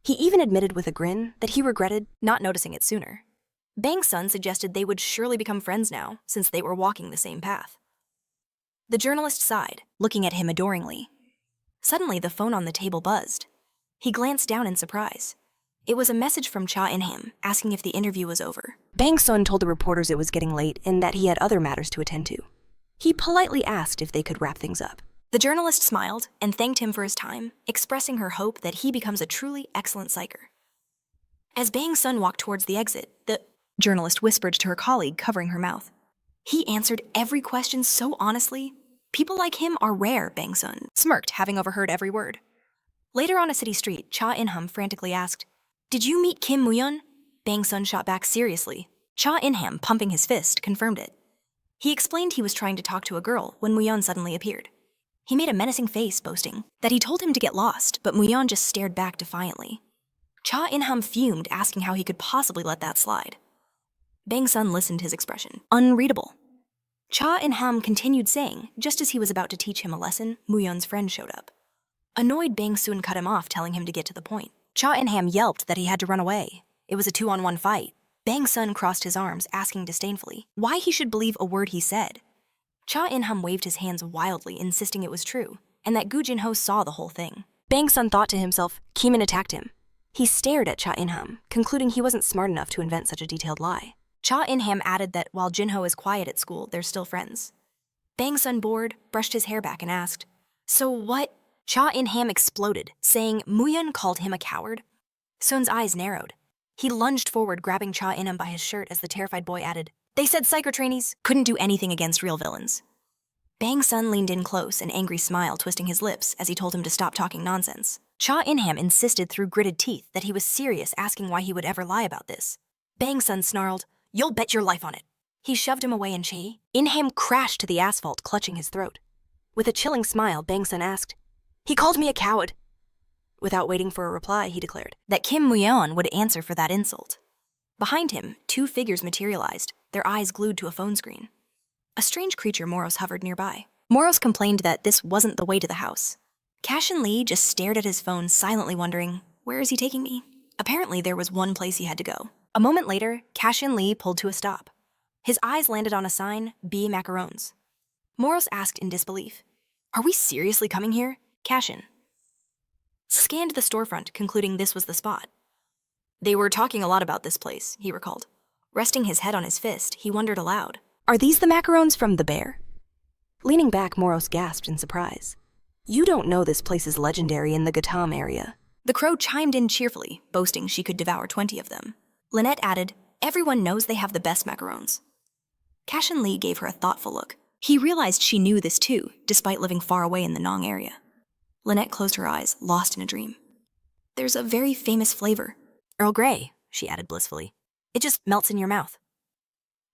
He even admitted with a grin that he regretted not noticing it sooner. Bang Sun suggested they would surely become friends now, since they were walking the same path. The journalist sighed, looking at him adoringly. Suddenly, the phone on the table buzzed. He glanced down in surprise. It was a message from Cha In-ham, asking if the interview was over. Bang Sun told the reporters it was getting late and that he had other matters to attend to. He politely asked if they could wrap things up. The journalist smiled and thanked him for his time, expressing her hope that he becomes a truly excellent psycher. As Bang Sun walked towards the exit, the journalist whispered to her colleague, covering her mouth. He answered every question so honestly. People like him are rare, Bang Sun smirked, having overheard every word. Later on a city street, Cha In-ham frantically asked, "Did you meet Kim Moo-yeon?" Bang Sun shot back seriously. Cha In-ham, pumping his fist, confirmed it. He explained he was trying to talk to a girl when Moo-yeon suddenly appeared. He made a menacing face, boasting that he told him to get lost, but Moo-yeon just stared back defiantly. Cha In-ham fumed, asking how he could possibly let that slide. Bang Sun listened, his expression unreadable. Cha In-ham continued saying, just as he was about to teach him a lesson, Moo-yeon's friend showed up. Annoyed, Bang Sun cut him off, telling him to get to the point. Cha In-ham yelped that he had to run away. It was a 2-on-1 fight. Bang Sun crossed his arms, asking disdainfully why he should believe a word he said. Cha In-ham waved his hands wildly, insisting it was true, and that Gu Jin-ho saw the whole thing. Bang Sun thought to himself, Kimin attacked him. He stared at Cha In-ham, concluding he wasn't smart enough to invent such a detailed lie. Cha In-ham added that while Jin-ho is quiet at school, they're still friends. Bang Sun, bored, brushed his hair back and asked, "So what?" Cha In-ham exploded, saying Moo-yeon called him a coward. Sun's eyes narrowed. He lunged forward, grabbing Cha In-ham by his shirt as the terrified boy added, "They said psycher trainees couldn't do anything against real villains." Bang Sun leaned in close, an angry smile twisting his lips as he told him to stop talking nonsense. Cha In-ham insisted through gritted teeth that he was serious, asking why he would ever lie about this. Bang Sun snarled, "You'll bet your life on it." He shoved him away, and Cha In-ham crashed to the asphalt, clutching his throat. With a chilling smile, Bang Sun asked, "He called me a coward." Without waiting for a reply, he declared that Kim Moo-yeon would answer for that insult. Behind him, 2 figures materialized, their eyes glued to a phone screen. A strange creature, Moros, hovered nearby. Moros complained that this wasn't the way to the house. Cashen Lee just stared at his phone, silently wondering, where is he taking me? Apparently, there was one place he had to go. A moment later, Cashen Lee pulled to a stop. His eyes landed on a sign, B Macarons. Moros asked in disbelief, "Are we seriously coming here?" Cashen scanned the storefront, concluding this was the spot. They were talking a lot about this place, he recalled. Resting his head on his fist, he wondered aloud, "Are these the macarons from The Bear?" Leaning back, Moros gasped in surprise. "You don't know this place is legendary in the Gatam area." The crow chimed in cheerfully, boasting she could devour 20 of them. Lynette added, "Everyone knows they have the best macarons." Cashen Lee gave her a thoughtful look. He realized she knew this too, despite living far away in the Nong area. Lynette closed her eyes, lost in a dream. "There's a very famous flavor. Earl Grey," she added blissfully. "It just melts in your mouth."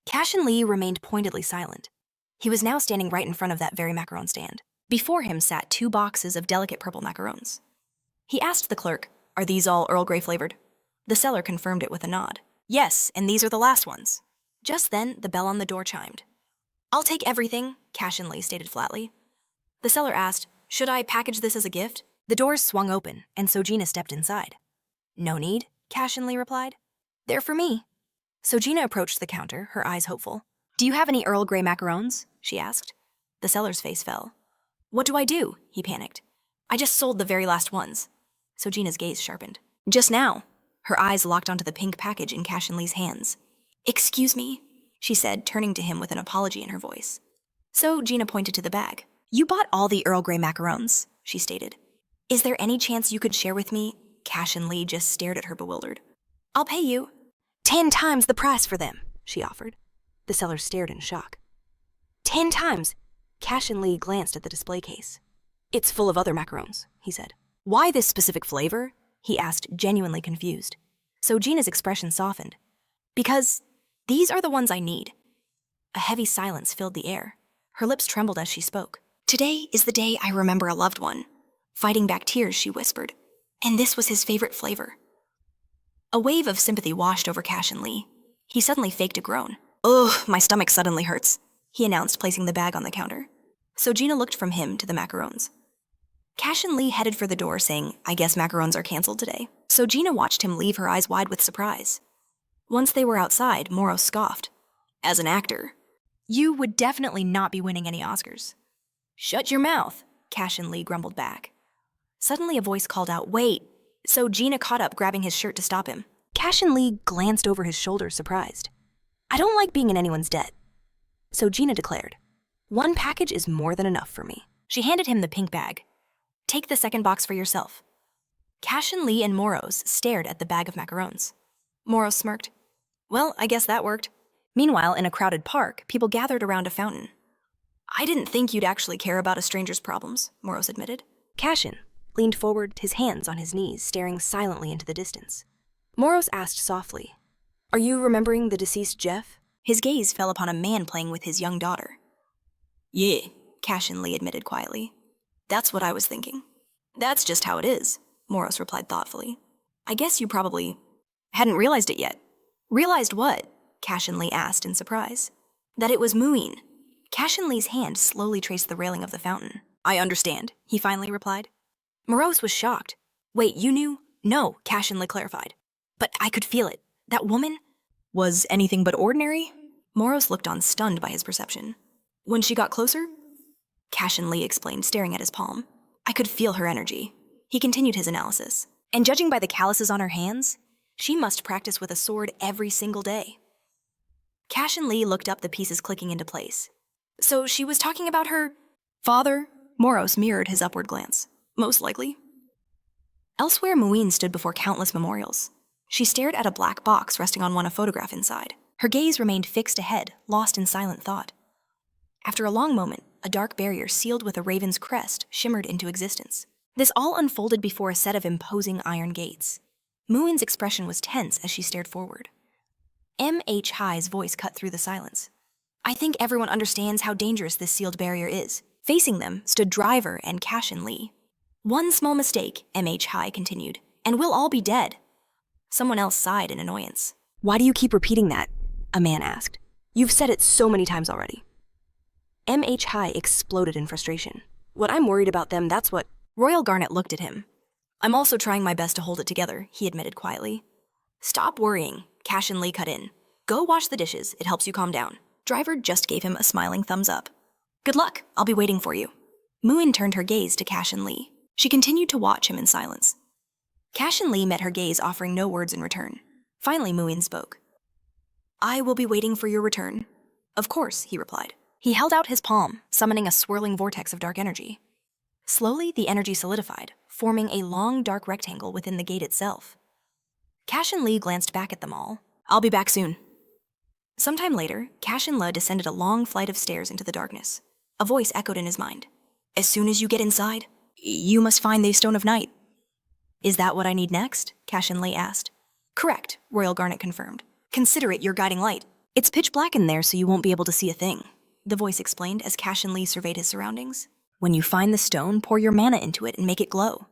Cashen Lee remained pointedly silent. He was now standing right in front of that very macaron stand. Before him sat 2 boxes of delicate purple macarons. He asked the clerk, "Are these all Earl Grey flavored?" The seller confirmed it with a nod. "Yes, and these are the last ones." Just then, the bell on the door chimed. "I'll take everything," Cashen Lee stated flatly. The seller asked, "Should I package this as a gift?" The doors swung open, and Sojina stepped inside. "No need," Cashen Lee replied. "They're for me." Sojina approached the counter, her eyes hopeful. "Do you have any Earl Grey macarons?" she asked. The seller's face fell. "What do I do?" he panicked. "I just sold the very last ones." Sojina's gaze sharpened. "Just now." Her eyes locked onto the pink package in Cashen Lee's hands. "Excuse me," she said, turning to him with an apology in her voice. Sojina pointed to the bag. "You bought all the Earl Grey macarons," she stated. "Is there any chance you could share with me?" Cashen Lee just stared at her bewildered. I'll pay you. 10 times the price for them, she offered. The seller stared in shock. 10 times! Cashen Lee glanced at the display case. It's full of other macarons, he said. Why this specific flavor? He asked, genuinely confused. So Gina's expression softened. Because these are the ones I need. A heavy silence filled the air. Her lips trembled as she spoke. Today is the day I remember a loved one. Fighting back tears, she whispered. And this was his favorite flavor. A wave of sympathy washed over Cashen Lee. He suddenly faked a groan. Ugh, my stomach suddenly hurts, he announced, placing the bag on the counter. So Gina looked from him to the macarons. Cashen Lee headed for the door, saying, I guess macarons are canceled today. So Gina watched him leave, her eyes wide with surprise. Once they were outside, Moros scoffed. As an actor, you would definitely not be winning any Oscars. Shut your mouth, Cashen Lee grumbled back. Suddenly a voice called out, wait. So Gina caught up, grabbing his shirt to stop him. Cashen Lee glanced over his shoulder, surprised. I don't like being in anyone's debt. So Gina declared, 1 package is more than enough for me. She handed him the pink bag. Take the second box for yourself. Cashen Lee and Moros stared at the bag of macarons. Moros smirked. Well, I guess that worked. Meanwhile, in a crowded park, people gathered around a fountain. I didn't think you'd actually care about a stranger's problems, Moros admitted. Cashen leaned forward, his hands on his knees, staring silently into the distance. Moros asked softly, Are you remembering the deceased Jeff? His gaze fell upon a man playing with his young daughter. Yeah, Cashen Lee admitted quietly. That's what I was thinking. That's just how it is, Moros replied thoughtfully. I guess you probably hadn't realized it yet. Realized what? Cashen Lee asked in surprise. That it was Muin. Cashen Lee's hand slowly traced the railing of the fountain. I understand, he finally replied. Moros was shocked. Wait, you knew? No, Cashen Lee clarified. But I could feel it. That woman was anything but ordinary? Moros looked on, stunned by his perception. When she got closer? Cashen Lee explained, staring at his palm. I could feel her energy. He continued his analysis. And judging by the calluses on her hands, she must practice with a sword every single day. Cashen Lee looked up, the pieces clicking into place. So she was talking about her father? Moros mirrored his upward glance. Most likely. Elsewhere, Muin stood before countless memorials. She stared at a black box resting on one, a photograph inside. Her gaze remained fixed ahead, lost in silent thought. After a long moment, a dark barrier sealed with a raven's crest shimmered into existence. This all unfolded before a set of imposing iron gates. Muin's expression was tense as she stared forward. M.H. Hai's voice cut through the silence. I think everyone understands how dangerous this sealed barrier is. Facing them stood Driver and Cashen Lee. One small mistake, M.H. Hai continued, and we'll all be dead. Someone else sighed in annoyance. Why do you keep repeating that? A man asked. You've said it so many times already. M.H. Hai exploded in frustration. What I'm worried about them, that's what... Royal Garnet looked at him. I'm also trying my best to hold it together, he admitted quietly. Stop worrying, Cashen Lee cut in. Go wash the dishes, it helps you calm down. Driver just gave him a smiling thumbs up. Good luck, I'll be waiting for you. Muin turned her gaze to Cashen Lee. She continued to watch him in silence. Cashen Lee met her gaze, offering no words in return. Finally, Muin spoke. I will be waiting for your return. Of course, he replied. He held out his palm, summoning a swirling vortex of dark energy. Slowly, the energy solidified, forming a long, dark rectangle within the gate itself. Cashen Lee glanced back at them all. I'll be back soon. Sometime later, Cashen Lee descended a long flight of stairs into the darkness. A voice echoed in his mind. As soon as you get inside, you must find the Stone of Night. Is that what I need next? Cashen Lee asked. Correct, Royal Garnet confirmed. Consider it your guiding light. It's pitch black in there, so you won't be able to see a thing, the voice explained as Cashen Lee surveyed his surroundings. When you find the stone, pour your mana into it and make it glow.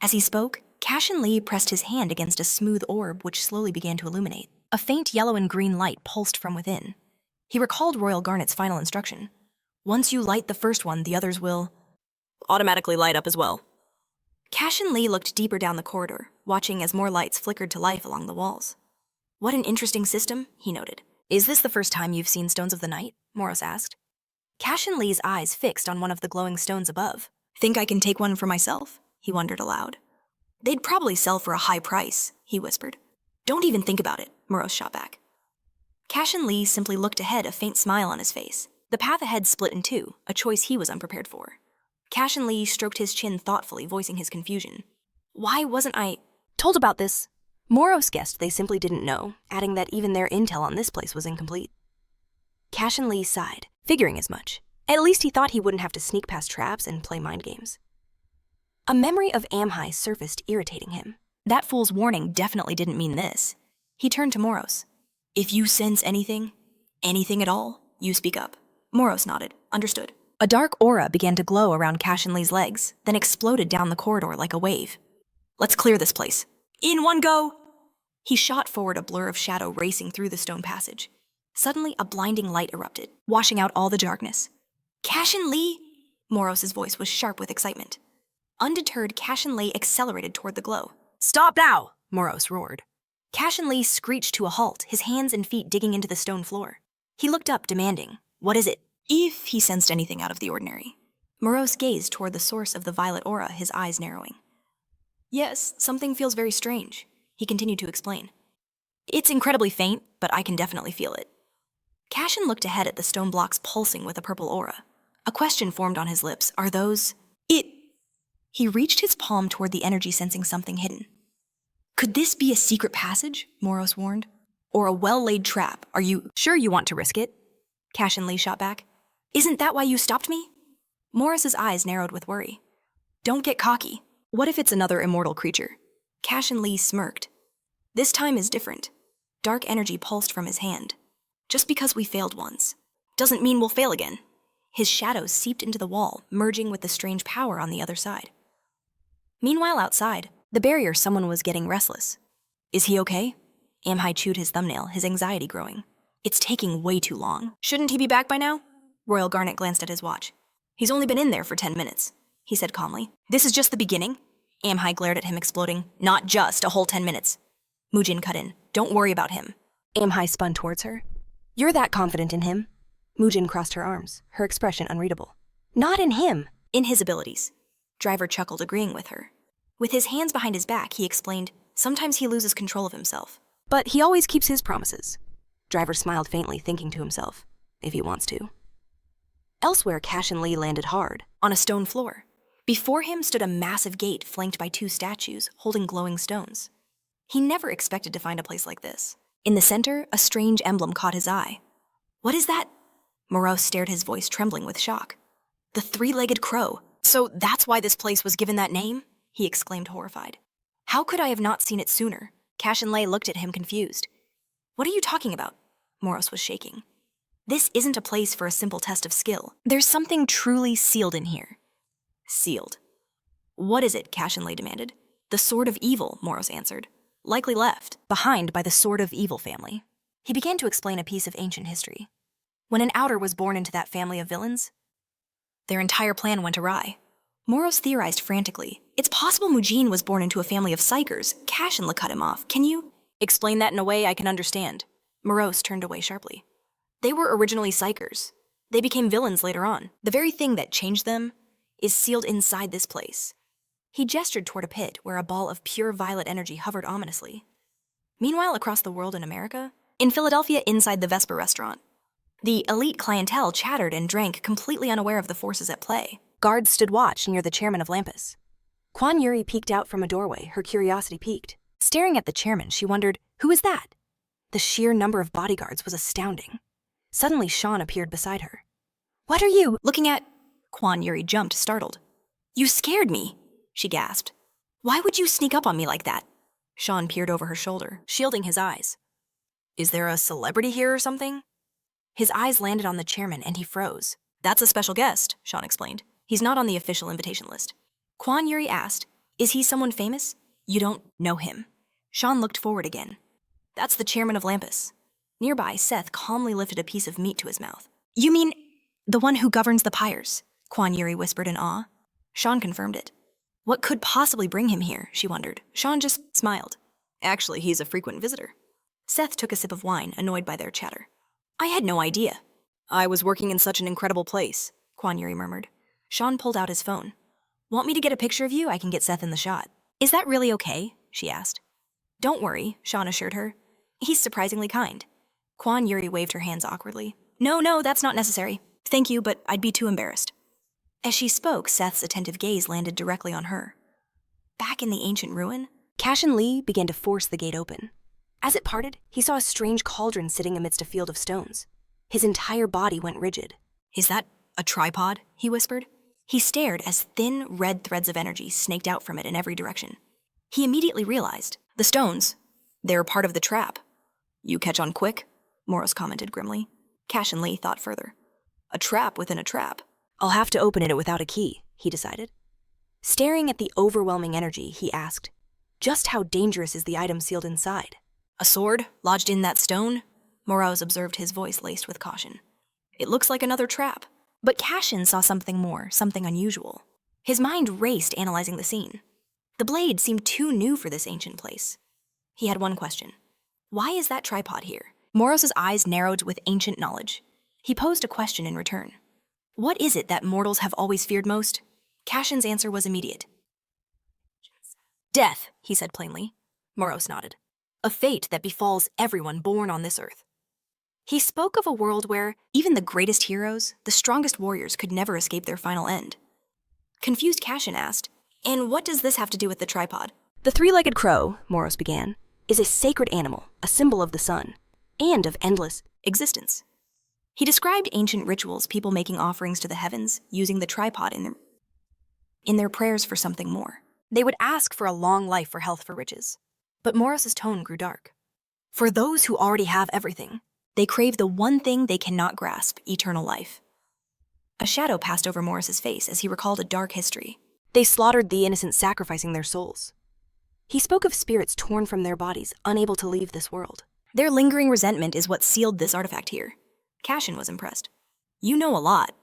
As he spoke, Cashen Lee pressed his hand against a smooth orb which slowly began to illuminate. A faint yellow and green light pulsed from within. He recalled Royal Garnet's final instruction. Once you light the first one, the others will automatically light up as well. Cashen Lee looked deeper down the corridor, watching as more lights flickered to life along the walls. What an interesting system, he noted. Is this the first time you've seen Stones of the Night? Moros asked. Cashen Lee's eyes fixed on one of the glowing stones above. Think I can take one for myself? He wondered aloud. They'd probably sell for a high price, he whispered. Don't even think about it, Moros shot back. Cashen Lee simply looked ahead, a faint smile on his face. The path ahead split in two, a choice he was unprepared for. Cashen Lee stroked his chin thoughtfully, voicing his confusion. Why wasn't I told about this? Moros guessed they simply didn't know, adding that even their intel on this place was incomplete. Cashen Lee sighed, figuring as much. At least he thought he wouldn't have to sneak past traps and play mind games. A memory of Amhai surfaced, irritating him. That fool's warning definitely didn't mean this. He turned to Moros. If you sense anything at all, you speak up. Moros nodded. Understood. A dark aura began to glow around Cashen Lee's legs, then exploded down the corridor like a wave. Let's clear this place. In one go! He shot forward, a blur of shadow racing through the stone passage. Suddenly, a blinding light erupted, washing out all the darkness. Cashen Lee! Moros's voice was sharp with excitement. Undeterred, Cashen Lee accelerated toward the glow. Stop now! Moros roared. Cashen Lee screeched to a halt, his hands and feet digging into the stone floor. He looked up, demanding, "What is it?" If he sensed anything out of the ordinary. Moros gazed toward the source of the violet aura, his eyes narrowing. Yes, something feels very strange, he continued to explain. It's incredibly faint, but I can definitely feel it. Cashen looked ahead at the stone blocks pulsing with a purple aura. A question formed on his lips. Are those... It... He reached his palm toward the energy, sensing something hidden. Could this be a secret passage? Moros warned. Or a well-laid trap? Are you sure you want to risk it? Cashen Lee shot back. Isn't that why you stopped me? Morris's eyes narrowed with worry. Don't get cocky. What if it's another immortal creature? Cashen Lee smirked. This time is different. Dark energy pulsed from his hand. Just because we failed once doesn't mean we'll fail again. His shadows seeped into the wall, merging with the strange power on the other side. Meanwhile, outside, the barrier, someone was getting restless. Is he okay? Amhai chewed his thumbnail, his anxiety growing. It's taking way too long. Shouldn't he be back by now? Royal Garnet glanced at his watch. He's only been in there for 10 minutes, he said calmly. This is just the beginning? Amhai glared at him, exploding. Not just a whole 10 minutes. Mujin cut in. Don't worry about him. Amhai spun towards her. You're that confident in him? Mujin crossed her arms, her expression unreadable. Not in him. In his abilities. Driver chuckled, agreeing with her. With his hands behind his back, he explained, sometimes he loses control of himself. But he always keeps his promises. Driver smiled faintly, thinking to himself, if he wants to. Elsewhere, Cashen Lee landed hard. On a stone floor. Before him stood a massive gate flanked by 2 statues holding glowing stones. He never expected to find a place like this. In the center, a strange emblem caught his eye. What is that? Moros stared, his voice trembling with shock. The 3-legged crow. So that's why this place was given that name? He exclaimed, horrified. How could I have not seen it sooner? Cashen Lee looked at him, confused. What are you talking about? Moros was shaking. This isn't a place for a simple test of skill. There's something truly sealed in here. Sealed. What is it? Cashen Lee demanded. The Sword of Evil, Moros answered. Likely left behind by the Sword of Evil family. He began to explain a piece of ancient history. When an outer was born into that family of villains, their entire plan went awry. Moros theorized frantically. It's possible Mujin was born into a family of psychers. Cashen Lee cut him off. Can you explain that in a way I can understand? Moros turned away sharply. They were originally psychers. They became villains later on. The very thing that changed them is sealed inside this place. He gestured toward a pit where a ball of pure violet energy hovered ominously. Meanwhile, across the world in America, in Philadelphia inside the Vesper restaurant, the elite clientele chattered and drank, completely unaware of the forces at play. Guards stood watch near the chairman of Lampus. Kwan Yuri peeked out from a doorway, her curiosity piqued. Staring at the chairman, she wondered, who is that? The sheer number of bodyguards was astounding. Suddenly, Sean appeared beside her. What are you looking at? Kwan Yuri jumped, startled. You scared me, she gasped. Why would you sneak up on me like that? Sean peered over her shoulder, shielding his eyes. Is there a celebrity here or something? His eyes landed on the chairman and he froze. That's a special guest, Sean explained. He's not on the official invitation list. Kwan Yuri asked, is he someone famous? You don't know him. Sean looked forward again. That's the chairman of Lampus. Nearby, Seth calmly lifted a piece of meat to his mouth. You mean the one who governs the pyres? Kwan Yuri whispered in awe. Sean confirmed it. What could possibly bring him here, she wondered. Sean just smiled. Actually, he's a frequent visitor. Seth took a sip of wine, annoyed by their chatter. I had no idea. I was working in such an incredible place, Kwan Yuri murmured. Sean pulled out his phone. Want me to get a picture of you? I can get Seth in the shot. Is that really okay? She asked. Don't worry, Sean assured her. He's surprisingly kind. Kwan Yuri waved her hands awkwardly. No, that's not necessary. Thank you, but I'd be too embarrassed. As she spoke, Seth's attentive gaze landed directly on her. Back in the ancient ruin, Cashen Lee began to force the gate open. As it parted, he saw a strange cauldron sitting amidst a field of stones. His entire body went rigid. Is that a tripod? He whispered. He stared as thin, red threads of energy snaked out from it in every direction. He immediately realized, the stones, they're part of the trap. You catch on quick, Moros commented grimly. Cashen Lee thought further. A trap within a trap. I'll have to open it without a key, he decided. Staring at the overwhelming energy, he asked, just how dangerous is the item sealed inside? A sword lodged in that stone? Moros observed, his voice laced with caution. It looks like another trap. But Cashen saw something more, something unusual. His mind raced, analyzing the scene. The blade seemed too new for this ancient place. He had one question. Why is that tripod here? Moros's eyes narrowed with ancient knowledge. He posed a question in return. What is it that mortals have always feared most? Cashen's answer was immediate. Death, he said plainly. Moros nodded. A fate that befalls everyone born on this earth. He spoke of a world where even the greatest heroes, the strongest warriors, could never escape their final end. Confused Cashen asked, and what does this have to do with the tripod? The three-legged crow, Moros began, is a sacred animal, a symbol of the sun, and of endless existence. He described ancient rituals, people making offerings to the heavens, using the tripod in their prayers for something more. They would ask for a long life, for health, for riches. But Moros's tone grew dark. For those who already have everything, they crave the one thing they cannot grasp, eternal life. A shadow passed over Moros's face as he recalled a dark history. They slaughtered the innocent, sacrificing their souls. He spoke of spirits torn from their bodies, unable to leave this world. Their lingering resentment is what sealed this artifact here. Cashen was impressed. You know a lot,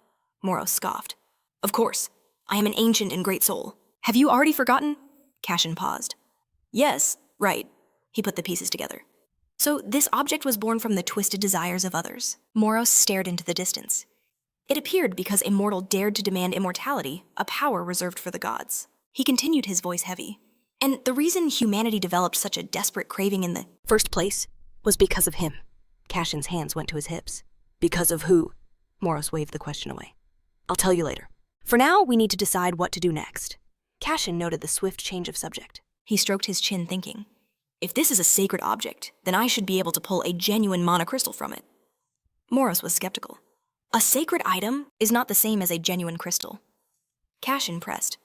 Moros scoffed. Of course, I am an ancient and great soul. Have you already forgotten? Cashen paused. Yes, right. He put the pieces together. So this object was born from the twisted desires of others. Moros stared into the distance. It appeared because a mortal dared to demand immortality, a power reserved for the gods. He continued, his voice heavy. And the reason humanity developed such a desperate craving in the first place was because of him. Cashen's hands went to his hips. Because of who? Moros waved the question away. I'll tell you later. For now, we need to decide what to do next. Cashen noted the swift change of subject. He stroked his chin, thinking, if this is a sacred object, then I should be able to pull a genuine monocrystal from it. Moros was skeptical. A sacred item is not the same as a genuine crystal. Cashen pressed.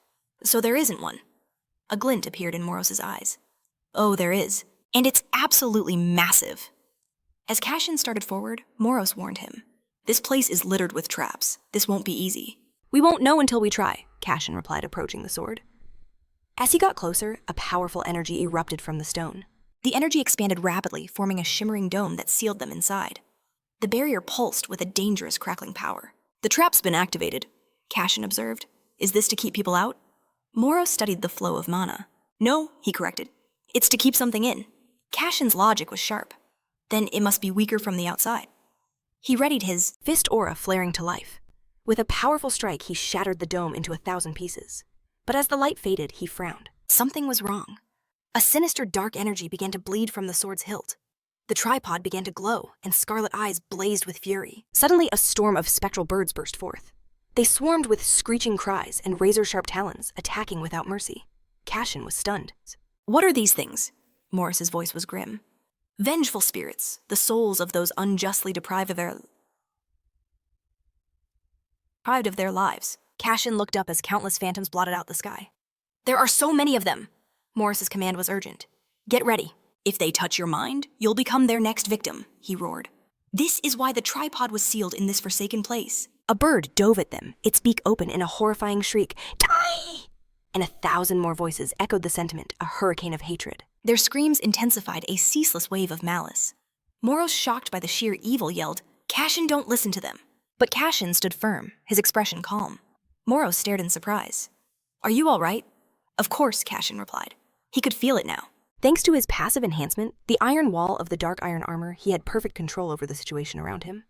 So there isn't one. A glint appeared in Moros's eyes. Oh, there is. And it's absolutely massive. As Cashen started forward, Moros warned him. This place is littered with traps. This won't be easy. We won't know until we try, Cashen replied, approaching the sword. As he got closer, a powerful energy erupted from the stone. The energy expanded rapidly, forming a shimmering dome that sealed them inside. The barrier pulsed with a dangerous crackling power. The trap's been activated, Cashen observed. Is this to keep people out? Moros studied the flow of mana. No, he corrected. It's to keep something in. Cashen's logic was sharp. Then it must be weaker from the outside. He readied his fist aura, flaring to life. With a powerful strike, he shattered the dome into 1,000 pieces. But as the light faded, he frowned. Something was wrong. A sinister dark energy began to bleed from the sword's hilt. The tripod began to glow, and scarlet eyes blazed with fury. Suddenly, a storm of spectral birds burst forth. They swarmed with screeching cries and razor-sharp talons, attacking without mercy. Cashen was stunned. What are these things? Moros's voice was grim. Vengeful spirits, the souls of those unjustly deprived of their lives. Cashen looked up as countless phantoms blotted out the sky. There are so many of them. Moros's command was urgent. Get ready. If they touch your mind, you'll become their next victim, he roared. This is why the tripod was sealed in this forsaken place. A bird dove at them, its beak open in a horrifying shriek. Die! And 1,000 more voices echoed the sentiment, a hurricane of hatred. Their screams intensified a ceaseless wave of malice. Moros, shocked by the sheer evil, yelled, Cashen, don't listen to them. But Cashen stood firm, his expression calm. Moros stared in surprise. Are you all right? Of course, Cashen replied. He could feel it now. Thanks to his passive enhancement, the iron wall of the dark iron armor, he had perfect control over the situation around him.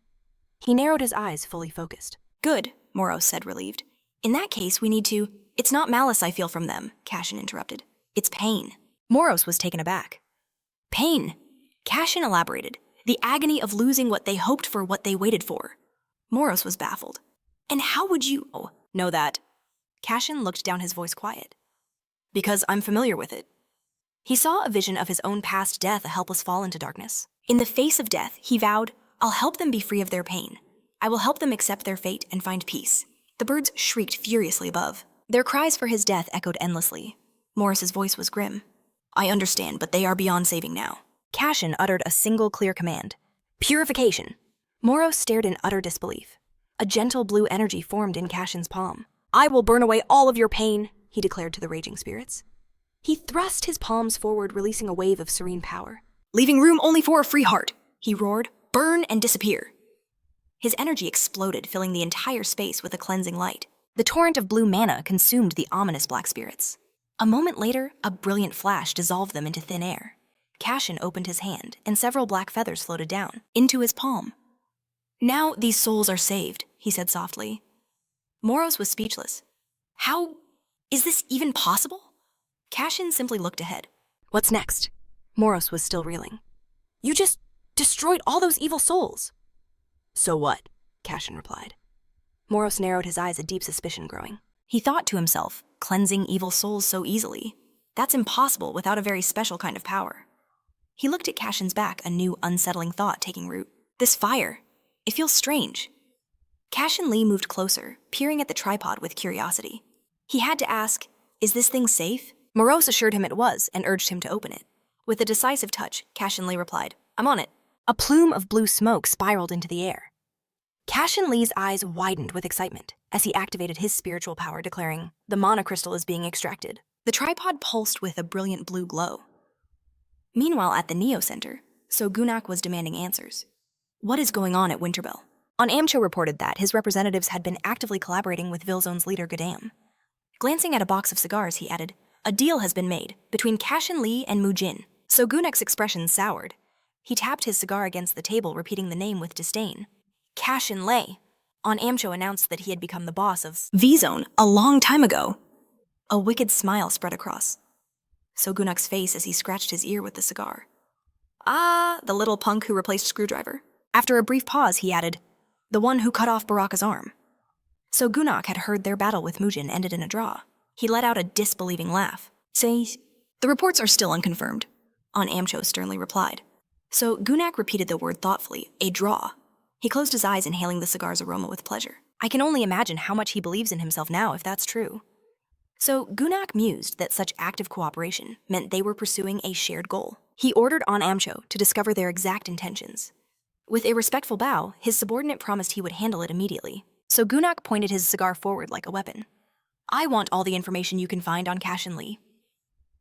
He narrowed his eyes, fully focused. Good, Moros said, relieved. In that case, we need to... It's not malice I feel from them, Cashen interrupted. It's pain. Moros was taken aback. Pain, Cashen elaborated. The agony of losing what they hoped for, what they waited for. Moros was baffled. And how would you know that? Cashen looked down, his voice quiet. Because I'm familiar with it. He saw a vision of his own past death, a helpless fall into darkness. In the face of death, he vowed, "I'll help them be free of their pain. I will help them accept their fate and find peace." The birds shrieked furiously above. Their cries for his death echoed endlessly. Morris's voice was grim. "I understand, but they are beyond saving now." Cashen uttered a single clear command. "Purification." Moros stared in utter disbelief. A gentle blue energy formed in Cashen's palm. "I will burn away all of your pain," he declared to the raging spirits. He thrust his palms forward, releasing a wave of serene power. "Leaving room only for a free heart," he roared. "Burn and disappear." His energy exploded, filling the entire space with a cleansing light. The torrent of blue mana consumed the ominous black spirits. A moment later, a brilliant flash dissolved them into thin air. Cashen opened his hand, and several black feathers floated down, into his palm. "Now these souls are saved," he said softly. Moros was speechless. "How is this even possible?" Cashen simply looked ahead. "What's next?" Moros was still reeling. "You just destroyed all those evil souls." "So what?" Cashen replied. Moros narrowed his eyes, a deep suspicion growing. He thought to himself, cleansing evil souls so easily? That's impossible without a very special kind of power. He looked at Cashen's back, a new unsettling thought taking root. This fire, it feels strange. Cashen Lee moved closer, peering at the tripod with curiosity. He had to ask, "Is this thing safe?" Moros assured him it was and urged him to open it. With a decisive touch, Cashen Lee replied, "I'm on it." A plume of blue smoke spiraled into the air. Cashen Lee's eyes widened with excitement as he activated his spiritual power, declaring, "The mana crystal is being extracted." The tripod pulsed with a brilliant blue glow. Meanwhile, at the Neo Center, Sogunak was demanding answers. What is going on at Winterbell? On Amcho reported that his representatives had been actively collaborating with Vilzone's leader Gadam. Glancing at a box of cigars, he added, "A deal has been made between Cashen Lee and Mujin." Sogunak's expression soured. He tapped his cigar against the table, repeating the name with disdain. Cashen Lee. On Amcho announced that he had become the boss of V-Zone a long time ago. A wicked smile spread across Sogunak's face as he scratched his ear with the cigar. "Ah, the little punk who replaced Screwdriver." After a brief pause, he added, "The one who cut off Baraka's arm." Sogunak had heard their battle with Mujin ended in a draw. He let out a disbelieving laugh. "Say, the reports are still unconfirmed," On Amcho sternly replied. So Gunak repeated the word thoughtfully, "A draw." He closed his eyes, inhaling the cigar's aroma with pleasure. I can only imagine how much he believes in himself now if that's true. So Gunak mused that such active cooperation meant they were pursuing a shared goal. He ordered On Amcho to discover their exact intentions. With a respectful bow, his subordinate promised he would handle it immediately. So Gunak pointed his cigar forward like a weapon. "I want all the information you can find on Cashen Lee."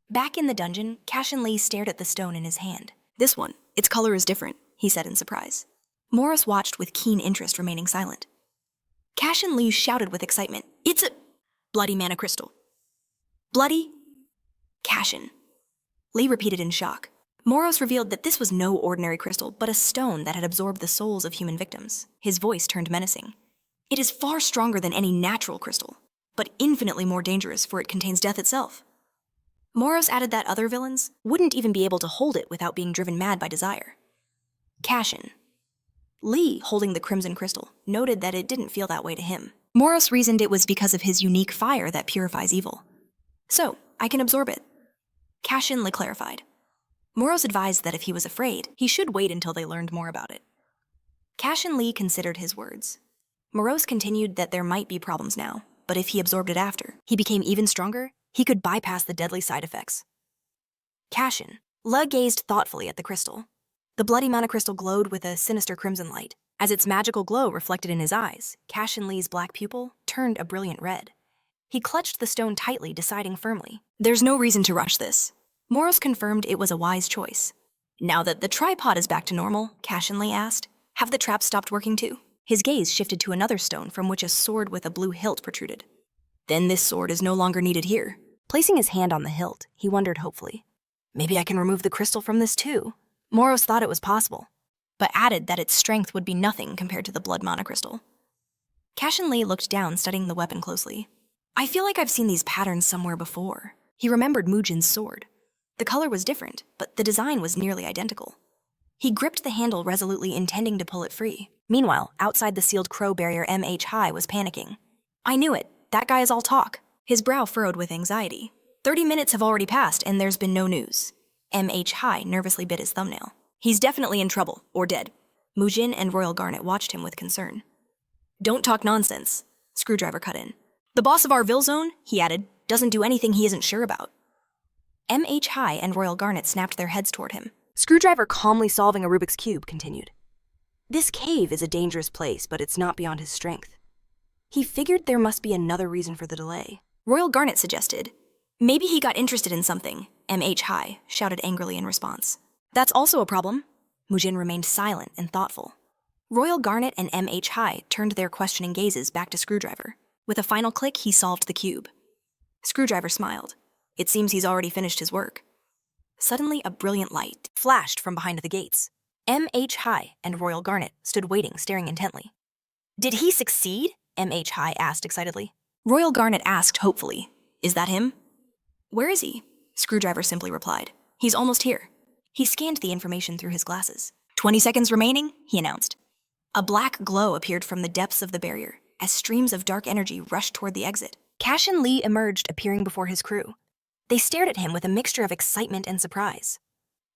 Back in the dungeon, Cashen Lee stared at the stone in his hand. "This one, its color is different," he said in surprise. Morris watched with keen interest, remaining silent. Cashen Lee shouted with excitement, "It's a bloody mana crystal." "Bloody?" Cashen. Lee repeated in shock. Moros revealed that this was no ordinary crystal, but a stone that had absorbed the souls of human victims. His voice turned menacing. "It is far stronger than any natural crystal, but infinitely more dangerous, for it contains death itself." Moros added that other villains wouldn't even be able to hold it without being driven mad by desire. Cashen. Lee, holding the crimson crystal, noted that it didn't feel that way to him. Moros reasoned it was because of his unique fire that purifies evil. "So, I can absorb it." Cashen Lee clarified. Moros advised that if he was afraid, he should wait until they learned more about it. Cashen Lee considered his words. Moros continued that there might be problems now, but if he absorbed it after, he became even stronger, he could bypass the deadly side effects. Cashen. Le gazed thoughtfully at the crystal. The bloody mana crystal glowed with a sinister crimson light. As its magical glow reflected in his eyes, Cashen Lee's black pupil turned a brilliant red. He clutched the stone tightly, deciding firmly, "There's no reason to rush this." Moros confirmed it was a wise choice. "Now that the tripod is back to normal," Cashen Lee asked, "have the traps stopped working too?" His gaze shifted to another stone from which a sword with a blue hilt protruded. "Then this sword is no longer needed here." Placing his hand on the hilt, he wondered hopefully, "Maybe I can remove the crystal from this too." Moros thought it was possible, but added that its strength would be nothing compared to the blood mana crystal. Cashen Lee looked down, studying the weapon closely. "I feel like I've seen these patterns somewhere before." He remembered Mujin's sword. The color was different, but the design was nearly identical. He gripped the handle resolutely, intending to pull it free. Meanwhile, outside the sealed crow barrier, MH High was panicking. "I knew it. That guy is all talk." His brow furrowed with anxiety. 30 minutes have already passed and there's been no news. M.H. Hai nervously bit his thumbnail. He's definitely in trouble, or dead. Mujin and Royal Garnet watched him with concern. Don't talk nonsense, Screwdriver cut in. The boss of our Ville Zone, he added, doesn't do anything he isn't sure about. M.H. Hai and Royal Garnet snapped their heads toward him. Screwdriver, calmly solving a Rubik's Cube, continued. This cave is a dangerous place, but it's not beyond his strength. He figured there must be another reason for the delay. Royal Garnet suggested, maybe he got interested in something, M.H. Hai shouted angrily in response. That's also a problem. Mujin remained silent and thoughtful. Royal Garnet and M.H. Hai turned their questioning gazes back to Screwdriver. With a final click, he solved the cube. Screwdriver smiled. It seems he's already finished his work. Suddenly, a brilliant light flashed from behind the gates. M.H. Hai and Royal Garnet stood waiting, staring intently. Did he succeed? M.H. Hai asked excitedly. Royal Garnet asked hopefully, Is that him? Where is he? Screwdriver simply replied. He's almost here. He scanned the information through his glasses. 20 seconds remaining, he announced. A black glow appeared from the depths of the barrier as streams of dark energy rushed toward the exit. Cashen Lee emerged, appearing before his crew. They stared at him with a mixture of excitement and surprise.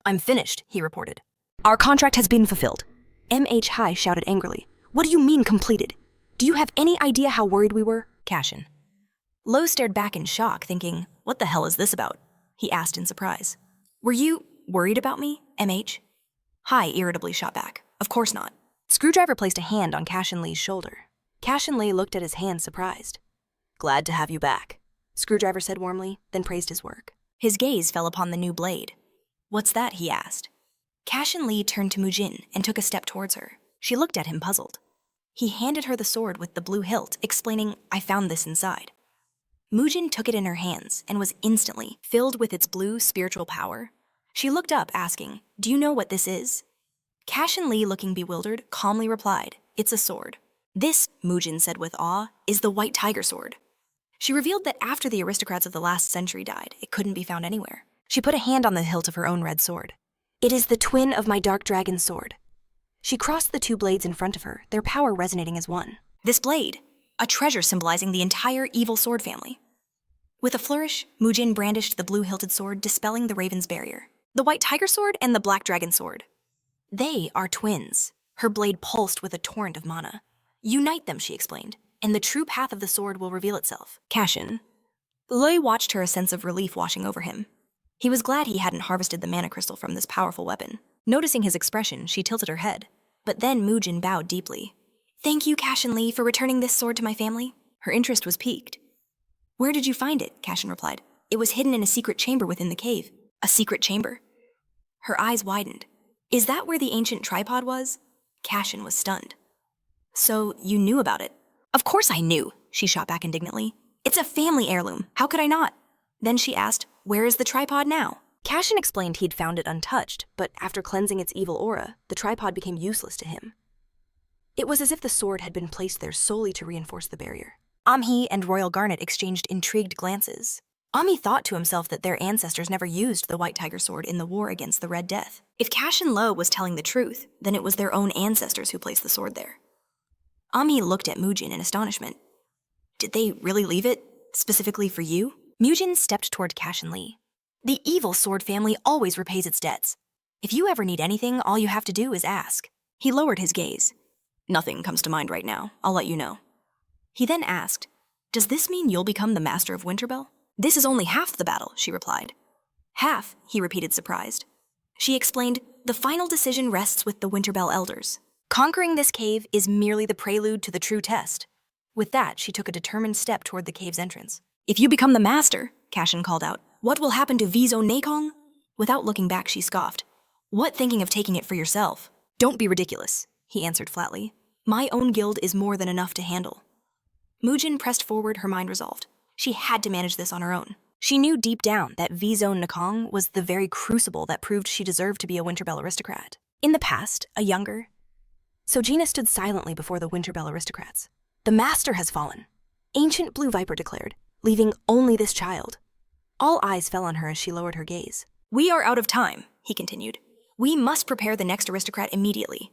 I'm finished, he reported. Our contract has been fulfilled. M.H. Hai shouted angrily. What do you mean completed? Do you have any idea how worried we were? Cashen. Lo stared back in shock, thinking, what the hell is this about? He asked in surprise. Were you worried about me, M.H.? Hai irritably shot back. Of course not. Screwdriver placed a hand on Cashen Lee's shoulder. Cashen Lee looked at his hand surprised. Glad to have you back, Screwdriver said warmly, then praised his work. His gaze fell upon the new blade. What's that? He asked. Cashen Lee turned to Mujin and took a step towards her. She looked at him puzzled. He handed her the sword with the blue hilt, explaining, I found this inside. Mujin took it in her hands and was instantly filled with its blue spiritual power. She looked up, asking, Do you know what this is? Cashen Lee, looking bewildered, calmly replied, It's a sword. This, Mujin said with awe, is the White Tiger Sword. She revealed that after the aristocrats of the last century died, it couldn't be found anywhere. She put a hand on the hilt of her own red sword. It is the twin of my dark dragon sword. She crossed the two blades in front of her, their power resonating as one. This blade, a treasure symbolizing the entire evil sword family. With a flourish, Mujin brandished the blue-hilted sword, dispelling the raven's barrier. The White Tiger Sword and the Black Dragon Sword. They are twins. Her blade pulsed with a torrent of mana. Unite them, she explained, and the true path of the sword will reveal itself. Cashen. Loi watched her, a sense of relief washing over him. He was glad he hadn't harvested the mana crystal from this powerful weapon. Noticing his expression, she tilted her head. But then Mujin bowed deeply. Thank you, Cashen Lee, for returning this sword to my family. Her interest was piqued. Where did you find it? Cashen replied. It was hidden in a secret chamber within the cave. A secret chamber? Her eyes widened. Is that where the ancient tripod was? Cashen was stunned. So, you knew about it? Of course I knew, she shot back indignantly. It's a family heirloom. How could I not? Then she asked, where is the tripod now? Cashen explained he'd found it untouched, but after cleansing its evil aura, the tripod became useless to him. It was as if the sword had been placed there solely to reinforce the barrier. Amhi and Royal Garnet exchanged intrigued glances. Amhi thought to himself that their ancestors never used the White Tiger Sword in the war against the Red Death. If Cashen Lo was telling the truth, then it was their own ancestors who placed the sword there. Amhi looked at Mujin in astonishment. Did they really leave it, specifically for you? Mujin stepped toward Cashen Lee. The evil sword family always repays its debts. If you ever need anything, all you have to do is ask. He lowered his gaze. Nothing comes to mind right now. I'll let you know. He then asked, Does this mean you'll become the master of Winterbell? This is only half the battle, she replied. Half, he repeated surprised. She explained, the final decision rests with the Winterbell elders. Conquering this cave is merely the prelude to the true test. With that, she took a determined step toward the cave's entrance. If you become the master, Cashen called out, what will happen to Vizo Nakong? Without looking back, she scoffed. What thinking of taking it for yourself? Don't be ridiculous, he answered flatly. My own guild is more than enough to handle. Mujin pressed forward, her mind resolved. She had to manage this on her own. She knew deep down that Vizo Nakong was the very crucible that proved she deserved to be a Winterbell aristocrat. In the past, a younger... Sojina stood silently before the Winterbell aristocrats. The master has fallen, Ancient Blue Viper declared, leaving only this child. All eyes fell on her as she lowered her gaze. We are out of time, he continued. We must prepare the next aristocrat immediately.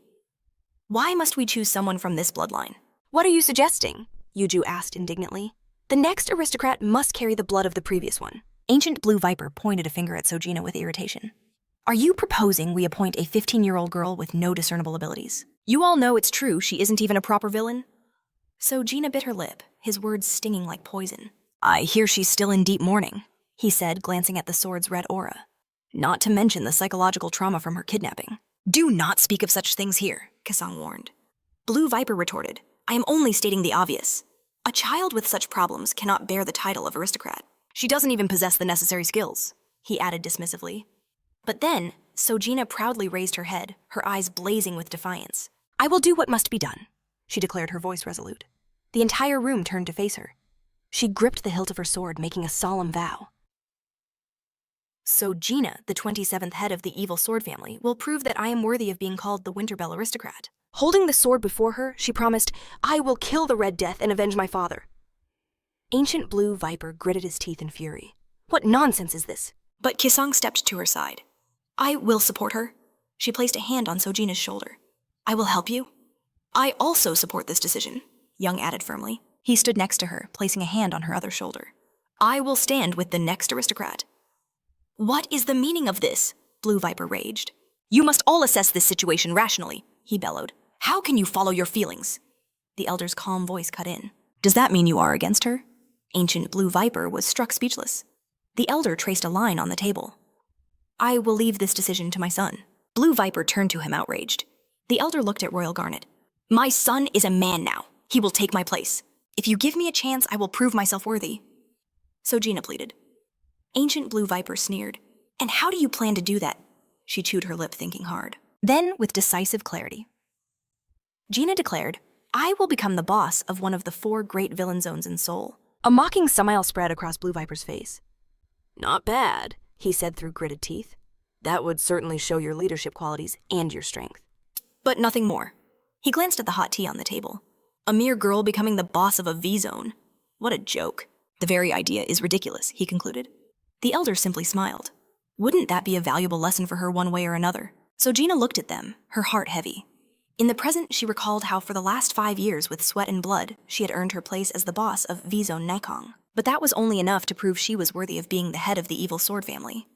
Why must we choose someone from this bloodline? What are you suggesting? Yuju asked indignantly. The next aristocrat must carry the blood of the previous one. Ancient Blue Viper pointed a finger at Sojina with irritation. Are you proposing we appoint a 15-year-old girl with no discernible abilities? You all know it's true she isn't even a proper villain. Sojina bit her lip, his words stinging like poison. I hear she's still in deep mourning, he said, glancing at the sword's red aura. Not to mention the psychological trauma from her kidnapping. Do not speak of such things here, Kasang warned. Blue Viper retorted, I am only stating the obvious. A child with such problems cannot bear the title of aristocrat. She doesn't even possess the necessary skills, he added dismissively. But then, Sojina proudly raised her head, her eyes blazing with defiance. I will do what must be done, she declared, her voice resolute. The entire room turned to face her. She gripped the hilt of her sword, making a solemn vow. Sojina, the 27th head of the evil sword family, will prove that I am worthy of being called the Winterbell aristocrat. Holding the sword before her, she promised, I will kill the Red Death and avenge my father. Ancient Blue Viper gritted his teeth in fury. What nonsense is this? But Kisang stepped to her side. I will support her. She placed a hand on Sojina's shoulder. I will help you. I also support this decision, Young added firmly. He stood next to her, placing a hand on her other shoulder. I will stand with the next aristocrat. What is the meaning of this? Blue Viper raged. You must all assess this situation rationally, he bellowed. How can you follow your feelings? The elder's calm voice cut in. Does that mean you are against her? Ancient Blue Viper was struck speechless. The elder traced a line on the table. I will leave this decision to my son. Blue Viper turned to him outraged. The elder looked at Royal Garnet. My son is a man now. He will take my place. If you give me a chance, I will prove myself worthy. Sojina pleaded. Ancient Blue Viper sneered. And how do you plan to do that? She chewed her lip, thinking hard. Then, with decisive clarity, Gina declared, I will become the boss of one of the 4 great villain zones in Seoul. A mocking smile spread across Blue Viper's face. Not bad, he said through gritted teeth. That would certainly show your leadership qualities and your strength. But nothing more. He glanced at the hot tea on the table. A mere girl becoming the boss of a V-zone. What a joke. The very idea is ridiculous, he concluded. The elder simply smiled. Wouldn't that be a valuable lesson for her one way or another? So Gina looked at them, her heart heavy. In the present, she recalled how for the last 5 years with sweat and blood, she had earned her place as the boss of V-Zone Naikong. But that was only enough to prove she was worthy of being the head of the evil sword family.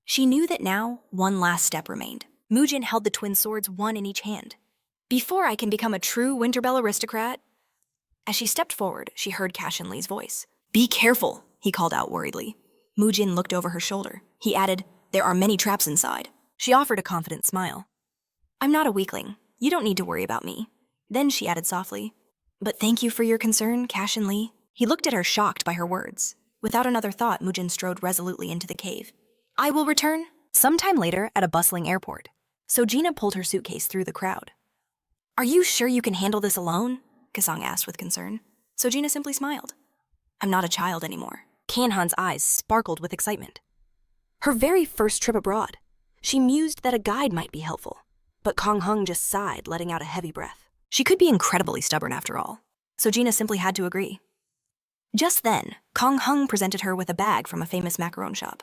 She knew that now, one last step remained. Mujin held the twin swords, one in each hand. Before I can become a true Winterbell aristocrat. As she stepped forward, she heard Cashen Lee's voice. Be careful, he called out worriedly. Mujin looked over her shoulder. He added, there are many traps inside. She offered a confident smile. I'm not a weakling. You don't need to worry about me. Then she added softly, but thank you for your concern, Cashen Lee. He looked at her, shocked by her words. Without another thought, Mujin strode resolutely into the cave. I will return. Sometime later, at a bustling airport, Sojina pulled her suitcase through the crowd. Are you sure you can handle this alone? Kasang asked with concern. Sojina simply smiled. I'm not a child anymore. Kanhan's eyes sparkled with excitement. Her very first trip abroad. She mused that a guide might be helpful. But Kong Hung just sighed, letting out a heavy breath. She could be incredibly stubborn after all. Sojina simply had to agree. Just then, Kong Hung presented her with a bag from a famous macaron shop.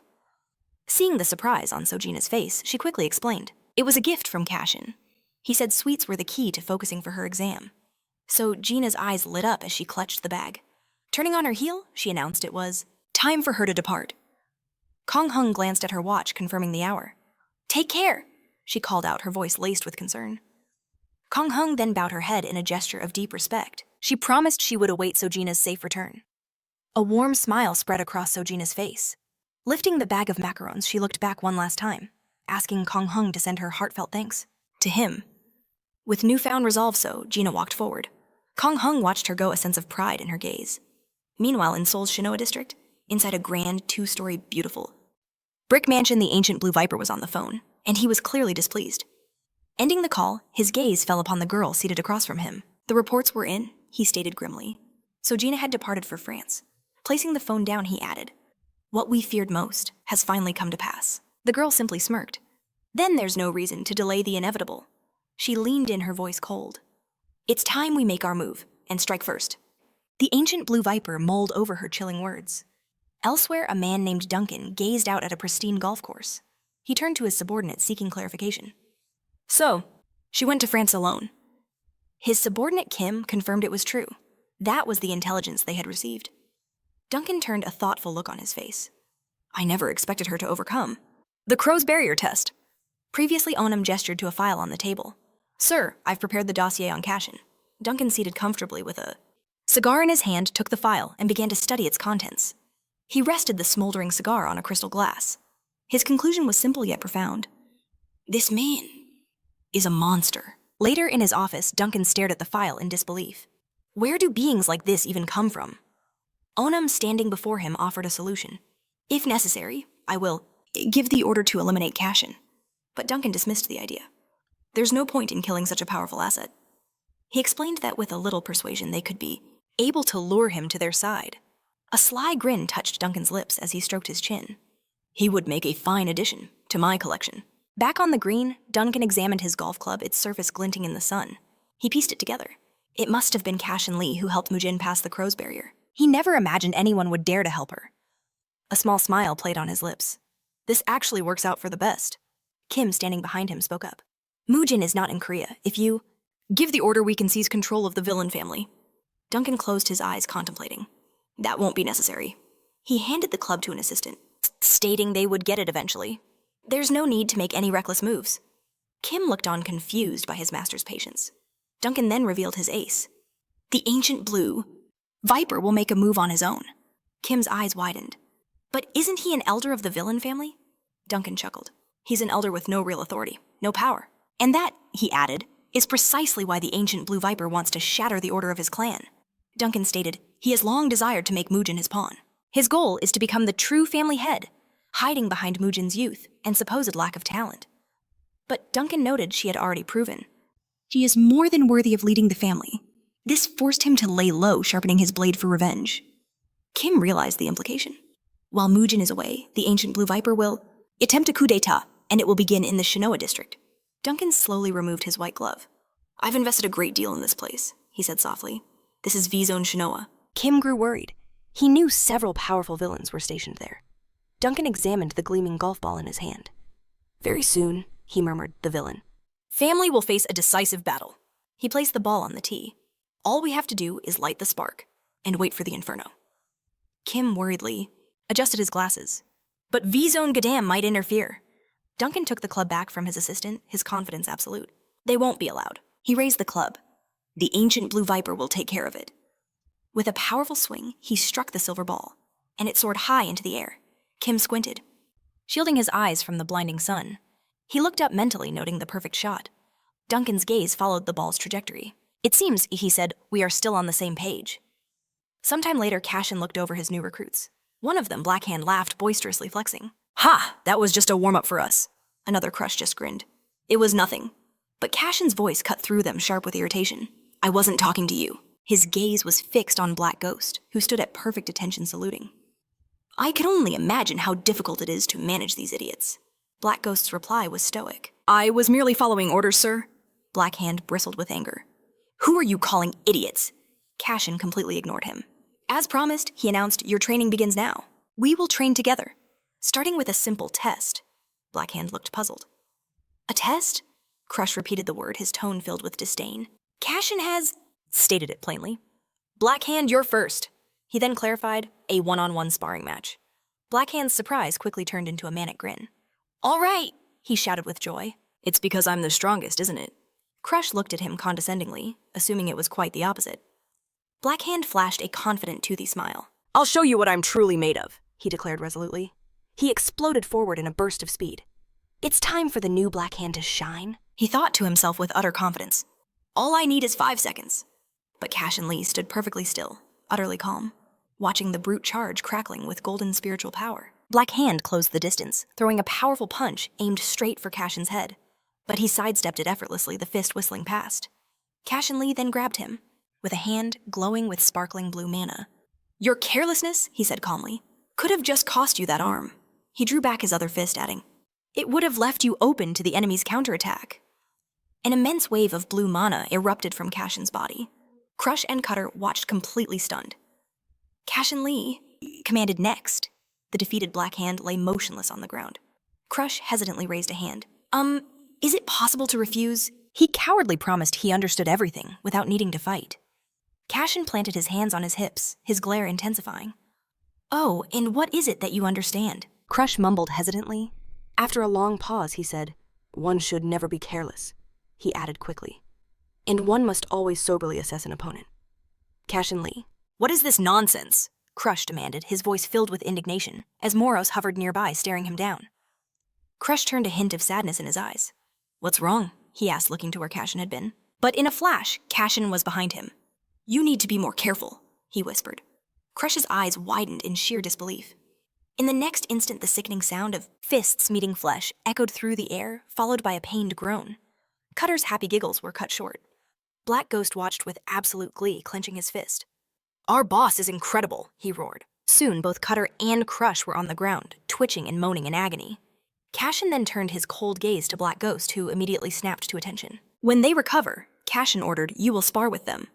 Seeing the surprise on Sojina's face, she quickly explained. It was a gift from Cashen. He said sweets were the key to focusing for her exam. So Gina's eyes lit up as she clutched the bag. Turning on her heel, she announced it was time for her to depart. Kong Hung glanced at her watch, confirming the hour. Take care, she called out, her voice laced with concern. Kong Hung then bowed her head in a gesture of deep respect. She promised she would await Sojina's safe return. A warm smile spread across Sojina's face. Lifting the bag of macarons, she looked back one last time, asking Kong Hung to send her heartfelt thanks. To him. With newfound resolve, Gina walked forward. Kong Hung watched her go, a sense of pride in her gaze. Meanwhile, in Seoul's Shinoa district, inside a grand, 2-story, beautiful brick mansion, the ancient Blue Viper was on the phone, and he was clearly displeased. Ending the call, his gaze fell upon the girl seated across from him. The reports were in, he stated grimly. So Gina had departed for France. Placing the phone down, he added, what we feared most has finally come to pass. The girl simply smirked. Then there's no reason to delay the inevitable. She leaned in, her voice cold. It's time we make our move, and strike first. The ancient Blue Viper mulled over her chilling words. Elsewhere, a man named Duncan gazed out at a pristine golf course. He turned to his subordinate, seeking clarification. So, she went to France alone. His subordinate Kim confirmed it was true. That was the intelligence they had received. Duncan turned a thoughtful look on his face. I never expected her to overcome. The crow's barrier test. Previously, Onam gestured to a file on the table. Sir, I've prepared the dossier on Cashen. Duncan, seated comfortably with a cigar in his hand, took the file and began to study its contents. He rested the smoldering cigar on a crystal glass. His conclusion was simple yet profound. This man is a monster. Later in his office, Duncan stared at the file in disbelief. Where do beings like this even come from? Onam, standing before him, offered a solution. If necessary, I will give the order to eliminate Cashen. But Duncan dismissed the idea. There's no point in killing such a powerful asset. He explained that with a little persuasion they could be able to lure him to their side. A sly grin touched Duncan's lips as he stroked his chin. He would make a fine addition to my collection. Back on the green, Duncan examined his golf club, its surface glinting in the sun. He pieced it together. It must have been Cashen Lee who helped Mujin pass the crow's barrier. He never imagined anyone would dare to help her. A small smile played on his lips. This actually works out for the best. Kim, standing behind him, spoke up. Mujin is not in Korea. If you give the order, we can seize control of the villain family. Duncan closed his eyes, contemplating. That won't be necessary. He handed the club to an assistant, stating they would get it eventually. There's no need to make any reckless moves. Kim looked on, confused by his master's patience. Duncan then revealed his ace. The ancient blue Viper will make a move on his own. Kim's eyes widened. But isn't he an elder of the villain family? Duncan chuckled. He's an elder with no real authority, no power. And that, he added, is precisely why the ancient blue Viper wants to shatter the order of his clan. Duncan stated, he has long desired to make Mujin his pawn. His goal is to become the true family head, hiding behind Mujin's youth and supposed lack of talent. But Duncan noted she had already proven. She is more than worthy of leading the family. This forced him to lay low, sharpening his blade for revenge. Kim realized the implication. While Mujin is away, the ancient blue Viper will attempt a coup d'etat, and it will begin in the Shinoa district. Duncan slowly removed his white glove. I've invested a great deal in this place, he said softly. This is V-Zone Shinoa. Kim grew worried. He knew several powerful villains were stationed there. Duncan examined the gleaming golf ball in his hand. Very soon, he murmured, the villain. Family will face a decisive battle. He placed the ball on the tee. All we have to do is light the spark and wait for the inferno. Kim worriedly adjusted his glasses. But V-Zone Gadam might interfere. Duncan took the club back from his assistant, his confidence absolute. They won't be allowed. He raised the club. The ancient blue Viper will take care of it. With a powerful swing, he struck the silver ball, and it soared high into the air. Kim squinted, shielding his eyes from the blinding sun. He looked up mentally, noting the perfect shot. Duncan's gaze followed the ball's trajectory. It seems, he said, we are still on the same page. Sometime later, Cashen looked over his new recruits. One of them, Blackhand, laughed, boisterously flexing. Ha! That was just a warm-up for us. Another Crush just grinned. It was nothing. But Cashen's voice cut through them, sharp with irritation. I wasn't talking to you. His gaze was fixed on Black Ghost, who stood at perfect attention saluting. I can only imagine how difficult it is to manage these idiots. Black Ghost's reply was stoic. I was merely following orders, sir. Blackhand bristled with anger. Who are you calling idiots? Cashen completely ignored him. As promised, he announced, your training begins now. We will train together, starting with a simple test. Blackhand looked puzzled. A test? Crush repeated the word, his tone filled with disdain. Cashen has stated it plainly. Blackhand, you're first. He then clarified, a one-on-one sparring match. Blackhand's surprise quickly turned into a manic grin. All right, he shouted with joy. It's because I'm the strongest, isn't it? Crush looked at him condescendingly, assuming it was quite the opposite. Blackhand flashed a confident, toothy smile. I'll show you what I'm truly made of, he declared resolutely. He exploded forward in a burst of speed. It's time for the new Blackhand to shine, he thought to himself with utter confidence. All I need is 5 seconds. But Cashen Lee stood perfectly still, utterly calm, watching the brute charge crackling with golden spiritual power. Blackhand closed the distance, throwing a powerful punch aimed straight for Cashen's head. But he sidestepped it effortlessly, the fist whistling past. Cashen Lee then grabbed him, with a hand glowing with sparkling blue mana. Your carelessness, he said calmly, could have just cost you that arm. He drew back his other fist, adding, it would have left you open to the enemy's counterattack. An immense wave of blue mana erupted from Cashen's body. Crush and Cutter watched completely stunned. Cashen Lee commanded next. The defeated Blackhand lay motionless on the ground. Crush hesitantly raised a hand. Is it possible to refuse? He cowardly promised he understood everything without needing to fight. Cashen planted his hands on his hips, his glare intensifying. Oh, and what is it that you understand? Crush mumbled hesitantly. After a long pause, he said, "One should never be careless," he added quickly. "And one must always soberly assess an opponent." Cashen Lee. What is this nonsense? Crush demanded, his voice filled with indignation, as Moros hovered nearby, staring him down. Crush turned a hint of sadness in his eyes. What's wrong? He asked, looking to where Cashen had been. But in a flash, Cashen was behind him. You need to be more careful, he whispered. Crush's eyes widened in sheer disbelief. In the next instant, the sickening sound of fists meeting flesh echoed through the air, followed by a pained groan. Cutter's happy giggles were cut short. Black Ghost watched with absolute glee, clenching his fist. Our boss is incredible, he roared. Soon, both Cutter and Crush were on the ground, twitching and moaning in agony. Cashen then turned his cold gaze to Black Ghost, who immediately snapped to attention. When they recover, Cashen ordered, you will spar with them.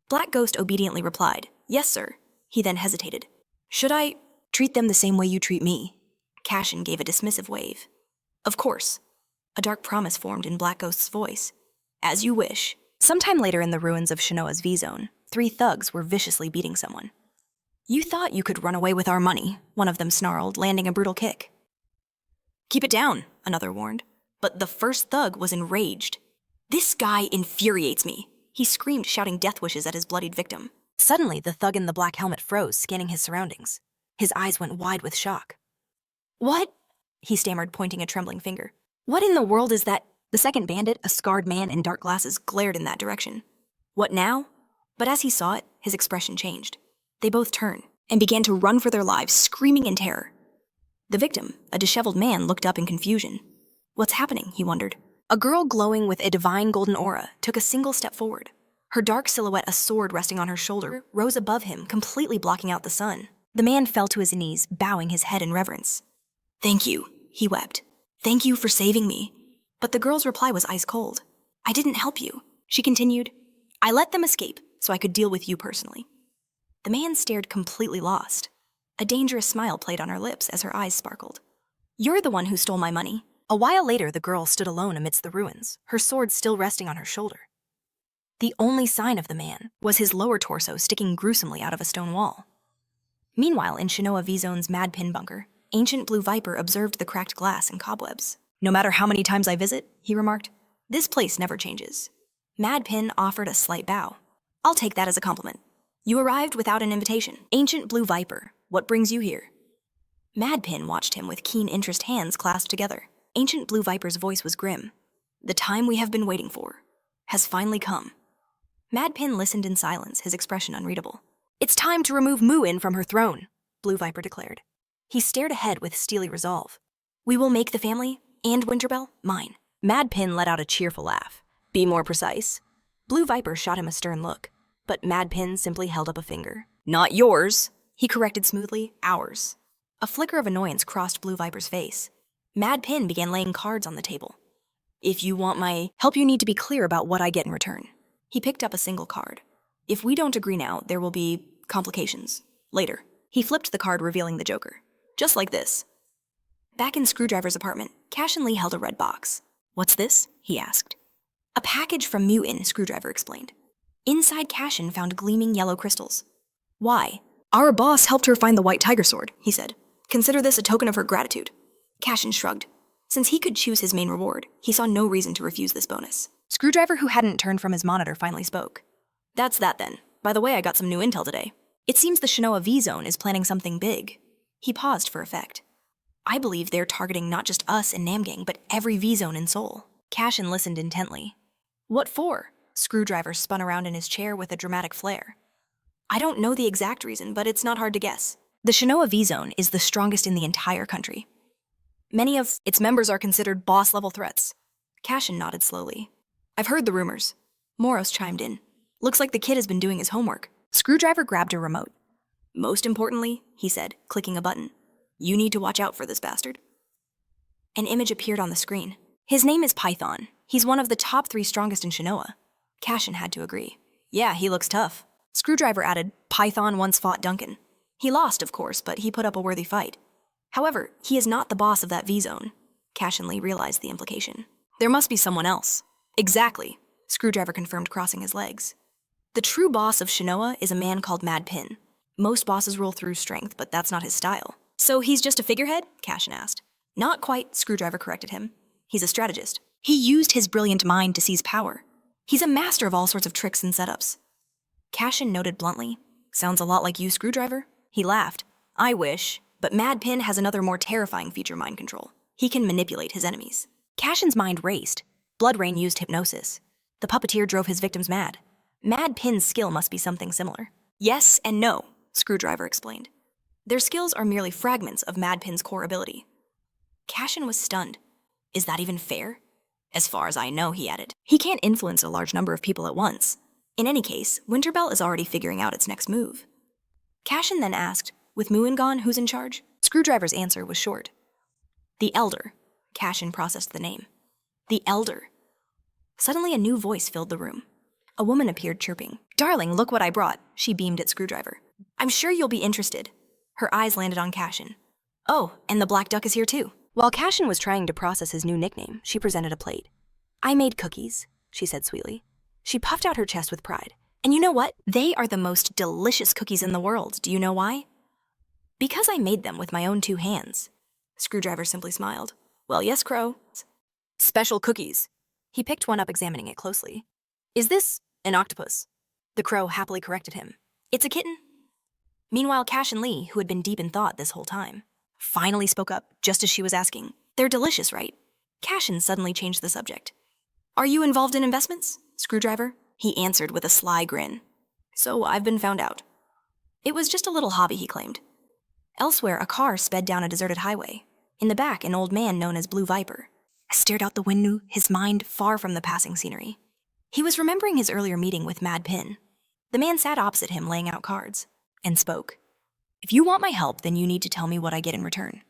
Black Ghost obediently replied, yes, sir. He then hesitated. Should I treat them the same way you treat me? Cashen gave a dismissive wave. Of course. A dark promise formed in Black Ghost's voice. As you wish. Sometime later in the ruins of Shinoa's V-Zone, 3 thugs were viciously beating someone. You thought you could run away with our money, one of them snarled, landing a brutal kick. Keep it down, another warned. But the first thug was enraged. This guy infuriates me, he screamed, shouting death wishes at his bloodied victim. Suddenly, the thug in the black helmet froze, scanning his surroundings. His eyes went wide with shock. What? He stammered, pointing a trembling finger. What in the world is that? The second bandit, a scarred man in dark glasses, glared in that direction. What now? But as he saw it, his expression changed. They both turned and began to run for their lives, screaming in terror. The victim, a disheveled man, looked up in confusion. What's happening? He wondered. A girl glowing with a divine golden aura took a single step forward. Her dark silhouette, a sword resting on her shoulder, rose above him, completely blocking out the sun. The man fell to his knees, bowing his head in reverence. Thank you, he wept. Thank you for saving me. But the girl's reply was ice cold. I didn't help you, she continued. I let them escape so I could deal with you personally. The man stared completely lost. A dangerous smile played on her lips as her eyes sparkled. You're the one who stole my money. A while later, the girl stood alone amidst the ruins, her sword still resting on her shoulder. The only sign of the man was his lower torso sticking gruesomely out of a stone wall. Meanwhile, in Shinoa V-Zone's Mad Pin bunker, Ancient Blue Viper observed the cracked glass and cobwebs. No matter how many times I visit, he remarked, this place never changes. Mad Pin offered a slight bow. I'll take that as a compliment. You arrived without an invitation. Ancient Blue Viper, what brings you here? Mad Pin watched him with keen interest, hands clasped together. Ancient Blue Viper's voice was grim. The time we have been waiting for has finally come. Mad Pin listened in silence, his expression unreadable. It's time to remove Muin from her throne, Blue Viper declared. He stared ahead with steely resolve. We will make the family and Winterbell mine. Mad Pin let out a cheerful laugh. Be more precise. Blue Viper shot him a stern look, but Mad Pin simply held up a finger. Not yours, he corrected smoothly, ours. A flicker of annoyance crossed Blue Viper's face. Mad Pin began laying cards on the table. If you want my help, you need to be clear about what I get in return. He picked up a single card. If we don't agree now, there will be complications. Later. He flipped the card, revealing the Joker. Just like this. Back in Screwdriver's apartment, Cashen Lee held a red box. What's this? He asked. A package from Muin, Screwdriver explained. Inside, Cashen found gleaming yellow crystals. Why? Our boss helped her find the white tiger sword, he said. Consider this a token of her gratitude. Cashen shrugged. Since he could choose his main reward, he saw no reason to refuse this bonus. Screwdriver, who hadn't turned from his monitor, finally spoke. That's that then. By the way, I got some new intel today. It seems the Shinoa V-Zone is planning something big. He paused for effect. I believe they're targeting not just us in Namgang, but every V-Zone in Seoul. Cashen listened intently. What for? Screwdriver spun around in his chair with a dramatic flair. I don't know the exact reason, but it's not hard to guess. The Shinoa V-Zone is the strongest in the entire country. Many of its members are considered boss-level threats. Cashen nodded slowly. I've heard the rumors. Moros chimed in. Looks like the kid has been doing his homework. Screwdriver grabbed a remote. Most importantly, he said, clicking a button, you need to watch out for this bastard. An image appeared on the screen. His name is Python. He's one of the top 3 strongest in Shinoa. Cashen had to agree. Yeah, he looks tough. Screwdriver added, Python once fought Duncan. He lost, of course, but he put up a worthy fight. However, he is not the boss of that V-Zone. Cashen Lee realized the implication. There must be someone else. Exactly, Screwdriver confirmed, crossing his legs. The true boss of Shinoa is a man called Mad Pin. Most bosses rule through strength, but that's not his style. So he's just a figurehead? Cashen asked. Not quite, Screwdriver corrected him. He's a strategist. He used his brilliant mind to seize power. He's a master of all sorts of tricks and setups. Cashen noted bluntly. Sounds a lot like you, Screwdriver. He laughed. I wish, but Madpin has another more terrifying feature, mind control. He can manipulate his enemies. Cashen's mind raced. Bloodrain used hypnosis. The puppeteer drove his victims mad. Madpin's skill must be something similar. Yes and no, Screwdriver explained. Their skills are merely fragments of Madpin's core ability. Cashen was stunned. Is that even fair? As far as I know, he added. He can't influence a large number of people at once. In any case, Winterbell is already figuring out its next move. Cashen then asked, with Muin gone, who's in charge? Screwdriver's answer was short. The Elder. Cashen processed the name. The Elder. Suddenly a new voice filled the room. A woman appeared chirping. Darling, look what I brought, she beamed at Screwdriver. I'm sure you'll be interested. Her eyes landed on Cashen. Oh, and the Black Duck is here too. While Cashen was trying to process his new nickname, she presented a plate. I made cookies, she said sweetly. She puffed out her chest with pride. And you know what? They are the most delicious cookies in the world. Do you know why? Because I made them with my own 2 hands. Screwdriver simply smiled. Well, yes, Crow. Special cookies. He picked one up, examining it closely. Is this an octopus? The Crow happily corrected him. It's a kitten. Meanwhile, Cashen Lee, who had been deep in thought this whole time, finally spoke up just as she was asking. They're delicious, right? Cashen suddenly changed the subject. Are you involved in investments, Screwdriver? He answered with a sly grin. So I've been found out. It was just a little hobby, he claimed. Elsewhere, a car sped down a deserted highway. In the back, an old man known as Blue Viper stared out the window, his mind far from the passing scenery. He was remembering his earlier meeting with Madpin. The man sat opposite him, laying out cards, and spoke. If you want my help, then you need to tell me what I get in return.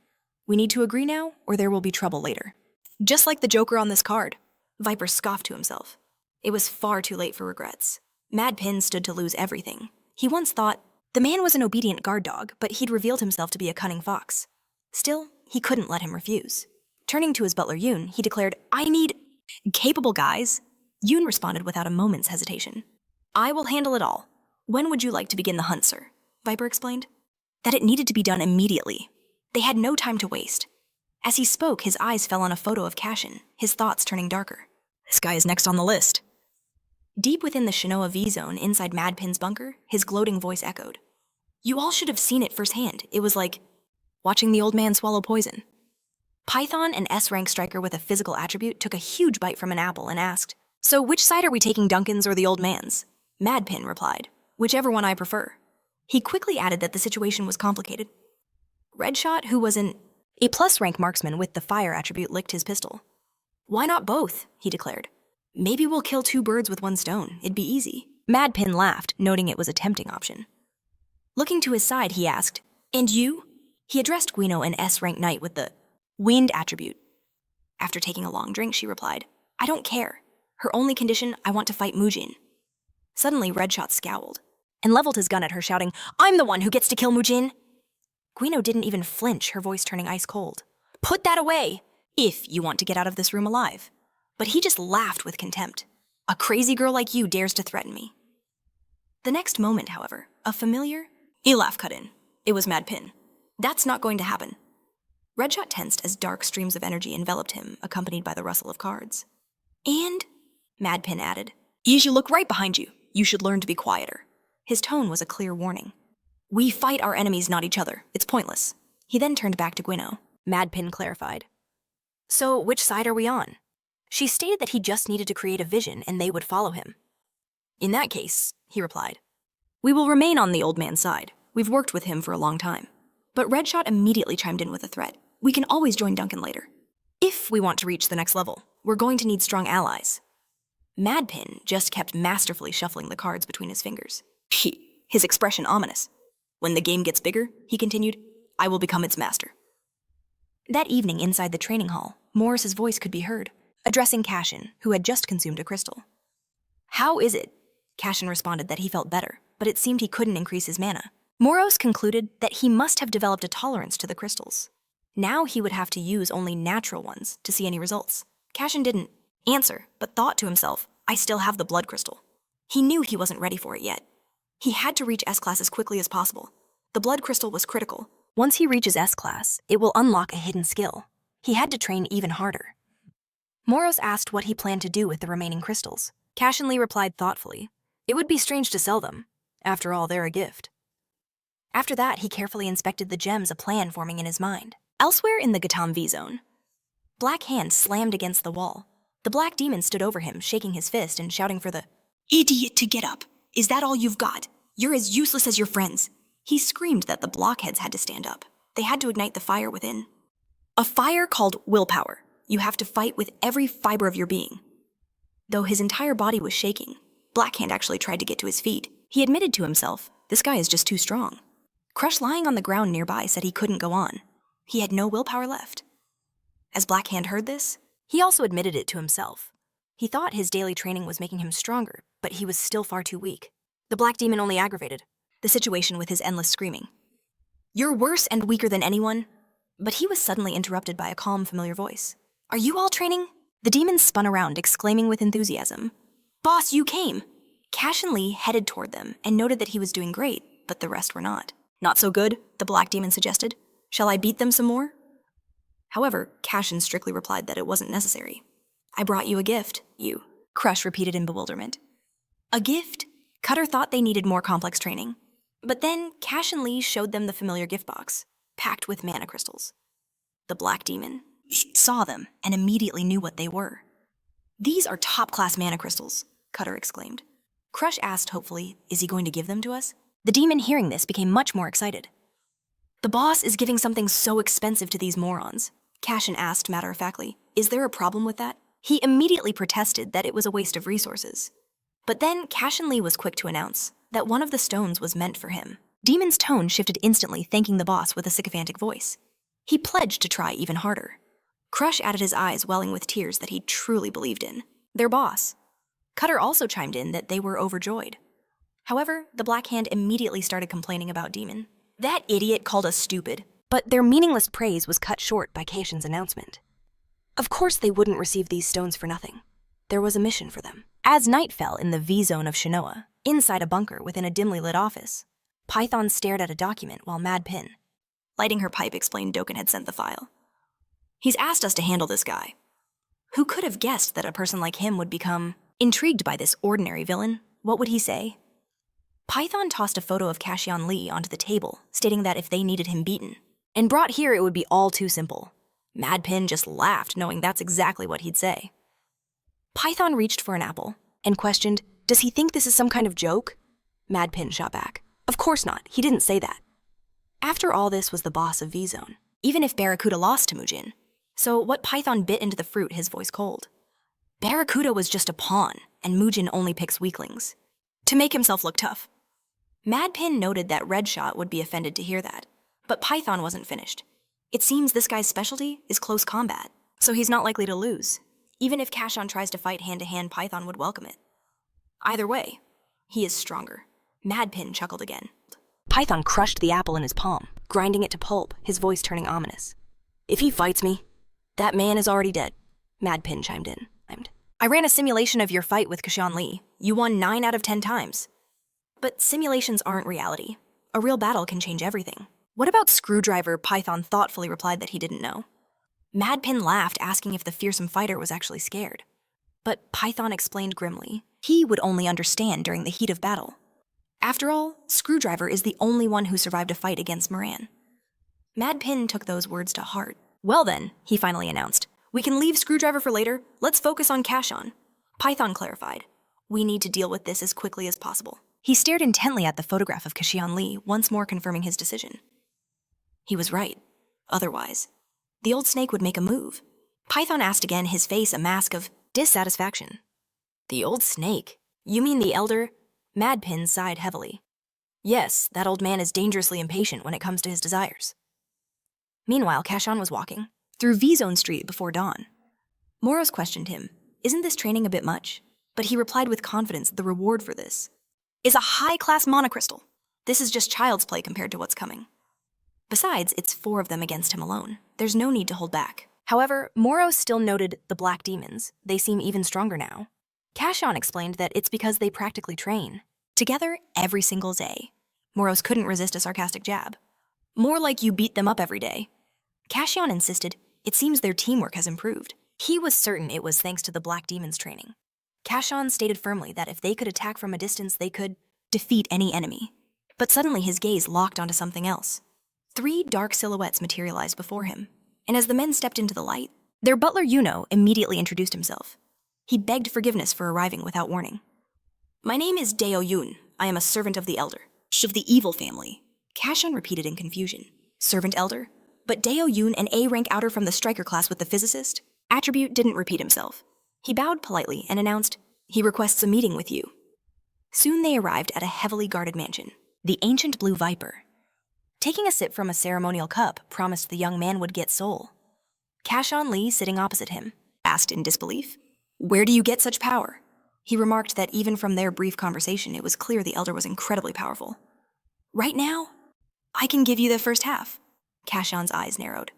We need to agree now, or there will be trouble later. Just like the Joker on this card. Viper scoffed to himself. It was far too late for regrets. Madpin stood to lose everything. He once thought the man was an obedient guard dog, but he'd revealed himself to be a cunning fox. Still, he couldn't let him refuse. Turning to his butler Yoon, he declared, I need capable guys. Yoon responded without a moment's hesitation. I will handle it all. When would you like to begin the hunt, sir? Viper explained. That it needed to be done immediately. They had no time to waste. As he spoke, his eyes fell on a photo of Cashen, his thoughts turning darker. This guy is next on the list. Deep within the Shinoa V-zone inside Madpin's bunker, his gloating voice echoed. You all should have seen it firsthand. It was like watching the old man swallow poison. Python, an S-Rank Striker with a physical attribute, took a huge bite from an apple and asked, So which side are we taking, Duncan's or the old man's? Madpin replied, Whichever one I prefer. He quickly added that the situation was complicated. Redshot, who was a plus-rank marksman with the fire attribute, licked his pistol. Why not both? He declared. Maybe we'll kill 2 birds with 1 stone. It'd be easy. Madpin laughed, noting it was a tempting option. Looking to his side, he asked, And you? He addressed Guino, an S-rank knight with the wind attribute. After taking a long drink, she replied, I don't care. Her only condition, I want to fight Mujin. Suddenly, Redshot scowled and leveled his gun at her, shouting, I'm the one who gets to kill Mujin. Guino didn't even flinch, her voice turning ice cold. Put that away, if you want to get out of this room alive. But he just laughed with contempt. A crazy girl like you dares to threaten me. The next moment, however, a familiar laugh cut in. It was Madpin. That's not going to happen. Redshot tensed as dark streams of energy enveloped him, accompanied by the rustle of cards. And, Madpin added, You should look right behind you. You should learn to be quieter. His tone was a clear warning. We fight our enemies, not each other. It's pointless. He then turned back to Guino. Madpin clarified. So, which side are we on? She stated that he just needed to create a vision and they would follow him. In that case, he replied, we will remain on the old man's side. We've worked with him for a long time. But Redshot immediately chimed in with a threat. We can always join Duncan later. If we want to reach the next level, we're going to need strong allies. Madpin just kept masterfully shuffling the cards between his fingers. His expression ominous. When the game gets bigger, he continued, I will become its master. That evening inside the training hall, Morris's voice could be heard, addressing Cashen, who had just consumed a crystal. How is it? Cashen responded that he felt better, but it seemed he couldn't increase his mana. Moros concluded that he must have developed a tolerance to the crystals. Now he would have to use only natural ones to see any results. Cashen didn't answer, but thought to himself, I still have the blood crystal. He knew he wasn't ready for it yet. He had to reach S-Class as quickly as possible. The blood crystal was critical, Once he reaches S-Class, it will unlock a hidden skill. He had to train even harder. Moros asked what he planned to do with the remaining crystals. Cashen Lee replied thoughtfully, "It would be strange to sell them. After all, they're a gift." After that, he carefully inspected the gems, a plan forming in his mind. Elsewhere in the Gatam V-Zone, Black Hand slammed against the wall. The Black Demon stood over him, shaking his fist and shouting for the Idiot to get up. Is that all you've got? You're as useless as your friends. He screamed that the blockheads had to stand up. They had to ignite the fire within. A fire called willpower. You have to fight with every fiber of your being. Though his entire body was shaking, Black Hand actually tried to get to his feet. He admitted to himself, this guy is just too strong. Crush, lying on the ground nearby, said he couldn't go on. He had no willpower left. As Black Hand heard this, He also admitted it to himself. He thought his daily training was making him stronger, but he was still far too weak. The Black Demon only aggravated the situation with his endless screaming. You're worse and weaker than anyone. But he was suddenly interrupted by a calm, familiar voice. Are you all training? The demon spun around, exclaiming with enthusiasm. Boss, you came! Cashen Lee headed toward them and noted that he was doing great, but the rest were not. Not so good, the Black Demon suggested. Shall I beat them some more? However, Cashen strictly replied that it wasn't necessary. I brought you a gift, you. Crush repeated in bewilderment. A gift? Cutter thought they needed more complex training. But then Cashen Lee showed them the familiar gift box, packed with mana crystals. The Black Demon saw them and immediately knew what they were. These are top-class mana crystals, Cutter exclaimed. Crush asked hopefully, is he going to give them to us? The demon, hearing this, became much more excited. The boss is giving something so expensive to these morons. Cashen asked matter-of-factly, is there a problem with that? He immediately protested that it was a waste of resources. But then Cashen Lee was quick to announce that one of the stones was meant for him. Demon's tone shifted instantly, thanking the boss with a sycophantic voice. He pledged to try even harder. Crush added, his eyes welling with tears that he truly believed in their boss. Cutter also chimed in that they were overjoyed. However, the Black Hand immediately started complaining about Demon. That idiot called us stupid. But their meaningless praise was cut short by Cashen's announcement. Of course they wouldn't receive these stones for nothing. There was a mission for them. As night fell in the V-Zone of Shinoa, inside a bunker within a dimly lit office, Python stared at a document while Mad Pin, lighting her pipe, explained Doken had sent the file. He's asked us to handle this guy. Who could have guessed that a person like him would become intrigued by this ordinary villain? What would he say? Python tossed a photo of Cashen Lee onto the table, stating that if they needed him beaten and brought here, it would be all too simple. Mad Pin just laughed, knowing that's exactly what he'd say. Python reached for an apple and questioned, does he think this is some kind of joke? Mad Pin shot back, of course not, he didn't say that. After all, this was the boss of V-Zone, even if Barracuda lost to Mujin. So what Python bit into the fruit, his voice cold. Barracuda was just a pawn, and Mujin only picks weaklings to make himself look tough. Mad Pin noted that Red Shot would be offended to hear that, but Python wasn't finished. It seems this guy's specialty is close combat, so he's not likely to lose. Even if Cashen tries to fight hand-to-hand, Python would welcome it. Either way, he is stronger. Mad Pin chuckled again. Python crushed the apple in his palm, grinding it to pulp, his voice turning ominous. If he fights me, that man is already dead. Mad Pin chimed in. I ran a simulation of your fight with Cashen Lee. You won 9 out of 10 times. But simulations aren't reality. A real battle can change everything. What about Screwdriver? Python thoughtfully replied that he didn't know. Mad Pin laughed, asking if the fearsome fighter was actually scared. But Python explained grimly, he would only understand during the heat of battle. After all, Screwdriver is the only one who survived a fight against Moran. Mad Pin took those words to heart. Well then, he finally announced, we can leave Screwdriver for later. Let's focus on Cashen. Python clarified, we need to deal with this as quickly as possible. He stared intently at the photograph of Cashen Lee, once more confirming his decision. He was right. Otherwise, the old snake would make a move. Python asked again, his face a mask of dissatisfaction. The old snake? You mean the elder? Mad Pin sighed heavily. Yes, that old man is dangerously impatient when it comes to his desires. Meanwhile, Cashen was walking through V-Zone Street before dawn. Moros questioned him, isn't this training a bit much? But he replied with confidence that the reward for this is a high-class monocrystal. This is just child's play compared to what's coming. Besides, it's 4 of them against him alone. There's no need to hold back. However, Moros still noted the Black Demons. They seem even stronger now. Cashen explained that it's because they practically train together every single day. Moros couldn't resist a sarcastic jab. More like you beat them up every day. Cashen insisted, it seems their teamwork has improved. He was certain it was thanks to the Black Demon's training. Cashen stated firmly that if they could attack from a distance, they could defeat any enemy. But suddenly his gaze locked onto something else. 3 dark silhouettes materialized before him, and as the men stepped into the light, their butler Yuno immediately introduced himself. He begged forgiveness for arriving without warning. My name is Deo Yun. I am a servant of the elder, of the evil family. Cashen repeated in confusion. Servant elder? But Deo Yun, an A-rank outer from the striker class with the physicist? Attribute didn't repeat himself. He bowed politely and announced, he requests a meeting with you. Soon they arrived at a heavily guarded mansion, the ancient Blue Viper. Taking a sip from a ceremonial cup promised the young man would get soul. Cashen Lee, sitting opposite him, asked in disbelief, where do you get such power? He remarked that even from their brief conversation, it was clear the elder was incredibly powerful. Right now, I can give you the first half. Cashen's eyes narrowed.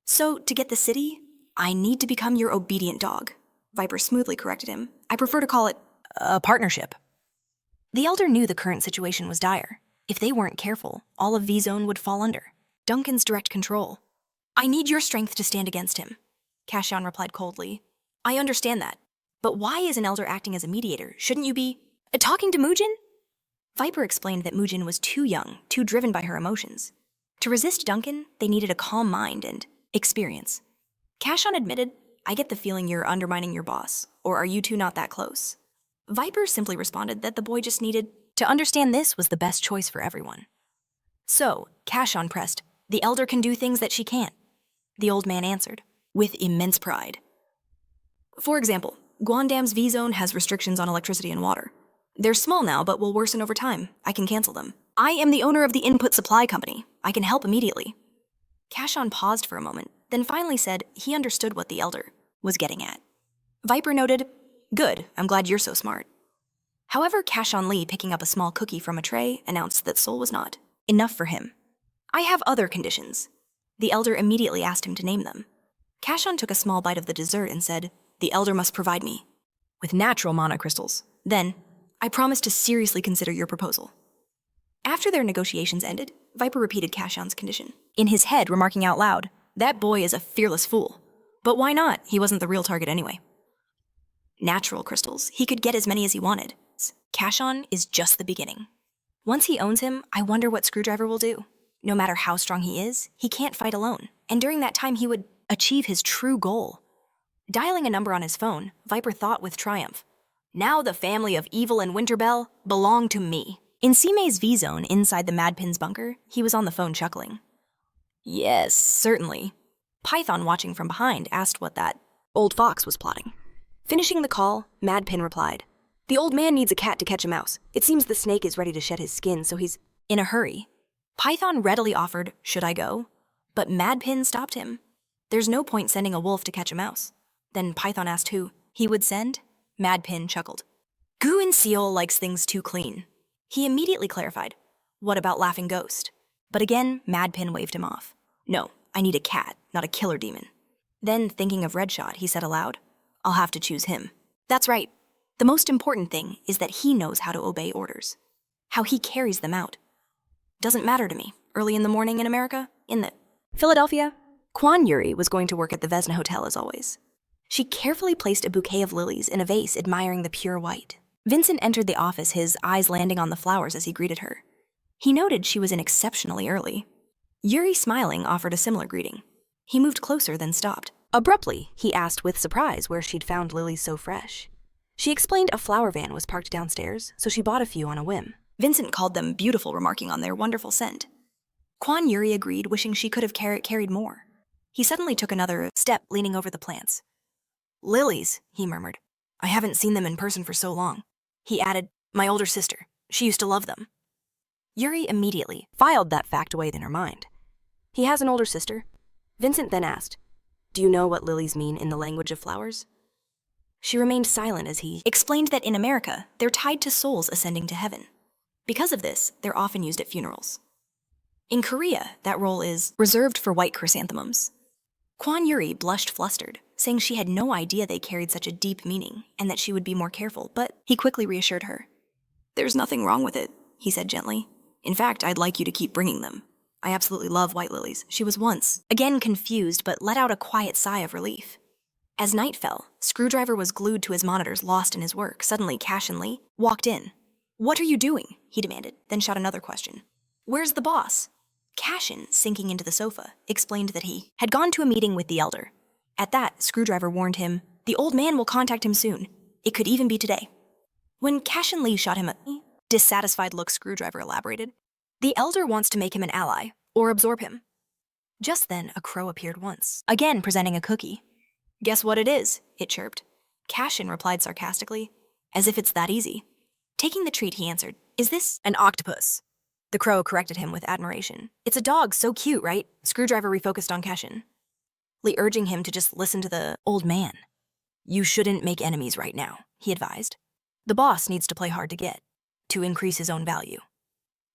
So, to get the city, I need to become your obedient dog. Viper smoothly corrected him. I prefer to call it a partnership. The elder knew the current situation was dire. If they weren't careful, all of V-Zone would fall under Duncan's direct control. I need your strength to stand against him. Cashen replied coldly. I understand that. But why is an elder acting as a mediator? Shouldn't you be talking to Mujin? Viper explained that Mujin was too young, too driven by her emotions. To resist Duncan, they needed a calm mind and experience. Cashen admitted, I get the feeling you're undermining your boss, or are you two not that close? Viper simply responded that the boy just needed to understand this was the best choice for everyone. So, Cashen pressed, the elder can do things that she can't. The old man answered, with immense pride. For example, Guandam's V-Zone has restrictions on electricity and water. They're small now, but will worsen over time. I can cancel them. I am the owner of the input supply company. I can help immediately. Cashen paused for a moment, then finally said he understood what the elder was getting at. Viper noted, good, I'm glad you're so smart. However, Cashen Lee, picking up a small cookie from a tray, announced that soul was not enough for him. I have other conditions. The elder immediately asked him to name them. Cashen took a small bite of the dessert and said, the elder must provide me with natural mana crystals. Then, I promise to seriously consider your proposal. After their negotiations ended, Viper repeated Cashen's condition, in his head remarking out loud, that boy is a fearless fool. But why not? He wasn't the real target anyway. Natural crystals. He could get as many as he wanted. Cashen is just the beginning. Once he owns him, I wonder what Screwdriver will do. No matter how strong he is, he can't fight alone. And during that time, he would achieve his true goal. Dialing a number on his phone, Viper thought with triumph, now the family of Evil and Winterbell belong to me. In Simei's V-Zone inside the Madpin's bunker, he was on the phone chuckling. Yes, certainly. Python, watching from behind, asked what that old fox was plotting. Finishing the call, Madpin replied, the old man needs a cat to catch a mouse. It seems the snake is ready to shed his skin, so he's in a hurry. Python readily offered, should I go? But Madpin stopped him. There's no point sending a wolf to catch a mouse. Then Python asked who he would send. Madpin chuckled. Goo and Seol likes things too clean. He immediately clarified, what about Laughing Ghost? But again, Madpin waved him off. No, I need a cat, not a killer demon. Then, thinking of Redshot, he said aloud, I'll have to choose him. That's right. The most important thing is that he knows how to obey orders. How he carries them out. Doesn't matter to me. Early in the morning in America, in the Philadelphia, Kwan Yuri was going to work at the Vesna Hotel as always. She carefully placed a bouquet of lilies in a vase admiring the pure white. Vincent entered the office, his eyes landing on the flowers as he greeted her. He noted she was in exceptionally early. Yuri, smiling, offered a similar greeting. He moved closer, then stopped. Abruptly, he asked with surprise where she'd found lilies so fresh. She explained a flower van was parked downstairs, so she bought a few on a whim. Vincent called them beautiful, remarking on their wonderful scent. Kwan Yuri agreed, wishing she could have carried more. He suddenly took another step, leaning over the plants. Lilies, he murmured. I haven't seen them in person for so long. He added, my older sister. She used to love them. Yuri immediately filed that fact away in her mind. He has an older sister? Vincent then asked, do you know what lilies mean in the language of flowers? She remained silent as he explained that in America, they're tied to souls ascending to heaven. Because of this, they're often used at funerals. In Korea, that role is reserved for white chrysanthemums. Kwan Yuri blushed flustered, saying she had no idea they carried such a deep meaning and that she would be more careful, but he quickly reassured her. There's nothing wrong with it, he said gently. In fact, I'd like you to keep bringing them. I absolutely love white lilies. She was once, again confused, but let out a quiet sigh of relief. As night fell, Screwdriver was glued to his monitors, lost in his work. Suddenly, Cashen Lee walked in. "What are you doing?" he demanded, then shot another question. "Where's the boss?" Cashen, sinking into the sofa, explained that he had gone to a meeting with the elder. At that, Screwdriver warned him, "The old man will contact him soon. It could even be today." When Cashen Lee shot him a dissatisfied look, Screwdriver elaborated, "The elder wants to make him an ally, or absorb him." Just then, a crow appeared once, again presenting a cookie. "Guess what it is?" it chirped. Cashen replied sarcastically, "As if it's that easy." Taking the treat, he answered, "Is this an octopus?" The crow corrected him with admiration. "It's a dog, so cute, right?" Screwdriver refocused on Cashen, Lee urging him to just listen to the old man. "You shouldn't make enemies right now," he advised. "The boss needs to play hard to get, to increase his own value."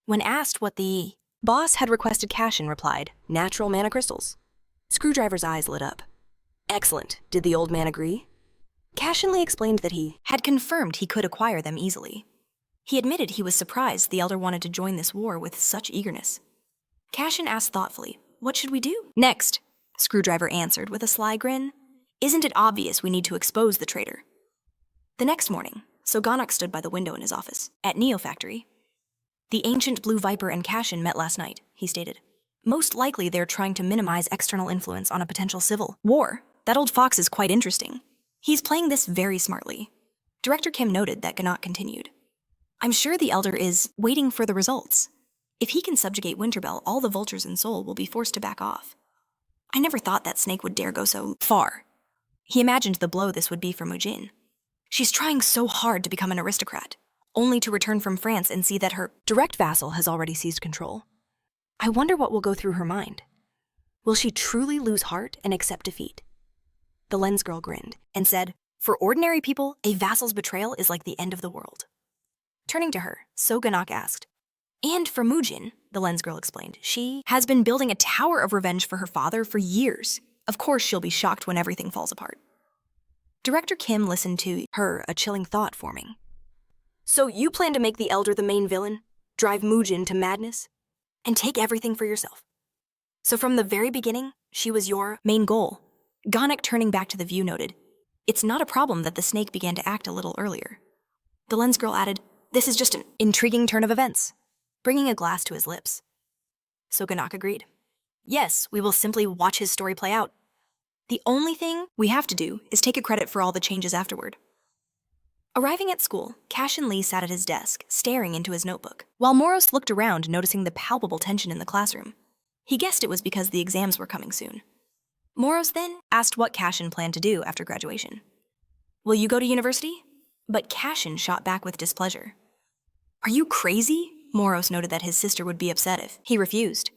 When asked what the boss had requested, Cashen replied, "Natural mana crystals." Screwdriver's eyes lit up. "Excellent. Did the old man agree?" Cashen Lee explained that he had confirmed he could acquire them easily. He admitted he was surprised the elder wanted to join this war with such eagerness. Cashen asked thoughtfully, "What should we do?" "Next," Screwdriver answered with a sly grin. "Isn't it obvious we need to expose the traitor?" The next morning, Soganak stood by the window in his office at Neo Factory. "The ancient Blue Viper and Cashen met last night," he stated. "Most likely they're trying to minimize external influence on a potential civil war. That old fox is quite interesting. He's playing this very smartly." Director Kim noted that Ganak continued, "I'm sure the elder is waiting for the results. If he can subjugate Winterbell, all the vultures in Seoul will be forced to back off. I never thought that snake would dare go so far." He imagined the blow this would be for Mujin. "She's trying so hard to become an aristocrat, only to return from France and see that her direct vassal has already seized control. I wonder what will go through her mind. Will she truly lose heart and accept defeat?" The lens girl grinned and said, "For ordinary people, a vassal's betrayal is like the end of the world." Turning to her, Soganak asked, "And for Mujin," the lens girl explained, "she has been building a tower of revenge for her father for years. Of course she'll be shocked when everything falls apart." Director Kim listened to her, a chilling thought forming. "So you plan to make the elder the main villain, drive Mujin to madness, and take everything for yourself? So from the very beginning, she was your main goal?" Ganak, turning back to the view, noted, "It's not a problem that the snake began to act a little earlier." The lens girl added, "This is just an intriguing turn of events," bringing a glass to his lips. So Ganak agreed. "Yes, we will simply watch his story play out. The only thing we have to do is take a credit for all the changes afterward." Arriving at school, Cashen Lee sat at his desk, staring into his notebook, while Moros looked around, noticing the palpable tension in the classroom. He guessed it was because the exams were coming soon. Moros then asked what Cashen planned to do after graduation. "Will you go to university?" But Cashen shot back with displeasure. "Are you crazy?" Moros noted that his sister would be upset if he refused.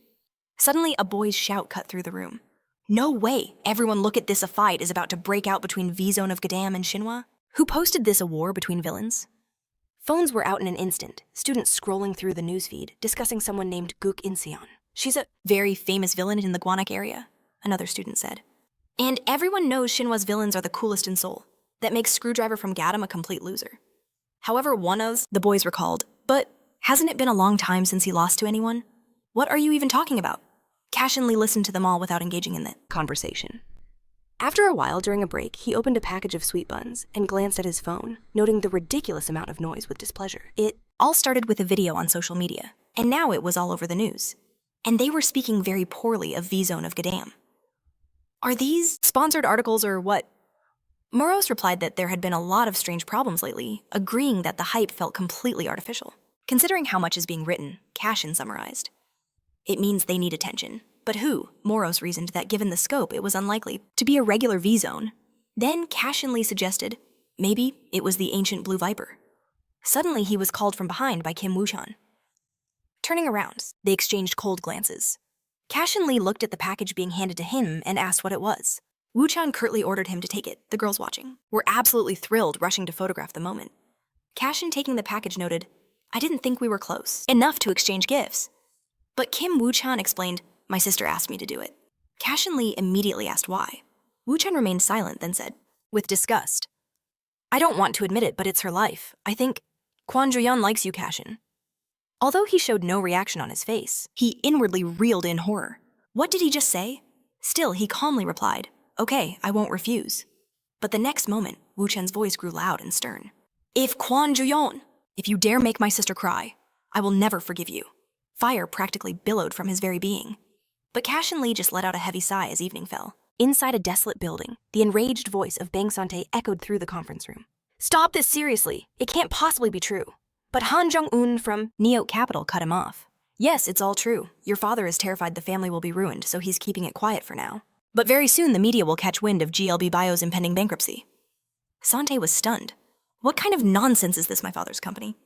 Suddenly, a boy's shout cut through the room. "No way! Everyone look at this! A fight is about to break out between V-Zone of Gadam and Shinhwa. Who posted this, a war between villains?" Phones were out in an instant, students scrolling through the newsfeed, discussing someone named Guk Inseon. "She's a very famous villain in the Gwanak area," another student said. "And everyone knows Shinhwa's villains are the coolest in Seoul. That makes Screwdriver from Gadam a complete loser." However, one of the boys recalled, "But hasn't it been a long time since he lost to anyone? What are you even talking about?" Cashen Lee listened to them all without engaging in the conversation. After a while, during a break, he opened a package of sweet buns and glanced at his phone, noting the ridiculous amount of noise with displeasure. It all started with a video on social media, and now it was all over the news. And they were speaking very poorly of V-Zone of Gadam. "Are these sponsored articles or what?" Moros replied that there had been a lot of strange problems lately, agreeing that the hype felt completely artificial. Considering how much is being written, Cashen summarized, "It means they need attention. But who?" Moros reasoned that given the scope, it was unlikely to be a regular V-Zone. Then Cashen Lee suggested, maybe it was the ancient Blue Viper. Suddenly, he was called from behind by Kim Woo-chan. Turning around, they exchanged cold glances. Cashen Lee looked at the package being handed to him and asked what it was. Woo-chan curtly ordered him to take it. The girls watching were absolutely thrilled, rushing to photograph the moment. Cashen, taking the package, noted, "I didn't think we were close enough to exchange gifts." But Kim Woo-chan explained, "My sister asked me to do it." Cashen Lee immediately asked why. Woo-chan remained silent, then said, with disgust, "I don't want to admit it, but it's her life. I think Kwon Ju-yeon likes you, Cashen." Although he showed no reaction on his face, he inwardly reeled in horror. What did he just say? Still, he calmly replied, "Okay, I won't refuse." But the next moment, Wu Chen's voice grew loud and stern. "If Quan Juyon, if you dare make my sister cry, I will never forgive you." Fire practically billowed from his very being. But Cashen Lee just let out a heavy sigh as evening fell. Inside a desolate building, the enraged voice of Bang Sante echoed through the conference room. "Stop this seriously. It can't possibly be true." But Han Jong-un from Neot Capital cut him off. "Yes, it's all true. Your father is terrified the family will be ruined, so he's keeping it quiet for now. But very soon the media will catch wind of GLB Bio's impending bankruptcy." Sante was stunned. What kind of nonsense is this, my father's company?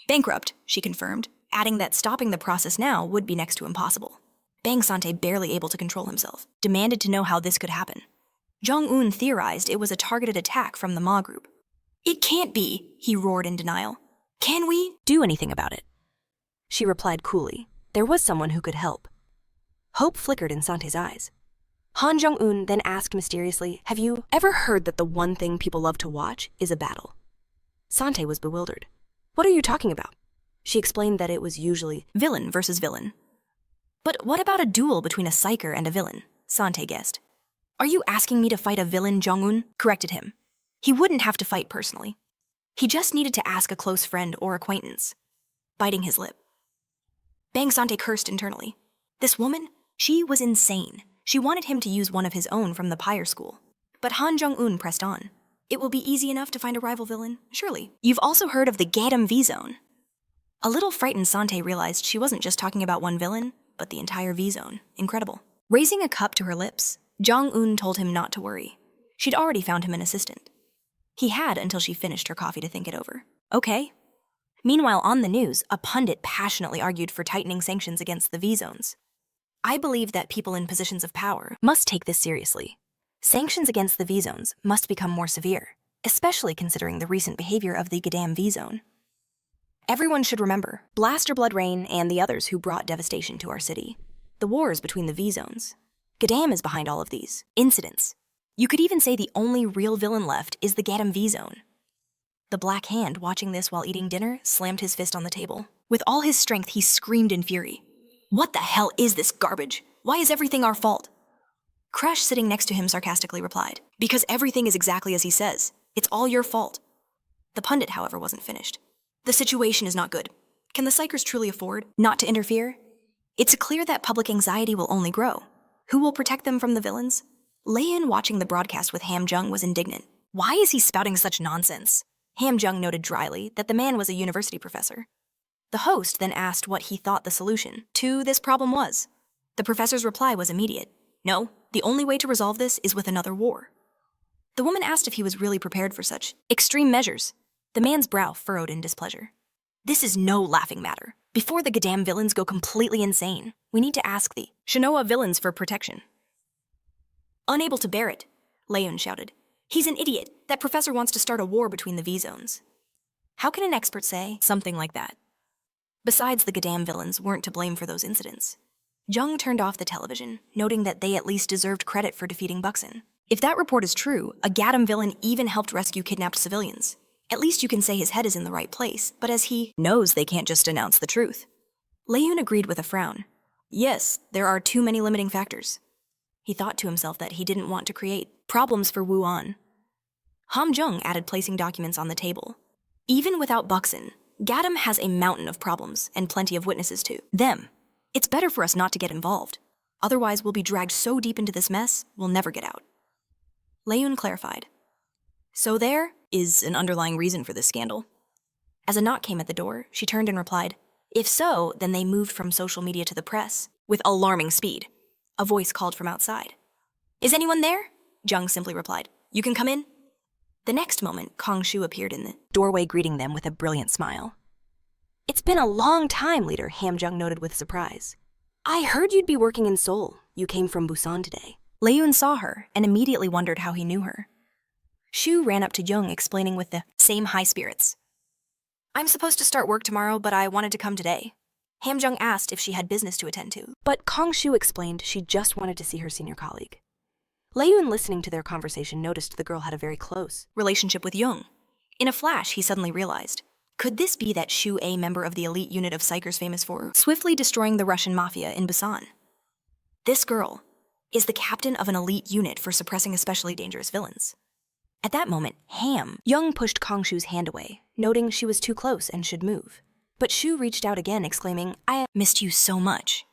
"Bankrupt," she confirmed, adding that stopping the process now would be next to impossible. Bang Sante, barely able to control himself, demanded to know how this could happen. Jong-un theorized it was a targeted attack from the Ma group. "It can't be," he roared in denial. "Can we do anything about it?" She replied coolly. There was someone who could help. Hope flickered in Sante's eyes. Han Jong-un then asked mysteriously, "Have you ever heard that the one thing people love to watch is a battle?" Sante was bewildered. "What are you talking about?" She explained that it was usually villain versus villain. "But what about a duel between a psyker and a villain?" Sante guessed. "Are you asking me to fight a villain?" Jong-un corrected him. He wouldn't have to fight personally. He just needed to ask a close friend or acquaintance. Biting his lip, Bang Sante cursed internally. This woman, she was insane. She wanted him to use one of his own from the Pyre School. But Han Jong-un pressed on. "It will be easy enough to find a rival villain, surely. You've also heard of the Gadam V-Zone." A little frightened, Sante realized she wasn't just talking about one villain, but the entire V-Zone. Incredible. Raising a cup to her lips, Jong-un told him not to worry. She'd already found him an assistant. He had until she finished her coffee to think it over. Okay. Meanwhile, on the news, a pundit passionately argued for tightening sanctions against the V-Zones. "I believe that people in positions of power must take this seriously. Sanctions against the V-Zones must become more severe, especially considering the recent behavior of the Gadam V-Zone. Everyone should remember Blaster Blood Rain and the others who brought devastation to our city. The wars between the V-Zones. Gadam is behind all of these incidents. You could even say the only real villain left is the Gadam V-Zone." The Black Hand, watching this while eating dinner, slammed his fist on the table. With all his strength, he screamed in fury. "What the hell is this garbage? Why is everything our fault?" Crush, sitting next to him, sarcastically replied, "Because everything is exactly as he says. It's all your fault." The pundit, however, wasn't finished. "The situation is not good. Can the Psychers truly afford not to interfere? It's clear that public anxiety will only grow. Who will protect them from the villains?" Lei-in, watching the broadcast with Ham Jung, was indignant. Why is he spouting such nonsense? Ham Jung noted dryly that the man was a university professor. The host then asked what he thought the solution to this problem was. The professor's reply was immediate. "No, the only way to resolve this is with another war." The woman asked if he was really prepared for such extreme measures. The man's brow furrowed in displeasure. "This is no laughing matter. Before the Gadam villains go completely insane, we need to ask the Shinoa villains for protection." Unable to bear it, Leon shouted. "He's an idiot. That professor wants to start a war between the V-Zones." How can an expert say something like that? Besides, the Gadam villains weren't to blame for those incidents. Jung turned off the television, noting that they at least deserved credit for defeating Buxin. If that report is true, a Gadam villain even helped rescue kidnapped civilians. At least you can say his head is in the right place, but as he knows they can't just announce the truth. Leon agreed with a frown. Yes, there are too many limiting factors. He thought to himself that he didn't want to create problems for Wu An. Ham Jung added, placing documents on the table. Even without Buxin, Gadam has a mountain of problems and plenty of witnesses to them. It's better for us not to get involved. Otherwise, we'll be dragged so deep into this mess, we'll never get out. Leon clarified. So there is an underlying reason for this scandal. As a knock came at the door, she turned and replied, "If so, then they moved from social media to the press with alarming speed." A voice called from outside. "Is anyone there?" Jung simply replied, "You can come in." The next moment, Kong Shu appeared in the doorway, greeting them with a brilliant smile. "It's been a long time," Leader Ham Jung noted with surprise. "I heard you'd be working in Seoul. You came from Busan today." Leon saw her and immediately wondered how he knew her. Shu ran up to Jung, explaining with the same high spirits. "I'm supposed to start work tomorrow, but I wanted to come today." Ham Jung asked if she had business to attend to, but Kong Shu explained she just wanted to see her senior colleague. Leon, listening to their conversation, noticed the girl had a very close relationship with Jung. In a flash, he suddenly realized, Could this be that Shu A, member of the elite unit of Psychers famous for swiftly destroying the Russian mafia in Busan? This girl is the captain of an elite unit for suppressing especially dangerous villains. At that moment, Young pushed Kong Shu's hand away, noting she was too close and should move. But Shu reached out again, exclaiming, "I missed you so much."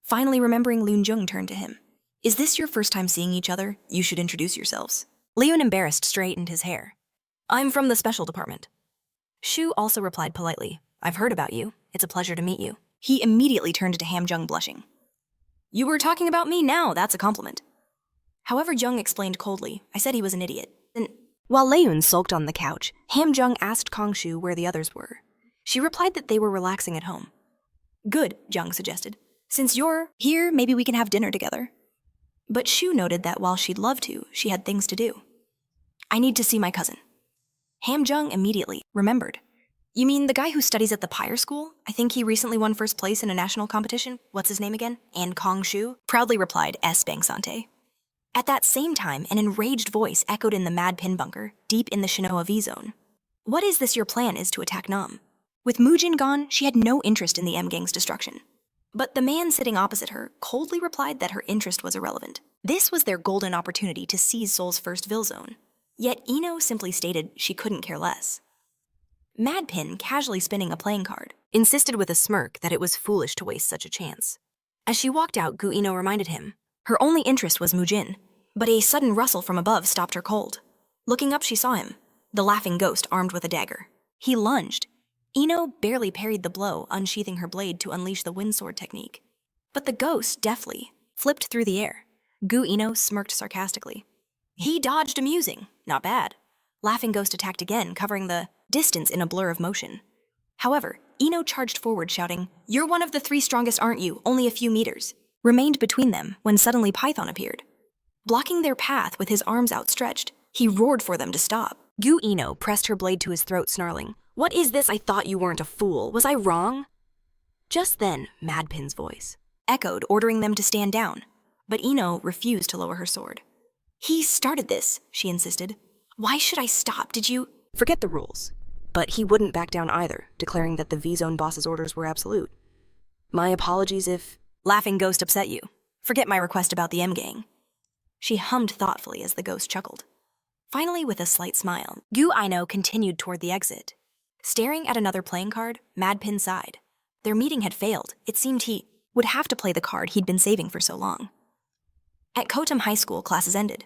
Finally remembering, Loon Jung turned to him. "Is this your first time seeing each other? You should introduce yourselves." Leon, embarrassed, straightened his hair. "I'm from the special department." Shu also replied politely, "I've heard about you. It's a pleasure to meet you." He immediately turned to Ham Jung, blushing. "You were talking about me now, that's a compliment." However, Jung explained coldly, "I said he was an idiot." Then, while Leon sulked on the couch, Ham Jung asked Kong Shu where the others were. She replied that they were relaxing at home. "Good," Jung suggested. "Since you're here, maybe we can have dinner together." But Shu noted that while she'd love to, she had things to do. "I need to see my cousin." Ham Jung immediately remembered. "You mean the guy who studies at the Pyre School? I think he recently won first place in a national competition. What's his name again?" And Kong Shu proudly replied, "S. Bang Sante." At that same time, an enraged voice echoed in the Mad Pin bunker, deep in the Shinoa V-zone. "What is this your plan is to attack Nam?" With Mujin gone, she had no interest in the M-Gang's destruction. But the man sitting opposite her coldly replied that her interest was irrelevant. This was their golden opportunity to seize Seoul's first V-zone. Yet Ino simply stated she couldn't care less. Madpin, casually spinning a playing card, insisted with a smirk that it was foolish to waste such a chance. As she walked out, Gu Ino reminded him. Her only interest was Mujin, but a sudden rustle from above stopped her cold. Looking up, she saw him, the laughing ghost armed with a dagger. He lunged. Ino barely parried the blow, unsheathing her blade to unleash the windsword technique. But the ghost, deftly, flipped through the air. Gu Ino smirked sarcastically. He dodged amusing. Not bad. Laughing Ghost attacked again, covering the distance in a blur of motion. However, Ino charged forward, shouting, "You're one of the three strongest, aren't you? Only a few meters." Remained between them when suddenly Python appeared. Blocking their path with his arms outstretched, he roared for them to stop. Gu Ino pressed her blade to his throat, snarling, "What is this? I thought you weren't a fool. Was I wrong?" Just then, Madpin's voice echoed, ordering them to stand down. But Ino refused to lower her sword. "He started this," she insisted. "Why should I stop? Did you—" Forget the rules. But he wouldn't back down either, declaring that the V-Zone boss's orders were absolute. "My apologies if—" Laughing Ghost upset you. Forget my request about the M-Gang. She hummed thoughtfully as the ghost chuckled. Finally, with a slight smile, Gu Ino continued toward the exit. Staring at another playing card, Madpin sighed. Their meeting had failed. It seemed he would have to play the card he'd been saving for so long. At Kotum High School, classes ended.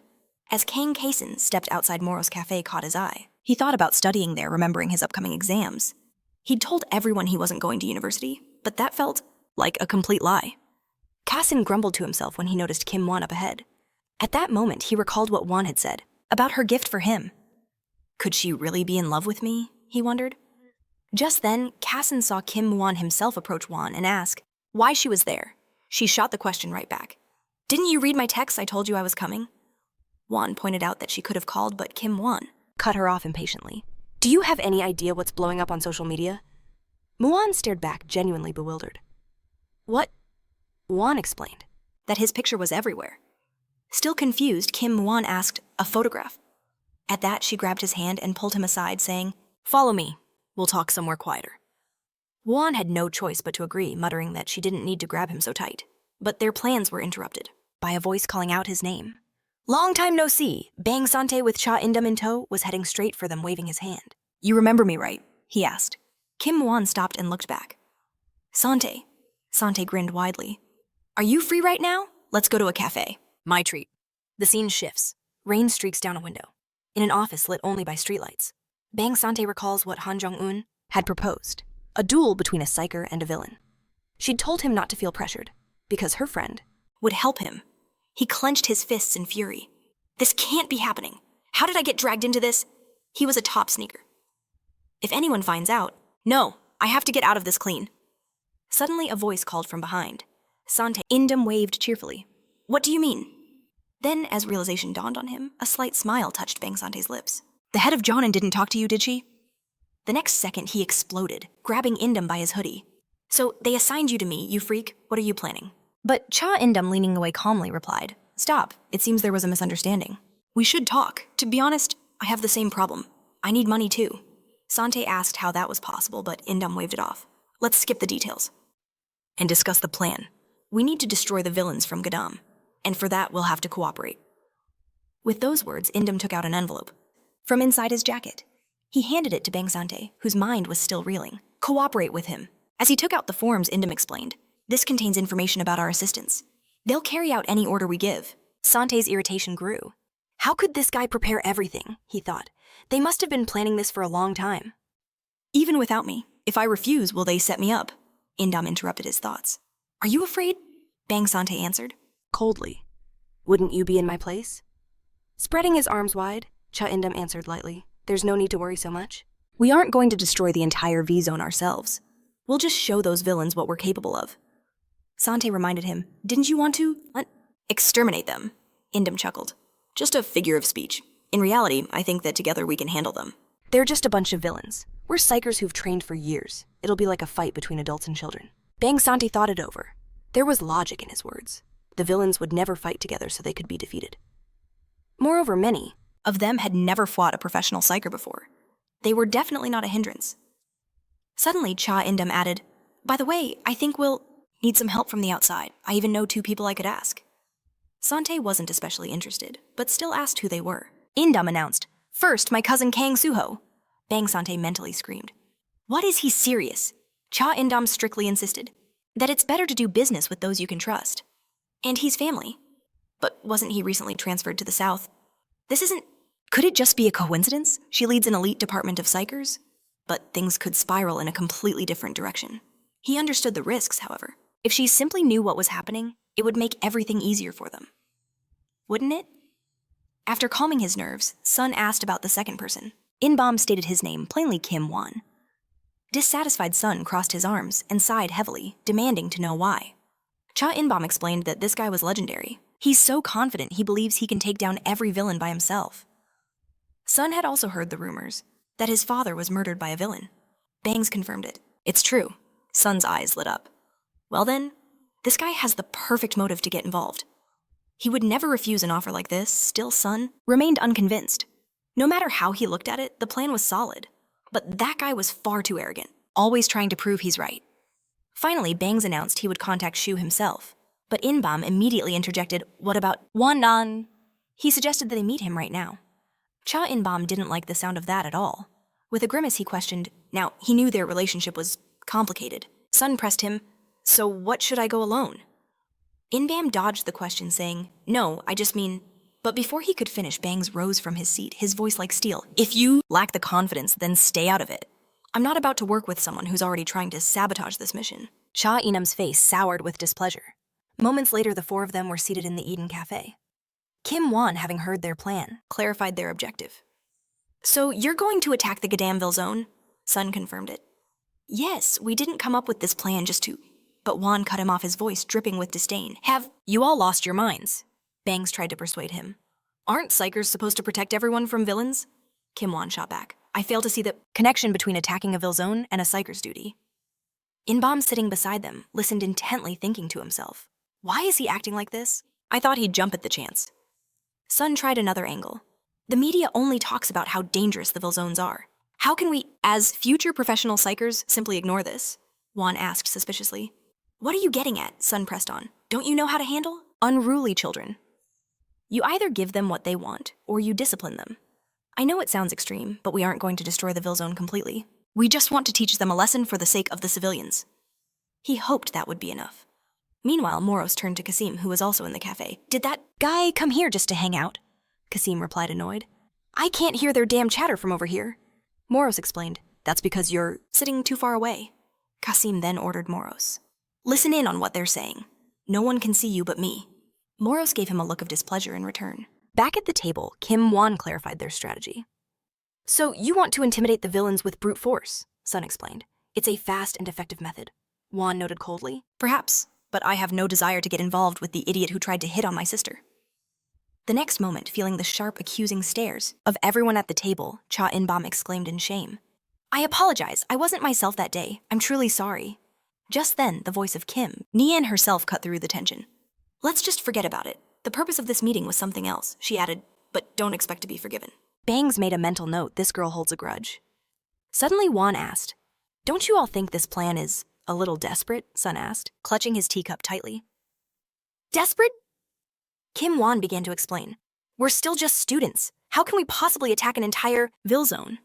As Kang Kason stepped outside Moro's cafe caught his eye, he thought about studying there, remembering his upcoming exams. He'd told everyone he wasn't going to university, but that felt like a complete lie. Kason grumbled to himself when he noticed Kim Won up ahead. At that moment, he recalled what Won had said about her gift for him. Could she really be in love with me? He wondered. Just then, Kason saw Kim Won himself approach Won and ask why she was there. She shot the question right back. "Didn't you read my text I told you I was coming?" Won pointed out that she could have called, but Kim Won cut her off impatiently. "Do you have any idea what's blowing up on social media?" Muon stared back, genuinely bewildered. "What?" Won explained that his picture was everywhere. Still confused, Kim Won asked, "A photograph?" At that, she grabbed his hand and pulled him aside, saying, "Follow me. We'll talk somewhere quieter." Won had no choice but to agree, muttering that she didn't need to grab him so tight. But their plans were interrupted by a voice calling out his name. Long time no see, Bang Sante with Cha Indam in tow was heading straight for them, waving his hand. "You remember me, right?" he asked. Kim Won stopped and looked back. "Sante." Sante grinned widely. "Are you free right now? Let's go to a cafe." My treat. The scene shifts. Rain streaks down a window. In an office lit only by streetlights, Bang Sante recalls what Han Jong-un had proposed, a duel between a psycher and a villain. She'd told him not to feel pressured, because her friend would help him. He clenched his fists in fury. "This can't be happening. How did I get dragged into this?" He was a top sneaker. "If anyone finds out—" "No, I have to get out of this clean." Suddenly a voice called from behind. Sante Indam waved cheerfully. "What do you mean?" Then, as realization dawned on him, a slight smile touched Bang Sante's lips. "The head of Jonan didn't talk to you, did she?" The next second, he exploded, grabbing Indam by his hoodie. "So, they assigned you to me, you freak. What are you planning?" But Cha Indam, leaning away calmly, replied, "Stop. It seems there was a misunderstanding. We should talk. To be honest, I have the same problem. I need money too." Sante asked how that was possible, but Indam waved it off. Let's skip the details and discuss the plan. We need to destroy the villains from Gadam, and for that we'll have to cooperate. With those words, Indam took out an envelope from inside his jacket. He handed it to Bang Sante, whose mind was still reeling. Cooperate with him. As he took out the forms, Indam explained, this contains information about our assistants. They'll carry out any order we give. Sante's irritation grew. How could this guy prepare everything, he thought. They must have been planning this for a long time. Even without me, if I refuse, will they set me up? Indam interrupted his thoughts. Are you afraid? Bang Sante answered. Coldly. Wouldn't you be in my place? Spreading his arms wide, Cha Indam answered lightly. There's no need to worry so much. We aren't going to destroy the entire V-Zone ourselves. We'll just show those villains what we're capable of. Sante reminded him, didn't you want to exterminate them? Indam chuckled. Just a figure of speech. In reality, I think that together we can handle them. They're just a bunch of villains. We're psychers who've trained for years. It'll be like a fight between adults and children. Bang Sante thought it over. There was logic in his words. The villains would never fight together so they could be defeated. Moreover, many of them had never fought a professional psycher before. They were definitely not a hindrance. Suddenly, Cha Indam added, by the way, I think we'll need some help from the outside. I even know 2 people I could ask. Sante wasn't especially interested, but still asked who they were. Indam announced, first, my cousin Kang Suho. Bang Sante mentally screamed. What, is he serious? Cha Indam strictly insisted that it's better to do business with those you can trust. And he's family. But wasn't he recently transferred to the south? This isn't... Could it just be a coincidence? She leads an elite department of psychers? But things could spiral in a completely different direction. He understood the risks, however. If she simply knew what was happening, it would make everything easier for them. Wouldn't it? After calming his nerves, Sun asked about the second person. Inbom stated his name, plainly Kim Won. Dissatisfied Sun crossed his arms and sighed heavily, demanding to know why. Cha Inbom explained that this guy was legendary. He's so confident he believes he can take down every villain by himself. Sun had also heard the rumors that his father was murdered by a villain. Bangs confirmed it. It's true. Sun's eyes lit up. Well then, this guy has the perfect motive to get involved. He would never refuse an offer like this. Still, Sun remained unconvinced. No matter how he looked at it, the plan was solid. But that guy was far too arrogant, always trying to prove he's right. Finally, Bangs announced he would contact Shu himself. But Inbom immediately interjected, what about Wandan? He suggested that they meet him right now. Cha Inbom didn't like the sound of that at all. With a grimace, he questioned. Now, he knew their relationship was complicated. Sun pressed him, so what should I go alone? Inbam dodged the question, saying, no, I just mean... But before he could finish, Bangs rose from his seat, his voice like steel. If you lack the confidence, then stay out of it. I'm not about to work with someone who's already trying to sabotage this mission. Cha Inam's face soured with displeasure. Moments later, the 4 of them were seated in the Eden Cafe. Kim Won, having heard their plan, clarified their objective. So you're going to attack the Gadamville zone? Sun confirmed it. Yes, we didn't come up with this plan just to... But Won cut him off, his voice dripping with disdain. Have you all lost your minds? Bangs tried to persuade him. Aren't psychers supposed to protect everyone from villains? Kim Won shot back. I fail to see the connection between attacking a Ville zone and a psycher's duty. Inbom, sitting beside them, listened intently, thinking to himself. Why is he acting like this? I thought he'd jump at the chance. Sun tried another angle. The media only talks about how dangerous the Ville zones are. How can we, as future professional psychers, simply ignore this? Won asked suspiciously. What are you getting at? Sun pressed on. Don't you know how to handle unruly children? You either give them what they want, or you discipline them. I know it sounds extreme, but we aren't going to destroy the Ville zone completely. We just want to teach them a lesson for the sake of the civilians. He hoped that would be enough. Meanwhile, Moros turned to Kasim, who was also in the cafe. Did that guy come here just to hang out? Kasim replied, annoyed. I can't hear their damn chatter from over here. Moros explained. That's because you're sitting too far away. Kasim then ordered Moros. Listen in on what they're saying. No one can see you but me. Moros gave him a look of displeasure in return. Back at the table, Kim Won clarified their strategy. So you want to intimidate the villains with brute force, Sun explained. It's a fast and effective method. Won noted coldly. Perhaps, but I have no desire to get involved with the idiot who tried to hit on my sister. The next moment, feeling the sharp, accusing stares of everyone at the table, Cha Inbom exclaimed in shame. I apologize. I wasn't myself that day. I'm truly sorry. Just then, the voice of Kim, Nian herself, cut through the tension. Let's just forget about it. The purpose of this meeting was something else, she added, but don't expect to be forgiven. Bangs made a mental note. This girl holds a grudge. Suddenly Juan asked, "Don't you all think this plan is a little desperate?" Sun asked, clutching his teacup tightly. Desperate? Kim Wan began to explain. "We're still just students. How can we possibly attack an entire Ville zone?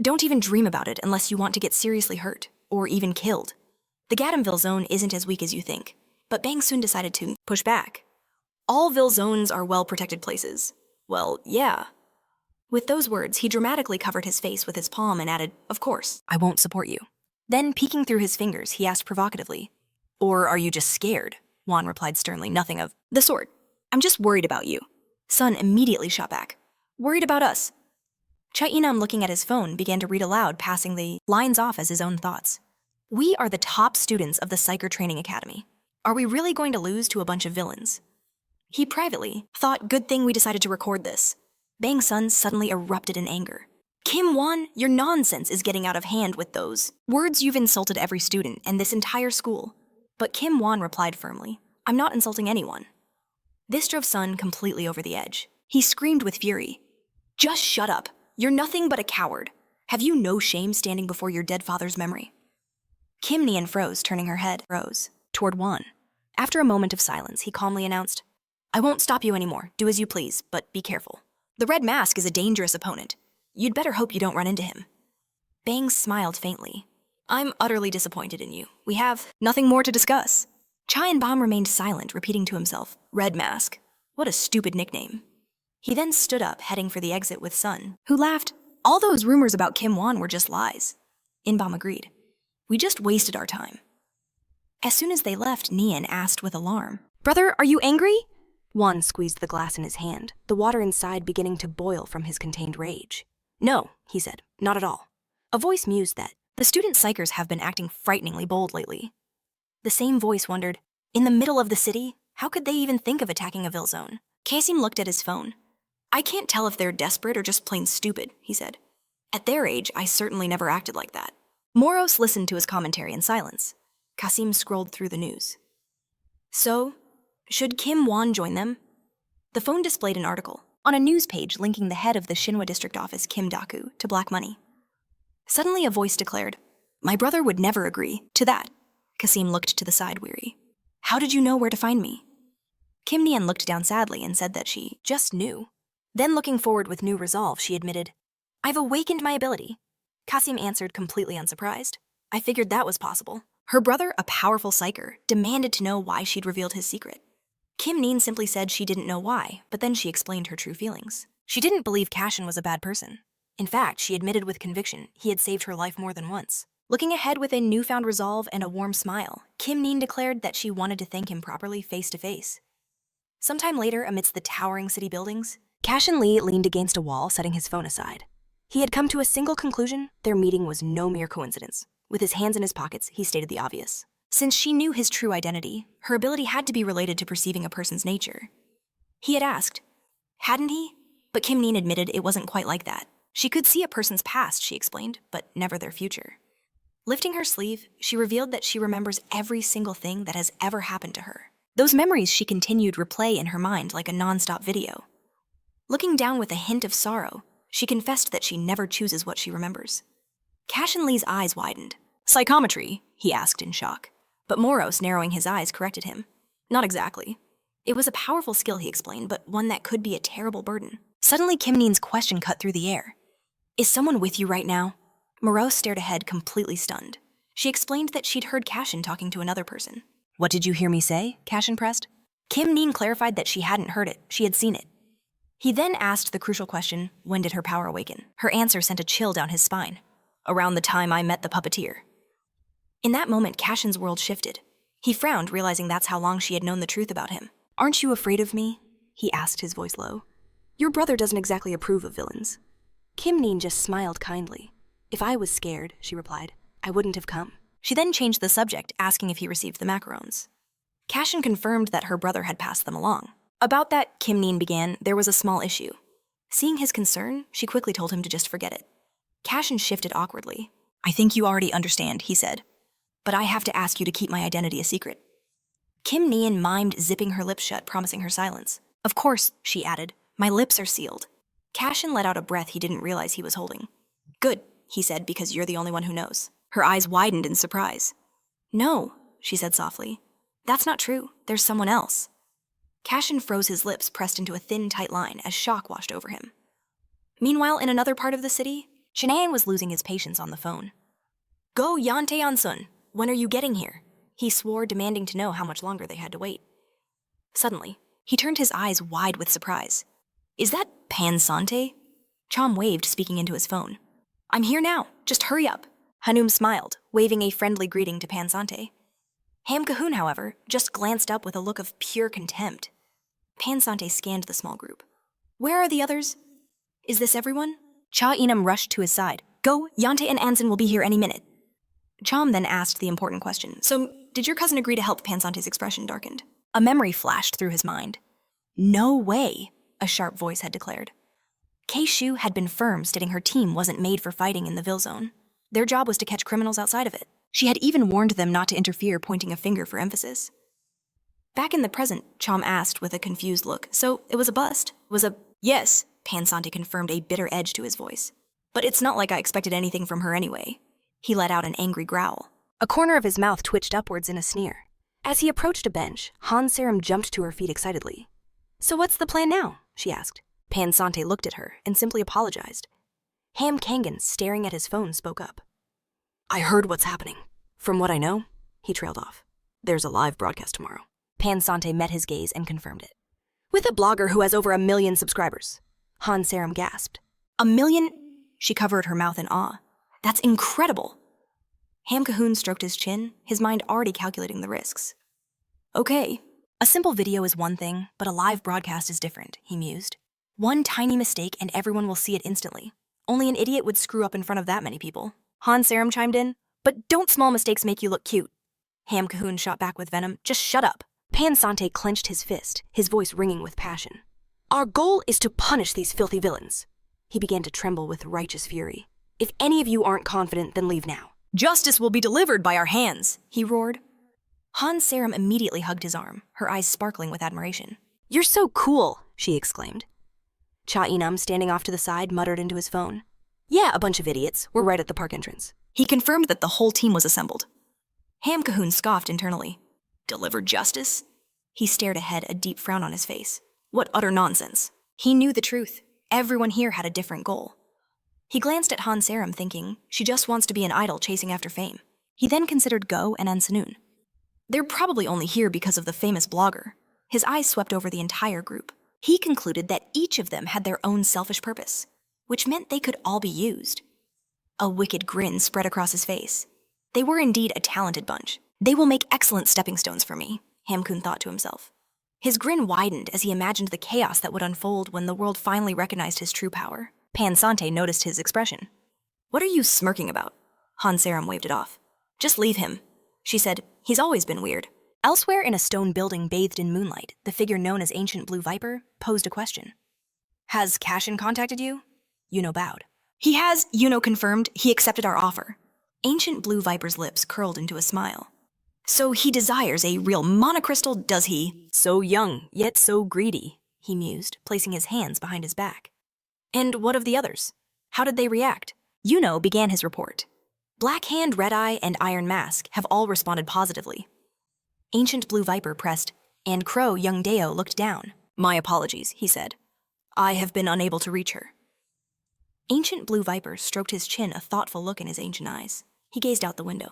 Don't even dream about it unless you want to get seriously hurt, or even killed. The Gadamville zone isn't as weak as you think, but Bang soon decided to push back. All Ville zones are well-protected places. Well, yeah." With those words, he dramatically covered his face with his palm and added, "Of course, I won't support you." Then, peeking through his fingers, he asked provocatively, "Or are you just scared?" Juan replied sternly, "Nothing of the sort. I'm just worried about you." Sun immediately shot back, "Worried about us?" Chai-Inam, looking at his phone, began to read aloud, passing the lines off as his own thoughts. "We are the top students of the Psycher Training Academy. Are we really going to lose to a bunch of villains?" He privately thought, "Good thing we decided to record this." Bang Sun suddenly erupted in anger. "Kim Wan, your nonsense is getting out of hand with those words. You've insulted every student and this entire school." But Kim Wan replied firmly, "I'm not insulting anyone." This drove Sun completely over the edge. He screamed with fury, "Just shut up. You're nothing but a coward. Have you no shame standing before your dead father's memory?" Kim Nian froze, turning her head toward Wan. After a moment of silence, he calmly announced, "I won't stop you anymore. Do as you please, but be careful. The Red Mask is a dangerous opponent. You'd better hope you don't run into him." Bang smiled faintly. "I'm utterly disappointed in you. We have nothing more to discuss." Chai and Bam remained silent, repeating to himself, "Red Mask. What a stupid nickname." He then stood up, heading for the exit with Sun, who laughed. "All those rumors about Kim Wan were just lies." Inbam agreed. "We just wasted our time." As soon as they left, Nian asked with alarm, "Brother, are you angry?" Juan squeezed the glass in his hand, the water inside beginning to boil from his contained rage. "No," he said, "not at all." A voice mused that, "The student psychers have been acting frighteningly bold lately." The same voice wondered, "In the middle of the city? How could they even think of attacking a Ville zone?" Kasim looked at his phone. "I can't tell if they're desperate or just plain stupid," he said. "At their age, I certainly never acted like that." Moros listened to his commentary in silence. Kasim scrolled through the news. "So, should Kim Wan join them?" The phone displayed an article on a news page linking the head of the Shinwa district office, Kim Daku, to black money. Suddenly a voice declared, "My brother would never agree to that." Kasim looked to the side, weary. "How did you know where to find me?" Kim Nian looked down sadly and said that she just knew. Then, looking forward with new resolve, she admitted, "I've awakened my ability." Kasim answered, completely unsurprised, "I figured that was possible." Her brother, a powerful psycher, demanded to know why she'd revealed his secret. Kim Nian simply said she didn't know why, but then she explained her true feelings. She didn't believe Cashen was a bad person. In fact, she admitted with conviction he had saved her life more than once. Looking ahead with a newfound resolve and a warm smile, Kim Nian declared that she wanted to thank him properly face to face. Sometime later, amidst the towering city buildings, Cashen Lee leaned against a wall, setting his phone aside. He had come to a single conclusion: their meeting was no mere coincidence. With his hands in his pockets, he stated the obvious. Since she knew his true identity, her ability had to be related to perceiving a person's nature. He had asked, hadn't he? But Kim Nian admitted it wasn't quite like that. She could see a person's past, she explained, but never their future. Lifting her sleeve, she revealed that she remembers every single thing that has ever happened to her. Those memories she continued replay in her mind like a non-stop video. Looking down with a hint of sorrow, she confessed that she never chooses what she remembers. Cashen Lee's eyes widened. "Psychometry?" he asked in shock. But Moros, narrowing his eyes, corrected him. "Not exactly. It was a powerful skill," he explained, but one that could be a terrible burden. Suddenly, Kim Nian's question cut through the air. "Is someone with you right now?" Moros stared ahead, completely stunned. She explained that she'd heard Cashen talking to another person. "What did you hear me say?" Cashen pressed. Kim Nian clarified that she hadn't heard it, she had seen it. He then asked the crucial question, when did her power awaken? Her answer sent a chill down his spine. "Around the time I met the puppeteer." In that moment, Cashen's world shifted. He frowned, realizing that's how long she had known the truth about him. "Aren't you afraid of me?" he asked, his voice low. "Your brother doesn't exactly approve of villains." Kim Nian just smiled kindly. "If I was scared," she replied, "I wouldn't have come." She then changed the subject, asking if he received the macarons. Cashen confirmed that her brother had passed them along. About that, Kim Nian began, there was a small issue. Seeing his concern, she quickly told him to just forget it. Cashen shifted awkwardly. "I think you already understand," he said. "But I have to ask you to keep my identity a secret." Kim Nian mimed zipping her lips shut, promising her silence. "Of course," she added, "my lips are sealed." Cashen let out a breath he didn't realize he was holding. "Good," he said, because you're the only one who knows. Her eyes widened in surprise. No, she said softly. That's not true. There's someone else. Cashen froze his lips pressed into a thin, tight line as shock washed over him. Meanwhile, in another part of the city, Chanayan was losing his patience on the phone. Go Yante Ansun! When are you getting here? He swore, demanding to know how much longer they had to wait. Suddenly, he turned his eyes wide with surprise. Is that Pansante? Chom waved, speaking into his phone. I'm here now. Just hurry up. Hanum smiled, waving a friendly greeting to Pansante. Ham Cahoon, however, just glanced up with a look of pure contempt. Pansante scanned the small group. Where are the others? Is this everyone? Cha Enam rushed to his side. Go, Yante and Anson will be here any minute. Chom then asked the important question. So, did your cousin agree to help? Pansante's expression darkened. A memory flashed through his mind. No way, a sharp voice had declared. Kei-Shu had been firm, stating her team wasn't made for fighting in the Ville Zone. Their job was to catch criminals outside of it. She had even warned them not to interfere, pointing a finger for emphasis. Back in the present, Chom asked with a confused look. So, it was a bust? Yes, Pansante confirmed, a bitter edge to his voice. But it's not like I expected anything from her anyway. He let out an angry growl. A corner of his mouth twitched upwards in a sneer. As he approached a bench, Han Serum jumped to her feet excitedly. So what's the plan now? She asked. Pansante looked at her and simply apologized. Ham Kangan, staring at his phone, spoke up. I heard what's happening. From what I know, he trailed off. There's a live broadcast tomorrow. Pansante met his gaze and confirmed it. With a blogger who has over 1 million subscribers. Han Serum gasped. 1 million? She covered her mouth in awe. That's incredible. Ham Cahoon stroked his chin, his mind already calculating the risks. Okay, a simple video is one thing, but a live broadcast is different, he mused. One tiny mistake and everyone will see it instantly. Only an idiot would screw up in front of that many people. Han Serum chimed in. But don't small mistakes make you look cute? Ham Cahoon shot back with venom. Just shut up. Pansante clenched his fist, his voice ringing with passion. Our goal is to punish these filthy villains. He began to tremble with righteous fury. If any of you aren't confident, then leave now. Justice will be delivered by our hands, he roared. Han Serum immediately hugged his arm, her eyes sparkling with admiration. You're so cool, she exclaimed. Cha Enam, standing off to the side, muttered into his phone. Yeah, a bunch of idiots. We're right at the park entrance. He confirmed that the whole team was assembled. Ham Cahoon scoffed internally. Deliver justice? He stared ahead, a deep frown on his face. What utter nonsense. He knew the truth. Everyone here had a different goal. He glanced at Han Serum, thinking, she just wants to be an idol chasing after fame. He then considered Go and Ansanun. They're probably only here because of the famous blogger. His eyes swept over the entire group. He concluded that each of them had their own selfish purpose, which meant they could all be used. A wicked grin spread across his face. They were indeed a talented bunch. They will make excellent stepping stones for me, Hamkun thought to himself. His grin widened as he imagined the chaos that would unfold when the world finally recognized his true power. Pansante noticed his expression. What are you smirking about? Han Serum waved it off. Just leave him. She said, he's always been weird. Elsewhere in a stone building bathed in moonlight, the figure known as Ancient Blue Viper posed a question. Has Cashen contacted you? Yuno bowed. He has, Yuno confirmed. He accepted our offer. Ancient Blue Viper's lips curled into a smile. So he desires a real monocrystal, does he? So young, yet so greedy, he mused, placing his hands behind his back. And what of the others? How did they react? Yuno began his report. Black Hand, Red Eye, and Iron Mask have all responded positively. Ancient Blue Viper pressed, and Crow Young Deo looked down. My apologies, he said. I have been unable to reach her. Ancient Blue Viper stroked his chin, a thoughtful look in his ancient eyes. He gazed out the window.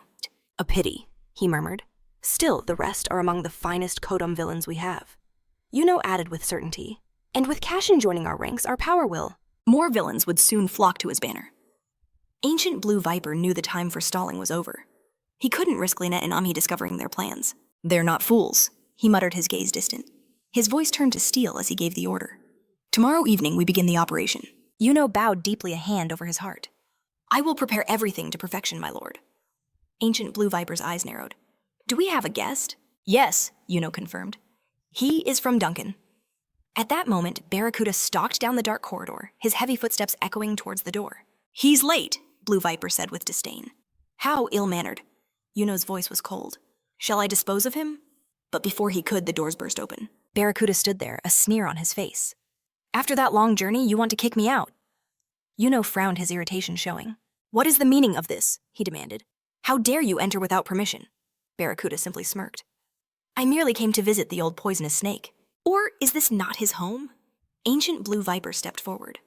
A pity, he murmured. Still, the rest are among the finest Kodum villains we have. Yuno added with certainty. And with Cashen joining our ranks, our power will. More villains would soon flock to his banner. Ancient Blue Viper knew the time for stalling was over. He couldn't risk Lynette and Ami discovering their plans. They're not fools, he muttered, his gaze distant. His voice turned to steel as he gave the order. Tomorrow evening we begin the operation. Yuno bowed deeply, a hand over his heart. I will prepare everything to perfection, my lord. Ancient Blue Viper's eyes narrowed. Do we have a guest? Yes, Yuno confirmed. He is from Duncan. At that moment, Barracuda stalked down the dark corridor, his heavy footsteps echoing towards the door. He's late, Blue Viper said with disdain. How ill-mannered. Yuno's voice was cold. Shall I dispose of him? But before he could, the doors burst open. Barracuda stood there, a sneer on his face. After that long journey, you want to kick me out. Yuno frowned, his irritation showing. What is the meaning of this? He demanded. How dare you enter without permission? Barracuda simply smirked. I merely came to visit the old poisonous snake. Or is this not his home? Ancient Blue Viper stepped forward.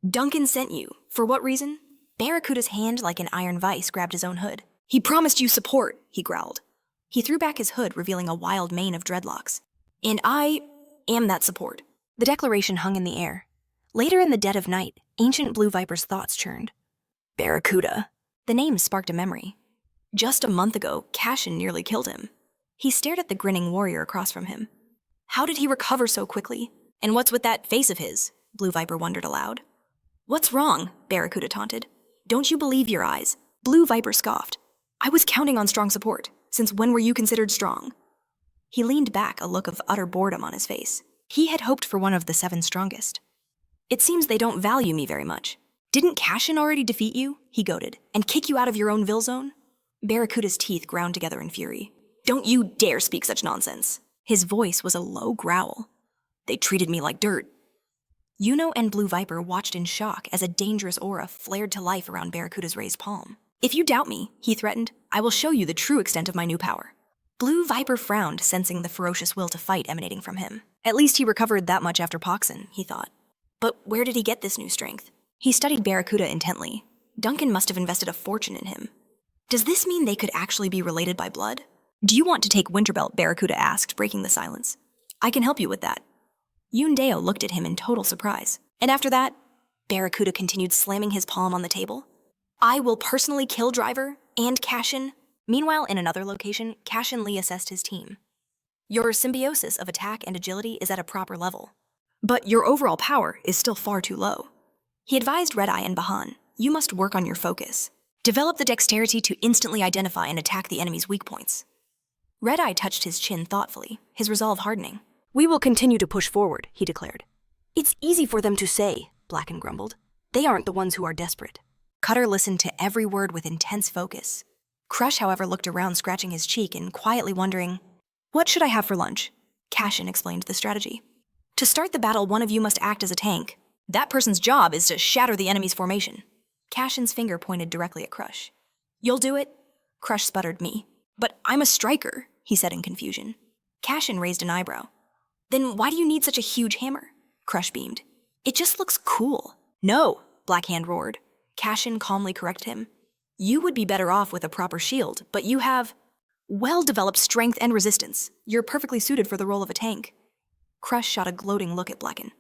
Duncan sent you. For what reason? Barracuda's hand, like an iron vice, grabbed his own hood. He promised you support, he growled. He threw back his hood, revealing a wild mane of dreadlocks. And I am that support. The declaration hung in the air. Later in the dead of night, Ancient Blue Viper's thoughts churned. Barracuda. The name sparked a memory. Just a month ago, Cashen nearly killed him. He stared at the grinning warrior across from him. How did he recover so quickly? And what's with that face of his? Blue Viper wondered aloud. What's wrong? Barracuda taunted. Don't you believe your eyes? Blue Viper scoffed. I was counting on strong support. Since when were you considered strong? He leaned back, a look of utter boredom on his face. He had hoped for one of the 7 strongest. It seems they don't value me very much. Didn't Cashen already defeat you? He goaded. And kick you out of your own Ville zone? Barracuda's teeth ground together in fury. Don't you dare speak such nonsense. His voice was a low growl. They treated me like dirt. Yuno and Blue Viper watched in shock as a dangerous aura flared to life around Barracuda's raised palm. If you doubt me, he threatened, I will show you the true extent of my new power. Blue Viper frowned, sensing the ferocious will to fight emanating from him. At least he recovered that much after Poxon, he thought. But where did he get this new strength? He studied Barracuda intently. Duncan must have invested a fortune in him. Does this mean they could actually be related by blood? Do you want to take Winterbelt? Barracuda asked, breaking the silence. I can help you with that. Yundeo looked at him in total surprise. And after that, Barracuda continued slamming his palm on the table. I will personally kill Driver and Cashen. Meanwhile, in another location, Cashen Lee assessed his team. Your symbiosis of attack and agility is at a proper level. But your overall power is still far too low. He advised Red-Eye and Bahan, you must work on your focus. Develop the dexterity to instantly identify and attack the enemy's weak points. Red-Eye touched his chin thoughtfully, his resolve hardening. We will continue to push forward, he declared. It's easy for them to say, Blacken grumbled. They aren't the ones who are desperate. Cutter listened to every word with intense focus. Crush, however, looked around, scratching his cheek and quietly wondering, what should I have for lunch? Cashen explained the strategy. To start the battle, one of you must act as a tank. That person's job is to shatter the enemy's formation. Cashen's finger pointed directly at Crush. You'll do it? Crush sputtered me. But I'm a striker, he said in confusion. Cashen raised an eyebrow. Then why do you need such a huge hammer? Crush beamed. It just looks cool. No, Blackhand roared. Cashen calmly corrected him. You would be better off with a proper shield, but you have well-developed strength and resistance. You're perfectly suited for the role of a tank. Crush shot a gloating look at Blacken.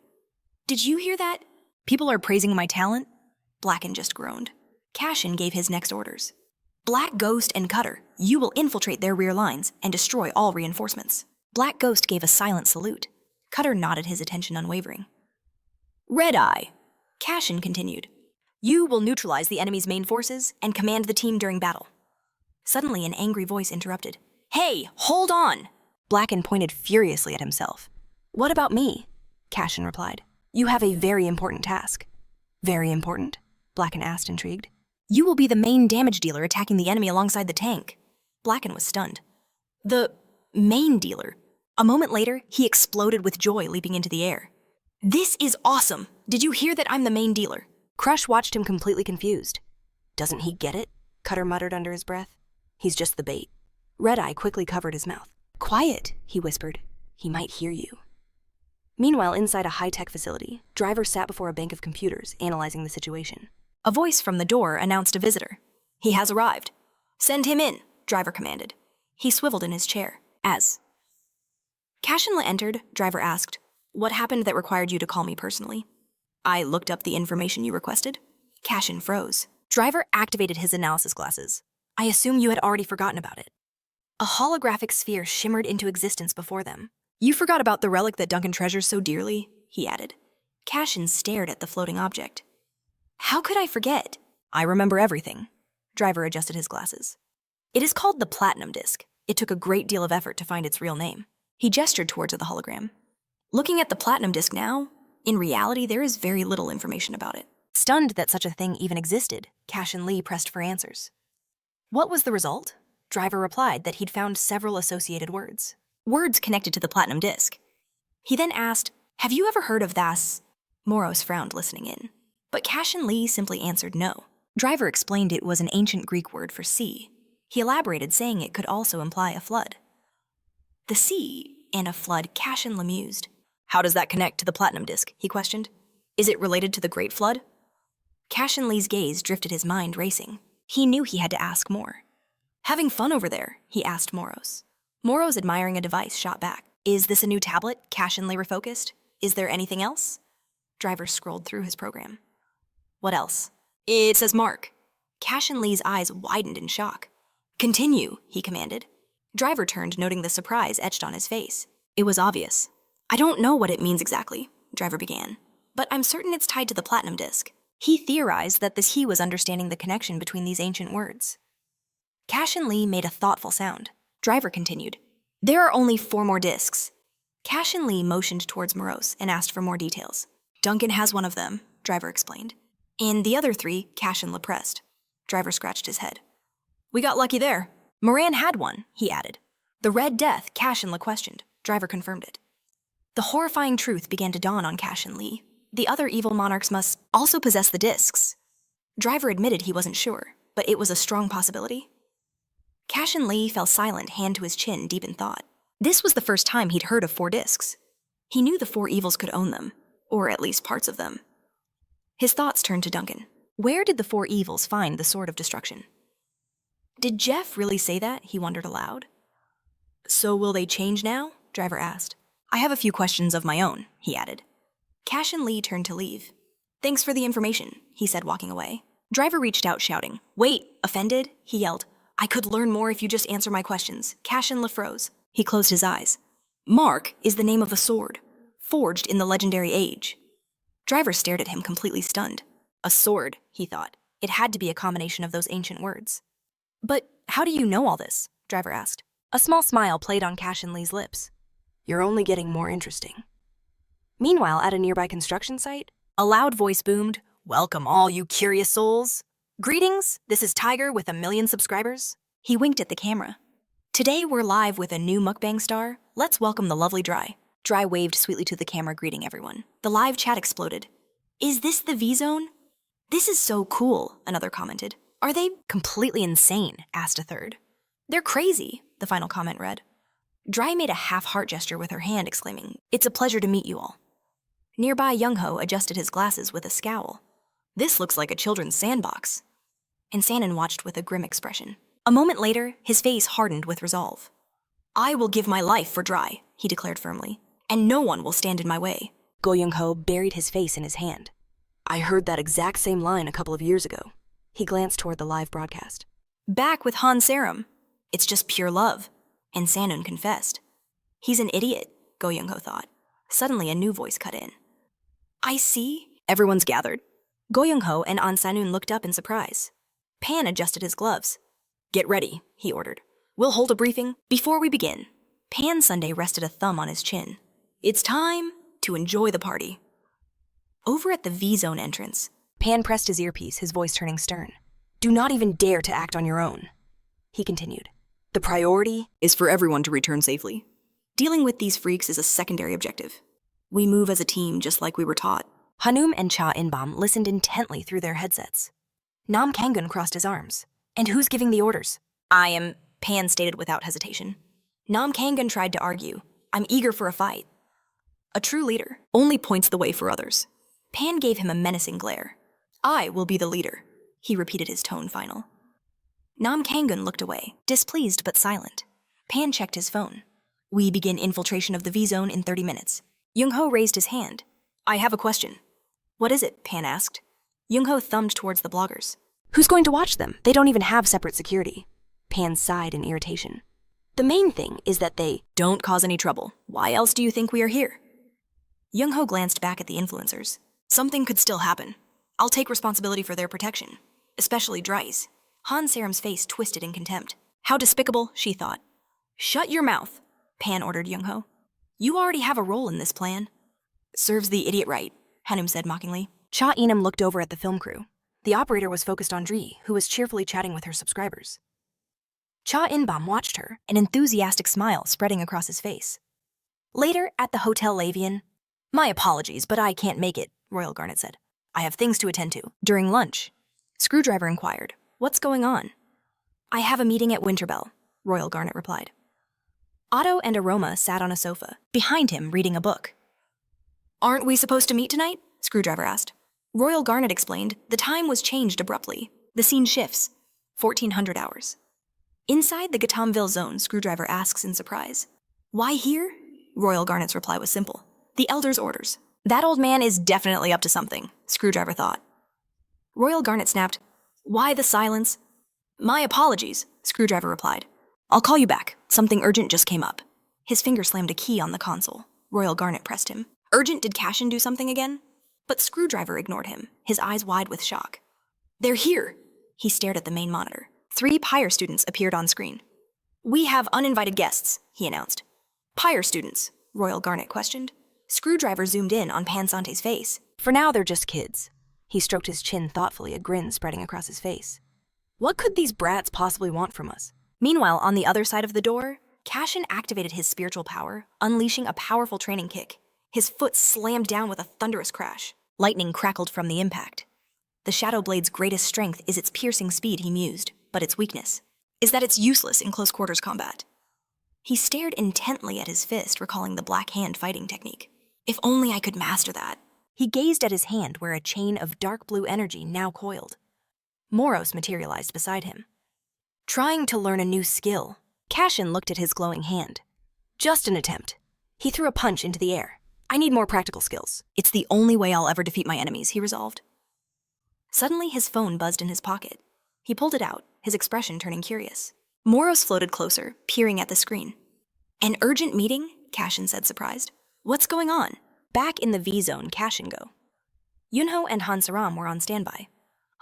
Did you hear that? People are praising my talent? Blacken just groaned. Cashen gave his next orders. Black Ghost and Cutter, you will infiltrate their rear lines and destroy all reinforcements. Black Ghost gave a silent salute. Cutter nodded, his attention unwavering. Red-Eye, Cashen continued. You will neutralize the enemy's main forces and command the team during battle. Suddenly, an angry voice interrupted. Hey, hold on! Blacken pointed furiously at himself. What about me? Cashen replied. You have a very important task. Very important? Blacken asked, intrigued. You will be the main damage dealer attacking the enemy alongside the tank. Blacken was stunned. The main dealer? A moment later, he exploded with joy, leaping into the air. This is awesome! Did you hear that I'm the main dealer? Crush watched him completely confused. Doesn't he get it? Cutter muttered under his breath. He's just the bait. Red-Eye quickly covered his mouth. Quiet, he whispered. He might hear you. Meanwhile, inside a high-tech facility, Driver sat before a bank of computers, analyzing the situation. A voice from the door announced a visitor. He has arrived. Send him in, Driver commanded. He swiveled in his chair. As Cashen Lee entered, Driver asked, what happened that required you to call me personally? I looked up the information you requested. Cashen froze. Driver activated his analysis glasses. I assume you had already forgotten about it. A holographic sphere shimmered into existence before them. You forgot about the relic that Duncan treasures so dearly, he added. Cashen stared at the floating object. How could I forget? I remember everything. Driver adjusted his glasses. It is called the Platinum Disc. It took a great deal of effort to find its real name. He gestured towards the hologram. Looking at the Platinum Disc now, in reality, there is very little information about it. Stunned that such a thing even existed, Cashen Lee pressed for answers. What was the result? Driver replied that he'd found several associated words. Words connected to the Platinum Disc. He then asked, have you ever heard of Moros frowned, listening in. But Cashen Lee simply answered no. Driver explained it was an ancient Greek word for sea. He elaborated, saying it could also imply a flood. The sea and a flood, Cashen Lee mused. How does that connect to the platinum disc? He questioned. Is it related to the Great Flood? Cashen Lee's gaze drifted, his mind racing. He knew he had to ask more. Having fun over there? He asked Moros. Moros, admiring a device, shot back. Is this a new tablet? Cashen Lee refocused. Is there anything else? Driver scrolled through his program. What else? It says Mark. Cashen Lee's eyes widened in shock. Continue, he commanded. Driver turned, noting the surprise etched on his face. It was obvious. I don't know what it means exactly, Driver began, but I'm certain it's tied to the platinum disc. He theorized that he was understanding the connection between these ancient words. Cashen Lee made a thoughtful sound. Driver continued. There are only 4 more discs. Cashen Lee motioned towards Moros and asked for more details. Duncan has one of them, Driver explained. And the other 3, Cashen Lee pressed. Driver scratched his head. We got lucky there. Moran had one, he added. The Red Death, Cashen Lee questioned. Driver confirmed it. The horrifying truth began to dawn on Cashen Lee. The other evil monarchs must also possess the discs. Driver admitted he wasn't sure, but it was a strong possibility. Cashen Lee fell silent, hand to his chin, deep in thought. This was the first time he'd heard of 4 discs. He knew the 4 evils could own them, or at least parts of them. His thoughts turned to Duncan. Where did the 4 evils find the Sword of Destruction? Did Jeff really say that? He wondered aloud. So will they change now? Driver asked. I have a few questions of my own, he added. Cashen Lee turned to leave. Thanks for the information, he said, walking away. Driver reached out, shouting. Wait, offended? He yelled. I could learn more if you just answer my questions. Cashen Lee froze. He closed his eyes. Mark is the name of the sword, forged in the legendary age. Driver stared at him, completely stunned. A sword, he thought. It had to be a combination of those ancient words. But how do you know all this? Driver asked. A small smile played on Cashen Lee's lips. You're only getting more interesting. Meanwhile, at a nearby construction site, a loud voice boomed, Welcome all you curious souls. Greetings, this is Tiger with 1 million subscribers. He winked at the camera. Today we're live with a new mukbang star. Let's welcome the lovely Dry. Dry waved sweetly to the camera, greeting everyone. The live chat exploded. Is this the V-Zone? This is so cool, another commented. Are they completely insane? Asked a third. They're crazy, the final comment read. Dry made a half-heart gesture with her hand, exclaiming, It's a pleasure to meet you all. Nearby, Young-ho adjusted his glasses with a scowl. This looks like a children's sandbox. And Sanon watched with a grim expression. A moment later, his face hardened with resolve. I will give my life for Dry, he declared firmly, and no one will stand in my way. Go Young-ho buried his face in his hand. I heard that exact same line a couple of years ago. He glanced toward the live broadcast. Back with Han Serum. It's just pure love. And Sanon confessed. He's an idiot, Go Young-ho thought. Suddenly, a new voice cut in. I see. Everyone's gathered. Go Young-ho and An Sanun looked up in surprise. Pan adjusted his gloves. Get ready, he ordered. We'll hold a briefing before we begin. Pan Sunday rested a thumb on his chin. It's time to enjoy the party. Over at the V-Zone entrance, Pan pressed his earpiece, his voice turning stern. Do not even dare to act on your own. He continued. The priority is for everyone to return safely. Dealing with these freaks is a secondary objective. We move as a team just like we were taught. Hanum and Cha Inbom listened intently through their headsets. Nam Kangun crossed his arms. And who's giving the orders? I am, Pan stated without hesitation. Nam Kangun tried to argue. I'm eager for a fight. A true leader only points the way for others. Pan gave him a menacing glare. I will be the leader, he repeated, his tone final. Nam Kangun looked away, displeased but silent. Pan checked his phone. We begin infiltration of the V-Zone in 30 minutes. Young-ho raised his hand. I have a question. What is it? Pan asked. Young-ho thumbed towards the bloggers. Who's going to watch them? They don't even have separate security. Pan sighed in irritation. The main thing is that they don't cause any trouble. Why else do you think we are here? Young-ho glanced back at the influencers. Something could still happen. I'll take responsibility for their protection, especially Dry's. Han Serum's face twisted in contempt. How despicable, she thought. Shut your mouth, Pan ordered Young-ho. You already have a role in this plan. Serves the idiot right, Hanum said mockingly. Cha Inam looked over at the film crew. The operator was focused on Dri, who was cheerfully chatting with her subscribers. Cha Inbom watched her, an enthusiastic smile spreading across his face. Later, at the Hotel Lavian, My apologies, but I can't make it, Royal Garnet said. I have things to attend to. During lunch, Screwdriver inquired. What's going on? I have a meeting at Winterbell, Royal Garnet replied. Otto and Aroma sat on a sofa, behind him reading a book. Aren't we supposed to meet tonight? Screwdriver asked. Royal Garnet explained the time was changed abruptly. The scene shifts. 1400 hours. Inside the Gatamville zone, Screwdriver asks in surprise. Why here? Royal Garnet's reply was simple. The Elder's orders. That old man is definitely up to something, Screwdriver thought. Royal Garnet snapped. Why the silence? My apologies, Screwdriver replied. I'll call you back. Something urgent just came up. His finger slammed a key on the console. Royal Garnet pressed him. Urgent, did Cashen do something again? But Screwdriver ignored him, his eyes wide with shock. They're here! He stared at the main monitor. 3 Pyre students appeared on screen. We have uninvited guests, he announced. Pyre students? Royal Garnet questioned. Screwdriver zoomed in on Pansante's face. For now, they're just kids. He stroked his chin thoughtfully, a grin spreading across his face. What could these brats possibly want from us? Meanwhile, on the other side of the door, Cashen activated his spiritual power, unleashing a powerful training kick. His foot slammed down with a thunderous crash. Lightning crackled from the impact. The Shadow Blade's greatest strength is its piercing speed, he mused, but its weakness is that it's useless in close quarters combat. He stared intently at his fist, recalling the Black Hand fighting technique. If only I could master that. He gazed at his hand where a chain of dark blue energy now coiled. Moros materialized beside him. Trying to learn a new skill, Cashen looked at his glowing hand. Just an attempt. He threw a punch into the air. I need more practical skills. It's the only way I'll ever defeat my enemies, he resolved. Suddenly, his phone buzzed in his pocket. He pulled it out, his expression turning curious. Moros floated closer, peering at the screen. An urgent meeting? Cashen said, surprised. What's going on? Back in the V-zone, Cashen go. Yunho and Hansaram were on standby.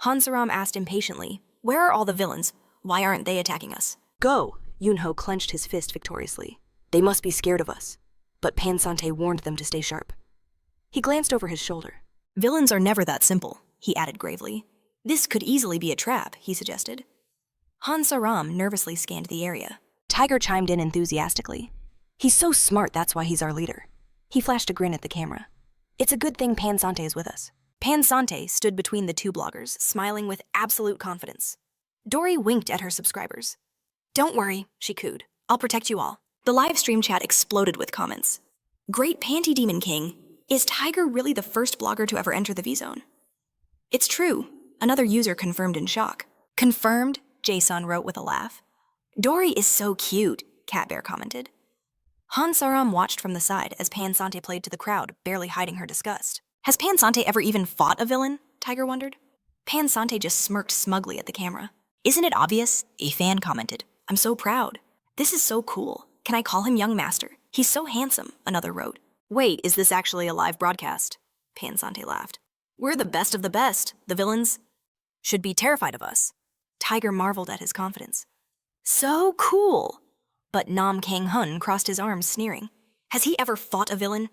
Hansaram asked impatiently, where are all the villains? Why aren't they attacking us? Go! Yunho clenched his fist victoriously. They must be scared of us. But Pansante warned them to stay sharp. He glanced over his shoulder. Villains are never that simple, he added gravely. This could easily be a trap, he suggested. Hansaram nervously scanned the area. Tiger chimed in enthusiastically. He's so smart, that's why he's our leader. He flashed a grin at the camera. It's a good thing Pansante is with us. Pansante stood between the 2 bloggers, smiling with absolute confidence. Dory winked at her subscribers. Don't worry, she cooed. I'll protect you all. The live stream chat exploded with comments. Great Panty Demon King, is Tiger really the first blogger to ever enter the V-Zone? It's true, another user confirmed in shock. Confirmed, Jason wrote with a laugh. Dory is so cute, Cat Bear commented. Hansaram watched from the side as Pansante played to the crowd, barely hiding her disgust. Has Pansante ever even fought a villain? Tiger wondered. Pansante just smirked smugly at the camera. Isn't it obvious? A fan commented. I'm so proud. This is so cool. Can I call him Young Master? He's so handsome, another wrote. Wait, is this actually a live broadcast? Pansante laughed. We're the best of the best. The villains should be terrified of us. Tiger marveled at his confidence. So cool. But Nam Kang Hun crossed his arms, sneering. Has he ever fought a villain?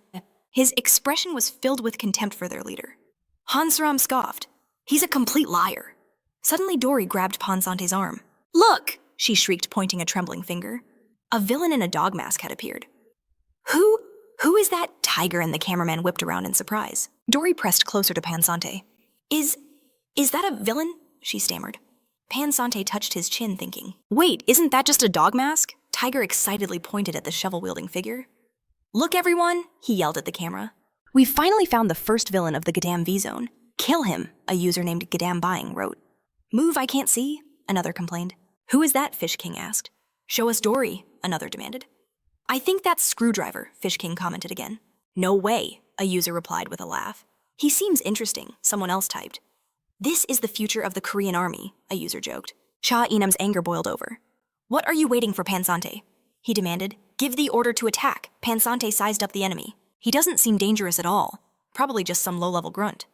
His expression was filled with contempt for their leader. Hansaram scoffed. He's a complete liar. Suddenly Dory grabbed Pansante's arm. Look, she shrieked, pointing a trembling finger. A villain in a dog mask had appeared. Who is that? Tiger and the cameraman whipped around in surprise. Dory pressed closer to Pansante. Is that a villain? She stammered. Pansante touched his chin, thinking, wait, isn't that just a dog mask? Tiger excitedly pointed at the shovel-wielding figure. Look, everyone, he yelled at the camera. We've finally found the first villain of the Gadam V-Zone. Kill him, a user named Gadam Buying wrote. Move, I can't see, another complained. Who is that? Fish King asked. Show us Dory, another demanded. I think that's Screwdriver, Fish King commented again. No way, a user replied with a laugh. He seems interesting, someone else typed. This is the future of the Korean army, a user joked. Cha Inam's anger boiled over. What are you waiting for, Pansante? He demanded. Give the order to attack. Pansante sized up the enemy. He doesn't seem dangerous at all. Probably just some low-level grunt.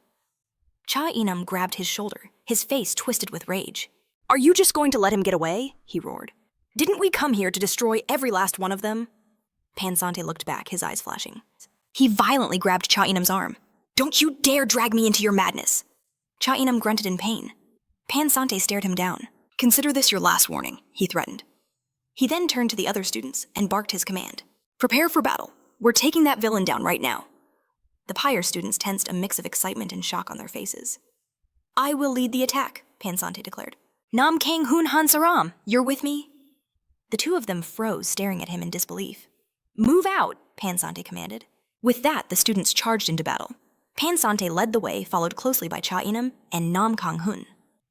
Cha Inam grabbed his shoulder, his face twisted with rage. Are you just going to let him get away? He roared. Didn't we come here to destroy every last one of them? Pansante looked back, his eyes flashing. He violently grabbed Cha Inam's arm. Don't you dare drag me into your madness! Cha Inam grunted in pain. Pansante stared him down. Consider this your last warning, he threatened. He then turned to the other students and barked his command. Prepare for battle. We're taking that villain down right now. The Pyre students tensed, a mix of excitement and shock on their faces. I will lead the attack, Pansante declared. Nam Kang Hun Han Saram, you're with me? The two of them froze, staring at him in disbelief. Move out, Pansante commanded. With that, the students charged into battle. Pansante led the way, followed closely by Cha Inam and Nam Kang Hun.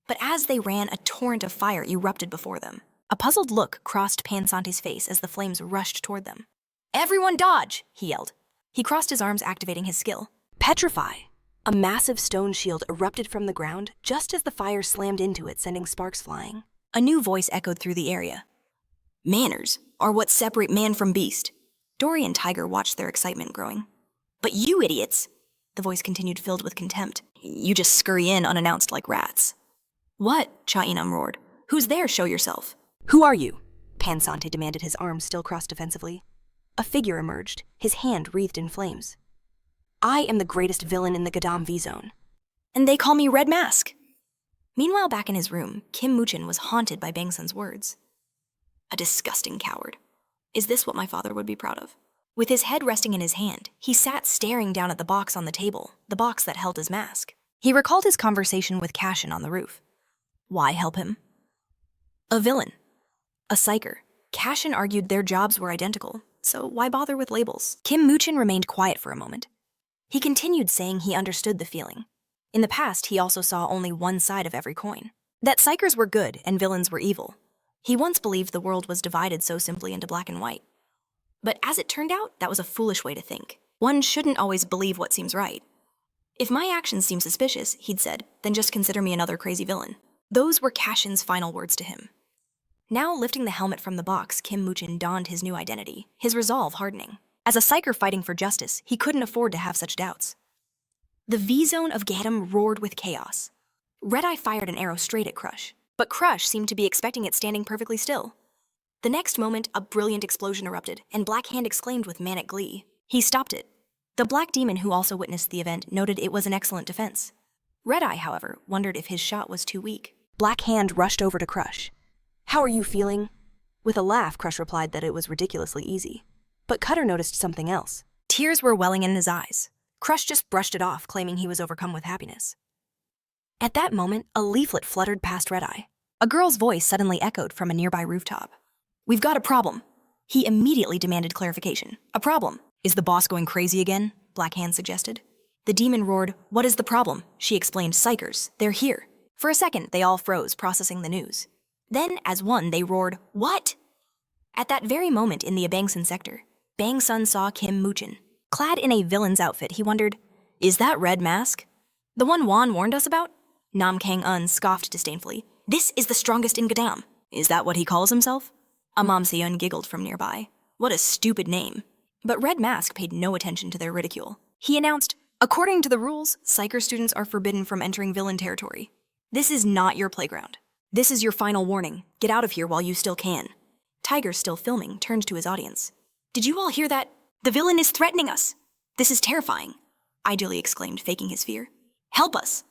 But as they ran, a torrent of fire erupted before them. A puzzled look crossed Pansante's face as the flames rushed toward them. Everyone dodge, he yelled. He crossed his arms, activating his skill. Petrify! A massive stone shield erupted from the ground just as the fire slammed into it, sending sparks flying. A new voice echoed through the area. Manners are what separate man from beast. Dory and Tiger watched their excitement growing. But you idiots, the voice continued, filled with contempt. You just scurry in unannounced like rats. What? Cha Inam roared. Who's there? Show yourself. Who are you? Pansante demanded, his arms still crossed defensively. A figure emerged, his hand wreathed in flames. I am the greatest villain in the Gadam V-Zone. And they call me Red Mask. Meanwhile, back in his room, Kim Muchin was haunted by Bangsun's words. A disgusting coward. Is this what my father would be proud of? With his head resting in his hand, he sat staring down at the box on the table, the box that held his mask. He recalled his conversation with Cashen on the roof. Why help him? A villain. A psycher. Cashen argued their jobs were identical, so why bother with labels? Kim Muchin remained quiet for a moment. He continued, saying he understood the feeling. In the past, he also saw only one side of every coin. That psychers were good and villains were evil. He once believed the world was divided so simply into black and white. But as it turned out, that was a foolish way to think. One shouldn't always believe what seems right. If my actions seem suspicious, he'd said, then just consider me another crazy villain. Those were Cashen's final words to him. Now, lifting the helmet from the box, Kim Muchin donned his new identity, his resolve hardening. As a psycher fighting for justice, he couldn't afford to have such doubts. The V-Zone of Gadam roared with chaos. Red-Eye fired an arrow straight at Crush, but Crush seemed to be expecting it standing perfectly still. The next moment, a brilliant explosion erupted, and Black Hand exclaimed with manic glee. He stopped it. The Black Demon, who also witnessed the event, noted it was an excellent defense. Red-Eye, however, wondered if his shot was too weak. Black Hand rushed over to Crush. How are you feeling? With a laugh, Crush replied that it was ridiculously easy. But Cutter noticed something else. Tears were welling in his eyes. Crush just brushed it off, claiming he was overcome with happiness. At that moment, a leaflet fluttered past Red-Eye. A girl's voice suddenly echoed from a nearby rooftop. We've got a problem. He immediately demanded clarification. A problem? Is the boss going crazy again? Black Hand suggested. The demon roared, What is the problem? She explained, Psychers, they're here. For a second, they all froze, processing the news. Then, as one, they roared, What? At that very moment in the Abangsun sector, Bangsun saw Kim Muchin. Clad in a villain's outfit, he wondered, Is that Red Mask? The one Wan warned us about? Nam Kang Un scoffed disdainfully. This is the strongest in Gadam. Is that what he calls himself? Amam Seon giggled from nearby. What a stupid name. But Red Mask paid no attention to their ridicule. He announced, According to the rules, Psycher students are forbidden from entering villain territory. This is not your playground. This is your final warning. Get out of here while you still can. Tiger, still filming, turned to his audience. Did you all hear that? The villain is threatening us. This is terrifying, Ideally exclaimed, faking his fear. Help us.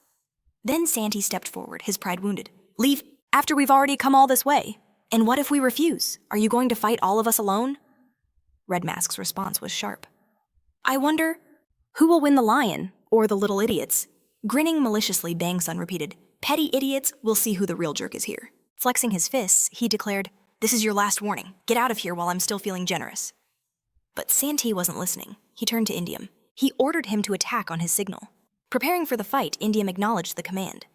Then Santi stepped forward, his pride wounded. Leave after we've already come all this way. And what if we refuse? Are you going to fight all of us alone? Red Mask's response was sharp. I wonder, who will win the lion or the little idiots? Grinning maliciously, Bangsun repeated, Petty idiots, we'll see who the real jerk is here. Flexing his fists, he declared, This is your last warning. Get out of here while I'm still feeling generous. But Santi wasn't listening. He turned to Indium. He ordered him to attack on his signal. Preparing for the fight, Indium acknowledged the command.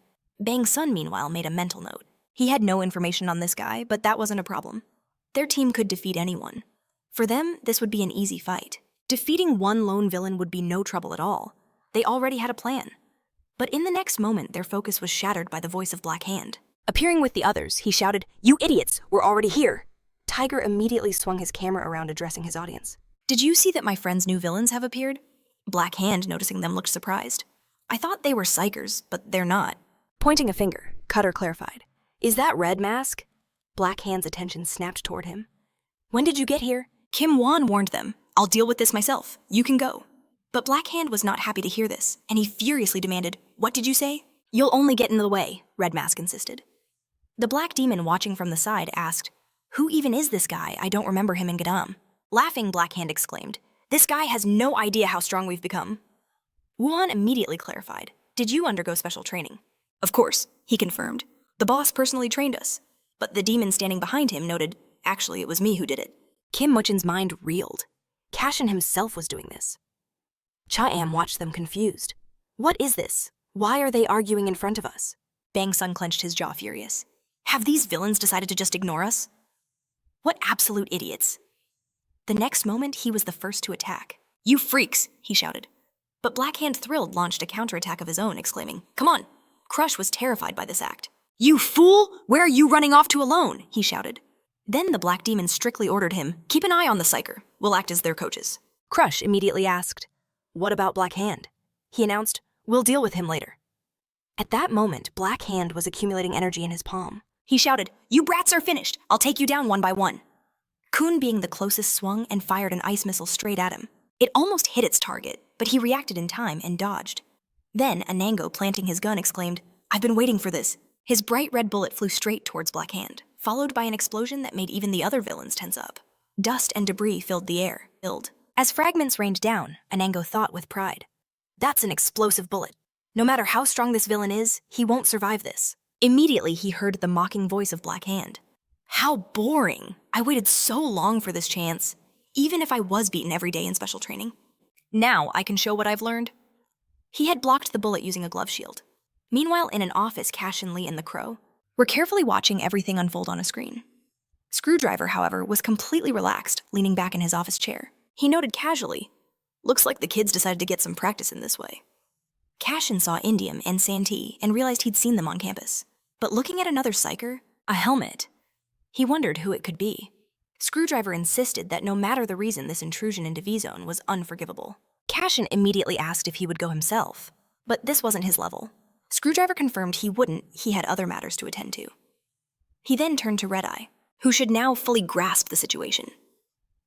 Bangsun, meanwhile, made a mental note. He had no information on this guy, but that wasn't a problem. Their team could defeat anyone. For them, this would be an easy fight. Defeating one lone villain would be no trouble at all. They already had a plan. But in the next moment, their focus was shattered by the voice of Black Hand. Appearing with the others, he shouted, You idiots, we're already here. Tiger immediately swung his camera around, addressing his audience. Did you see that my friend's new villains have appeared? Black Hand, noticing them, looked surprised. I thought they were psychers, but they're not. Pointing a finger, Cutter clarified. Is that Red Mask? Black Hand's attention snapped toward him. When did you get here? Kim Wan warned them. I'll deal with this myself. You can go. But Black Hand was not happy to hear this, and he furiously demanded, What did you say? You'll only get in the way, Red Mask insisted. The Black Demon, watching from the side, asked, Who even is this guy? I don't remember him in Gadam. Laughing, Black Hand exclaimed, This guy has no idea how strong we've become. Wuhan immediately clarified, Did you undergo special training? Of course, he confirmed. The boss personally trained us. But the demon standing behind him noted, actually, it was me who did it. Kim Muchin's mind reeled. Cashen himself was doing this. Cha-Am watched them confused. What is this? Why are they arguing in front of us? Bang Sun clenched his jaw furious. Have these villains decided to just ignore us? What absolute idiots. The next moment, he was the first to attack. You freaks, he shouted. But Black Hand Thrilled launched a counterattack of his own, exclaiming, come on. Crush was terrified by this act. You fool! Where are you running off to alone? He shouted. Then the Black Demon strictly ordered him, keep an eye on the Psycher. We'll act as their coaches. Crush immediately asked, what about Black Hand? He announced, we'll deal with him later. At that moment, Black Hand was accumulating energy in his palm. He shouted, you brats are finished. I'll take you down one by one. Kun being the closest swung and fired an ice missile straight at him. It almost hit its target, but he reacted in time and dodged. Then Anango, planting his gun, exclaimed, I've been waiting for this. His bright red bullet flew straight towards Black Hand, followed by an explosion that made even the other villains tense up. Dust and debris filled the air. As fragments rained down, Anango thought with pride, that's an explosive bullet. No matter how strong this villain is, he won't survive this. Immediately, he heard the mocking voice of Black Hand. How boring. I waited so long for this chance, even if I was beaten every day in special training. Now I can show what I've learned. He had blocked the bullet using a glove shield. Meanwhile, in an office, Cashen Lee and the Crow were carefully watching everything unfold on a screen. Screwdriver, however, was completely relaxed, leaning back in his office chair. He noted casually, looks like the kids decided to get some practice in this way. Cashen saw Indium and Santee and realized he'd seen them on campus. But looking at another Psycher, a helmet, he wondered who it could be. Screwdriver insisted that no matter the reason, this intrusion into V-Zone was unforgivable. Cashen immediately asked if he would go himself, but this wasn't his level. Screwdriver confirmed he wouldn't, he had other matters to attend to. He then turned to Red-Eye, who should now fully grasp the situation.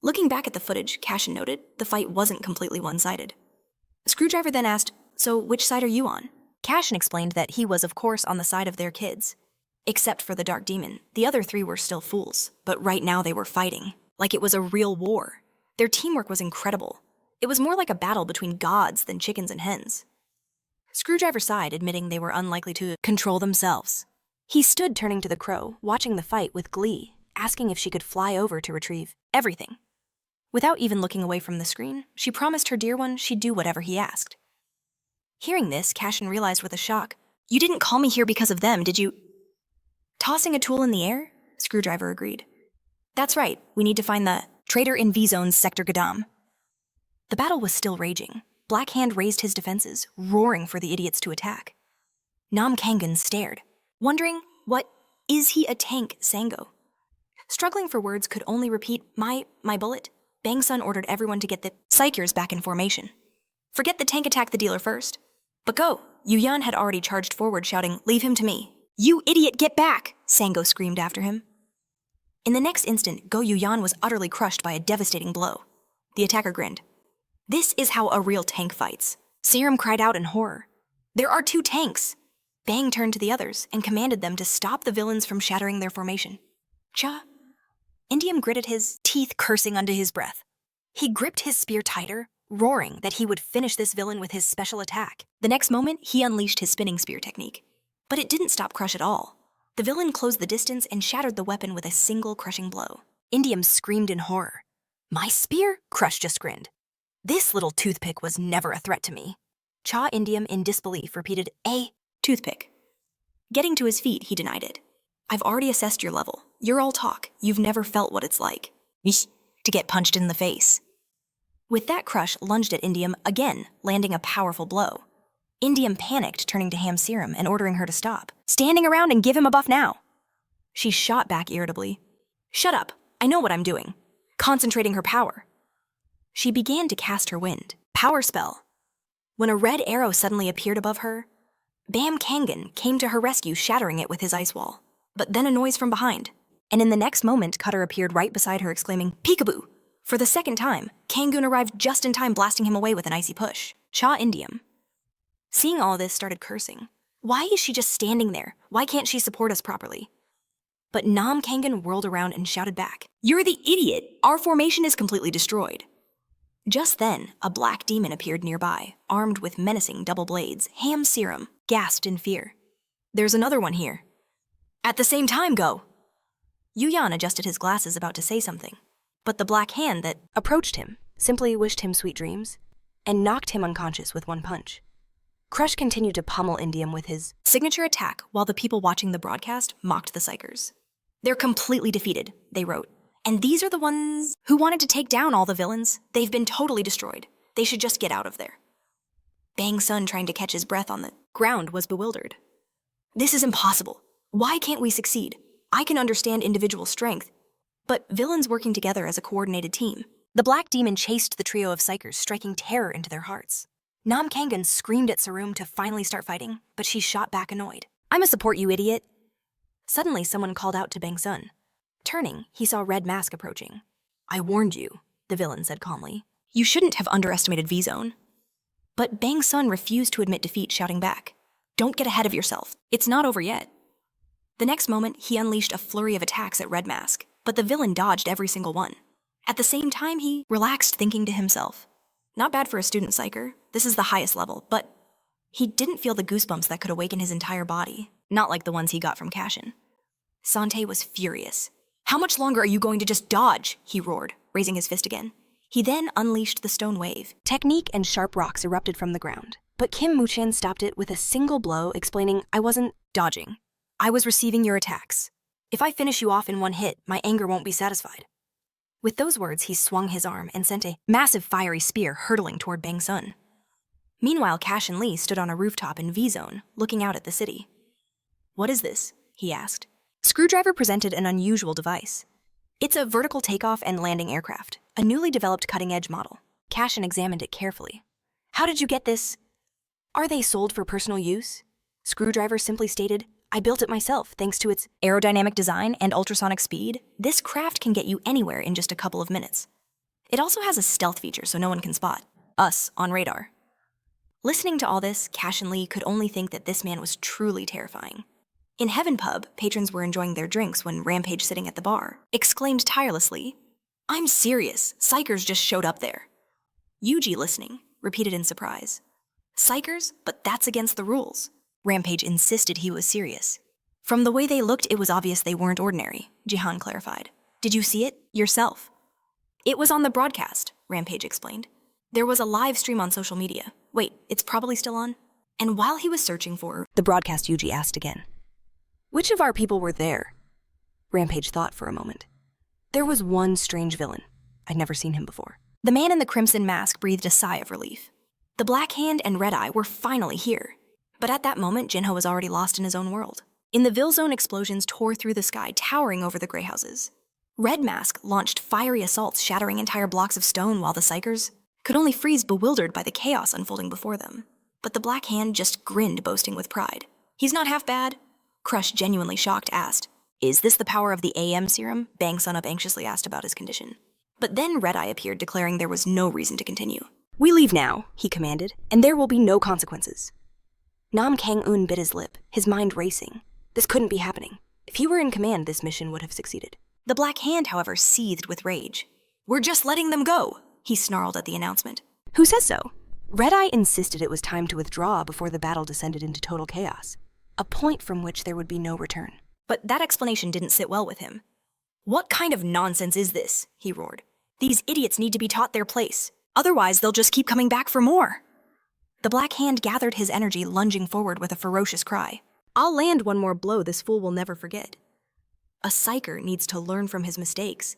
Looking back at the footage, Cashen noted the fight wasn't completely one-sided. Screwdriver then asked, so which side are you on? Cashen explained that he was, of course, on the side of their kids. Except for the Dark Demon, the other three were still fools, but right now they were fighting, like it was a real war. Their teamwork was incredible. It was more like a battle between gods than chickens and hens. Screwdriver sighed, admitting they were unlikely to control themselves. He stood turning to the Crow, watching the fight with glee, asking if she could fly over to retrieve everything. Without even looking away from the screen, she promised her dear one she'd do whatever he asked. Hearing this, Cashen realized with a shock, you didn't call me here because of them, did you? Tossing a tool in the air? Screwdriver agreed. That's right, we need to find the traitor in V-Zone's Sector Gadam. The battle was still raging. Black Hand raised his defenses, roaring for the idiots to attack. Nam Kangan stared, wondering, what is he a tank, Sango? Struggling for words, could only repeat, my bullet. Bang Sun ordered everyone to get the Psychers back in formation. Forget the tank attack the dealer first. But go! Yu Yan had already charged forward, shouting, leave him to me. You idiot, get back! Sango screamed after him. In the next instant, Go Yu Yan was utterly crushed by a devastating blow. The attacker grinned. This is how a real tank fights. Serum cried out in horror. There are two tanks! Bang turned to the others and commanded them to stop the villains from shattering their formation. Cha! Indium gritted his teeth, cursing under his breath. He gripped his spear tighter, roaring that he would finish this villain with his special attack. The next moment, he unleashed his spinning spear technique. But it didn't stop Crush at all. The villain closed the distance and shattered the weapon with a single crushing blow. Indium screamed in horror. My spear? Crush just grinned. This little toothpick was never a threat to me. Cha Indium, in disbelief, repeated, a toothpick. Getting to his feet, he denied it. I've already assessed your level. You're all talk. You've never felt what it's like. To get punched in the face. With that, Crush lunged at Indium again, landing a powerful blow. Indium panicked, turning to Ham Serum and ordering her to stop. Standing around and give him a buff now. She shot back irritably. Shut up. I know what I'm doing. Concentrating her power. She began to cast her wind. Power spell. When a red arrow suddenly appeared above her, Bam Kangan came to her rescue, shattering it with his ice wall. But then a noise from behind. And in the next moment, Cutter appeared right beside her, exclaiming, Peekaboo! For the second time, Kangun arrived just in time, blasting him away with an icy push. Cha Indium. Seeing all this, started cursing. Why is she just standing there? Why can't she support us properly? But Nam Kangan whirled around and shouted back, You're the idiot! Our formation is completely destroyed. Just then, a black demon appeared nearby, armed with menacing double blades. Ham Serum gasped in fear. There's another one here. At the same time, go! Yuyan adjusted his glasses, about to say something, but the black hand that approached him simply wished him sweet dreams and knocked him unconscious with one punch. Crush continued to pummel Indium with his signature attack while the people watching the broadcast mocked the Psychers. They're completely defeated, they wrote. And these are the ones who wanted to take down all the villains. They've been totally destroyed. They should just get out of there. Bang Sun, trying to catch his breath on the ground, was bewildered. This is impossible. Why can't we succeed? I can understand individual strength, but villains working together as a coordinated team. The Black Demon chased the trio of Psychers, striking terror into their hearts. Nam Kangan screamed at Sarum to finally start fighting, but she shot back annoyed. "I'm a support, you idiot." Suddenly, someone called out to Bang Sun. Turning, he saw Red Mask approaching. "I warned you," the villain said calmly. "You shouldn't have underestimated V-Zone." But Bang Sun refused to admit defeat, shouting back, "Don't get ahead of yourself. It's not over yet." The next moment, he unleashed a flurry of attacks at Red Mask, but the villain dodged every single one. At the same time, he relaxed, thinking to himself, "Not bad for a student psycher. This is the highest level," but he didn't feel the goosebumps that could awaken his entire body, not like the ones he got from Cashen. Sante was furious. "How much longer are you going to just dodge?" he roared, raising his fist again. He then unleashed the stone wave. Technique and sharp rocks erupted from the ground, but Kim Muchan stopped it with a single blow, explaining, "I wasn't dodging. I was receiving your attacks. If I finish you off in one hit, my anger won't be satisfied." With those words, he swung his arm and sent a massive fiery spear hurtling toward Bang Sun. Meanwhile, Cashen Lee stood on a rooftop in V-Zone, looking out at the city. "What is this?" he asked. Screwdriver presented an unusual device. "It's a vertical takeoff and landing aircraft, a newly developed cutting-edge model." Cashen examined it carefully. "How did you get this?" "Are they sold for personal use?" Screwdriver simply stated, "I built it myself thanks to its aerodynamic design and ultrasonic speed. This craft can get you anywhere in just a couple of minutes. It also has a stealth feature so no one can spot us on radar." Listening to all this, Cashen Lee could only think that this man was truly terrifying. In Heaven Pub, patrons were enjoying their drinks when Rampage, sitting at the bar, exclaimed tirelessly, "I'm serious, Psychers just showed up there." Yuji, listening, repeated in surprise, "Psychers? But that's against the rules." Rampage insisted he was serious. "From the way they looked, it was obvious they weren't ordinary," Jihan clarified. "Did you see it yourself?" "It was on the broadcast," Rampage explained. "There was a live stream on social media. Wait, it's probably still on?" And while he was searching for the broadcast, Yuji asked again, "Which of our people were there?" Rampage thought for a moment. "There was one strange villain. I'd never seen him before." The man in the crimson mask breathed a sigh of relief. The Black Hand and Red Eye were finally here. But at that moment, Jinho was already lost in his own world. In the Vilzone, explosions tore through the sky, towering over the gray houses. Red Mask launched fiery assaults, shattering entire blocks of stone, while the Psychers could only freeze, bewildered by the chaos unfolding before them. But the Black Hand just grinned, boasting with pride. "He's not half bad?" Crush, genuinely shocked, asked. "Is this the power of the AM serum?" Bang Sun Up anxiously asked about his condition. But then Red Eye appeared, declaring there was no reason to continue. "We leave now," he commanded, "and there will be no consequences." Nam Kang-un bit his lip, his mind racing. This couldn't be happening. If he were in command, this mission would have succeeded. The Black Hand, however, seethed with rage. "We're just letting them go," he snarled at the announcement. "Who says so?" Red Eye insisted it was time to withdraw before the battle descended into total chaos, a point from which there would be no return. But that explanation didn't sit well with him. "What kind of nonsense is this?" he roared. "These idiots need to be taught their place. Otherwise, they'll just keep coming back for more." The Black Hand gathered his energy, lunging forward with a ferocious cry. "I'll land one more blow this fool will never forget." A Psycher needs to learn from his mistakes.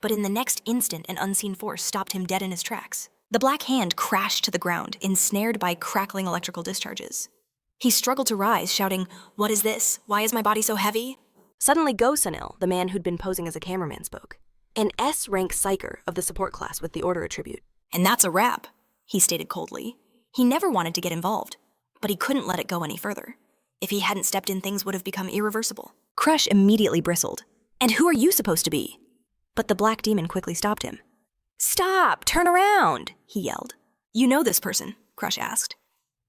But in the next instant, an unseen force stopped him dead in his tracks. The Black Hand crashed to the ground, ensnared by crackling electrical discharges. He struggled to rise, shouting, "What is this? Why is my body so heavy?" Suddenly, Go-Sunil, the man who'd been posing as a cameraman, spoke. "An S-Rank Psycher of the support class with the order attribute." "And that's a wrap," he stated coldly. He never wanted to get involved, but he couldn't let it go any further. If he hadn't stepped in, things would have become irreversible. Crush immediately bristled. "And who are you supposed to be?" But the Black Demon quickly stopped him. "Stop! Turn around!" he yelled. "You know this person?" Crush asked.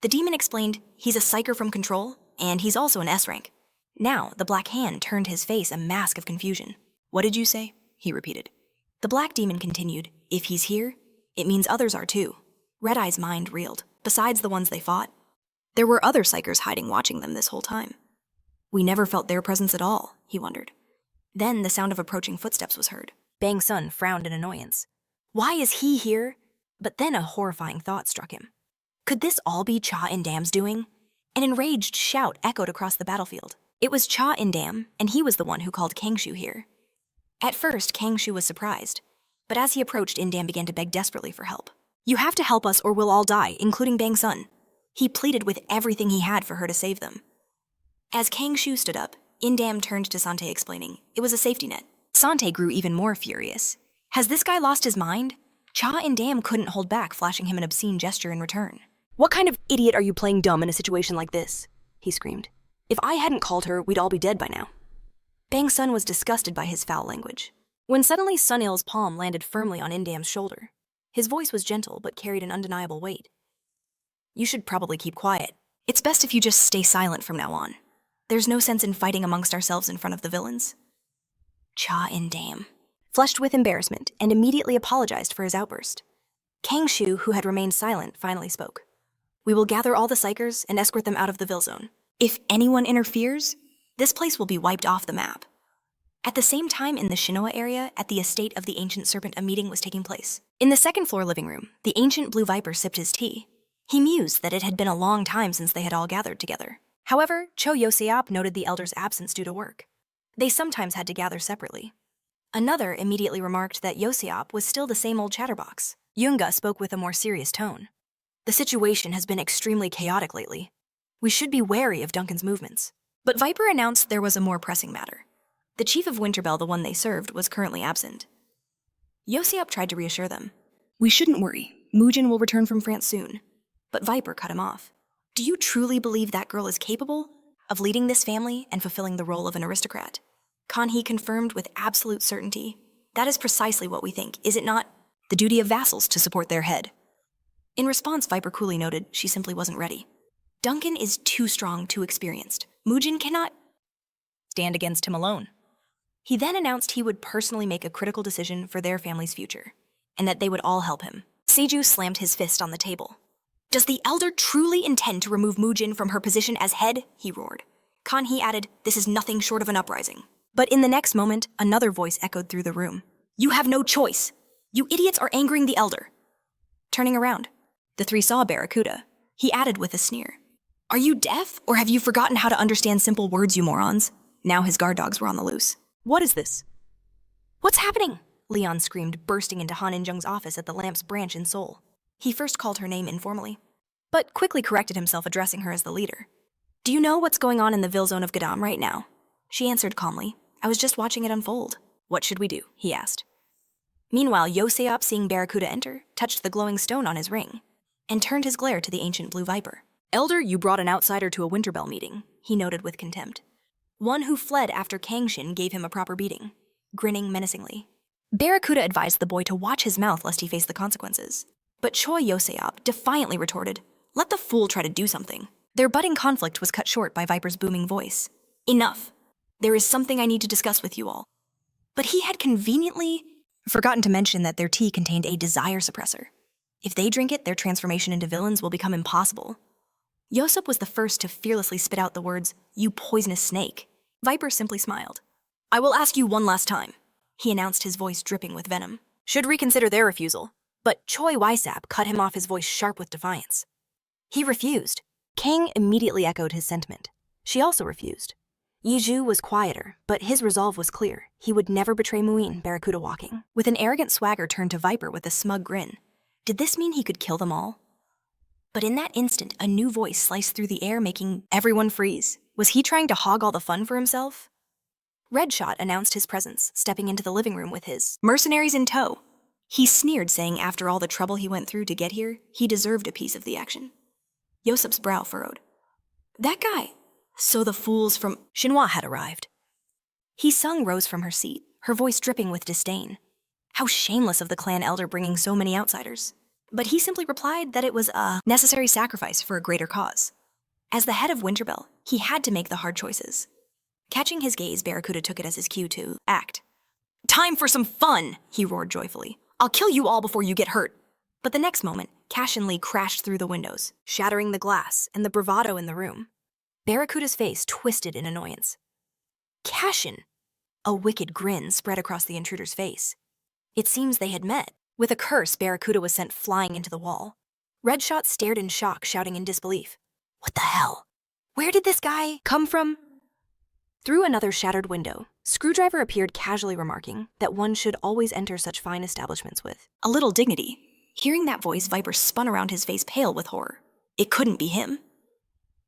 The demon explained, "He's a Psycher from Control, and he's also an S-Rank." Now, the Black Hand turned his face a mask of confusion. "What did you say?" he repeated. The Black Demon continued, "If he's here, it means others are too." Red Eye's mind reeled. Besides the ones they fought, there were other Psychers hiding, watching them this whole time. We never felt their presence at all, he wondered. Then the sound of approaching footsteps was heard. Bang Sun frowned in annoyance. Why is he here? But then a horrifying thought struck him. Could this all be Cha In-dam's doing? An enraged shout echoed across the battlefield. It was Cha In-dam, and he was the one who called Kangshu here. At first, Kangshu was surprised, but as he approached, In-dam began to beg desperately for help. You have to help us or we'll all die, including Bang Sun. He pleaded with everything he had for her to save them. As Kangshu stood up, In-dam turned to Sante explaining, it was a safety net. Sante grew even more furious. Has this guy lost his mind? Cha In-dam couldn't hold back, flashing him an obscene gesture in return. What kind of idiot are you playing dumb in a situation like this? He screamed. If I hadn't called her, we'd all be dead by now. Bang Sun was disgusted by his foul language. When suddenly Sunil's palm landed firmly on In-dam's shoulder. His voice was gentle but carried an undeniable weight. You should probably keep quiet. It's best if you just stay silent from now on. There's no sense in fighting amongst ourselves in front of the villains. Cha In-dam flushed with embarrassment and immediately apologized for his outburst. Kangshu, who had remained silent, finally spoke. We will gather all the Psychers and escort them out of the Ville Zone. If anyone interferes, this place will be wiped off the map. At the same time, in the Shinoa area, at the estate of the Ancient Serpent, a meeting was taking place. In the second-floor living room, the Ancient Blue Viper sipped his tea. He mused that it had been a long time since they had all gathered together. However, Cho Yoseop noted the elder's absence due to work. They sometimes had to gather separately. Another immediately remarked that Yoseop was still the same old chatterbox. Yunga spoke with a more serious tone. The situation has been extremely chaotic lately. We should be wary of Duncan's movements. But Viper announced there was a more pressing matter. The chief of Winterbell, the one they served, was currently absent. Yoseop tried to reassure them. We shouldn't worry. Mujin will return from France soon. But Viper cut him off. Do you truly believe that girl is capable of leading this family and fulfilling the role of an aristocrat? Kanhee confirmed with absolute certainty. That is precisely what we think, is it not? The duty of vassals to support their head. In response, Viper coolly noted she simply wasn't ready. Duncan is too strong, too experienced. Mujin cannot stand against him alone. He then announced he would personally make a critical decision for their family's future, and that they would all help him. Seiju slammed his fist on the table. Does the elder truly intend to remove Mujin from her position as head? He roared. Kanhee added, this is nothing short of an uprising. But in the next moment, another voice echoed through the room. You have no choice. You idiots are angering the elder. Turning around, the three saw Barracuda. He added with a sneer. Are you deaf, or have you forgotten how to understand simple words, you morons? Now his guard dogs were on the loose. What is this? What's happening? Leon screamed, bursting into Han In-jung's office at the Lamps branch in Seoul. He first called her name informally, but quickly corrected himself, addressing her as the leader. Do you know what's going on in the Ville Zone of Gadam right now? She answered calmly. I was just watching it unfold. What should we do? He asked. Meanwhile, Yoseop, seeing Barracuda enter, touched the glowing stone on his ring, and turned his glare to the Ancient Blue Viper. Elder, you brought an outsider to a Winterbell meeting, he noted with contempt. One who fled after Kangshin gave him a proper beating, grinning menacingly. Barracuda advised the boy to watch his mouth lest he face the consequences. But Choi Yoseop defiantly retorted, let the fool try to do something. Their budding conflict was cut short by Viper's booming voice. Enough. There is something I need to discuss with you all. But he had conveniently forgotten to mention that their tea contained a desire suppressor. If they drink it, their transformation into villains will become impossible. Yosep was the first to fearlessly spit out the words, you poisonous snake. Viper simply smiled. I will ask you one last time, he announced, his voice dripping with venom. Should reconsider their refusal. But Choi Ysap cut him off, his voice sharp with defiance. He refused. Kang immediately echoed his sentiment. She also refused. Yiju was quieter, but his resolve was clear. He would never betray Muin, Barracuda walking. With an arrogant swagger turned to Viper with a smug grin. Did this mean he could kill them all? But in that instant, a new voice sliced through the air, making everyone freeze. Was he trying to hog all the fun for himself? Redshot announced his presence, stepping into the living room with his mercenaries in tow. He sneered, saying after all the trouble he went through to get here, he deserved a piece of the action. Yosep's brow furrowed. That guy. So the fools from Shinhwa had arrived. He Sung rose from her seat, her voice dripping with disdain. How shameless of the clan elder bringing so many outsiders. But he simply replied that it was a necessary sacrifice for a greater cause. As the head of Winterbell, he had to make the hard choices. Catching his gaze, Barracuda took it as his cue to act. Time for some fun, he roared joyfully. I'll kill you all before you get hurt. But the next moment, Cashen Lee crashed through the windows, shattering the glass and the bravado in the room. Barracuda's face twisted in annoyance. Cashen! A wicked grin spread across the intruder's face. It seems they had met. With a curse, Barracuda was sent flying into the wall. Redshot stared in shock, shouting in disbelief. What the hell? Where did this guy come from? Through another shattered window, Screwdriver appeared casually remarking that one should always enter such fine establishments with a little dignity. Hearing that voice, Viper spun around, his face pale with horror. It couldn't be him.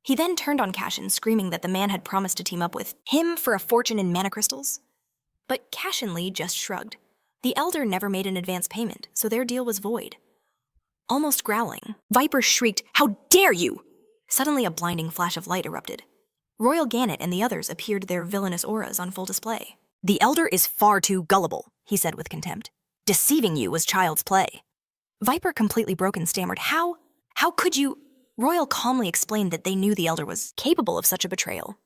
He then turned on Cashen, screaming that the man had promised to team up with him for a fortune in mana crystals. But Cashen Lee just shrugged. The elder never made an advance payment, so their deal was void. Almost growling, Viper shrieked, "How dare you!" Suddenly a blinding flash of light erupted. Royal Gannet and the others appeared, their villainous auras on full display. "The elder is far too gullible," he said with contempt. "Deceiving you was child's play." Viper, completely broken, stammered, How could you?" Royal calmly explained that they knew the elder was capable of such a betrayal.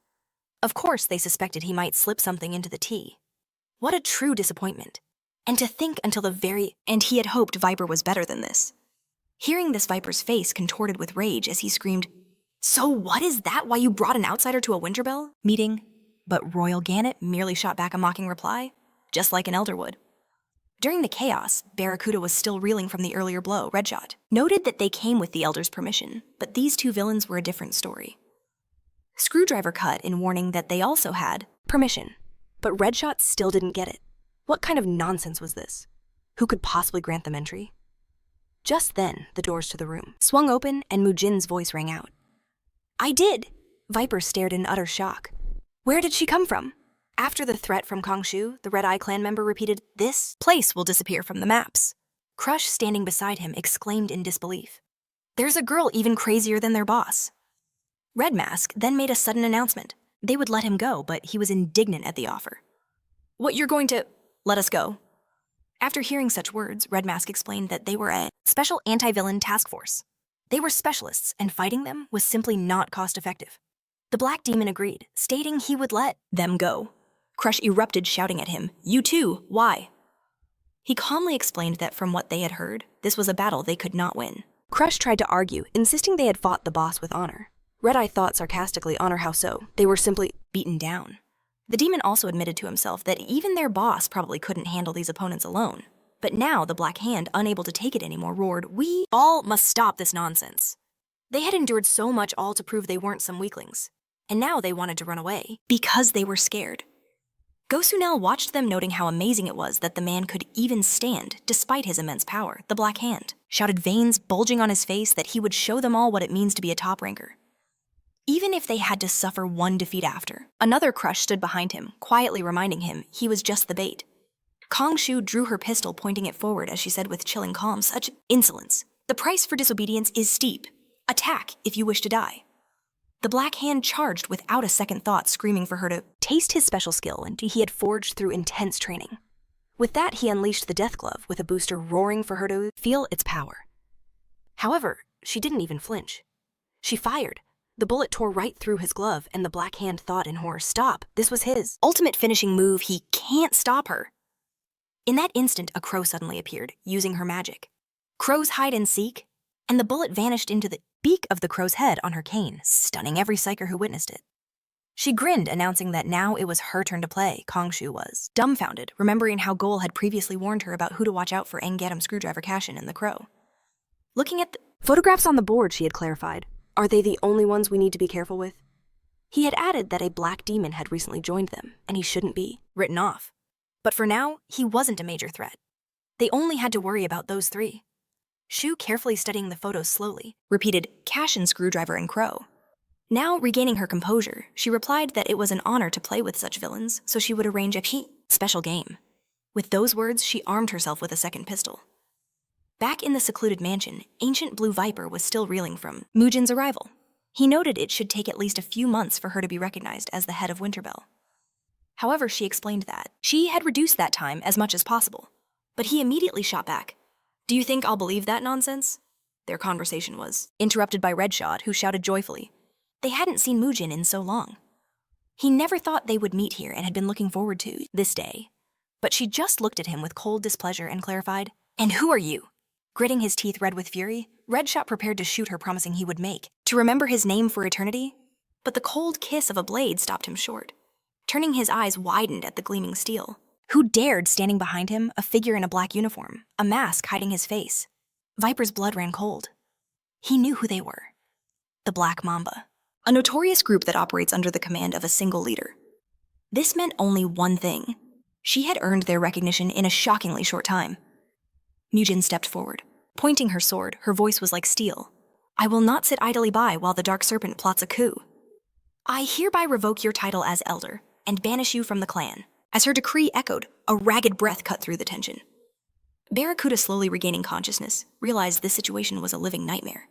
Of course, they suspected he might slip something into the tea. What a true disappointment. And to think until the very end he had hoped Viper was better than this. Hearing this, Viper's face contorted with rage as he screamed, "So what is that? Why you brought an outsider to a Winterbell meeting?" But Royal Gannet merely shot back a mocking reply, just like an elder would. During the chaos, Barracuda was still reeling from the earlier blow. Redshot noted that they came with the elder's permission, but these two villains were a different story. Screwdriver cut in, warning that they also had permission, but Redshot still didn't get it. What kind of nonsense was this? Who could possibly grant them entry? Just then, the doors to the room swung open and Mujin's voice rang out. "I did!" Viper stared in utter shock. "Where did she come from?" After the threat from Kongshu, the Red Eye clan member repeated, "This place will disappear from the maps." Crush, standing beside him, exclaimed in disbelief. "There's a girl even crazier than their boss." Red Mask then made a sudden announcement. They would let him go, but he was indignant at the offer. "What, you're going to let us go?" After hearing such words, Red Mask explained that they were a special anti-villain task force. They were specialists, and fighting them was simply not cost-effective. The Black Demon agreed, stating he would let them go. Crush erupted, shouting at him, "You too, why?" He calmly explained that from what they had heard, this was a battle they could not win. Crush tried to argue, insisting they had fought the boss with honor. Red Eye thought sarcastically, honor how so? They were simply beaten down. The demon also admitted to himself that even their boss probably couldn't handle these opponents alone. But now the Black Hand, unable to take it anymore, roared, "We all must stop this nonsense." They had endured so much, all to prove they weren't some weaklings. And now they wanted to run away because they were scared. Gosunel watched them, noting how amazing it was that the man could even stand despite his immense power. The Black Hand shouted, veins bulging on his face, that he would show them all what it means to be a top ranker. Even if they had to suffer one defeat after. Another Crush stood behind him, quietly reminding him he was just the bait. Kongshu drew her pistol, pointing it forward as she said with chilling calm, "Such insolence. The price for disobedience is steep. Attack if you wish to die." The Black Hand charged without a second thought, screaming for her to taste his special skill and he had forged through intense training. With that, he unleashed the Death Glove, with a booster roaring for her to feel its power. However, she didn't even flinch. She fired. The bullet tore right through his glove, and the Black Hand thought in horror, stop, this was his ultimate finishing move, he can't stop her. In that instant, a crow suddenly appeared, using her magic. Crow's hide and seek, and the bullet vanished into the beak of the crow's head on her cane, stunning every psycher who witnessed it. She grinned, announcing that now it was her turn to play. Kongshu was dumbfounded, remembering how Goal had previously warned her about who to watch out for Engadam, Screwdriver, Cashen, and the crow. Looking at the photographs on the board, she had clarified, are they the only ones we need to be careful with? He had added that a black demon had recently joined them, and he shouldn't be written off. But for now, he wasn't a major threat. They only had to worry about those three. Shu, carefully studying the photos slowly, repeated, Cashen, Screwdriver, and Crow. Now, regaining her composure, she replied that it was an honor to play with such villains, so she would arrange a special game. With those words, she armed herself with a second pistol. Back in the secluded mansion, Ancient Blue Viper was still reeling from Mujin's arrival. He noted it should take at least a few months for her to be recognized as the head of Winterbell. However, she explained that she had reduced that time as much as possible. But he immediately shot back. Do you think I'll believe that nonsense? Their conversation was interrupted by Redshot, who shouted joyfully. They hadn't seen Mujin in so long. He never thought they would meet here and had been looking forward to this day. But she just looked at him with cold displeasure and clarified, And who are you? Gritting his teeth red with fury, Redshot prepared to shoot her, promising he would make to remember his name for eternity. But the cold kiss of a blade stopped him short. Turning, his eyes widened at the gleaming steel. Who dared, standing behind him, a figure in a black uniform, a mask hiding his face? Viper's blood ran cold. He knew who they were. The Black Mamba, a notorious group that operates under the command of a single leader. This meant only one thing. She had earned their recognition in a shockingly short time. Mujin stepped forward. Pointing her sword, her voice was like steel. I will not sit idly by while the Dark Serpent plots a coup. I hereby revoke your title as Elder and banish you from the clan. As her decree echoed, a ragged breath cut through the tension. Barracuda, slowly regaining consciousness, realized this situation was a living nightmare.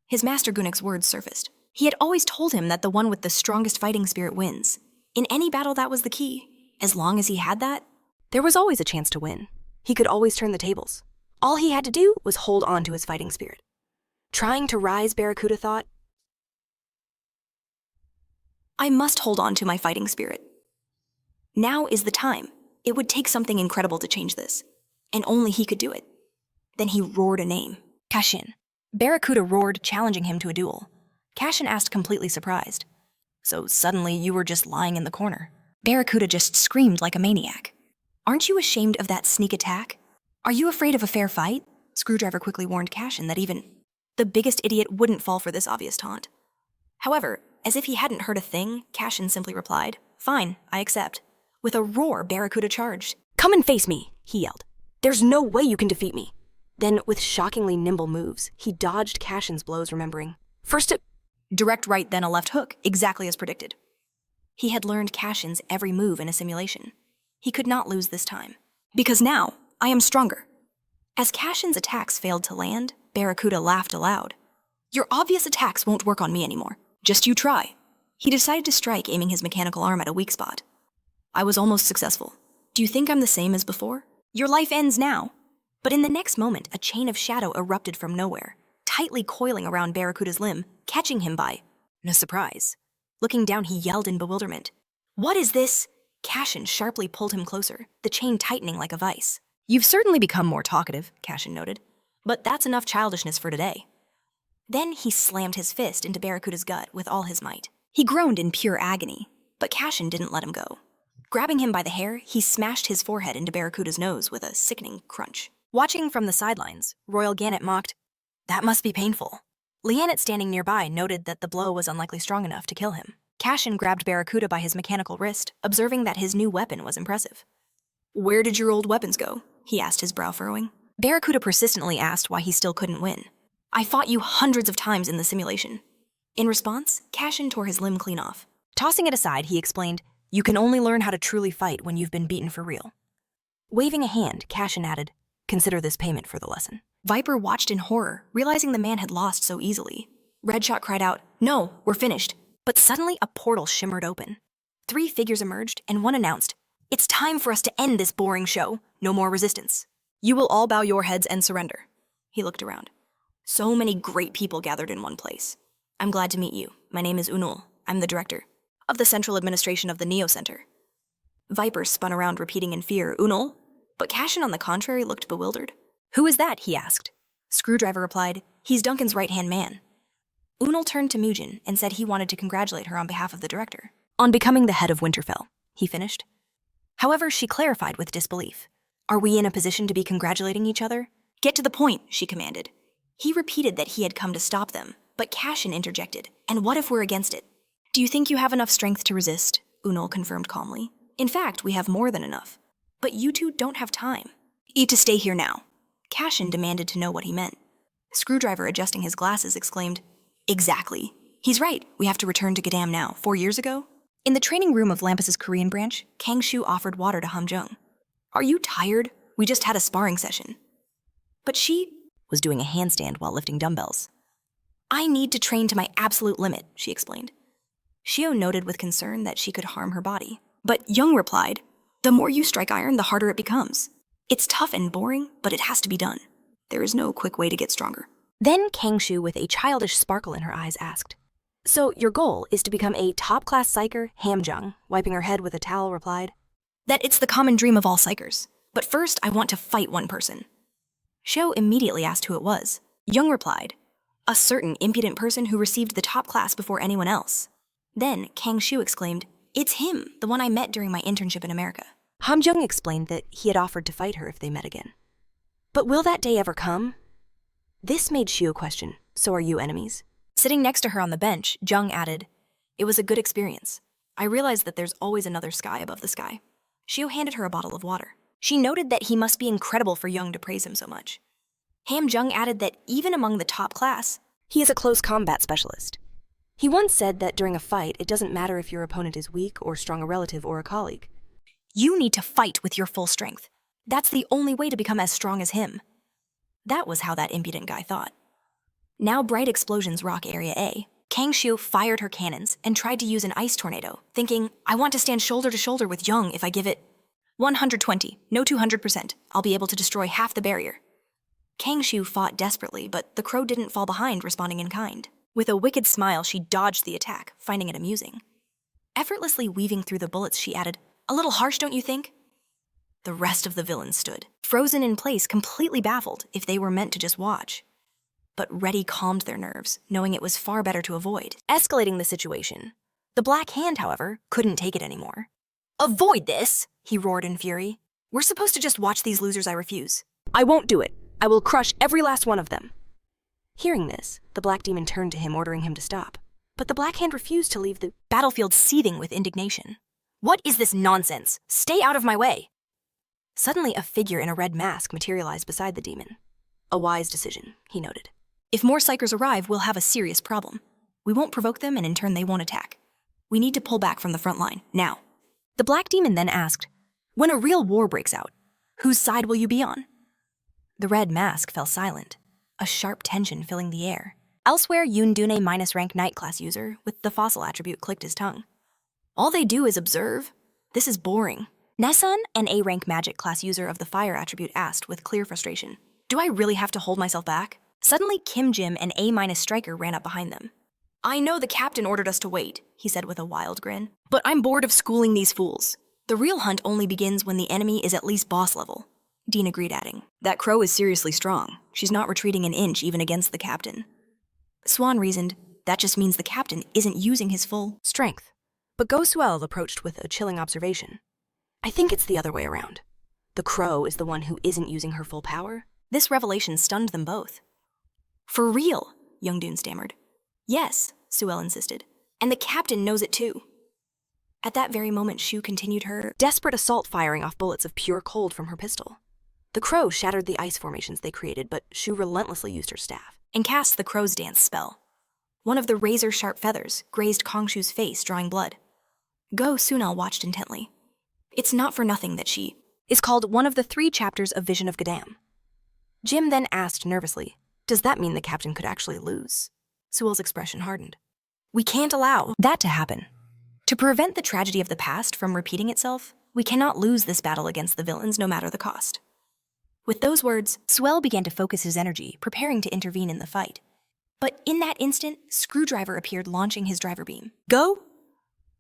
His master Gunik's words surfaced. He had always told him that the one with the strongest fighting spirit wins. In any battle, that was the key. As long as he had that, There was always a chance to win. He could always turn the tables. All he had to do was hold on to his fighting spirit. Trying to rise, Barracuda thought, I must hold on to my fighting spirit. Now is the time. It would take something incredible to change this, and only he could do it. Then he roared a name. Cashen. Barracuda roared, challenging him to a duel. Cashen asked, completely surprised. So suddenly you were just lying in the corner. Barracuda just screamed like a maniac. Aren't you ashamed of that sneak attack? Are you afraid of a fair fight? Screwdriver quickly warned Cashen that even the biggest idiot wouldn't fall for this obvious taunt. However, as if he hadn't heard a thing, Cashen simply replied, Fine, I accept. With a roar, Barracuda charged. Come and face me, he yelled. There's no way you can defeat me. Then, with shockingly nimble moves, he dodged Cashen's blows, remembering. First a direct right, then a left hook, exactly as predicted. He had learned Cashen's every move in a simulation. He could not lose this time. Because now, I am stronger. As Cashen's attacks failed to land, Barracuda laughed aloud. Your obvious attacks won't work on me anymore. Just you try. He decided to strike, aiming his mechanical arm at a weak spot. I was almost successful. Do you think I'm the same as before? Your life ends now. But in the next moment, a chain of shadow erupted from nowhere, tightly coiling around Barracuda's limb, catching him by no surprise. Looking down, he yelled in bewilderment. What is this? Cashen sharply pulled him closer, the chain tightening like a vice. You've certainly become more talkative, Cashen noted. But that's enough childishness for today. Then he slammed his fist into Barracuda's gut with all his might. He groaned in pure agony, but Cashen didn't let him go. Grabbing him by the hair, he smashed his forehead into Barracuda's nose with a sickening crunch. Watching from the sidelines, Royal Gannett mocked, That must be painful. Leannet, standing nearby, noted that the blow was unlikely strong enough to kill him. Cashen grabbed Barracuda by his mechanical wrist, observing that his new weapon was impressive. Where did your old weapons go? He asked, his brow furrowing. Barracuda persistently asked why he still couldn't win. I fought you hundreds of times in the simulation. In response, Cashen tore his limb clean off. Tossing it aside, he explained, You can only learn how to truly fight when you've been beaten for real. Waving a hand, Cashen added, Consider this payment for the lesson. Viper watched in horror, realizing the man had lost so easily. Redshot cried out, No, we're finished. But suddenly a portal shimmered open. 3 figures emerged, and one announced, It's time for us to end this boring show. No more resistance. You will all bow your heads and surrender. He looked around. So many great people gathered in one place. I'm glad to meet you. My name is Unul. I'm the director of the Central Administration of the Neo Center. Viper spun around, repeating in fear, Unul? But Cashen, on the contrary, looked bewildered. Who is that? He asked. Screwdriver replied, He's Duncan's right-hand man. Unul turned to Mujin and said he wanted to congratulate her on behalf of the director on becoming the head of Winterfell, he finished. However, she clarified with disbelief. Are we in a position to be congratulating each other? Get to the point, she commanded. He repeated that he had come to stop them, but Cashen interjected, And what if we're against it? Do you think you have enough strength to resist? Unul confirmed calmly. In fact, we have more than enough. But you two don't have time. Eat to stay here now. Cashen demanded to know what he meant. Screwdriver, adjusting his glasses, exclaimed, Exactly. He's right. We have to return to Gadam now. 4 years ago? In the training room of Lampus's Korean branch, Kang Shu offered water to Hamjung. Are you tired? We just had a sparring session. But she was doing a handstand while lifting dumbbells. I need to train to my absolute limit, she explained. Shio noted with concern that she could harm her body. But Young replied, The more you strike iron, the harder it becomes. It's tough and boring, but it has to be done. There is no quick way to get stronger. Then Kang Shu, with a childish sparkle in her eyes, asked, So your goal is to become a top-class psycher? Hamjung, wiping her head with a towel, replied, That it's the common dream of all psychers. But first, I want to fight one person. Shou immediately asked who it was. Young replied, A certain impudent person who received the top class before anyone else. Then Kang Shu exclaimed, "It's him, the one I met during my internship in America." Hamjung explained that he had offered to fight her if they met again. But will that day ever come? This made Shio question, so are you enemies? Sitting next to her on the bench, Jung added, "It was a good experience. I realized that there's always another sky above the sky." Shio handed her a bottle of water. She noted that he must be incredible for Jung to praise him so much. Ham Jung added that even among the top class, he is a close combat specialist. He once said that during a fight, it doesn't matter if your opponent is weak or strong, a relative or a colleague. You need to fight with your full strength. That's the only way to become as strong as him. That was how that impudent guy thought. Now bright explosions rock Area A. Kang Shu fired her cannons and tried to use an ice tornado, thinking, "I want to stand shoulder to shoulder with Jung if I give it 120, no 200%. I'll be able to destroy half the barrier." Kang Shu fought desperately, but the crow didn't fall behind, responding in kind. With a wicked smile, she dodged the attack, finding it amusing. Effortlessly weaving through the bullets, she added, "A little harsh, don't you think?" The rest of the villains stood, frozen in place, completely baffled if they were meant to just watch. But Reddy calmed their nerves, knowing it was far better to avoid, escalating the situation. The Black Hand, however, couldn't take it anymore. "Avoid this!" he roared in fury. "We're supposed to just watch these losers. I refuse." "I won't do it. I will crush every last one of them." Hearing this, the Black Demon turned to him, ordering him to stop. But the Black Hand refused to leave the battlefield, seething with indignation. "What is this nonsense? Stay out of my way!" Suddenly, a figure in a red mask materialized beside the demon. "A wise decision," he noted. "If more Psychers arrive, we'll have a serious problem. We won't provoke them, and in turn they won't attack. We need to pull back from the front line, now." The Black Demon then asked, "When a real war breaks out, whose side will you be on?" The red mask fell silent, a sharp tension filling the air. Elsewhere, Yundune -rank Night class user with the fossil attribute clicked his tongue. "All they do is observe? This is boring." Nesun, an A-rank magic class user of the fire attribute, asked with clear frustration, "Do I really have to hold myself back?" Suddenly, Kim Jim, an A- striker, ran up behind them. "I know the captain ordered us to wait," he said with a wild grin, "but I'm bored of schooling these fools. The real hunt only begins when the enemy is at least boss level." Dean agreed, adding, "That crow is seriously strong. She's not retreating an inch even against the captain." Swan reasoned, "That just means the captain isn't using his full strength." But Go Suel approached with a chilling observation. "I think it's the other way around. The crow is the one who isn't using her full power." This revelation stunned them both. "For real?" Youngdoon stammered. "Yes," Suel insisted, "and the captain knows it too." At that very moment, Shu continued her desperate assault, firing off bullets of pure cold from her pistol. The crow shattered the ice formations they created, but Shu relentlessly used her staff and cast the crow's dance spell. One of the razor-sharp feathers grazed Kongshu's face, drawing blood. Go Sunal watched intently. It's not for nothing that she is called one of the 3 chapters of Vision of Gadam. Jim then asked nervously, "Does that mean the captain could actually lose?" Sewell's expression hardened. "We can't allow that to happen. To prevent the tragedy of the past from repeating itself, we cannot lose this battle against the villains, no matter the cost." With those words, Swell began to focus his energy, preparing to intervene in the fight. But in that instant, Screwdriver appeared, launching his driver beam. "Go!"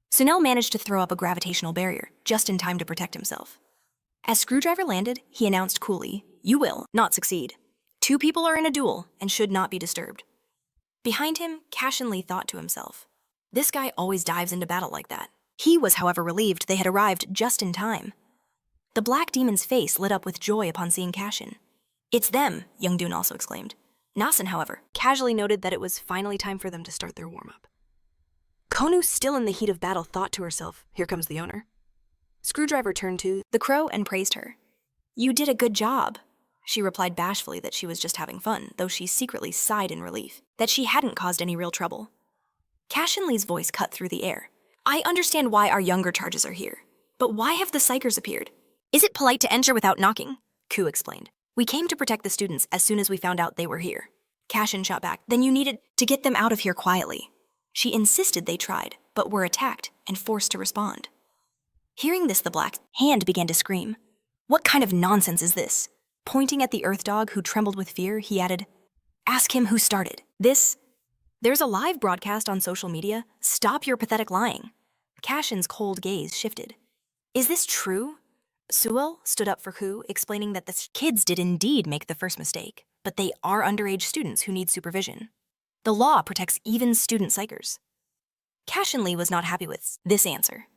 Sunel managed to throw up a gravitational barrier, just in time to protect himself. As Screwdriver landed, he announced coolly, "You will not succeed. 2 people are in a duel and should not be disturbed." Behind him, Cashen Lee thought to himself, "This guy always dives into battle like that." He was, however, relieved they had arrived just in time. The Black Demon's face lit up with joy upon seeing Cashen. "It's them," Youngdoon also exclaimed. Nasan, however, casually noted that it was finally time for them to start their warm-up. Konu, still in the heat of battle, thought to herself, "Here comes the owner." Screwdriver turned to the crow and praised her. "You did a good job." She replied bashfully that she was just having fun, though she secretly sighed in relief that she hadn't caused any real trouble. Cashen Lee's voice cut through the air. "I understand why our younger charges are here, but why have the Psychers appeared? Is it polite to enter without knocking?" Ku explained. "We came to protect the students as soon as we found out they were here." Cashen shot back, "Then you needed to get them out of here quietly." She insisted they tried, but were attacked and forced to respond. Hearing this, the Black Hand began to scream. "What kind of nonsense is this?" Pointing at the Earth Dog, who trembled with fear, he added, "Ask him who started this. There's a live broadcast on social media. Stop your pathetic lying." Cashen's cold gaze shifted. "Is this true?" Sewell stood up for Ku, explaining that the kids did indeed make the first mistake, but they are underage students who need supervision. The law protects even student psychers. Cashen Lee was not happy with this answer.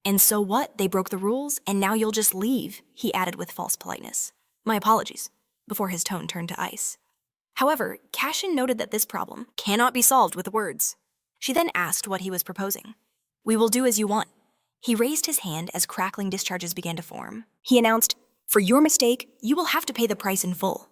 And so what? They broke the rules, and now you'll just leave, he added with false politeness. My apologies, before his tone turned to ice. However, Cashen noted that this problem cannot be solved with words. She then asked what he was proposing. We will do as you want. He raised his hand as crackling discharges began to form. He announced, for your mistake, you will have to pay the price in full.